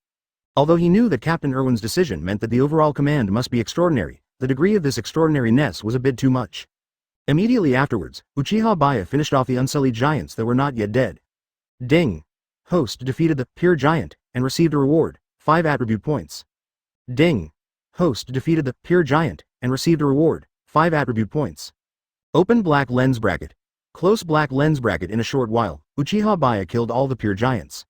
Although he knew that Captain Irwin's decision meant that the overall command must be extraordinary, the degree of this extraordinariness was a bit too much. Immediately afterwards, Uchiha Baiye finished off the unsullied giants that were not yet dead. Ding! Host defeated the pure giant and received a reward, 5 attribute points. Ding! Host defeated the pure giant and received a reward, 5 attribute points. Open black lens bracket. Close black lens bracket. In a short while, Uchiha Baiye killed all the pure giants.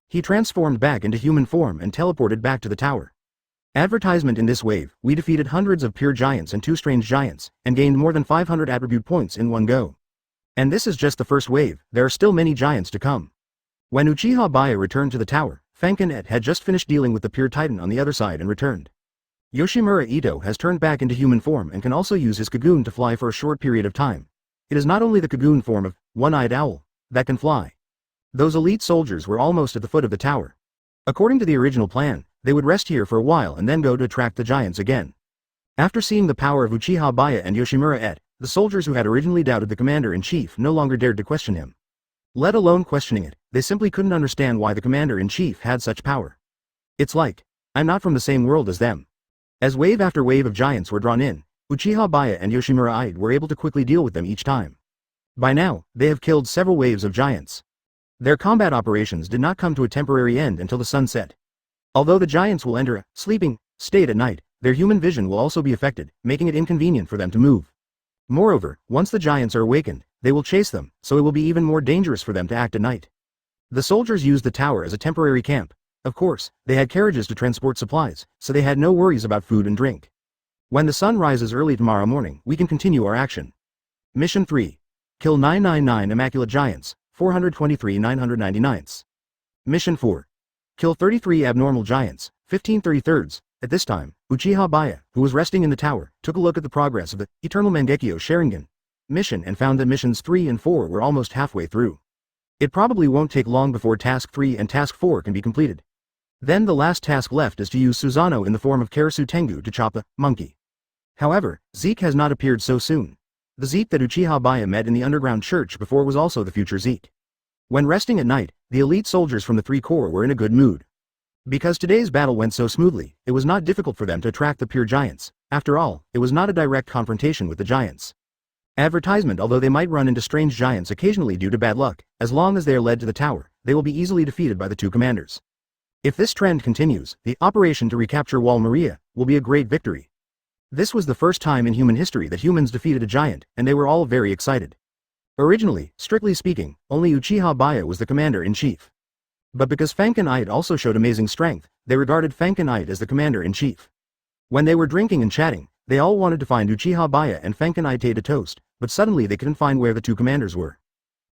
He transformed back into human form and teleported back to the tower. Advertisement. In this wave, we defeated hundreds of pure giants and 2 strange giants, and gained more than 500 attribute points in one go. And this is just the first wave, there are still many giants to come. When Uchiha Baiye returned to the tower, Fankin had just finished dealing with the pure titan on the other side and returned. Yoshimura Ito has turned back into human form and can also use his Kagoon to fly for a short period of time. It is not only the Kagoon form of one-eyed owl that can fly. Those elite soldiers were almost at the foot of the tower. According to the original plan, they would rest here for a while and then go to attract the giants again. After seeing the power of Uchiha Baiye and Yoshimura the soldiers who had originally doubted the commander-in-chief no longer dared to question him. Let alone questioning it, they simply couldn't understand why the commander-in-chief had such power. It's like, I'm not from the same world as them. As wave after wave of giants were drawn in, Uchiha Baiye and Yoshimura were able to quickly deal with them each time. By now, they have killed several waves of giants. Their combat operations did not come to a temporary end until the sun set. Although the giants will enter a sleeping state at night, their human vision will also be affected, making it inconvenient for them to move. Moreover, once the giants are awakened, they will chase them, so it will be even more dangerous for them to act at night. The soldiers used the tower as a temporary camp. Of course, they had carriages to transport supplies, so they had no worries about food and drink. When the sun rises early tomorrow morning, we can continue our action. Mission 3. Kill 999 Immaculate Giants, 423 999s. Mission 4. Kill 33 Abnormal Giants, 1533s. At this time, Uchiha Baiye, who was resting in the tower, took a look at the progress of the Eternal Mangekyō Sharingan mission and found that missions 3 and 4 were almost halfway through. It probably won't take long before Task 3 and Task 4 can be completed. Then the last task left is to use Susanoo in the form of Karasu Tengu to chop the monkey. However, Zeke has not appeared so soon. The Zeke that Uchiha Baiye met in the underground church before was also the future Zeke. When resting at night, the elite soldiers from the 3 corps were in a good mood. Because today's battle went so smoothly, it was not difficult for them to attract the pure giants. After all, it was not a direct confrontation with the giants. Advertisement. Although they might run into strange giants occasionally due to bad luck, as long as they are led to the tower, they will be easily defeated by the 2 commanders. If this trend continues, the operation to recapture Wall Maria will be a great victory. This was the first time in human history that humans defeated a giant, and they were all very excited. Originally, strictly speaking, only Uchiha Baiye was the commander-in-chief. But because Fankin also showed amazing strength, they regarded Fankin as the commander-in-chief. When they were drinking and chatting, they all wanted to find Uchiha Baiye and Fankin to toast, but suddenly they couldn't find where the 2 commanders were.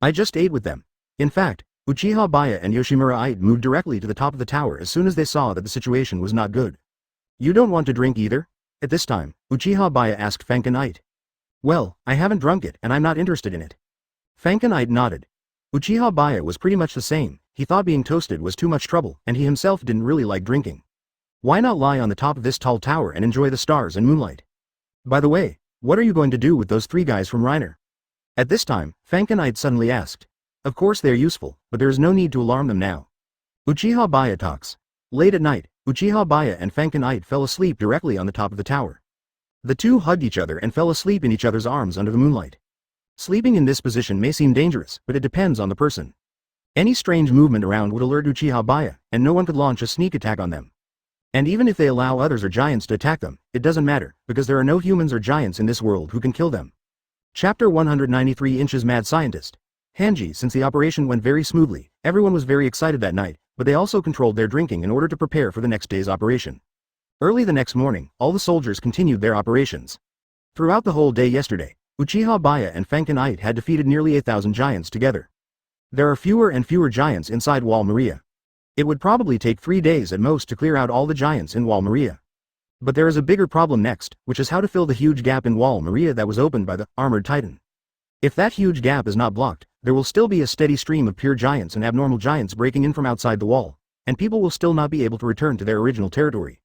I just ate with them. In fact, Uchiha Baiye and Yoshimura moved directly to the top of the tower as soon as they saw that the situation was not good. You don't want to drink either? At this time, Uchiha Baiye asked Fankin. Well, I haven't drunk it and I'm not interested in it. Fankin nodded. Uchiha Baiye was pretty much the same. He thought being toasted was too much trouble, and he himself didn't really like drinking. Why not lie on the top of this tall tower and enjoy the stars and moonlight? By the way, what are you going to do with those 3 guys from Reiner? At this time, Fankin suddenly asked. Of course they are useful, but there is no need to alarm them now. Uchiha Baiye talks. Late at night, Uchiha Baiye and Fankin fell asleep directly on the top of the tower. The 2 hugged each other and fell asleep in each other's arms under the moonlight. Sleeping in this position may seem dangerous, but it depends on the person. Any strange movement around would alert Uchiha Baiye, and no one could launch a sneak attack on them. And even if they allow others or giants to attack them, it doesn't matter, because there are no humans or giants in this world who can kill them. Chapter 193 Inches Mad Scientist. Hanji. Since the operation went very smoothly, everyone was very excited that night. but they also controlled their drinking in order to prepare for the next day's operation. Early the next morning, all the soldiers continued their operations. Throughout the whole day yesterday, Uchiha Baiye and Fankin had defeated nearly 1,000 giants together. There are fewer and fewer giants inside Wall Maria. It would probably take 3 days at most to clear out all the giants in Wall Maria. But there is a bigger problem next, which is how to fill the huge gap in Wall Maria that was opened by the Armored Titan. If that huge gap is not blocked, there will still be a steady stream of pure giants and abnormal giants breaking in from outside the wall, and people will still not be able to return to their original territory.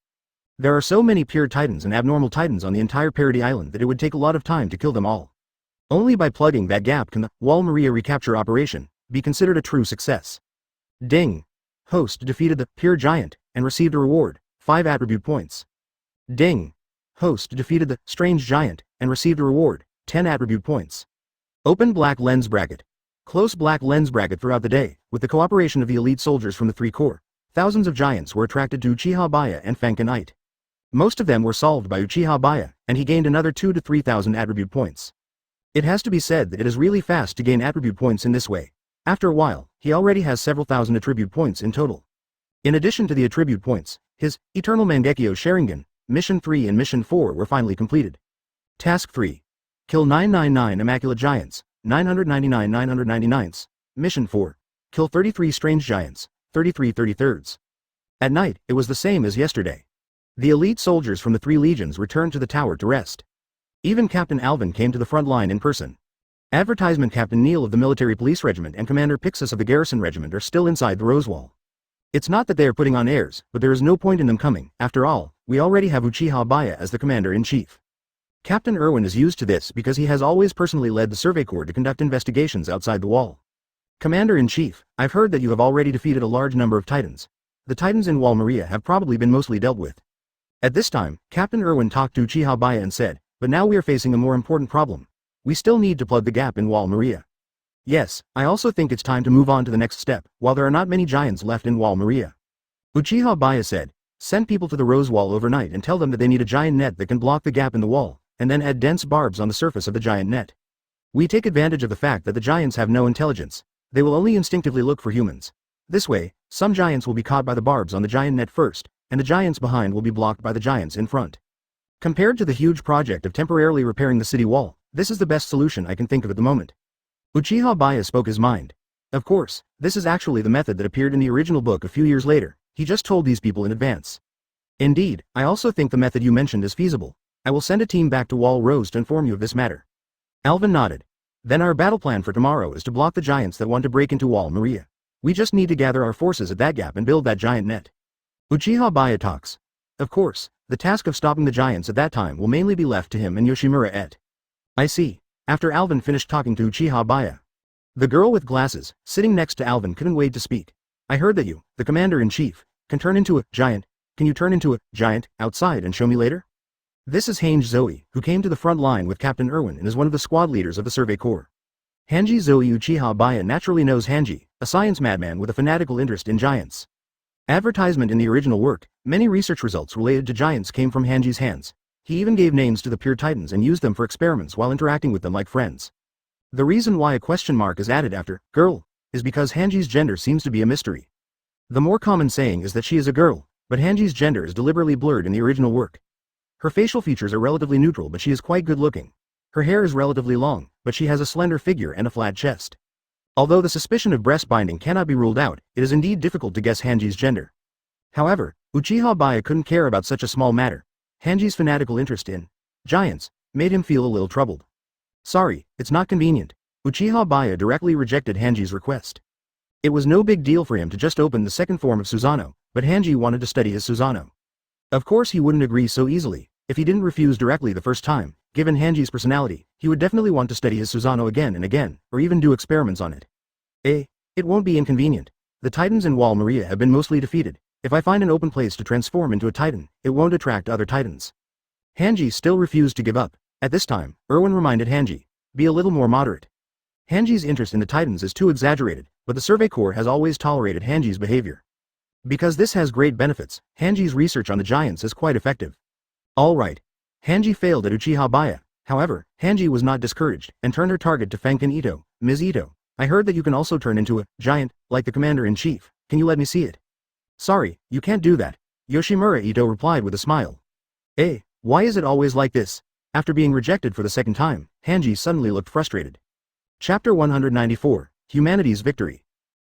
There are so many pure titans and abnormal titans on the entire Parody Island that it would take a lot of time to kill them all. Only by plugging that gap can the Wall Maria recapture operation be considered a true success. Ding! Host defeated the pure giant and received a reward, 5 attribute points. Ding! Host defeated the strange giant and received a reward, 10 attribute points. Open black lens bracket. Close black lens bracket. Throughout the day, with the cooperation of the elite soldiers from the 3 corps, thousands of giants were attracted to Uchiha Baiye and Fankin. Most of them were solved by Uchiha Baiye, and he gained another 2,000 to 3,000 attribute points. It has to be said that it is really fast to gain attribute points in this way. After a while, he already has several thousand attribute points in total. In addition to the attribute points, his Eternal Mangekyō Sharingan, Mission 3 and Mission 4 were finally completed. Task 3. Kill 999 Immaculate Giants, 999 999s. Mission 4. Kill 33 Strange Giants, 33 33rds. At night, it was the same as yesterday. The elite soldiers from the 3 legions returned to the tower to rest. Even Captain Alvin came to the front line in person. Advertisement Captain Neil of the Military Police Regiment and Commander Pixis of the Garrison Regiment are still inside the Rose Wall. It's not that they are putting on airs, but there is no point in them coming. After all, we already have Uchiha Baiye as the Commander-in-Chief. Captain Irwin is used to this because he has always personally led the Survey Corps to conduct investigations outside the wall. Commander-in-Chief, I've heard that you have already defeated a large number of Titans. The Titans in Wall Maria have probably been mostly dealt with. At this time, Captain Irwin talked to Uchiha Baiye and said, but now we are facing a more important problem. We still need to plug the gap in Wall Maria. Yes, I also think it's time to move on to the next step, while there are not many giants left in Wall Maria. Uchiha Baiye said, send people to the Rose Wall overnight and tell them that they need a giant net that can block the gap in the wall, and then add dense barbs on the surface of the giant net. We take advantage of the fact that the giants have no intelligence. They will only instinctively look for humans. This way, some giants will be caught by the barbs on the giant net first, and the giants behind will be blocked by the giants in front. Compared to the huge project of temporarily repairing the city wall, this is the best solution I can think of at the moment. Uchiha Baiye spoke his mind. Of course, this is actually the method that appeared in the original book a few years later. He just told these people in advance. Indeed, I also think the method you mentioned is feasible. I will send a team back to Wall Rose to inform you of this matter. Alvin nodded. Then our battle plan for tomorrow is to block the giants that want to break into Wall Maria. We just need to gather our forces at that gap and build that giant net. Uchiha Baiye talks. Of course, the task of stopping the giants at that time will mainly be left to him and Yoshimura. I see. After Alvin finished talking to Uchiha Baiye, the girl with glasses, sitting next to Alvin, couldn't wait to speak. I heard that you, the Commander-in-Chief, can turn into a giant. Can you turn into a giant outside and show me later? This is Hange Zoe, who came to the front line with Captain Irwin and is one of the squad leaders of the Survey Corps. Hanji Zoe. Uchiha Baiye naturally knows Hanji, a science madman with a fanatical interest in giants. Advertisement in the original work, many research results related to giants came from Hanji's hands. He even gave names to the pure titans and used them for experiments while interacting with them like friends. The reason why a question mark is added after girl is because Hanji's gender seems to be a mystery. The more common saying is that she is a girl, but Hanji's gender is deliberately blurred in the original work. Her facial features are relatively neutral, but she is quite good looking. Her hair is relatively long, but she has a slender figure and a flat chest. Although the suspicion of breast binding cannot be ruled out, it is indeed difficult to guess Hanji's gender. However, Uchiha Baiye couldn't care about such a small matter. Hanji's fanatical interest in giants made him feel a little troubled. Sorry, it's not convenient. Uchiha Baiye directly rejected Hanji's request. It was no big deal for him to just open the second form of Susanoo, but Hanji wanted to study his Susanoo. Of course he wouldn't agree so easily. If he didn't refuse directly the first time, given Hanji's personality, he would definitely want to study his Susanoo again and again, or even do experiments on it. It won't be inconvenient. The Titans in Wall Maria have been mostly defeated. If I find an open place to transform into a Titan, it won't attract other Titans. Hanji still refused to give up. At this time, Irwin reminded Hanji, be a little more moderate. Hanji's interest in the Titans is too exaggerated, but the Survey Corps has always tolerated Hanji's behavior. Because this has great benefits, Hanji's research on the giants is quite effective. Alright. Hanji failed at Uchiha Baiye. However, Hanji was not discouraged, and turned her target to Fankin Ito. Ms. Ito, I heard that you can also turn into a giant, like the Commander-in-Chief. Can you let me see it? Sorry, you can't do that, Yoshimura Ito replied with a smile. Why is it always like this? After being rejected for the second time, Hanji suddenly looked frustrated. Chapter 194, Humanity's Victory.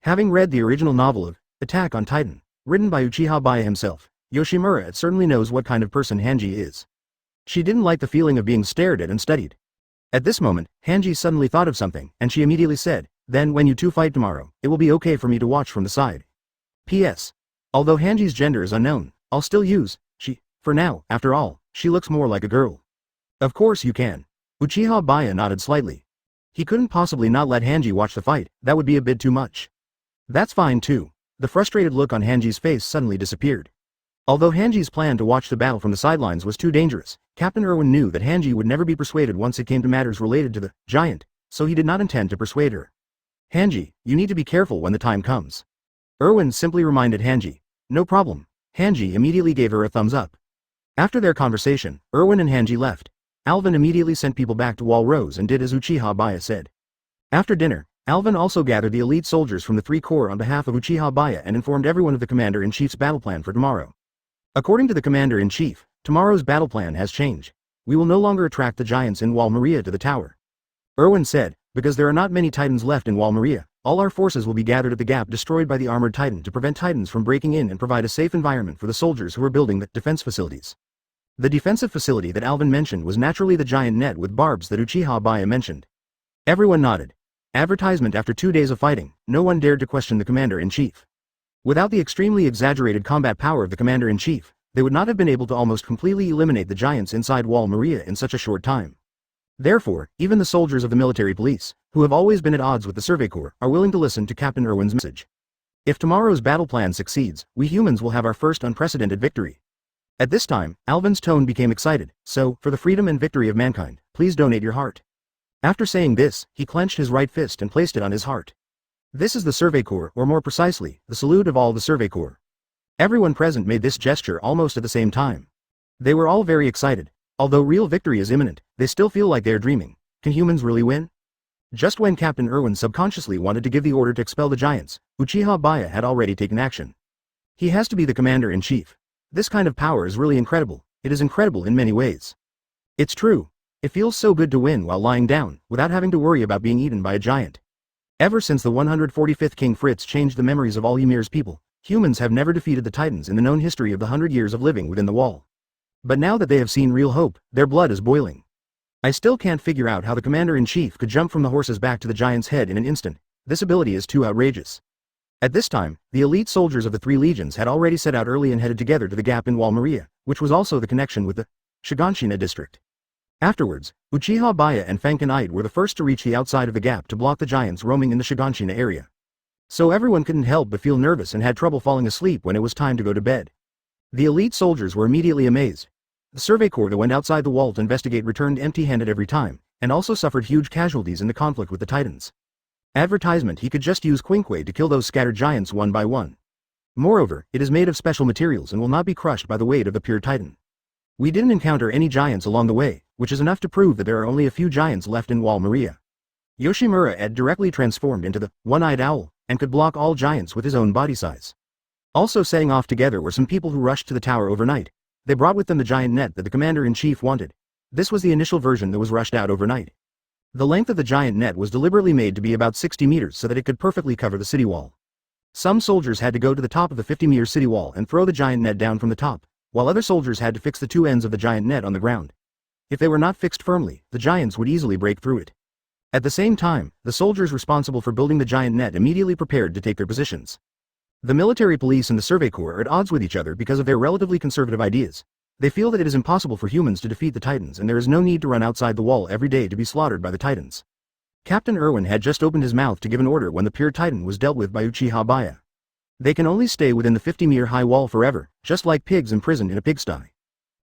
Having read the original novel of Attack on Titan, written by Uchiha Baiye himself, Yoshimura certainly knows what kind of person Hanji is. She didn't like the feeling of being stared at and studied. At this moment, Hanji suddenly thought of something, and she immediately said, "Then when you two fight tomorrow, it will be okay for me to watch from the side." P.S. Although Hanji's gender is unknown, I'll still use she, for now. After all, she looks more like a girl. Of course you can. Uchiha Baiye nodded slightly. He couldn't possibly not let Hanji watch the fight, that would be a bit too much. That's fine too. The frustrated look on Hanji's face suddenly disappeared. Although Hanji's plan to watch the battle from the sidelines was too dangerous, Captain Erwin knew that Hanji would never be persuaded once it came to matters related to the giant, so he did not intend to persuade her. Hanji, you need to be careful when the time comes. Erwin simply reminded Hanji. No problem. Hanji immediately gave her a thumbs up. After their conversation, Erwin and Hanji left. Alvin immediately sent people back to Wall Rose and did as Uchiha Baiye said. After dinner, Alvin also gathered the elite soldiers from the 3 corps on behalf of Uchiha Baiye and informed everyone of the Commander-in-Chief's battle plan for tomorrow. According to the Commander-in-Chief, tomorrow's battle plan has changed. We will no longer attract the giants in Wall Maria to the tower. Erwin said, because there are not many titans left in Wall Maria, all our forces will be gathered at the gap destroyed by the armored titan to prevent titans from breaking in and provide a safe environment for the soldiers who are building the defense facilities. The defensive facility that Alvin mentioned was naturally the giant net with barbs that Uchiha Baiye mentioned. Everyone nodded. Advertisement. After 2 days of fighting, no one dared to question the Commander-in-Chief. Without the extremely exaggerated combat power of the Commander-in-Chief, they would not have been able to almost completely eliminate the giants inside Wall Maria in such a short time. Therefore, even the soldiers of the military police, who have always been at odds with the Survey Corps, are willing to listen to Captain Erwin's message. If tomorrow's battle plan succeeds, we humans will have our first unprecedented victory. At this time, Alvin's tone became excited, so, for the freedom and victory of mankind, please donate your heart. After saying this, he clenched his right fist and placed it on his heart. This is the Survey Corps, or more precisely, the salute of all the Survey Corps. Everyone present made this gesture almost at the same time. They were all very excited. Although real victory is imminent, they still feel like they are dreaming. Can humans really win? Just when Captain Erwin subconsciously wanted to give the order to expel the giants, Uchiha Baiye had already taken action. He has to be the Commander-in-Chief. This kind of power is really incredible. It is incredible in many ways. It's true. It feels so good to win while lying down, without having to worry about being eaten by a giant. Ever since the 145th King Fritz changed the memories of all Ymir's people, humans have never defeated the Titans in the known history of the 100 years of living within the wall. But now that they have seen real hope, their blood is boiling. I still can't figure out how the Commander-in-Chief could jump from the horse's back to the giant's head in an instant. This ability is too outrageous. At this time, the elite soldiers of the 3 legions had already set out early and headed together to the gap in Wall Maria, which was also the connection with the Shiganshina district. Afterwards, Uchiha Baiye and Fankin were the first to reach the outside of the gap to block the giants roaming in the Shiganshina area. So everyone couldn't help but feel nervous and had trouble falling asleep when it was time to go to bed. The elite soldiers were immediately amazed. The Survey Corps that went outside the wall to investigate returned empty-handed every time, and also suffered huge casualties in the conflict with the Titans. Advertisement. He could just use Quinkwe to kill those scattered giants one by one. Moreover, it is made of special materials and will not be crushed by the weight of the pure Titan. We didn't encounter any giants along the way, which is enough to prove that there are only a few giants left in Wall Maria. Yoshimura had directly transformed into the one-eyed owl, and could block all giants with his own body size. Also setting off together were some people who rushed to the tower overnight. They brought with them the giant net that the Commander-in-Chief wanted. This was the initial version that was rushed out overnight. The length of the giant net was deliberately made to be about 60 meters so that it could perfectly cover the city wall. Some soldiers had to go to the top of the 50-meter city wall and throw the giant net down from the top, while other soldiers had to fix the 2 ends of the giant net on the ground. If they were not fixed firmly, the giants would easily break through it. At the same time, the soldiers responsible for building the giant net immediately prepared to take their positions. The military police and the Survey Corps are at odds with each other because of their relatively conservative ideas. They feel that it is impossible for humans to defeat the Titans and there is no need to run outside the wall every day to be slaughtered by the Titans. Captain Erwin had just opened his mouth to give an order when the pure Titan was dealt with by Uchiha Baiye. They can only stay within the 50-meter high wall forever, just like pigs imprisoned in a pigsty.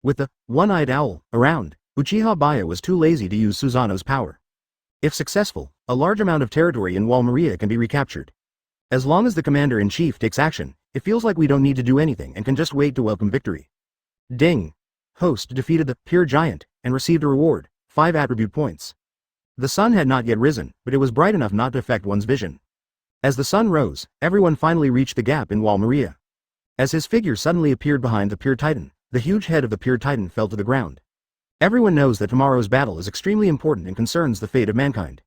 With the one-eyed owl around, Uchiha Baiye was too lazy to use Susanoo's power. If successful, a large amount of territory in Wall Maria can be recaptured. As long as the Commander-in-Chief takes action, it feels like we don't need to do anything and can just wait to welcome victory. Ding! Host defeated the pure giant and received a reward, 5 attribute points. The sun had not yet risen, but it was bright enough not to affect one's vision. As the sun rose, everyone finally reached the gap in Wall Maria. As his figure suddenly appeared behind the pure titan, the huge head of the pure titan fell to the ground. Everyone knows that tomorrow's battle is extremely important and concerns the fate of mankind.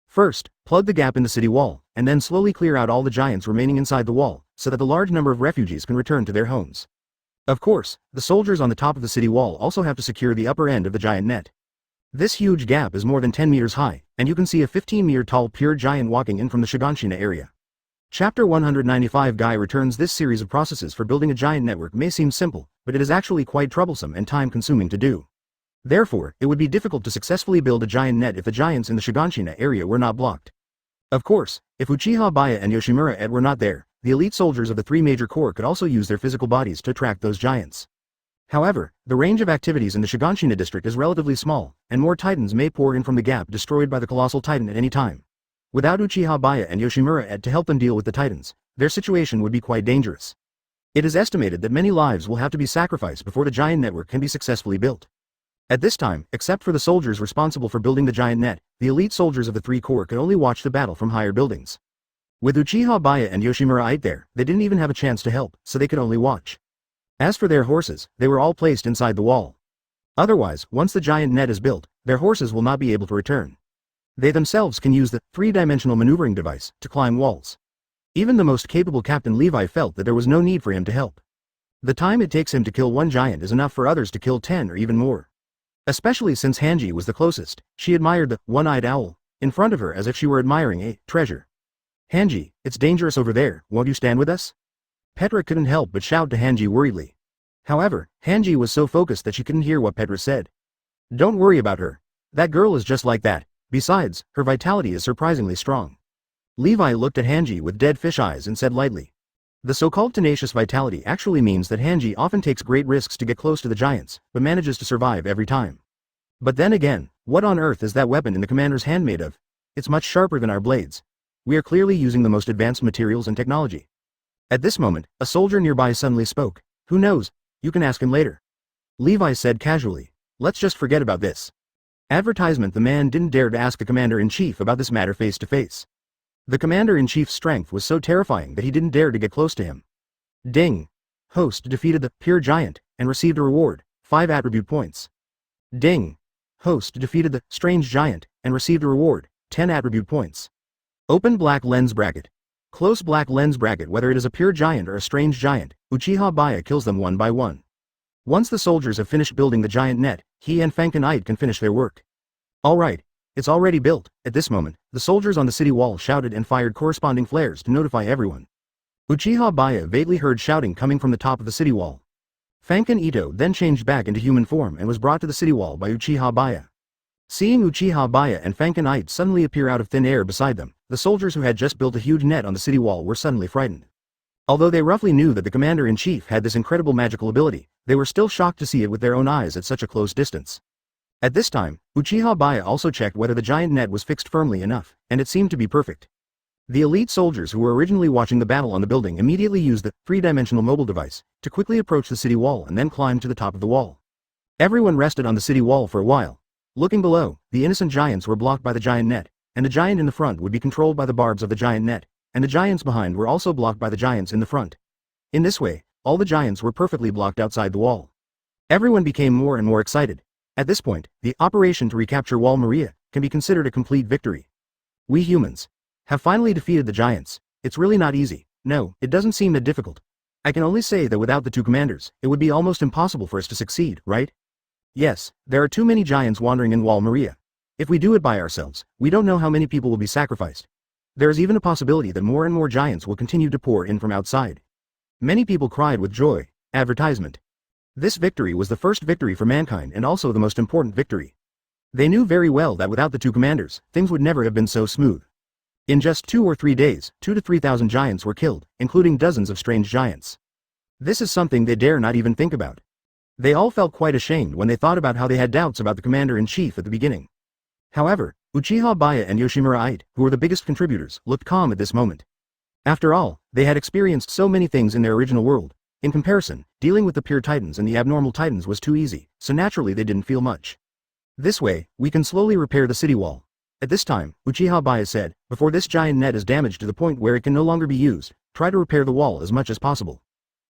First, plug the gap in the city wall, and then slowly clear out all the giants remaining inside the wall, so that the large number of refugees can return to their homes. Of course, the soldiers on the top of the city wall also have to secure the upper end of the giant net. This huge gap is more than 10 meters high, and you can see a 15-meter tall pure giant walking in from the Shiganshina area. Chapter 195 Guy returns. This series of processes for building a giant network may seem simple, but it is actually quite troublesome and time-consuming to do. Therefore, it would be difficult to successfully build a giant net if the giants in the Shiganshina area were not blocked. Of course, if Uchiha Baiye and Yoshimura were not there, the elite soldiers of the three major corps could also use their physical bodies to attract those giants. However, the range of activities in the Shiganshina district is relatively small, and more titans may pour in from the gap destroyed by the colossal titan at any time. Without Uchiha Baiye and Yoshimura to help them deal with the titans, their situation would be quite dangerous. It is estimated that many lives will have to be sacrificed before the giant network can be successfully built. At this time, except for the soldiers responsible for building the giant net, the elite soldiers of the three corps could only watch the battle from higher buildings. With Uchiha Baiye and Yoshimura there, they didn't even have a chance to help, so they could only watch. As for their horses, they were all placed inside the wall. Otherwise, once the giant net is built, their horses will not be able to return. They themselves can use the three-dimensional maneuvering device to climb walls. Even the most capable Captain Levi felt that there was no need for him to help. The time it takes him to kill one giant is enough for others to kill 10 or even more. Especially since Hanji was the closest, she admired the one-eyed owl in front of her as if she were admiring a treasure. Hanji, it's dangerous over there, won't you stand with us? Petra couldn't help but shout to Hanji worriedly. However, Hanji was so focused that she couldn't hear what Petra said. Don't worry about her. That girl is just like that. Besides, her vitality is surprisingly strong. Levi looked at Hanji with dead fish eyes and said lightly. The so-called tenacious vitality actually means that Hanji often takes great risks to get close to the giants, but manages to survive every time. But then again, what on earth is that weapon in the commander's hand made of? It's much sharper than our blades. We are clearly using the most advanced materials and technology. At this moment, a soldier nearby suddenly spoke. Who knows? You can ask him later. Levi said casually. Let's just forget about this. Advertisement. The man didn't dare to ask the commander-in-chief about this matter face to face. The commander-in-chief's strength was so terrifying that he didn't dare to get close to him. Ding. Host defeated the pure giant and received a reward, 5 attribute points. Ding. Host defeated the strange giant and received a reward, 10 attribute points. Open black lens bracket. Close black lens bracket. Whether it is a pure giant or a strange giant, Uchiha Baiye kills them one by one. Once the soldiers have finished building the giant net, he and Fankin can finish their work. Alright, it's already built. At this moment, the soldiers on the city wall shouted and fired corresponding flares to notify everyone. Uchiha Baiye vaguely heard shouting coming from the top of the city wall. Fankin then changed back into human form and was brought to the city wall by Uchiha Baiye. Seeing Uchiha Baiye and Fankin suddenly appear out of thin air beside them, the soldiers who had just built a huge net on the city wall were suddenly frightened. Although they roughly knew that the commander-in-chief had this incredible magical ability, they were still shocked to see it with their own eyes at such a close distance. At this time, Uchiha Baiye also checked whether the giant net was fixed firmly enough, and it seemed to be perfect. The elite soldiers who were originally watching the battle on the building immediately used the three-dimensional mobile device to quickly approach the city wall and then climb to the top of the wall. Everyone rested on the city wall for a while. Looking below, the innocent giants were blocked by the giant net, and the giant in the front would be controlled by the barbs of the giant net, and the giants behind were also blocked by the giants in the front. In this way, all the giants were perfectly blocked outside the wall. Everyone became more and more excited. At this point, the operation to recapture Wall Maria can be considered a complete victory. We humans have finally defeated the giants. It's really not easy. No, it doesn't seem that difficult. I can only say that without the two commanders, it would be almost impossible for us to succeed, right? Yes, there are too many giants wandering in Wall Maria. If we do it by ourselves, we don't know how many people will be sacrificed. There is even a possibility that more and more giants will continue to pour in from outside. Many people cried with joy. Advertisement. This victory was the first victory for mankind and also the most important victory. They knew very well that without the two commanders, things would never have been so smooth. In just 2 or 3 days, 2,000 to 3,000 giants were killed, including dozens of strange giants. This is something they dare not even think about. They all felt quite ashamed when they thought about how they had doubts about the commander-in-chief at the beginning. However, Uchiha Baiye and Yoshimura, who were the biggest contributors, looked calm at this moment. After all, they had experienced so many things in their original world. In comparison, dealing with the pure titans and the abnormal titans was too easy, so naturally they didn't feel much. This way, we can slowly repair the city wall. At this time, Uchiha Baiye said, before this giant net is damaged to the point where it can no longer be used, try to repair the wall as much as possible.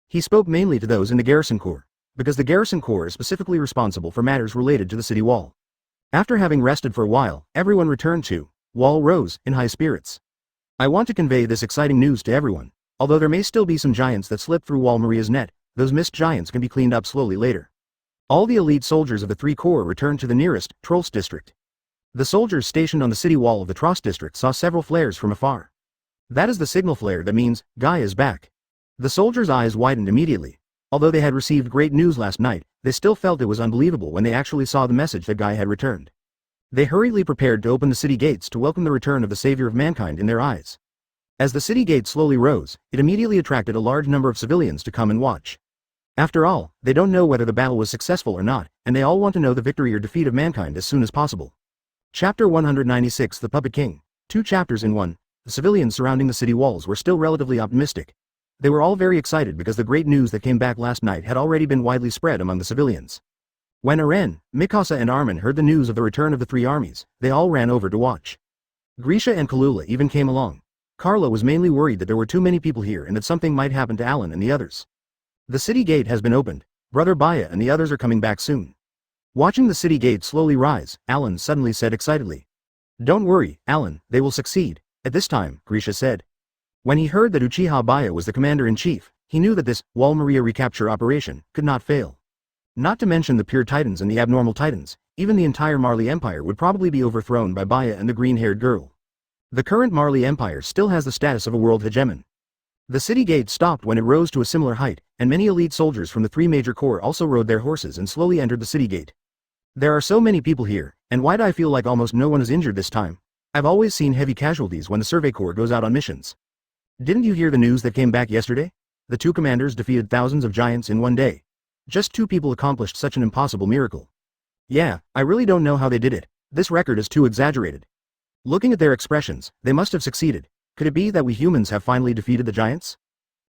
He spoke mainly to those in the garrison corps, because the garrison corps is specifically responsible for matters related to the city wall. After having rested for a while, everyone returned to Wall Rose in high spirits. I want to convey this exciting news to everyone. Although there may still be some giants that slip through Wall Maria's net, those missed giants can be cleaned up slowly later. All the elite soldiers of the 3 corps returned to the nearest Trost district. The soldiers stationed on the city wall of the Trost district saw several flares from afar. That is the signal flare that means Guy is back. The soldiers' eyes widened immediately. Although they had received great news last night, they still felt it was unbelievable when they actually saw the message that Guy had returned. They hurriedly prepared to open the city gates to welcome the return of the savior of mankind in their eyes. As the city gate slowly rose, it immediately attracted a large number of civilians to come and watch. After all, they don't know whether the battle was successful or not, and they all want to know the victory or defeat of mankind as soon as possible. Chapter 196 The Puppet King. 2 chapters in 1. The civilians surrounding the city walls were still relatively optimistic. They were all very excited because the great news that came back last night had already been widely spread among the civilians. When Aren, Mikasa and Armin heard the news of the return of the 3 armies, they all ran over to watch. Grisha and Kalula even came along. Carla was mainly worried that there were too many people here and that something might happen to Alan and the others. The city gate has been opened. Brother Baiye and the others are coming back soon. Watching the city gate slowly rise, Alan suddenly said excitedly. Don't worry, Alan, they will succeed. At this time, Grisha said. When he heard that Uchiha Baiye was the commander-in-chief, he knew that this Wall Maria recapture operation could not fail. Not to mention the pure titans and the abnormal titans, even the entire Marley Empire would probably be overthrown by Baiye and the green-haired girl. The current Marley Empire still has the status of a world hegemon. The city gate stopped when it rose to a similar height, and many elite soldiers from the 3 major corps also rode their horses and slowly entered the city gate. There are so many people here, and why do I feel like almost no one is injured this time? I've always seen heavy casualties when the Survey Corps goes out on missions. Didn't you hear the news that came back yesterday? The 2 commanders defeated thousands of giants in one day. Just 2 people accomplished such an impossible miracle. Yeah, I really don't know how they did it. This record is too exaggerated. Looking at their expressions, they must have succeeded. Could it be that we humans have finally defeated the giants?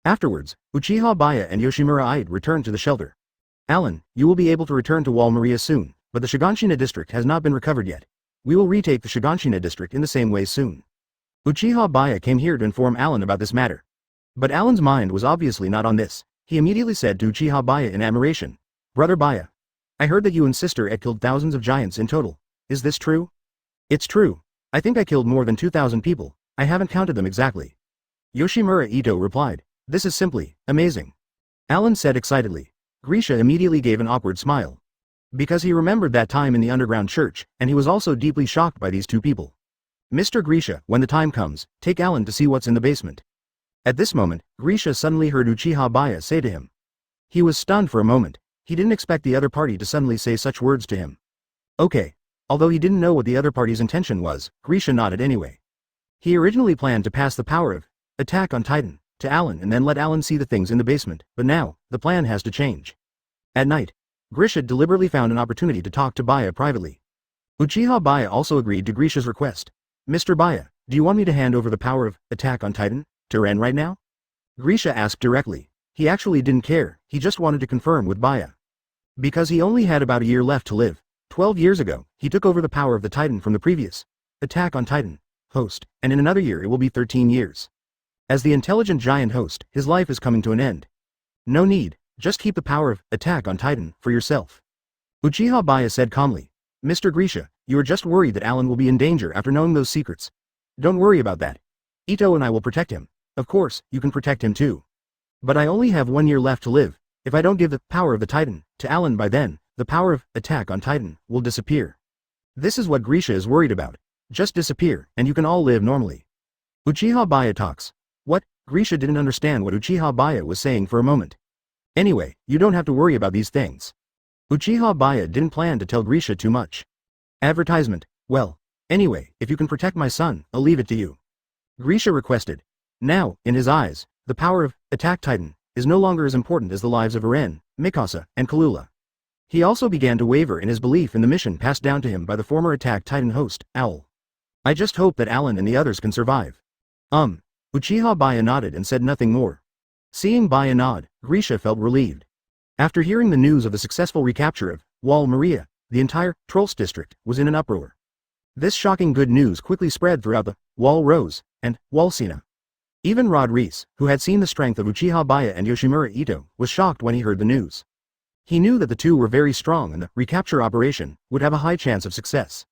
Afterwards, Uchiha Baiye and Yoshimura returned to the shelter. Alan, you will be able to return to Wall Maria soon, but the Shiganshina district has not been recovered yet. We will retake the Shiganshina district in the same way soon. Uchiha Baiye came here to inform Alan about this matter. But Alan's mind was obviously not on this. He immediately said to Uchiha Baiye in admiration, Brother Baiye, I heard that you and sister had killed thousands of giants in total. Is this true? It's true. I think I killed more than 2,000 people. I haven't counted them exactly. Yoshimura replied, This is simply amazing. Alan said excitedly. Grisha immediately gave an awkward smile. Because he remembered that time in the underground church, and he was also deeply shocked by these 2 people. Mr. Grisha, when the time comes, take Alan to see what's in the basement. At this moment, Grisha suddenly heard Uchiha Baiye say to him. He was stunned for a moment. He didn't expect the other party to suddenly say such words to him. Okay. Although he didn't know what the other party's intention was, Grisha nodded anyway. He originally planned to pass the power of Attack on Titan to Alan and then let Alan see the things in the basement, but now, the plan has to change. At night, Grisha deliberately found an opportunity to talk to Baiye privately. Uchiha Baiye also agreed to Grisha's request. Mr. Baiye, do you want me to hand over the power of Attack on Titan to Ren right now? Grisha asked directly. He actually didn't care, he just wanted to confirm with Baiye. Because he only had about a year left to live. 12 years ago, he took over the power of the Titan from the previous Attack on Titan host, and in another year it will be 13 years. As the intelligent giant host, his life is coming to an end. No need, just keep the power of Attack on Titan for yourself. Uchiha Baiye said calmly. Mr. Grisha, you are just worried that Alan will be in danger after knowing those secrets. Don't worry about that. Ito and I will protect him. Of course, you can protect him too. But I only have 1 year left to live. If I don't give the power of the Titan to Alan by then, the power of Attack on Titan will disappear. This is what Grisha is worried about. Just disappear, and you can all live normally. Uchiha Baiye talks. What? Grisha didn't understand what Uchiha Baiye was saying for a moment. Anyway, you don't have to worry about these things. Uchiha Baiye didn't plan to tell Grisha too much. Advertisement. Well, anyway, if you can protect my son, I'll leave it to you. Grisha requested. Now, in his eyes, the power of Attack Titan is no longer as important as the lives of Aren, Mikasa, and Kalula. He also began to waver in his belief in the mission passed down to him by the former Attack Titan host, Owl. I just hope that Alan and the others can survive. Uchiha Baiye nodded and said nothing more. Seeing Baiye nod, Grisha felt relieved. After hearing the news of the successful recapture of Wall Maria, the entire Trost district was in an uproar. This shocking good news quickly spread throughout the Wall Rose and Wall Sina. Even Rod Reese, who had seen the strength of Uchiha Baiye and Yoshimura Ito, was shocked when he heard the news. He knew that the two were very strong and the recapture operation would have a high chance of success.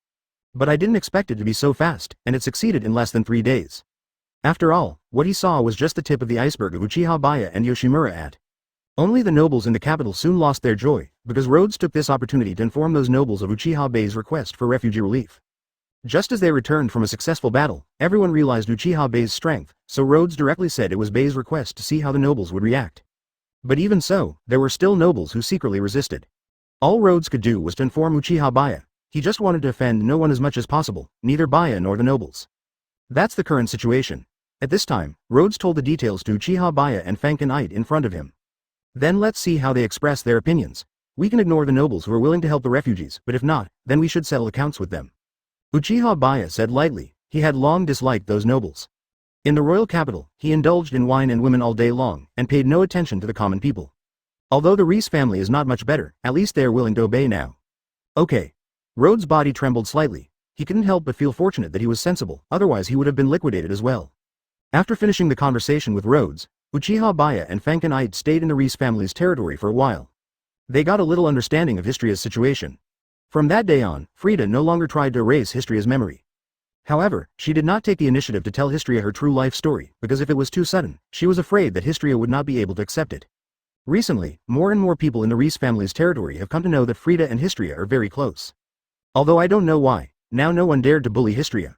But I didn't expect it to be so fast, and it succeeded in less than 3 days. After all, what he saw was just the tip of the iceberg of Uchiha Baiye and Yoshimura at. Only the nobles in the capital soon lost their joy, because Rhodes took this opportunity to inform those nobles of Uchiha Baiye's request for refugee relief. Just as they returned from a successful battle, everyone realized Uchiha Baiye's strength, so Rhodes directly said it was Baiye's request to see how the nobles would react. But even so, there were still nobles who secretly resisted. All Rhodes could do was to inform Uchiha Baiye. He just wanted to offend no one as much as possible, neither Baiye nor the nobles. That's the current situation. At this time, Rhodes told the details to Uchiha Baiye and Fankin Ite in front of him. Then let's see how they express their opinions. We can ignore the nobles who are willing to help the refugees, but if not, then we should settle accounts with them. Uchiha Baiye said lightly. He had long disliked those nobles. In the royal capital, he indulged in wine and women all day long, and paid no attention to the common people. Although the Reese family is not much better, at least they are willing to obey now. Okay. Rhodes' body trembled slightly. He couldn't help but feel fortunate that he was sensible, otherwise he would have been liquidated as well. After finishing the conversation with Rhodes, Uchiha Baiye and Fankin Ite stayed in the Reese family's territory for a while. They got a little understanding of Histria's situation. From that day on, Frida no longer tried to erase Histria's memory. However, she did not take the initiative to tell Histria her true life story, because if it was too sudden, she was afraid that Histria would not be able to accept it. Recently, more and more people in the Reese family's territory have come to know that Frida and Histria are very close. Although I don't know why, now no one dared to bully Histria.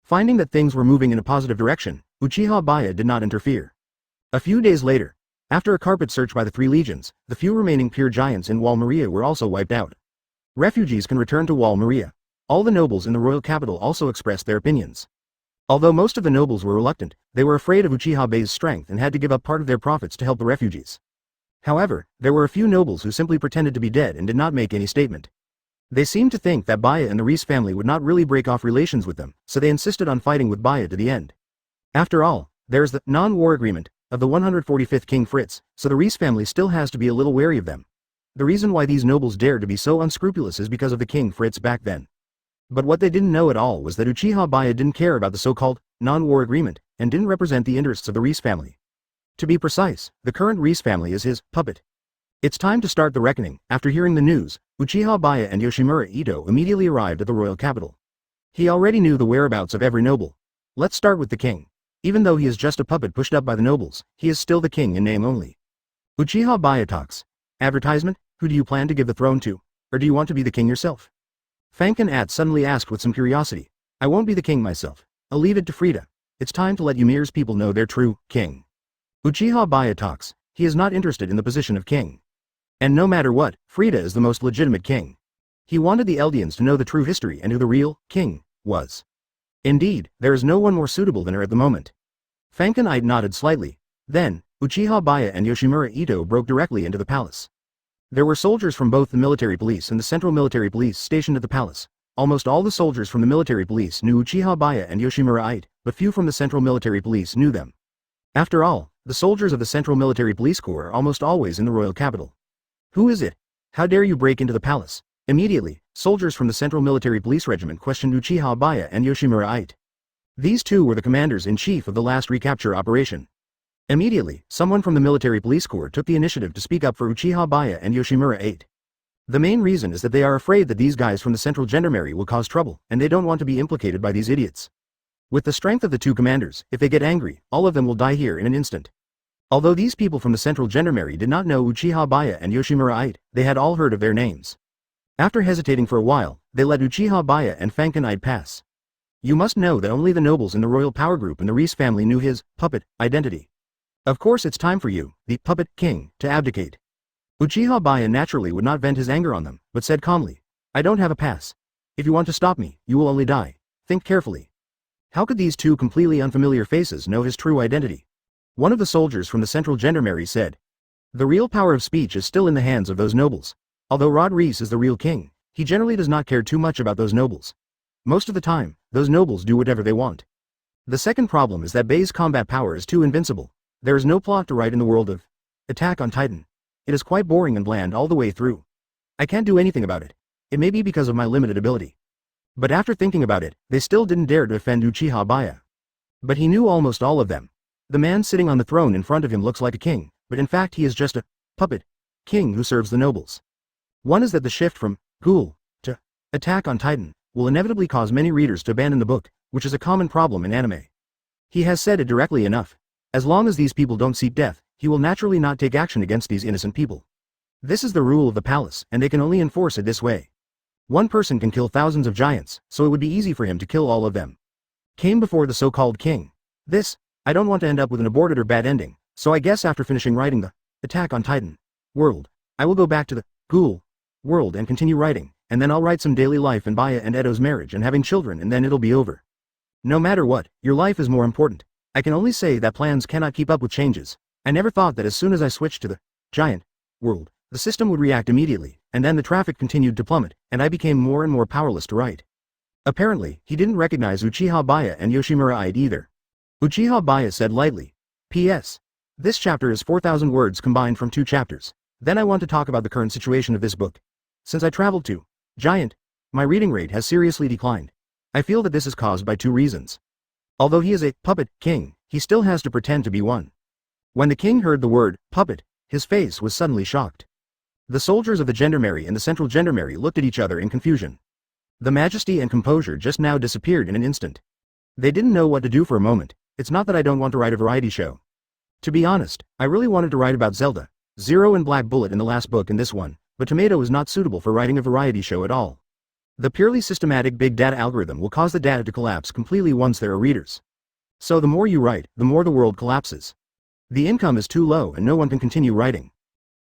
Finding that things were moving in a positive direction, Uchiha Baiye did not interfere. A few days later, after a carpet search by the 3 legions, the few remaining pure giants in Wall Maria were also wiped out. Refugees can return to Wall Maria. All the nobles in the royal capital also expressed their opinions. Although most of the nobles were reluctant, they were afraid of Uchiha Baiye's strength and had to give up part of their profits to help the refugees. However, there were a few nobles who simply pretended to be dead and did not make any statement. They seemed to think that Baiye and the Reese family would not really break off relations with them, so they insisted on fighting with Baiye to the end. After all, there is the non-war agreement of the 145th King Fritz, so the Reese family still has to be a little wary of them. The reason why these nobles dared to be so unscrupulous is because of the King Fritz back then. But what they didn't know at all was that Uchiha Baiye didn't care about the so-called non-war agreement and didn't represent the interests of the Reese family. To be precise, the current Reese family is his puppet. It's time to start the reckoning. After hearing the news, Uchiha Baiye and Yoshimura Ito immediately arrived at the royal capital. He already knew the whereabouts of every noble. Let's start with the king. Even though he is just a puppet pushed up by the nobles, he is still the king in name only. Uchiha Baiye talks. Advertisement? Who do you plan to give the throne to? Or do you want to be the king yourself? Fankin Ite suddenly asked with some curiosity. I won't be the king myself. I'll leave it to Frida. It's time to let Ymir's people know their true king. Uchiha Baiye talks. He is not interested in the position of king. And no matter what, Frida is the most legitimate king. He wanted the Eldians to know the true history and who the real king was. Indeed, there is no one more suitable than her at the moment. Fankin Ite nodded slightly. Then, Uchiha Baiye and Yoshimura Ito broke directly into the palace. There were soldiers from both the military police and the central military police stationed at the palace. Almost all the soldiers from the military police knew Uchiha Baiye and Yoshimura Ite, but few from the central military police knew them. After all, the soldiers of the central military police corps are almost always in the royal capital. Who is it? How dare you break into the palace? Immediately, soldiers from the central military police regiment questioned Uchiha Baiye and Yoshimura Ite. These two were the commanders-in-chief of the last recapture operation. Immediately, someone from the military police corps took the initiative to speak up for Uchiha Baiye and Yoshimura Ite. The main reason is that they are afraid that these guys from the central gendarmerie will cause trouble, and they don't want to be implicated by these idiots. With the strength of the two commanders, if they get angry, all of them will die here in an instant. Although these people from the central gendarmerie did not know Uchiha Baiye and Yoshimura Ite, they had all heard of their names. After hesitating for a while, they let Uchiha Baiye and Fankin Ite pass. You must know that only the nobles in the royal power group and the Reese family knew his puppet identity. Of course it's time for you, the puppet king, to abdicate. Uchiha Baiye naturally would not vent his anger on them, but said calmly, I don't have a pass. If you want to stop me, you will only die. Think carefully. How could these two completely unfamiliar faces know his true identity? One of the soldiers from the central gendarmerie said, the real power of speech is still in the hands of those nobles. Although Rod Reese is the real king, he generally does not care too much about those nobles. Most of the time, those nobles do whatever they want. The second problem is that Baiye's combat power is too invincible. There is no plot to write in the world of Attack on Titan. It is quite boring and bland all the way through. I can't do anything about it. It may be because of my limited ability. But after thinking about it, they still didn't dare to offend Uchiha Baiye. But he knew almost all of them. The man sitting on the throne in front of him looks like a king, but in fact he is just a puppet king who serves the nobles. One is that the shift from Ghoul to Attack on Titan will inevitably cause many readers to abandon the book, which is a common problem in anime. He has said it directly enough. As long as these people don't seek death, he will naturally not take action against these innocent people. This is the rule of the palace, and they can only enforce it this way. One person can kill thousands of giants, so it would be easy for him to kill all of them. Came before the so-called king. I don't want to end up with an aborted or bad ending, so I guess after finishing writing the Attack on Titan world, I will go back to the Ghoul world and continue writing, and then I'll write some daily life and Baiye and Edo's marriage and having children, and then it'll be over. No matter what, your life is more important. I can only say that plans cannot keep up with changes. I never thought that as soon as I switched to the giant world, the system would react immediately, and then the traffic continued to plummet, and I became more and more powerless to write. Apparently, he didn't recognize Uchiha Baiye and Yoshimura either. Uchiha Baiye said lightly, P.S. This chapter is 4,000 words combined from 2 chapters. Then I want to talk about the current situation of this book. Since I traveled to Giant, my reading rate has seriously declined. I feel that this is caused by 2 reasons. Although he is a puppet king, he still has to pretend to be one. When the king heard the word puppet, his face was suddenly shocked. The soldiers of the gendarmerie and the central gendarmerie looked at each other in confusion. The majesty and composure just now disappeared in an instant. They didn't know what to do for a moment. It's not that I don't want to write a variety show. To be honest, I really wanted to write about Zelda, Zero and Black Bullet in the last book and this one, but Tomato is not suitable for writing a variety show at all. The purely systematic big data algorithm will cause the data to collapse completely once there are readers. So the more you write, the more the world collapses. The income is too low and no one can continue writing.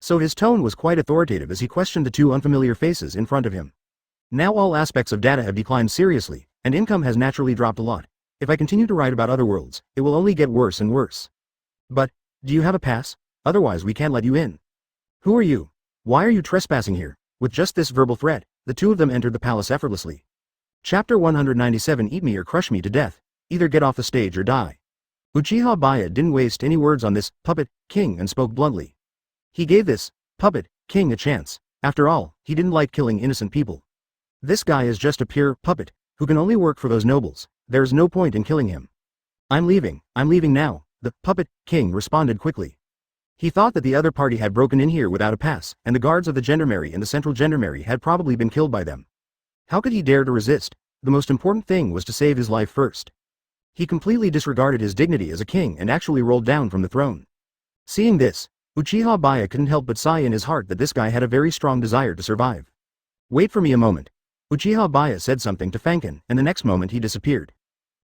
So his tone was quite authoritative as he questioned the 2 unfamiliar faces in front of him. Now all aspects of data have declined seriously, and income has naturally dropped a lot. If I continue to write about other worlds, it will only get worse and worse. But, do you have a pass? Otherwise we can't let you in. Who are you? Why are you trespassing here? With just this verbal threat, the 2 of them entered the palace effortlessly. Chapter 197 Eat me or crush me to death. Either get off the stage or die. Uchiha Baiye didn't waste any words on this puppet king and spoke bluntly. He gave this puppet king a chance. After all, he didn't like killing innocent people. This guy is just a pure puppet, who can only work for those nobles. There's no point in killing him. I'm leaving now, the puppet king responded quickly. He thought that the other party had broken in here without a pass, and the guards of the gendarmerie and the central gendarmerie had probably been killed by them. How could he dare to resist? The most important thing was to save his life first. He completely disregarded his dignity as a king and actually rolled down from the throne. Seeing this, Uchiha Baiye couldn't help but sigh in his heart that this guy had a very strong desire to survive. Wait for me a moment. Uchiha Baiye said something to Fankin, and the next moment he disappeared.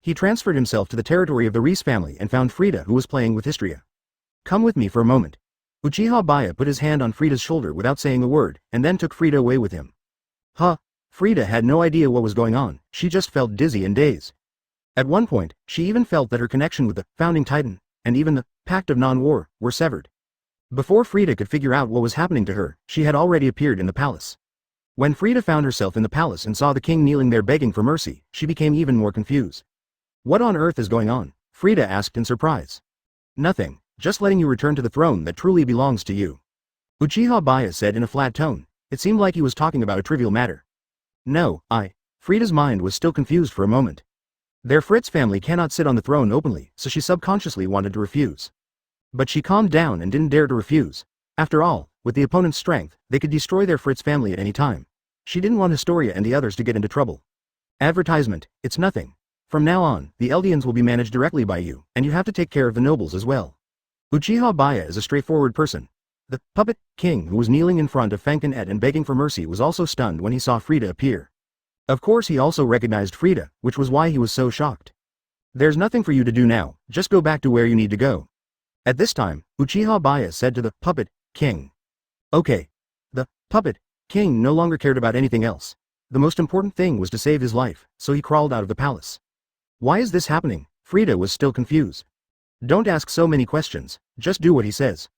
He transferred himself to the territory of the Reese family and found Frida, who was playing with Histria. Come with me for a moment. Uchiha Baiye put his hand on Frida's shoulder without saying a word, and then took Frida away with him. Frida had no idea what was going on, she just felt dizzy and dazed. At one point, she even felt that her connection with the Founding Titan, and even the Pact of Non-War, were severed. Before Frida could figure out what was happening to her, she had already appeared in the palace. When Frida found herself in the palace and saw the king kneeling there begging for mercy, she became even more confused. What on earth is going on? Frida asked in surprise. Nothing, just letting you return to the throne that truly belongs to you. Uchiha Baiye said in a flat tone. It seemed like he was talking about a trivial matter. No, Frida's mind was still confused for a moment. Their Fritz family cannot sit on the throne openly, so she subconsciously wanted to refuse. But she calmed down and didn't dare to refuse. After all, with the opponent's strength, they could destroy their Fritz family at any time. She didn't want Historia and the others to get into trouble. Advertisement, it's nothing. From now on, the Eldians will be managed directly by you, and you have to take care of the nobles as well. Uchiha Baiye is a straightforward person. The puppet king who was kneeling in front of Fankin and begging for mercy was also stunned when he saw Frida appear. Of course he also recognized Frida, which was why he was so shocked. There's nothing for you to do now, just go back to where you need to go. At this time, Uchiha Baiye said to the puppet king. Okay. The puppet king no longer cared about anything else. The most important thing was to save his life, so he crawled out of the palace. Why is this happening? Frida was still confused. Don't ask so many questions, just do what he says.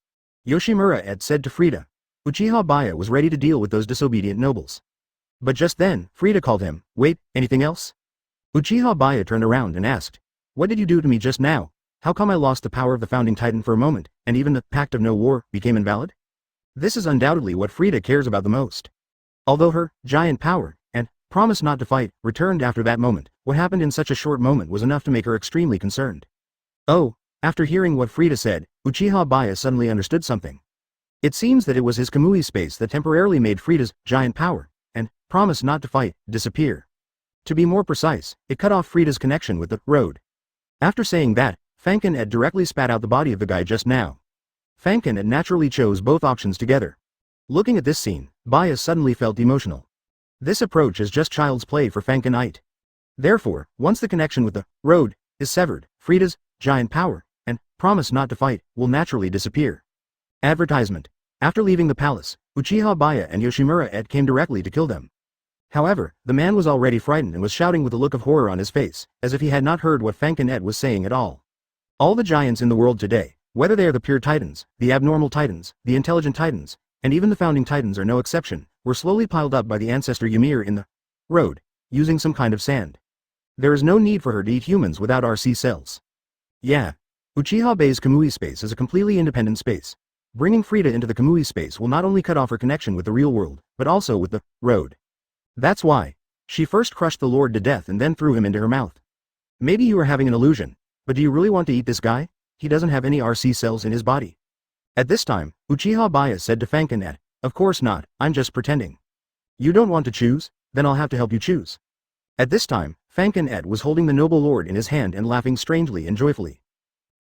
Yoshimura had said to Frida. Uchiha Baiye was ready to deal with those disobedient nobles. But just then, Frida called him. Wait, anything else? Uchiha Baiye turned around and asked. What did you do to me just now? How come I lost the power of the Founding Titan for a moment, and even the Pact of No War became invalid? This is undoubtedly what Frida cares about the most. Although her giant power, and promise not to fight, returned after that moment, what happened in such a short moment was enough to make her extremely concerned. Oh, After hearing what Frida said, Uchiha Baiye suddenly understood something. It seems that it was his Kamui space that temporarily made Frida's giant power, and promise not to fight, disappear. To be more precise, it cut off Frida's connection with the road. After saying that, Fanken Ed directly spat out the body of the guy just now. Fanken Ed naturally chose both options together. Looking at this scene, Baiye suddenly felt emotional. This approach is just child's play for Fanken Ed. Therefore, once the connection with the road is severed, Frida's giant power and promise not to fight will naturally disappear. Advertisement. After leaving the palace, Uchiha Baiye and Yoshimura Ed came directly to kill them. However, the man was already frightened and was shouting with a look of horror on his face, as if he had not heard what Fanken Ed was saying at all. All the giants in the world today, whether they are the pure titans, the abnormal titans, the intelligent titans, and even the founding titans are no exception, were slowly piled up by the ancestor Ymir in the road, using some kind of sand. There is no need for her to eat humans without RC cells. Yeah. Uchiha Baiye's Kamui space is a completely independent space. Bringing Frida into the Kamui space will not only cut off her connection with the real world, but also with the road. That's why she first crushed the Lord to death and then threw him into her mouth. Maybe you are having an illusion, but do you really want to eat this guy? He doesn't have any RC cells in his body. At this time, Uchiha Baiye said to Fanken Ed, of course not, I'm just pretending. You don't want to choose? Then I'll have to help you choose. At this time, Fanken Ed was holding the noble lord in his hand and laughing strangely and joyfully.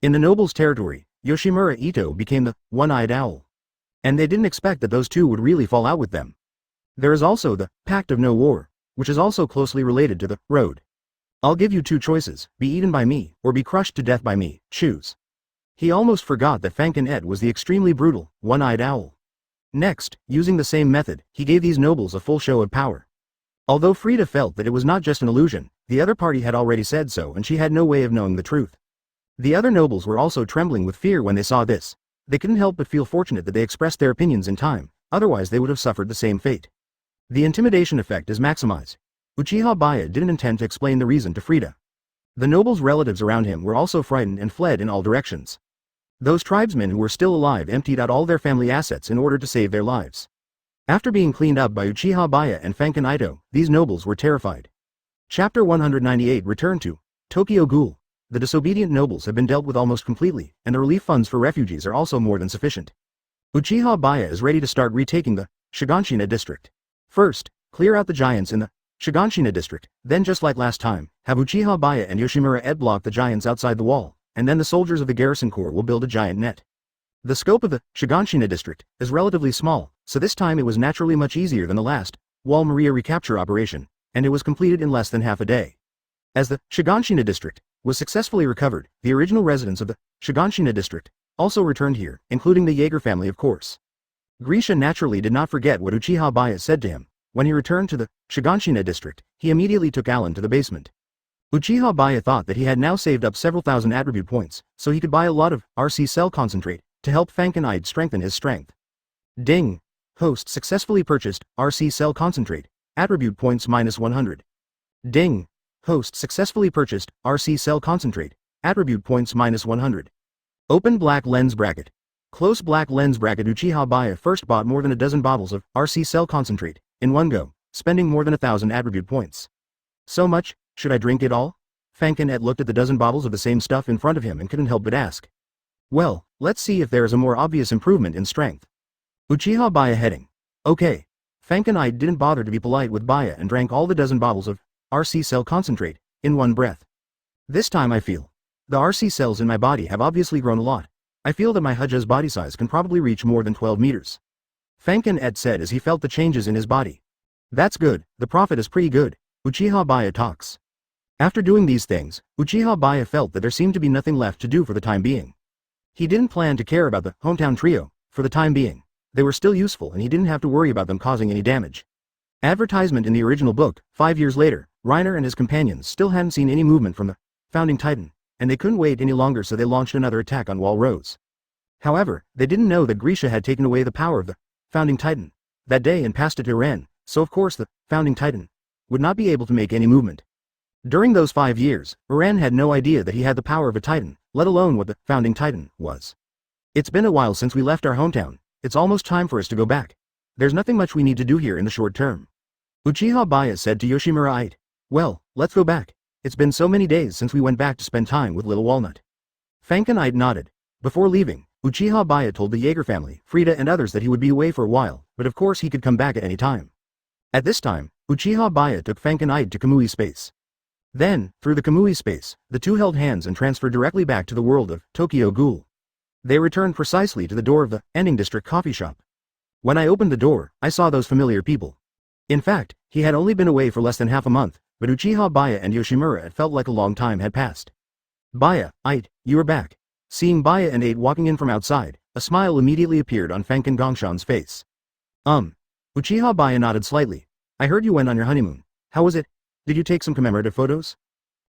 In the noble's territory, Yoshimura Ito became the one-eyed owl. And they didn't expect that those two would really fall out with them. There is also the Pact of No War, which is also closely related to the road. I'll give you two choices, be eaten by me, or be crushed to death by me, choose. He almost forgot that Fanken Ed was the extremely brutal, one-eyed owl. Next, using the same method, he gave these nobles a full show of power. Although Frida felt that it was not just an illusion, the other party had already said so and she had no way of knowing the truth. The other nobles were also trembling with fear when they saw this. They couldn't help but feel fortunate that they expressed their opinions in time, otherwise they would have suffered the same fate. The intimidation effect is maximized. Uchiha Baiye didn't intend to explain the reason to Frida. The nobles' relatives around him were also frightened and fled in all directions. Those tribesmen who were still alive emptied out all their family assets in order to save their lives. After being cleaned up by Uchiha Baiye and Fanken Ito, these nobles were terrified. Chapter 198 Return to Tokyo Ghoul. The disobedient nobles have been dealt with almost completely, and the relief funds for refugees are also more than sufficient. Uchiha Baiye is ready to start retaking the Shiganshina district. First, clear out the giants in the Shiganshina district, then just like last time, have Uchiha Baiye and Yoshimura Ed block the giants outside the wall, and then the soldiers of the garrison corps will build a giant net. The scope of the Shiganshina district is relatively small, so this time it was naturally much easier than the last Wall Maria recapture operation, and it was completed in less than half a day. As the Shiganshina district was successfully recovered, the original residents of the Shiganshina district also returned here, including the Jaeger family of course. Grisha naturally did not forget what Uchiha Baiye said to him. When he returned to the Shiganshina district, he immediately took Alan to the basement. Uchiha Baiye thought that he had now saved up several thousand attribute points, so he could buy a lot of RC cell concentrate to help Fanken Id strengthen his strength. Ding! Host successfully purchased RC cell concentrate, attribute points minus 100. Ding! Host successfully purchased RC cell concentrate, attribute points minus 100. Open black lens bracket. Close black lens bracket. Uchiha Baiye first bought more than a dozen bottles of RC cell concentrate in one go, spending more than 1,000 attribute points. So much? Should I drink it all? Fanken Ed looked at the dozen bottles of the same stuff in front of him and couldn't help but ask. Well, let's see if there is a more obvious improvement in strength. Uchiha Baiye heading. Okay. Fanken Id didn't bother to be polite with Baiye and drank all the dozen bottles of RC cell concentrate in one breath. This time I feel the RC cells in my body have obviously grown a lot. I feel that my Hujja's body size can probably reach more than 12 meters. Fanken Ed said as he felt the changes in his body. That's good, the profit is pretty good. Uchiha Baiye talks. After doing these things, Uchiha Baiye felt that there seemed to be nothing left to do for the time being. He didn't plan to care about the hometown trio, for the time being. They were still useful and he didn't have to worry about them causing any damage. Advertisement in the original book, 5 years later, Reiner and his companions still hadn't seen any movement from the founding titan, and they couldn't wait any longer so they launched another attack on Wall Rose. However, they didn't know that Grisha had taken away the power of the founding titan that day and passed it to Ren, so of course the founding titan would not be able to make any movement. During those 5 years, Ren had no idea that he had the power of a titan, let alone what the founding titan was. It's been a while since we left our hometown, it's almost time for us to go back. There's nothing much we need to do here in the short term. Uchiha Baiye said to Yoshimura Ite. Well, let's go back. It's been so many days since we went back to spend time with Little Walnut. Fankenite nodded. Before leaving, Uchiha Baiye told the Jaeger family, Frida and others that he would be away for a while, but of course he could come back at any time. At this time, Uchiha Baiye took Fankenite to Kamui space. Then, through the Kamui space, the two held hands and transferred directly back to the world of Tokyo Ghoul. They returned precisely to the door of the Ending District coffee shop. When I opened the door, I saw those familiar people. In fact, he had only been away for less than half a month, but Uchiha Baiye and Yoshimura it felt like a long time had passed. Baiye, you are back. Seeing Baiye and Ate walking in from outside, a smile immediately appeared on Fanken Gongshan's face. Uchiha Baiye nodded slightly. I heard you went on your honeymoon. How was it? Did you take some commemorative photos?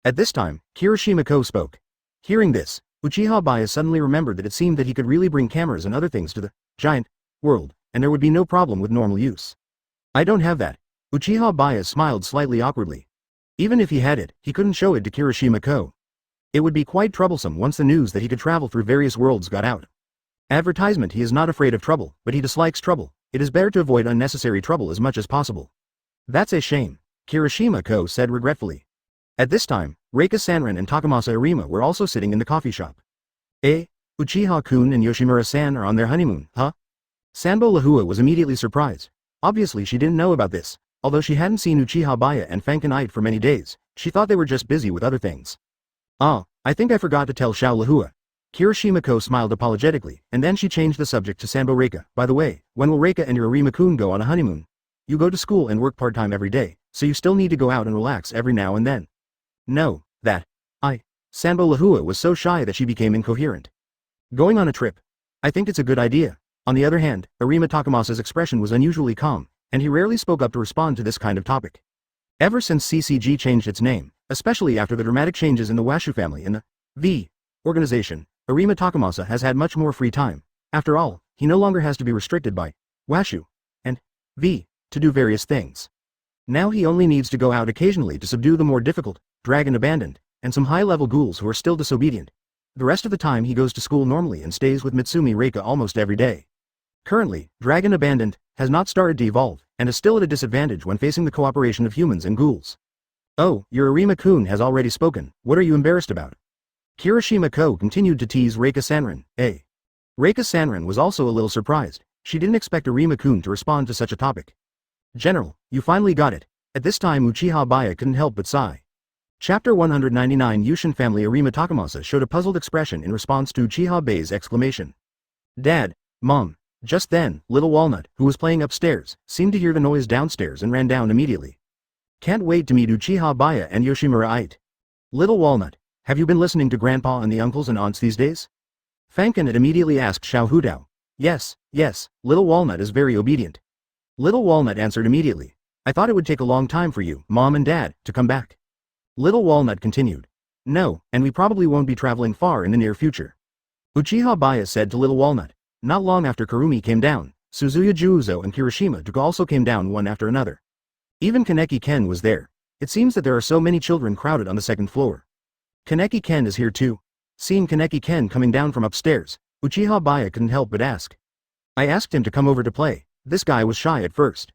At this time, Kirishima-ko spoke. Hearing this, Uchiha Baiye suddenly remembered that it seemed that he could really bring cameras and other things to the giant world, and there would be no problem with normal use. I don't have that. Uchiha Baiye smiled slightly awkwardly. Even if he had it, he couldn't show it to Kirishima-ko. It would be quite troublesome once the news that he could travel through various worlds got out. Advertisement. He is not afraid of trouble, but he dislikes trouble. It is better to avoid unnecessary trouble as much as possible. That's a shame, Kirishima-ko said regretfully. At this time, Reika Sanran and Takamasa Arima were also sitting in the coffee shop. Uchiha-kun and Yoshimura-san are on their honeymoon, huh? Sanbo Lahua was immediately surprised. Obviously she didn't know about this. Although she hadn't seen Uchiha Baiye and Fankenite for many days, she thought they were just busy with other things. I think I forgot to tell Xiao Lahua. Kirishima-ko smiled apologetically, and then she changed the subject to Sanbo Reika. By the way, when will Reika and your Arima-kun go on a honeymoon? You go to school and work part-time every day, so you still need to go out and relax every now and then. No, Sanbo Lahua was so shy that she became incoherent. Going on a trip. I think it's a good idea. On the other hand, Arima Takamasa's expression was unusually calm, and he rarely spoke up to respond to this kind of topic. Ever since CCG changed its name, especially after the dramatic changes in the Washu family and the V organization, Arima Takamasa has had much more free time. After all, he no longer has to be restricted by Washu and V to do various things. Now he only needs to go out occasionally to subdue the more difficult, Dragon Abandoned, and some high-level ghouls who are still disobedient. The rest of the time he goes to school normally and stays with Mitsumi Reika almost every day. Currently, Dragon Abandoned has not started to evolve, and is still at a disadvantage when facing the cooperation of humans and ghouls. Oh, your Arima-kun has already spoken. What are you embarrassed about? Kirishima-ko continued to tease Reika Sanran. Reika Sanran was also a little surprised. She didn't expect Arima-kun to respond to such a topic. General, you finally got it. At this time Uchiha Baiye couldn't help but sigh. Chapter 199 Yushin family. Arima Takamasa showed a puzzled expression in response to Uchiha Baiye's exclamation. Dad, Mom. Just then, Little Walnut, who was playing upstairs, seemed to hear the noise downstairs and ran down immediately. Can't wait to meet Uchiha Baiye and Yoshimura. Little Walnut, have you been listening to Grandpa and the uncles and aunts these days? Fanken had immediately asked Xiao Hudao. Yes, Little Walnut is very obedient. Little Walnut answered immediately. I thought it would take a long time for you, Mom and Dad, to come back. Little Walnut continued. No, and we probably won't be traveling far in the near future. Uchiha Baiye said to Little Walnut. Not long after Karumi came down, Suzuya Juuzo and Kirishima Duka also came down one after another. Even Kaneki Ken was there. It seems that there are so many children crowded on the second floor. Kaneki Ken is here too. Seeing Kaneki Ken coming down from upstairs, Uchiha Baiye couldn't help but ask. I asked him to come over to play. This guy was shy at first.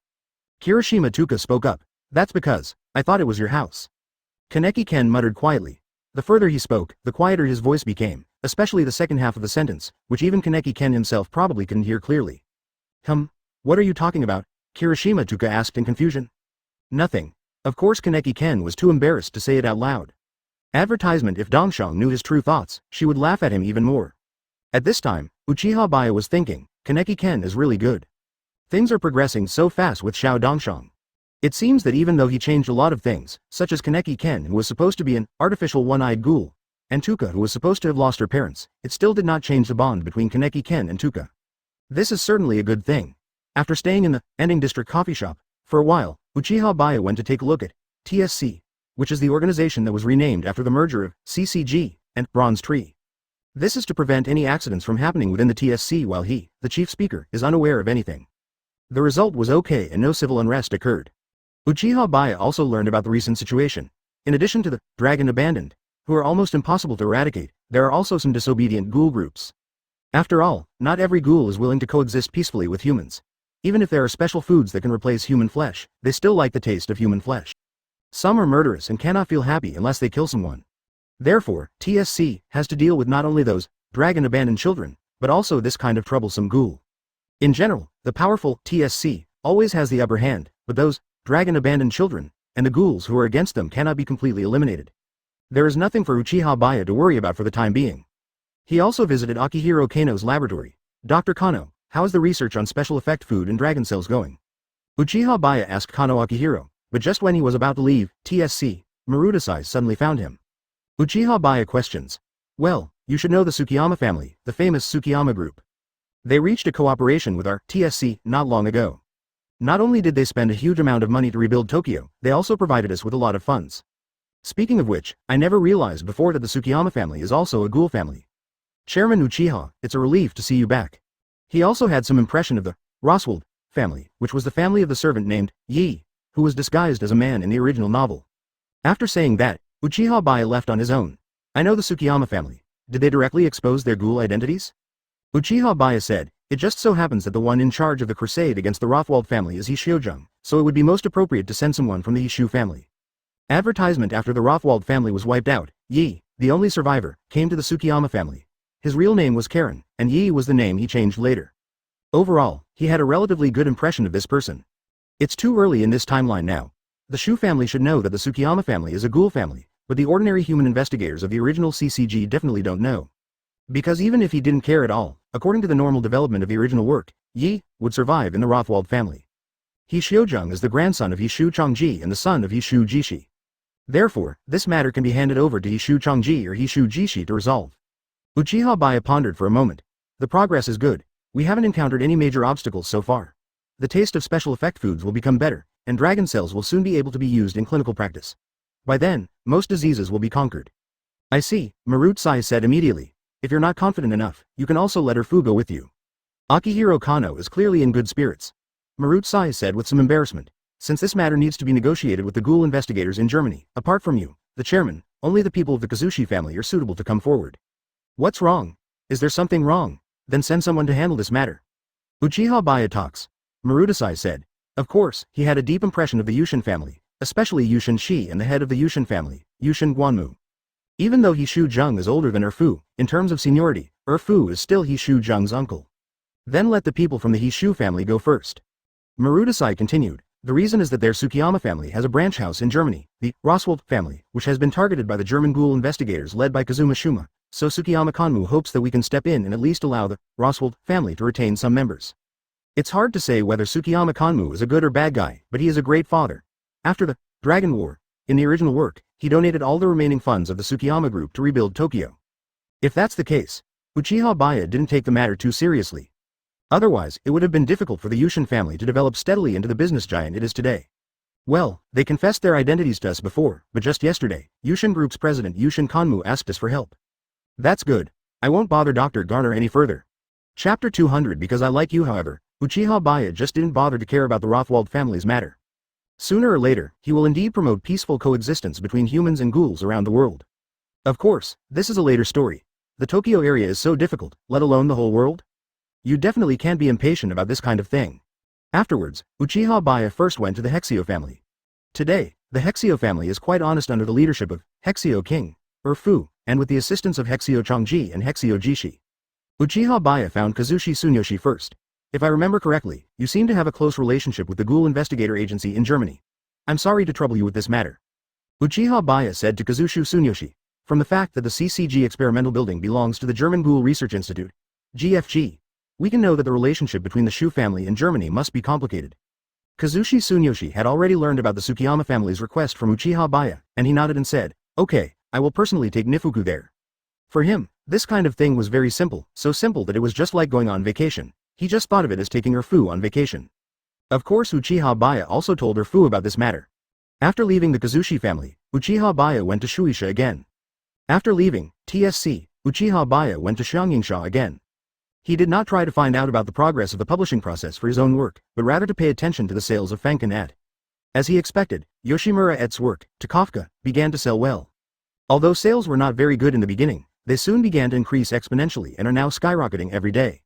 Kirishima Tuka spoke up. That's because I thought it was your house. Kaneki Ken muttered quietly. The further he spoke, the quieter his voice became, especially the second half of the sentence, which even Kaneki Ken himself probably couldn't hear clearly. What are you talking about? Kirishima Tuka asked in confusion. Nothing. Of course Kaneki Ken was too embarrassed to say it out loud. Advertisement. If Dongshang knew his true thoughts, she would laugh at him even more. At this time, Uchiha Baiye was thinking, Kaneki Ken is really good. Things are progressing so fast with Xiao Dongshang. It seems that even though he changed a lot of things, such as Kaneki Ken who was supposed to be an artificial one-eyed ghoul, and Tuka who was supposed to have lost her parents, it still did not change the bond between Kaneki Ken and Tuka. This is certainly a good thing. After staying in the Ending District coffee shop for a while, Uchiha Baiye went to take a look at TSC, which is the organization that was renamed after the merger of CCG and Bronze Tree. This is to prevent any accidents from happening within the TSC while he, the chief speaker, is unaware of anything. The result was okay and no civil unrest occurred. Uchiha Baiye also learned about the recent situation. In addition to the Dragon Abandoned, who are almost impossible to eradicate, there are also some disobedient ghoul groups. After all, not every ghoul is willing to coexist peacefully with humans. Even if there are special foods that can replace human flesh, they still like the taste of human flesh. Some are murderous and cannot feel happy unless they kill someone. Therefore, TSC has to deal with not only those dragon-abandoned children, but also this kind of troublesome ghoul. In general, the powerful TSC always has the upper hand, but those dragon-abandoned children and the ghouls who are against them cannot be completely eliminated. There is nothing for Uchiha Baiye to worry about for the time being. He also visited Akihiro Kano's laboratory. Dr. Kano, how is the research on special effect food and dragon cells going? Uchiha Baiye asked Kano Akihiro, but just when he was about to leave, TSC, Marudasai suddenly found him. Uchiha Baiye questions. Well, you should know the Tsukiyama family, the famous Tsukiyama group. They reached a cooperation with our TSC not long ago. Not only did they spend a huge amount of money to rebuild Tokyo, they also provided us with a lot of funds. Speaking of which, I never realized before that the Tsukiyama family is also a ghoul family. Chairman Uchiha, it's a relief to see you back. He also had some impression of the Roswald family, which was the family of the servant named Yi, who was disguised as a man in the original novel. After saying that, Uchiha Baiye left on his own. I know the Tsukiyama family. Did they directly expose their ghoul identities? Uchiha Baiye said, it just so happens that the one in charge of the crusade against the Rothwald family is Hishiojung, so it would be most appropriate to send someone from the Hishu family. Advertisement after the Rothwald family was wiped out, Yi, the only survivor, came to the Tsukiyama family. His real name was Karen, and Yi was the name he changed later. Overall, he had a relatively good impression of this person. It's too early in this timeline now. The Shu family should know that the Tsukiyama family is a ghoul family, but the ordinary human investigators of the original CCG definitely don't know. Because even if he didn't care at all, according to the normal development of the original work, Yi would survive in the Rothwald family. Hishiojung is the grandson of Hishu Chongji and the son of Hishu Jishi. Therefore, this matter can be handed over to Hishu Chongji or Hishu Jishi to resolve. Uchiha Baiye pondered for a moment. The progress is good. We haven't encountered any major obstacles so far. The taste of special effect foods will become better, and dragon cells will soon be able to be used in clinical practice. By then, most diseases will be conquered. I see, Marudasai said immediately. If you're not confident enough, you can also let her Fu go with you. Akihiro Kano is clearly in good spirits. Marudasai said with some embarrassment. Since this matter needs to be negotiated with the ghoul investigators in Germany, apart from you, the chairman, only the people of the Kazushi family are suitable to come forward. What's wrong? Is there something wrong? Then send someone to handle this matter. Uchiha Baiye talks. Marudasai said. Of course, he had a deep impression of the Yushin family, especially Yushin Shi and the head of the Yushin family, Yushin Guanmu. Even though Hishu Jung is older than Erfu, in terms of seniority, Erfu is still Hishu Jung's uncle. Then let the people from the Hishu family go first. Marudasai continued, the reason is that their Tsukiyama family has a branch house in Germany, the Roswald family, which has been targeted by the German ghoul investigators led by Kazuma Shuma, so Tsukiyama Kanmu hopes that we can step in and at least allow the Roswald family to retain some members. It's hard to say whether Tsukiyama Kanmu is a good or bad guy, but he is a great father. After the Dragon War, in the original work, he donated all the remaining funds of the Tsukiyama group to rebuild Tokyo. If that's the case, Uchiha Baiye didn't take the matter too seriously. Otherwise, it would have been difficult for the Yushin family to develop steadily into the business giant it is today. Well, they confessed their identities to us before, but just yesterday, Yushin Group's president Yushin Kanmu asked us for help. That's good. I won't bother Dr. Garner any further. Chapter 200 Because I like you. However, Uchiha Baiye just didn't bother to care about the Rothwald family's matter. Sooner or later, he will indeed promote peaceful coexistence between humans and ghouls around the world. Of course, this is a later story. The Tokyo area is so difficult, let alone the whole world? You definitely can't be impatient about this kind of thing. Afterwards, Uchiha Baiye first went to the Hexio family. Today, the Hexio family is quite honest under the leadership of Hexio King, Erfu, and with the assistance of Hexio Chongji and Hexio Jishi. Uchiha Baiye found Kazushi Tsunoyoshi first. If I remember correctly, you seem to have a close relationship with the Ghoul Investigator Agency in Germany. I'm sorry to trouble you with this matter. Uchiha Baiye said to Kazushi Tsunoyoshi. From the fact that the CCG experimental building belongs to the German Ghoul Research Institute, GFG, we can know that the relationship between the Shu family and Germany must be complicated. Kazushi Tsunoyoshi had already learned about the Tsukiyama family's request from Uchiha Baiye, and he nodded and said, okay, I will personally take Nifuku there. For him, this kind of thing was very simple, so simple that it was just like going on vacation. He just thought of it as taking Erfu on vacation. Of course Uchiha Baiye also told Erfu about this matter. After leaving the Kazushi family, Uchiha Baiye went to Shueisha again. After leaving TSC, Uchiha Baiye went to Xiangyingsha again. He did not try to find out about the progress of the publishing process for his own work, but rather to pay attention to the sales of Fanken at. As he expected, Yoshimura et's work, to Kafka, began to sell well. Although sales were not very good in the beginning, they soon began to increase exponentially and are now skyrocketing every day.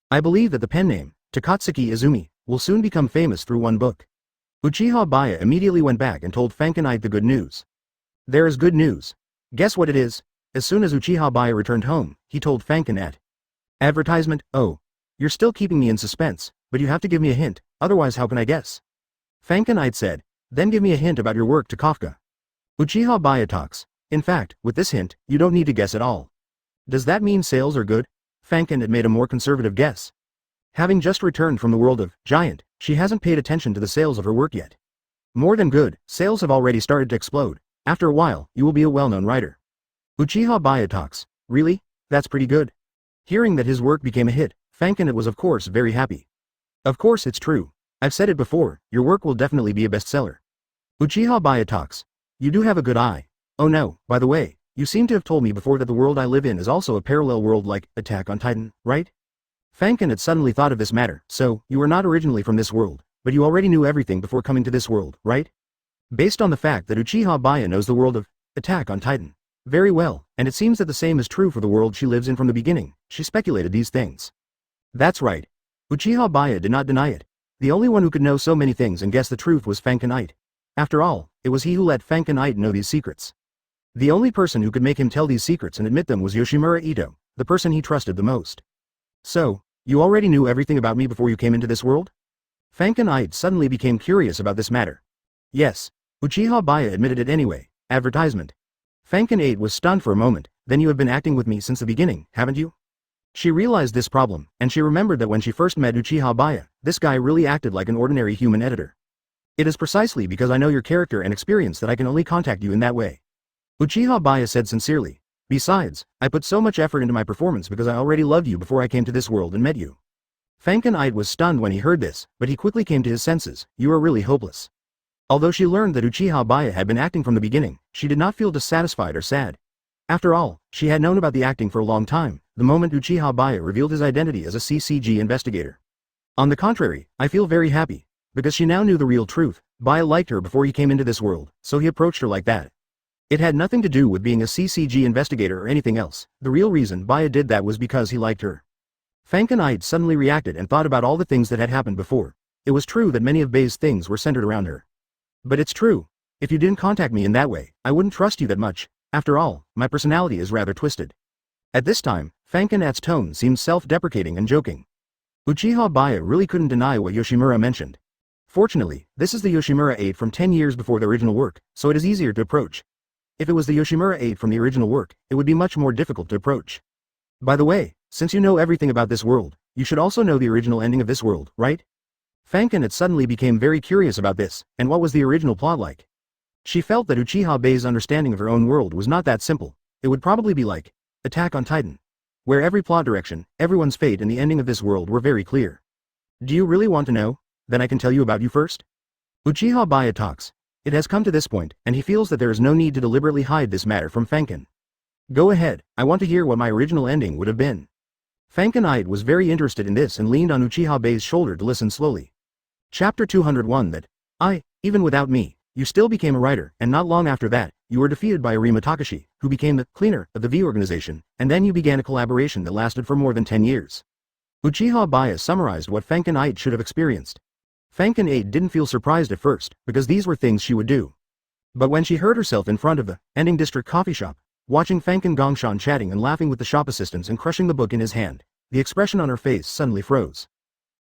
I believe that the pen name, Takatsuki Izumi, will soon become famous through one book. Uchiha Baiye immediately went back and told Fankenite the good news. There is good news. Guess what it is? As soon as Uchiha Baiye returned home, he told Fankin at advertisement, "Oh, you're still keeping me in suspense, but you have to give me a hint, otherwise how can I guess?" Fankin said, "Then give me a hint about your work to Kafka." Uchiha Baiye talks. "In fact, with this hint, you don't need to guess at all." "Does that mean sales are good?" Fankin had made a more conservative guess. Having just returned from the world of Giant, she hasn't paid attention to the sales of her work yet. More than good, sales have already started to explode. After a while, you will be a well-known writer. Uchiha Baiye talks. "Really? That's pretty good." Hearing that his work became a hit, Fankin was of course very happy. "Of course it's true. I've said it before, your work will definitely be a bestseller." Uchiha Baiye talks. "You do have a good eye. Oh no, by the way, you seem to have told me before that the world I live in is also a parallel world like Attack on Titan, right?" Fankin had suddenly thought of this matter. "So, you are not originally from this world, but you already knew everything before coming to this world, right?" Based on the fact that Uchiha Baiye knows the world of Attack on Titan very well, and it seems that the same is true for the world she lives in from the beginning, she speculated these things. That's right. Uchiha Baiye did not deny it. The only one who could know so many things and guess the truth was Fankin. After all, it was he who let Fankin know these secrets. The only person who could make him tell these secrets and admit them was Yoshimura Ito, the person he trusted the most. "So, you already knew everything about me before you came into this world?" Fankin suddenly became curious about this matter. "Yes." Uchiha Baiye admitted it anyway. Advertisement. Fankin was stunned for a moment. "Then you have been acting with me since the beginning, haven't you?" She realized this problem, and she remembered that when she first met Uchiha Baiye, this guy really acted like an ordinary human editor. "It is precisely because I know your character and experience that I can only contact you in that way." Uchiha Baiye said sincerely. "Besides, I put so much effort into my performance because I already loved you before I came to this world and met you." Fankin was stunned when he heard this, but he quickly came to his senses. "You are really hopeless." Although she learned that Uchiha Baiye had been acting from the beginning, she did not feel dissatisfied or sad. After all, she had known about the acting for a long time, the moment Uchiha Baiye revealed his identity as a CCG investigator. On the contrary, I feel very happy, because she now knew the real truth. Baiye liked her before he came into this world, so he approached her like that. It had nothing to do with being a CCG investigator or anything else. The real reason Baiye did that was because he liked her. Fankin suddenly reacted and thought about all the things that had happened before. It was true that many of Baiye's things were centered around her. "But it's true. If you didn't contact me in that way, I wouldn't trust you that much. After all, my personality is rather twisted." At this time, Fankin's tone seemed self-deprecating and joking. Uchiha Baiye really couldn't deny what Yoshimura mentioned. Fortunately, this is the Yoshimura 8 from 10 years before the original work, so it is easier to approach. If it was the Yoshimura 8 from the original work, it would be much more difficult to approach. "By the way, since you know everything about this world, you should also know the original ending of this world, right?" Fankin suddenly became very curious about this, and what was the original plot like? She felt that Uchiha Baiye's understanding of her own world was not that simple. It would probably be like Attack on Titan, where every plot direction, everyone's fate and the ending of this world were very clear. "Do you really want to know? Then I can tell you about you first." Uchiha Baiye talks. It has come to this point, and he feels that there is no need to deliberately hide this matter from Fankin. "Go ahead, I want to hear what my original ending would have been." Fankin was very interested in this and leaned on Uchiha Baiye's shoulder to listen slowly. Chapter 201 that, even without me, you still became a writer, and not long after that, you were defeated by Arima Takashi, who became the cleaner of the V organization, and then you began a collaboration that lasted for more than 10 years. Uchiha Baiye summarized what Fankin should have experienced. Fankin didn't feel surprised at first, because these were things she would do. But when she heard herself in front of the ending district coffee shop, watching Fankin Gongshan chatting and laughing with the shop assistants and crushing the book in his hand, the expression on her face suddenly froze.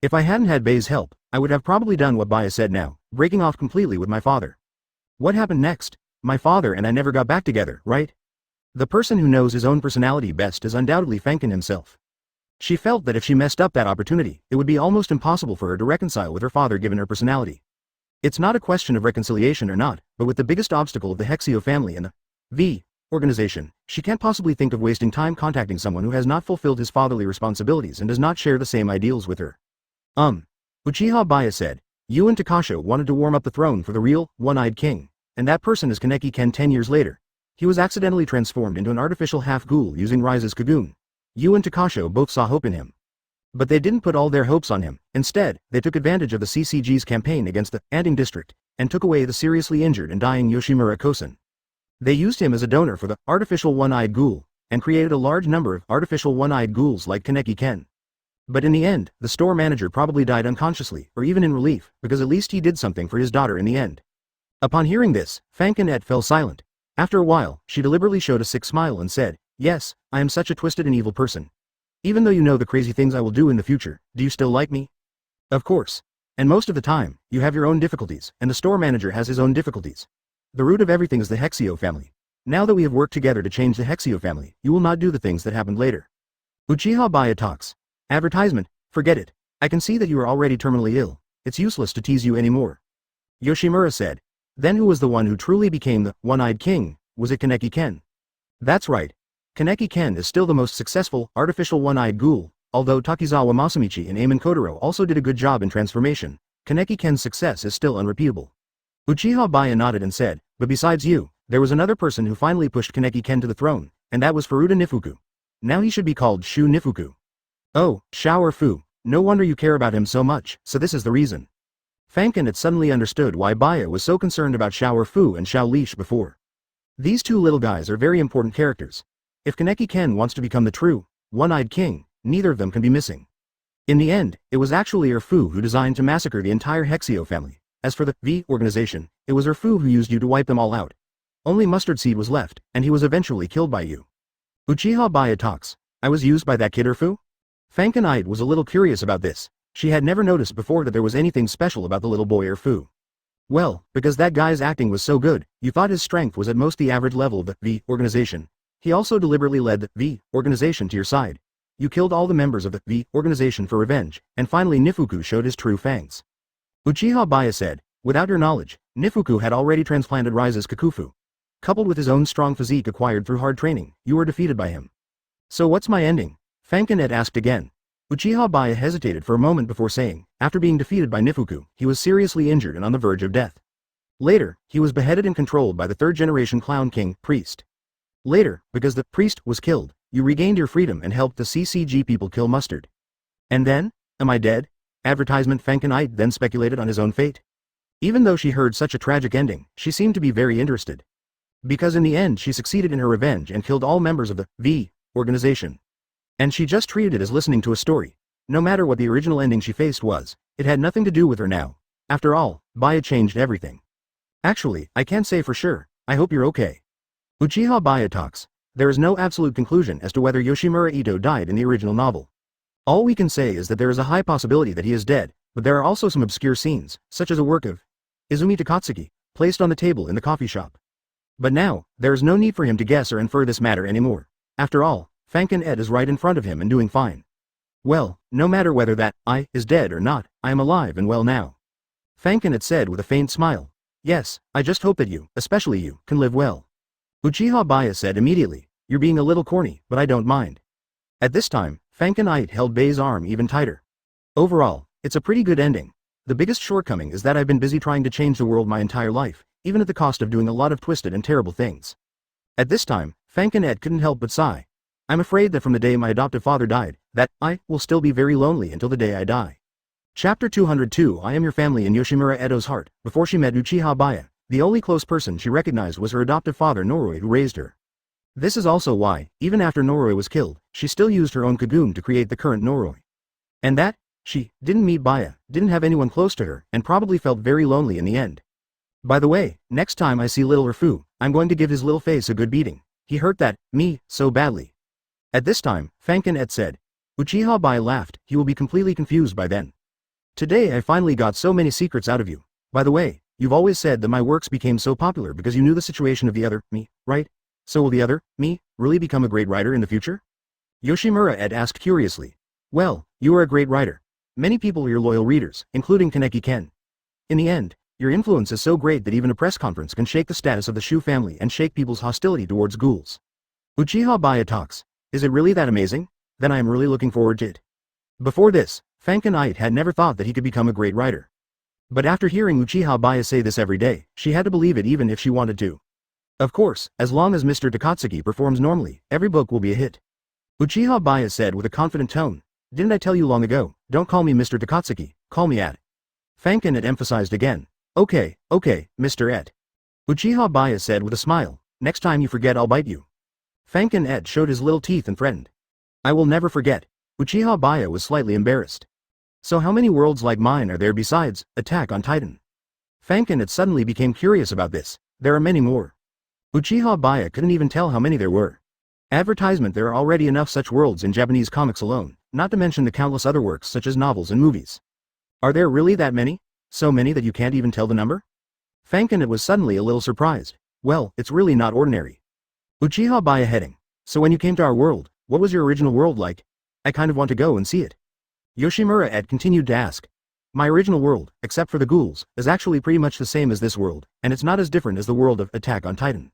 "If I hadn't had Baiye's help, I would have probably done what Baiye said now, breaking off completely with my father." What happened next? My father and I never got back together, right? The person who knows his own personality best is undoubtedly Fankin himself. She felt that if she messed up that opportunity, it would be almost impossible for her to reconcile with her father given her personality. It's not a question of reconciliation or not, but with the biggest obstacle of the Hexio family and the V organization, she can't possibly think of wasting time contacting someone who has not fulfilled his fatherly responsibilities and does not share the same ideals with her. Uchiha Baiye said, "You and Takasho wanted to warm up the throne for the real, one-eyed king, and that person is Kaneki Ken 10 years later. He was accidentally transformed into an artificial half-ghoul using Rise's Kagoon. You and Takasho both saw hope in him. But they didn't put all their hopes on him. Instead, they took advantage of the CCG's campaign against the Anding district, and took away the seriously injured and dying Yoshimura Kosen. They used him as a donor for the artificial one-eyed ghoul, and created a large number of artificial one-eyed ghouls like Kaneki Ken. But in the end, the store manager probably died unconsciously, or even in relief, because at least he did something for his daughter in the end." Upon hearing this, Fankin fell silent. After a while, she deliberately showed a sick smile and said, "Yes, I am such a twisted and evil person. Even though you know the crazy things I will do in the future, do you still like me?" "Of course. And most of the time, you have your own difficulties, and the store manager has his own difficulties. The root of everything is the Hexio family. Now that we have worked together to change the Hexio family, you will not do the things that happened later." Uchiha Baiye talks. Advertisement, forget it. I can see that you are already terminally ill. It's useless to tease you anymore. Yoshimura said. Then who was the one who truly became the one-eyed king? Was it Kaneki Ken? That's right. Kaneki Ken is still the most successful, artificial one-eyed ghoul, although Takizawa Masamichi and Eamon Kotaro also did a good job in transformation. Kaneki Ken's success is still unrepeatable. Uchiha Baiye nodded and said, but besides you, there was another person who finally pushed Kaneki Ken to the throne, and that was Furuta Nifuku. Now he should be called Shu Nifuku. Oh, Shao Fu. No wonder you care about him so much, so this is the reason. Fankin had suddenly understood why Baiye was so concerned about Shao Fu and Xiao Lish before. These two little guys are very important characters. If Kaneki Ken wants to become the true, one-eyed king, neither of them can be missing. In the end, it was actually Erfu who designed to massacre the entire Hexio family. As for the V organization, it was Erfu who used you to wipe them all out. Only Mustard Seed was left, and he was eventually killed by you. Uchiha Baiye talks. I was used by that kid Erfu? Fankin was a little curious about this. She had never noticed before that there was anything special about the little boy Erfu. Well, because that guy's acting was so good, you thought his strength was at most the average level of the V organization. He also deliberately led the V organization to your side. You killed all the members of the V organization for revenge, and finally Nifuku showed his true fangs. Uchiha Baiye said, without your knowledge, Nifuku had already transplanted Rise's Kakufu. Coupled with his own strong physique acquired through hard training, you were defeated by him. So what's my ending? Fankin asked again. Uchiha Baiye hesitated for a moment before saying, after being defeated by Nifuku, he was seriously injured and on the verge of death. Later, he was beheaded and controlled by the third-generation Clown King, Priest. Later, because the Priest was killed, you regained your freedom and helped the CCG people kill Mustard. And then? Am I dead? Advertisement Fankin then speculated on his own fate. Even though she heard such a tragic ending, she seemed to be very interested. Because in the end she succeeded in her revenge and killed all members of the V organization. And she just treated it as listening to a story. No matter what the original ending she faced was, it had nothing to do with her now. After all, Baiye changed everything. Actually, I can't say for sure. I hope you're okay. Uchiha Baiye talks. There is no absolute conclusion as to whether Yoshimura Ito died in the original novel. All we can say is that there is a high possibility that he is dead, but there are also some obscure scenes, such as a work of Izumi Takatsuki, placed on the table in the coffee shop. But now, there is no need for him to guess or infer this matter anymore. After all, Fankin is right in front of him and doing fine. Well, no matter whether that I is dead or not, I am alive and well now. Fankin said with a faint smile. Yes, I just hope that you, especially you, can live well. Uchiha Baiye said immediately, you're being a little corny, but I don't mind. At this time, Fankin held Baiye's arm even tighter. Overall, it's a pretty good ending. The biggest shortcoming is that I've been busy trying to change the world my entire life, even at the cost of doing a lot of twisted and terrible things. At this time, Fankin couldn't help but sigh. I'm afraid that from the day my adoptive father died, that I will still be very lonely until the day I die. Chapter 202 I am your family in Yoshimura Edo's heart. Before she met Uchiha Baiye, the only close person she recognized was her adoptive father Noroi who raised her. This is also why, even after Noroi was killed, she still used her own Kagune to create the current Noroi. And that, she didn't meet Baiye, didn't have anyone close to her, and probably felt very lonely in the end. By the way, next time I see little Erfu, I'm going to give his little face a good beating. He hurt that, me, so badly. At this time, Fankin said. Uchiha Baiye laughed, he will be completely confused by then. Today I finally got so many secrets out of you. By the way, you've always said that my works became so popular because you knew the situation of the other, me, right? So will the other, me, really become a great writer in the future? Yoshimura asked curiously. Well, you are a great writer. Many people are your loyal readers, including Kaneki Ken. In the end, your influence is so great that even a press conference can shake the status of the Shu family and shake people's hostility towards ghouls. Uchiha Baiye talks. Is it really that amazing? Then I am really looking forward to it. Before this, Fankin had never thought that he could become a great writer. But after hearing Uchiha Baiye say this every day, she had to believe it even if she wanted to. Of course, as long as Mr. Takatsuki performs normally, every book will be a hit. Uchiha Baiye said with a confident tone, didn't I tell you long ago, don't call me Mr. Takatsuki, call me At. Fankin emphasized again, okay, Mr. Et. Uchiha Baiye said with a smile, next time you forget I'll bite you. Fankin showed his little teeth and threatened. I will never forget. Uchiha Baiye was slightly embarrassed. So how many worlds like mine are there besides Attack on Titan? Fankin suddenly became curious about this. There are many more. Uchiha Baiye couldn't even tell how many there were. Advertisement: there are already enough such worlds in Japanese comics alone, not to mention the countless other works such as novels and movies. Are there really that many? So many that you can't even tell the number? Fankin was suddenly a little surprised. Well, it's really not ordinary. Uchiha Baiye heading. So when you came to our world, what was your original world like? I kind of want to go and see it. Yoshimura continued to ask. My original world, except for the ghouls, is actually pretty much the same as this world, and it's not as different as the world of Attack on Titan.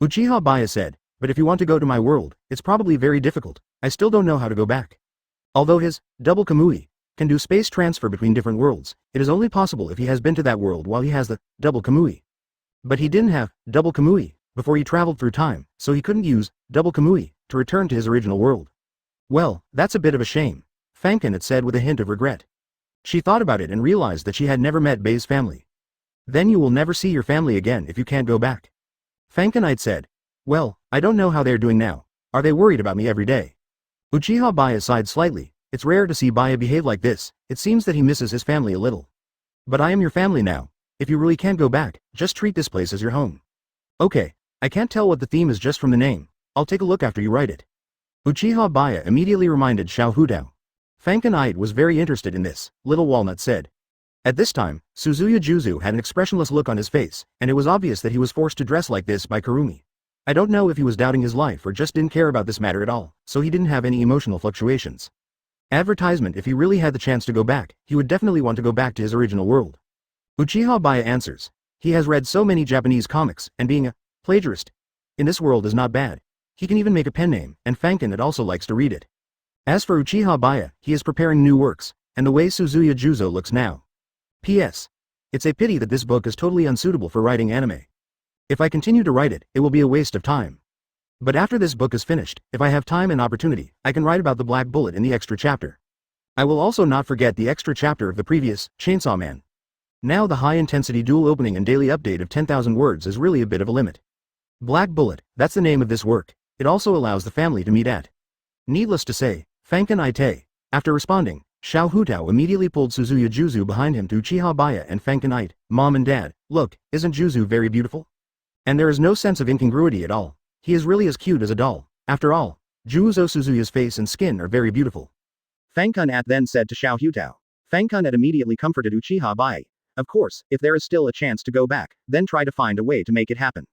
Uchiha Baiye said, but if you want to go to my world, it's probably very difficult. I still don't know how to go back. Although his double Kamui can do space transfer between different worlds, it is only possible if he has been to that world while he has the double Kamui. But he didn't have double Kamui before he traveled through time, so he couldn't use double Kamui to return to his original world. Well, that's a bit of a shame, Fankin had said with a hint of regret. She thought about it and realized that she had never met Baiye's family. Then you will never see your family again if you can't go back. Fankin had said. Well, I don't know how they're doing now. Are they worried about me every day? Uchiha Baiye sighed slightly. It's rare to see Baiye behave like this. It seems that he misses his family a little. But I am your family now. If you really can't go back, just treat this place as your home. Okay, I can't tell what the theme is just from the name. I'll take a look after you write it. Uchiha Baiye immediately reminded Xiao Hutao. Fankin was very interested in this, Little Walnut said. At this time, Suzuya Juzu had an expressionless look on his face, and it was obvious that he was forced to dress like this by Kurumi. I don't know if he was doubting his life or just didn't care about this matter at all, so he didn't have any emotional fluctuations. Advertisement: if he really had the chance to go back, he would definitely want to go back to his original world. Uchiha Baiye answers. He has read so many Japanese comics, and being a plagiarist in this world is not bad. He can even make a pen name, and Fankin also likes to read it. As for Uchiha Baiye, he is preparing new works, and the way Suzuya Juzo looks now. P.S. It's a pity that this book is totally unsuitable for writing anime. If I continue to write it, it will be a waste of time. But after this book is finished, if I have time and opportunity, I can write about the Black Bullet in the extra chapter. I will also not forget the extra chapter of the previous Chainsaw Man. Now the high-intensity dual opening and daily update of 10,000 words is really a bit of a limit. Black Bullet, that's the name of this work. It also allows the family to meet at. Needless to say, Fankin Ite. After responding, Xiao Hutao immediately pulled Suzuya Juzu behind him to Uchiha Baiye and Fankin. Mom and Dad, look, isn't Juzu very beautiful? And there is no sense of incongruity at all. He is really as cute as a doll. After all, Juzo Suzuya's face and skin are very beautiful. Fankin then said to Xiao Hutao. Fankin immediately comforted Uchiha Baiye. Of course, if there is still a chance to go back, then try to find a way to make it happen. ...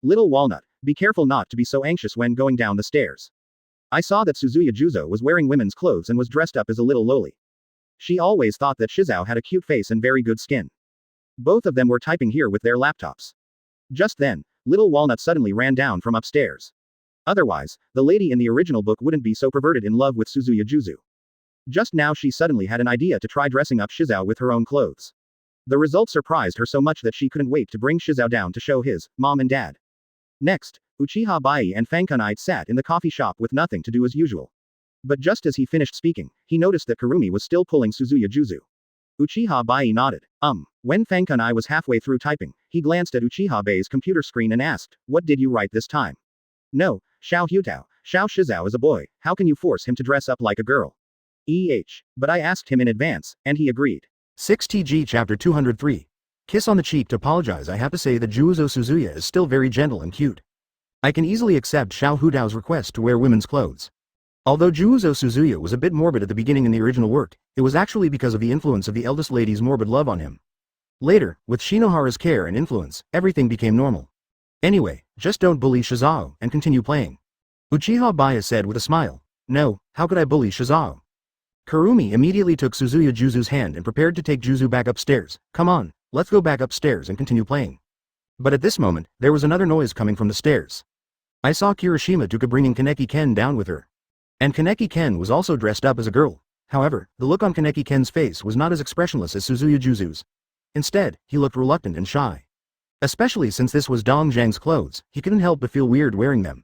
Little Walnut, be careful not to be so anxious when going down the stairs. I saw that Suzuya Juzo was wearing women's clothes and was dressed up as a little loli. She always thought that Shizao had a cute face and very good skin. Both of them were typing here with their laptops. Just then, Little Walnut suddenly ran down from upstairs. Otherwise, the lady in the original book wouldn't be so perverted in love with Suzuya Juzu. Just now she suddenly had an idea to try dressing up Shizao with her own clothes. The result surprised her so much that she couldn't wait to bring Shizao down to show his mom and dad. Next, Uchiha Baiye and Fankin sat in the coffee shop with nothing to do as usual. But just as he finished speaking, he noticed that Kurumi was still pulling Suzuya Juzu. Uchiha Baiye nodded. When Fankin was halfway through typing, he glanced at Uchiha Baiye's computer screen and asked, what did you write this time? No, Xiao Hutao. Xiao Shizao is a boy, how can you force him to dress up like a girl? But I asked him in advance, and he agreed. 6TG Chapter 203. Kiss on the cheek. To apologize, I have to say that Juzo Suzuya is still very gentle and cute. I can easily accept Xiao Hutao's request to wear women's clothes. Although Juzo Suzuya was a bit morbid at the beginning in the original work, it was actually because of the influence of the eldest lady's morbid love on him. Later, with Shinohara's care and influence, everything became normal. Anyway, just don't bully Shizao, and continue playing. Uchiha Baiye said with a smile. No, how could I bully Shizao? Kurumi immediately took Suzuya Juzu's hand and prepared to take Juzu back upstairs. Come on, let's go back upstairs and continue playing. But at this moment, there was another noise coming from the stairs. I saw Kirishima Tuka bringing Kaneki Ken down with her. And Kaneki Ken was also dressed up as a girl. However, the look on Kaneki Ken's face was not as expressionless as Suzuya Juzu's. Instead, he looked reluctant and shy. Especially since this was Dong Zhang's clothes, he couldn't help but feel weird wearing them.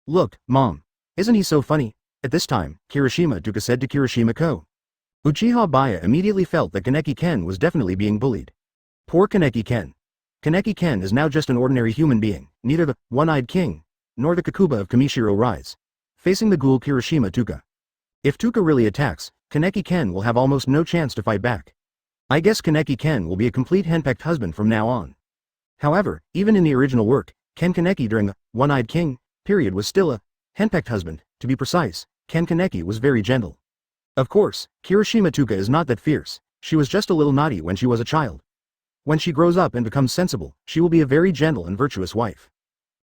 Look, Mom. Isn't he so funny? At this time, Kirishima Tuka said to Kirishima-ko. Uchiha Baiye immediately felt that Kaneki Ken was definitely being bullied. Poor Kaneki Ken. Kaneki Ken is now just an ordinary human being, neither the one-eyed king, nor the Kakuba of Kamishiro Rise. Facing the ghoul Kirishima Tuka. If Tuka really attacks, Kaneki Ken will have almost no chance to fight back. I guess Kaneki Ken will be a complete henpecked husband from now on. However, even in the original work, Ken Kaneki during the One-Eyed King period was still a henpecked husband. To be precise, Ken Kaneki was very gentle. Of course, Kirishima Tuka is not that fierce, she was just a little naughty when she was a child. When she grows up and becomes sensible, she will be a very gentle and virtuous wife.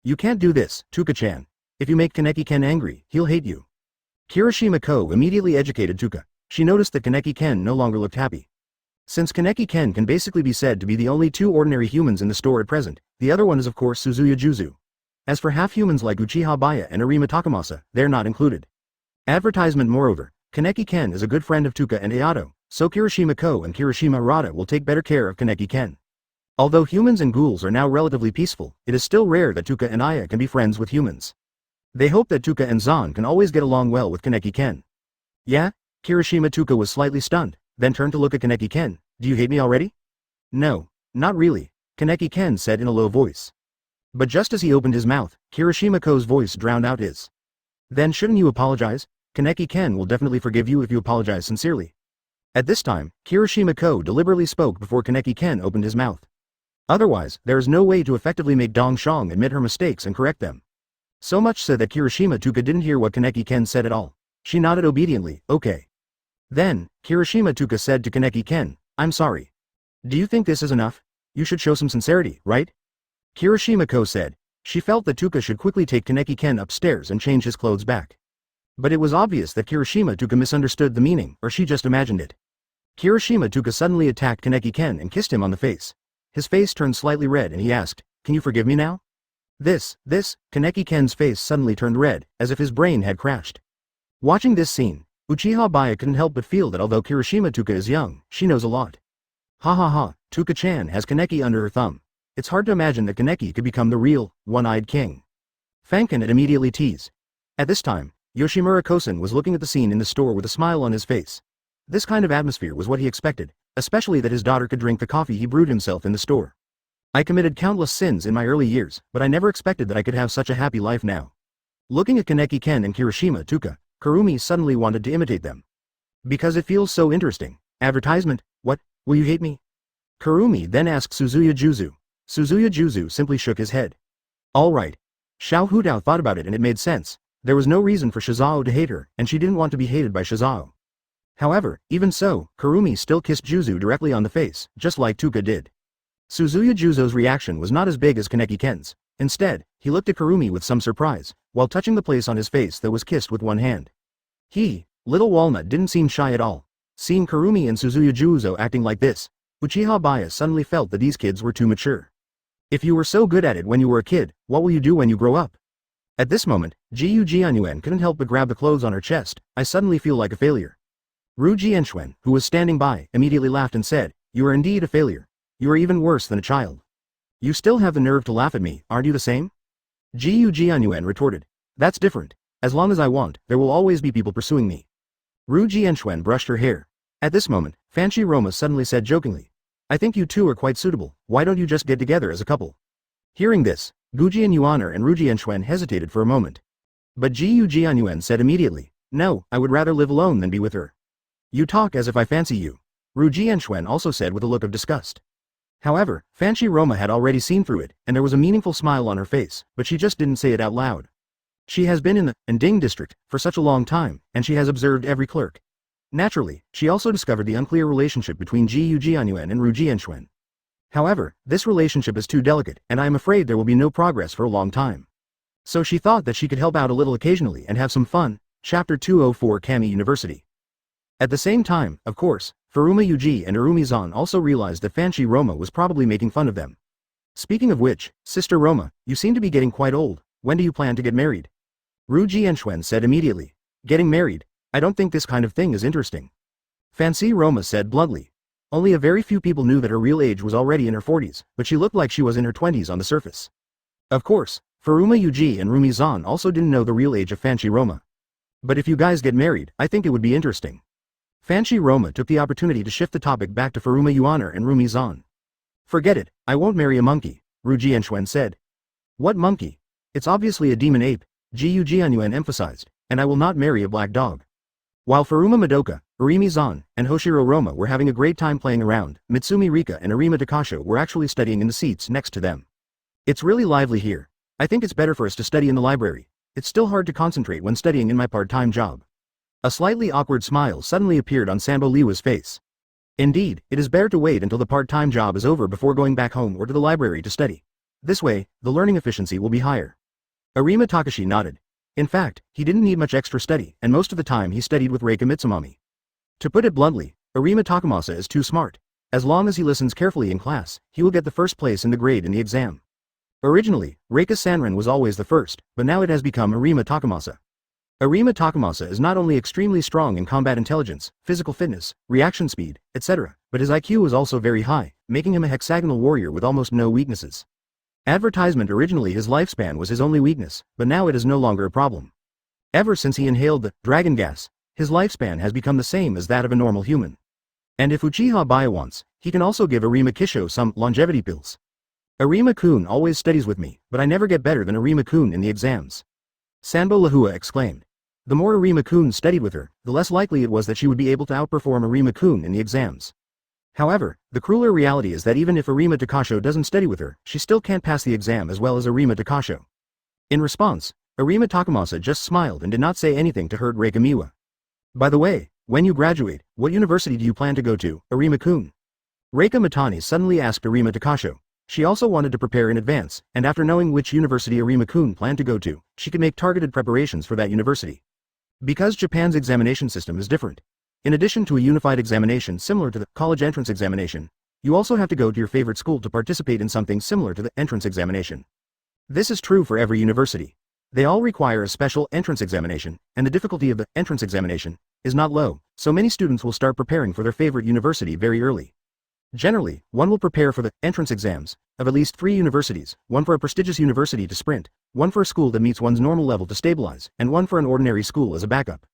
You can't do this, Tuka-chan. If you make Kaneki Ken angry, he'll hate you. Kirishima Ko immediately educated Tuka. She noticed that Kaneki Ken no longer looked happy. Since Kaneki Ken can basically be said to be the only two ordinary humans in the store at present, the other one is of course Suzuya Juzu. As for half-humans like Uchiha Baiye and Arima Takamasa, they're not included. Advertisement. Moreover, Kaneki Ken is a good friend of Tuka and Ayato, so Kirishima Ko and Kirishima Arata will take better care of Kaneki Ken. Although humans and ghouls are now relatively peaceful, it is still rare that Tuka and Aya can be friends with humans. They hope that Tuka and Zan can always get along well with Kaneki Ken. Yeah? Kirishima Tuka was slightly stunned, then turned to look at Kaneki Ken. Do you hate me already? No, not really, Kaneki Ken said in a low voice. But just as he opened his mouth, Kirishima Ko's voice drowned out his. Then shouldn't you apologize? Kaneki Ken will definitely forgive you if you apologize sincerely. At this time, Kirishima Ko deliberately spoke before Kaneki Ken opened his mouth. Otherwise, there is no way to effectively make Dong Shang admit her mistakes and correct them. So much so that Kirishima Tuka didn't hear what Kaneki Ken said at all. She nodded obediently, okay. Then, Kirishima Tuka said to Kaneki Ken, I'm sorry. Do you think this is enough? You should show some sincerity, right? Kirishima Ko said. She felt that Tuka should quickly take Kaneki Ken upstairs and change his clothes back. But it was obvious that Kirishima Tuka misunderstood the meaning, or she just imagined it. Kirishima Tuka suddenly attacked Kaneki Ken and kissed him on the face. His face turned slightly red and he asked, can you forgive me now? This, Kaneki Ken's face suddenly turned red, as if his brain had crashed. Watching this scene, Uchiha Baiye couldn't help but feel that although Kirishima Tuka is young, she knows a lot. Ha ha ha, Tuka-chan has Kaneki under her thumb. It's hard to imagine that Kaneki could become the real, one-eyed king. Fankin had immediately teased. At this time, Yoshimura Kosen was looking at the scene in the store with a smile on his face. This kind of atmosphere was what he expected, especially that his daughter could drink the coffee he brewed himself in the store. I committed countless sins in my early years, but I never expected that I could have such a happy life now. Looking at Kaneki Ken and Kirishima Tuka, Kurumi suddenly wanted to imitate them. Because it feels so interesting. Advertisement, what, will you hate me? Kurumi then asked Suzuya Juzu. Suzuya Juzu simply shook his head. Alright. Xiao Hudao thought about it and it made sense. There was no reason for Shizao to hate her, and she didn't want to be hated by Shizao. However, even so, Kurumi still kissed Juzu directly on the face, just like Tuka did. Suzuya Juzo's reaction was not as big as Kaneki Ken's. Instead, he looked at Kurumi with some surprise, while touching the place on his face that was kissed with one hand. Little Walnut didn't seem shy at all. Seeing Kurumi and Suzuya Juzo acting like this, Uchiha Baiye suddenly felt that these kids were too mature. If you were so good at it when you were a kid, what will you do when you grow up? At this moment, Jiu Jianyuan couldn't help but grab the clothes on her chest. I suddenly feel like a failure. Ru Jianxuan, who was standing by, immediately laughed and said, you are indeed a failure. You are even worse than a child. You still have the nerve to laugh at me, aren't you the same? Jiu Jianyuan retorted. That's different. As long as I want, there will always be people pursuing me. Ru Jianxuan brushed her hair. At this moment, Fanchi Roma suddenly said jokingly, I think you two are quite suitable, why don't you just get together as a couple? Hearing this, Gujian Yuaner and Ru Jianxuan hesitated for a moment. But Jiu Jianyuan said immediately, no, I would rather live alone than be with her. You talk as if I fancy you. Ru Jianxuan also said with a look of disgust. However, Fanchi Roma had already seen through it, and there was a meaningful smile on her face, but she just didn't say it out loud. She has been in the Nding district for such a long time, and she has observed every clerk. Naturally, she also discovered the unclear relationship between Jiu Jianyuan and Ru Jianxuan. However, this relationship is too delicate, and I am afraid there will be no progress for a long time. So she thought that she could help out a little occasionally and have some fun. Chapter 204 Kami University. At the same time, of course, Furuma Yuji and Urumi Zan also realized that Fanchi Roma was probably making fun of them. Speaking of which, Sister Roma, you seem to be getting quite old. When do you plan to get married? Ru Jianxuan said immediately. Getting married? I don't think this kind of thing is interesting. Fancy Roma said bluntly. Only a very few people knew that her real age was already in her 40s, but she looked like she was in her 20s on the surface. Of course, Furuma Yuji and Rumi Zan also didn't know the real age of Fanchi Roma. But if you guys get married, I think it would be interesting. Fanchi Roma took the opportunity to shift the topic back to Furuma Yuaner and Rumi Zan. Forget it, I won't marry a monkey, Ru Jianxuan said. What monkey? It's obviously a demon ape, Jiu Jianyuan emphasized, and I will not marry a black dog. While Furuma Madoka, Urimi Zan, and Hoshiro Roma were having a great time playing around, Mitsumi Rika and Arima Takasho were actually studying in the seats next to them. It's really lively here. I think it's better for us to study in the library. It's still hard to concentrate when studying in my part-time job. A slightly awkward smile suddenly appeared on Sanbo Liwa's face. Indeed, it is better to wait until the part-time job is over before going back home or to the library to study. This way, the learning efficiency will be higher. Arima Takashi nodded. In fact, he didn't need much extra study, and most of the time he studied with Reika Mitsumami. To put it bluntly, Arima Takamasa is too smart. As long as he listens carefully in class, he will get the first place in the grade in the exam. Originally, Reika Sanran was always the first, but now it has become Arima Takamasa. Arima Takamasa is not only extremely strong in combat intelligence, physical fitness, reaction speed, etc., but his IQ is also very high, making him a hexagonal warrior with almost no weaknesses. Advertisement originally his lifespan was his only weakness, but now it is no longer a problem. Ever since he inhaled the dragon gas, his lifespan has become the same as that of a normal human. And if Uchiha Baiye wants, he can also give Arima Kisho some longevity pills. Arima-kun always studies with me, but I never get better than Arima-kun in the exams. Sanbo Lahua exclaimed. The more Arima-kun studied with her, the less likely it was that she would be able to outperform Arima-kun in the exams. However, the crueler reality is that even if Arima Takasho doesn't study with her, she still can't pass the exam as well as Arima Takasho. In response, Arima Takamasa just smiled and did not say anything to hurt Reika Miwa. By the way, when you graduate, what university do you plan to go to, Arima-kun? Reika Mitani suddenly asked Arima Takasho. She also wanted to prepare in advance, and after knowing which university Arima-kun planned to go to, she could make targeted preparations for that university. Because Japan's examination system is different. In addition to a unified examination similar to the college entrance examination, you also have to go to your favorite school to participate in something similar to the entrance examination. This is true for every university. They all require a special entrance examination, and the difficulty of the entrance examination is not low, so many students will start preparing for their favorite university very early. Generally, one will prepare for the entrance exams of at least 3 universities, one for a prestigious university to sprint, one for a school that meets one's normal level to stabilize, and one for an ordinary school as a backup.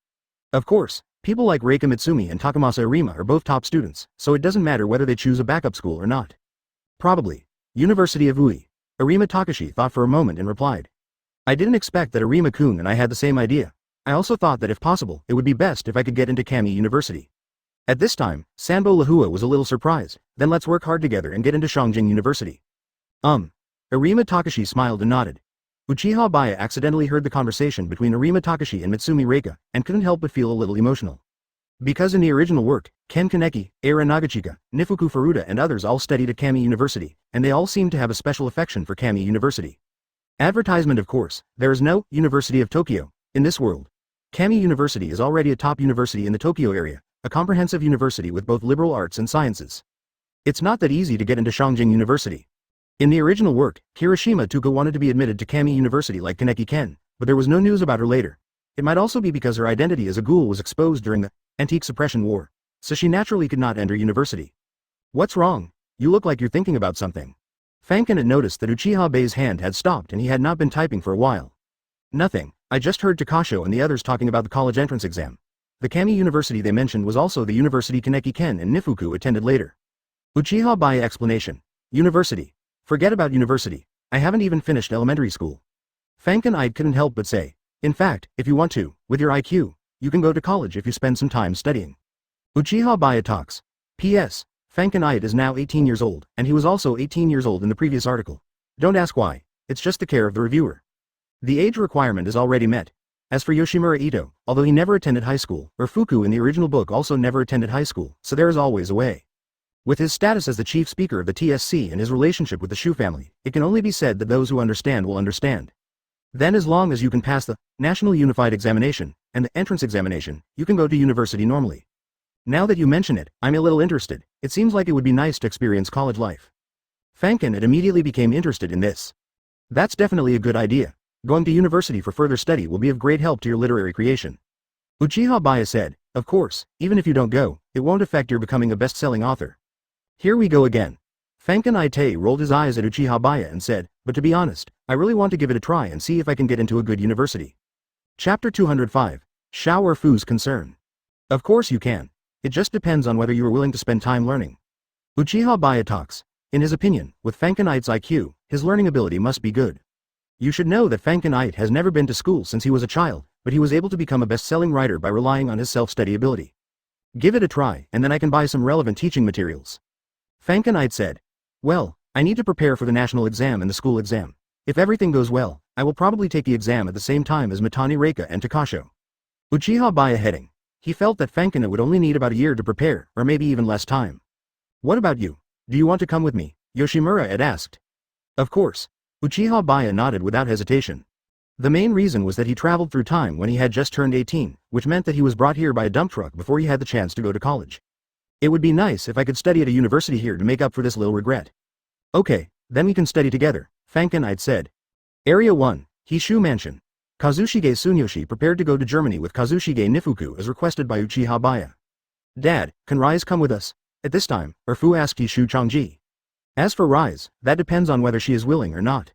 Of course, people like Reika Mitsumi and Takamasa Arima are both top students, so it doesn't matter whether they choose a backup school or not. Probably. University of Ui. Arima Takashi thought for a moment and replied. I didn't expect that Arima-kun and I had the same idea. I also thought that if possible, it would be best if I could get into Kami University. At this time, Sanbo Lahua was a little surprised. Then let's work hard together and get into Shangjing University. Arima Takashi smiled and nodded. Uchiha Baiye accidentally heard the conversation between Arima Takashi and Mitsumi Reika, and couldn't help but feel a little emotional. Because in the original work, Ken Kaneki, Eira Nagachika, Nifuku Furuta and others all studied at Kami University, and they all seemed to have a special affection for Kami University. Advertisement of course, there is no University of Tokyo in this world. Kami University is already a top university in the Tokyo area, a comprehensive university with both liberal arts and sciences. It's not that easy to get into Shangjing University. In the original work, Kirishima Tuka wanted to be admitted to Kami University like Kaneki Ken, but there was no news about her later. It might also be because her identity as a ghoul was exposed during the Antique Suppression War, so she naturally could not enter university. What's wrong? You look like you're thinking about something. Fankin had noticed that Uchiha Baiye's hand had stopped and he had not been typing for a while. Nothing, I just heard Takasho and the others talking about the college entrance exam. The Kami University they mentioned was also the university Kaneki Ken and Nifuku attended later. Uchiha Baiye explanation. University. Forget about university. I haven't even finished elementary school. Fankin I couldn't help but say. In fact, if you want to, with your IQ, you can go to college if you spend some time studying. Uchiha Baiye talks. P.S. Fankin Ide is now 18 years old, and he was also 18 years old in the previous article. Don't ask why, it's just the care of the reviewer. The age requirement is already met. As for Yoshimura Ito, although he never attended high school, or Fuku in the original book also never attended high school, so there is always a way. With his status as the chief speaker of the TSC and his relationship with the Shu family, it can only be said that those who understand will understand. Then as long as you can pass the National Unified Examination and the entrance examination, you can go to university normally. Now that you mention it, I'm a little interested. It seems like it would be nice to experience college life. Fankin had immediately became interested in this. That's definitely a good idea. Going to university for further study will be of great help to your literary creation. Uchiha Baiye said, of course, even if you don't go, it won't affect your becoming a best-selling author. Here we go again. Fankin Ite rolled his eyes at Uchiha Baiye and said, but to be honest, I really want to give it a try and see if I can get into a good university. Chapter 205. Shao or Fu's Concern. Of course you can. It just depends on whether you are willing to spend time learning. Uchiha Baiye talks. In his opinion, with Fankin Ite's IQ, his learning ability must be good. You should know that Fankin Ite has never been to school since he was a child, but he was able to become a best-selling writer by relying on his self-study ability. Give it a try, and then I can buy some relevant teaching materials. Fankenite said. Well, I need to prepare for the national exam and the school exam. If everything goes well, I will probably take the exam at the same time as Mitani Reika and Takasho. Uchiha Baiye heading. He felt that Fankana would only need about a year to prepare, or maybe even less time. What about you? Do you want to come with me? Yoshimura had asked. Of course. Uchiha Baiye nodded without hesitation. The main reason was that he traveled through time when he had just turned 18, which meant that he was brought here by a dump truck before he had the chance to go to college. It would be nice if I could study at a university here to make up for this little regret. Okay, then we can study together, Fankenite said. Area 1, Hishu Mansion. Kazushige Tsunoyoshi prepared to go to Germany with Kazushige Nifuku as requested by Uchiha Baiye. Dad, can Rise come with us? At this time, Urfu asked Hishu Changji. As for Rise, that depends on whether she is willing or not.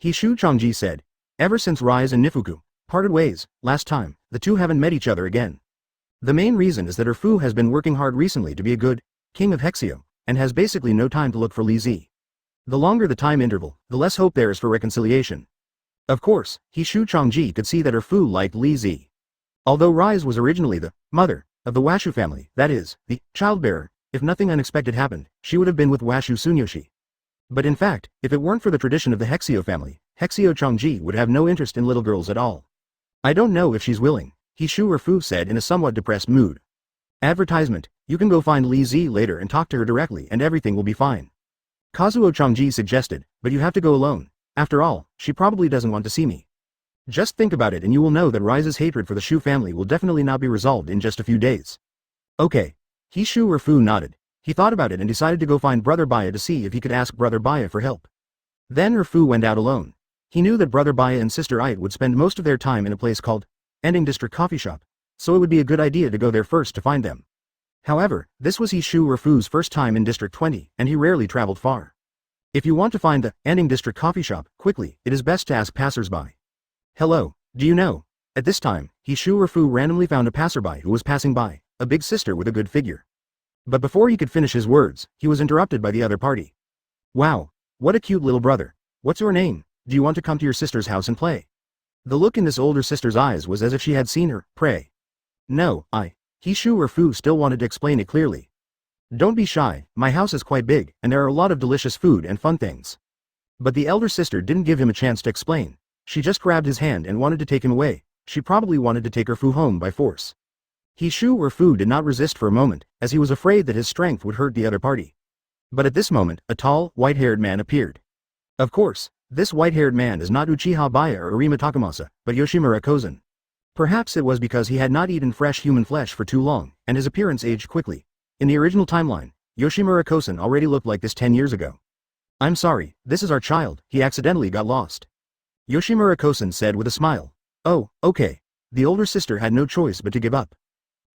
Hishu Changji said. Ever since Rise and Nifuku parted ways last time, the two haven't met each other again. The main reason is that Urfu has been working hard recently to be a good king of Hexio, and has basically no time to look for Li Zi. The longer the time interval, the less hope there is for reconciliation. Of course, Hishu Changji could see that Urfu liked Li Zi. Although Rise was originally the mother of the Washu family, that is, the childbearer, if nothing unexpected happened, she would have been with Washu Tsunoyoshi. But in fact, if it weren't for the tradition of the Hexio family, Hexio Changji would have no interest in little girls at all. I don't know if she's willing, Hishu Urfu said in a somewhat depressed mood. Advertisement, you can go find Li Zi later and talk to her directly and everything will be fine. Kazuo Changji suggested, but you have to go alone. After all, she probably doesn't want to see me. Just think about it and you will know that Rise's hatred for the Shu family will definitely not be resolved in just a few days. Okay. Hishu Urfu nodded. He thought about it and decided to go find Brother Baiye to see if he could ask Brother Baiye for help. Then Urfu went out alone. He knew that Brother Baiye and Sister Ait would spend most of their time in a place called Ending District Coffee Shop, so it would be a good idea to go there first to find them. However, this was Hishu Urfu's first time in District 20, and he rarely traveled far. If you want to find the Ending District Coffee Shop quickly, it is best to ask passersby. Hello, do you know? At this time, Hishu Urfu randomly found a passerby who was passing by, a big sister with a good figure. But before he could finish his words, he was interrupted by the other party. Wow, what a cute little brother. What's your name? Do you want to come to your sister's house and play? The look in this older sister's eyes was as if she had seen her pray. No, Hishu Urfu still wanted to explain it clearly. Don't be shy, my house is quite big, and there are a lot of delicious food and fun things. But the elder sister didn't give him a chance to explain. She just grabbed his hand and wanted to take him away. She probably wanted to take Urfu home by force. Hishu Urfu did not resist for a moment, as he was afraid that his strength would hurt the other party. But at this moment, a tall, white-haired man appeared. Of course, this white-haired man is not Uchiha Baiye or Arima Takamasa, but Yoshimura Kozen. Perhaps it was because he had not eaten fresh human flesh for too long, and his appearance aged quickly. In the original timeline, Yoshimura Kozen already looked like this 10 years ago. I'm sorry, this is our child, he accidentally got lost. Yoshimura Kozen said with a smile. Oh, okay. The older sister had no choice but to give up.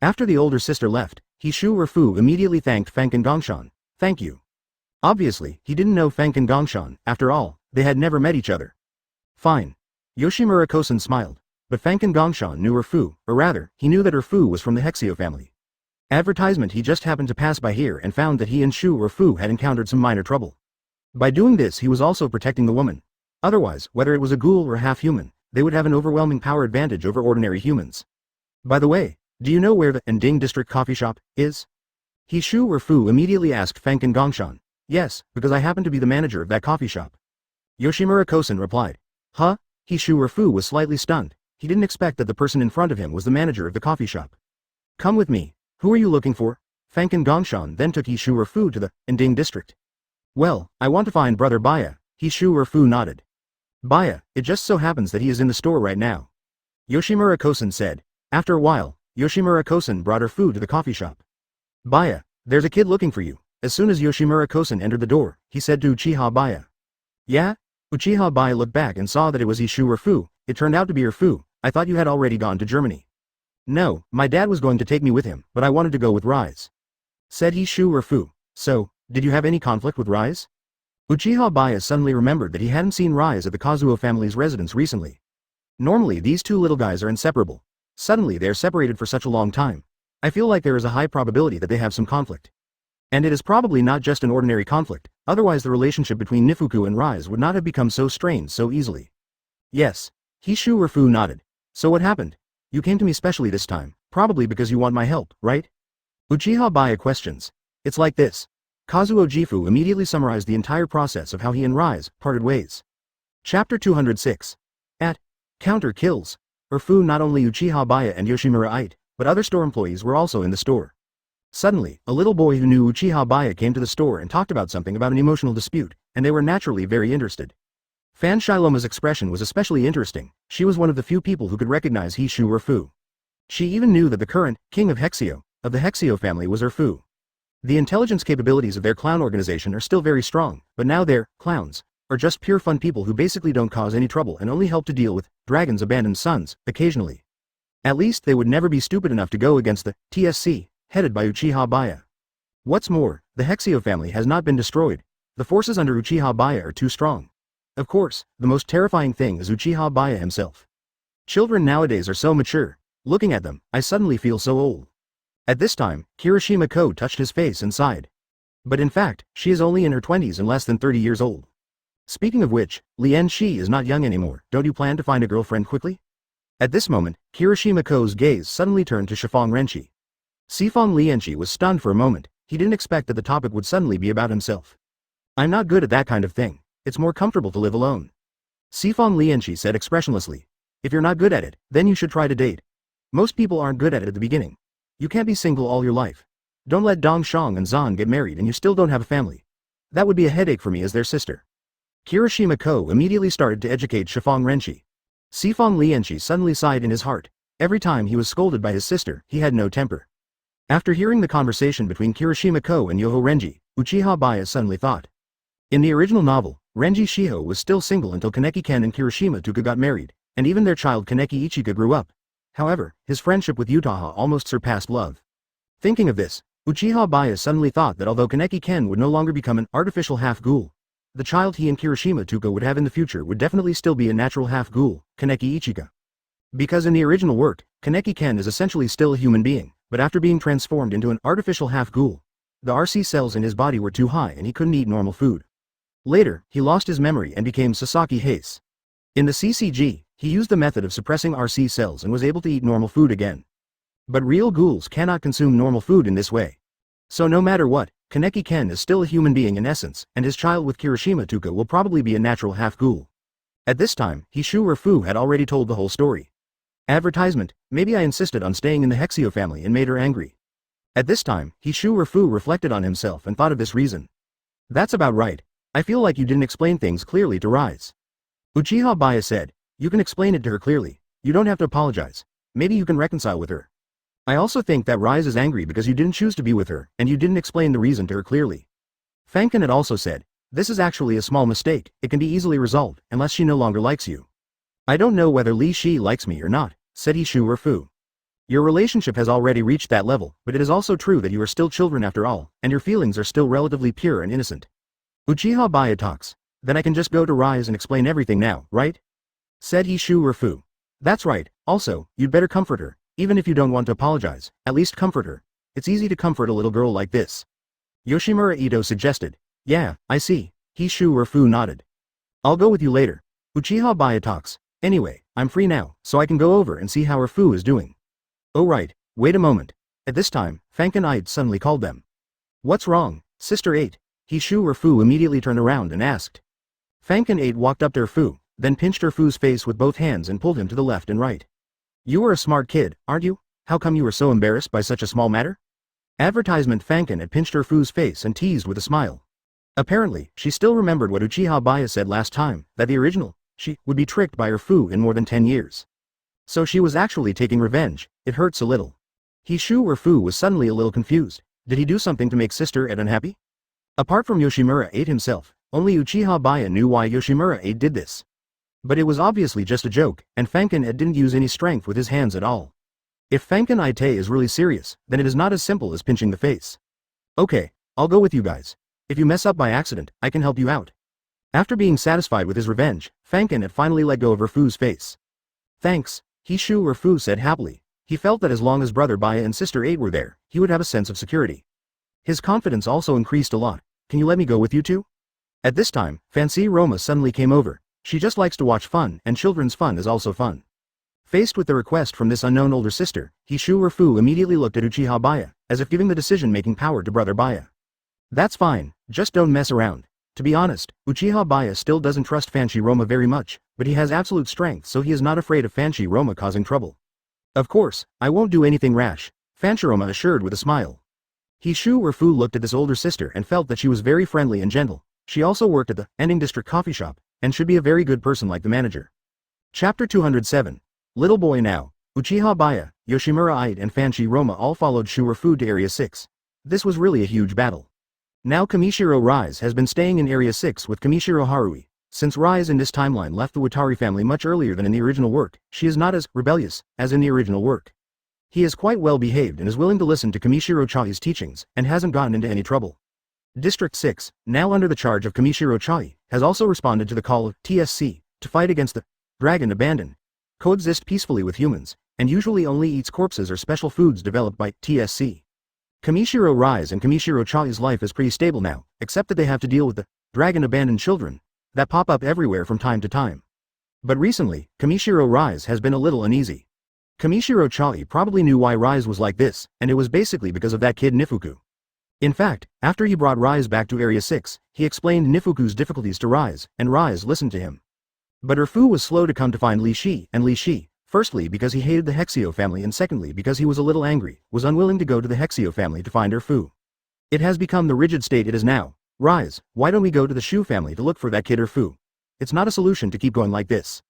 After the older sister left, Hishu Urfu immediately thanked Fanken Gongshan. Thank you. Obviously, he didn't know Fanken Gongshan, after all, they had never met each other. Fine. Yoshimura Kosen smiled, but Fanken Gongshan knew Urfu, or rather, he knew that Urfu was from the Hexio family. Advertisement. He just happened to pass by here and found that he and Shu Urfu had encountered some minor trouble. By doing this he was also protecting the woman. Otherwise, whether it was a ghoul or half-human, they would have an overwhelming power advantage over ordinary humans. By the way, do you know where the Ending District Coffee Shop is? Hishu Urfu immediately asked Fanken Gongshan. Yes, because I happen to be the manager of that coffee shop. Yoshimura Kosen replied. Huh? Hishu Urfu was slightly stunned. He didn't expect that the person in front of him was the manager of the coffee shop. Come with me. Who are you looking for? Fanken Gongshan then took Hishu Urfu to the Ending District. Well, I want to find Brother Baiye. Hishu Urfu nodded. Baiye, it just so happens that he is in the store right now. Yoshimura Kosen said. After a while, Yoshimura Kosen brought Urfu to the coffee shop. Baiye, there's a kid looking for you. As soon as Yoshimura Kosen entered the door, he said to Uchiha Baiye. Yeah? Uchiha Baiye looked back and saw that it was Hishu Urfu. It turned out to be Urfu. I thought you had already gone to Germany. No, my dad was going to take me with him, but I wanted to go with Rise. Said Hishu Urfu. So, did you have any conflict with Rise? Uchiha Baiye suddenly remembered that he hadn't seen Rise at the Kazuo family's residence recently. Normally these two little guys are inseparable. Suddenly they are separated for such a long time. I feel like there is a high probability that they have some conflict. And it is probably not just an ordinary conflict, otherwise the relationship between Nifuku and Rise would not have become so strained so easily. Yes. Hishu Urfu nodded. So what happened? You came to me specially this time, probably because you want my help, right? Uchiha Baiye questions. It's like this. Kazuo Gifu immediately summarized the entire process of how he and Rise parted ways. Chapter 206. At Counter Kills. Fu not only Uchiha Baiye and Yoshimura ate, but other store employees were also in the store. Suddenly, a little boy who knew Uchiha Baiye came to the store and talked about something about an emotional dispute, and they were naturally very interested. Fan Shiloma's expression was especially interesting. She was one of the few people who could recognize he Shu Fu. She even knew that the current king of Hexio, of the Hexio family, was Fu. The intelligence capabilities of their clown organization are still very strong, but now their clowns are just pure fun people who basically don't cause any trouble and only help to deal with dragons' abandoned sons, occasionally. At least they would never be stupid enough to go against the TSC, headed by Uchiha Baiye. What's more, the Hexio family has not been destroyed. The forces under Uchiha Baiye are too strong. Of course, the most terrifying thing is Uchiha Baiye himself. Children nowadays are so mature. Looking at them, I suddenly feel so old. At this time, Kirishima Ko touched his face and sighed. But in fact, she is only in her 20s and less than 30 years old. Speaking of which, Lien Shi is not young anymore. Don't you plan to find a girlfriend quickly? At this moment, Kirishima Ko's gaze suddenly turned to Shifong Renshi. Sifong Lianshi was stunned for a moment. He didn't expect that the topic would suddenly be about himself. I'm not good at that kind of thing. It's more comfortable to live alone. Sifong Lianshi said expressionlessly. If you're not good at it, then you should try to date. Most people aren't good at it at the beginning. You can't be single all your life. Don't let Dong Shang and Zan get married and you still don't have a family. That would be a headache for me as their sister. Kirishima Ko immediately started to educate Shifong Renshi. Sifong Lianshi suddenly sighed in his heart. Every time he was scolded by his sister, he had no temper. After hearing the conversation between Kirishima Ko and Yoho Renji, Uchiha Baiye suddenly thought. In the original novel, Renji Shiho was still single until Kaneki Ken and Kirishima Tuka got married, and even their child Kaneki Ichika grew up. However, his friendship with Utaha almost surpassed love. Thinking of this, Uchiha Baiye suddenly thought that although Kaneki Ken would no longer become an artificial half-ghoul, the child he and Kirishima Tuka would have in the future would definitely still be a natural half-ghoul, Kaneki Ichika. Because in the original work, Kaneki Ken is essentially still a human being, but after being transformed into an artificial half-ghoul, the RC cells in his body were too high and he couldn't eat normal food. Later, he lost his memory and became Sasaki Hase. In the CCG, he used the method of suppressing RC cells and was able to eat normal food again. But real ghouls cannot consume normal food in this way. So no matter what, Kaneki Ken is still a human being in essence, and his child with Kirishima Tuka will probably be a natural half-ghoul. At this time, Hishu Fu had already told the whole story. Advertisement, maybe I insisted on staying in the Hexio family and made her angry. At this time, Hishu Fu reflected on himself and thought of this reason. That's about right. I feel like you didn't explain things clearly to Rise. Uchiha Baiye said, you can explain it to her clearly. You don't have to apologize. Maybe you can reconcile with her. I also think that Rise is angry because you didn't choose to be with her, and you didn't explain the reason to her clearly. Fankin had also said, this is actually a small mistake, it can be easily resolved, unless she no longer likes you. I don't know whether Li Shi likes me or not, said Hishu Fu. Your relationship has already reached that level, but it is also true that you are still children after all, and your feelings are still relatively pure and innocent. Uchiha Baiye talks. Then I can just go to Rise and explain everything now, right? Said Hishu Fu. That's right. Also, you'd better comfort her. Even if you don't want to apologize, at least comfort her. It's easy to comfort a little girl like this. Yoshimura Ito suggested. Yeah, I see. Hishu Fu nodded. I'll go with you later. Uchiha Baiye talks. Anyway, I'm free now, so I can go over and see how Fu is doing. Oh right, wait a moment. At this time, Fankin Ide suddenly called them. What's wrong, Sister 8? Hishu Fu immediately turned around and asked. Fankin 8 walked up to Fu, then pinched Fu's face with both hands and pulled him to the left and right. You are a smart kid, aren't you? How come you were so embarrassed by such a small matter? Advertisement Fankin had pinched Fu's face and teased with a smile. Apparently, she still remembered what Uchiha Baiye said last time, that the original, she, would be tricked by Fu in more than 10 years. So she was actually taking revenge. It hurts a little. Hishu Fu was suddenly a little confused. Did he do something to make Sister 8 unhappy? Apart from Yoshimura 8 himself, only Uchiha Baiye knew why Yoshimura 8 did this. But it was obviously just a joke, and Fankin didn't use any strength with his hands at all. If Fankin Ite is really serious, then it is not as simple as pinching the face. Okay, I'll go with you guys. If you mess up by accident, I can help you out. After being satisfied with his revenge, Fankin had finally let go of Fu's face. Thanks, Hishu Fu said happily. He felt that as long as Brother Baiye and Sister 8 were there, he would have a sense of security. His confidence also increased a lot. Can you let me go with you two? At this time, Fancy Roma suddenly came over. She just likes to watch fun, and children's fun is also fun. Faced with the request from this unknown older sister, Hishu Fu immediately looked at Uchiha Baiye, as if giving the decision-making power to brother Baiye. That's fine, just don't mess around. To be honest, Uchiha Baiye still doesn't trust Fanshi-Roma very much, but he has absolute strength so he is not afraid of Fanshi-Roma causing trouble. Of course, I won't do anything rash, Fanshi-Roma assured with a smile. Hishu Fu looked at this older sister and felt that she was very friendly and gentle. She also worked at the Ending District coffee shop, and should be a very good person like the manager. Chapter 207. Little boy now. Uchiha Baiye, Yoshimura and Fanshi-Roma all followed Fu to Area 6. This was really a huge battle. Now Kamishiro Rise has been staying in Area 6 with Kamishiro Harui. Since Rise in this timeline left the Watari family much earlier than in the original work, she is not as rebellious as in the original work. He is quite well behaved and is willing to listen to Kamishiro Chai's teachings, and hasn't gotten into any trouble. District 6, now under the charge of Kamishiro Chai, has also responded to the call of TSC to fight against the Dragon Abandon, coexist peacefully with humans, and usually only eats corpses or special foods developed by TSC. Kamishiro Rise and Kamishiro Chai's life is pretty stable now, except that they have to deal with the Dragon Abandoned children that pop up everywhere from time to time. But recently, Kamishiro Rise has been a little uneasy. Kamishiro Chai probably knew why Rise was like this, and it was basically because of that kid Nifuku. In fact, after he brought Rise back to Area 6, he explained Nifuku's difficulties to Rise, and Rise listened to him. But Fu was slow to come to find Li Shi, firstly because he hated the Hexio family and secondly because he was a little angry, was unwilling to go to the Hexio family to find Fu. It has become the rigid state it is now. Rise, why don't we go to the Shu family to look for that kid Fu? It's not a solution to keep going like this.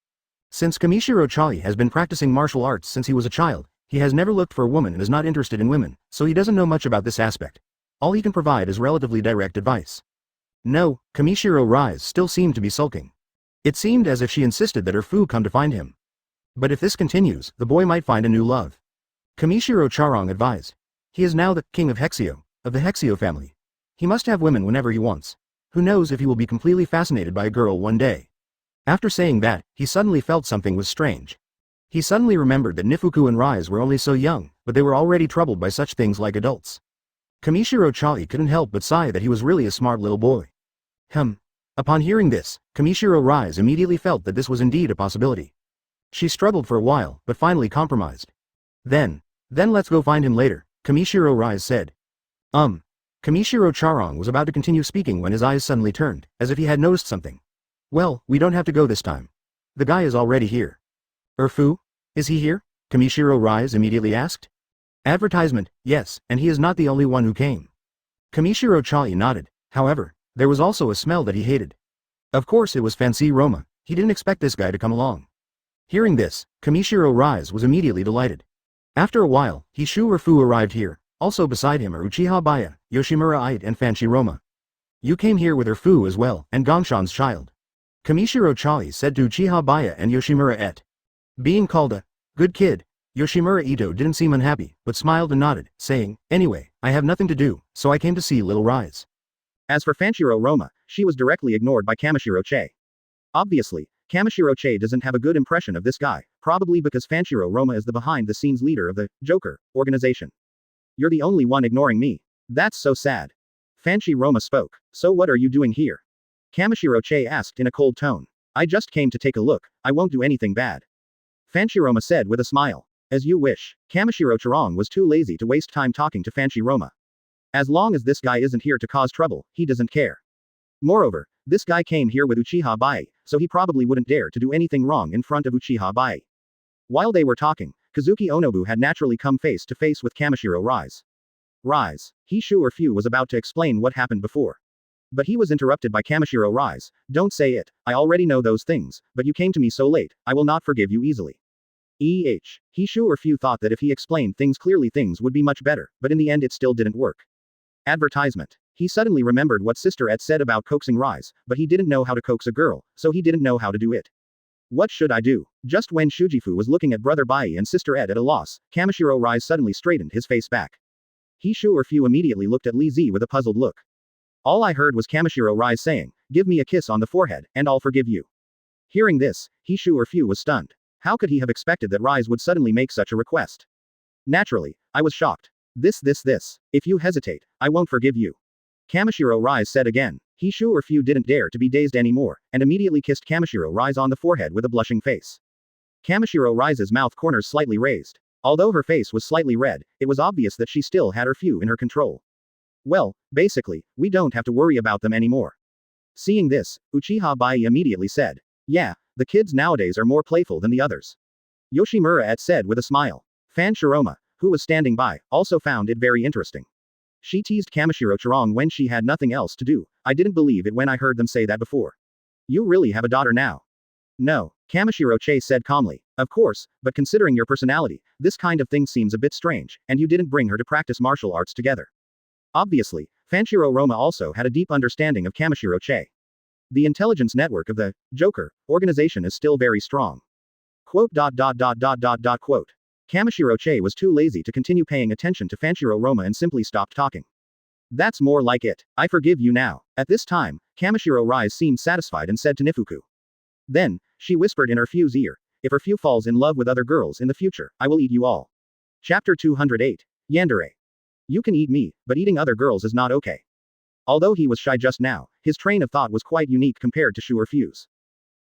Since Kamishiro Chai has been practicing martial arts since he was a child, he has never looked for a woman and is not interested in women, so he doesn't know much about this aspect. All he can provide is relatively direct advice. No, Kamishiro Rise still seemed to be sulking. It seemed as if she insisted that Fu come to find him. But if this continues, the boy might find a new love. Kamishiro Charong advised. He is now the king of Hexio, of the Hexio family. He must have women whenever he wants. Who knows if he will be completely fascinated by a girl one day. After saying that, he suddenly felt something was strange. He suddenly remembered that Nifuku and Rise were only so young, but they were already troubled by such things like adults. Kamishiro Chai couldn't help but sigh that he was really a smart little boy. Upon hearing this, Kamishiro Rise immediately felt that this was indeed a possibility. She struggled for a while, but finally compromised. Then let's go find him later, Kamishiro Rise said. Kamishiro Charong was about to continue speaking when his eyes suddenly turned, as if he had noticed something. Well, we don't have to go this time. The guy is already here. Fu? Is he here? Kamishiro Rise immediately asked. Advertisement, yes, and he is not the only one who came. Kamishiro Chai nodded. However, there was also a smell that he hated. Of course it was Fanshi-Roma. He didn't expect this guy to come along. Hearing this, Kamishiro Rise was immediately delighted. After a while, Hishu Fu arrived here. Also beside him are Uchiha Baiye, Yoshimura and Fanshi-Roma. You came here with Fu as well, and Gongshan's child. Kamishiro Chai said to Uchiha Baiye and Yoshimura et. Being called a good kid, Yoshimura Ito didn't seem unhappy, but smiled and nodded, saying, anyway, I have nothing to do, so I came to see little Rise. As for Fanshi-Roma, she was directly ignored by Kamishiro Chai. Obviously, Kamishiro Chai doesn't have a good impression of this guy, probably because Fanshi-Roma is the behind-the-scenes leader of the Joker organization. You're the only one ignoring me. That's so sad. Fanshi-Roma spoke. So what are you doing here? Kamishiro Chai asked in a cold tone. I just came to take a look, I won't do anything bad. Fanshi-Roma said with a smile. As you wish. Kamishiro Charong was too lazy to waste time talking to Fanshi-Roma. As long as this guy isn't here to cause trouble, he doesn't care. Moreover, this guy came here with Uchiha Baiye, so he probably wouldn't dare to do anything wrong in front of Uchiha Baiye. While they were talking, Kazuki Onobu had naturally come face to face with Kamishiro Rise. Hishu Fu was about to explain what happened before. But he was interrupted by Kamishiro Rise. Don't say it, I already know those things, but you came to me so late, I will not forgive you easily. Hishu Fu thought that if he explained things clearly things would be much better, but in the end it still didn't work. Advertisement. He suddenly remembered what Sister Et said about coaxing Rise, but he didn't know how to coax a girl, so he didn't know how to do it. What should I do? Just when Shujifu was looking at Brother Baiye and Sister Et at a loss, Kamishiro Rise suddenly straightened his face back. Hishu Fu immediately looked at Li Zi with a puzzled look. All I heard was Kamishiro Rise saying, give me a kiss on the forehead, and I'll forgive you. Hearing this, Hishu Fu was stunned. How could he have expected that Rise would suddenly make such a request? Naturally, I was shocked. This. If you hesitate, I won't forgive you. Kamishiro Rise said again. Hishu Fu didn't dare to be dazed anymore, and immediately kissed Kamishiro Rise on the forehead with a blushing face. Kamishiro Rise's mouth corners slightly raised. Although her face was slightly red, it was obvious that she still had her few in her control. Well, basically, we don't have to worry about them anymore. Seeing this, Uchiha Baiye immediately said, "Yeah, the kids nowadays are more playful than the others." Yoshimura said with a smile. Fan Shiroma, who was standing by, also found it very interesting. She teased Kamishiro Charong when she had nothing else to do. "I didn't believe it when I heard them say that before. You really have a daughter now?" "No," Kamishiro said calmly. "Of course, but considering your personality, this kind of thing seems a bit strange, and you didn't bring her to practice martial arts together." Obviously, Fanshiro Roma also had a deep understanding of Kamishiro. The intelligence network of the Joker organization is still very strong. Quote. Kamishiro was too lazy to continue paying attention to Fanshiro Roma and simply stopped talking. "That's more like it. I forgive you now." At this time, Kamishiro Rise seemed satisfied and said to Nifuku. Then, she whispered in her few's ear, "If her few falls in love with other girls in the future, I will eat you all." Chapter 208. Yandere. You can eat me, but eating other girls is not okay. Although he was shy just now, his train of thought was quite unique compared to Shu or Fuse.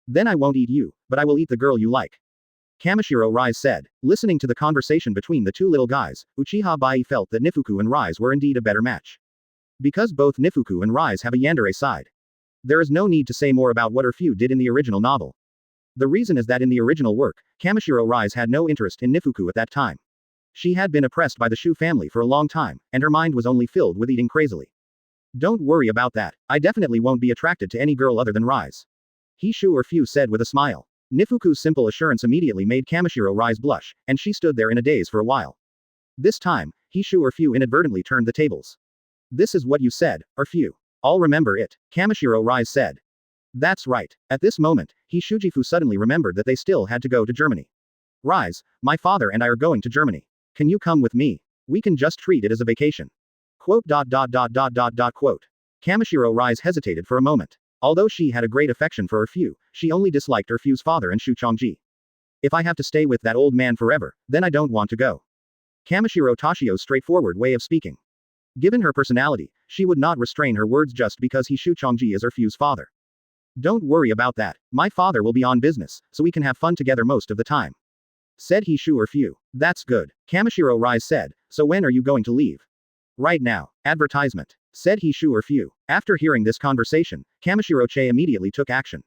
"Then I won't eat you, but I will eat the girl you like," Kamishiro Rise said. Listening to the conversation between the two little guys, Uchiha Baiye felt that Nifuku and Rise were indeed a better match. Because both Nifuku and Rise have a yandere side. There is no need to say more about what Urfu did in the original novel. The reason is that in the original work, Kamishiro Rise had no interest in Nifuku at that time. She had been oppressed by the Shu family for a long time, and her mind was only filled with eating crazily. "Don't worry about that, I definitely won't be attracted to any girl other than Rise," he Shu Urfu said with a smile. Nifuku's simple assurance immediately made Kamishiro Rise blush, and she stood there in a daze for a while. This time, he Shu Urfu inadvertently turned the tables. "This is what you said, Urfu. I'll remember it," Kamishiro Rise said. "That's right." At this moment, he Shujifu suddenly remembered that they still had to go to Germany. "Rise, my father and I are going to Germany. Can you come with me? We can just treat it as a vacation." Quote. Kamishiro Rise hesitated for a moment. Although she had a great affection for Urfu, she only disliked Urfu's father and Shu Chongji. "If I have to stay with that old man forever, then I don't want to go." Kamishiro Toshio's straightforward way of speaking. Given her personality, she would not restrain her words just because he Shu Chongji is Urfu's father. "Don't worry about that, my father will be on business, so we can have fun together most of the time," said he Shu Urfu. "That's good," Kamishiro Rise said, "so when are you going to leave?" "Right now." Advertisement, said he Shu Urfu. After hearing this conversation, Kamishiro immediately took action.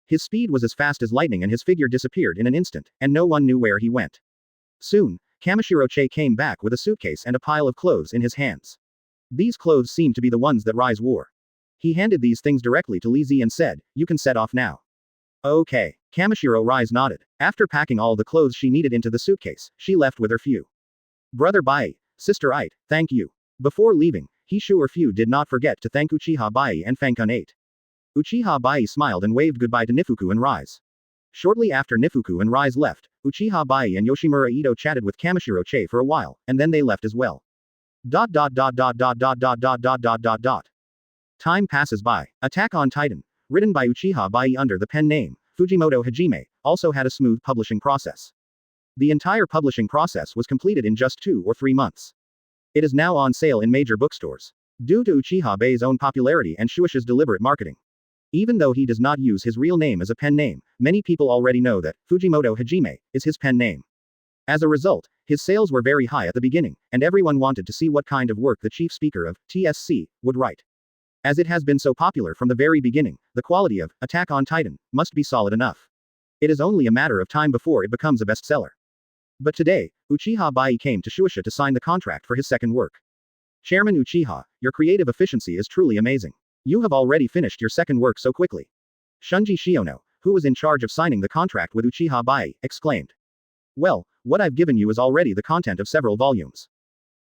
His speed was as fast as lightning and his figure disappeared in an instant, and no one knew where he went. Soon, Kamishiro came back with a suitcase and a pile of clothes in his hands. These clothes seemed to be the ones that Rise wore. He handed these things directly to Li Zi and said, "You can set off now." "Okay." Kamishiro Rise nodded. After packing all the clothes she needed into the suitcase, she left with her few. "Brother Baiye, Sister Ite, thank you." Before leaving, he Shu Urfu did not forget to thank Uchiha Baiye and Fangkun 8. Uchiha Baiye smiled and waved goodbye to Nifuku and Rise. Shortly after Nifuku and Rise left, Uchiha Baiye and Yoshimura Ito chatted with Kamishiro for a while, and then they left as well. Time passes by. Attack on Titan, written by Uchiha Baiye under the pen name Fujimoto Hajime, also had a smooth publishing process. The entire publishing process was completed in just 2 or 3 months. It is now on sale in major bookstores. Due to Uchiha Baiye's own popularity and Shueisha's deliberate marketing. Even though he does not use his real name as a pen name, many people already know that Fujimoto Hajime is his pen name. As a result, his sales were very high at the beginning, and everyone wanted to see what kind of work the chief speaker of TSC would write. As it has been so popular from the very beginning, the quality of Attack on Titan must be solid enough. It is only a matter of time before it becomes a bestseller. But today, Uchiha Baiye came to Shueisha to sign the contract for his second work. "Chairman Uchiha, your creative efficiency is truly amazing. You have already finished your second work so quickly." Shunji Shiono, who was in charge of signing the contract with Uchiha Baiye, exclaimed. "Well, what I've given you is already the content of several volumes."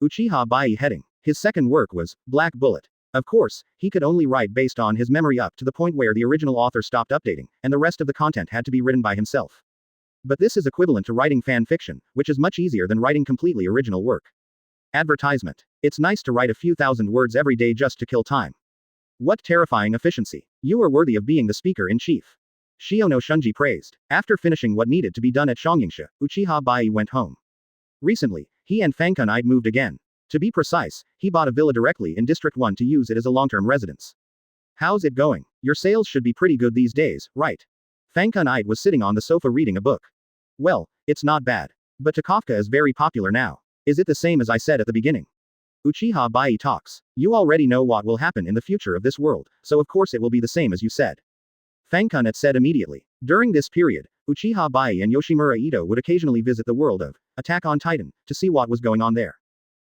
Uchiha Baiye heading. His second work was Black Bullet. Of course, he could only write based on his memory up to the point where the original author stopped updating, and the rest of the content had to be written by himself. But this is equivalent to writing fan fiction, which is much easier than writing completely original work. Advertisement. It's nice to write a few thousand words every day just to kill time. What terrifying efficiency. You are worthy of being the speaker-in-chief. Shiono Shunji praised. After finishing what needed to be done at Shongyingshi, Uchiha Baiye went home. Recently, he and Fangkun Ide moved again. To be precise, he bought a villa directly in District 1 to use it as a long-term residence. "How's it going? Your sales should be pretty good these days, right?" Fangkun Ide was sitting on the sofa reading a book. Well, it's not bad. But Takafka is very popular now. Is it the same as I said at the beginning? Uchiha Baiye talks. You already know what will happen in the future of this world, so of course it will be the same as you said. Fangkun had said immediately. During this period, Uchiha Baiye and Yoshimura Ito would occasionally visit the world of Attack on Titan to see what was going on there.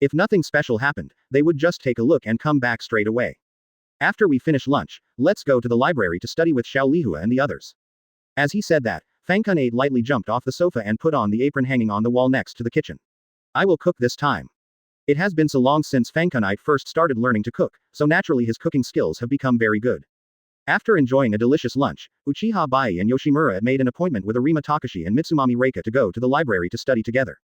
If nothing special happened, they would just take a look and come back straight away. After we finish lunch, let's go to the library to study with Xiao Lihua and the others. As he said that, Fangkun lightly jumped off the sofa and put on the apron hanging on the wall next to the kitchen. I will cook this time. It has been so long since Fangkun first started learning to cook, so naturally his cooking skills have become very good. After enjoying a delicious lunch, Uchiha Baiye and Yoshimura made an appointment with Arima Takashi and Mitsumami Reika to go to the library to study together.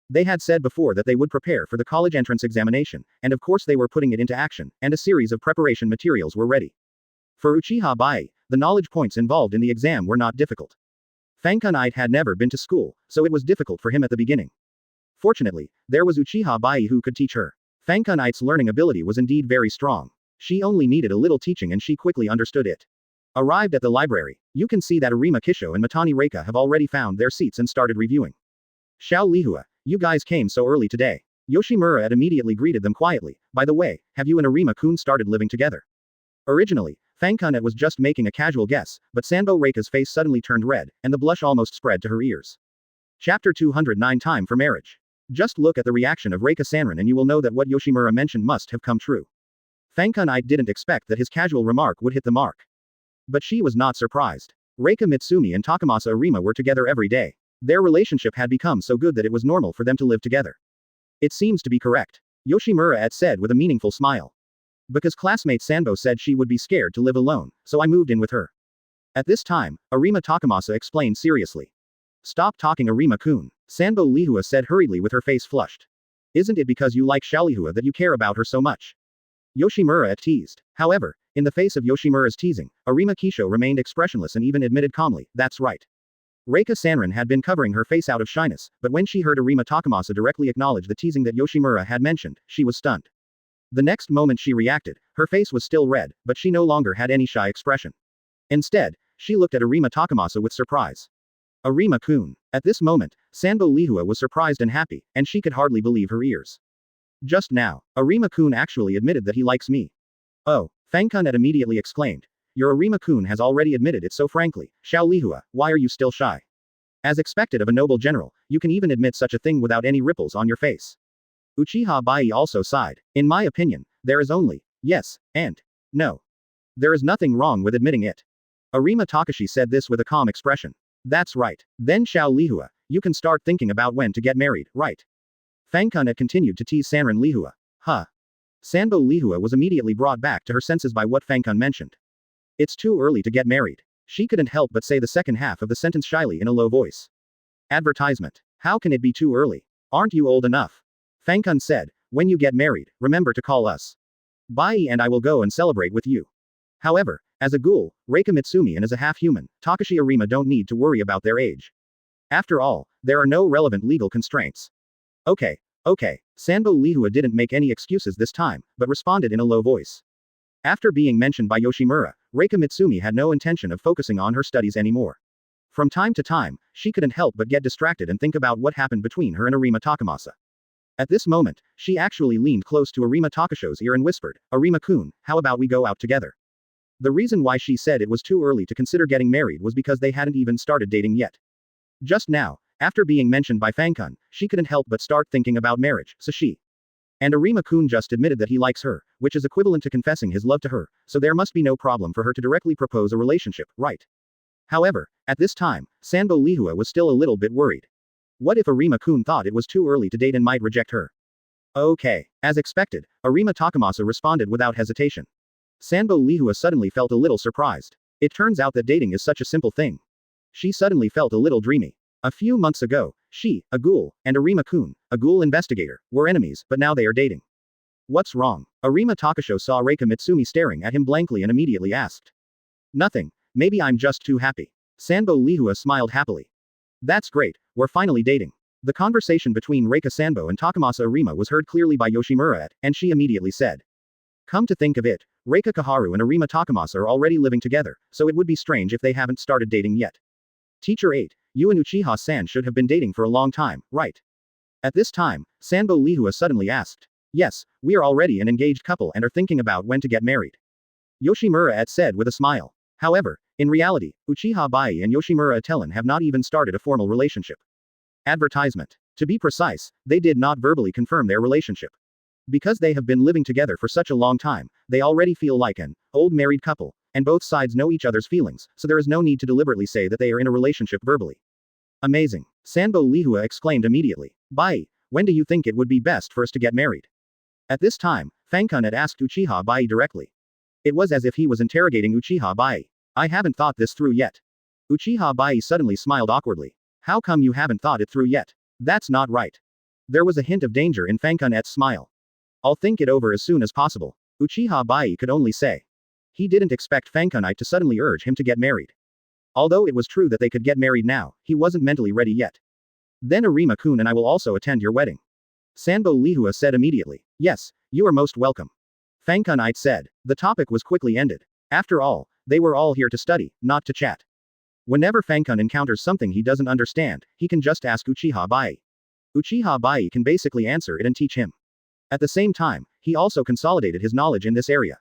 They had said before that they would prepare for the college entrance examination, and of course they were putting it into action, and a series of preparation materials were ready. For Uchiha Baiye, the knowledge points involved in the exam were not difficult. Fangkun had never been to school, so it was difficult for him at the beginning. Fortunately, there was Uchiha Baiye who could teach her. Fangkun learning ability was indeed very strong. She only needed a little teaching and she quickly understood it. Arrived at the library, you can see that Arima Kisho and Matani Reika have already found their seats and started reviewing. Xiao Lihua, you guys came so early today. Yoshimura immediately greeted them quietly. By the way, have you and Arima-kun started living together? Originally, Fangkun was just making a casual guess, but Sanbo Reika's face suddenly turned red, and the blush almost spread to her ears. Chapter 209 Time for Marriage. Just look at the reaction of Reika Sanran and you will know that what Yoshimura mentioned must have come true. Fangkun didn't expect that his casual remark would hit the mark. But she was not surprised. Reika Mitsumi and Takamasa Arima were together every day. Their relationship had become so good that it was normal for them to live together. It seems to be correct. Yoshimura said with a meaningful smile. Because classmate Sanbo said she would be scared to live alone, so I moved in with her. At this time, Arima Takamasa explained seriously. Stop talking Arima-kun, Sanbo Lihua said hurriedly with her face flushed. Isn't it because you like Xiao Lihua that you care about her so much? Yoshimura teased. However, in the face of Yoshimura's teasing, Arima Kisho remained expressionless and even admitted calmly, that's right. Reika Sanran had been covering her face out of shyness, but when she heard Arima Takamasa directly acknowledge the teasing that Yoshimura had mentioned, she was stunned. The next moment she reacted, her face was still red, but she no longer had any shy expression. Instead, she looked at Arima Takamasa with surprise. Arima-kun. At this moment, Sanbo Lihua was surprised and happy, and she could hardly believe her ears. Just now, Arima-kun actually admitted that he likes me. Oh, Fangkun immediately exclaimed. Your Arima-kun has already admitted it so frankly, Xiao Lihua, why are you still shy? As expected of a noble general, you can even admit such a thing without any ripples on your face. Uchiha Baiye also sighed. In my opinion, there is only yes and no. There is nothing wrong with admitting it. Arima Takashi said this with a calm expression. That's right. Then Xiao Lihua, you can start thinking about when to get married, right? Fangkun continued to tease Sanran Lihua. Huh. Sanbo Lihua was immediately brought back to her senses by what Fangkun mentioned. It's too early to get married. She couldn't help but say the second half of the sentence shyly in a low voice. Advertisement. How can it be too early? Aren't you old enough? Fangkun said, when you get married, remember to call us. Baiye and I will go and celebrate with you. However, as a ghoul, Reika Mitsumi and as a half-human, Takashi Arima don't need to worry about their age. After all, there are no relevant legal constraints. Okay. Sanbo Lihua didn't make any excuses this time, but responded in a low voice. After being mentioned by Yoshimura, Reika Mitsumi had no intention of focusing on her studies anymore. From time to time, she couldn't help but get distracted and think about what happened between her and Arima Takamasa. At this moment, she actually leaned close to Arima Takasho's ear and whispered, Arima-kun, how about we go out together? The reason why she said it was too early to consider getting married was because they hadn't even started dating yet. Just now, after being mentioned by Fangkun, she couldn't help but start thinking about marriage, so she and Arima-kun just admitted that he likes her, which is equivalent to confessing his love to her, so there must be no problem for her to directly propose a relationship, right? However, at this time, Sanbo Lihua was still a little bit worried. What if Arima-kun thought it was too early to date and might reject her? Okay. As expected, Arima Takamasa responded without hesitation. Sanbo Lihua suddenly felt a little surprised. It turns out that dating is such a simple thing. She suddenly felt a little dreamy. A few months ago, she, a ghoul, and Arima-kun, a ghoul investigator, were enemies, but now they are dating. What's wrong? Arima Takasho saw Reika Mitsumi staring at him blankly and immediately asked. Nothing. Maybe I'm just too happy. Sanbo Lihua smiled happily. That's great, we're finally dating. The conversation between Reika Sanbo and Takamasa Arima was heard clearly by Yoshimura, and she immediately said. Come to think of it, Reika Kaharu and Arima Takamasa are already living together, so it would be strange if they haven't started dating yet. Teacher 8, You and Uchiha-san should have been dating for a long time, right? At this time, Sanbo Lihua suddenly asked. Yes, we are already an engaged couple and are thinking about when to get married. Yoshimura said with a smile. However, in reality, Uchiha Baiye and Yoshimura Atellan have not even started a formal relationship. Advertisement. To be precise, they did not verbally confirm their relationship. Because they have been living together for such a long time, they already feel like an old married couple, and both sides know each other's feelings, so there is no need to deliberately say that they are in a relationship verbally. Amazing. Sanbo Lihua exclaimed immediately. Baiye, when do you think it would be best for us to get married? At this time, Fangkun had asked Uchiha Baiye directly. It was as if he was interrogating Uchiha Baiye. I haven't thought this through yet. Uchiha Baiye suddenly smiled awkwardly. How come you haven't thought it through yet? That's not right. There was a hint of danger in Fangkun's smile. I'll think it over as soon as possible. Uchiha Baiye could only say. He didn't expect Fangkun to suddenly urge him to get married. Although it was true that they could get married now, he wasn't mentally ready yet. Then Arima-kun and I will also attend your wedding. Sanbo Lihua said immediately. Yes, you are most welcome. Fangkun said. The topic was quickly ended. After all, they were all here to study, not to chat. Whenever Fangkun encounters something he doesn't understand, he can just ask Uchiha Baiye. Uchiha Baiye can basically answer it and teach him. At the same time, he also consolidated his knowledge in this area.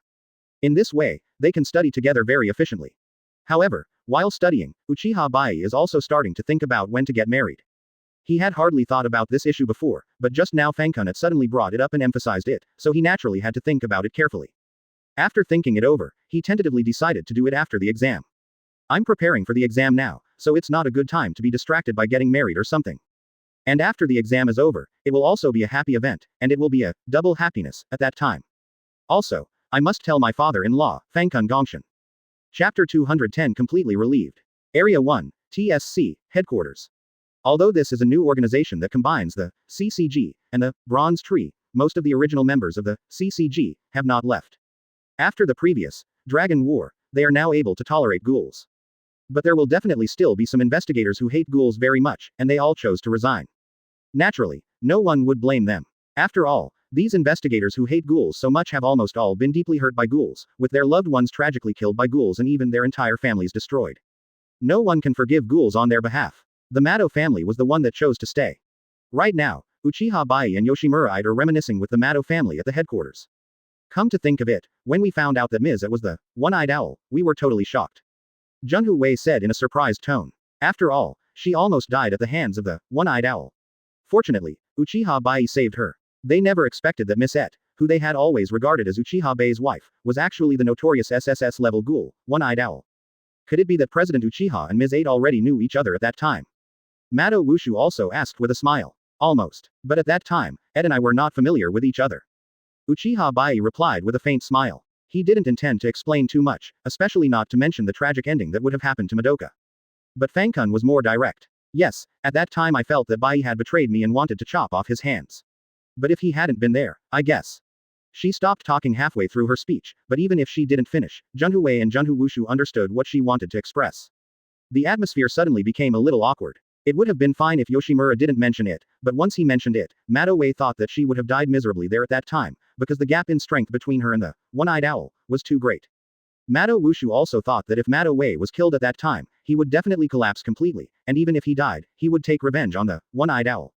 In this way, they can study together very efficiently. However, while studying, Uchiha Baiye is also starting to think about when to get married. He had hardly thought about this issue before, but just now Fangkun suddenly brought it up and emphasized it, so he naturally had to think about it carefully. After thinking it over, he tentatively decided to do it after the exam. I'm preparing for the exam now, so it's not a good time to be distracted by getting married or something. And after the exam is over, it will also be a happy event, and it will be a double happiness at that time. Also, I must tell my father-in-law, Fangkun Gongshan. Chapter 210 Completely Relieved. Area 1, TSC, Headquarters. Although this is a new organization that combines the CCG and the Bronze Tree, most of the original members of the CCG have not left. After the previous Dragon War, they are now able to tolerate ghouls. But there will definitely still be some investigators who hate ghouls very much, and they all chose to resign. Naturally, no one would blame them. After all, these investigators who hate ghouls so much have almost all been deeply hurt by ghouls, with their loved ones tragically killed by ghouls and even their entire families destroyed. No one can forgive ghouls on their behalf. The Mado family was the one that chose to stay. Right now, Uchiha Baiye and Yoshimura are reminiscing with the Mado family at the headquarters. Come to think of it, when we found out that Ms. was the one-eyed owl, we were totally shocked. Junhu Wei said in a surprised tone. After all, she almost died at the hands of the one-eyed owl. Fortunately, Uchiha Baiye saved her. They never expected that Miss who they had always regarded as Uchiha Baiye's wife, was actually the notorious SSS-level ghoul, one-eyed owl. Could it be that President Uchiha and Ms. already knew each other at that time? Mado Wushu also asked with a smile. Almost. But at that time, Ed and I were not familiar with each other. Uchiha Baiye replied with a faint smile. He didn't intend to explain too much, especially not to mention the tragic ending that would have happened to Madoka. But Fangkun was more direct. Yes, at that time I felt that Baiye had betrayed me and wanted to chop off his hands. But if he hadn't been there, I guess. She stopped talking halfway through her speech, but even if she didn't finish, Junhu Wei and Junhu Wushu understood what she wanted to express. The atmosphere suddenly became a little awkward. It would have been fine if Yoshimura didn't mention it, but once he mentioned it, Mado Wei thought that she would have died miserably there at that time, because the gap in strength between her and the one-eyed owl was too great. Mado Wushu also thought that if Mado Wei was killed at that time, he would definitely collapse completely, and even if he died, he would take revenge on the one-eyed owl.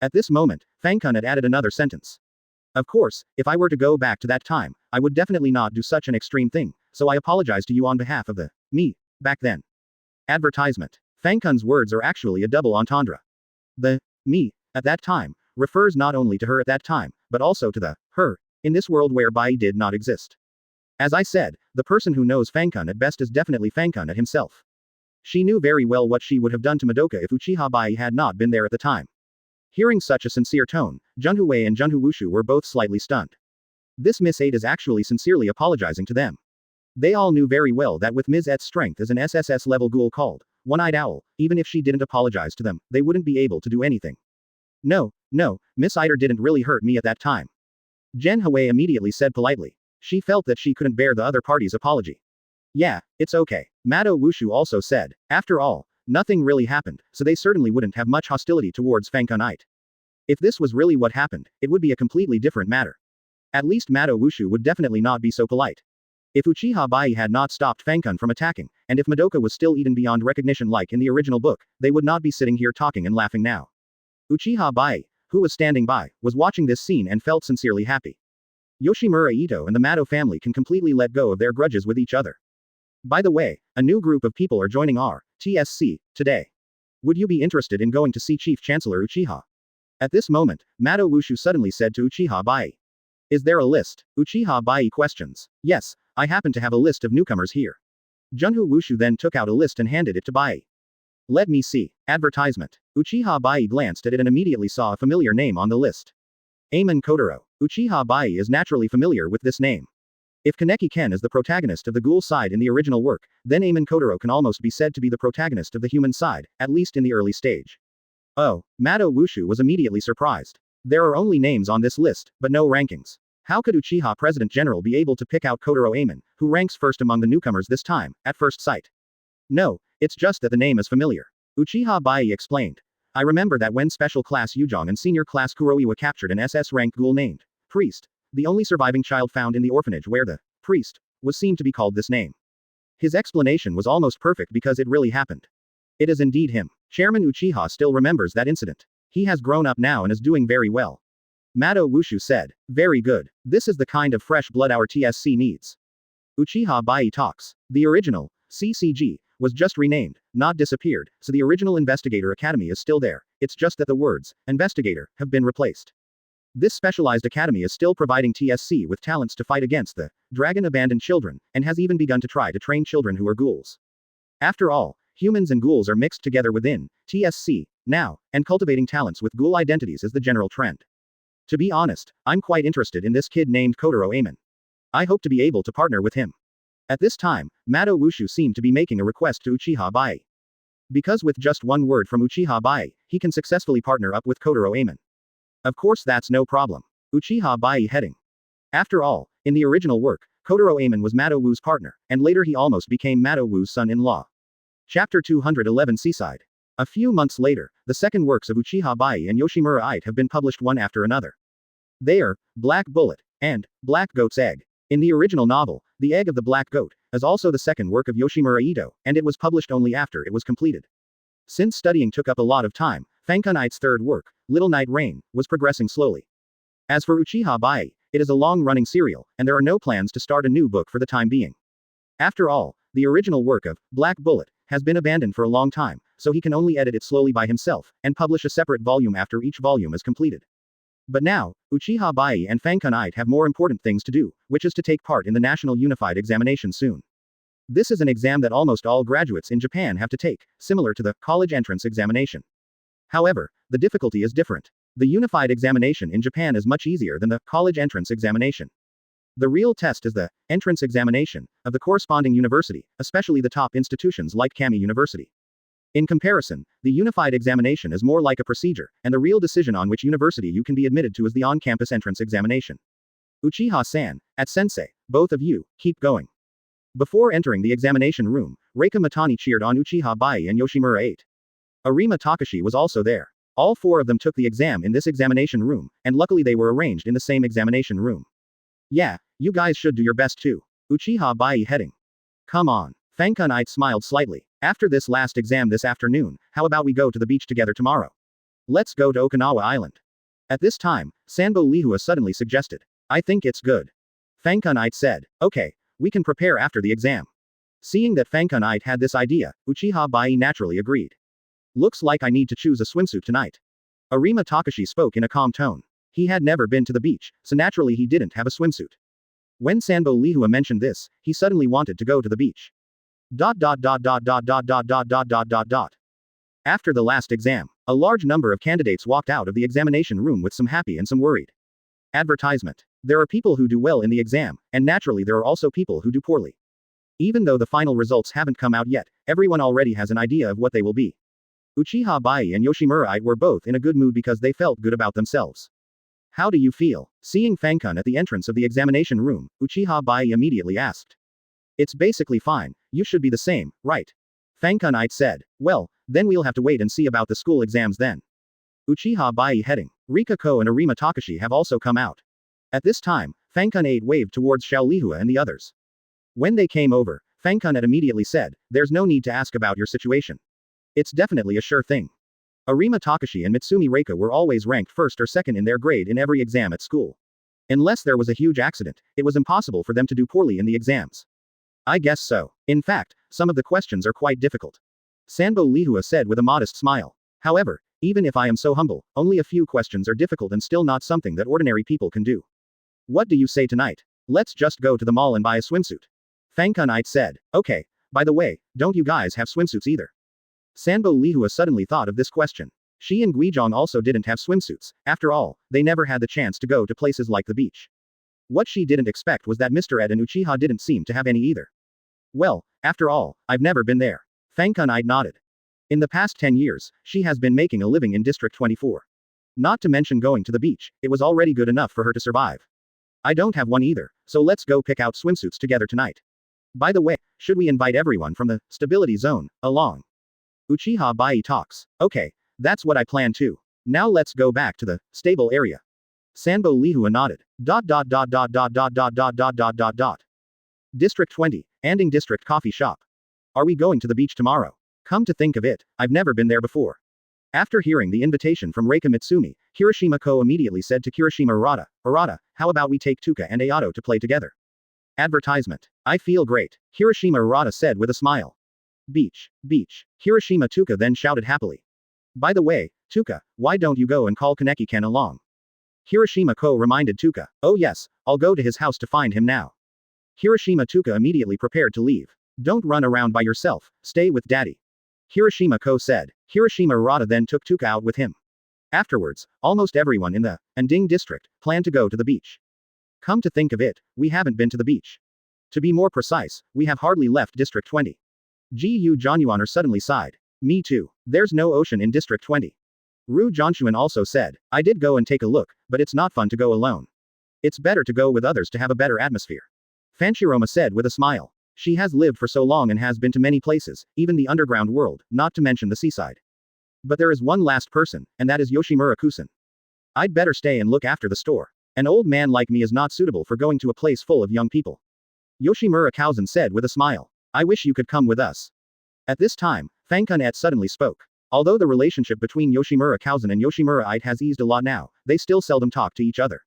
At this moment, Fangkun had added another sentence. Of course, if I were to go back to that time, I would definitely not do such an extreme thing, so I apologize to you on behalf of the me back then. Advertisement. Fangkun's words are actually a double entendre. The me at that time refers not only to her at that time, but also to the her in this world where Baiye did not exist. As I said, the person who knows Fangkun at best is definitely Fangkun himself. She knew very well what she would have done to Madoka if Uchiha Baiye had not been there at the time. Hearing such a sincere tone, Junhu Wei and Junhu Wushu were both slightly stunned. This Miss 8 is actually sincerely apologizing to them. They all knew very well that with Ms. Et's strength as an SSS-level ghoul called one-eyed owl, even if she didn't apologize to them, they wouldn't be able to do anything. No, Miss Eider didn't really hurt me at that time. Jen Hui immediately said politely. She felt that she couldn't bear the other party's apology. Yeah, it's okay. Mado Wushu also said. After all, nothing really happened, so they certainly wouldn't have much hostility towards Fangkun. If this was really what happened, it would be a completely different matter. At least Mado Wushu would definitely not be so polite. If Uchiha Baiye had not stopped Fangkun from attacking, and if Madoka was still eaten beyond recognition like in the original book, they would not be sitting here talking and laughing now. Uchiha Baiye, who was standing by, was watching this scene and felt sincerely happy. Yoshimura Ito and the Mado family can completely let go of their grudges with each other. By the way, a new group of people are joining our TSC today. Would you be interested in going to see Chief Chancellor Uchiha? At this moment, Mado Wushu suddenly said to Uchiha Baiye. Is there a list? Uchiha Baiye questions. Yes, I happen to have a list of newcomers here. Junhu Wushu then took out a list and handed it to Baiye. Let me see. Advertisement. Uchiha Baiye glanced at it and immediately saw a familiar name on the list. Amon Kotaro. Uchiha Baiye is naturally familiar with this name. If Kaneki Ken is the protagonist of the Ghoul side in the original work, then Amon Kotaro can almost be said to be the protagonist of the human side, at least in the early stage. Oh, Mado Wushu was immediately surprised. There are only names on this list, but no rankings. How could Uchiha President General be able to pick out Kotaro Amon, who ranks first among the newcomers this time, at first sight? No, it's just that the name is familiar. Uchiha Baiye explained. I remember that when Special Class Yujong and Senior Class Kuroiwa captured an SS-ranked ghoul named Priest, the only surviving child found in the orphanage where the priest was seen to be called this name. His explanation was almost perfect because it really happened. It is indeed him. Chairman Uchiha still remembers that incident. He has grown up now and is doing very well. Mado Wushu said. Very good. This is the kind of fresh blood our TSC needs. Uchiha Baiye talks. The original CCG was just renamed, not disappeared, so the original Investigator Academy is still there. It's just that the words investigator have been replaced. This specialized academy is still providing TSC with talents to fight against the dragon abandoned children, and has even begun to try to train children who are ghouls. After all, humans and ghouls are mixed together within TSC now, and cultivating talents with ghoul identities is the general trend. To be honest, I'm quite interested in this kid named Kotaro Amon. I hope to be able to partner with him. At this time, Mado Wushu seemed to be making a request to Uchiha Baiye. Because with just one word from Uchiha Baiye, he can successfully partner up with Kotaro Amon. Of course that's no problem. Uchiha Baiye heading. After all, in the original work, Kotaro Amon was Mado Wu's partner, and later he almost became Mado Wu's son-in-law. Chapter 211 Seaside. A few months later, the second works of Uchiha Baiye and Yoshimura Ito have been published one after another. They are Black Bullet and Black Goat's Egg. In the original novel, The Egg of the Black Goat is also the second work of Yoshimura Ito, and it was published only after it was completed. Since studying took up a lot of time, Fangkun Ito's third work, Little Night Rain, was progressing slowly. As for Uchiha Baiye, it is a long-running serial, and there are no plans to start a new book for the time being. After all, the original work of Black Bullet has been abandoned for a long time, so he can only edit it slowly by himself, and publish a separate volume after each volume is completed. But now, Uchiha Baiye and Fangkun Ito have more important things to do, which is to take part in the National Unified Examination soon. This is an exam that almost all graduates in Japan have to take, similar to the college entrance examination. However, the difficulty is different. The unified examination in Japan is much easier than the college entrance examination. The real test is the entrance examination of the corresponding university, especially the top institutions like Kamui University. In comparison, the unified examination is more like a procedure, and the real decision on which university you can be admitted to is the on-campus entrance examination. Uchiha-san, at sensei, both of you, keep going. Before entering the examination room, Reika Matani cheered on Uchiha Baiye and Yoshimura Ito. Arima Takashi was also there. All four of them took the exam in this examination room, and luckily they were arranged in the same examination room. Yeah, you guys should do your best too. Uchiha Baiye heading. Come on. Fangkun Ito smiled slightly. After this last exam this afternoon, how about we go to the beach together tomorrow? Let's go to Okinawa Island. At this time, Sanbo Lihua suddenly suggested. I think it's good. Fangkun Ito said. Okay, we can prepare after the exam. Seeing that Fangkun Ito had this idea, Uchiha Baiye naturally agreed. Looks like I need to choose a swimsuit tonight. Arima Takashi spoke in a calm tone. He had never been to the beach, so naturally he didn't have a swimsuit. When Sanbo Lihua mentioned this, he suddenly wanted to go to the beach. After the last exam, a large number of candidates walked out of the examination room with some happy and some worried. Advertisement. There are people who do well in the exam, and naturally there are also people who do poorly. Even though the final results haven't come out yet, everyone already has an idea of what they will be. Uchiha Baiye and Yoshimura Ito were both in a good mood because they felt good about themselves. How do you feel? Seeing Fangkun at the entrance of the examination room, Uchiha Baiye immediately asked. It's basically fine, you should be the same, right? Fangkun Ito said. Well, then we'll have to wait and see about the school exams then. Uchiha Baiye heading. Rika Ko and Arima Takashi have also come out. At this time, Fangkun Ito waved towards Xiao Lihua and the others. When they came over, Fangkun immediately said, "There's no need to ask about your situation. It's definitely a sure thing." Arima Takashi and Mitsumi Reika were always ranked first or second in their grade in every exam at school. Unless there was a huge accident, it was impossible for them to do poorly in the exams. I guess so. In fact, some of the questions are quite difficult. Sanbo Lihua said with a modest smile. However, even if I am so humble, only a few questions are difficult and still not something that ordinary people can do. What do you say tonight? Let's just go to the mall and buy a swimsuit. Fangkun said. Okay, by the way, don't you guys have swimsuits either? Sanbo Lihua suddenly thought of this question. She and Guizhong also didn't have swimsuits. After all, they never had the chance to go to places like the beach. What she didn't expect was that Mr. Ed and Uchiha didn't seem to have any either. Well, after all, I've never been there. Fangkun nodded. In the past 10 years, she has been making a living in District 24. Not to mention going to the beach, it was already good enough for her to survive. I don't have one either, so let's go pick out swimsuits together tonight. By the way, should we invite everyone from the stability zone along? Uchiha Baiye talks. Okay, that's what I plan too. Now let's go back to the stable area. Sanbo Lihua nodded. District 20, Anding District Coffee Shop. Are we going to the beach tomorrow? Come to think of it, I've never been there before. After hearing the invitation from Reika Mitsumi, Kirishima-ko immediately said to Kirishima Arata, "Arata, how about we take Tuka and Ayato to play together?" Advertisement. I feel great, Kirishima Arata said with a smile. Beach, beach. Kirishima Tuka then shouted happily. By the way, Tuka, why don't you go and call Kaneki-ken along? Kirishima-ko reminded Tuka. Oh yes, I'll go to his house to find him now. Kirishima Tuka immediately prepared to leave. Don't run around by yourself, stay with daddy. Kirishima-ko said. Kirishima Arata then took Tuka out with him. Afterwards, almost everyone in the Anding district planned to go to the beach. Come to think of it, we haven't been to the beach. To be more precise, we have hardly left District 20. Gu Zhanyuaner suddenly sighed. Me too. There's no ocean in District 20. Ru Zhanshuan also said. I did go and take a look, but it's not fun to go alone. It's better to go with others to have a better atmosphere. Fanchiroma said with a smile. She has lived for so long and has been to many places, even the underground world, not to mention the seaside. But there is one last person, and that is Yoshimura-kusen. I'd better stay and look after the store. An old man like me is not suitable for going to a place full of young people. Yoshimura-kusen said with a smile. I wish you could come with us. At this time, Fangkun suddenly spoke. Although the relationship between Yoshimura-kusen and Yoshimura has eased a lot now, they still seldom talk to each other.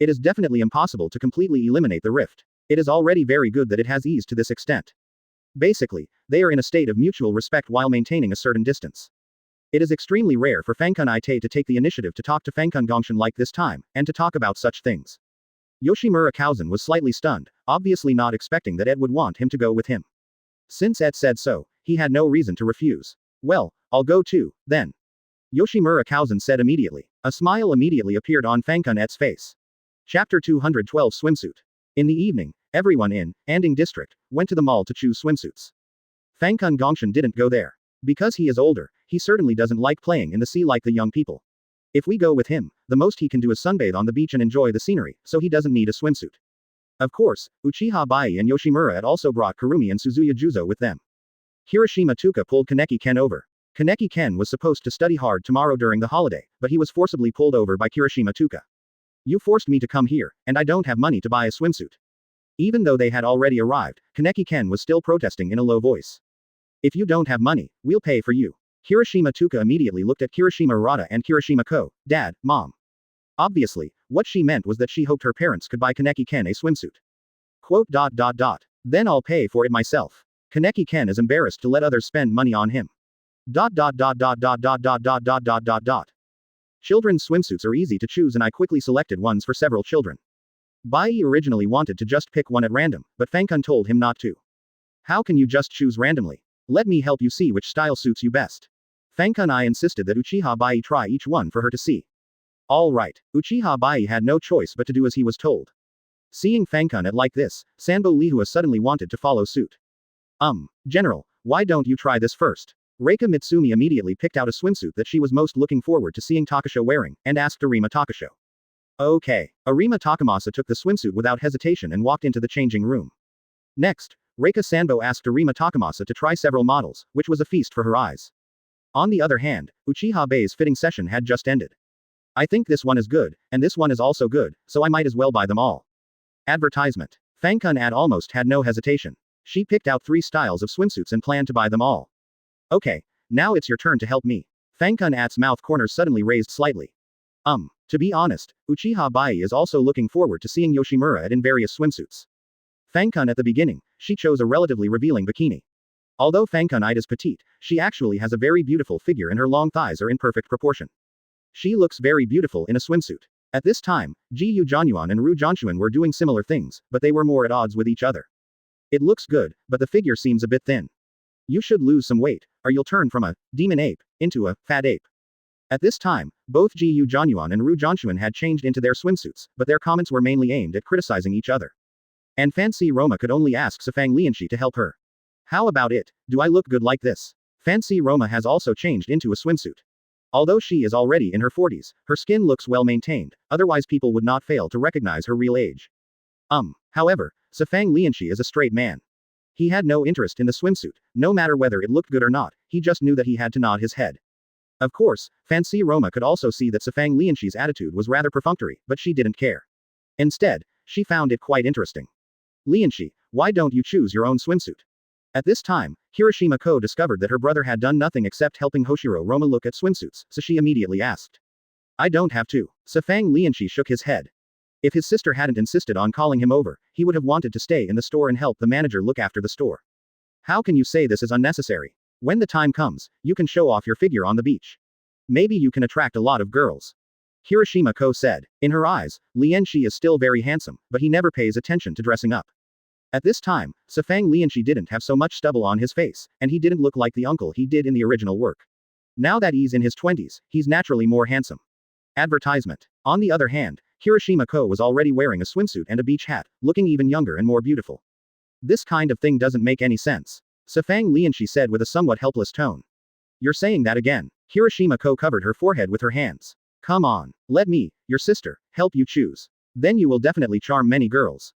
It is definitely impossible to completely eliminate the rift. It is already very good that it has eased to this extent. Basically, they are in a state of mutual respect while maintaining a certain distance. It is extremely rare for Fangkun to take the initiative to talk to Fangkun Gongshan like this time, and to talk about such things. Yoshimura-kusen was slightly stunned, obviously not expecting that Ed would want him to go with him. Since Ed said so, he had no reason to refuse. Well, I'll go too, then. Yoshimura-kusen said immediately. A smile immediately appeared on Fangkun face. Chapter 212 Swimsuit. In the evening, everyone in Anding district went to the mall to choose swimsuits. Fangkun Gongshan didn't go there. Because he is older, he certainly doesn't like playing in the sea like the young people. If we go with him, the most he can do is sunbathe on the beach and enjoy the scenery, so he doesn't need a swimsuit. Of course, Uchiha Baiye and Yoshimura had also brought Kurumi and Suzuya Juzo with them. Kirishima Tuka pulled Kaneki-ken over. Kaneki-ken was supposed to study hard tomorrow during the holiday, but he was forcibly pulled over by Kirishima Tuka. You forced me to come here, and I don't have money to buy a swimsuit. Even though they had already arrived, Kaneki-ken was still protesting in a low voice. If you don't have money, we'll pay for you. Kirishima Tuka immediately looked at Kirishima Arata and Kirishima-ko, Dad, Mom. Obviously, what she meant was that she hoped her parents could buy Kaneki-ken a swimsuit. Then I'll pay for it myself. Kaneki-ken is embarrassed to let others spend money on him. Children's swimsuits are easy to choose and I quickly selected ones for several children. Baiye originally wanted to just pick one at random, but Fangkun told him not to. How can you just choose randomly? Let me help you see which style suits you best. Fangkun insisted that Uchiha Baiye try each one for her to see. Alright, Uchiha Baiye had no choice but to do as he was told. Seeing Fangkun like this, Sanbo Lihua suddenly wanted to follow suit. General, why don't you try this first? Reika Mitsumi immediately picked out a swimsuit that she was most looking forward to seeing Takasho wearing, and asked Arima Takasho. Okay. Arima Takamasa took the swimsuit without hesitation and walked into the changing room. Next, Reika Sanbo asked Arima Takamasa to try several models, which was a feast for her eyes. On the other hand, Uchiha Baiye's fitting session had just ended. I think this one is good, and this one is also good, so I might as well buy them all. Advertisement. Fangkun almost had no hesitation. She picked out 3 styles of swimsuits and planned to buy them all. Okay, now it's your turn to help me. Fangkun-at's mouth corners suddenly raised slightly. To be honest, Uchiha Baiye is also looking forward to seeing Yoshimura in various swimsuits. Fangkun at the beginning, she chose a relatively revealing bikini. Although Fangkun is petite, she actually has a very beautiful figure and her long thighs are in perfect proportion. She looks very beautiful in a swimsuit. At this time, Ji Yu Jianyuan and Ru Jianshuan were doing similar things, but they were more at odds with each other. It looks good, but the figure seems a bit thin. You should lose some weight, or you'll turn from a demon ape into a fat ape. At this time, both Ji Yu Jianyuan and Ru Jianshuan had changed into their swimsuits, but their comments were mainly aimed at criticizing each other. And Fancy Roma could only ask Safang Lianxi to help her. How about it? Do I look good like this? Fancy Roma has also changed into a swimsuit. Although she is already in her 40s, her skin looks well maintained, otherwise people would not fail to recognize her real age. However, Safang Lianxi is a straight man. He had no interest in the swimsuit, no matter whether it looked good or not, he just knew that he had to nod his head. Of course, Fancy Roma could also see that Safang Lianxi's attitude was rather perfunctory, but she didn't care. Instead, she found it quite interesting. Lianxi, why don't you choose your own swimsuit? At this time, Hiroshima Ko discovered that her brother had done nothing except helping Hoshiro Roma look at swimsuits, so she immediately asked. I don't have to. Safang Lianxi shook his head. If his sister hadn't insisted on calling him over, he would have wanted to stay in the store and help the manager look after the store. How can you say this is unnecessary? When the time comes, you can show off your figure on the beach. Maybe you can attract a lot of girls. Hiroshima Ko said. In her eyes, Lianxi is still very handsome, but he never pays attention to dressing up. At this time, Safang Lianxi didn't have so much stubble on his face, and he didn't look like the uncle he did in the original work. Now that he's in his 20s, he's naturally more handsome. Advertisement. On the other hand, Hiroshima Ko was already wearing a swimsuit and a beach hat, looking even younger and more beautiful. This kind of thing doesn't make any sense. Safang Lianxi said with a somewhat helpless tone. You're saying that again. Hiroshima Ko covered her forehead with her hands. Come on. Let me, your sister, help you choose. Then you will definitely charm many girls.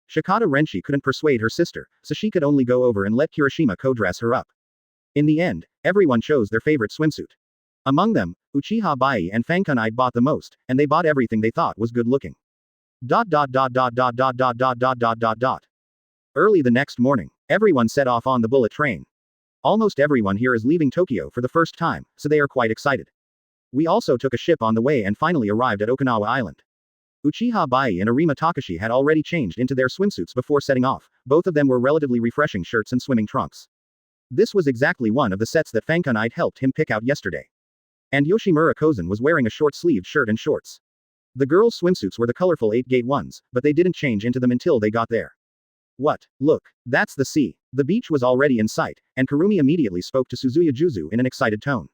Shikata Renshi couldn't persuade her sister, so she could only go over and let Hiroshima Ko dress her up. In the end, everyone chose their favorite swimsuit. Among them, Uchiha Baiye and Fangkun bought the most, and they bought everything they thought was good looking. Early the next morning, everyone set off on the bullet train. Almost everyone here is leaving Tokyo for the first time, so they are quite excited. We also took a ship on the way and finally arrived at Okinawa Island. Uchiha Baiye and Arima Takashi had already changed into their swimsuits before setting off, both of them were relatively refreshing shirts and swimming trunks. This was exactly one of the sets that Fangkun helped him pick out yesterday. And Yoshimura Kozan was wearing a short-sleeved shirt and shorts. The girls' swimsuits were the colorful 8-gate ones, but they didn't change into them until they got there. What? Look, that's the sea. The beach was already in sight, and Kurumi immediately spoke to Suzuya Juzo in an excited tone.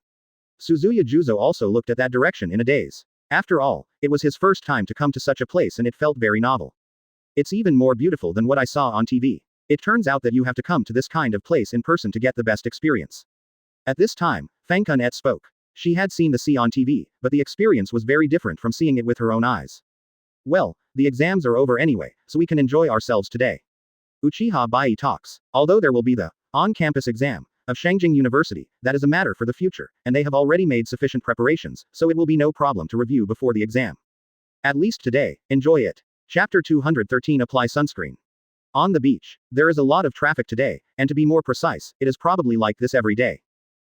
Suzuya Juzo also looked at that direction in a daze. After all, it was his first time to come to such a place and it felt very novel. It's even more beautiful than what I saw on TV. It turns out that you have to come to this kind of place in person to get the best experience. At this time, Fangkun spoke. She had seen the sea on TV, but the experience was very different from seeing it with her own eyes. Well, the exams are over anyway, so we can enjoy ourselves today. Uchiha Baiye talks. Although there will be the on-campus exam of Shangjing University, that is a matter for the future, and they have already made sufficient preparations, so it will be no problem to review before the exam. At least today, enjoy it. Chapter 213 Apply Sunscreen. On the beach, there is a lot of traffic today, and to be more precise, it is probably like this every day.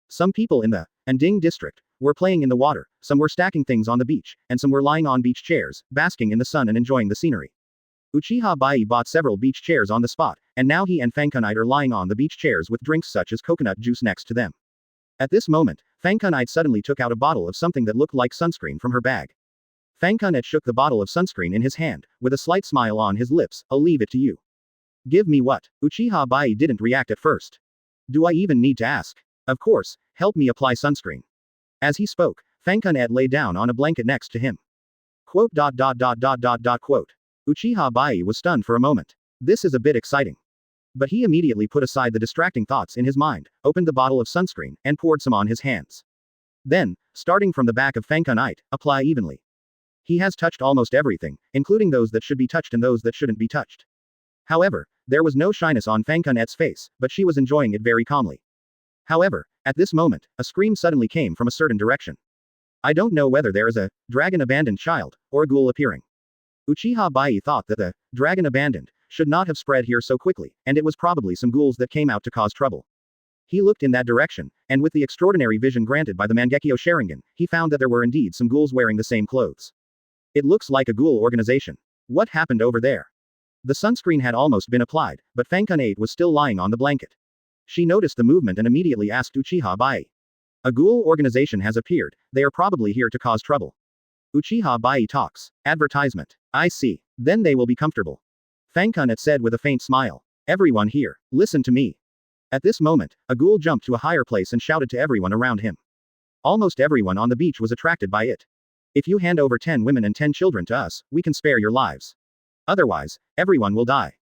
Some people in the Anding district were playing in the water, some were stacking things on the beach, and some were lying on beach chairs, basking in the sun and enjoying the scenery. Uchiha Baiye bought several beach chairs on the spot, and now he and Fangkun are lying on the beach chairs with drinks such as coconut juice next to them. At this moment, Fangkun suddenly took out a bottle of something that looked like sunscreen from her bag. Fangkun shook the bottle of sunscreen in his hand, with a slight smile on his lips. I'll leave it to you. Give me what? Uchiha Baiye didn't react at first. Do I even need to ask? Of course, help me apply sunscreen. As he spoke, Fangkun lay down on a blanket next to him. Quote. Uchiha Baiye was stunned for a moment. This is a bit exciting. But he immediately put aside the distracting thoughts in his mind, opened the bottle of sunscreen, and poured some on his hands. Then, starting from the back of Fangkun, apply evenly. He has touched almost everything, including those that should be touched and those that shouldn't be touched. However, there was no shyness on Fangkun's face, but she was enjoying it very calmly. However, at this moment, a scream suddenly came from a certain direction. I don't know whether there is a dragon abandoned child, or a ghoul appearing. Uchiha Baiye thought that the dragon abandoned should not have spread here so quickly, and it was probably some ghouls that came out to cause trouble. He looked in that direction, and with the extraordinary vision granted by the Mangekyō Sharingan, he found that there were indeed some ghouls wearing the same clothes. It looks like a ghoul organization. What happened over there? The sunscreen had almost been applied, but Fangkun 8 was still lying on the blanket. She noticed the movement and immediately asked Uchiha Baiye. A ghoul organization has appeared, they are probably here to cause trouble. Uchiha Baiye talks. Advertisement. I see. Then they will be comfortable. Fangkun 8 said with a faint smile. Everyone here, listen to me. At this moment, a ghoul jumped to a higher place and shouted to everyone around him. Almost everyone on the beach was attracted by it. If you hand over 10 women and 10 children to us, we can spare your lives. Otherwise, everyone will die.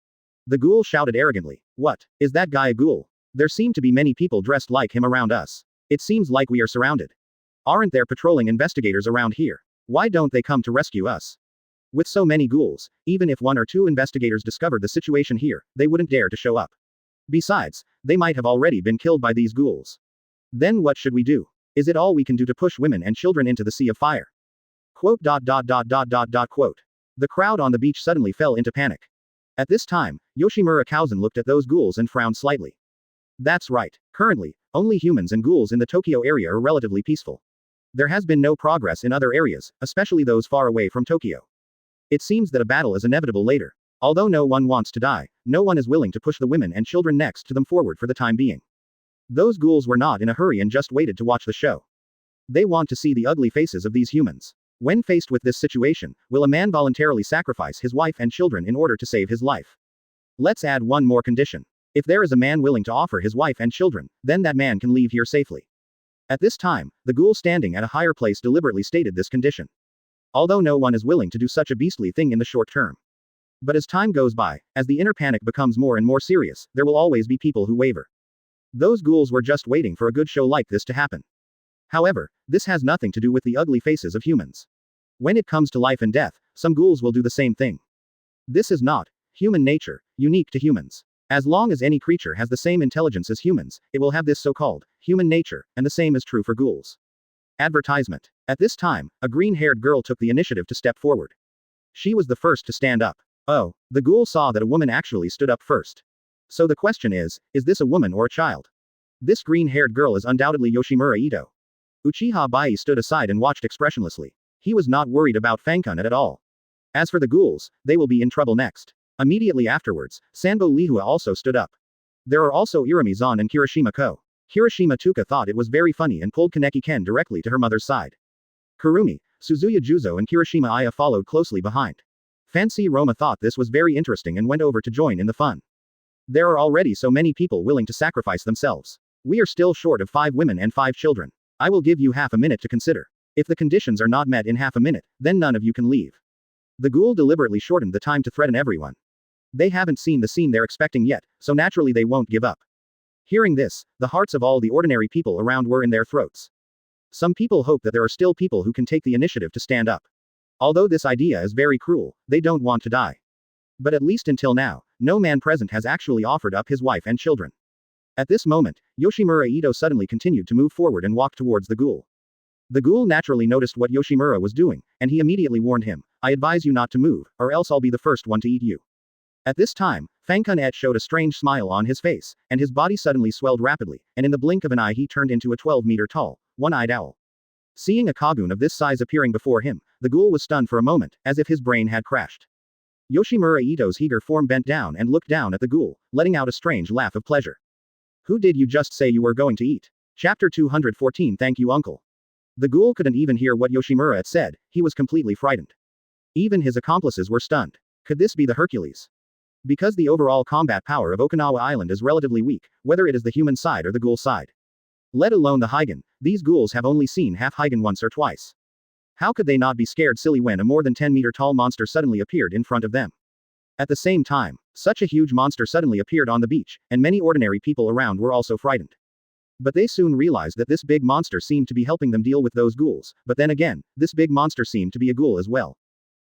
The ghoul shouted arrogantly. What? Is that guy a ghoul? There seem to be many people dressed like him around us. It seems like we are surrounded. Aren't there patrolling investigators around here? Why don't they come to rescue us? With so many ghouls, even if 1 or 2 investigators discovered the situation here, they wouldn't dare to show up. Besides, they might have already been killed by these ghouls. Then what should we do? Is it all we can do to push women and children into the sea of fire? Quote. The crowd on the beach suddenly fell into panic. At this time, Yoshimura Kausen looked at those ghouls and frowned slightly. That's right. Currently, only humans and ghouls in the Tokyo area are relatively peaceful. There has been no progress in other areas, especially those far away from Tokyo. It seems that a battle is inevitable later. Although no one wants to die, no one is willing to push the women and children next to them forward for the time being. Those ghouls were not in a hurry and just waited to watch the show. They want to see the ugly faces of these humans. When faced with this situation, will a man voluntarily sacrifice his wife and children in order to save his life? Let's add one more condition. If there is a man willing to offer his wife and children, then that man can leave here safely. At this time, the ghoul standing at a higher place deliberately stated this condition. Although no one is willing to do such a beastly thing in the short term. But as time goes by, as the inner panic becomes more and more serious, there will always be people who waver. Those ghouls were just waiting for a good show like this to happen. However, this has nothing to do with the ugly faces of humans. When it comes to life and death, some ghouls will do the same thing. This is not human nature, unique to humans. As long as any creature has the same intelligence as humans, it will have this so-called human nature, and the same is true for ghouls. Advertisement. At this time, a green-haired girl took the initiative to step forward. She was the first to stand up. Oh, the ghoul saw that a woman actually stood up first. So the question is this a woman or a child? This green-haired girl is undoubtedly Yoshimura Ito. Uchiha Baiye stood aside and watched expressionlessly. He was not worried about Fangkun at all. As for the ghouls, they will be in trouble next. Immediately afterwards, Sanbo Lihua also stood up. There are also Irumi-zan and Kirishima Ko. Kirishima Tuka thought it was very funny and pulled Kaneki Ken directly to her mother's side. Kurumi, Suzuya Juzo and Kirishima Aya followed closely behind. Fancy Roma thought this was very interesting and went over to join in the fun. There are already so many people willing to sacrifice themselves. We are still short of 5 women and 5 children. I will give you half a minute to consider. If the conditions are not met in half a minute, then none of you can leave. The ghoul deliberately shortened the time to threaten everyone. They haven't seen the scene they're expecting yet, so naturally they won't give up. Hearing this, the hearts of all the ordinary people around were in their throats. Some people hope that there are still people who can take the initiative to stand up. Although this idea is very cruel, they don't want to die. But at least until now, no man present has actually offered up his wife and children. At this moment, Yoshimura Ito suddenly continued to move forward and walk towards the ghoul. The ghoul naturally noticed what Yoshimura was doing, and he immediately warned him, I advise you not to move, or else I'll be the first one to eat you. At this time, Fangkun 8 showed a strange smile on his face, and his body suddenly swelled rapidly, and in the blink of an eye he turned into a 12-meter tall, one-eyed owl. Seeing a Kagun of this size appearing before him, the ghoul was stunned for a moment, as if his brain had crashed. Yoshimura Ito's eager form bent down and looked down at the ghoul, letting out a strange laugh of pleasure. Who did you just say you were going to eat? Chapter 214. Thank you, uncle. The ghoul couldn't even hear what Yoshimura had said, he was completely frightened. Even his accomplices were stunned. Could this be the Hercules? Because the overall combat power of Okinawa Island is relatively weak, whether it is the human side or the ghoul side. Let alone the Hygen, these ghouls have only seen half Hygen once or twice. How could they not be scared silly when a more than 10-meter tall monster suddenly appeared in front of them? At the same time, such a huge monster suddenly appeared on the beach, and many ordinary people around were also frightened. But they soon realized that this big monster seemed to be helping them deal with those ghouls, but then again, this big monster seemed to be a ghoul as well.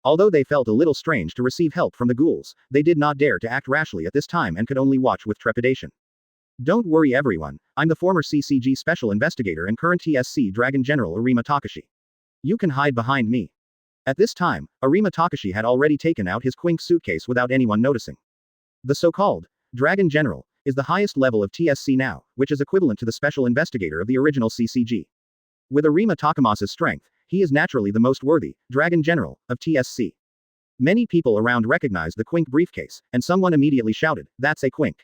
Although they felt a little strange to receive help from the ghouls, they did not dare to act rashly at this time and could only watch with trepidation. Don't worry everyone, I'm the former CCG Special Investigator and current TSC Dragon General Arima Takashi. You can hide behind me. At this time, Arima Takashi had already taken out his Quink suitcase without anyone noticing. The so-called Dragon General is the highest level of TSC now, which is equivalent to the special investigator of the original CCG. With Arima Takamasa's strength, he is naturally the most worthy Dragon General of TSC. Many people around recognized the Quink briefcase, and someone immediately shouted, "That's a Quink.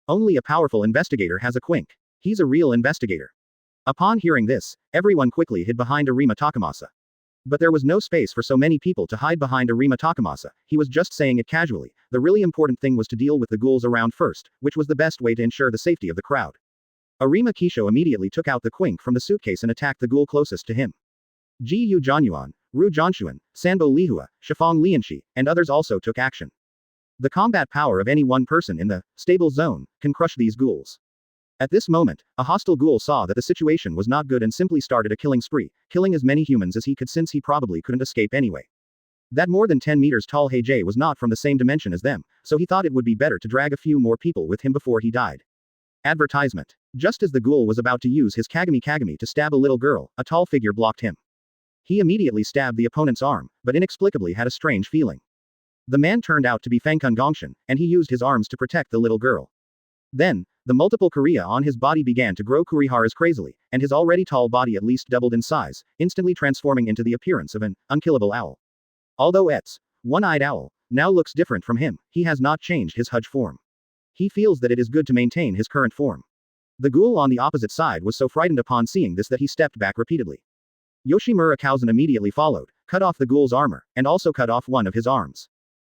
Only a powerful investigator has a Quink. He's a real investigator." Upon hearing this, everyone quickly hid behind Arima Takamasa. But there was no space for so many people to hide behind Arima Takamasa, he was just saying it casually. The really important thing was to deal with the ghouls around first, which was the best way to ensure the safety of the crowd. Arima Kisho immediately took out the Quink from the suitcase and attacked the ghoul closest to him. Ji Yu Jianyuan, Ru Jianshuan, Sanbo Lihua, Shifang Lianxi, and others also took action. The combat power of any one person in the stable zone can crush these ghouls. At this moment, a hostile ghoul saw that the situation was not good and simply started a killing spree, killing as many humans as he could since he probably couldn't escape anyway. That more than 10 meters tall Heijei was not from the same dimension as them, so he thought it would be better to drag a few more people with him before he died. Advertisement. Just as the ghoul was about to use his Kagami to stab a little girl, a tall figure blocked him. He immediately stabbed the opponent's arm, but inexplicably had a strange feeling. The man turned out to be Fangkun Gongshan, and he used his arms to protect the little girl. Then, the multiple Kuriya on his body began to grow Kuriharas crazily, and his already tall body at least doubled in size, instantly transforming into the appearance of an unkillable owl. Although Et's one-eyed owl now looks different from him, he has not changed his Hudge form. He feels that it is good to maintain his current form. The ghoul on the opposite side was so frightened upon seeing this that he stepped back repeatedly. Yoshimura Kausen immediately followed, cut off the ghoul's armor, and also cut off one of his arms.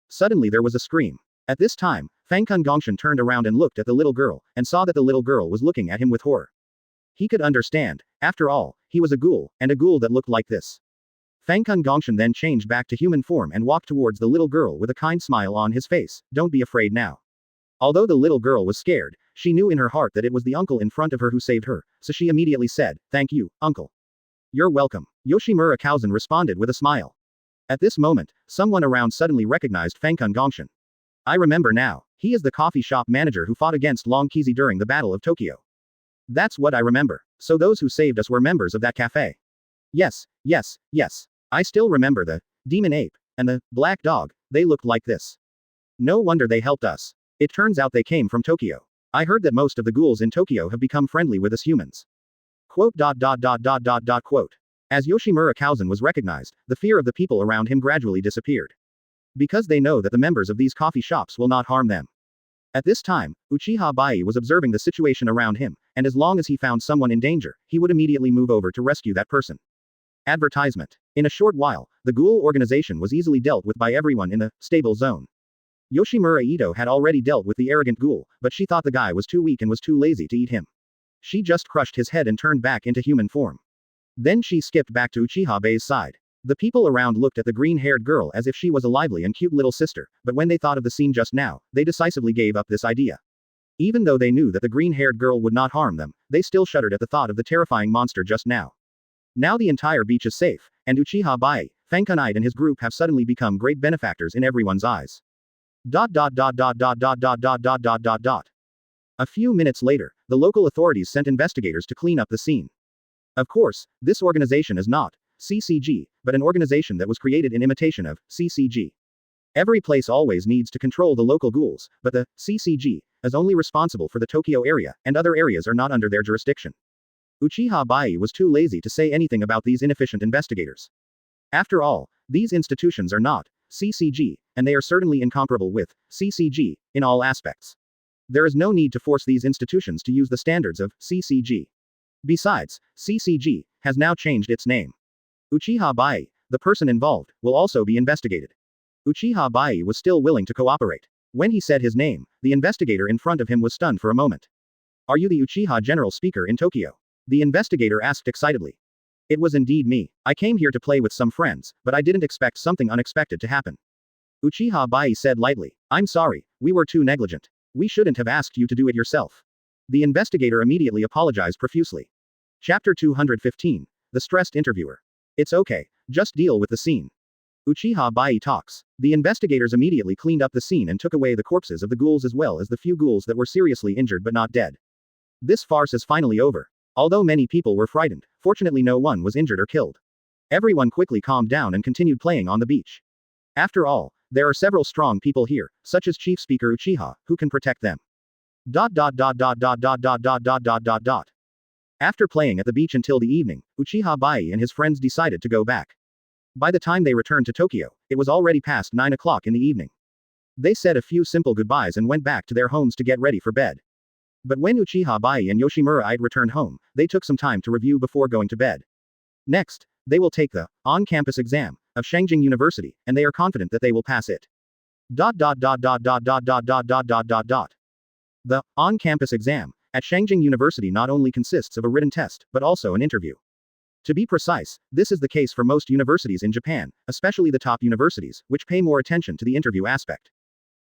Suddenly there was a scream. At this time, Fangkun Gongshan turned around and looked at the little girl, and saw that the little girl was looking at him with horror. He could understand. After all, he was a ghoul, and a ghoul that looked like this. Fangkun Gongshan then changed back to human form and walked towards the little girl with a kind smile on his face. "Don't be afraid now." Although the little girl was scared, she knew in her heart that it was the uncle in front of her who saved her, so she immediately said, "Thank you, uncle." "You're welcome." Yoshimura Kausen responded with a smile. At this moment, someone around suddenly recognized Fangkun Gongshan. "I remember now. He is the coffee shop manager who fought against Long Kizi during the Battle of Tokyo." "That's what I remember. So those who saved us were members of that cafe." Yes. I still remember the demon ape and the black dog, they looked like this. No wonder they helped us. It turns out they came from Tokyo. I heard that most of the ghouls in Tokyo have become friendly with us humans. Quote. As Yoshimura Kausen was recognized, the fear of the people around him gradually disappeared. Because they know that the members of these coffee shops will not harm them. At this time, Uchiha Baiye was observing the situation around him, and as long as he found someone in danger, he would immediately move over to rescue that person. Advertisement. In a short while, the ghoul organization was easily dealt with by everyone in the stable zone. Yoshimura Ito had already dealt with the arrogant ghoul, but she thought the guy was too weak and was too lazy to eat him. She just crushed his head and turned back into human form. Then she skipped back to Uchiha Baiye's side. The people around looked at the green-haired girl as if she was a lively and cute little sister, but when they thought of the scene just now, they decisively gave up this idea. Even though they knew that the green-haired girl would not harm them, they still shuddered at the thought of the terrifying monster just now. Now the entire beach is safe, and Uchiha Baiye, Fangkunite and his group have suddenly become great benefactors in everyone's eyes. A few minutes later, the local authorities sent investigators to clean up the scene. Of course, this organization is not CCG, but an organization that was created in imitation of CCG. Every place always needs to control the local ghouls, but the CCG is only responsible for the Tokyo area, and other areas are not under their jurisdiction. Uchiha Baiye was too lazy to say anything about these inefficient investigators. After all, these institutions are not CCG, and they are certainly incomparable with CCG in all aspects. There is no need to force these institutions to use the standards of CCG. Besides, CCG has now changed its name. Uchiha Baiye, the person involved, will also be investigated. Uchiha Baiye was still willing to cooperate. When he said his name, the investigator in front of him was stunned for a moment. "Are you the Uchiha General Speaker in Tokyo?" The investigator asked excitedly. "It was indeed me. I came here to play with some friends, but I didn't expect something unexpected to happen." Uchiha Baiye said lightly, "I'm sorry, we were too negligent. We shouldn't have asked you to do it yourself." The investigator immediately apologized profusely. Chapter 215. The Stressed Interviewer. "It's okay, just deal with the scene." Uchiha Baiye talks. The investigators immediately cleaned up the scene and took away the corpses of the ghouls as well as the few ghouls that were seriously injured but not dead. This farce is finally over. Although many people were frightened, fortunately no one was injured or killed. Everyone quickly calmed down and continued playing on the beach. After all, There are several strong people here, such as Chief Speaker Uchiha, who can protect them. After playing at the beach until the evening, Uchiha Baiye and his friends decided to go back. By the time they returned to Tokyo, it was already past 9 o'clock in the evening. They said a few simple goodbyes and went back to their homes to get ready for bed. But when Uchiha Baiye and Yoshimura returned home, they took some time to review before going to bed. Next, they will take the on-campus exam of Shangjing University, and they are confident that they will pass it. The on-campus exam at Shangjing University not only consists of a written test, but also an interview. To be precise, this is the case for most universities in Japan, especially the top universities, which pay more attention to the interview aspect.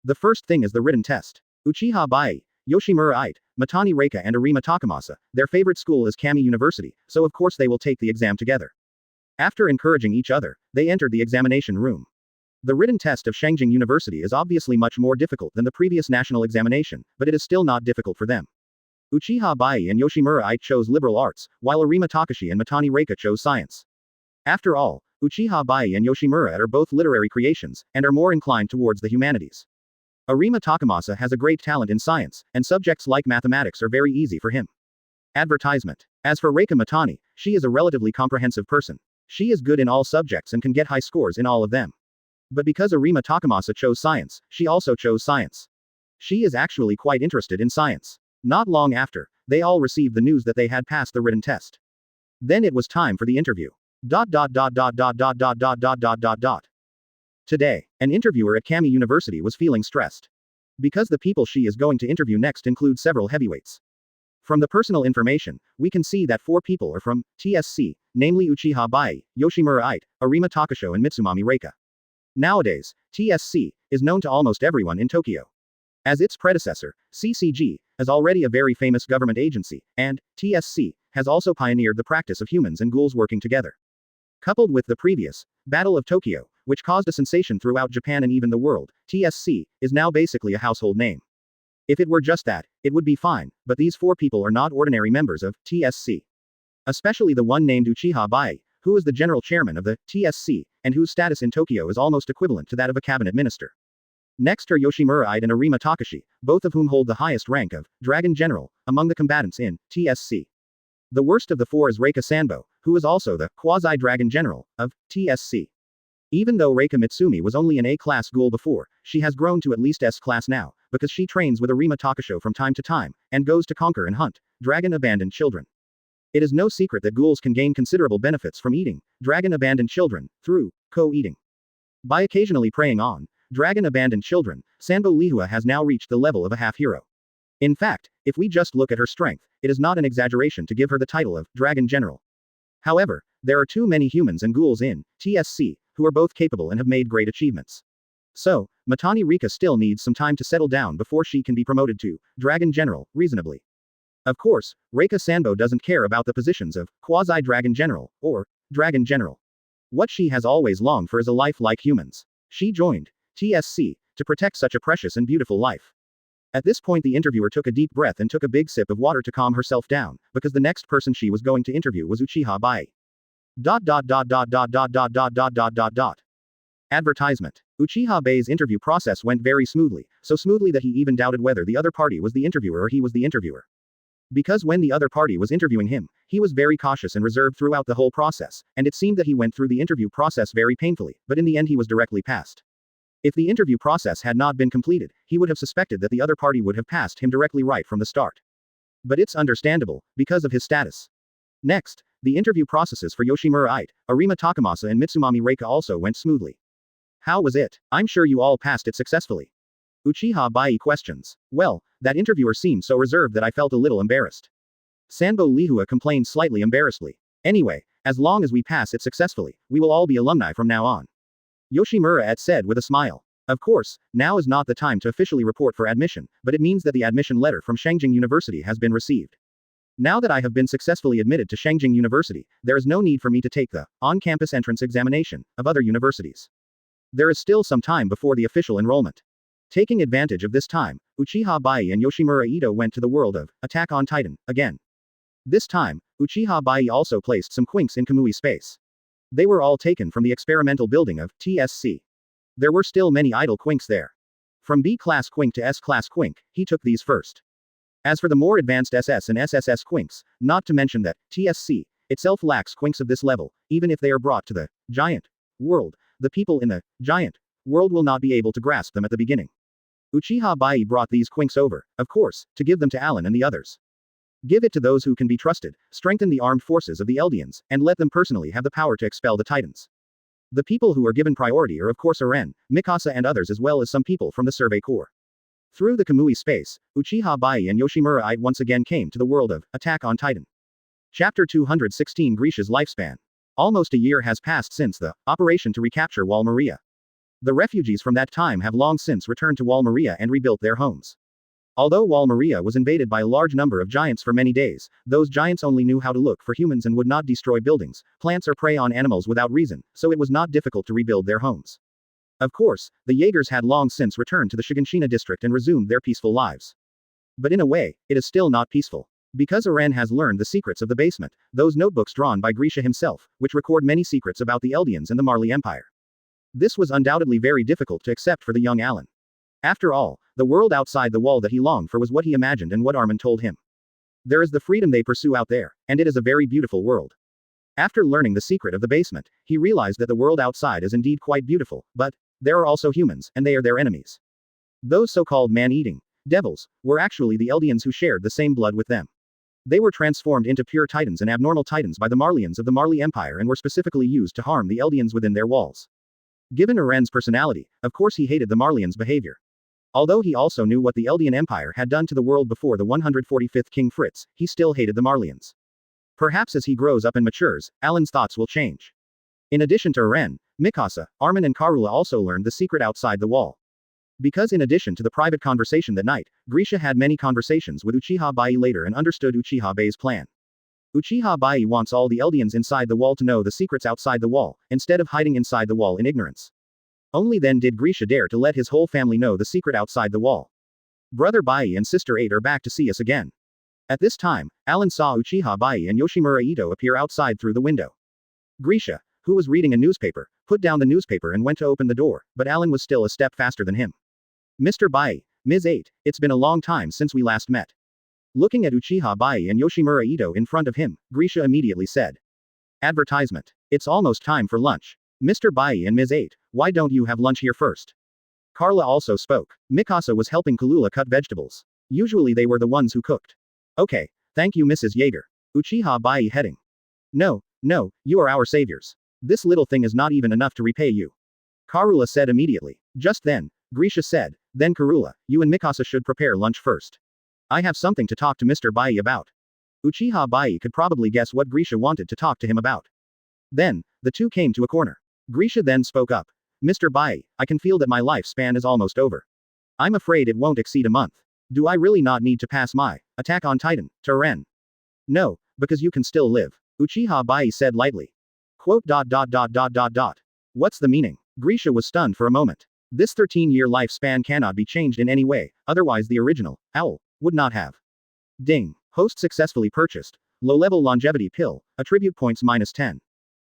The first thing is the written test. Uchiha Baiye, Yoshimura, Mitani Reika and Arima Takamasa, their favorite school is Kamui University, so of course they will take the exam together. After encouraging each other, they entered the examination room. The written test of Shangjing University is obviously much more difficult than the previous national examination, but it is still not difficult for them. Uchiha Baiye and Yoshimura chose liberal arts, while Arima Takashi and Mitani Reika chose science. After all, Uchiha Baiye and Yoshimura are both literary creations, and are more inclined towards the humanities. Arima Takamasa has a great talent in science, and subjects like mathematics are very easy for him. Advertisement. As for Reika Mitani, she is a relatively comprehensive person. She is good in all subjects and can get high scores in all of them. But because Arima Takamasa chose science, she also chose science. She is actually quite interested in science. Not long after, they all received the news that they had passed the written test. Then it was time for the interview. Today, an interviewer at Kamui University was feeling stressed. Because the people she is going to interview next include several heavyweights. From the personal information, we can see that 4 people are from TSC, namely Uchiha Baiye, Yoshimura, Arima Takashi and Mitsumami Reika. Nowadays, TSC is known to almost everyone in Tokyo. As its predecessor, CCG is already a very famous government agency, and TSC has also pioneered the practice of humans and ghouls working together. Coupled with the previous Battle of Tokyo, which caused a sensation throughout Japan and even the world, TSC is now basically a household name. If it were just that, it would be fine, but these 4 people are not ordinary members of TSC. Especially the one named Uchiha Baiye, who is the general chairman of the TSC, and whose status in Tokyo is almost equivalent to that of a cabinet minister. Next are Yoshimura and Arima Takashi, both of whom hold the highest rank of Dragon General among the combatants in TSC. The worst of the 4 is Reika Sanbo, who is also the quasi-Dragon General of TSC. Even though Reika Mitsumi was only an A-class ghoul before, she has grown to at least S-class now, because she trains with Arima Takashi from time to time, and goes to conquer and hunt dragon-abandoned children. It is no secret that ghouls can gain considerable benefits from eating dragon-abandoned children through co-eating. By occasionally preying on dragon-abandoned children, Sanbo Lihua has now reached the level of a half-hero. In fact, if we just look at her strength, it is not an exaggeration to give her the title of Dragon General. However, there are too many humans and ghouls in TSC who are both capable and have made great achievements. So, Mitani Reika still needs some time to settle down before she can be promoted to Dragon General reasonably. Of course, Reika Sanbo doesn't care about the positions of quasi-Dragon General or Dragon General. What she has always longed for is a life like humans. She joined TSC to protect such a precious and beautiful life. At this point the interviewer took a deep breath and took a big sip of water to calm herself down, because the next person she was going to interview was Uchiha Baiye. Advertisement. Uchiha Baiye's interview process went very smoothly, so smoothly that he even doubted whether the other party was the interviewer or he was the interviewer. Because when the other party was interviewing him, he was very cautious and reserved throughout the whole process, and it seemed that he went through the interview process very painfully, but in the end he was directly passed. If the interview process had not been completed, he would have suspected that the other party would have passed him directly right from the start. But it's understandable, because of his status. Next, the interview processes for Yoshimura, Arima Takamasa and Mitsumami Reika also went smoothly. How was it? I'm sure you all passed it successfully. Uchiha Baiye questions. Well, that interviewer seemed so reserved that I felt a little embarrassed. Sanbo Lihua complained slightly embarrassedly. Anyway, as long as we pass it successfully, we will all be alumni from now on. Yoshimura said with a smile. Of course, now is not the time to officially report for admission, but it means that the admission letter from Shangjing University has been received. Now that I have been successfully admitted to Shangjing University, there is no need for me to take the on-campus entrance examination of other universities. There is still some time before the official enrollment. Taking advantage of this time, Uchiha Baiye and Yoshimura went to the world of Attack on Titan again. This time, Uchiha Baiye also placed some quinks in Kamui space. They were all taken from the experimental building of TSC. There were still many idle quinks there. From B-class quink to S-class quink, he took these first. As for the more advanced SS and SSS quinks, not to mention that TSC itself lacks quinks of this level, even if they are brought to the giant world, the people in the giant world will not be able to grasp them at the beginning. Uchiha Baiye brought these quinks over, of course, to give them to Alan and the others. Give it to those who can be trusted, strengthen the armed forces of the Eldians, and let them personally have the power to expel the Titans. The people who are given priority are of course Eren, Mikasa and others as well as some people from the Survey Corps. Through the Kamui space, Uchiha Baiye and Yoshimura once again came to the world of Attack on Titan. Chapter 216 Grisha's Lifespan. Almost a year has passed since the operation to recapture Wall Maria. The refugees from that time have long since returned to Wall Maria and rebuilt their homes. Although Wall Maria was invaded by a large number of giants for many days, those giants only knew how to look for humans and would not destroy buildings, plants or prey on animals without reason, so it was not difficult to rebuild their homes. Of course, the Jaegers had long since returned to the Shiganshina district and resumed their peaceful lives. But in a way, it is still not peaceful. Because Eren has learned the secrets of the basement, those notebooks drawn by Grisha himself, which record many secrets about the Eldians and the Marley Empire. This was undoubtedly very difficult to accept for the young Alan. After all, the world outside the wall that he longed for was what he imagined and what Armin told him. There is the freedom they pursue out there, and it is a very beautiful world. After learning the secret of the basement, he realized that the world outside is indeed quite beautiful, but there are also humans, and they are their enemies. Those so-called man-eating devils were actually the Eldians who shared the same blood with them. They were transformed into pure Titans and abnormal Titans by the Marleyans of the Marley Empire and were specifically used to harm the Eldians within their walls. Given Eren's personality, of course he hated the Marleyans' behavior. Although he also knew what the Eldian Empire had done to the world before the 145th King Fritz, he still hated the Marleyans. Perhaps as he grows up and matures, Alan's thoughts will change. In addition to Eren, Mikasa, Armin and Karula also learned the secret outside the wall. Because in addition to the private conversation that night, Grisha had many conversations with Uchiha Baiye later and understood Uchiha Baiye's plan. Uchiha Baiye wants all the Eldians inside the wall to know the secrets outside the wall, instead of hiding inside the wall in ignorance. Only then did Grisha dare to let his whole family know the secret outside the wall. Brother Baiye and Sister 8 are back to see us again. At this time, Alan saw Uchiha Baiye and Yoshimura Ito appear outside through the window. Grisha, who was reading a newspaper, put down the newspaper and went to open the door, but Alan was still a step faster than him. Mr. Baiye, Ms. 8, it's been a long time since we last met. Looking at Uchiha Baiye and Yoshimura Ito in front of him, Grisha immediately said. Advertisement. It's almost time for lunch. Mr. Baiye and Ms. 8, why don't you have lunch here first? Carla also spoke. Mikasa was helping Kalula cut vegetables. Usually they were the ones who cooked. Okay, thank you Mrs. Jaeger. Uchiha Baiye heading. No, you are our saviors. This little thing is not even enough to repay you. Karula said immediately. Just then, Grisha said, then Karula, you and Mikasa should prepare lunch first. I have something to talk to Mr. Baiye about. Uchiha Baiye could probably guess what Grisha wanted to talk to him about. Then, the two came to a corner. Grisha then spoke up. Mr. Baiye, I can feel that my lifespan is almost over. I'm afraid it won't exceed a month. Do I really not need to pass my Attack on Titan to Eren? No, because you can still live. Uchiha Baiye said lightly. Quote. What's the meaning? Grisha was stunned for a moment. This 13-year lifespan cannot be changed in any way, otherwise the original owl would not have. Ding. Host successfully purchased. Low-level longevity pill, attribute points -10.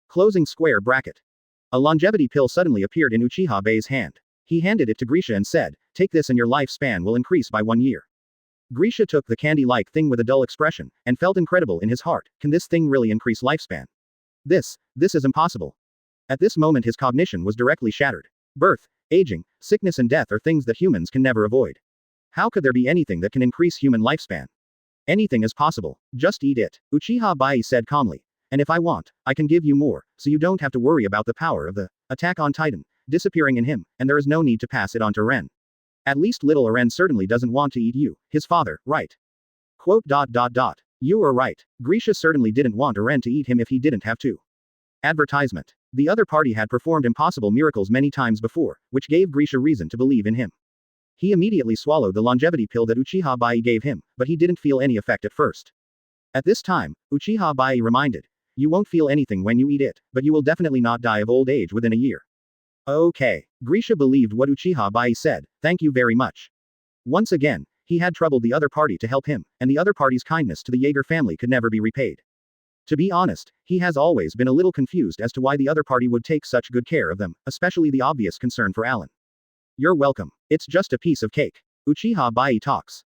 Closing square bracket. A longevity pill suddenly appeared in Uchiha Baiye's hand. He handed it to Grisha and said, take this and your lifespan will increase by 1 year. Grisha took the candy-like thing with a dull expression, and felt incredible in his heart, can this thing really increase lifespan? This is impossible. At this moment his cognition was directly shattered. Birth, aging, sickness and death are things that humans can never avoid. How could there be anything that can increase human lifespan? Anything is possible, just eat it, Uchiha Baiye said calmly. And if I want, I can give you more, so you don't have to worry about the power of the Attack on Titan disappearing in him, and there is no need to pass it on to Eren. At least little Eren certainly doesn't want to eat you, his father, right? Quote. You are right. Grisha certainly didn't want Eren to eat him if he didn't have to. Advertisement. The other party had performed impossible miracles many times before, which gave Grisha reason to believe in him. He immediately swallowed the longevity pill that Uchiha Baiye gave him, but he didn't feel any effect at first. At this time, Uchiha Baiye reminded. You won't feel anything when you eat it, but you will definitely not die of old age within a year. Okay. Grisha believed what Uchiha Baiye said, thank you very much. Once again, he had troubled the other party to help him, and the other party's kindness to the Jaeger family could never be repaid. To be honest, he has always been a little confused as to why the other party would take such good care of them, especially the obvious concern for Alan. You're welcome. It's just a piece of cake. Uchiha Baiye talks.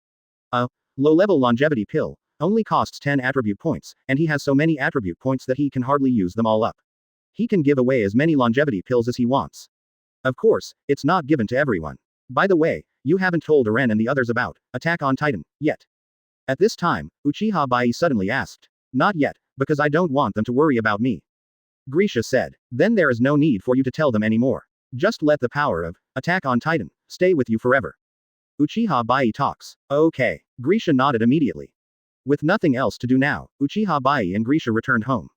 A low-level longevity pill only costs 10 attribute points, and he has so many attribute points that he can hardly use them all up. He can give away as many longevity pills as he wants. Of course, it's not given to everyone. By the way, you haven't told Eren and the others about Attack on Titan yet. At this time, Uchiha Baiye suddenly asked. Not yet, because I don't want them to worry about me. Grisha said. Then there is no need for you to tell them anymore. Just let the power of Attack on Titan stay with you forever. Uchiha Baiye talks. Okay. Grisha nodded immediately. With nothing else to do now, Uchiha Baiye and Grisha returned home.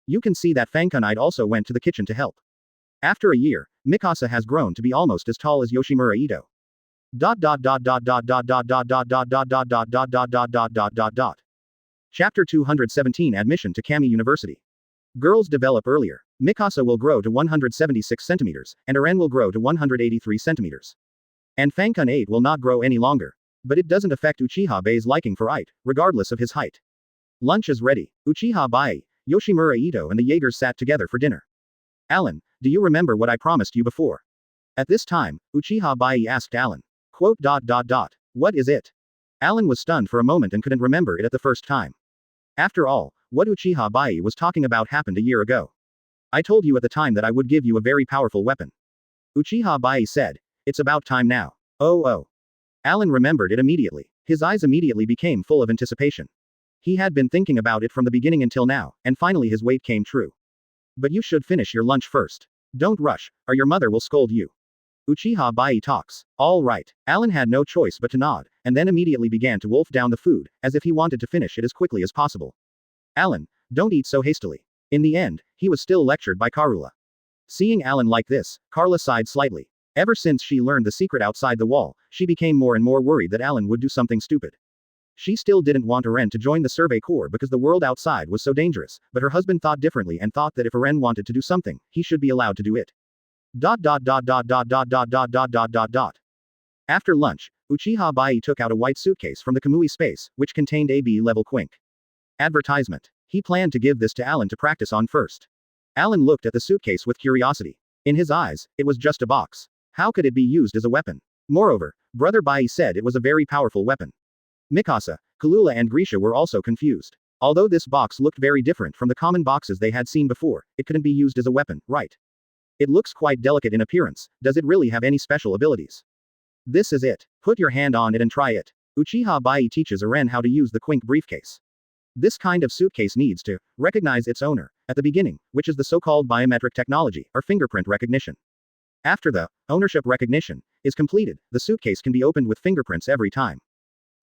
You can see that Fangkunite also went to the kitchen to help. After a year, Mikasa has grown to be almost as tall as Yoshimura Ito. Chapter 217 Admission to Kamui University. Girls develop earlier. Mikasa will grow to 176 centimeters, and Eren will grow to 183 centimeters. And Fangkunite will not grow any longer. But it doesn't affect Uchiha Baiye's liking for Ite, regardless of his height. Lunch is ready. Uchiha Baiye, Yoshimura Ito and the Jaegers sat together for dinner. Alan, do you remember what I promised you before? At this time, Uchiha Baiye asked Alan. What is it? Alan was stunned for a moment and couldn't remember it at the first time. After all, what Uchiha Baiye was talking about happened a year ago. I told you at the time that I would give you a very powerful weapon. Uchiha Baiye said. It's about time now. Oh. Alan remembered it immediately. His eyes immediately became full of anticipation. He had been thinking about it from the beginning until now, and finally his wait came true. But you should finish your lunch first. Don't rush, or your mother will scold you. Uchiha Baiye talks. All right. Alan had no choice but to nod, and then immediately began to wolf down the food, as if he wanted to finish it as quickly as possible. Alan, don't eat so hastily. In the end, he was still lectured by Karula. Seeing Alan like this, Carla sighed slightly. Ever since she learned the secret outside the wall, she became more and more worried that Alan would do something stupid. She still didn't want Eren to join the Survey Corps because the world outside was so dangerous, but her husband thought differently and thought that if Eren wanted to do something, he should be allowed to do it. After lunch, Uchiha Baiye took out a white suitcase from the Kamui space, which contained a B-level quink. Advertisement. He planned to give this to Alan to practice on first. Alan looked at the suitcase with curiosity. In his eyes, it was just a box. How could it be used as a weapon? Moreover, Brother Baiye said it was a very powerful weapon. Mikasa, Kalula and Grisha were also confused. Although this box looked very different from the common boxes they had seen before, it couldn't be used as a weapon, right? It looks quite delicate in appearance. Does it really have any special abilities? This is it. Put your hand on it and try it. Uchiha Baiye teaches Eren how to use the quink briefcase. This kind of suitcase needs to recognize its owner at the beginning, which is the so-called biometric technology, or fingerprint recognition. After the ownership recognition is completed, the suitcase can be opened with fingerprints every time.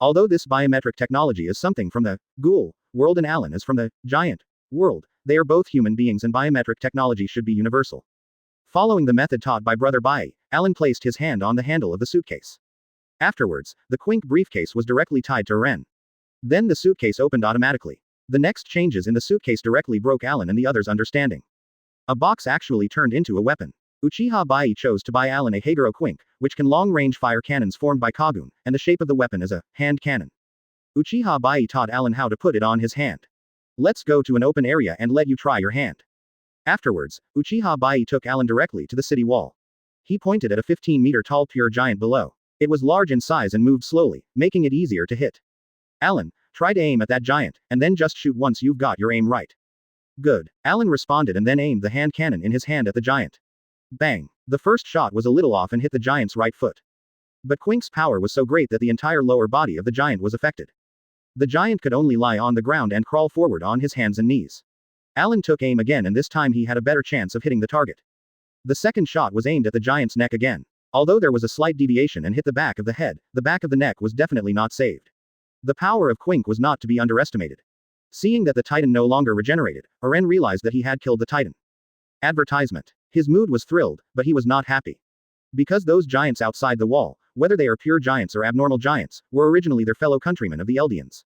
Although this biometric technology is something from the Ghoul world and Alan is from the giant world, they are both human beings and biometric technology should be universal. Following the method taught by Brother Baiye, Alan placed his hand on the handle of the suitcase. Afterwards, the quink briefcase was directly tied to Eren. Then the suitcase opened automatically. The next changes in the suitcase directly broke Alan and the others' understanding. A box actually turned into a weapon. Uchiha Baiye chose to buy Alan a Haguro quink, which can long-range fire cannons formed by Kagun, and the shape of the weapon is a hand cannon. Uchiha Baiye taught Alan how to put it on his hand. Let's go to an open area and let you try your hand. Afterwards, Uchiha Baiye took Alan directly to the city wall. He pointed at a 15-meter-tall pure giant below. It was large in size and moved slowly, making it easier to hit. Alan, try to aim at that giant, and then just shoot once you've got your aim right. Good. Alan responded and then aimed the hand cannon in his hand at the giant. Bang! The first shot was a little off and hit the giant's right foot. But Quink's power was so great that the entire lower body of the giant was affected. The giant could only lie on the ground and crawl forward on his hands and knees. Alan took aim again and this time he had a better chance of hitting the target. The second shot was aimed at the giant's neck again. Although there was a slight deviation and hit the back of the head, the back of the neck was definitely not saved. The power of Quink was not to be underestimated. Seeing that the Titan no longer regenerated, Eren realized that he had killed the Titan. Advertisement. His mood was thrilled, but he was not happy. Because those giants outside the wall, whether they are pure giants or abnormal giants, were originally their fellow countrymen of the Eldians.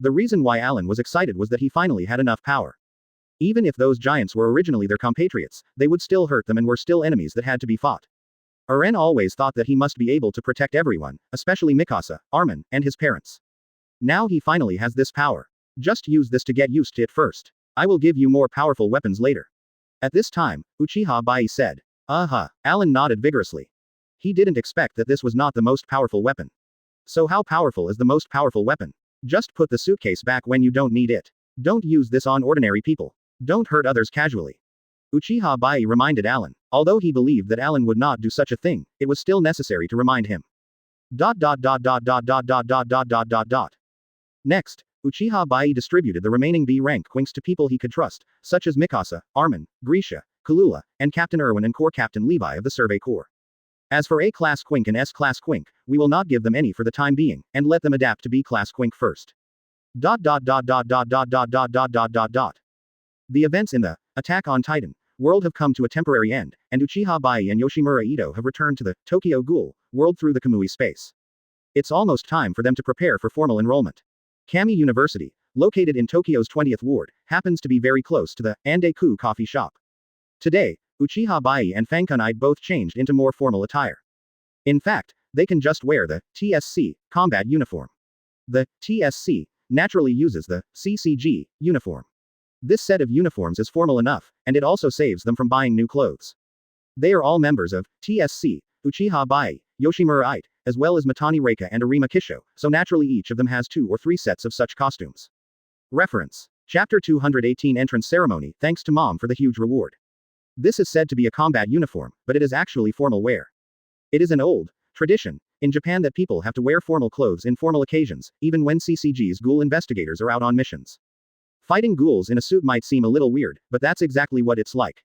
The reason why Alan was excited was that he finally had enough power. Even if those giants were originally their compatriots, they would still hurt them and were still enemies that had to be fought. Eren always thought that he must be able to protect everyone, especially Mikasa, Armin, and his parents. Now he finally has this power. Just use this to get used to it first. I will give you more powerful weapons later. At this time, Uchiha Baiye said. Alan nodded vigorously. He didn't expect that this was not the most powerful weapon. So how powerful is the most powerful weapon? Just put the suitcase back when you don't need it. Don't use this on ordinary people. Don't hurt others casually. Uchiha Baiye reminded Alan. Although he believed that Alan would not do such a thing, it was still necessary to remind him. Next, Uchiha Baiye distributed the remaining B-rank quinks to people he could trust, such as Mikasa, Armin, Grisha, Kalula, and Captain Irwin and Corps Captain Levi of the Survey Corps. As for A-class quink and S-class quink, we will not give them any for the time being, and let them adapt to B-class quink first. The events in the Attack on Titan world have come to a temporary end, and Uchiha Baiye and Yoshimura Ito have returned to the Tokyo Ghoul world through the Kamui space. It's almost time for them to prepare for formal enrollment. Kami University, located in Tokyo's 20th ward, happens to be very close to the Ande-ku coffee shop. Today, Uchiha Baiye and Fangkunite both changed into more formal attire. In fact, they can just wear the TSC combat uniform. The TSC naturally uses the CCG uniform. This set of uniforms is formal enough, and it also saves them from buying new clothes. They are all members of TSC, Uchiha Baiye, Yoshimura Ito, as well as Mitani Reika and Arima Kisho, so naturally each of them has 2 or 3 sets of such costumes. Reference. Chapter 218 Entrance Ceremony. Thanks to Mom for the huge reward. This is said to be a combat uniform, but it is actually formal wear. It is an old tradition in Japan that people have to wear formal clothes in formal occasions, even when CCG's ghoul investigators are out on missions. Fighting ghouls in a suit might seem a little weird, but that's exactly what it's like.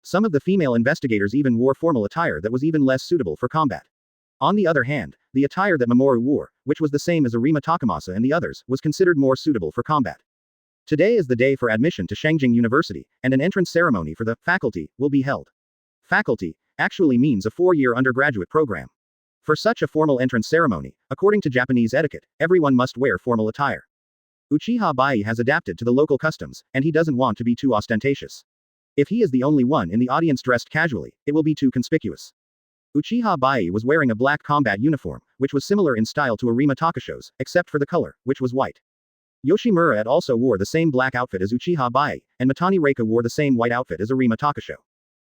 Some of the female investigators even wore formal attire that was even less suitable for combat. On the other hand, the attire that Mamoru wore, which was the same as Arima Takamasa and the others, was considered more suitable for combat. Today is the day for admission to Shangjing University, and an entrance ceremony for the faculty will be held. Faculty actually means a 4-year undergraduate program. For such a formal entrance ceremony, according to Japanese etiquette, everyone must wear formal attire. Uchiha Baiye has adapted to the local customs, and he doesn't want to be too ostentatious. If he is the only one in the audience dressed casually, it will be too conspicuous. Uchiha Baiye was wearing a black combat uniform, which was similar in style to Arima Takasho's, except for the color, which was white. Yoshimura also wore the same black outfit as Uchiha Baiye, and Mitani Reika wore the same white outfit as Arima Takasho.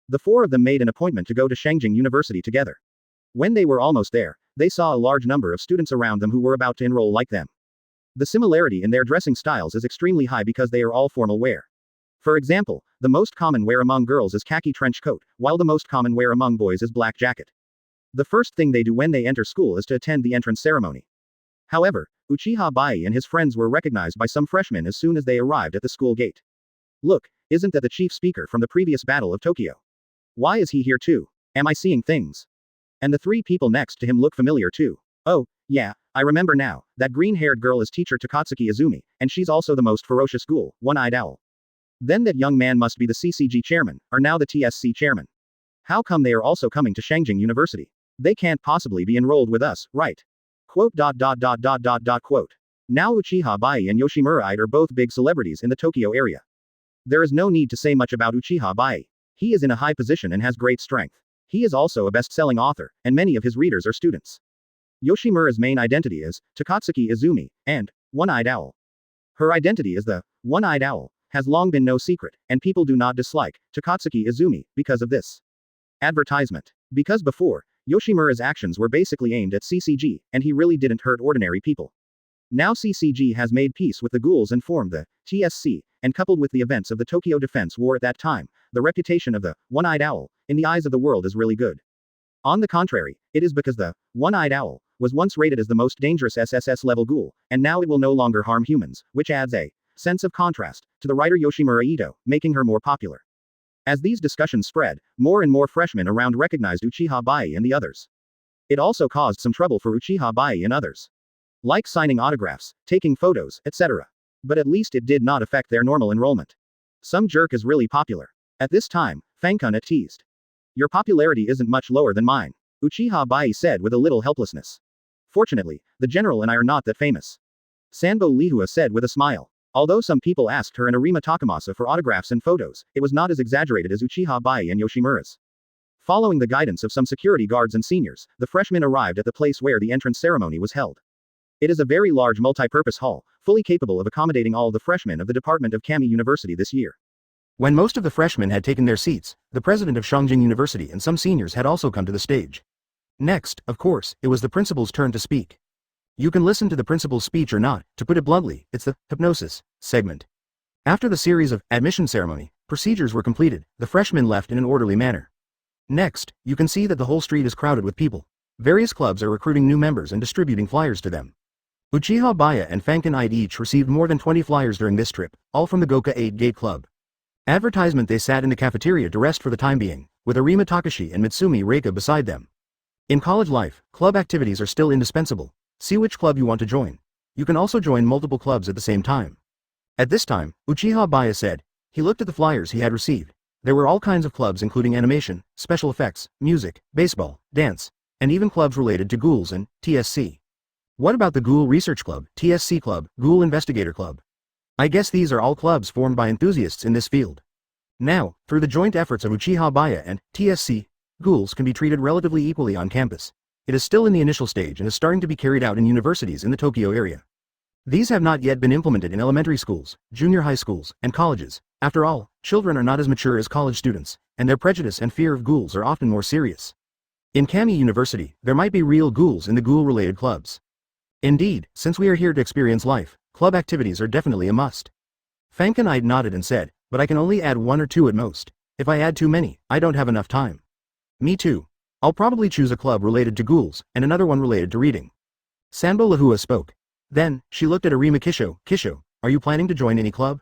The 4 of them made an appointment to go to Shangjing University together. When they were almost there, they saw a large number of students around them who were about to enroll like them. The similarity in their dressing styles is extremely high because they are all formal wear. For example, the most common wear among girls is khaki trench coat, while the most common wear among boys is black jacket. The first thing they do when they enter school is to attend the entrance ceremony. However, Uchiha Baiye and his friends were recognized by some freshmen as soon as they arrived at the school gate. Look, isn't that the chief speaker from the previous Battle of Tokyo? Why is he here too? Am I seeing things? And the 3 people next to him look familiar too. Oh, yeah, I remember now, that green-haired girl is teacher Takatsuki Izumi, and she's also the most ferocious ghoul, one-eyed owl. Then that young man must be the CCG chairman, or now the TSC chairman. How come they are also coming to Shangjing University? They can't possibly be enrolled with us, right? Quote. Now Uchiha Baiye and Yoshimura Ito are both big celebrities in the Tokyo area. There is no need to say much about Uchiha Baiye. He is in a high position and has great strength. He is also a best-selling author, and many of his readers are students. Yoshimura's main identity is Takatsuki Izumi, and One-Eyed Owl. Her identity as the One-Eyed Owl has long been no secret, and people do not dislike Takatsuki Izumi because of this advertisement. Because before, Yoshimura's actions were basically aimed at CCG, and he really didn't hurt ordinary people. Now CCG has made peace with the ghouls and formed the TSC, and coupled with the events of the Tokyo Defense War at that time, the reputation of the One-Eyed Owl, in the eyes of the world is really good. On the contrary, it is because the One-Eyed Owl was once rated as the most dangerous SSS-level ghoul, and now it will no longer harm humans, which adds a sense of contrast to the writer Yoshimura Ito, making her more popular. As these discussions spread, more and more freshmen around recognized Uchiha Baiye and the others. It also caused some trouble for Uchiha Baiye and others, like signing autographs, taking photos, etc. But at least it did not affect their normal enrollment. Some jerk is really popular. At this time, Fangkunite teased. Your popularity isn't much lower than mine, Uchiha Baiye said with a little helplessness. Fortunately, the general and I are not that famous, Sanbo Lihua said with a smile. Although some people asked her and Arima Takamasa for autographs and photos, it was not as exaggerated as Uchiha Baiye and Yoshimura's. Following the guidance of some security guards and seniors, the freshmen arrived at the place where the entrance ceremony was held. It is a very large multi-purpose hall, fully capable of accommodating all the freshmen of the Department of Kamui University this year. When most of the freshmen had taken their seats, the president of Shangjing University and some seniors had also come to the stage. Next, of course, it was the principal's turn to speak. You can listen to the principal's speech or not. To put it bluntly, it's the hypnosis segment. After the series of admission ceremony procedures were completed, the freshmen left in an orderly manner. Next, you can see that the whole street is crowded with people. Various clubs are recruiting new members and distributing flyers to them. Uchiha Baiye and Fankin each received more than 20 flyers during this trip, all from the Goka 8 Gate Club. Advertisement. They sat in the cafeteria to rest for the time being, with Arima Takashi and Mitsumi Reika beside them. In college life, club activities are still indispensable. See which club you want to join. You can also join multiple clubs at the same time. At this time, Uchiha Baiye said. He looked at the flyers he had received. There were all kinds of clubs including animation, special effects, music, baseball, dance, and even clubs related to ghouls and TSC. What about the Ghoul Research Club, TSC Club, Ghoul Investigator Club? I guess these are all clubs formed by enthusiasts in this field. Now, through the joint efforts of Uchiha Baiye and TSC, ghouls can be treated relatively equally on campus. It is still in the initial stage and is starting to be carried out in universities in the Tokyo area. These have not yet been implemented in elementary schools, junior high schools, and colleges. After all, children are not as mature as college students, and their prejudice and fear of ghouls are often more serious. In Kamui University, there might be real ghouls in the ghoul-related clubs. Indeed, since we are here to experience life, club activities are definitely a must. Fankin nodded and said, but I can only add 1 or 2 at most. If I add too many, I don't have enough time. Me too. I'll probably choose a club related to ghouls, and another one related to reading. Sanbo Lahua spoke. Then, she looked at Arima Kisho. Kisho, are you planning to join any club?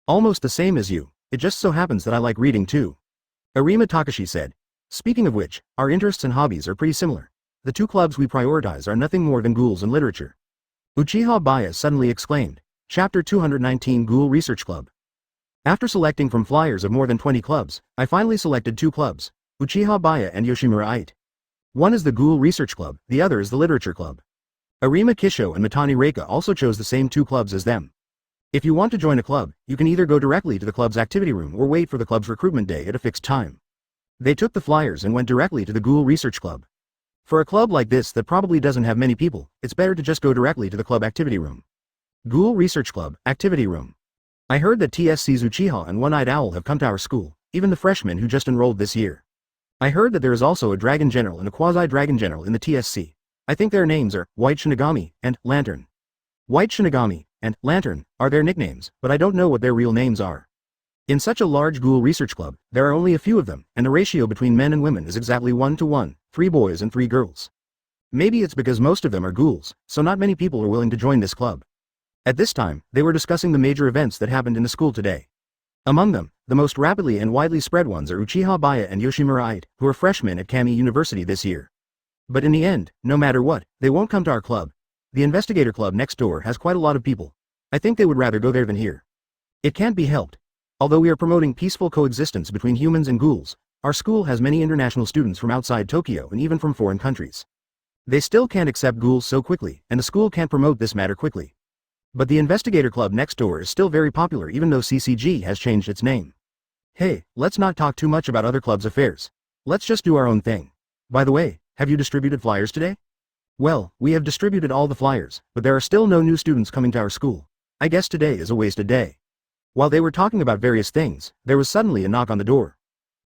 Almost the same as you. It just so happens that I like reading too. Arima Takashi said. Speaking of which, our interests and hobbies are pretty similar. The 2 clubs we prioritize are nothing more than ghouls and literature. Uchiha Baiye suddenly exclaimed. Chapter 219 Ghoul Research Club. After selecting from flyers of more than 20 clubs, I finally selected 2 clubs, Uchiha Baiye and Yoshimura. One is the Ghoul Research Club, the other is the Literature Club. Arima Kisho and Mitani Reika also chose the same 2 clubs as them. If you want to join a club, you can either go directly to the club's activity room or wait for the club's recruitment day at a fixed time. They took the flyers and went directly to the Ghoul Research Club. For a club like this that probably doesn't have many people, it's better to just go directly to the club activity room. Ghoul Research Club, Activity Room. I heard that TSC's Uchiha and One-Eyed Owl have come to our school, even the freshmen who just enrolled this year. I heard that there is also a Dragon General and a Quasi-Dragon General in the TSC. I think their names are White Shinigami and Lantern. White Shinigami and Lantern are their nicknames, but I don't know what their real names are. In such a large Ghoul Research Club, there are only a few of them, and the ratio between men and women is exactly 1 to 1, 3 boys and 3 girls. Maybe it's because most of them are ghouls, so not many people are willing to join this club. At this time, they were discussing the major events that happened in the school today. Among them, the most rapidly and widely spread ones are Uchiha Baiye and Yoshimura, who are freshmen at Kamui University this year. But in the end, no matter what, they won't come to our club. The investigator club next door has quite a lot of people. I think they would rather go there than here. It can't be helped. Although we are promoting peaceful coexistence between humans and ghouls, our school has many international students from outside Tokyo and even from foreign countries. They still can't accept ghouls so quickly, and the school can't promote this matter quickly. But the investigator club next door is still very popular even though CCG has changed its name. Hey, let's not talk too much about other clubs' affairs. Let's just do our own thing. By the way, have you distributed flyers today? Well, we have distributed all the flyers, but there are still no new students coming to our school. I guess today is a wasted day. While they were talking about various things, there was suddenly a knock on the door.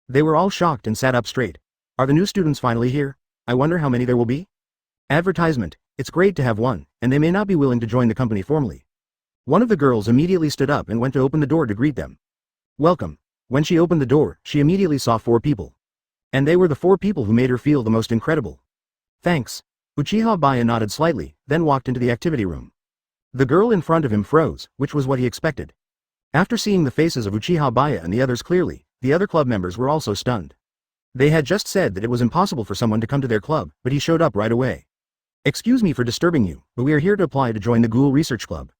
They were all shocked and sat up straight. Are the new students finally here? I wonder how many there will be? Advertisement. It's great to have one, and they may not be willing to join the company formally. One of the girls immediately stood up and went to open the door to greet them. Welcome. When she opened the door, she immediately saw 4 people. And they were the 4 people who made her feel the most incredible. Thanks. Uchiha Baiye nodded slightly, then walked into the activity room. The girl in front of him froze, which was what he expected. After seeing the faces of Uchiha Baiye and the others clearly, the other club members were also stunned. They had just said that it was impossible for someone to come to their club, but he showed up right away. Excuse me for disturbing you, but we are here to apply to join the Ghoul Research Club.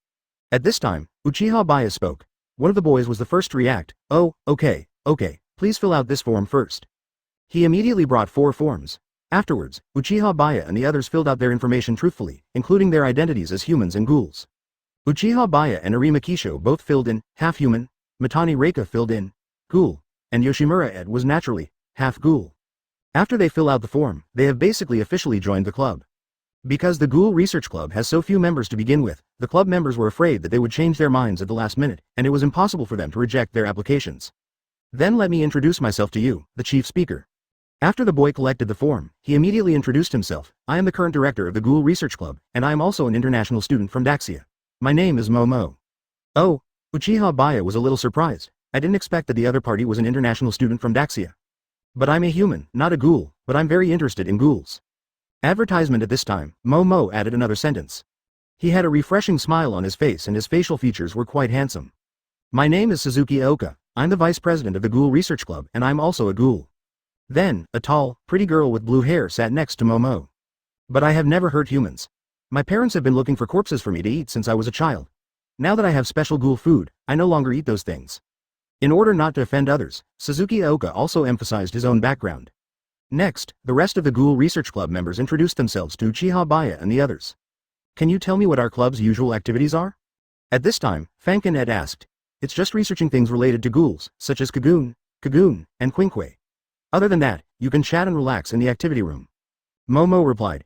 At this time, Uchiha Baiye spoke. One of the boys was the first to react. Oh, okay, please fill out this form first. He immediately brought 4 forms. Afterwards, Uchiha Baiye and the others filled out their information truthfully, including their identities as humans and ghouls. Uchiha Baiye and Arima Kisho both filled in, half human, Mitani Reika filled in, ghoul, and Yoshimura was naturally, half ghoul. After they fill out the form, they have basically officially joined the club. Because the Ghoul Research Club has so few members to begin with, the club members were afraid that they would change their minds at the last minute, and it was impossible for them to reject their applications. Then let me introduce myself to you, the chief speaker. After the boy collected the form, he immediately introduced himself. I am the current director of the Ghoul Research Club, and I am also an international student from Daxia. My name is Momo. Oh, Uchiha Baiye was a little surprised. I didn't expect that the other party was an international student from Daxia. But I'm a human, not a ghoul, but I'm very interested in ghouls. Advertisement at this time, Momo added another sentence. He had a refreshing smile on his face and his facial features were quite handsome. My name is Suzuki Aoka, I'm the vice president of the Ghoul Research Club and I'm also a ghoul. Then, a tall, pretty girl with blue hair sat next to Momo. But I have never hurt humans. My parents have been looking for corpses for me to eat since I was a child. Now that I have special ghoul food, I no longer eat those things. In order not to offend others, Suzuki Aoka also emphasized his own background. Next, the rest of the Ghoul Research Club members introduced themselves to Uchiha Baiye and the others. Can you tell me what our club's usual activities are? At this time, Fankin had asked. It's just researching things related to ghouls, such as Kagoon, and Quinkwe. Other than that, you can chat and relax in the activity room. Momo replied.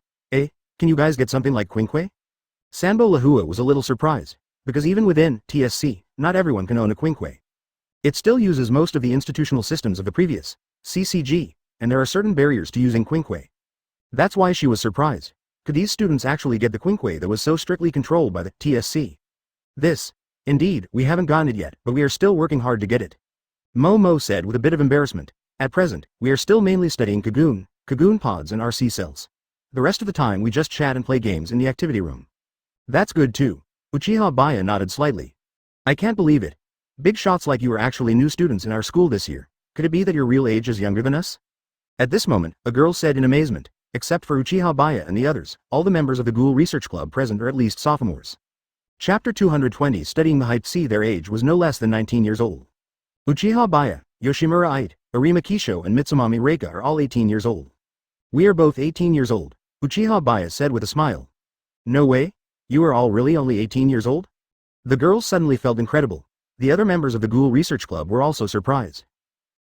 Can you guys get something like Quinkwe? Sanbo Lahua was a little surprised, because even within TSC, not everyone can own a Quinkwe. It still uses most of the institutional systems of the previous CCG, and there are certain barriers to using Quinkwe. That's why she was surprised. Could these students actually get the Quinkwe that was so strictly controlled by the TSC? Indeed, we haven't gotten it yet, but we are still working hard to get it. Momo said with a bit of embarrassment. At present, we are still mainly studying Kagoon pods and RC cells. The rest of the time we just chat and play games in the activity room. That's good too. Uchiha Baiye nodded slightly. I can't believe it. Big shots like you are actually new students in our school this year. Could it be that your real age is younger than us? At this moment, a girl said in amazement. Except for Uchiha Baiye and the others, all the members of the Ghoul Research Club present are at least sophomores. Chapter 220 Studying the Hype. See, their age was no less than 19 years old. Uchiha Baiye, Yoshimura Ite, Arima Kisho and Mitsumami Reika are all 18 years old. We are both 18 years old, Uchiha Baiye said with a smile. No way? You are all really only 18 years old? The girls suddenly felt incredible. The other members of the Ghoul Research Club were also surprised.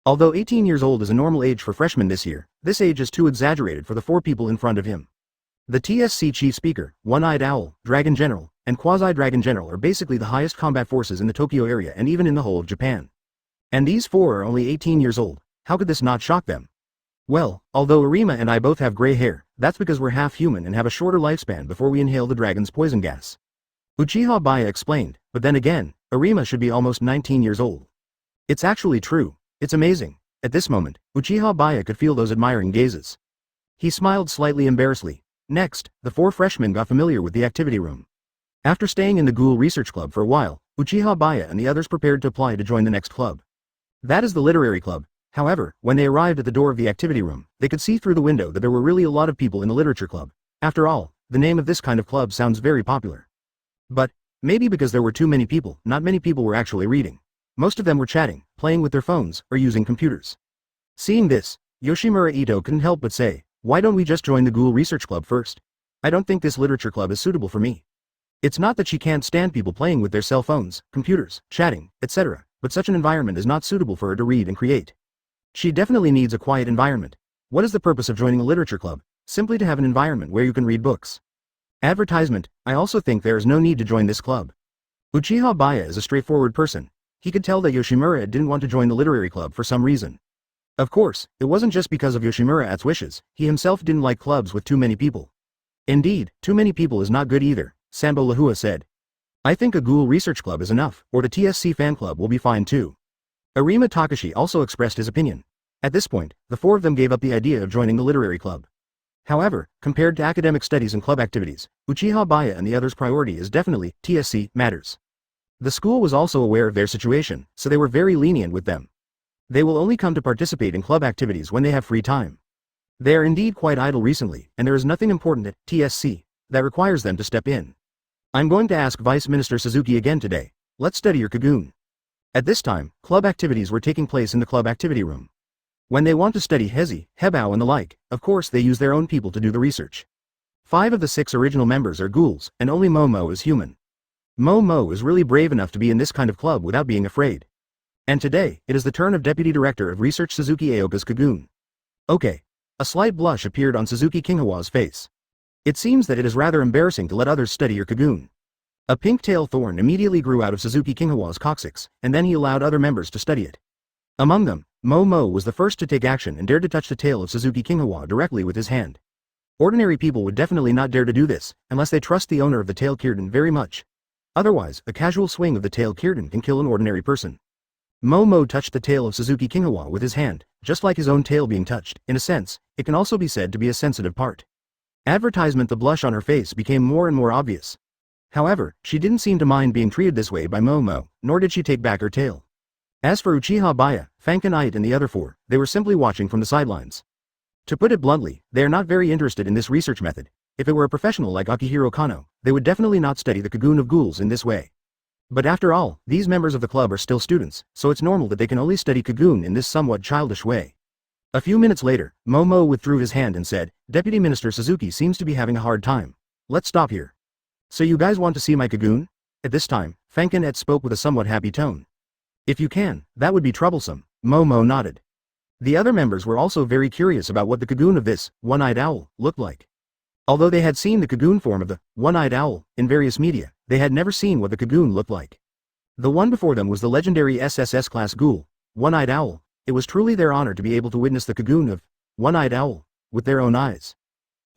Although 18 years old is a normal age for freshmen this year, this age is too exaggerated for the four people in front of him. The TSC Chief Speaker, One-Eyed Owl, Dragon General, and Quasi-Dragon General are basically the highest combat forces in the Tokyo area and even in the whole of Japan. And these four are only 18 years old. How could this not shock them? Well, although Arima and I both have gray hair, that's because we're half human and have a shorter lifespan before we inhale the dragon's poison gas. Uchiha Baiye explained, but then again, Arima should be almost 19 years old. It's actually true. It's amazing. At this moment, Uchiha Baiye could feel those admiring gazes. He smiled slightly embarrassedly. Next, the four freshmen got familiar with the activity room. After staying in the Ghoul Research Club for a while, Uchiha Baiye and the others prepared to apply to join the next club. That is the Literary Club. However, when they arrived at the door of the activity room, they could see through the window that there were really a lot of people in the Literature Club. After all, the name of this kind of club sounds very popular. But, maybe because there were too many people, not many people were actually reading. Most of them were chatting, playing with their phones, or using computers. Seeing this, Yoshimura Ito couldn't help but say, why don't we just join the Ghoul Research Club first? I don't think this literature club is suitable for me. It's not that she can't stand people playing with their cell phones, computers, chatting, etc., but such an environment is not suitable for her to read and create. She definitely needs a quiet environment. What is the purpose of joining a literature club? Simply to have an environment where you can read books. Advertisement. I also think there is no need to join this club. Uchiha Baiye is a straightforward person. He could tell that Yoshimura didn't want to join the literary club for some reason. Of course, it wasn't just because of Yoshimura's wishes. He himself didn't like clubs with too many people. Indeed, too many people is not good either, Sanbo Lahua said. I think a Ghoul Research Club is enough, or the TSC fan club will be fine too. Arima Takashi also expressed his opinion. At this point, the four of them gave up the idea of joining the literary club. However, compared to academic studies and club activities, Uchiha Baiye and the others' priority is definitely TSC matters. The school was also aware of their situation, so they were very lenient with them. They will only come to participate in club activities when they have free time. They are indeed quite idle recently, and there is nothing important at TSC that requires them to step in. I'm going to ask Vice Minister Suzuki again today. Let's study your Kagoon. At this time, club activities were taking place in the club activity room. When they want to study Hezi, Hebao and the like, of course they use their own people to do the research. 5 of the 6 original members are ghouls, and only Momo is human. Momo is really brave enough to be in this kind of club without being afraid. And today, it is the turn of Deputy Director of Research Suzuki Aoka's Kagoon. Okay. A slight blush appeared on Suzuki Kinghawa's face. It seems that it is rather embarrassing to let others study your Kagoon. A pink tail thorn immediately grew out of Suzuki Kinghawa's coccyx, and then he allowed other members to study it. Among them, Momo was the first to take action and dared to touch the tail of Suzuki Kinghawa directly with his hand. Ordinary people would definitely not dare to do this, unless they trust the owner of the tail Kirtan very much. Otherwise, a casual swing of the tail Kirtan can kill an ordinary person. Momo touched the tail of Suzuki Kinghawa with his hand, just like his own tail being touched. In a sense, it can also be said to be a sensitive part. Advertisement. The blush on her face became more and more obvious. However, she didn't seem to mind being treated this way by Momo, nor did she take back her tail. As for Uchiha Baiye, Fankin and the other four, they were simply watching from the sidelines. To put it bluntly, they are not very interested in this research method. If it were a professional like Akihiro Kano, they would definitely not study the Kagoon of ghouls in this way. But after all, these members of the club are still students, so it's normal that they can only study Kagoon in this somewhat childish way. A few minutes later, Momo withdrew his hand and said, "Deputy Minister Suzuki seems to be having a hard time. Let's stop here. So you guys want to see my Kagoon?" At this time, Fankin spoke with a somewhat happy tone. "If you can, that would be troublesome." Momo nodded. The other members were also very curious about what the Kagoon of this one-eyed owl looked like. Although they had seen the Kagoon form of the one-eyed owl in various media, they had never seen what the Kagoon looked like. The one before them was the legendary SSS class Ghoul, one-eyed owl. It was truly their honor to be able to witness the Kagoon of one-eyed owl with their own eyes.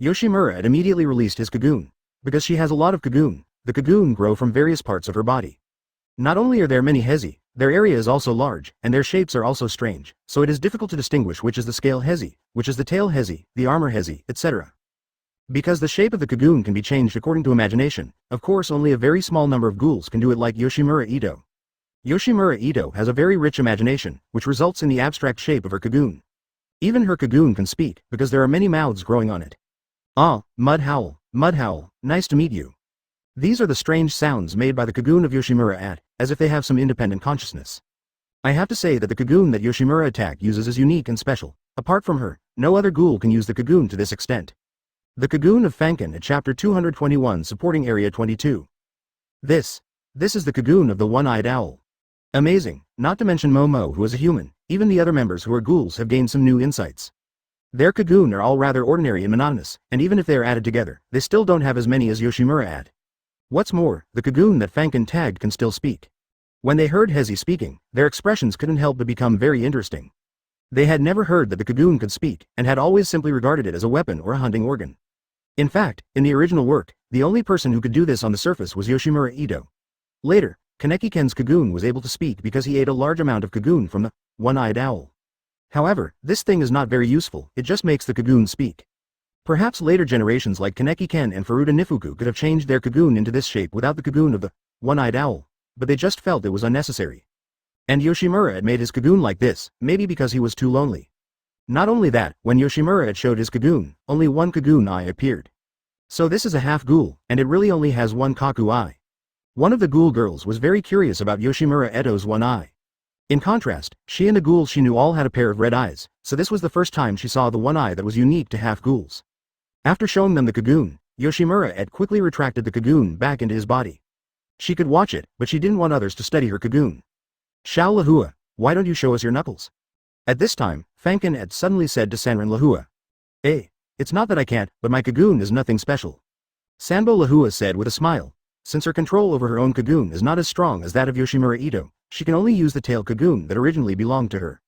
Yoshimura had immediately released his Kagoon. Because she has a lot of Kagoon, the Kagoon grow from various parts of her body. Not only are there many Hezi, their area is also large, and their shapes are also strange, so it is difficult to distinguish which is the scale Hezi, which is the tail Hezi, the armor Hezi, etc. Because the shape of the Kagoon can be changed according to imagination, of course only a very small number of ghouls can do it like Yoshimura Ito. Yoshimura Ito has a very rich imagination, which results in the abstract shape of her Kagoon. Even her Kagoon can speak, because there are many mouths growing on it. "Ah, Mud Howl, nice to meet you." These are the strange sounds made by the Kagoon of Yoshimura as if they have some independent consciousness. I have to say that the Kagoon that Yoshimura attack uses is unique and special. Apart from her, no other ghoul can use the Kagoon to this extent. The Kagoon of Fankin at Chapter 221 supporting Area 22. This is the Kagoon of the one-eyed owl. Amazing, not to mention Momo who is a human. Even the other members who are ghouls have gained some new insights. Their Kagoon are all rather ordinary and monotonous, and even if they are added together, they still don't have as many as Yoshimura had. What's more, the Kagoon that Fankin tagged can still speak. When they heard Hezi speaking, their expressions couldn't help but become very interesting. They had never heard that the Kagoon could speak, and had always simply regarded it as a weapon or a hunting organ. In fact, in the original work, the only person who could do this on the surface was Yoshimura Ito. Later, Kaneki Ken's Kagoon was able to speak because he ate a large amount of Kagoon from the one-eyed owl. However, this thing is not very useful, it just makes the Kagoon speak. Perhaps later generations like Kaneki Ken and Furuta Nifuku could have changed their Kagoon into this shape without the Kagoon of the one-eyed owl, but they just felt it was unnecessary. And Yoshimura had made his Kagoon like this, maybe because he was too lonely. Not only that, when Yoshimura had showed his Kagoon, only one Kagoon eye appeared. So this is a half ghoul, and it really only has one Kaku eye. One of the ghoul girls was very curious about Yoshimura Eto's one eye. In contrast, she and the ghouls she knew all had a pair of red eyes, so this was the first time she saw the one eye that was unique to half ghouls. After showing them the Kagoon, Yoshimura quickly retracted the Kagoon back into his body. She could watch it, but she didn't want others to study her Kagoon. "Shao Lahua, why don't you show us your knuckles?" At this time, Fankin suddenly said to Sanran Lahua. It's not that I can't, but my Kagoon is nothing special." Sanbo Lahua said with a smile. Since her control over her own Kagoon is not as strong as that of Yoshimura Ito, she can only use the tail Kagoon that originally belonged to her.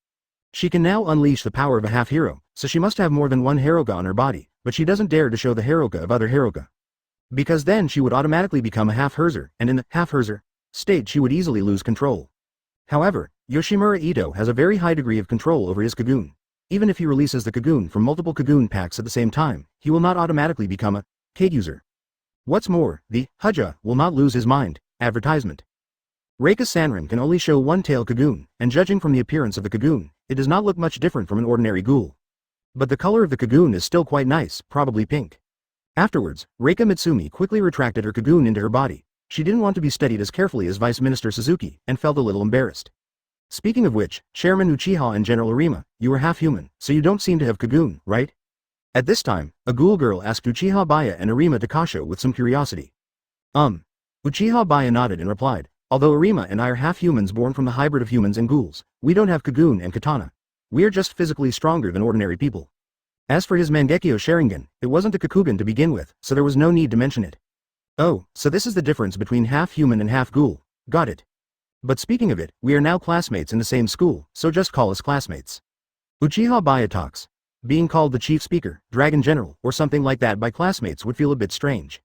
She can now unleash the power of a half-hero, so she must have more than one Haruka on her body, but she doesn't dare to show the Haruka of other Haruka. Because then she would automatically become a half-herzer, and in the half-herzer state she would easily lose control. However, Yoshimura Ito has a very high degree of control over his Kagoon. Even if he releases the Kagoon from multiple Kagoon packs at the same time, he will not automatically become a Kage user. What's more, the Haja will not lose his mind. Advertisement. Reika Sanran can only show one tail Kagoon, and judging from the appearance of the Kagoon, it does not look much different from an ordinary ghoul. But the color of the Kagoon is still quite nice, probably pink. Afterwards, Reika Mitsumi quickly retracted her Kagoon into her body. She didn't want to be studied as carefully as Vice Minister Suzuki, and felt a little embarrassed. Speaking of which, Chairman Uchiha and General Arima, you are half-human, so you don't seem to have Kagoon, right? At this time, a ghoul girl asked Uchiha Baiye and Arima Takasho with some curiosity. Uchiha Baiye nodded and replied, although Arima and I are half-humans born from the hybrid of humans and ghouls, we don't have Kagoon and katana. We are just physically stronger than ordinary people. As for his Mangekyō Sharingan, it wasn't a Kakugan to begin with, so there was no need to mention it. Oh, so this is the difference between half human and half ghoul. Got it. But speaking of it, we are now classmates in the same school, so just call us classmates. Uchiha Baiye talks. Being called the chief speaker, dragon general, or something like that by classmates would feel a bit strange.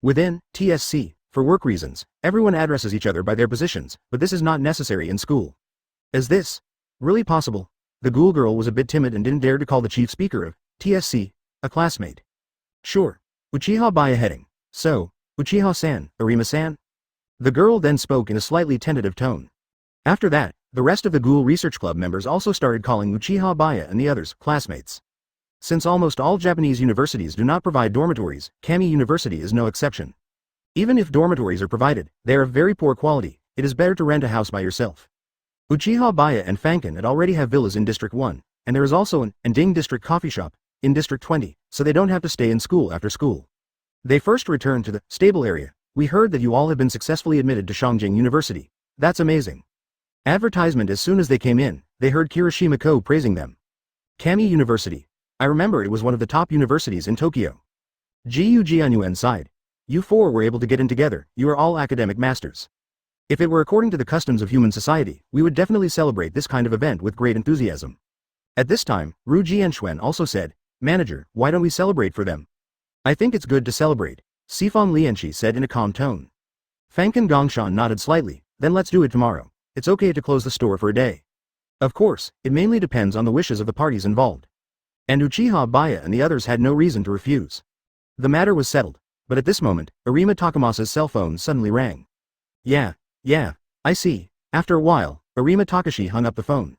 Within TSC, for work reasons, everyone addresses each other by their positions, but this is not necessary in school. Is this really possible? The ghoul girl was a bit timid and didn't dare to call the chief speaker of TSC a classmate. Sure. Uchiha Baiye heading. So, Uchiha-san, Arima-san? The girl then spoke in a slightly tentative tone. After that, the rest of the Ghoul Research Club members also started calling Uchiha Baiye and the others classmates. Since almost all Japanese universities do not provide dormitories, Kamui University is no exception. Even if dormitories are provided, they are of very poor quality. It is better to rent a house by yourself. Uchiha Baiye and Fankin already have villas in District 1, and there is also an Ending District coffee shop in District 20, so they don't have to stay in school after school. They first returned to the stable area. We heard that you all have been successfully admitted to Shangjing University. That's amazing. Advertisement. As soon as they came in, they heard Kirishima-ko praising them. Kamui University. I remember it was one of the top universities in Tokyo. Gu Jianyuan sighed. You four were able to get in together. You are all academic masters. If it were according to the customs of human society, we would definitely celebrate this kind of event with great enthusiasm. At this time, Ru Jianxuan also said, Manager, why don't we celebrate for them? I think it's good to celebrate, Sifang Lianchi said in a calm tone. Fankin Gongshan nodded slightly. Then let's do it tomorrow. It's okay to close the store for a day. Of course, it mainly depends on the wishes of the parties involved. And Uchiha Baiye and the others had no reason to refuse. The matter was settled, but at this moment, Arima Takamasa's cell phone suddenly rang. Yeah, I see. After a while, Arima Takashi hung up the phone.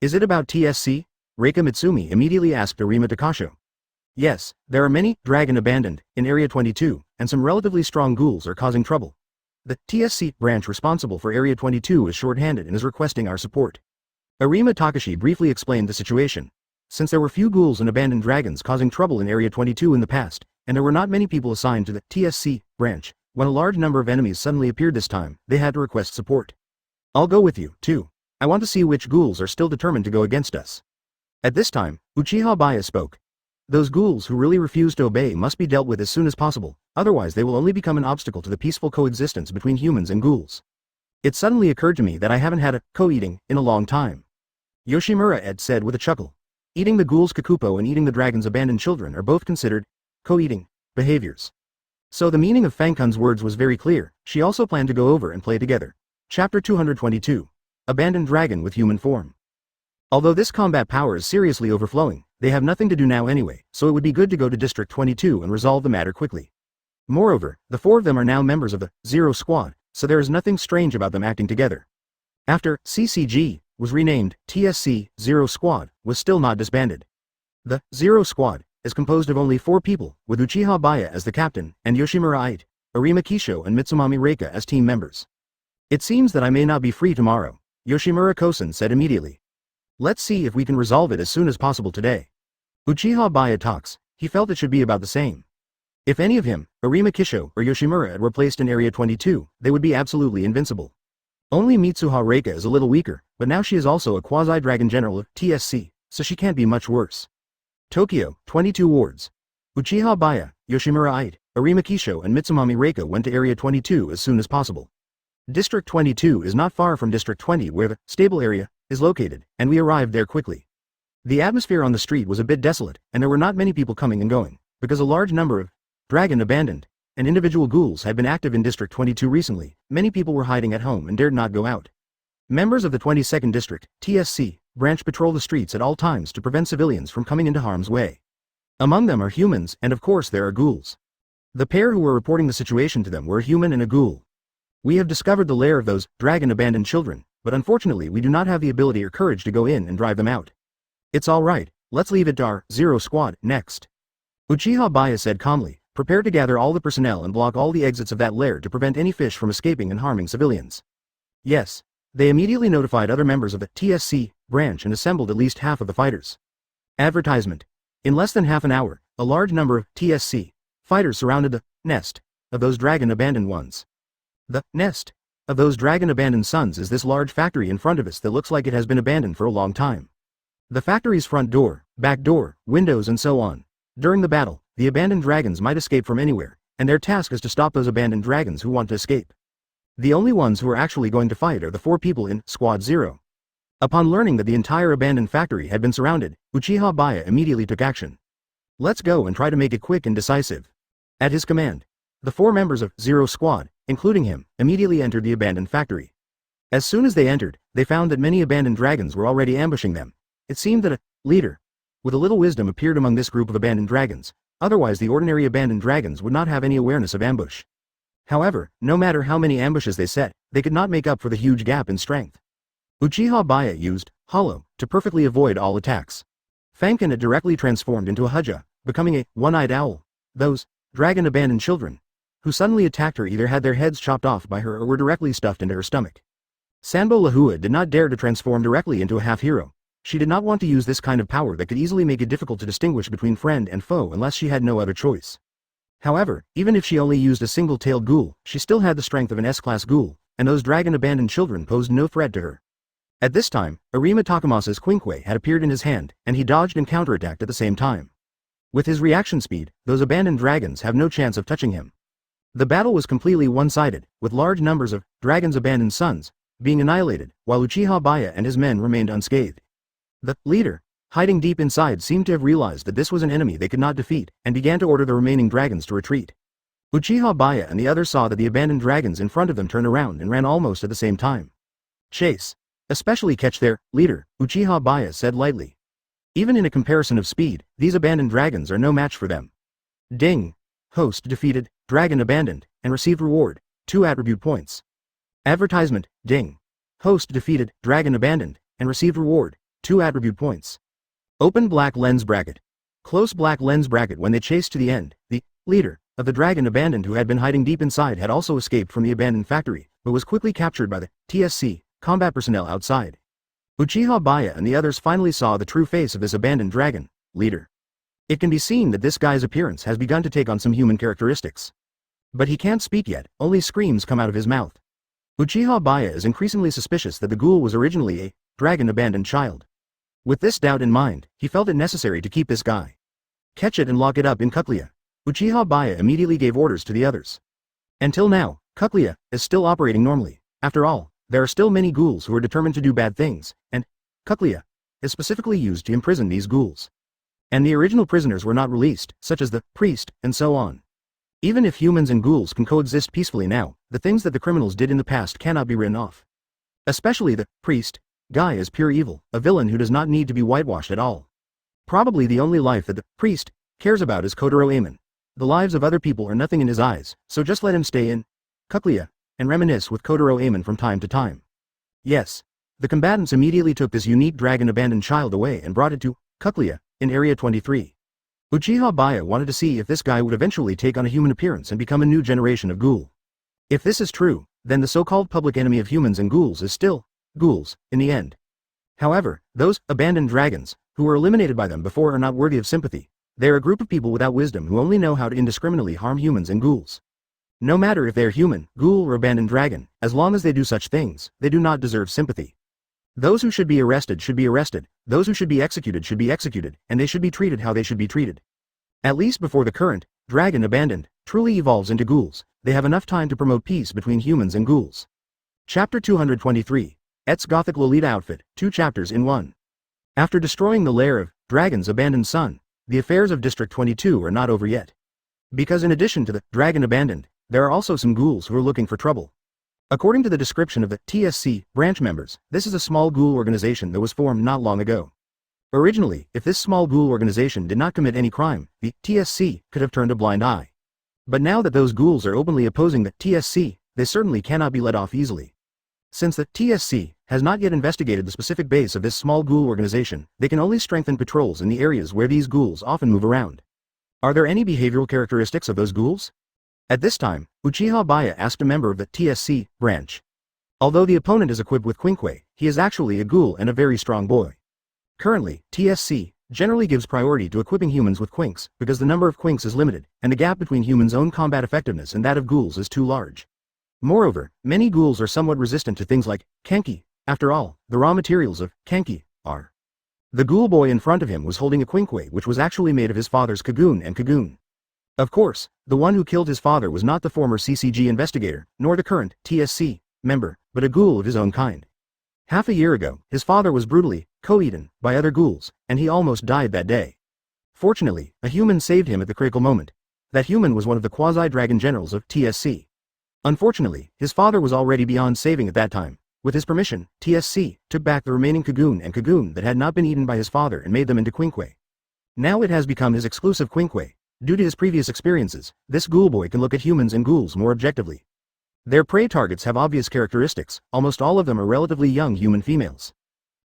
Is it about TSC? Reika Mitsumi immediately asked Arima Takasho. Yes, there are many dragon abandoned in Area 22, and some relatively strong ghouls are causing trouble. The TSC branch responsible for Area 22 is short-handed and is requesting our support. Arima Takashi briefly explained the situation. Since there were few ghouls and abandoned dragons causing trouble in Area 22 in the past, and there were not many people assigned to the TSC branch, when a large number of enemies suddenly appeared this time, they had to request support. I'll go with you, too. I want to see which ghouls are still determined to go against us. At this time, Uchiha Baiye spoke. Those ghouls who really refuse to obey must be dealt with as soon as possible, otherwise they will only become an obstacle to the peaceful coexistence between humans and ghouls. It suddenly occurred to me that I haven't had a co-eating in a long time. Yoshimura said with a chuckle. Eating the ghoul's kakupo and eating the dragon's abandoned children are both considered co-eating behaviors. So the meaning of Fankun's words was very clear. She also planned to go over and play together. Chapter 222. Abandoned Dragon with Human Form. Although this combat power is seriously overflowing, they have nothing to do now anyway, so it would be good to go to District 22 and resolve the matter quickly. Moreover, the four of them are now members of the Zero Squad, so there is nothing strange about them acting together. After CCG was renamed, TSC Zero Squad was still not disbanded. The Zero Squad is composed of only 4 people, with Uchiha Baiye as the captain, and Yoshimura, Arima Kisho and Mitsumami Reika as team members. It seems that I may not be free tomorrow, Yoshimura Kosen said immediately. Let's see if we can resolve it as soon as possible today. Uchiha Baiye talks. He felt it should be about the same. If any of him, Arima Kisho or Yoshimura were placed in Area 22, they would be absolutely invincible. Only Mitsuha Reika is a little weaker, but now she is also a quasi-dragon general of TSC, so she can't be much worse. Tokyo, 22 wards. Uchiha Baiye, Yoshimura, Arima Kisho and Mitsumami Reika went to Area 22 as soon as possible. District 22 is not far from District 20 where the stable area is located, and we arrived there quickly. The atmosphere on the street was a bit desolate, and there were not many people coming and going, because a large number of dragon abandoned and individual ghouls had been active in District 22 recently. Many people were hiding at home and dared not go out. Members of the 22nd District, TSC, branch patrol the streets at all times to prevent civilians from coming into harm's way. Among them are humans, and of course there are ghouls. The pair who were reporting the situation to them were a human and a ghoul. We have discovered the lair of those dragon abandoned children, but unfortunately we do not have the ability or courage to go in and drive them out. It's all right, let's leave it to our Zero Squad next. Uchiha Baiye said calmly. Prepare to gather all the personnel and block all the exits of that lair to prevent any fish from escaping and harming civilians. Yes. They immediately notified other members of the TSC branch and assembled at least half of the fighters. Advertisement. In less than half an hour, a large number of TSC fighters surrounded the nest of those dragon abandoned ones. The nest of those dragon abandoned sons is this large factory in front of us that looks like it has been abandoned for a long time. The factory's front door, back door, windows and so on. During the battle, the abandoned dragons might escape from anywhere, and their task is to stop those abandoned dragons who want to escape. The only ones who are actually going to fight are the 4 people in Squad 0. Upon learning that the entire abandoned factory had been surrounded, Uchiha Baiye immediately took action. Let's go and try to make it quick and decisive. At his command, the 4 members of Zero Squad, including him, immediately entered the abandoned factory. As soon as they entered, they found that many abandoned dragons were already ambushing them. It seemed that a leader with a little wisdom appeared among this group of abandoned dragons, otherwise the ordinary abandoned dragons would not have any awareness of ambush. However, no matter how many ambushes they set, they could not make up for the huge gap in strength. Uchiha Baiye used Hollow to perfectly avoid all attacks. Fangken had directly transformed into a Huja, becoming a one-eyed owl. Those dragon abandoned children who suddenly attacked her either had their heads chopped off by her or were directly stuffed into her stomach. Sanbo Lahua did not dare to transform directly into a half-hero. She did not want to use this kind of power that could easily make it difficult to distinguish between friend and foe unless she had no other choice. However, even if she only used a single-tailed ghoul, she still had the strength of an S-class ghoul, and those dragon-abandoned children posed no threat to her. At this time, Arima Takamasa's Quinkwe had appeared in his hand, and he dodged and counterattacked at the same time. With his reaction speed, those abandoned dragons have no chance of touching him. The battle was completely one-sided, with large numbers of dragons' abandoned sons being annihilated, while Uchiha Baiye and his men remained unscathed. The leader, hiding deep inside, seemed to have realized that this was an enemy they could not defeat, and began to order the remaining dragons to retreat. Uchiha Baiye and the others saw that the abandoned dragons in front of them turned around and ran almost at the same time. Chase. Especially catch their leader, Uchiha Baiye said lightly. Even in a comparison of speed, these abandoned dragons are no match for them. Ding. Host defeated, dragon abandoned, and received reward, 2 attribute points. Advertisement, ding. Host defeated, dragon abandoned, and received reward, 2 attribute points. Open black lens bracket. Close black lens bracket. When they chased to the end, the leader of the dragon abandoned who had been hiding deep inside had also escaped from the abandoned factory, but was quickly captured by the TSC combat personnel outside. Uchiha Baiye and the others finally saw the true face of this abandoned dragon leader. It can be seen that this guy's appearance has begun to take on some human characteristics. But he can't speak yet, only screams come out of his mouth. Uchiha Baiye is increasingly suspicious that the ghoul was originally a dragon-abandoned child. With this doubt in mind, he felt it necessary to keep this guy. Catch it and lock it up in Kuklia. Uchiha Baiye immediately gave orders to the others. Until now, Kuklia is still operating normally. After all, there are still many ghouls who are determined to do bad things, and Kuklia is specifically used to imprison these ghouls. And the original prisoners were not released, such as the priest, and so on. Even if humans and ghouls can coexist peacefully now, the things that the criminals did in the past cannot be written off. Especially the priest guy is pure evil, a villain who does not need to be whitewashed at all. Probably the only life that the priest cares about is Kotaro Amon. The lives of other people are nothing in his eyes, so just let him stay in Kuklia and reminisce with Kotaro Amon from time to time. Yes. The combatants immediately took this unique dragon-abandoned child away and brought it to Kuklia in Area 23. Uchiha Baiye wanted to see if this guy would eventually take on a human appearance and become a new generation of ghoul. If this is true, then the so-called public enemy of humans and ghouls is still ghouls, in the end. However, those abandoned dragons, who were eliminated by them before, are not worthy of sympathy. They are a group of people without wisdom who only know how to indiscriminately harm humans and ghouls. No matter if they are human, ghoul or abandoned dragon, as long as they do such things, they do not deserve sympathy. Those who should be arrested should be arrested, those who should be executed, and they should be treated how they should be treated. At least before the current dragon abandoned truly evolves into ghouls, they have enough time to promote peace between humans and ghouls. Chapter 223. Et's Gothic Lolita Outfit, 2 chapters in 1. After destroying the lair of Dragon's abandoned son, the affairs of District 22 are not over yet. Because in addition to the dragon abandoned, there are also some ghouls who are looking for trouble. According to the description of the TSC branch members, this is a small ghoul organization that was formed not long ago. Originally, if this small ghoul organization did not commit any crime, the TSC could have turned a blind eye. But now that those ghouls are openly opposing the TSC, they certainly cannot be let off easily. Since the TSC has not yet investigated the specific base of this small ghoul organization, they can only strengthen patrols in the areas where these ghouls often move around. Are there any behavioral characteristics of those ghouls? At this time, Uchiha Baiye asked a member of the TSC branch. Although the opponent is equipped with Quinkwe, he is actually a ghoul and a very strong boy. Currently, TSC generally gives priority to equipping humans with Quinks because the number of Quinks is limited, and the gap between humans' own combat effectiveness and that of ghouls is too large. Moreover, many ghouls are somewhat resistant to things like Kenki. After all, the raw materials of Kenki are The ghoul boy in front of him was holding a quinkwe which was actually made of his father's kagoon and kagoon. Of course, the one who killed his father was not the former CCG investigator, nor the current TSC member, but a ghoul of his own kind. Half a year ago, his father was brutally co-eaten by other ghouls, and he almost died that day. Fortunately, a human saved him at the critical moment. That human was one of the quasi-dragon generals of TSC. Unfortunately, his father was already beyond saving at that time. With his permission, TSC took back the remaining kagoon and kagoon that had not been eaten by his father and made them into quinkwe. Now it has become his exclusive quinkwe. Due to his previous experiences, this ghoul boy can look at humans and ghouls more objectively. Their prey targets have obvious characteristics, almost all of them are relatively young human females.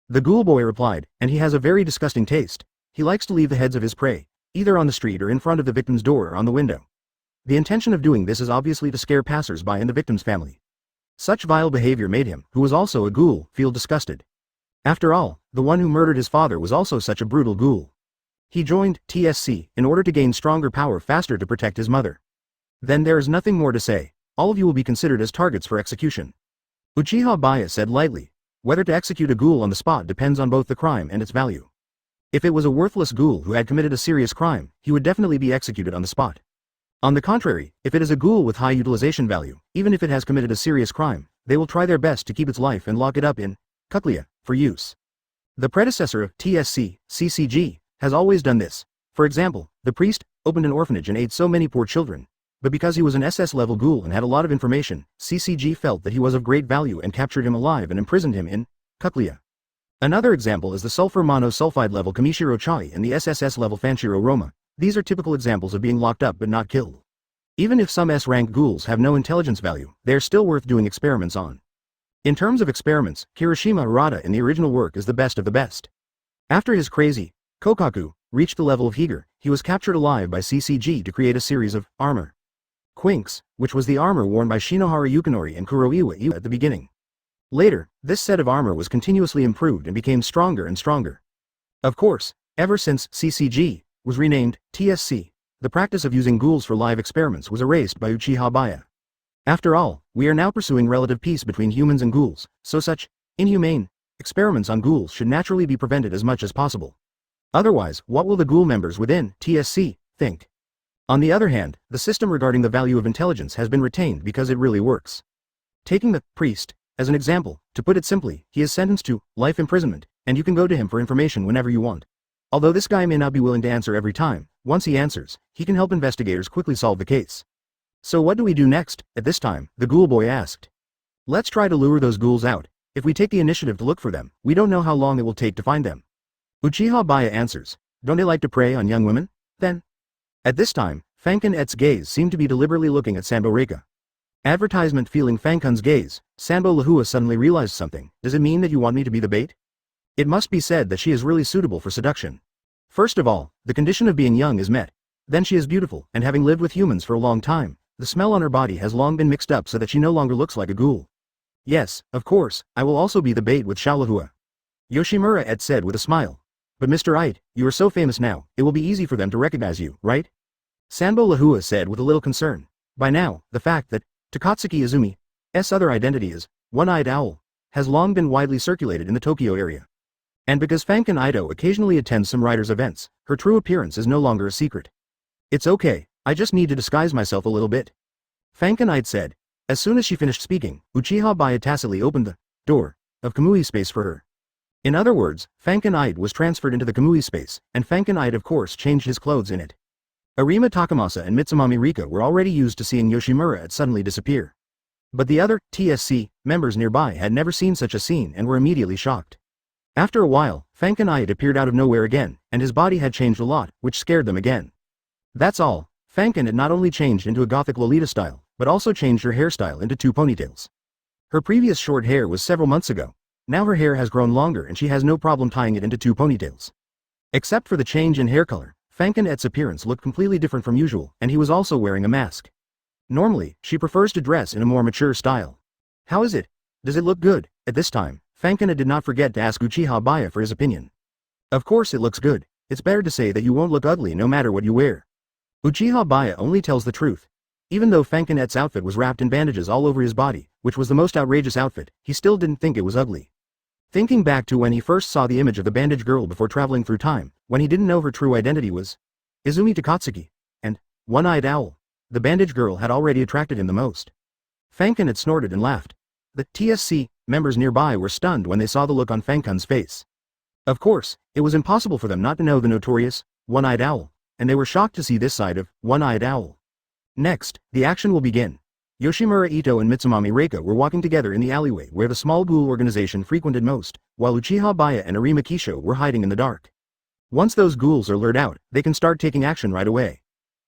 The ghoul boy replied, and he has a very disgusting taste. He likes to leave the heads of his prey, either on the street or in front of the victim's door or on the window. The intention of doing this is obviously to scare passers-by and the victim's family. Such vile behavior made him, who was also a ghoul, feel disgusted. After all, the one who murdered his father was also such a brutal ghoul. He joined TSC in order to gain stronger power faster to protect his mother. Then there is nothing more to say. All of you will be considered as targets for execution. Uchiha Baiye said lightly. Whether to execute a ghoul on the spot depends on both the crime and its value. If it was a worthless ghoul who had committed a serious crime, he would definitely be executed on the spot. On the contrary, if it is a ghoul with high utilization value, even if it has committed a serious crime, they will try their best to keep its life and lock it up in Kuklia for use. The predecessor of TSC, CCG, has always done this. For example, the priest opened an orphanage and ate so many poor children. But because he was an SS-level ghoul and had a lot of information, CCG felt that he was of great value and captured him alive and imprisoned him in Kuklia. Another example is the sulfur monosulfide-level Kamishiro Chai and the SSS-level Fanshiro Roma. These are typical examples of being locked up but not killed. Even if some S-rank ghouls have no intelligence value, they are still worth doing experiments on. In terms of experiments, Kirishima Arata in the original work is the best of the best. After his crazy Kokaku reached the level of Higer, he was captured alive by CCG to create a series of armor. Quinks, which was the armor worn by Shinohara Yukinori and Kuroiwa Iwa at the beginning. Later, this set of armor was continuously improved and became stronger and stronger. Of course, ever since CCG was renamed TSC, the practice of using ghouls for live experiments was erased by Uchiha Baiye. After all, we are now pursuing relative peace between humans and ghouls, so such inhumane experiments on ghouls should naturally be prevented as much as possible. Otherwise, what will the ghoul members within TSC think? On the other hand, the system regarding the value of intelligence has been retained because it really works. Taking the priest as an example, to put it simply, he is sentenced to life imprisonment, and you can go to him for information whenever you want. Although this guy may not be willing to answer every time, once he answers, he can help investigators quickly solve the case. So what do we do next? At this time, the ghoul boy asked. Let's try to lure those ghouls out. If we take the initiative to look for them, we don't know how long it will take to find them. Uchiha Baiye answers. Don't they like to prey on young women? Then. At this time, Fankin-et's gaze seemed to be deliberately looking at Sanbo Reika. Advertisement feeling Fankun's gaze, Sanbo Lahua suddenly realized something. Does it mean that you want me to be the bait? It must be said that she is really suitable for seduction. First of all, the condition of being young is met. Then she is beautiful, and having lived with humans for a long time, the smell on her body has long been mixed up so that she no longer looks like a ghoul. Yes, of course, I will also be the bait with Xiaolahua. Yoshimura et said with a smile. But Mr. Ite, you are so famous now, it will be easy for them to recognize you, right? Sanbo Lahua said with a little concern. By now, the fact that Takatsuki Izumi's other identity is One-Eyed Owl has long been widely circulated in the Tokyo area. And because Fankin Ito occasionally attends some writers' events, her true appearance is no longer a secret. It's okay, I just need to disguise myself a little bit. Fankin Ito said. As soon as she finished speaking, Uchiha Baiye tacitly opened the door of Kamui space for her. In other words, Fankin Ito was transferred into the Kamui space, and Fankin Ito of course changed his clothes in it. Arima Takamasa and Mitsumami Rika were already used to seeing Yoshimura suddenly disappear. But the other TSC members nearby had never seen such a scene and were immediately shocked. After a while, Fankin Ito appeared out of nowhere again, and his body had changed a lot, which scared them again. That's all. Fankin had not only changed into a gothic Lolita style, but also changed her hairstyle into 2 ponytails. Her previous short hair was several months ago. Now her hair has grown longer and she has no problem tying it into 2 ponytails. Except for the change in hair color, Fankin-et's appearance looked completely different from usual, and he was also wearing a mask. Normally, she prefers to dress in a more mature style. How is it? Does it look good? At this time, Fankin-et did not forget to ask Uchiha Baiye for his opinion. Of course it looks good. It's better to say that you won't look ugly no matter what you wear. Uchiha Baiye only tells the truth. Even though Fankin-et's outfit was wrapped in bandages all over his body, which was the most outrageous outfit, he still didn't think it was ugly. Thinking back to when he first saw the image of the bandage girl before traveling through time, when he didn't know her true identity was Izumi Takatsuki, and One-Eyed Owl, the bandage girl had already attracted him the most. Fangken had snorted and laughed. The TSC members nearby were stunned when they saw the look on Fangken's face. Of course, it was impossible for them not to know the notorious One-Eyed Owl, and they were shocked to see this side of One-Eyed Owl. Next, the action will begin. Yoshimura Ito and Mitsumami Reika were walking together in the alleyway where the small ghoul organization frequented most, while Uchiha Baiye and Arima Kisho were hiding in the dark. Once those ghouls are lured out, they can start taking action right away.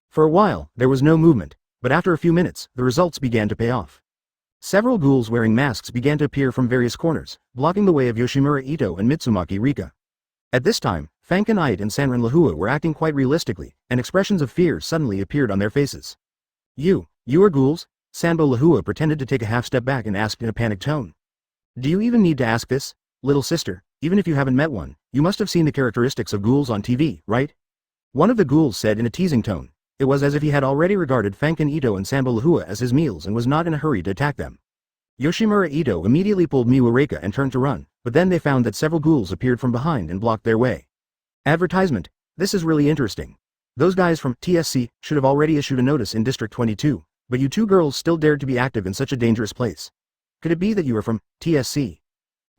For a while, there was no movement, but after a few minutes, the results began to pay off. Several ghouls wearing masks began to appear from various corners, blocking the way of Yoshimura Ito and Mitsumaki Rika. At this time, Fangken Ite and Sanran Lahua were acting quite realistically, and expressions of fear suddenly appeared on their faces. You are ghouls? Sanbo Lahua pretended to take a half step back and asked in a panicked tone. Do you even need to ask this, little sister? Even if you haven't met one, you must have seen the characteristics of ghouls on TV, right? One of the ghouls said in a teasing tone. It was as if he had already regarded Fangken Ito and Sanbo Lahua as his meals and was not in a hurry to attack them. Yoshimura Ito immediately pulled Miwa Reika and turned to run, but then they found that several ghouls appeared from behind and blocked their way. Advertisement. This is really interesting. Those guys from TSC should have already issued a notice in District 22. But you two girls still dared to be active in such a dangerous place. Could it be that you are from TSC?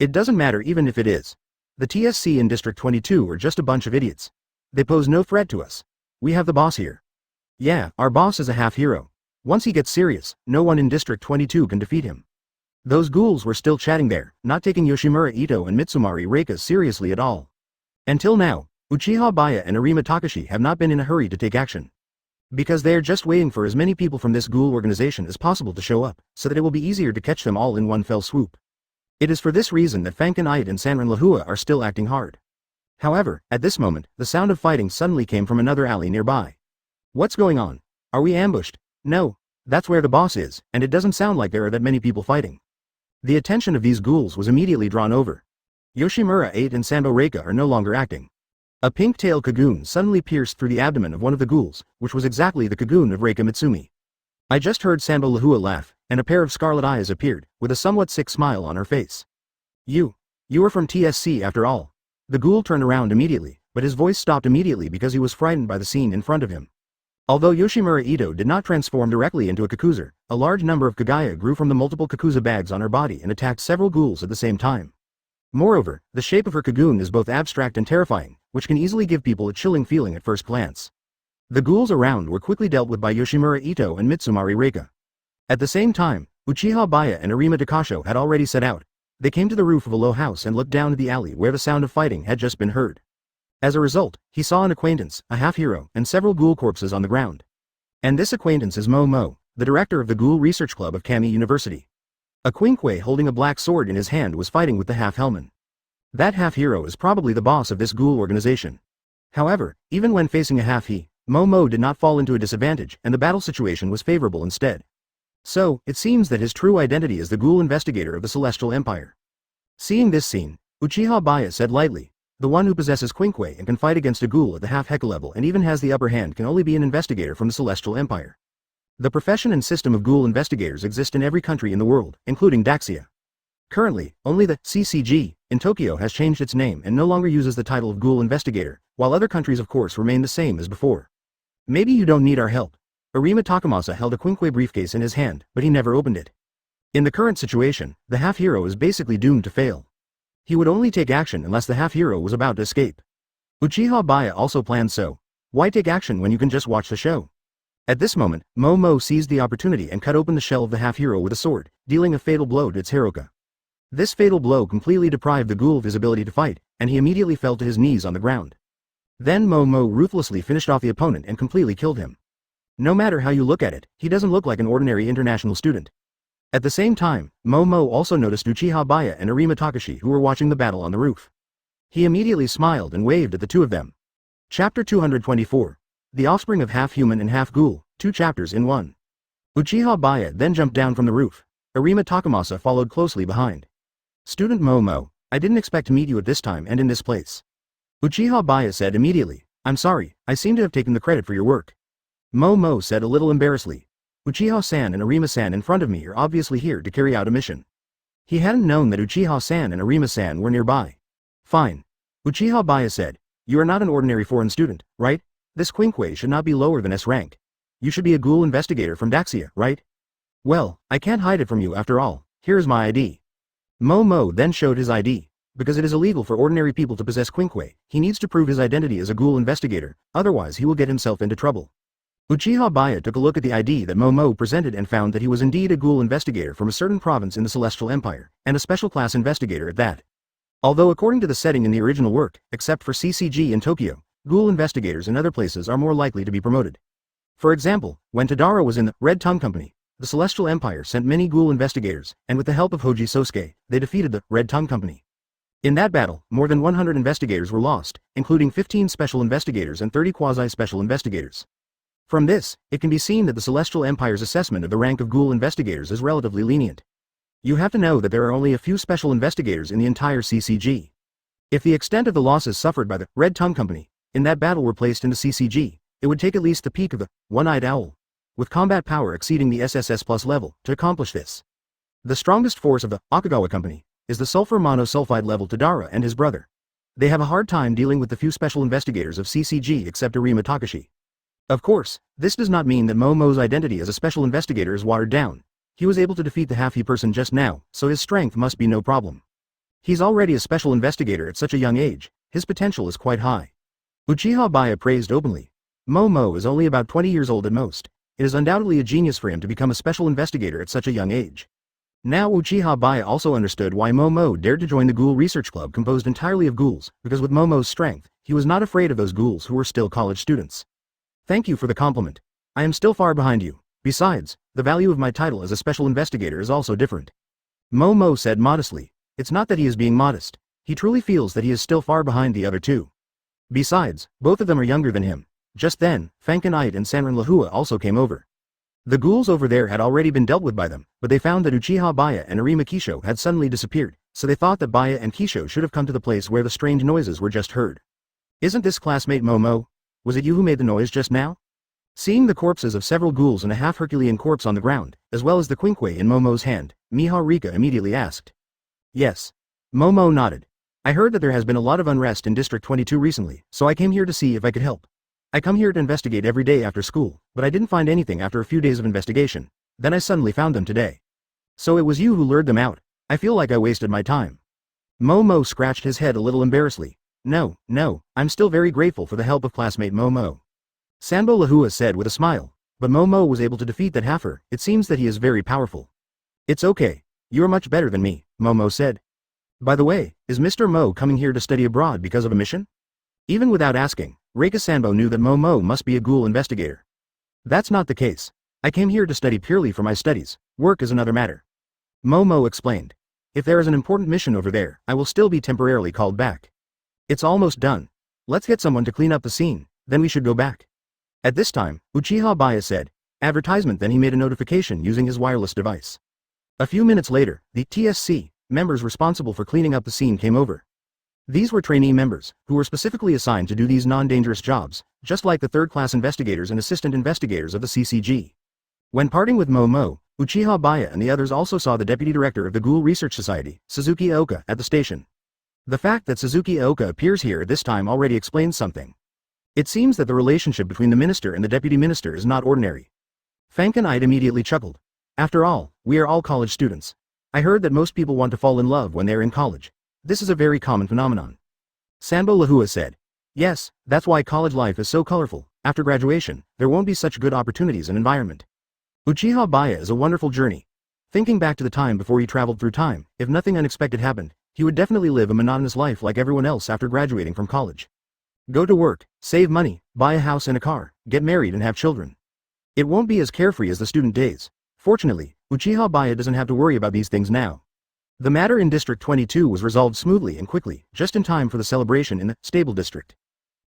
It doesn't matter even if it is. The TSC in District 22 are just a bunch of idiots. They pose no threat to us. We have the boss here. Yeah, our boss is a half-hero. Once he gets serious, no one in District 22 can defeat him. Those ghouls were still chatting there, not taking Yoshimura Ito and Mitsumari Reika seriously at all. Until now, Uchiha Baiye and Arima Takashi have not been in a hurry to take action. Because they are just waiting for as many people from this ghoul organization as possible to show up, so that it will be easier to catch them all in one fell swoop. It is for this reason that Fangken Ite and Sanran Lahua are still acting hard. However, at this moment, the sound of fighting suddenly came from another alley nearby. What's going on? Are we ambushed? No, that's where the boss is, and it doesn't sound like there are that many people fighting. The attention of these ghouls was immediately drawn over. Yoshimura Ite and Sanbo Reika are no longer acting. A pink-tailed cocoon suddenly pierced through the abdomen of one of the ghouls, which was exactly the cocoon of Reika Mitsumi. I just heard Sanbo Lahua laugh, and a pair of scarlet eyes appeared, with a somewhat sick smile on her face. You are from TSC after all. The ghoul turned around immediately, but his voice stopped immediately because he was frightened by the scene in front of him. Although Yoshimura Ito did not transform directly into a kakuzer, a large number of kagaya grew from the multiple kakuza bags on her body and attacked several ghouls at the same time. Moreover, the shape of her cocoon is both abstract and terrifying, which can easily give people a chilling feeling at first glance. The ghouls around were quickly dealt with by Yoshimura Ito and Mitsumari Reika. At the same time, Uchiha Baiye and Arima Takasho had already set out. They came to the roof of a low house and looked down at the alley where the sound of fighting had just been heard. As a result, he saw an acquaintance, a half-hero, and several ghoul corpses on the ground. And this acquaintance is Mo, the director of the Ghoul Research Club of Kamui University. A Quinkwe holding a black sword in his hand was fighting with the half-helman. That half-hero is probably the boss of this ghoul organization. However, even when facing a half-he, Mo did not fall into a disadvantage, and the battle situation was favorable instead. So, it seems that his true identity is the ghoul investigator of the Celestial Empire. Seeing this scene, Uchiha Baiye said lightly, the one who possesses Quinkwe and can fight against a ghoul at the half-heka level and even has the upper hand can only be an investigator from the Celestial Empire. The profession and system of ghoul investigators exist in every country in the world, including Daxia. Currently, only the CCG in Tokyo has changed its name and no longer uses the title of ghoul investigator, while other countries of course remain the same as before. Maybe you don't need our help. Arima Takamasa held a Quinkwe briefcase in his hand, but he never opened it. In the current situation, the half-hero is basically doomed to fail. He would only take action unless the half-hero was about to escape. Uchiha Baiye also planned so. Why take action when you can just watch the show? At this moment, Mo seized the opportunity and cut open the shell of the half-hero with a sword, dealing a fatal blow to its Hiroka. This fatal blow completely deprived the ghoul of his ability to fight, and he immediately fell to his knees on the ground. Then Mo ruthlessly finished off the opponent and completely killed him. No matter how you look at it, he doesn't look like an ordinary international student. At the same time, Mo also noticed Uchiha Baiye and Arima Takashi who were watching the battle on the roof. He immediately smiled and waved at the two of them. Chapter 224. The Offspring of Half-Human and Half-Ghoul, 2 chapters in 1. Uchiha Baiye then jumped down from the roof. Arima Takamasa followed closely behind. Student Mo, I didn't expect to meet you at this time and in this place. Uchiha Baiye said immediately, I'm sorry, I seem to have taken the credit for your work. Mo said a little embarrassedly. Uchiha-san and Arima-san in front of me are obviously here to carry out a mission. He hadn't known that Uchiha-san and Arima-san were nearby. Fine. Uchiha Baiye said, you are not an ordinary foreign student, right? This Quinque should not be lower than S rank. You should be a ghoul investigator from Daxia, right? Well, I can't hide it from you after all. Here is my ID. Momo then showed his ID. Because it is illegal for ordinary people to possess Quinque, he needs to prove his identity as a ghoul investigator, otherwise he will get himself into trouble. Uchiha Baiye took a look at the ID that Momo presented and found that he was indeed a ghoul investigator from a certain province in the Celestial Empire, and a special class investigator at that. Although according to the setting in the original work, except for CCG in Tokyo, ghoul investigators in other places are more likely to be promoted. For example, when Tadara was in the Red Tongue Company, the Celestial Empire sent many ghoul investigators, and with the help of Hoji Sosuke, they defeated the Red Tongue Company. In that battle, more than 100 investigators were lost, including 15 special investigators and 30 quasi-special investigators. From this, it can be seen that the Celestial Empire's assessment of the rank of ghoul investigators is relatively lenient. You have to know that there are only a few special investigators in the entire CCG. If the extent of the losses suffered by the Red Tongue Company in that battle were placed into CCG, it would take at least the peak of the One-Eyed Owl, with combat power exceeding the SSS Plus level, to accomplish this. The strongest force of the Akagawa Company is the sulfur monosulfide level Tadara and his brother. They have a hard time dealing with the few special investigators of CCG except Arima Takashi. Of course, this does not mean that Momo's identity as a special investigator is watered down. He was able to defeat the half-he person just now, so his strength must be no problem. He's already a special investigator at such a young age, his potential is quite high. Uchiha Baiye praised openly. Momo is only about 20 years old at most. It is undoubtedly a genius for him to become a special investigator at such a young age. Now Uchiha Baiye also understood why Momo dared to join the Ghoul Research Club composed entirely of ghouls, because with Momo's strength, he was not afraid of those ghouls who were still college students. Thank you for the compliment. I am still far behind you. Besides, the value of my title as a special investigator is also different. Momo said modestly. It's not that he is being modest. He truly feels that he is still far behind the other two. Besides, both of them are younger than him. Just then, Fankenite and Sanran Lahua also came over. The ghouls over there had already been dealt with by them, but they found that Uchiha Baiye and Arima Kisho had suddenly disappeared, so they thought that Baiye and Kisho should have come to the place where the strange noises were just heard. Isn't this classmate Momo? Was it you who made the noise just now? Seeing the corpses of several ghouls and a half-Herculean corpse on the ground, as well as the Quinque in Momo's hand, Miha Rika immediately asked. Yes. Momo nodded. I heard that there has been a lot of unrest in District 22 recently, so I came here to see if I could help. I come here to investigate every day after school, but I didn't find anything after a few days of investigation. Then I suddenly found them today. So it was you who lured them out. I feel like I wasted my time. Momo scratched his head a little embarrassedly. No, I'm still very grateful for the help of classmate Momo. Sanbo Lahua said with a smile, but Momo was able to defeat that halfer. It seems that he is very powerful. It's okay. You're much better than me, Momo said. By the way, is Mr. Mo coming here to study abroad because of a mission? Even without asking, Reika Sanbo knew that Momo must be a ghoul investigator. That's not the case. I came here to study purely for my studies. Work is another matter. Momo explained. If there is an important mission over there, I will still be temporarily called back. It's almost done. Let's get someone to clean up the scene, then we should go back. At this time, Uchiha Baiye said, advertisement. Then he made a notification using his wireless device. A few minutes later, the TSC members responsible for cleaning up the scene came over. These were trainee members, who were specifically assigned to do these non-dangerous jobs, just like the third-class investigators and assistant investigators of the CCG. When parting with Momo, Uchiha Baiye and the others also saw the deputy director of the Ghoul Research Society, Suzuki Oka, at the station. The fact that Suzuki Oka appears here at this time already explains something. It seems that the relationship between the minister and the deputy minister is not ordinary. Fankenite immediately chuckled. After all, we are all college students. I heard that most people want to fall in love when they are in college. This is a very common phenomenon. Sanbo Lahua said. Yes, that's why college life is so colorful. After graduation, there won't be such good opportunities and environment. Uchiha Baiye is a wonderful journey. Thinking back to the time before he traveled through time, if nothing unexpected happened, he would definitely live a monotonous life like everyone else after graduating from college. Go to work, save money, buy a house and a car, get married and have children. It won't be as carefree as the student days. Fortunately, Uchiha Baiye doesn't have to worry about these things now. The matter in District 22 was resolved smoothly and quickly, just in time for the celebration in the Stable District.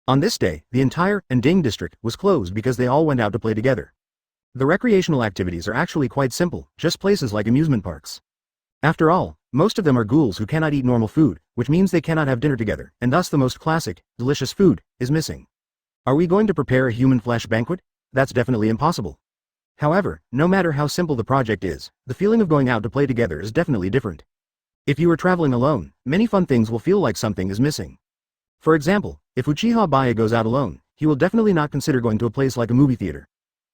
On this day, the entire Ending District was closed because they all went out to play together. The recreational activities are actually quite simple, just places like amusement parks. After all, most of them are ghouls who cannot eat normal food, which means they cannot have dinner together, and thus the most classic, delicious food is missing. Are we going to prepare a human flesh banquet? That's definitely impossible. However, no matter how simple the project is, the feeling of going out to play together is definitely different. If you are traveling alone, many fun things will feel like something is missing. For example, if Uchiha Baiye goes out alone, he will definitely not consider going to a place like a movie theater.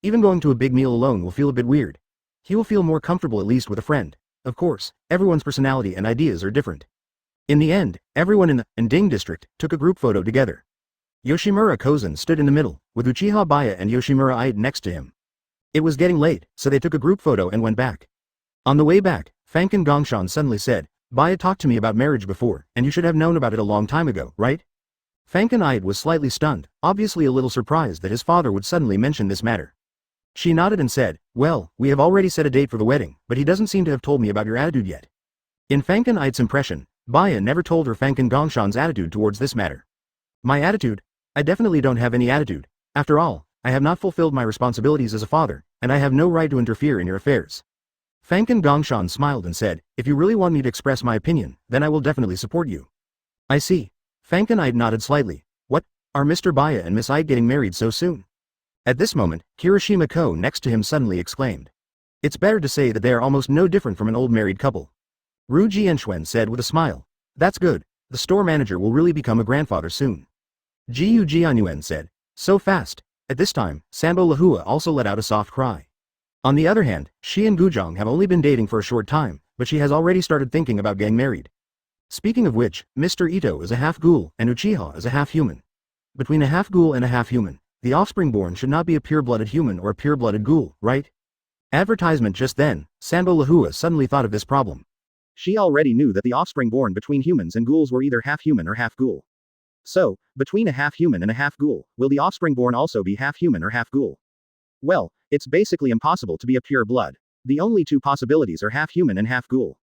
Even going to a big meal alone will feel a bit weird. He will feel more comfortable at least with a friend. Of course, everyone's personality and ideas are different. In the end, everyone in the Ending district took a group photo together. Yoshimura Kozen stood in the middle, with Uchiha Baiye and Yoshimura Ide next to him. It was getting late, so they took a group photo and went back. On the way back, Fanken Gongshan suddenly said, "Baiye talked to me about marriage before, and you should have known about it a long time ago, right?" Fanken Ide was slightly stunned, obviously a little surprised that his father would suddenly mention this matter. She nodded and said, "Well, we have already set a date for the wedding, but he doesn't seem to have told me about your attitude yet." In Fanken Ide's impression, Baiye never told her Fanken Gongshan's attitude towards this matter. "My attitude? I definitely don't have any attitude. After all, I have not fulfilled my responsibilities as a father, and I have no right to interfere in your affairs." Fanken Gongshan smiled and said, "If you really want me to express my opinion, then I will definitely support you." "I see." Fanken Ide nodded slightly. "What? Are Mr. Baiye and Miss Ide getting married so soon?" At this moment, Kirishima Ko next to him suddenly exclaimed. "It's better to say that they are almost no different from an old married couple." Ru Jianxuan said with a smile. "That's good. The store manager will really become a grandfather soon." Jiu Jianyuan said. "So fast." At this time, Sanbo Lahua also let out a soft cry. On the other hand, she and Gujong have only been dating for a short time, but she has already started thinking about getting married. Speaking of which, Mr. Ito is a half ghoul and Uchiha is a half human. Between a half ghoul and a half human, the offspring born should not be a pure-blooded human or a pure-blooded ghoul, right? Advertisement just then, Sanbo Lahua suddenly thought of this problem. She already knew that the offspring born between humans and ghouls were either half human or half ghoul. So, between a half human and a half ghoul, will the offspring born also be half human or half ghoul? Well, it's basically impossible to be a pure blood. The only two possibilities are half human and half ghoul.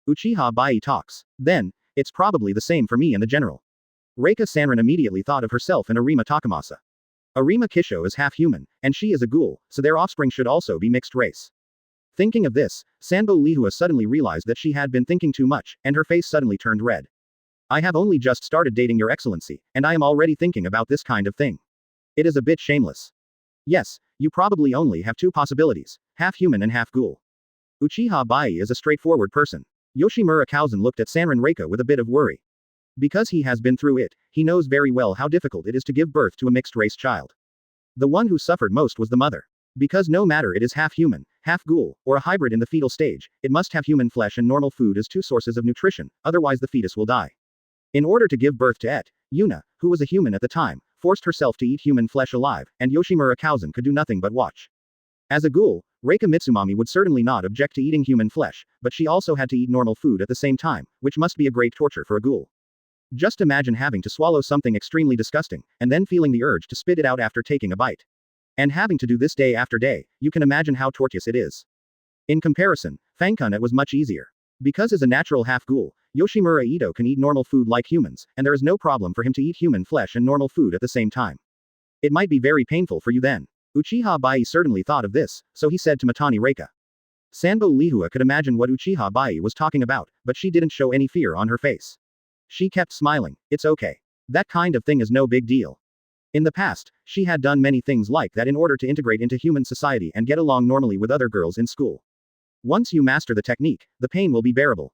Uchiha Baiye talks. Then, it's probably the same for me and the general. Reika Sanran immediately thought of herself and Arima Takamasa. Arima Kisho is half human, and she is a ghoul, so their offspring should also be mixed race. Thinking of this, Sanbo Lihua suddenly realized that she had been thinking too much, and her face suddenly turned red. "I have only just started dating your excellency, and I am already thinking about this kind of thing. It is a bit shameless." "Yes, you probably only have two possibilities, half human and half ghoul." Uchiha Baiye is a straightforward person. Yoshimura Kauzen looked at Sanran Reika with a bit of worry. Because he has been through it, he knows very well how difficult it is to give birth to a mixed-race child. The one who suffered most was the mother. Because no matter it is half human, half ghoul, or a hybrid in the fetal stage, it must have human flesh and normal food as two sources of nutrition, otherwise the fetus will die. In order to give birth to Yuna, who was a human at the time, forced herself to eat human flesh alive, and Yoshimura Kauzen could do nothing but watch. As a ghoul, Reika Mitsumami would certainly not object to eating human flesh, but she also had to eat normal food at the same time, which must be a great torture for a ghoul. Just imagine having to swallow something extremely disgusting, and then feeling the urge to spit it out after taking a bite. And having to do this day after day, you can imagine how tortuous it is. In comparison, Fangkun was much easier. Because as a natural half-ghoul, Yoshimura Ito can eat normal food like humans, and there is no problem for him to eat human flesh and normal food at the same time. It might be very painful for you then. Uchiha Baiye certainly thought of this, so he said to Matani Reika. Sanbo Lihua could imagine what Uchiha Baiye was talking about, but she didn't show any fear on her face. She kept smiling. "It's okay. That kind of thing is no big deal." In the past, she had done many things like that in order to integrate into human society and get along normally with other girls in school. Once you master the technique, the pain will be bearable.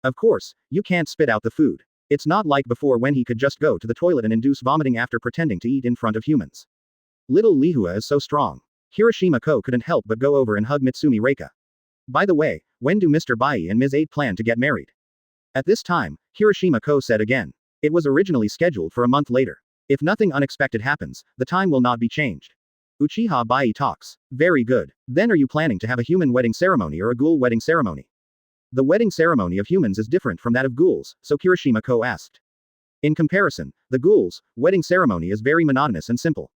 Of course, you can't spit out the food. It's not like before when he could just go to the toilet and induce vomiting after pretending to eat in front of humans. Little Lihua is so strong. Kirishima Ko couldn't help but go over and hug Mitsumi Reika. "By the way, when do Mr. Baiye and Ms. Ade plan to get married?" At this time, Kirishima Ko said again. It was originally scheduled for a month later. If nothing unexpected happens, the time will not be changed. Uchiha Baiye talks. "Very good. Then are you planning to have a human wedding ceremony or a ghoul wedding ceremony?" The wedding ceremony of humans is different from that of ghouls, so Kirishima Ko asked. In comparison, the ghouls' wedding ceremony is very monotonous and simple.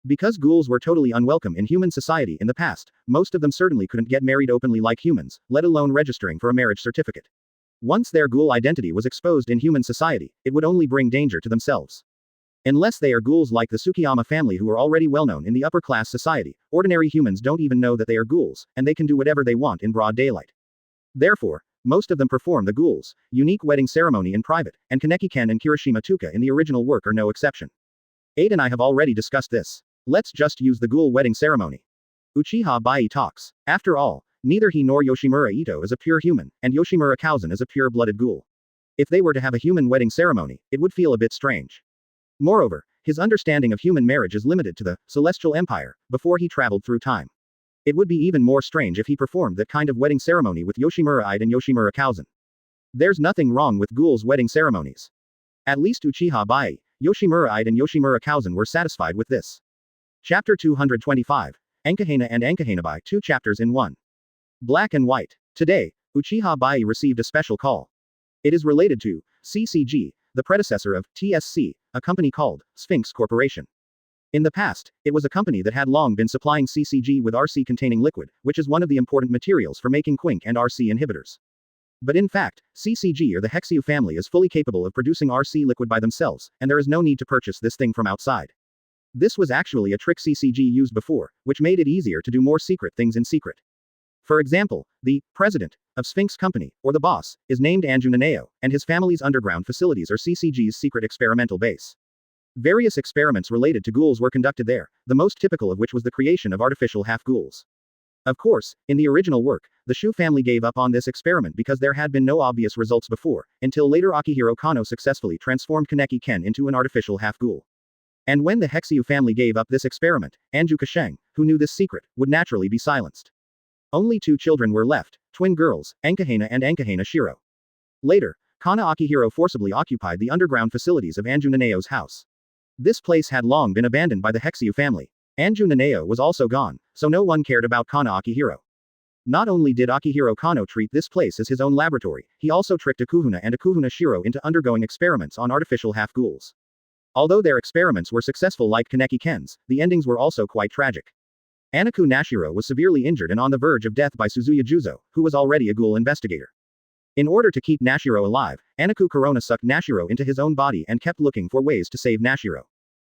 Because ghouls were totally unwelcome in human society in the past, most of them certainly couldn't get married openly like humans, let alone registering for a marriage certificate. Once their ghoul identity was exposed in human society, it would only bring danger to themselves. Unless they are ghouls like the Tsukiyama family who are already well known in the upper class society, ordinary humans don't even know that they are ghouls, and they can do whatever they want in broad daylight. Therefore, most of them perform the ghouls' unique wedding ceremony in private, and Kaneki-ken and Kirishima Tuka in the original work are no exception. Ade and I have already discussed this. Let's just use the ghoul wedding ceremony. Uchiha Baiye talks. After all, Neither he nor Yoshimura Ito is a pure human, and Yoshimura Kouzen is a pure-blooded ghoul. If they were to have a human wedding ceremony, it would feel a bit strange. Moreover, his understanding of human marriage is limited to the Celestial Empire, before he traveled through time. It would be even more strange if he performed that kind of wedding ceremony with Yoshimura Ito and Yoshimura Kouzen. There's nothing wrong with ghouls' wedding ceremonies. At least Uchiha Baiye, Yoshimura Ito and Yoshimura Kouzen were satisfied with this. Chapter 225. Enkahena and Enkahena 2 chapters in 1. Black and White. Today, Uchiha Baiye received a special call. It is related to CCG, the predecessor of TSC, a company called Sphinx Corporation. In the past, it was a company that had long been supplying CCG with RC-containing liquid, which is one of the important materials for making Quink and RC inhibitors. But in fact, CCG or the Hexyu family is fully capable of producing RC liquid by themselves, and there is no need to purchase this thing from outside. This was actually a trick CCG used before, which made it easier to do more secret things in secret. For example, the president of Sphinx Company, or the boss, is named Anju Nanao, and his family's underground facilities are CCG's secret experimental base. Various experiments related to ghouls were conducted there, the most typical of which was the creation of artificial half-ghouls. Of course, in the original work, the Shu family gave up on this experiment because there had been no obvious results before, until later Akihiro Kano successfully transformed Kaneki Ken into an artificial half-ghoul. And when the Hexyu family gave up this experiment, Anju Kasheng, who knew this secret, would naturally be silenced. Only 2 children were left, twin girls, Enkahena and Enkahena Shiro. Later, Kana Akihiro forcibly occupied the underground facilities of Anju Nanao's house. This place had long been abandoned by the Hexyu family. Anju Nanao was also gone, so no one cared about Kana Akihiro. Not only did Akihiro Kano treat this place as his own laboratory, he also tricked Akuhuna and Akuhuna Shiro into undergoing experiments on artificial half-ghouls. Although their experiments were successful like Kaneki Ken's, the endings were also quite tragic. Anaku Nashiro was severely injured and on the verge of death by Suzuya Juzo, who was already a ghoul investigator. In order to keep Nashiro alive, Anaku Corona sucked Nashiro into his own body and kept looking for ways to save Nashiro.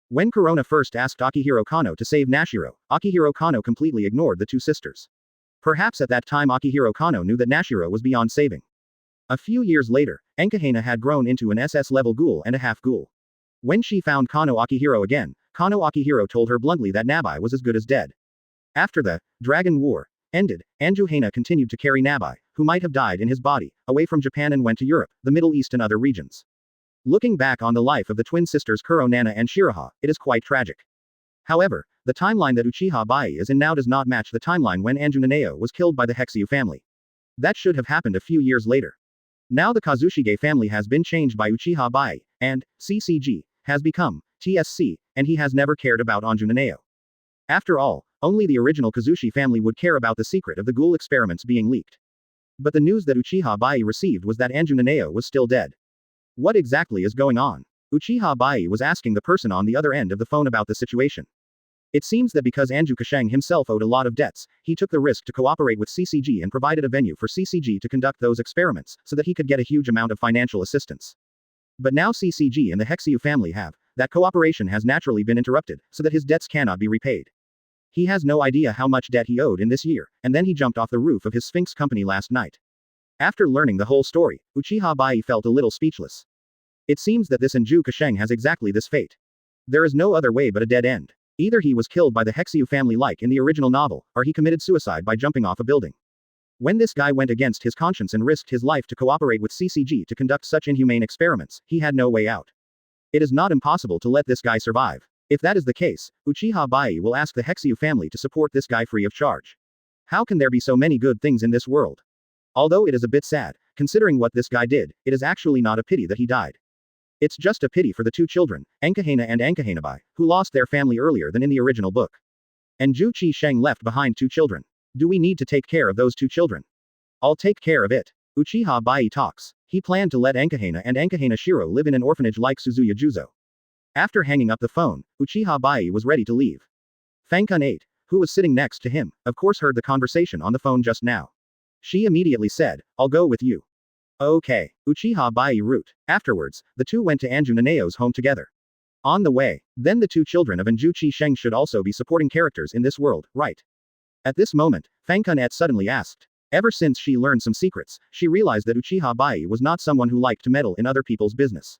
When Corona first asked Akihiro Kano to save Nashiro, Akihiro Kano completely ignored the 2 sisters. Perhaps at that time Akihiro Kano knew that Nashiro was beyond saving. A few years later, Enkahena had grown into an SS-level ghoul and a half-ghoul. When she found Kano Akihiro again, Kano Akihiro told her bluntly that Nabai was as good as dead. After the Dragon War ended, Anju Hana continued to carry Nabai, who might have died in his body, away from Japan and went to Europe, the Middle East and other regions. Looking back on the life of the twin sisters Kuro Nana and Shiraha, it is quite tragic. However, the timeline that Uchiha Baiye is in now does not match the timeline when Anju Nanao was killed by the Hexyu family. That should have happened a few years later. Now the Kazushige family has been changed by Uchiha Baiye, and CCG has become TSC, and he has never cared about Anju Nanao. After all, only the original Kazushi family would care about the secret of the ghoul experiments being leaked. But the news that Uchiha Baiye received was that Anju Nanao was still dead. What exactly is going on? Uchiha Baiye was asking the person on the other end of the phone about the situation. It seems that because Anju Kasheng himself owed a lot of debts, he took the risk to cooperate with CCG and provided a venue for CCG to conduct those experiments, so that he could get a huge amount of financial assistance. But now CCG and the Hexyu family have, that cooperation has naturally been interrupted, so that his debts cannot be repaid. He has no idea how much debt he owed in this year, and then he jumped off the roof of his Sphinx company last night. After learning the whole story, Uchiha Baiye felt a little speechless. It seems that this Anju Kasheng has exactly this fate. There is no other way but a dead end. Either he was killed by the Hexyu family like in the original novel, or he committed suicide by jumping off a building. When this guy went against his conscience and risked his life to cooperate with CCG to conduct such inhumane experiments, he had no way out. It is not impossible to let this guy survive. If that is the case, Uchiha Baiye will ask the Hexyu family to support this guy free of charge. How can there be so many good things in this world? Although it is a bit sad, considering what this guy did, it is actually not a pity that he died. It's just a pity for the 2 children, Enkahena and Enkahena, who lost their family earlier than in the original book. And Ju Chi Sheng left behind 2 children. Do we need to take care of those 2 children? I'll take care of it. Uchiha Baiye talks. He planned to let Enkahena and Enkahena Shiro live in an orphanage like Suzuya Juzo. After hanging up the phone, Uchiha Baiye was ready to leave. Fangkun 8, who was sitting next to him, of course heard the conversation on the phone just now. She immediately said, "I'll go with you." Okay. Uchiha Baiye route. Afterwards, the 2 went to Anju Nanao's home together. On the way, then the 2 children of Anju Chi Sheng should also be supporting characters in this world, right? At this moment, Fangkun 8 suddenly asked. Ever since she learned some secrets, she realized that Uchiha Baiye was not someone who liked to meddle in other people's business.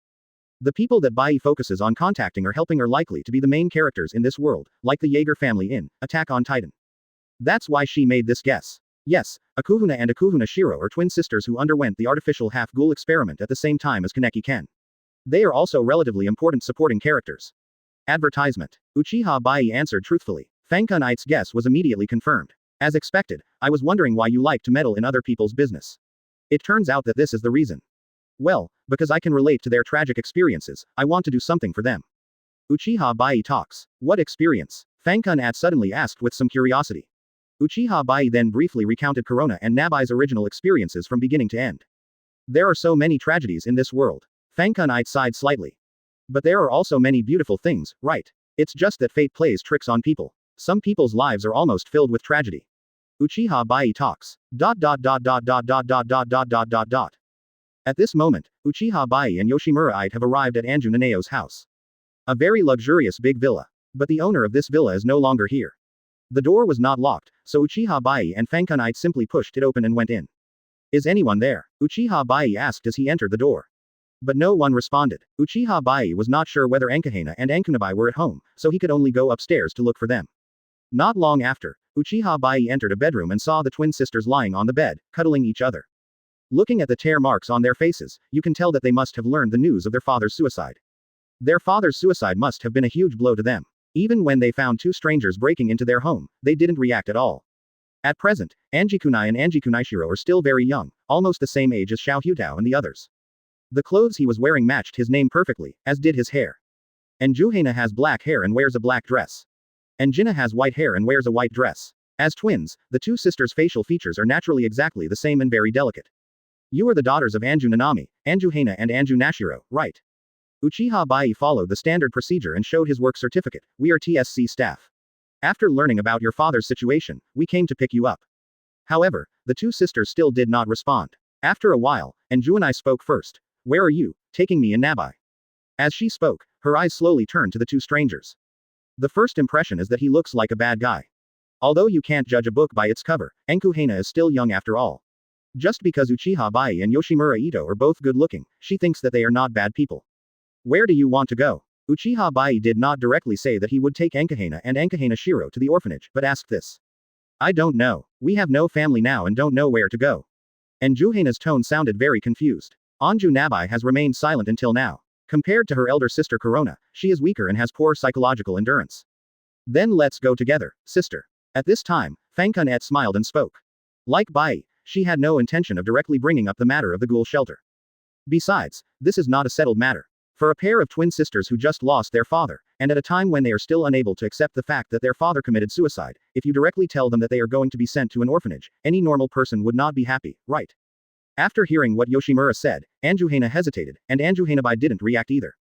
The people that Baiye focuses on contacting or helping are likely to be the main characters in this world, like the Jaeger family in Attack on Titan. That's why she made this guess. Yes, Akuhuna and Akuhuna Shiro are twin sisters who underwent the artificial half-ghoul experiment at the same time as Kaneki-ken. They are also relatively important supporting characters. Advertisement. Uchiha Baiye answered truthfully. Fangkun-ite's guess was immediately confirmed. As expected, I was wondering why you like to meddle in other people's business. It turns out that this is the reason. Well, because I can relate to their tragic experiences, I want to do something for them. Uchiha Baiye talks. What experience? Fangkun-ate suddenly asked with some curiosity. Uchiha Baiye then briefly recounted Corona and Nabai's original experiences from beginning to end. There are so many tragedies in this world. Fangkun-ite sighed slightly. But there are also many beautiful things, right? It's just that fate plays tricks on people. Some people's lives are almost filled with tragedy. Uchiha Baiye talks. ... At this moment, Uchiha Baiye and Yoshimura-ite have arrived at Anju Naneo's house. A very luxurious big villa. But the owner of this villa is no longer here. The door was not locked, so Uchiha Baiye and Fangkun-ite simply pushed it open and went in. Is anyone there? Uchiha Baiye asked as he entered the door. But no one responded. Uchiha Baiye was not sure whether Ankahana and Ankunabai were at home, so he could only go upstairs to look for them. Not long after, Uchiha Baiye entered a bedroom and saw the twin sisters lying on the bed, cuddling each other. Looking at the tear marks on their faces, you can tell that they must have learned the news of their father's suicide. Their father's suicide must have been a huge blow to them. Even when they found two strangers breaking into their home, they didn't react at all. At present, Anjikunai and Anjikunaishiro are still very young, almost the same age as Xiao Hutao and the others. The clothes he was wearing matched his name perfectly, as did his hair. And Juhana has black hair and wears a black dress. And Jinna has white hair and wears a white dress. As twins, the two sisters' facial features are naturally exactly the same and very delicate. You are the daughters of Anju Nanami, Anju Hana and Anju Nashiro, right? Uchiha Baiye followed the standard procedure and showed his work certificate. We are TSC staff. After learning about your father's situation, we came to pick you up. However, the two sisters still did not respond. After a while, Anju and I spoke first. Where are you, taking me and Nabai? As she spoke, her eyes slowly turned to the two strangers. The first impression is that he looks like a bad guy. Although you can't judge a book by its cover, Enku Hana is still young after all. Just because Uchiha Baiye and Yoshimura Ito are both good looking, she thinks that they are not bad people. Where do you want to go? Uchiha Baiye did not directly say that he would take Ankahana and Ankahana Shiro to the orphanage, but asked this. I don't know. We have no family now and don't know where to go. And Juhana's tone sounded very confused. Anju Nabai has remained silent until now. Compared to her elder sister Corona, she is weaker and has poor psychological endurance. Then let's go together, sister. At this time, Fangkun-ate smiled and spoke. Like Baiye, she had no intention of directly bringing up the matter of the ghoul shelter. Besides, this is not a settled matter. For a pair of twin sisters who just lost their father, and at a time when they are still unable to accept the fact that their father committed suicide, if you directly tell them that they are going to be sent to an orphanage, any normal person would not be happy, right? After hearing what Yoshimura said, Anjuhana hesitated, and Anjuhanabai didn't react either.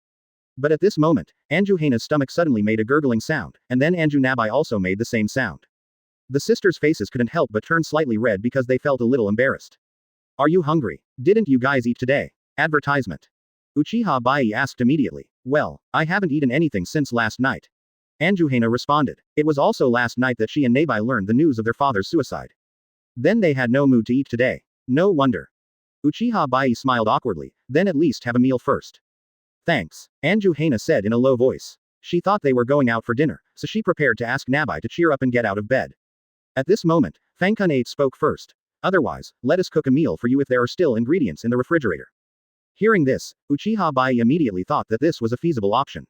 But at this moment, Anjuhana's stomach suddenly made a gurgling sound, and then Anjunabai also made the same sound. The sisters' faces couldn't help but turn slightly red because they felt a little embarrassed. Are you hungry? Didn't you guys eat today? Advertisement. Uchiha Baiye asked immediately. Well, I haven't eaten anything since last night. Anjuhana responded. It was also last night that she and Nabai learned the news of their father's suicide. Then they had no mood to eat today. No wonder. Uchiha Baiye smiled awkwardly, then at least have a meal first. Thanks, Anjuhana said in a low voice. She thought they were going out for dinner, so she prepared to ask Nabai to cheer up and get out of bed. At this moment, Fangkun-ate spoke first. Otherwise, let us cook a meal for you if there are still ingredients in the refrigerator. Hearing this, Uchiha Baiye immediately thought that this was a feasible option.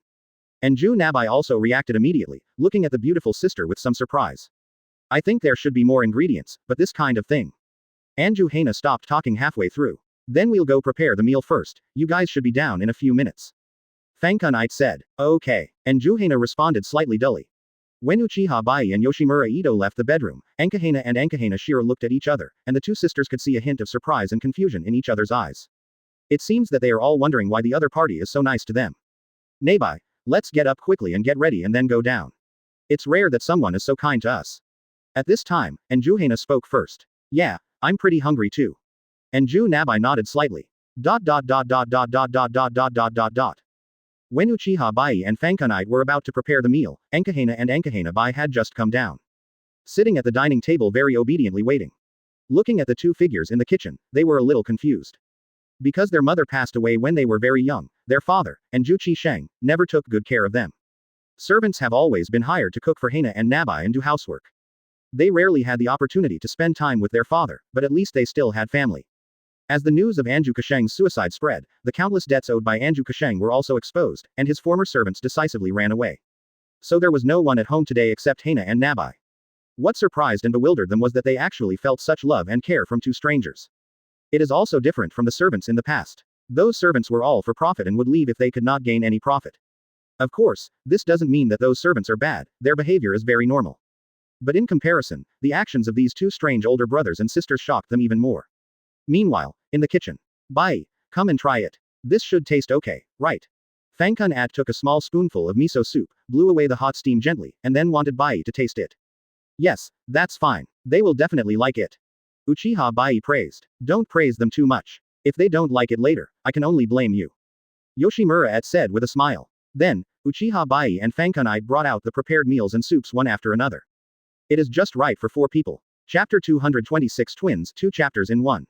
And Ju Nabai also reacted immediately, looking at the beautiful sister with some surprise. I think there should be more ingredients, but this kind of thing. Anju Hana stopped talking halfway through. Then we'll go prepare the meal first, you guys should be down in a few minutes. Fangkun-ite said. Okay. And Juhana responded slightly dully. When Uchiha Baiye and Yoshimura Ito left the bedroom, Ankahana and Ankahana Shiro looked at each other, and the two sisters could see a hint of surprise and confusion in each other's eyes. It seems that they are all wondering why the other party is so nice to them. Nabai, let's get up quickly and get ready and then go down. It's rare that someone is so kind to us. At this time, Anjuhana spoke first. Yeah, I'm pretty hungry too. And Ju Nabai nodded slightly. When Uchiha Baiye and Fangkun-ite were about to prepare the meal, Ankahana and Ankahana Bai had just come down. Sitting at the dining table very obediently waiting. Looking at the two figures in the kitchen, they were a little confused. Because their mother passed away when they were very young, their father, and Ju Chi Sheng, never took good care of them. Servants have always been hired to cook for Hana and Nabai and do housework. They rarely had the opportunity to spend time with their father, but at least they still had family. As the news of Anju Kasheng's suicide spread, the countless debts owed by Anju Kasheng were also exposed, and his former servants decisively ran away. So there was no one at home today except Hana and Nabai. What surprised and bewildered them was that they actually felt such love and care from two strangers. It is also different from the servants in the past. Those servants were all for profit and would leave if they could not gain any profit. Of course, this doesn't mean that those servants are bad, their behavior is very normal. But in comparison, the actions of these two strange older brothers and sisters shocked them even more. Meanwhile, in the kitchen. Baiye, come and try it. This should taste okay, right? Fangkun At took a small spoonful of miso soup, blew away the hot steam gently, and then wanted Baiye to taste it. Yes, that's fine. They will definitely like it. Uchiha Baiye praised. Don't praise them too much. If they don't like it later, I can only blame you. Yoshimura said with a smile. Then, Uchiha Baiye and Fangkun brought out the prepared meals and soups one after another. It is just right for 4 people. Chapter 226 Twins, 2 chapters in 1.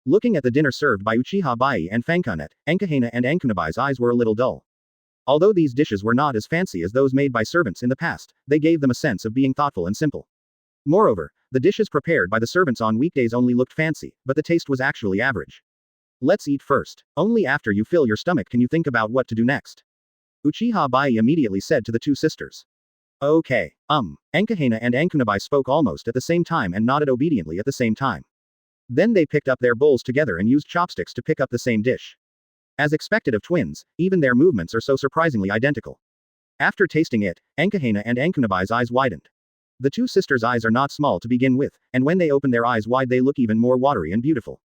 Looking at the dinner served by Uchiha Baiye and Fangkun, Ankahana and Ankunabai's eyes were a little dull. Although these dishes were not as fancy as those made by servants in the past, they gave them a sense of being thoughtful and simple. Moreover, the dishes prepared by the servants on weekdays only looked fancy, but the taste was actually average. Let's eat first. Only after you fill your stomach can you think about what to do next. Uchiha Baiye immediately said to the two sisters. Okay. Ankahana and Ankunabai spoke almost at the same time and nodded obediently at the same time. Then they picked up their bowls together and used chopsticks to pick up the same dish. As expected of twins, even their movements are so surprisingly identical. After tasting it, Ankahana and Ankunabai's eyes widened. The two sisters' eyes are not small to begin with, and when they open their eyes wide they look even more watery and beautiful.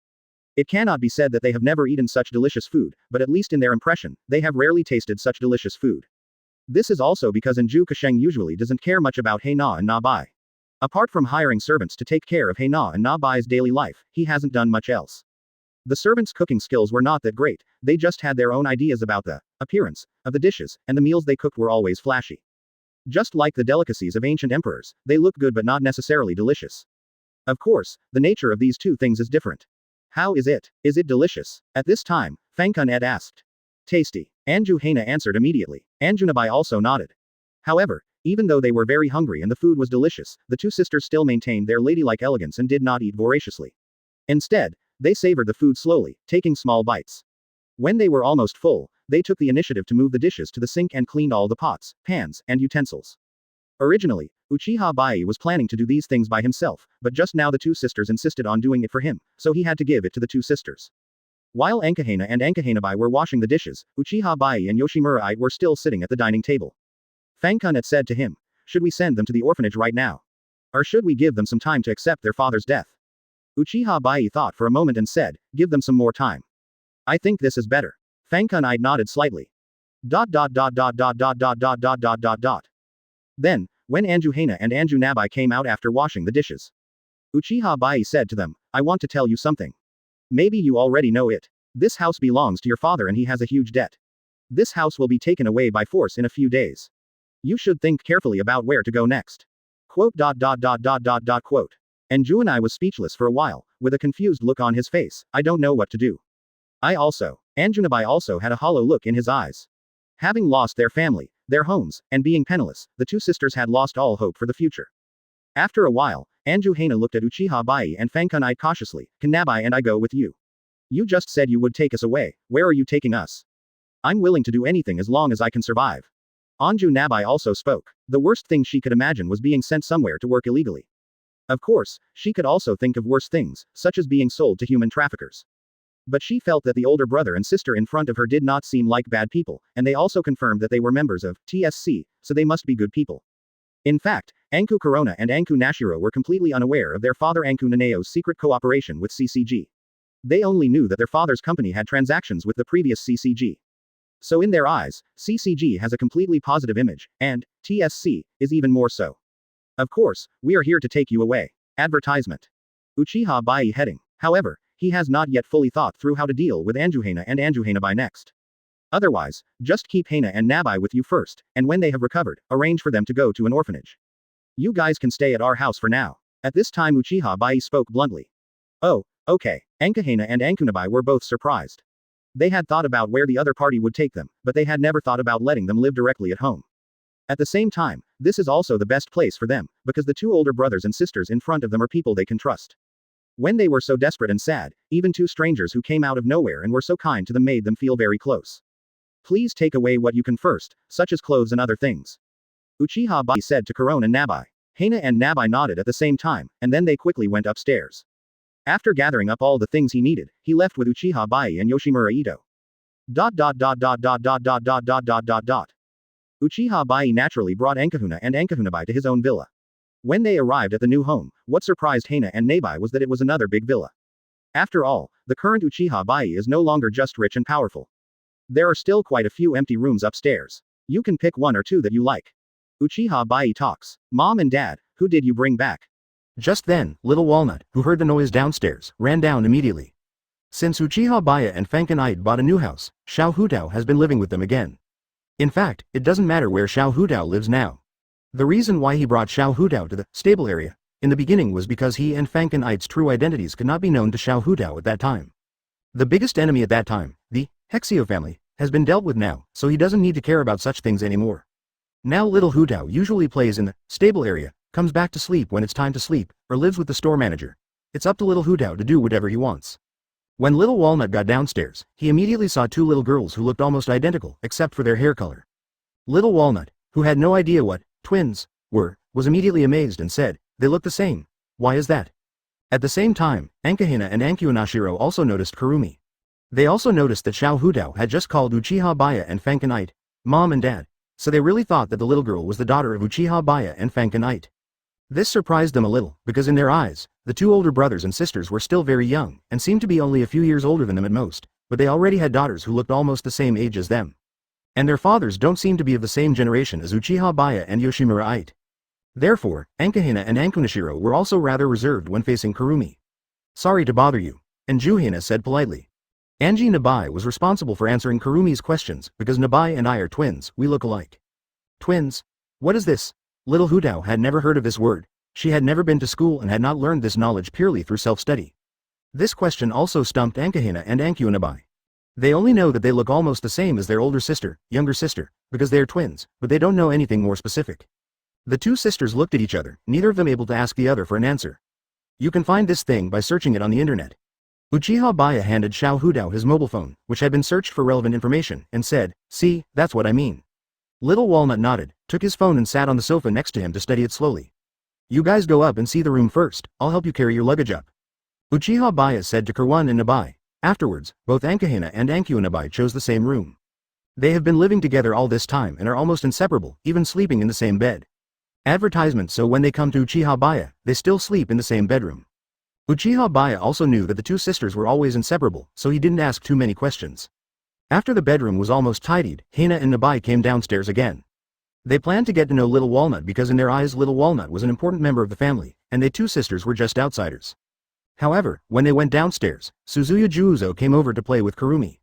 It cannot be said that they have never eaten such delicious food, but at least in their impression, they have rarely tasted such delicious food. This is also because Anju Kasheng usually doesn't care much about Hana and Nabai. Apart from hiring servants to take care of Hana and Nabai's daily life, he hasn't done much else. The servants' cooking skills were not that great, they just had their own ideas about the appearance of the dishes, and the meals they cooked were always flashy. Just like the delicacies of ancient emperors, they look good but not necessarily delicious. Of course, the nature of these two things is different. How is it? Is it delicious? At this time, Fangkun asked. Tasty. Anju Hana answered immediately. Anjunabai also nodded. However, even though they were very hungry and the food was delicious, the two sisters still maintained their ladylike elegance and did not eat voraciously. Instead, they savored the food slowly, taking small bites. When they were almost full, they took the initiative to move the dishes to the sink and cleaned all the pots, pans, and utensils. Originally, Uchiha Baiye was planning to do these things by himself, but just now the two sisters insisted on doing it for him, so he had to give it to the two sisters. While Ankahana and Ankahanabai were washing the dishes, Uchiha Baiye and Yoshimura were still sitting at the dining table. Fangkun said to him, should we send them to the orphanage right now? Or should we give them some time to accept their father's death? Uchiha Baiye thought for a moment and said, give them some more time. I think this is better. Fangkun nodded slightly. Then, when Anju Hana and Anju Nabai came out after washing the dishes, Uchiha Baiye said to them, I want to tell you something. Maybe you already know it. This house belongs to your father and he has a huge debt. This house will be taken away by force in a few days. You should think carefully about where to go next. Anjuanai was speechless for a while, with a confused look on his face. I don't know what to do. Anjunabai also had a hollow look in his eyes. Having lost their family, their homes, and being penniless, the two sisters had lost all hope for the future. After a while, Anju Hana looked at Uchiha Baiye and Fangkun cautiously, can Nabai and I go with you? You just said you would take us away, where are you taking us? I'm willing to do anything as long as I can survive. Anju Nabai also spoke. The worst thing she could imagine was being sent somewhere to work illegally. Of course, she could also think of worse things, such as being sold to human traffickers. But she felt that the older brother and sister in front of her did not seem like bad people, and they also confirmed that they were members of TSC, so they must be good people. In fact, Anku Corona and Anku Nashiro were completely unaware of their father Anku Naneo's secret cooperation with CCG. They only knew that their father's company had transactions with the previous CCG. So in their eyes, CCG has a completely positive image, and TSC is even more so. Of course, we are here to take you away. Advertisement. Uchiha Baiye heading. However, he has not yet fully thought through how to deal with Anju Hana and Anju Hanabai next. Otherwise, just keep Hana and Nabai with you first, and when they have recovered, arrange for them to go to an orphanage. You guys can stay at our house for now. At this time Uchiha Baiye spoke bluntly. Oh, okay. Ankahana and Ankunabai were both surprised. They had thought about where the other party would take them, but they had never thought about letting them live directly at home. At the same time, this is also the best place for them, because the two older brothers and sisters in front of them are people they can trust. When they were so desperate and sad, even two strangers who came out of nowhere and were so kind to them made them feel very close. Please take away what you can first, such as clothes and other things. Uchiha Baiye said to Kuron and Nabai. Hina and Nabai nodded at the same time, and then they quickly went upstairs. After gathering up all the things he needed, he left with Uchiha Baiye and Yoshimura Ito. Uchiha Baiye naturally brought Ankahuna and Ankahunabai to his own villa. When they arrived at the new home, what surprised Hina and Nabai was that it was another big villa. After all, the current Uchiha Baiye is no longer just rich and powerful. There are still quite a few empty rooms upstairs. You can pick one or two that you like. Uchiha Baiye talks. Mom and Dad, who did you bring back? Just then, Little Walnut, who heard the noise downstairs, ran down immediately. Since Uchiha Baiye and Fankin bought a new house, Xiao Hutao has been living with them again. In fact, it doesn't matter where Xiao Hutao lives now. The reason why he brought Xiao Hutao to the stable area in the beginning was because he and Fankin true identities could not be known to Xiao Hutao at that time. The biggest enemy at that time, the Hexio family, has been dealt with now, so he doesn't need to care about such things anymore. Now Little Hutao usually plays in the stable area, comes back to sleep when it's time to sleep, or lives with the store manager. It's up to Little Hutao to do whatever he wants. When Little Walnut got downstairs, he immediately saw two little girls who looked almost identical except for their hair color. Little Walnut, who had no idea what twins were, was immediately amazed and said, "They look the same. Why is that?" At the same time, Ankahina and Ankyūnashiro also noticed Kurumi. They also noticed that Xiao Hutao had just called Uchiha Baiye and Fankin Mom and Dad, so they really thought that the little girl was the daughter of Uchiha Baiye and Fankin. This surprised them a little, because in their eyes, the two older brothers and sisters were still very young, and seemed to be only a few years older than them at most, but they already had daughters who looked almost the same age as them. And their fathers don't seem to be of the same generation as Uchiha Baiye and Yoshimura. Therefore, Ankahina and Ankunashiro were also rather reserved when facing Kurumi. "Sorry to bother you," Anjuhina said politely. Anji Nabai was responsible for answering Kurumi's questions, because Nabai and I are twins, we look alike. Twins? What is this? Little Hutao had never heard of this word. She had never been to school and had not learned this knowledge purely through self-study. This question also stumped Ankahina and Ankyūnabai. They only know that they look almost the same as their older sister, younger sister, because they are twins, but they don't know anything more specific. The two sisters looked at each other, neither of them able to ask the other for an answer. You can find this thing by searching it on the internet. Uchiha Baiye handed Xiao Hutao his mobile phone, which had been searched for relevant information, and said, "See, that's what I mean." Little Walnut nodded, took his phone and sat on the sofa next to him to study it slowly. "You guys go up and see the room first, I'll help you carry your luggage up," Uchiha Baiye said to Kurwan and Nabai. Afterwards, both Ankahina and Ankyūnabai chose the same room. They have been living together all this time and are almost inseparable, even sleeping in the same bed. Advertisement, so when they come to Uchiha Baiye, they still sleep in the same bedroom. Uchiha Baiye also knew that the two sisters were always inseparable, so he didn't ask too many questions. After the bedroom was almost tidied, Hina and Nabai came downstairs again. They planned to get to know Little Walnut because in their eyes Little Walnut was an important member of the family, and they two sisters were just outsiders. However, when they went downstairs, Suzuya Juuzo came over to play with Kurumi.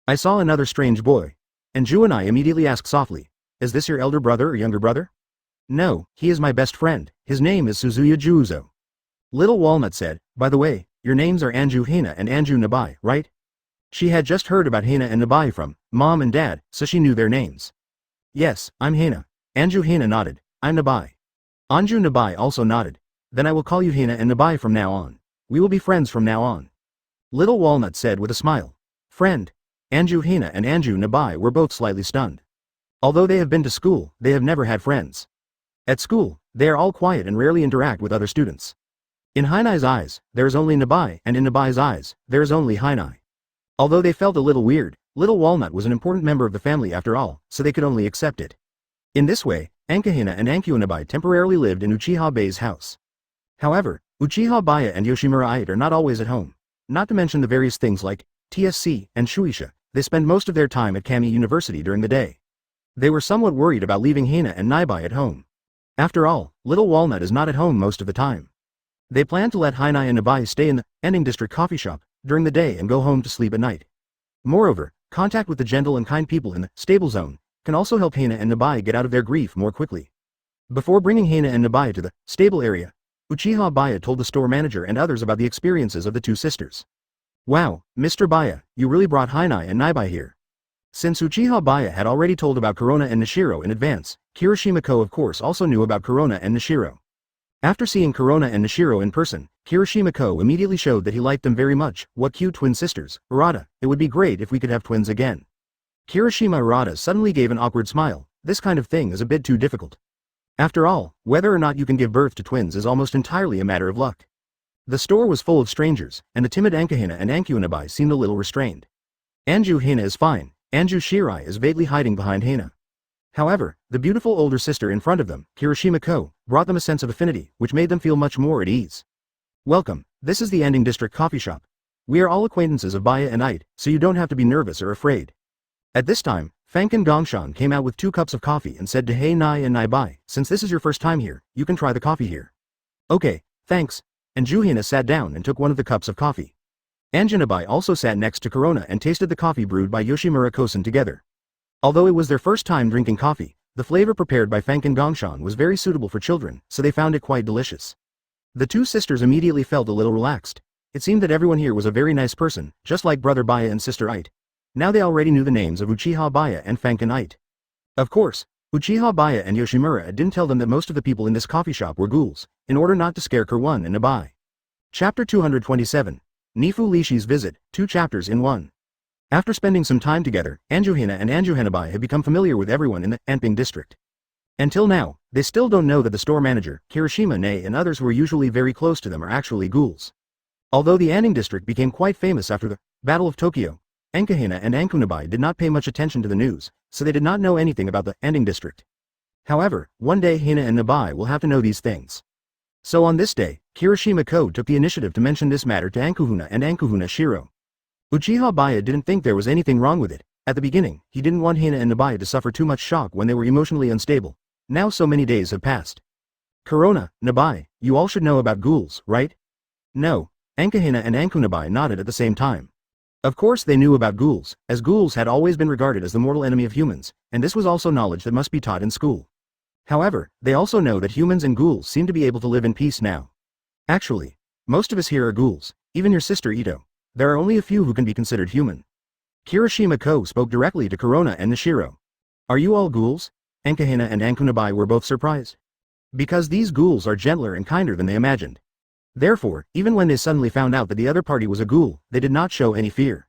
"I saw another strange boy." And Juanai immediately asked softly, "Is this your elder brother or younger brother?" "No, he is my best friend, his name is Suzuya Juuzo." Little Walnut said, "By the way, your names are Anju Hina and Anju Nabai, right?" She had just heard about Hina and Nabai from Mom and Dad, so she knew their names. "Yes, I'm Hina." Anju Hina nodded. "I'm Nabai." Anju Nabai also nodded. "Then I will call you Hina and Nabai from now on. We will be friends from now on." Little Walnut said with a smile. "Friend?" Anju Hina and Anju Nabai were both slightly stunned. Although they have been to school, they have never had friends. At school, they are all quiet and rarely interact with other students. In Hinai's eyes, there is only Nabai, and in Nabai's eyes, there is only Hinai. Although they felt a little weird, Little Walnut was an important member of the family after all, so they could only accept it. In this way, Ankahina and Ankyūnabai temporarily lived in Uchiha Baiye's house. However, Uchiha Baiye and Yoshimura are not always at home. Not to mention the various things like TSC and Shueisha, they spend most of their time at Kamui University during the day. They were somewhat worried about leaving Hina and Nabai at home. After all, Little Walnut is not at home most of the time. They plan to let Hinai and Nabai stay in the Ending District coffee shop during the day and go home to sleep at night. Moreover, contact with the gentle and kind people in the stable zone can also help Hina and Nabai get out of their grief more quickly. Before bringing Hina and Nabai to the stable area, Uchiha Baiye told the store manager and others about the experiences of the two sisters. "Wow, Mr. Baiye, you really brought Hinai and Nabai here. Since Uchiha Baiye had already told about Corona and Nishiro in advance, Kirishima-ko of course also knew about Corona and Nishiro. After seeing Corona and Nishiro in person, Kirishima-ko immediately showed that he liked them very much. What cute twin sisters, Arata, it would be great if we could have twins again. Kirishima Arata suddenly gave an awkward smile. This kind of thing is a bit too difficult. After all, whether or not you can give birth to twins is almost entirely a matter of luck. The store was full of strangers, and the timid Ankahina and Ankyunabai seemed a little restrained. Anju Hina is fine, Anju Shirai is vaguely hiding behind Hina. However, the beautiful older sister in front of them, Kirishima-ko, brought them a sense of affinity, which made them feel much more at ease. Welcome, this is the Ending District coffee shop. We are all acquaintances of Baiye and Ite, so you don't have to be nervous or afraid. At this time, Fankin Gongshan came out with 2 cups of coffee and said to Hei Nai and Nai Bai, since this is your first time here, you can try the coffee here. Okay, thanks. And Juhina sat down and took one of the cups of coffee. Anjanabai also sat next to Corona and tasted the coffee brewed by Yoshimura Kosen together. Although it was their first time drinking coffee, the flavor prepared by Fankin Gongshan was very suitable for children, so they found it quite delicious. The 2 sisters immediately felt a little relaxed. It seemed that everyone here was a very nice person, just like brother Baiye and sister Ite. Now they already knew the names of Uchiha Baiye and Fankin Ite. Of course, Uchiha Baiye and Yoshimura didn't tell them that most of the people in this coffee shop were ghouls, in order not to scare Kurwan and Nabai. Chapter 227. Nifu Lishi's Visit, 2 chapters in 1. After spending some time together, Anjuhina and Anjuhanabai had become familiar with everyone in the Anping district. Until now, they still don't know that the store manager, Kirishima Ne and others who were usually very close to them are actually ghouls. Although the Anping district became quite famous after the Battle of Tokyo, Ankahina and Ankunabai did not pay much attention to the news, so they did not know anything about the Ending district. However, one day Hina and Nabai will have to know these things. So on this day, Kirishima-ko took the initiative to mention this matter to Ankuhuna and Ankuhuna Shiro. Uchiha Baiye didn't think there was anything wrong with it. At the beginning, he didn't want Hina and Nabai to suffer too much shock when they were emotionally unstable. Now so many days have passed. Corona, Nabai, you all should know about ghouls, right? No. Ankahina and Ankunabai nodded at the same time. Of course they knew about ghouls, as ghouls had always been regarded as the mortal enemy of humans, and this was also knowledge that must be taught in school. However, they also know that humans and ghouls seem to be able to live in peace now. Actually, most of us here are ghouls, even your sister Ito. There are only a few who can be considered human. Kirishima-ko spoke directly to Corona and Nishiro. Are you all ghouls? Ankahina and Ankunabai were both surprised. Because these ghouls are gentler and kinder than they imagined. Therefore, even when they suddenly found out that the other party was a ghoul, they did not show any fear.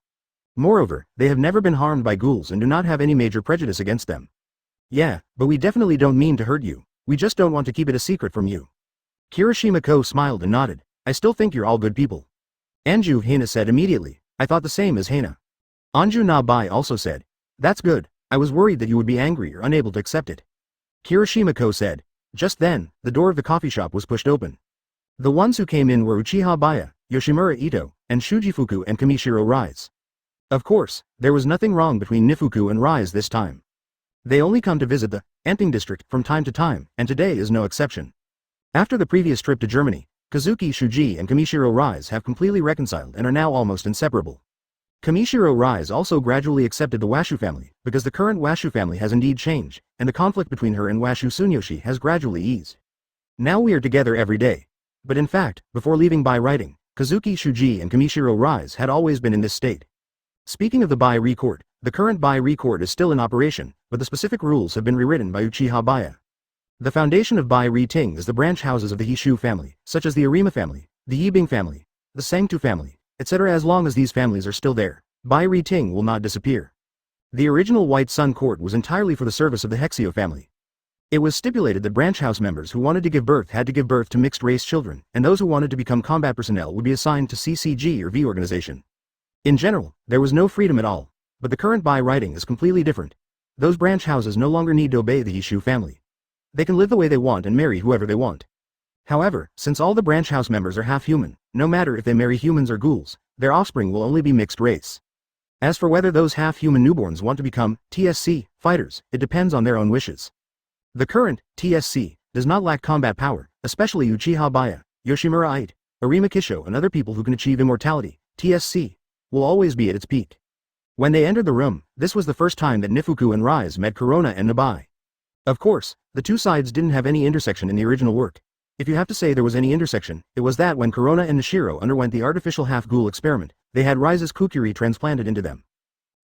Moreover, they have never been harmed by ghouls and do not have any major prejudice against them. Yeah, but we definitely don't mean to hurt you. We just don't want to keep it a secret from you. Kirishima-ko smiled and nodded. I still think you're all good people. Anju Hina said immediately. I thought the same as Hina. Anju Nabai also said. That's good. I was worried that you would be angry or unable to accept it. Kirishima-ko said. Just then, the door of the coffee shop was pushed open. The ones who came in were Uchiha Baiye, Yoshimura Ito, and Shujifuku and Kamishiro Rise. Of course, there was nothing wrong between Nifuku and Rise this time. They only come to visit the Anping district from time to time, and today is no exception. After the previous trip to Germany, Kazuki Shuji and Kamishiro Rise have completely reconciled and are now almost inseparable. Kamishiro Rise also gradually accepted the Washu family, because the current Washu family has indeed changed, and the conflict between her and Washu Tsunoyoshi has gradually eased. Now we are together every day. But in fact, before leaving by writing, Kazuki Shuji and Kamishiro Rise had always been in this state. Speaking of the Baiye court, the current Baiye court is still in operation, but the specific rules have been rewritten by Uchiha Baiye. The foundation of Baiye Ting is the branch houses of the Hishu family, such as the Arima family, the Yibing family, the Sangtu family, etc. As long as these families are still there, Baiye Ting will not disappear. The original White Sun court was entirely for the service of the Hexio family. It was stipulated that branch house members who wanted to give birth had to give birth to mixed-race children, and those who wanted to become combat personnel would be assigned to CCG or V organization. In general, there was no freedom at all, but the current Baiye writing is completely different. Those branch houses no longer need to obey the Hishu family. They can live the way they want and marry whoever they want. However, since all the branch house members are half-human, no matter if they marry humans or ghouls, their offspring will only be mixed race. As for whether those half-human newborns want to become TSC fighters, it depends on their own wishes. The current TSC does not lack combat power, especially Uchiha Baiye, Yoshimura Ite, Arima Kisho and other people who can achieve immortality. TSC will always be at its peak. When they entered the room, this was the first time that Nifuku and Rise met Corona and Nabai. Of course, the two sides didn't have any intersection in the original work. If you have to say there was any intersection, it was that when Corona and Nishiro underwent the artificial half-ghoul experiment, they had Rise's Kukuri transplanted into them.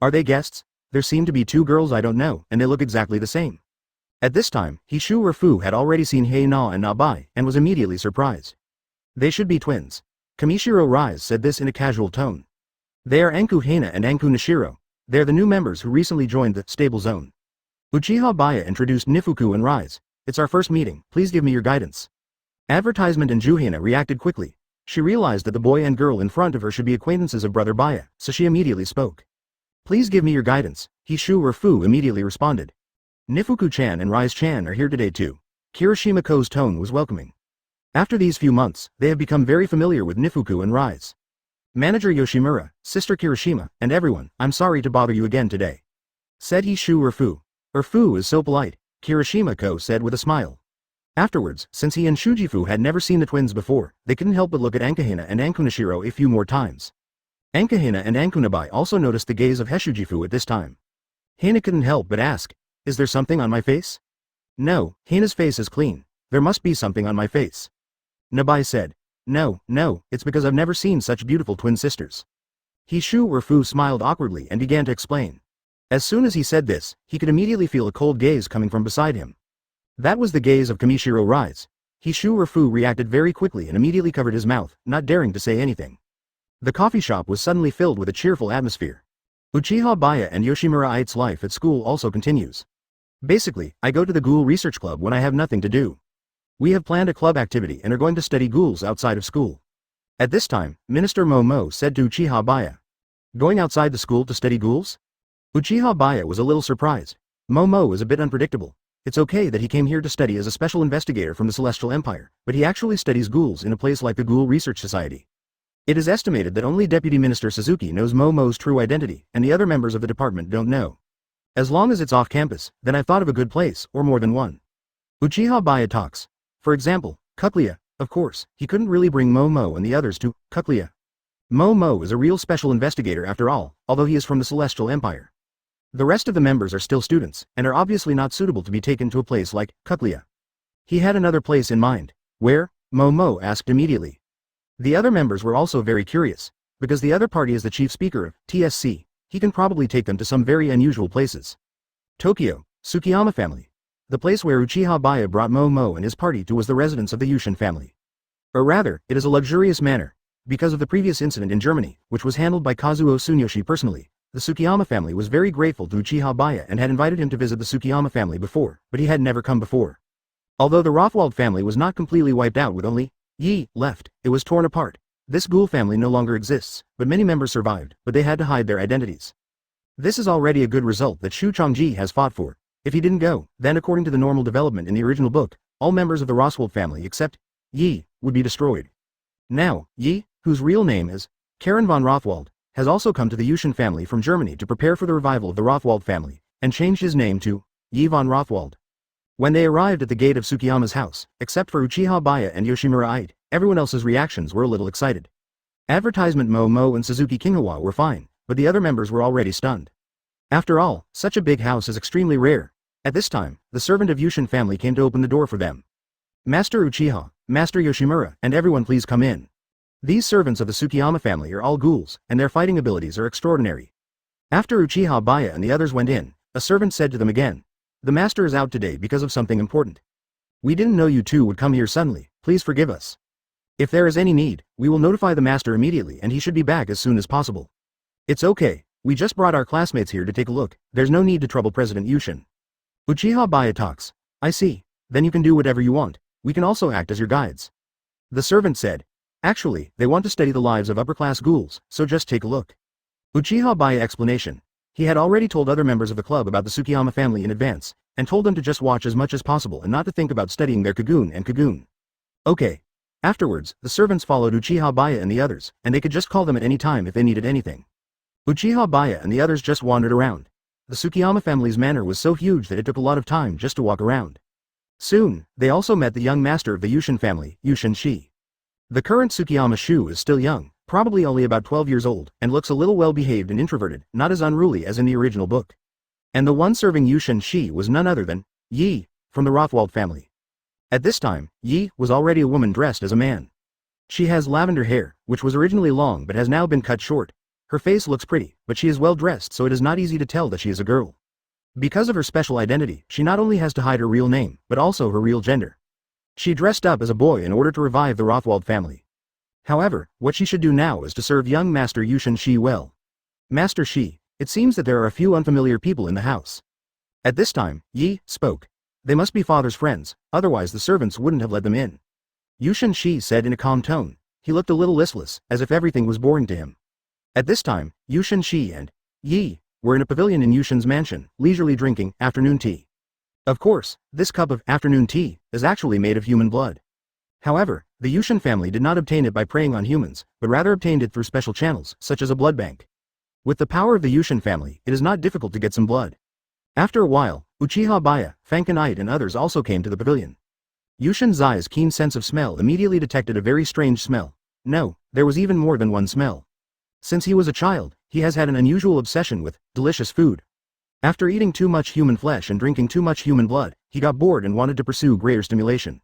Are they guests? There seem to be two girls I don't know, and they look exactly the same. At this time, Hishu Rafu had already seen Hei Na and Nabai, and was immediately surprised. They should be twins. Kamishiro Rise said this in a casual tone. They are Anku Heina and Anku Nishiro. They are the new members who recently joined the stable zone. Uchiha Baiye introduced Nifuku and Rise. It's our first meeting, please give me your guidance. Advertisement and Juhina reacted quickly. She realized that the boy and girl in front of her should be acquaintances of brother Baiye, so she immediately spoke. Please give me your guidance, Hishu Rafu immediately responded. Nifuku-chan and Rise-chan are here today too. Kirishima-ko's tone was welcoming. After these few months, they have become very familiar with Nifuku and Rise. Manager Yoshimura, Sister Kirishima, and everyone, I'm sorry to bother you again today. Said Hishu Rafu. Rafu is so polite, Kirishima-ko said with a smile. Afterwards, since he and Shujifu had never seen the twins before, they couldn't help but look at Ankahina and Ankunashiro a few more times. Ankahina and Ankunabai also noticed the gaze of Heshujifu at this time. Hina couldn't help but ask, is there something on my face? No, Hina's face is clean. There must be something on my face. Nabai said, No, it's because I've never seen such beautiful twin sisters. Hishu Rafu smiled awkwardly and began to explain. As soon as he said this, he could immediately feel a cold gaze coming from beside him. That was the gaze of Kamishiro Rise. Hishu Rafu reacted very quickly and immediately covered his mouth, not daring to say anything. The coffee shop was suddenly filled with a cheerful atmosphere. Uchiha Baiye and Yoshimura Aite's life at school also continues. Basically, I go to the Ghoul Research Club when I have nothing to do. We have planned a club activity and are going to study ghouls outside of school. At this time, Minister Momo said to Uchiha Baiye. Going outside the school to study ghouls? Uchiha Baiye was a little surprised. Momo is a bit unpredictable. It's okay that he came here to study as a special investigator from the Celestial Empire, but he actually studies ghouls in a place like the Ghoul Research Society. It is estimated that only Deputy Minister Suzuki knows Momo's true identity, and the other members of the department don't know. As long as it's off campus, then I've thought of a good place, or more than one. Uchiha Baiye talks. For example, Kuklia, of course, he couldn't really bring Momo and the others to Kuklia. Momo is a real special investigator after all, although he is from the Celestial Empire. The rest of the members are still students, and are obviously not suitable to be taken to a place like Kuklia. He had another place in mind. Where? Momo asked immediately. The other members were also very curious. Because the other party is the chief speaker of TSC, he can probably take them to some very unusual places. Tokyo, Tsukiyama family. The place where Uchiha Baiye brought Momo and his party to was the residence of the Yushin family. Or rather, it is a luxurious manor. Because of the previous incident in Germany, which was handled by Kazuo Tsuneyoshi personally, the Tsukiyama family was very grateful to Uchiha Baiye and had invited him to visit the Tsukiyama family before, but he had never come before. Although the Rothwald family was not completely wiped out with only Yi left, it was torn apart. This Ghoul family no longer exists, but many members survived, but they had to hide their identities. This is already a good result that Shu Chongji has fought for. If he didn't go, then according to the normal development in the original book, all members of the Rothwald family except Yi would be destroyed. Now, Yi, whose real name is Karen von Rothwald, has also come to the Yushin family from Germany to prepare for the revival of the Rothwald family, and changed his name to Yi von Rothwald. When they arrived at the gate of Tsukiyama's house, except for Uchiha Baiye and Yoshimura Aite, everyone else's reactions were a little excited. Advertisement Momo and Suzuki Kingawa were fine, but the other members were already stunned. After all, such a big house is extremely rare. At this time, the servant of Yushin family came to open the door for them. Master Uchiha, Master Yoshimura, and everyone please come in. These servants of the Tsukiyama family are all ghouls, and their fighting abilities are extraordinary. After Uchiha Baiye and the others went in, a servant said to them again, the master is out today because of something important. We didn't know you two would come here suddenly, please forgive us. If there is any need, we will notify the master immediately and he should be back as soon as possible. It's okay, we just brought our classmates here to take a look, there's no need to trouble President Yushin. Uchiha Baiye talks. I see, then you can do whatever you want, we can also act as your guides. The servant said. Actually, they want to study the lives of upper-class ghouls, so just take a look. Uchiha Baiye explanation. He had already told other members of the club about the Tsukiyama family in advance, and told them to just watch as much as possible and not to think about studying their Kagun and Kagun. Okay. Afterwards, the servants followed Uchiha Baiye and the others, and they could just call them at any time if they needed anything. Uchiha Baiye and the others just wandered around. The Tsukiyama family's manor was so huge that it took a lot of time just to walk around. Soon, they also met the young master of the Yushin family, Yushin Shi. The current Tsukiyama Shu is still young, probably only about 12 years old, and looks a little well-behaved and introverted, not as unruly as in the original book. And the one serving Yushin Shi was none other than Yi, from the Rothwald family. At this time, Yi was already a woman dressed as a man. She has lavender hair, which was originally long but has now been cut short. Her face looks pretty, but she is well dressed, so it is not easy to tell that she is a girl. Because of her special identity, she not only has to hide her real name, but also her real gender. She dressed up as a boy in order to revive the Rothwald family. However, what she should do now is to serve young Master Yushin Shi well. Master Shi, it seems that there are a few unfamiliar people in the house. At this time, Yi spoke. They must be father's friends, otherwise the servants wouldn't have let them in. Yushin Shi said in a calm tone. He looked a little listless, as if everything was boring to him. At this time, Yushin Shi and Yi were in a pavilion in Yushin's mansion, leisurely drinking afternoon tea. Of course, this cup of afternoon tea is actually made of human blood. However, the Yushin family did not obtain it by preying on humans, but rather obtained it through special channels, such as a blood bank. With the power of the Yushin family, it is not difficult to get some blood. After a while, Uchiha Baiye, Fankin and others also came to the pavilion. Yushin Zai's keen sense of smell immediately detected a very strange smell. No, there was even more than one smell. Since he was a child, he has had an unusual obsession with delicious food. After eating too much human flesh and drinking too much human blood, he got bored and wanted to pursue greater stimulation.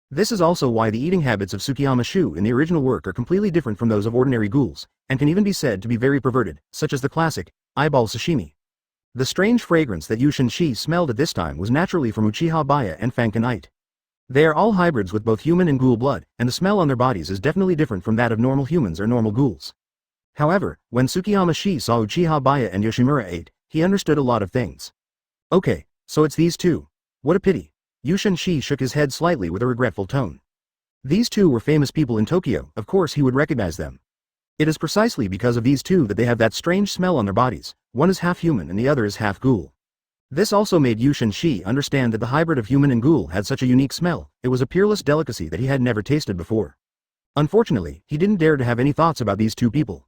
This is also why the eating habits of Tsukiyama Shu in the original work are completely different from those of ordinary ghouls, and can even be said to be very perverted, such as the classic eyeball sashimi. The strange fragrance that Yushin Shi smelled at this time was naturally from Uchiha Baiye and Fankin. They are all hybrids with both human and ghoul blood, and the smell on their bodies is definitely different from that of normal humans or normal ghouls. However, when Tsukiyama Shi saw Uchiha Baiye and Yoshimura ate, he understood a lot of things. Okay, so it's these two. What a pity. Yushin Shi shook his head slightly with a regretful tone. These two were famous people in Tokyo, of course he would recognize them. It is precisely because of these two that they have that strange smell on their bodies, one is half human and the other is half ghoul. This also made Yushin Shi understand that the hybrid of human and ghoul had such a unique smell, it was a peerless delicacy that he had never tasted before. Unfortunately, he didn't dare to have any thoughts about these two people.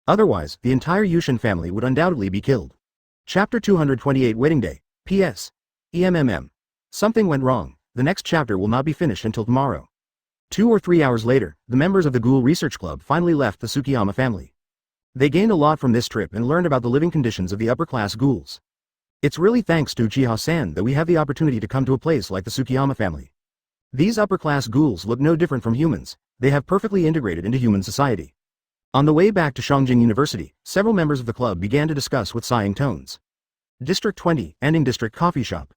Otherwise, the entire Yushin family would undoubtedly be killed. Chapter 228 Wedding Day. P.S. EMMM. Something went wrong, the next chapter will not be finished until tomorrow. 2 or 3 hours later, the members of the Ghoul Research Club finally left the Tsukiyama family. They gained a lot from this trip and learned about the living conditions of the upper-class ghouls. It's really thanks to Uchiha-san that we have the opportunity to come to a place like the Tsukiyama family. These upper-class ghouls look no different from humans, they have perfectly integrated into human society. On the way back to Shangjing University, several members of the club began to discuss with sighing tones. District 20, Ending District Coffee Shop.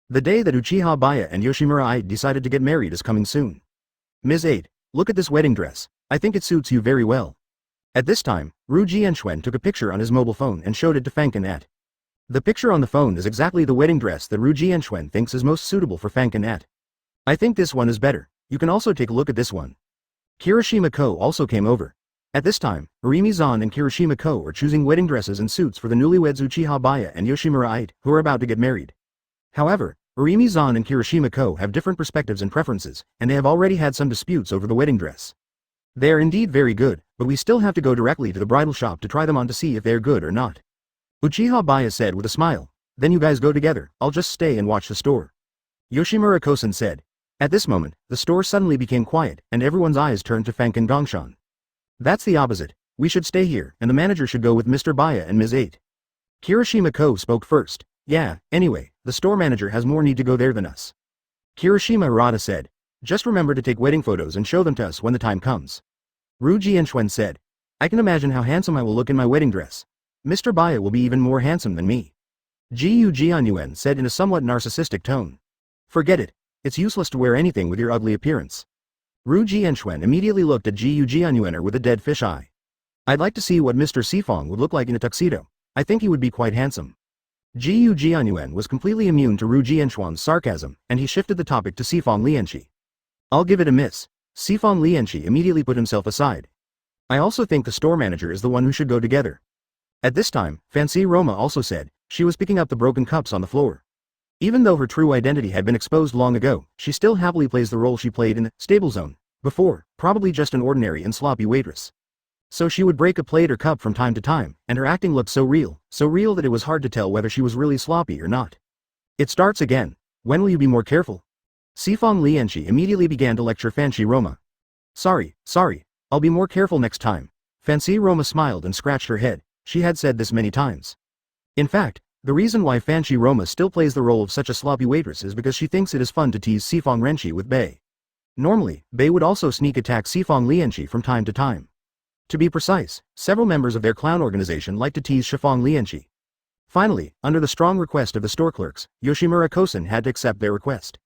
The day that Uchiha Baiye and Yoshimura decided to get married is coming soon. Ms. 8, look at this wedding dress, I think it suits you very well. At this time, Ru Jianxuan took a picture on his mobile phone and showed it to Fankin. The picture on the phone is exactly the wedding dress that Ru Jianxuan thinks is most suitable for Fankin. I think this one is better, you can also take a look at this one. Kirishima Ko also came over. At this time, Urimi-zan and Kirishima Ko are choosing wedding dresses and suits for the newlyweds Uchiha Baiye and Yoshimura who are about to get married. However, Urimi-zan and Kirishima Ko have different perspectives and preferences, and they have already had some disputes over the wedding dress. They are indeed very good, but we still have to go directly to the bridal shop to try them on to see if they are good or not. Uchiha Baiye said with a smile. Then you guys go together, I'll just stay and watch the store. Yoshimura Kosen said. At this moment, the store suddenly became quiet, and everyone's eyes turned to Fankin Gongshan. That's the opposite, we should stay here, and the manager should go with Mr. Baiye and Ms. 8. Kirishima Ko spoke first. Yeah, anyway, the store manager has more need to go there than us. Kirishima Harada said. Just remember to take wedding photos and show them to us when the time comes. Ru Jianxuan said. I can imagine how handsome I will look in my wedding dress. Mr. Baiye will be even more handsome than me. Jiu Jianyuan said in a somewhat narcissistic tone. Forget it, it's useless to wear anything with your ugly appearance. Ru Jianxuan immediately looked at Jiu Jianyuan with a dead fish eye. I'd like to see what Mr. Sifong would look like in a tuxedo, I think he would be quite handsome. Jiu Jianyuan was completely immune to Ru Jianxuan's sarcasm, and he shifted the topic to Sifong Lianqi. I'll give it a miss. Sifong Lianqi immediately put himself aside. I also think the store manager is the one who should go together. At this time, Fancy Roma also said, she was picking up the broken cups on the floor. Even though her true identity had been exposed long ago, she still happily plays the role she played in Stable Zone before, probably just an ordinary and sloppy waitress. So she would break a plate or cup from time to time, and her acting looked so real that it was hard to tell whether she was really sloppy or not. It starts again. When will you be more careful? Sifong Lianqi immediately began to lecture Fancy Roma. Sorry, I'll be more careful next time. Fancy Roma smiled and scratched her head, she had said this many times. In fact, the reason why Fancy Roma still plays the role of such a sloppy waitress is because she thinks it is fun to tease Sifong Renqi with Bei. Normally, Bei would also sneak attack Sifong Lianqi from time to time. To be precise, several members of their clown organization like to tease Shifeng Lianqi. Finally, under the strong request of the store clerks, Yoshimura Kosen had to accept their request.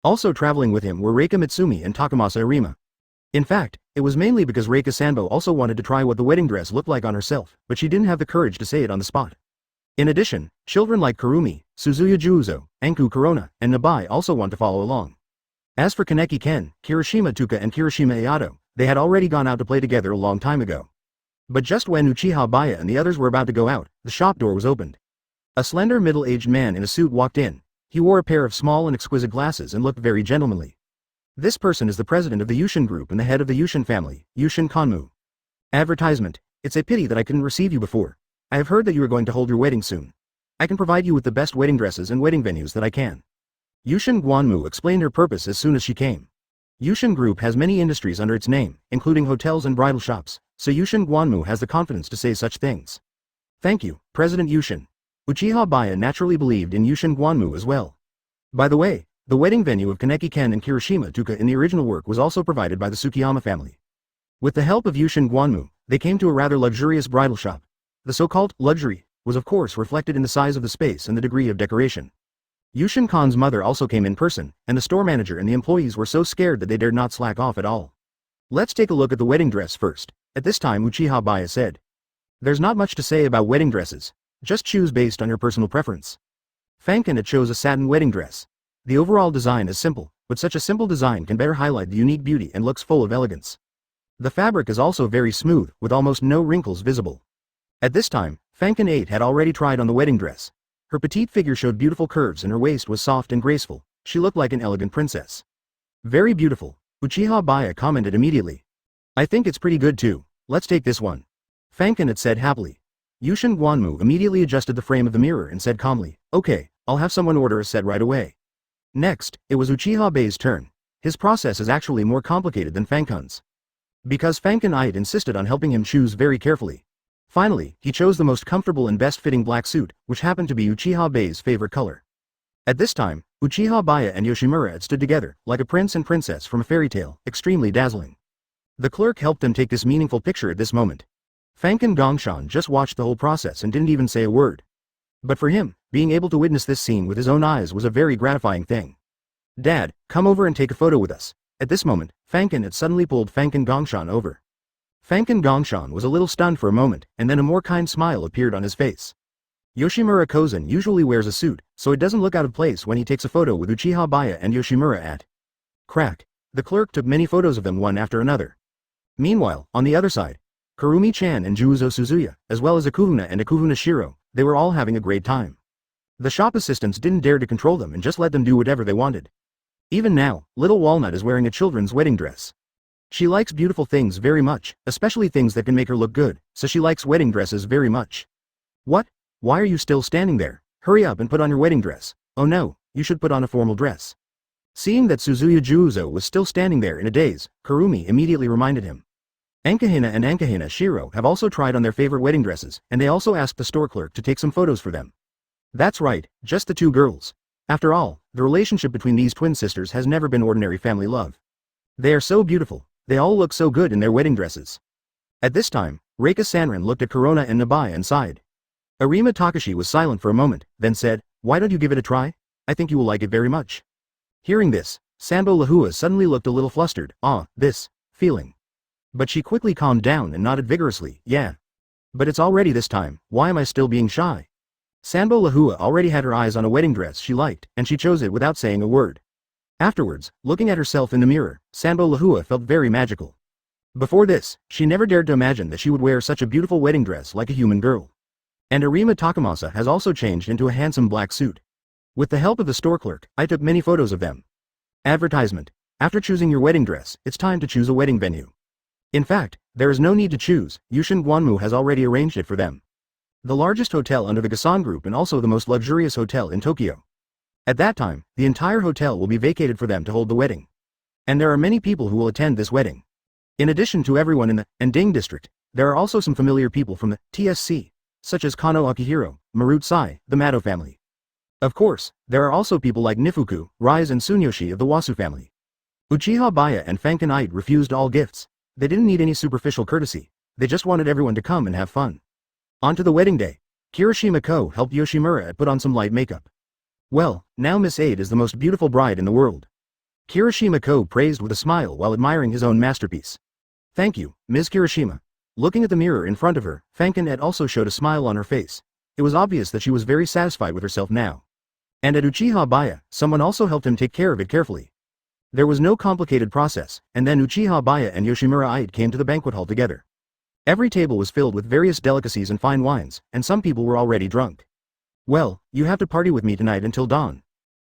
Also traveling with him were Reika Mitsumi and Takamasa Arima. In fact, it was mainly because Reika Sanbo also wanted to try what the wedding dress looked like on herself, but she didn't have the courage to say it on the spot. In addition, children like Kurumi, Suzuya Juuzo, Anku Corona, and Nabai also want to follow along. As for Kaneki Ken, Kirishima Tuka and Kirishima Ayato, they had already gone out to play together a long time ago. But just when Uchiha Baiye and the others were about to go out, the shop door was opened. A slender middle-aged man in a suit walked in. He wore a pair of small and exquisite glasses and looked very gentlemanly. This person is the president of the Yushin Group and the head of the Yushin family, Yushin Kanmu. Advertisement. It's a pity that I couldn't receive you before. I have heard that you are going to hold your wedding soon. I can provide you with the best wedding dresses and wedding venues that I can. Yushin Guanmu explained her purpose as soon as she came. Yushin Group has many industries under its name, including hotels and bridal shops, so Yushin Guanmu has the confidence to say such things. Thank you, President Yushin. Uchiha Baiye naturally believed in Yushin Guanmu as well. By the way, the wedding venue of Kaneki Ken and Kirishima Tuka in the original work was also provided by the Tsukiyama family. With the help of Yushin Guanmu, they came to a rather luxurious bridal shop. The so-called luxury was of course reflected in the size of the space and the degree of decoration. Yushin Khan's mother also came in person, and the store manager and the employees were so scared that they dared not slack off at all. Let's take a look at the wedding dress first. At this time Uchiha Baiye said. There's not much to say about wedding dresses. Just choose based on your personal preference. Fankin chose a satin wedding dress. The overall design is simple, but such a simple design can better highlight the unique beauty and looks full of elegance. The fabric is also very smooth, with almost no wrinkles visible. At this time, Fankin 8 had already tried on the wedding dress. Her petite figure showed beautiful curves and her waist was soft and graceful. She looked like an elegant princess. Very beautiful, Uchiha Baiye commented immediately. I think it's pretty good too. Let's take this one. Fankin had said happily. Yushin Guanmu immediately adjusted the frame of the mirror and said calmly, okay, I'll have someone order a set right away. Next, it was Uchiha Baiye's turn. His process is actually more complicated than Fankin's. Because Fankin 8 insisted on helping him choose very carefully. Finally, he chose the most comfortable and best-fitting black suit, which happened to be Uchiha Baiye's favorite color. At this time, Uchiha Baiye and Yoshimura had stood together, like a prince and princess from a fairy tale, extremely dazzling. The clerk helped them take this meaningful picture at this moment. Fankin Gongshan just watched the whole process and didn't even say a word. But for him, being able to witness this scene with his own eyes was a very gratifying thing. Dad, come over and take a photo with us. At this moment, Fankin had suddenly pulled Fankin Gongshan over. Fankin Gongshan was a little stunned for a moment, and then a more kind smile appeared on his face. Yoshimura Kozen usually wears a suit, so it doesn't look out of place when he takes a photo with Uchiha Baiye and Yoshimura at. Crack. The clerk took many photos of them one after another. Meanwhile, on the other side, Kurumi-chan and Juuzo Suzuya, as well as Akuhuna and Akuhuna Shiro, they were all having a great time. The shop assistants didn't dare to control them and just let them do whatever they wanted. Even now, little Walnut is wearing a children's wedding dress. She likes beautiful things very much, especially things that can make her look good, so she likes wedding dresses very much. What? Why are you still standing there? Hurry up and put on your wedding dress. Oh no, you should put on a formal dress. Seeing that Suzuya Juuzo was still standing there in a daze, Kurumi immediately reminded him. Ankahina and Ankahina Shiro have also tried on their favorite wedding dresses, and they also asked the store clerk to take some photos for them. That's right, just the two girls. After all, the relationship between these twin sisters has never been ordinary family love. They are so beautiful. They all look so good in their wedding dresses. At this time, Reika Sanran looked at Corona and Nabai and sighed. Arima Takashi was silent for a moment, then said, why don't you give it a try? I think you will like it very much. Hearing this, Sanbo Lahua suddenly looked a little flustered, this feeling. But she quickly calmed down and nodded vigorously, yeah. But it's already this time, why am I still being shy? Sanbo Lahua already had her eyes on a wedding dress she liked, and she chose it without saying a word. Afterwards, looking at herself in the mirror, Sanbo Lahua felt very magical. Before this, she never dared to imagine that she would wear such a beautiful wedding dress like a human girl. And Arima Takamasa has also changed into a handsome black suit. With the help of the store clerk, I took many photos of them. Advertisement. After choosing your wedding dress, it's time to choose a wedding venue. In fact, there is no need to choose, Yushin Guanmu has already arranged it for them. The largest hotel under the Gasan Group and also the most luxurious hotel in Tokyo. At that time, the entire hotel will be vacated for them to hold the wedding. And there are many people who will attend this wedding. In addition to everyone in the Ending district, there are also some familiar people from the TSC, such as Kano Akihiro, Marut Sai, the Mado family. Of course, there are also people like Nifuku, Rise and Tsunoyoshi of the Wasu family. Uchiha Baiye and Fankin 8 refused all gifts. They didn't need any superficial courtesy. they just wanted everyone to come and have fun. On to the wedding day. Kirishima-ko helped Yoshimura put on some light makeup. Well, now Miss 8 is the most beautiful bride in the world. Kirishima-ko praised with a smile while admiring his own masterpiece. Thank you, Ms. Kirishima. Looking at the mirror in front of her, Fankin also showed a smile on her face. It was obvious that she was very satisfied with herself now. And at Uchiha Baiye, someone also helped him take care of it carefully. There was no complicated process, and then Uchiha Baiye and Yoshimura came to the banquet hall together. Every table was filled with various delicacies and fine wines, and some people were already drunk. Well, you have to party with me tonight until dawn.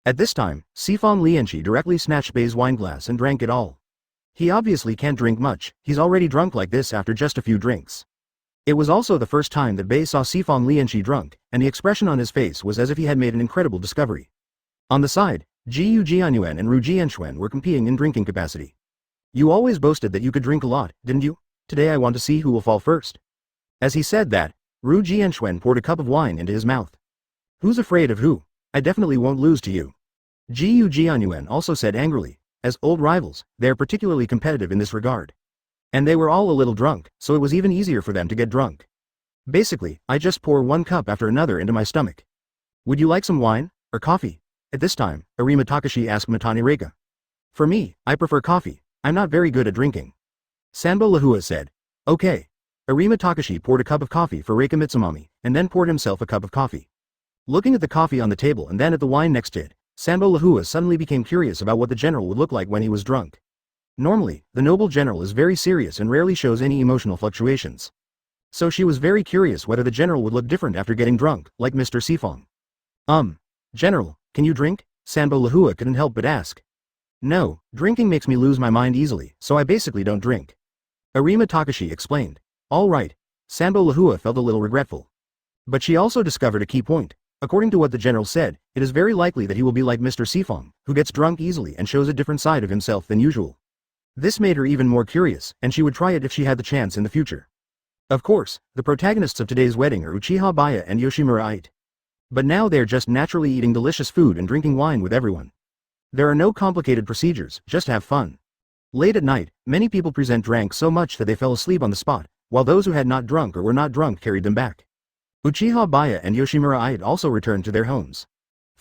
At this time, Sifong Lianchi directly snatched Bai's wineglass and drank it all. He obviously can't drink much, he's already drunk like this after just a few drinks. It was also the first time that Bai saw Sifong Lianchi drunk, and the expression on his face was as if he had made an incredible discovery. On the side, Jiu Jianyuan and Ru Jianxuan were competing in drinking capacity. You always boasted that you could drink a lot, didn't you? Today I want to see who will fall first. As he said that, Ru Jianxuan poured a cup of wine into his mouth. Who's afraid of who? I definitely won't lose to you. Jiu Jianyuan also said angrily. As old rivals, they are particularly competitive in this regard. And they were all a little drunk, so it was even easier for them to get drunk. Basically, I just pour one cup after another into my stomach. Would you like some wine? Or coffee? At this time, Arima Takashi asked Mitani Reika. For me, I prefer coffee. I'm not very good at drinking. Sanbo Lahua said. Okay. Arima Takashi poured a cup of coffee for Reika Mitsumami, and then poured himself a cup of coffee. Looking at the coffee on the table and then at the wine next to it, Sanbo Lahua suddenly became curious about what the general would look like when he was drunk. Normally, the noble general is very serious and rarely shows any emotional fluctuations. So she was very curious whether the general would look different after getting drunk, like Mr. Sifong. General, can you drink? Sanbo Lahua couldn't help but ask. No, drinking makes me lose my mind easily, so I basically don't drink. Arima Takashi explained. All right. Sanbo Lahua felt a little regretful. But she also discovered a key point. According to what the general said, it is very likely that he will be like Mr. Sifong, who gets drunk easily and shows a different side of himself than usual. This made her even more curious, and she would try it if she had the chance in the future. Of course, the protagonists of today's wedding are Uchiha Baiye and Yoshimura. But now they are just naturally eating delicious food and drinking wine with everyone. There are no complicated procedures, just have fun. Late at night, many people drank so much that they fell asleep on the spot, while those who had not drunk or were not drunk carried them back. Uchiha Baiye and Yoshimura also returned to their homes.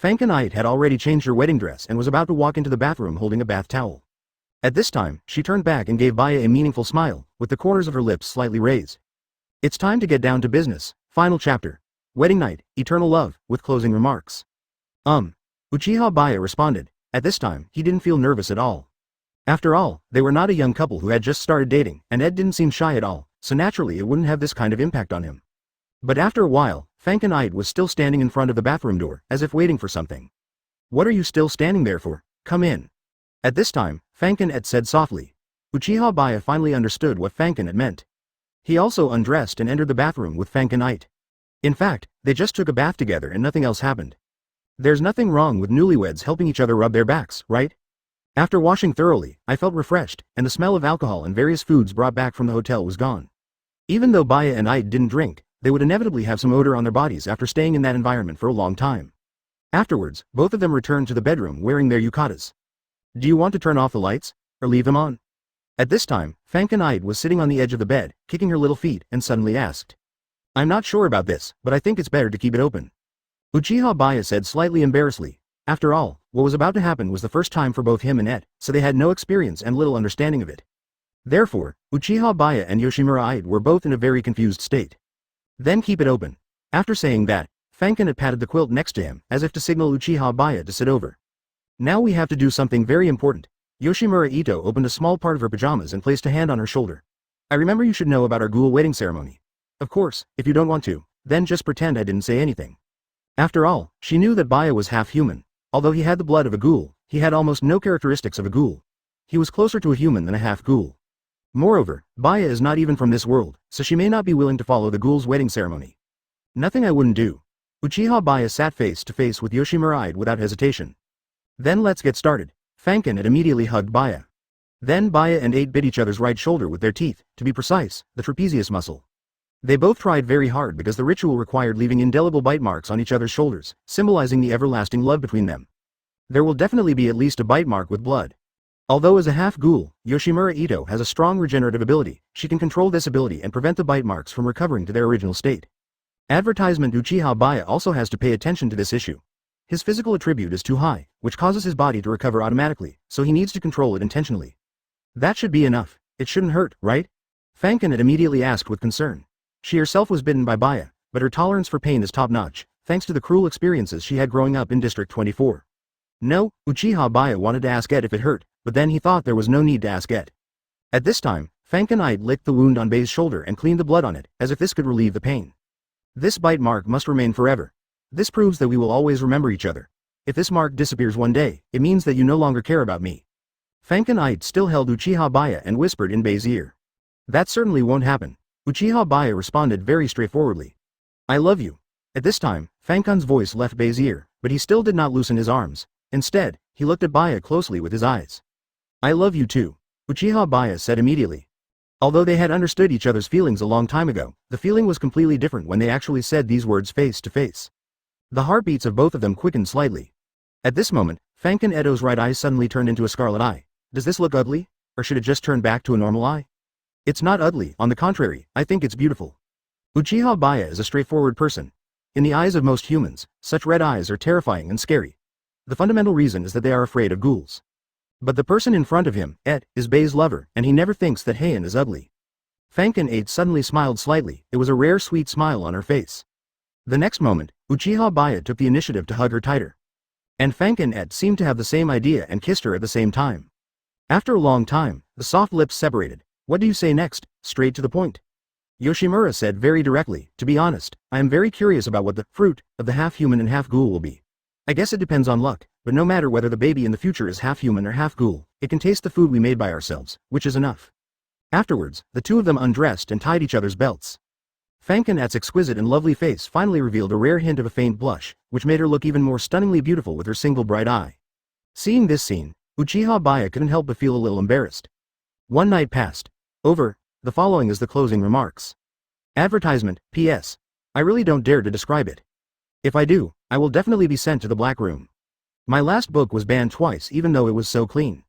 Fankin had already changed her wedding dress and was about to walk into the bathroom holding a bath towel. At this time, she turned back and gave Baiye a meaningful smile, with the corners of her lips slightly raised. It's time to get down to business. Final chapter. Wedding night, eternal love, with closing remarks. Uchiha Baiye responded. At this time, he didn't feel nervous at all. After all, they were not a young couple who had just started dating, and Ed didn't seem shy at all, so naturally it wouldn't have this kind of impact on him. But after a while, Fankin was still standing in front of the bathroom door, as if waiting for something. What are you still standing there for? Come in. At this time, Fankin said softly. Uchiha Baiye finally understood what Fankin meant. He also undressed and entered the bathroom with Fankin. In fact, they just took a bath together and nothing else happened. There's nothing wrong with newlyweds helping each other rub their backs, right? After washing thoroughly, I felt refreshed, and the smell of alcohol and various foods brought back from the hotel was gone. Even though Baiye and I didn't drink, they would inevitably have some odor on their bodies after staying in that environment for a long time. Afterwards, both of them returned to the bedroom wearing their yukatas. Do you want to turn off the lights? Or leave them on? At this time, Fankin was sitting on the edge of the bed, kicking her little feet, and suddenly asked. I'm not sure about this, but I think it's better to keep it open. Uchiha Baiye said slightly embarrassedly. After all, what was about to happen was the first time for both him and Ed, so they had no experience and little understanding of it. Therefore, Uchiha Baiye and Yoshimura were both in a very confused state. Then keep it open. After saying that, Fankin patted the quilt next to him, as if to signal Uchiha Baiye to sit over. Now we have to do something very important. Yoshimura opened a small part of her pajamas and placed a hand on her shoulder. I remember you should know about our Ghoul wedding ceremony. Of course, if you don't want to, then just pretend I didn't say anything. After all, she knew that Baiye was half human. Although he had the blood of a ghoul, he had almost no characteristics of a ghoul. He was closer to a human than a half ghoul. Moreover, Baiye is not even from this world, so she may not be willing to follow the ghoul's wedding ceremony. Nothing I wouldn't do. Uchiha Baiye sat face to face with Yoshimura without hesitation. Then let's get started. Fankin immediately hugged Baiye. Then Baiye and bit each other's right shoulder with their teeth, to be precise, the trapezius muscle. They both tried very hard because the ritual required leaving indelible bite marks on each other's shoulders, symbolizing the everlasting love between them. There will definitely be at least a bite mark with blood. Although as a half-ghoul, Yoshimura Ito has a strong regenerative ability, she can control this ability and prevent the bite marks from recovering to their original state. Advertisement Uchiha Baiye also has to pay attention to this issue. His physical attribute is too high, which causes his body to recover automatically, so he needs to control it intentionally. That should be enough. It shouldn't hurt, right? Fankin had immediately asked with concern. She herself was bitten by Baiye, but her tolerance for pain is top-notch, thanks to the cruel experiences she had growing up in District 24. No, Uchiha Baiye wanted to ask Ed if it hurt, but then he thought there was no need to ask Ed. At this time, Fankin licked the wound on Baiye's shoulder and cleaned the blood on it, as if this could relieve the pain. This bite mark must remain forever. This proves that we will always remember each other. If this mark disappears one day, it means that you no longer care about me. Fankin still held Uchiha Baiye and whispered in Baiye's ear. That certainly won't happen. Uchiha Baiye responded very straightforwardly. I love you. At this time, Fankin's voice left Baiye's ear, but he still did not loosen his arms. Instead, he looked at Baiye closely with his eyes. I love you too, Uchiha Baiye said immediately. Although they had understood each other's feelings a long time ago, the feeling was completely different when they actually said these words face to face. The heartbeats of both of them quickened slightly. At this moment, Fankin Edo's right eye suddenly turned into a scarlet eye. Does this look ugly? Or should it just turn back to a normal eye? It's not ugly, on the contrary, I think it's beautiful. Uchiha Baiye is a straightforward person. In the eyes of most humans, such red eyes are terrifying and scary. The fundamental reason is that they are afraid of ghouls. But the person in front of him, Ed, is Baiye's lover, and he never thinks that Heian is ugly. Fankin suddenly smiled slightly, it was a rare sweet smile on her face. The next moment, Uchiha Baiye took the initiative to hug her tighter. And Fankin seemed to have the same idea and kissed her at the same time. After a long time, the soft lips separated. What do you say next? Straight to the point. Yoshimura said very directly, to be honest, I am very curious about what the fruit of the half-human and half-ghoul will be. I guess it depends on luck, but no matter whether the baby in the future is half-human or half-ghoul, it can taste the food we made by ourselves, which is enough. Afterwards, the two of them undressed and tied each other's belts. Fankin's exquisite and lovely face finally revealed a rare hint of a faint blush, which made her look even more stunningly beautiful with her single bright eye. Seeing this scene, Uchiha Baiye couldn't help but feel a little embarrassed. One night passed. Over. The following is the closing remarks. Advertisement, P.S. I really don't dare to describe it. If I do, I will definitely be sent to the black room. My last book was banned twice even though it was so clean.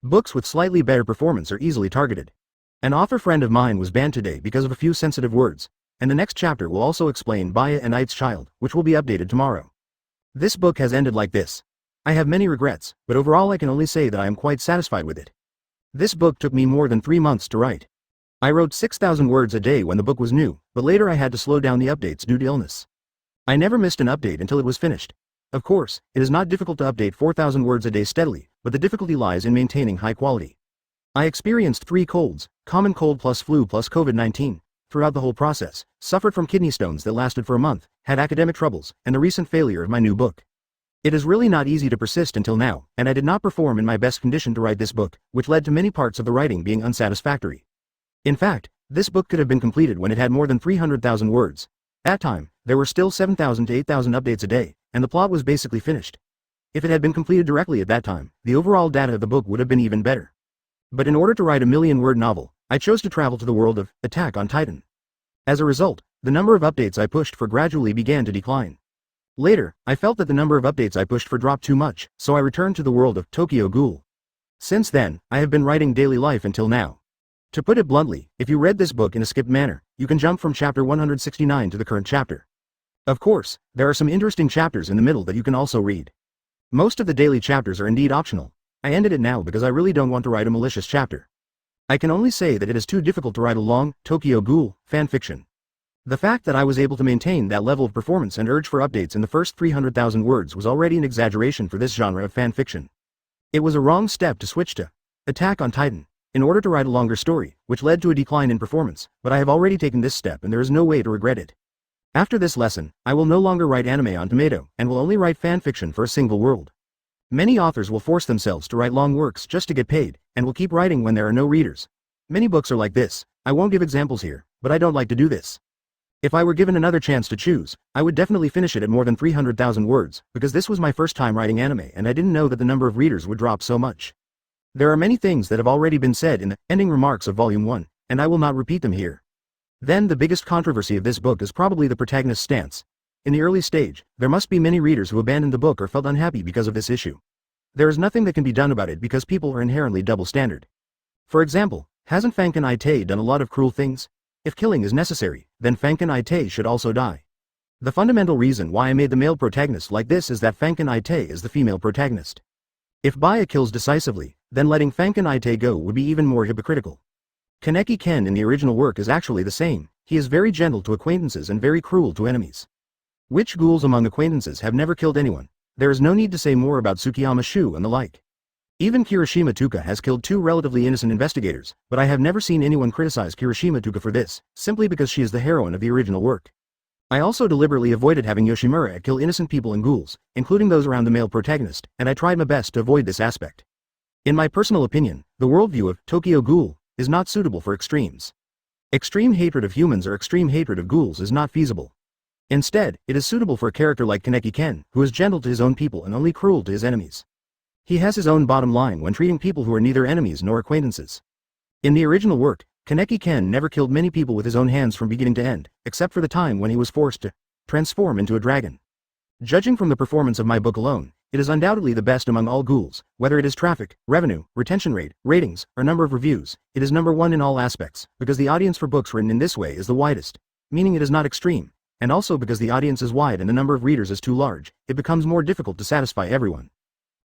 Books with slightly better performance are easily targeted. An author friend of mine was banned today because of a few sensitive words, and the next chapter will also explain Baiye and Ite's child, which will be updated tomorrow. This book has ended like this. I have many regrets, but overall I can only say that I am quite satisfied with it. This book took me more than 3 months to write. I wrote 6,000 words a day when the book was new, but later I had to slow down the updates due to illness. I never missed an update until it was finished. Of course, it is not difficult to update 4,000 words a day steadily, but the difficulty lies in maintaining high quality. I experienced 3 colds, common cold plus flu plus COVID-19, throughout the whole process, suffered from kidney stones that lasted for a month, had academic troubles, and the recent failure of my new book. It is really not easy to persist until now, and I did not perform in my best condition to write this book, which led to many parts of the writing being unsatisfactory. In fact, this book could have been completed when it had more than 300,000 words. At that time, there were still 7,000 to 8,000 updates a day, and the plot was basically finished. If it had been completed directly at that time, the overall data of the book would have been even better. But in order to write a million-word novel, I chose to travel to the world of Attack on Titan. As a result, the number of updates I pushed for gradually began to decline. Later, I felt that the number of updates I pushed for dropped too much, so I returned to the world of Tokyo Ghoul. Since then, I have been writing daily life until now. To put it bluntly, if you read this book in a skipped manner, you can jump from chapter 169 to the current chapter. Of course, there are some interesting chapters in the middle that you can also read. Most of the daily chapters are indeed optional. I ended it now because I really don't want to write a malicious chapter. I can only say that it is too difficult to write a long, Tokyo Ghoul fanfiction. The fact that I was able to maintain that level of performance and urge for updates in the first 300,000 words was already an exaggeration for this genre of fanfiction. It was a wrong step to switch to Attack on Titan in order to write a longer story, which led to a decline in performance, but I have already taken this step and there is no way to regret it. After this lesson, I will no longer write anime on Tomato, and will only write fanfiction for a single world. Many authors will force themselves to write long works just to get paid, and will keep writing when there are no readers. Many books are like this. I won't give examples here, but I don't like to do this. If I were given another chance to choose, I would definitely finish it at more than 300,000 words, because this was my first time writing anime and I didn't know that the number of readers would drop so much. There are many things that have already been said in the ending remarks of Volume 1, and I will not repeat them here. Then the biggest controversy of this book is probably the protagonist's stance. In the early stage, there must be many readers who abandoned the book or felt unhappy because of this issue. There is nothing that can be done about it because people are inherently double-standard. For example, hasn't Fanken Ite done a lot of cruel things? If killing is necessary, then Fanken Ite should also die. The fundamental reason why I made the male protagonist like this is that Fanken Ite is the female protagonist. If Baiye kills decisively, then letting Fanken Ite go would be even more hypocritical. Kaneki Ken in the original work is actually the same. He is very gentle to acquaintances and very cruel to enemies. Which ghouls among acquaintances have never killed anyone? There is no need to say more about Tsukiyama Shu and the like. Even Kirishima Tuka has killed 2 relatively innocent investigators, but I have never seen anyone criticize Kirishima Tuka for this, simply because she is the heroine of the original work. I also deliberately avoided having Yoshimura kill innocent people and ghouls, including those around the male protagonist, and I tried my best to avoid this aspect. In my personal opinion, the worldview of Tokyo Ghoul is not suitable for extremes. Extreme hatred of humans or extreme hatred of ghouls is not feasible. Instead, it is suitable for a character like Kaneki Ken, who is gentle to his own people and only cruel to his enemies. He has his own bottom line when treating people who are neither enemies nor acquaintances. In the original work, Kaneki Ken never killed many people with his own hands from beginning to end, except for the time when he was forced to transform into a dragon. Judging from the performance of my book alone, it is undoubtedly the best among all ghouls, whether it is traffic, revenue, retention rate, ratings, or number of reviews. It is number 1 in all aspects, because the audience for books written in this way is the widest, meaning it is not extreme, and also because the audience is wide and the number of readers is too large, it becomes more difficult to satisfy everyone.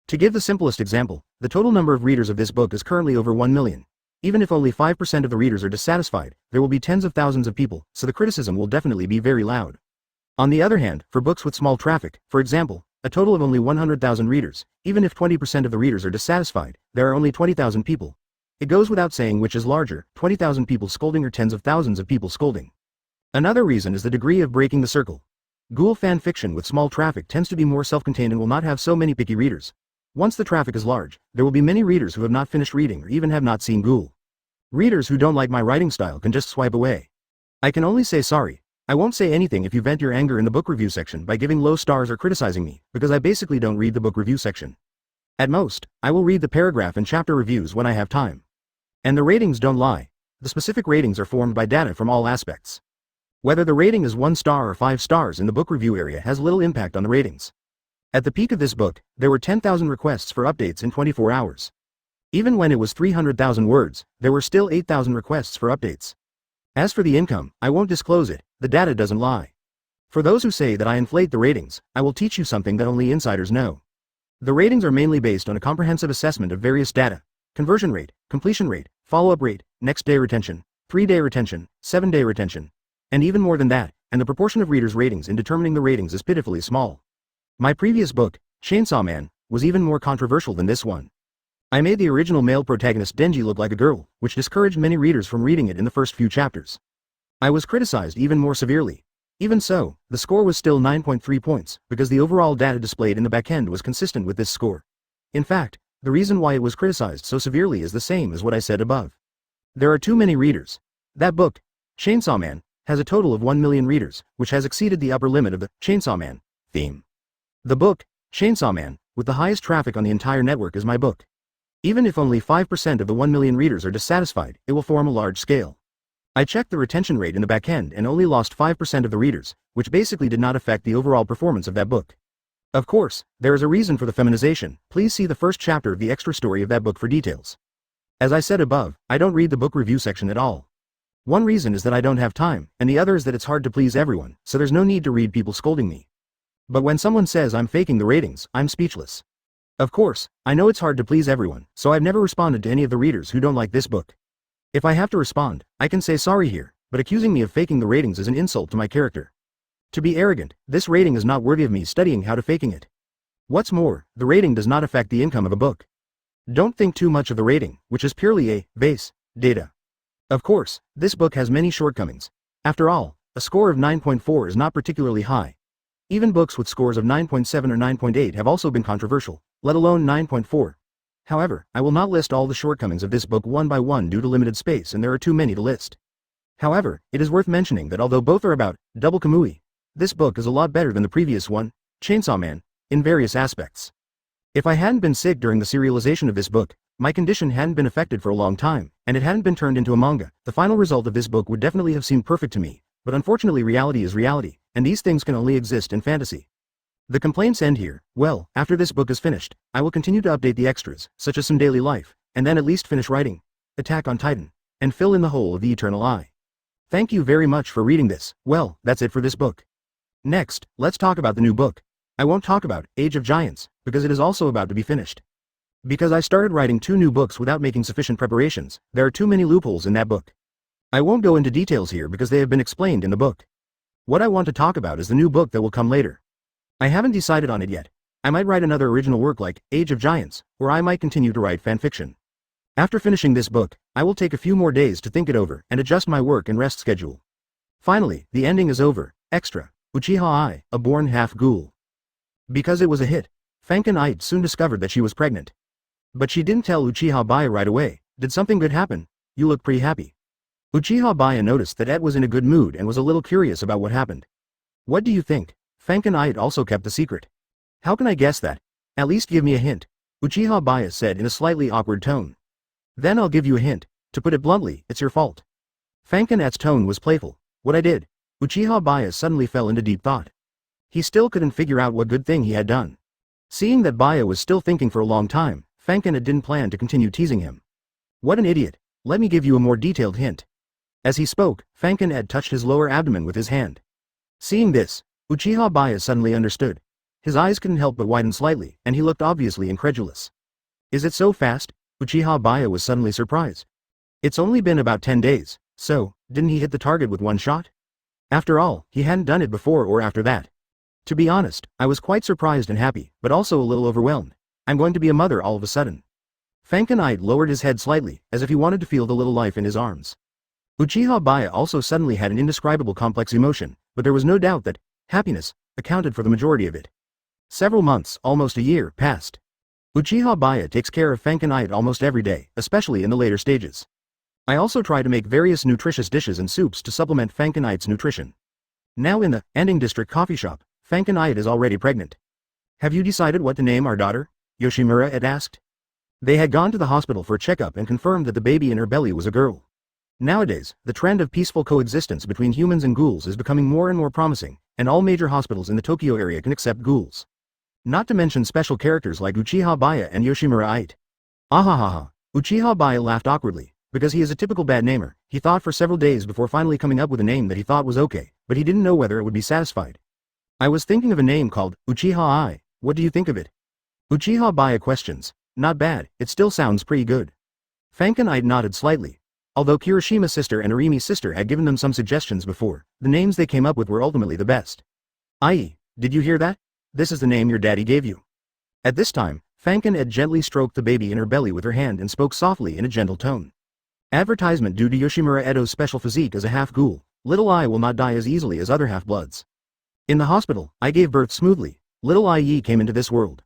To give the simplest example, the total number of readers of this book is currently over 1 million. Even if only 5% of the readers are dissatisfied, there will be tens of thousands of people, so the criticism will definitely be very loud. On the other hand, for books with small traffic, for example, a total of only 100,000 readers, even if 20% of the readers are dissatisfied, there are only 20,000 people. It goes without saying which is larger, 20,000 people scolding or tens of thousands of people scolding. Another reason is the degree of breaking the circle. Ghoul fan fiction with small traffic tends to be more self-contained and will not have so many picky readers. Once the traffic is large, there will be many readers who have not finished reading or even have not seen Ghoul. Readers who don't like my writing style can just swipe away. I can only say sorry. I won't say anything if you vent your anger in the book review section by giving low stars or criticizing me, because I basically don't read the book review section. At most, I will read the paragraph and chapter reviews when I have time. And the ratings don't lie. The specific ratings are formed by data from all aspects. Whether the rating is 1 star or 5 stars in the book review area has little impact on the ratings. At the peak of this book, there were 10,000 requests for updates in 24 hours. Even when it was 300,000 words, there were still 8,000 requests for updates. As for the income, I won't disclose it, the data doesn't lie. For those who say that I inflate the ratings, I will teach you something that only insiders know. The ratings are mainly based on a comprehensive assessment of various data: conversion rate, completion rate, follow-up rate, next day retention, 3-day retention, 7-day retention, and even more than that, and the proportion of readers' ratings in determining the ratings is pitifully small. My previous book, Chainsaw Man, was even more controversial than this one. I made the original male protagonist Denji look like a girl, which discouraged many readers from reading it in the first few chapters. I was criticized even more severely. Even so, the score was still 9.3 points, because the overall data displayed in the backend was consistent with this score. In fact, the reason why it was criticized so severely is the same as what I said above. There are too many readers. That book, Chainsaw Man, has a total of 1 million readers, which has exceeded the upper limit of the Chainsaw Man theme. The book, Chainsaw Man, with the highest traffic on the entire network is my book. Even if only 5% of the 1 million readers are dissatisfied, it will form a large scale. I checked the retention rate in the backend and only lost 5% of the readers, which basically did not affect the overall performance of that book. Of course, there is a reason for the feminization. Please see the first chapter of the extra story of that book for details. As I said above, I don't read the book review section at all. One reason is that I don't have time, and the other is that it's hard to please everyone, so there's no need to read people scolding me. But when someone says I'm faking the ratings, I'm speechless. Of course, I know it's hard to please everyone, so I've never responded to any of the readers who don't like this book. If I have to respond, I can say sorry here, but accusing me of faking the ratings is an insult to my character. To be arrogant, this rating is not worthy of me studying how to faking it. What's more, the rating does not affect the income of a book. Don't think too much of the rating, which is purely a base data. Of course, this book has many shortcomings. After all, a score of 9.4 is not particularly high. Even books with scores of 9.7 or 9.8 have also been controversial, let alone 9.4. However, I will not list all the shortcomings of this book one by one due to limited space, and there are too many to list. However, it is worth mentioning that although both are about double Kamui, this book is a lot better than the previous one, Chainsaw Man, in various aspects. If I hadn't been sick during the serialization of this book, my condition hadn't been affected for a long time, and it hadn't been turned into a manga, the final result of this book would definitely have seemed perfect to me, but unfortunately reality is reality, and these things can only exist in fantasy. The complaints end here. Well, after this book is finished, I will continue to update the extras, such as some daily life, and then at least finish writing Attack on Titan, and fill in the hole of the Eternal Eye. Thank you very much for reading this. Well, that's it for this book. Next, let's talk about the new book. I won't talk about Age of Giants, because it is also about to be finished. Because I started writing 2 new books without making sufficient preparations, there are too many loopholes in that book. I won't go into details here because they have been explained in the book. What I want to talk about is the new book that will come later. I haven't decided on it yet. I might write another original work like Age of Giants, or I might continue to write fanfiction. After finishing this book, I will take a few more days to think it over and adjust my work and rest schedule. Finally, the ending is over. Extra. Uchiha Ai, a born half-ghoul. Because it was a hit, Fankin Ite soon discovered that she was pregnant. But she didn't tell Uchiha Baiye right away. Did something good happen? You look pretty happy. Uchiha Baiye noticed that Ed was in a good mood and was a little curious about what happened. What do you think? Fankin Ite also kept the secret. How can I guess that? At least give me a hint, Uchiha Baiye said in a slightly awkward tone. Then I'll give you a hint. To put it bluntly, it's your fault. Fankin Ate's tone was playful. What I did? Uchiha Baiye suddenly fell into deep thought. He still couldn't figure out what good thing he had done. Seeing that Baiye was still thinking for a long time, Fankin Ate didn't plan to continue teasing him. What an idiot. Let me give you a more detailed hint. As he spoke, Fankin Ate touched his lower abdomen with his hand. Seeing this, Uchiha Baiye suddenly understood. His eyes couldn't help but widen slightly, and he looked obviously incredulous. Is it so fast? Uchiha Baiye was suddenly surprised. It's only been about 10 days, so, didn't he hit the target with one shot? After all, he hadn't done it before or after that. To be honest, I was quite surprised and happy, but also a little overwhelmed. I'm going to be a mother all of a sudden. Fankin Ite lowered his head slightly, as if he wanted to feel the little life in his arms. Uchiha Baiye also suddenly had an indescribable complex emotion, but there was no doubt that happiness accounted for the majority of it. Several months, almost a year, passed. Uchiha Baiye takes care of Fankin Ite almost every day, especially in the later stages. I also try to make various nutritious dishes and soups to supplement Fankin Ite's nutrition. Now in the Ending District coffee shop, Fankin Ite is already pregnant. Have you decided what to name our daughter? Yoshimura had asked. They had gone to the hospital for a checkup and confirmed that the baby in her belly was a girl. Nowadays, the trend of peaceful coexistence between humans and ghouls is becoming more and more promising, and all major hospitals in the Tokyo area can accept ghouls. Not to mention special characters like Uchiha Baiye and Yoshimura Ite. Ahahaha. Uchiha Baiye laughed awkwardly. Because he is a typical bad namer, he thought for several days before finally coming up with a name that he thought was okay, but he didn't know whether it would be satisfied. I was thinking of a name called Uchiha Ai. What do you think of it? Uchiha Baiye questions. Not bad, it still sounds pretty good. Fankin Ite nodded slightly. Although Kirishima's sister and Arimi's sister had given them some suggestions before, the names they came up with were ultimately the best. Ai, did you hear that? This is the name your daddy gave you. At this time, Fankin Ite gently stroked the baby in her belly with her hand and spoke softly in a gentle tone. Advertisement due to Yoshimura Edo's special physique as a half-ghoul, Little Ai will not die as easily as other half-bloods. In the hospital, I gave birth smoothly. Little Ai came into this world.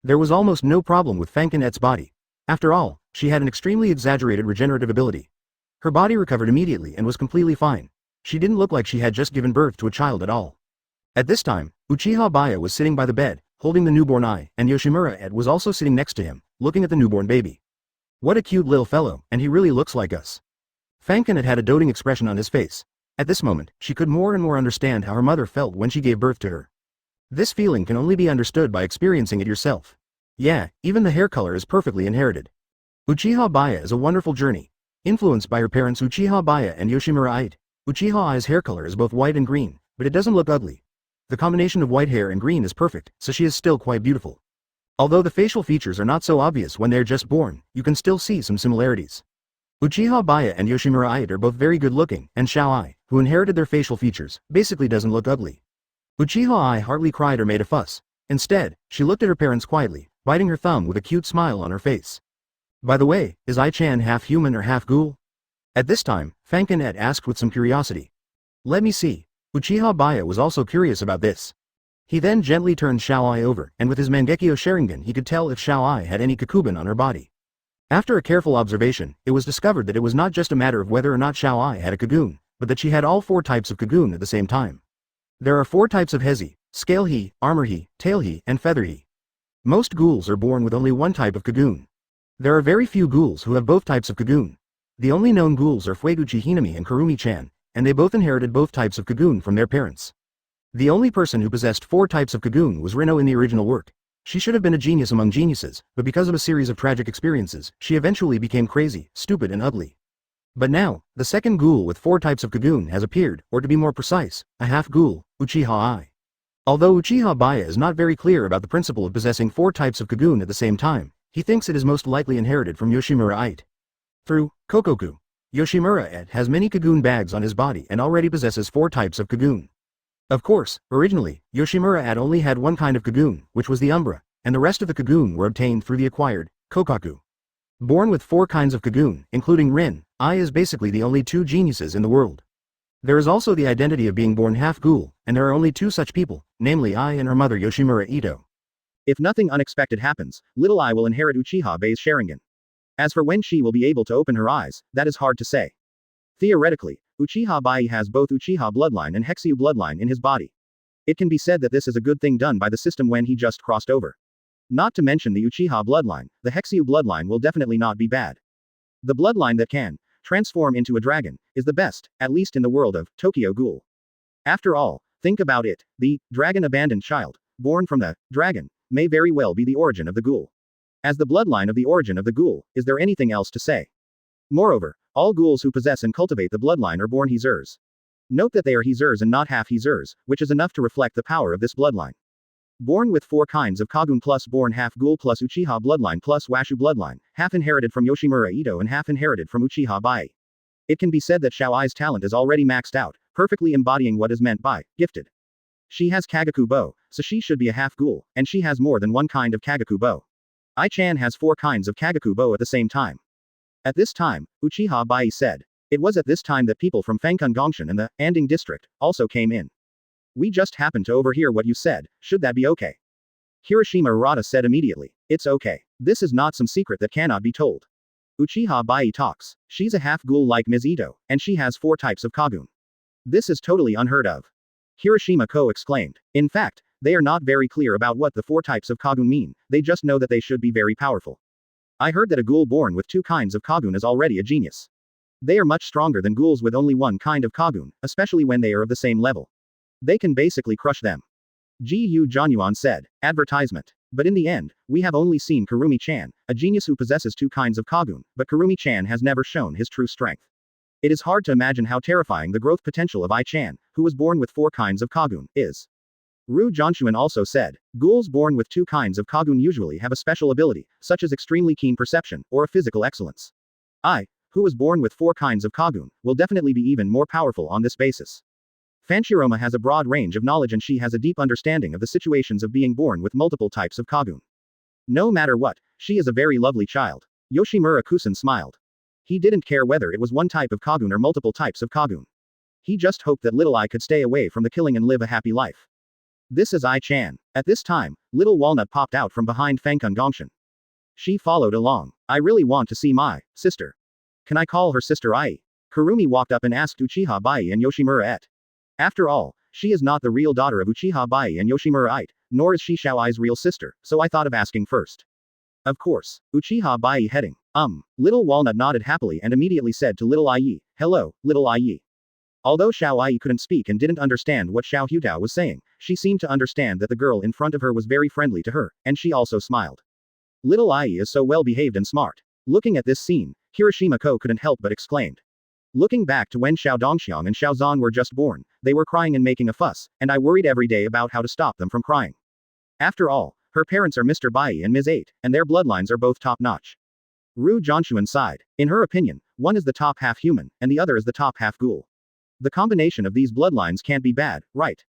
There was almost no problem with Fankin Ete's body. After all, she had an extremely exaggerated regenerative ability. Her body recovered immediately and was completely fine. She didn't look like she had just given birth to a child at all. At this time, Uchiha Baiye was sitting by the bed, holding the newborn Ai, and Yoshimura Ede was also sitting next to him, looking at the newborn baby. What a cute little fellow, and he really looks like us. Fankin Ede had a doting expression on his face. At this moment, she could more and more understand how her mother felt when she gave birth to her. This feeling can only be understood by experiencing it yourself. Yeah, even the hair color is perfectly inherited. Uchiha Baiye is a wonderful journey. Influenced by her parents Uchiha Baiye and Yoshimura Ite, Uchiha Ai's hair color is both white and green, but it doesn't look ugly. The combination of white hair and green is perfect, so she is still quite beautiful. Although the facial features are not so obvious when they're just born, you can still see some similarities. Uchiha Baiye and Yoshimura Ite are both very good looking, and Xiao Ai, who inherited their facial features, basically doesn't look ugly. Uchiha Ai hardly cried or made a fuss. Instead, she looked at her parents quietly, biting her thumb with a cute smile on her face. By the way, is Ai-chan half human or half ghoul? At this time, Fankin Ede asked with some curiosity. Let me see. Uchiha Baiye was also curious about this. He then gently turned Xiao Ai over, and with his Mangekyō Sharingan he could tell if Xiao Ai had any cocoon on her body. After a careful observation, it was discovered that it was not just a matter of whether or not Xiao Ai had a cocoon, but that she had all 4 types of cocoon at the same time. There are 4 types of Hezi: Scale He, Armor He, Tail He, and Feather He. Most ghouls are born with only one type of cocoon. There are very few ghouls who have both types of cocoon. The only known ghouls are Fueguchi Hinami and Kurumi-chan, and they both inherited both types of cocoon from their parents. The only person who possessed 4 types of Kagun was Rino in the original work. She should have been a genius among geniuses, but because of a series of tragic experiences, she eventually became crazy, stupid and ugly. But now, the second ghoul with 4 types of Kagun has appeared, or to be more precise, a half-ghoul, Uchiha Baiye. Although Uchiha Baiye is not very clear about the principle of possessing 4 types of Kagun at the same time, he thinks it is most likely inherited from Yoshimura-ite. Through Kokoku, Yoshimura-ite has many Kagun bags on his body and already possesses 4 types of Kagun. Of course, originally, Yoshimura-ite only had one kind of Kagun, which was the Umbra, and the rest of the Kagun were obtained through the acquired Kokaku. Born with 4 kinds of Kagun, including Rin, I is basically the only 2 geniuses in the world. There is also the identity of being born half-ghoul, and there are only 2 such people, namely I and her mother Yoshimura Ito. If nothing unexpected happens, little I will inherit Uchiha Baiye's Sharingan. As for when she will be able to open her eyes, that is hard to say. Theoretically, Uchiha Baiye has both Uchiha bloodline and Hexyu bloodline in his body. It can be said that this is a good thing done by the system when he just crossed over. Not to mention the Uchiha bloodline, the Hexyu bloodline will definitely not be bad. The bloodline that can transform into a dragon is the best, at least in the world of Tokyo Ghoul. After all, think about it, the dragon abandoned child, born from the dragon, may very well be the origin of the ghoul. As the bloodline of the origin of the ghoul, is there anything else to say? Moreover, all ghouls who possess and cultivate the bloodline are born Hizurs. Note that they are Hizurs and not half Hizurs, which is enough to reflect the power of this bloodline. Born with 4 kinds of Kagun plus born half ghoul plus Uchiha bloodline plus Washu bloodline, half inherited from Yoshimura Ito and half inherited from Uchiha Baiye. It can be said that Xiao Ai's talent is already maxed out, perfectly embodying what is meant by gifted. She has Kagaku bow, so she should be a half ghoul, and she has more than one kind of Kagaku bow. Ai-chan has 4 kinds of Kagaku bow at the same time. At this time, Uchiha Baiye said. It was at this time that people from Fangkun Gongshan and the Anding district also came in. We just happened to overhear what you said, should that be okay? Hiroshima Arata said immediately. It's okay. This is not some secret that cannot be told. Uchiha Baiye talks. She's a half-ghoul like Ms. Ito, and she has 4 types of Kagun. This is totally unheard of. Hiroshima Ko exclaimed. In fact, they are not very clear about what the 4 types of Kagun mean, they just know that they should be very powerful. I heard that a ghoul born with 2 kinds of Kagun is already a genius. They are much stronger than ghouls with only one kind of Kagun, especially when they are of the same level. They can basically crush them. Gu Jianyuan said. Advertisement. But in the end, we have only seen Kurumi-chan, a genius who possesses 2 kinds of Kagun, but Kurumi-chan has never shown his true strength. It is hard to imagine how terrifying the growth potential of Ai-chan, who was born with 4 kinds of Kagun, is. Ru Jianshuan also said, ghouls born with 2 kinds of Kagun usually have a special ability, such as extremely keen perception, or a physical excellence. I, who was born with 4 kinds of Kagun, will definitely be even more powerful on this basis. Fanshiroma has a broad range of knowledge and she has a deep understanding of the situations of being born with multiple types of Kagun. No matter what, she is a very lovely child. Yoshimura Kusan smiled. He didn't care whether it was one type of Kagun or multiple types of Kagun. He just hoped that little I could stay away from the killing and live a happy life. This is Ai-chan. At this time, little Walnut popped out from behind Fangkun Gongshan. She followed along. I really want to see my sister. Can I call her sister Ai? Kurumi walked up and asked Uchiha Baiye and Yoshimura-ite. After all, she is not the real daughter of Uchiha Baiye and Yoshimura-ite, nor is she Xiao Ai's real sister, so I thought of asking first. Of course, Uchiha Baiye heading. Little Walnut nodded happily and immediately said to little Ai, hello, little Ai. Although Xiao Ai couldn't speak and didn't understand what Xiao Hutao was saying, she seemed to understand that the girl in front of her was very friendly to her, and she also smiled. Little Ai is so well behaved and smart. Looking at this scene, Hiroshima Ko couldn't help but exclaimed. Looking back to when Xiao Dongxiang and Xiao Zhan were just born, they were crying and making a fuss, and I worried every day about how to stop them from crying. After all, her parents are Mr. Baiye and Ms. 8, and their bloodlines are both top-notch. Ru Jianshuan sighed. In her opinion, one is the top half human, and the other is the top half ghoul. The combination of these bloodlines can't be bad, right?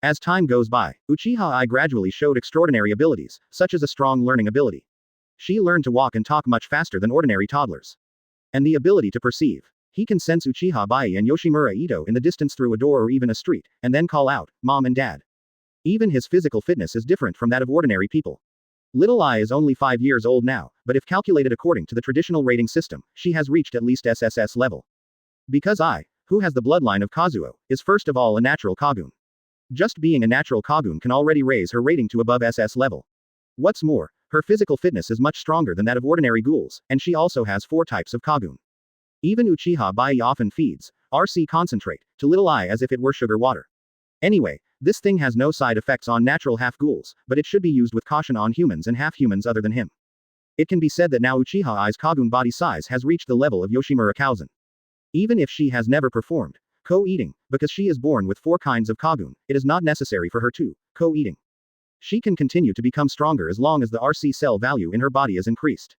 As time goes by, Uchiha Ai gradually showed extraordinary abilities, such as a strong learning ability. She learned to walk and talk much faster than ordinary toddlers. And the ability to perceive. He can sense Uchiha Baiye and Yoshimura Ito in the distance through a door or even a street, and then call out, Mom and Dad. Even his physical fitness is different from that of ordinary people. Little Ai is only 5 years old now, but if calculated according to the traditional rating system, she has reached at least SSS level. Because Ai, who has the bloodline of Kazuo, is first of all a natural Kagun. Just being a natural Kagun can already raise her rating to above SS level. What's more, her physical fitness is much stronger than that of ordinary ghouls, and she also has 4 types of Kagun. Even Uchiha Baiye often feeds, RC concentrate, to Little Eye as if it were sugar water. Anyway, this thing has no side effects on natural half-ghouls, but it should be used with caution on humans and half-humans other than him. It can be said that now Uchiha Ai's Kagun body size has reached the level of Yoshimura Kazen. Even if she has never performed co-eating, because she is born with 4 kinds of Kagun, it is not necessary for her to co-eating. She can continue to become stronger as long as the RC cell value in her body is increased.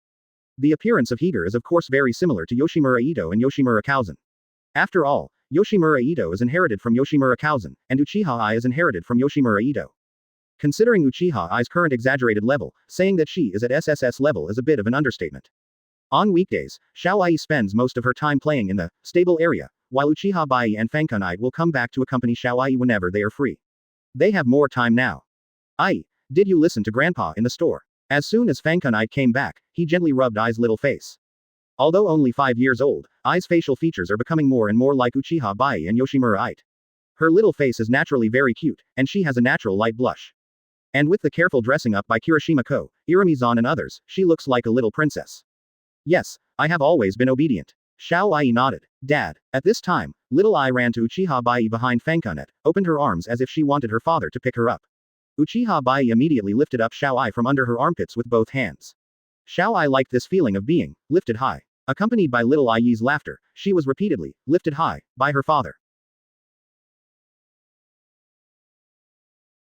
The appearance of Higer is of course very similar to Yoshimura Ito and Yoshimura Kazen. After all, Yoshimura Ito is inherited from Yoshimura Kazen, and Uchiha Ai is inherited from Yoshimura Ito. Considering Uchiha Ai's current exaggerated level, saying that she is at SSS level is a bit of an understatement. On weekdays, Xiao Ai spends most of her time playing in the stable area, while Uchiha Baiye and Fankunai will come back to accompany Xiao Ai whenever they are free. They have more time now. Ai, did you listen to Grandpa in the store? As soon as Fankunai came back, he gently rubbed Ai's little face. Although only 5 years old, Ai's facial features are becoming more and more like Uchiha Baiye and Yoshimura Ito. Her little face is naturally very cute, and she has a natural light blush. And with the careful dressing up by Kirishima-ko, Irumi-zan and others, she looks like a little princess. Yes, I have always been obedient. Xiao Ai nodded. Dad. At this time, Little Ai ran to Uchiha Baiye behind Fankunet, opened her arms as if she wanted her father to pick her up. Uchiha Baiye immediately lifted up Xiao Ai from under her armpits with both hands. Xiao Ai liked this feeling of being lifted high. Accompanied by Little Ai's laughter, she was repeatedly lifted high by her father.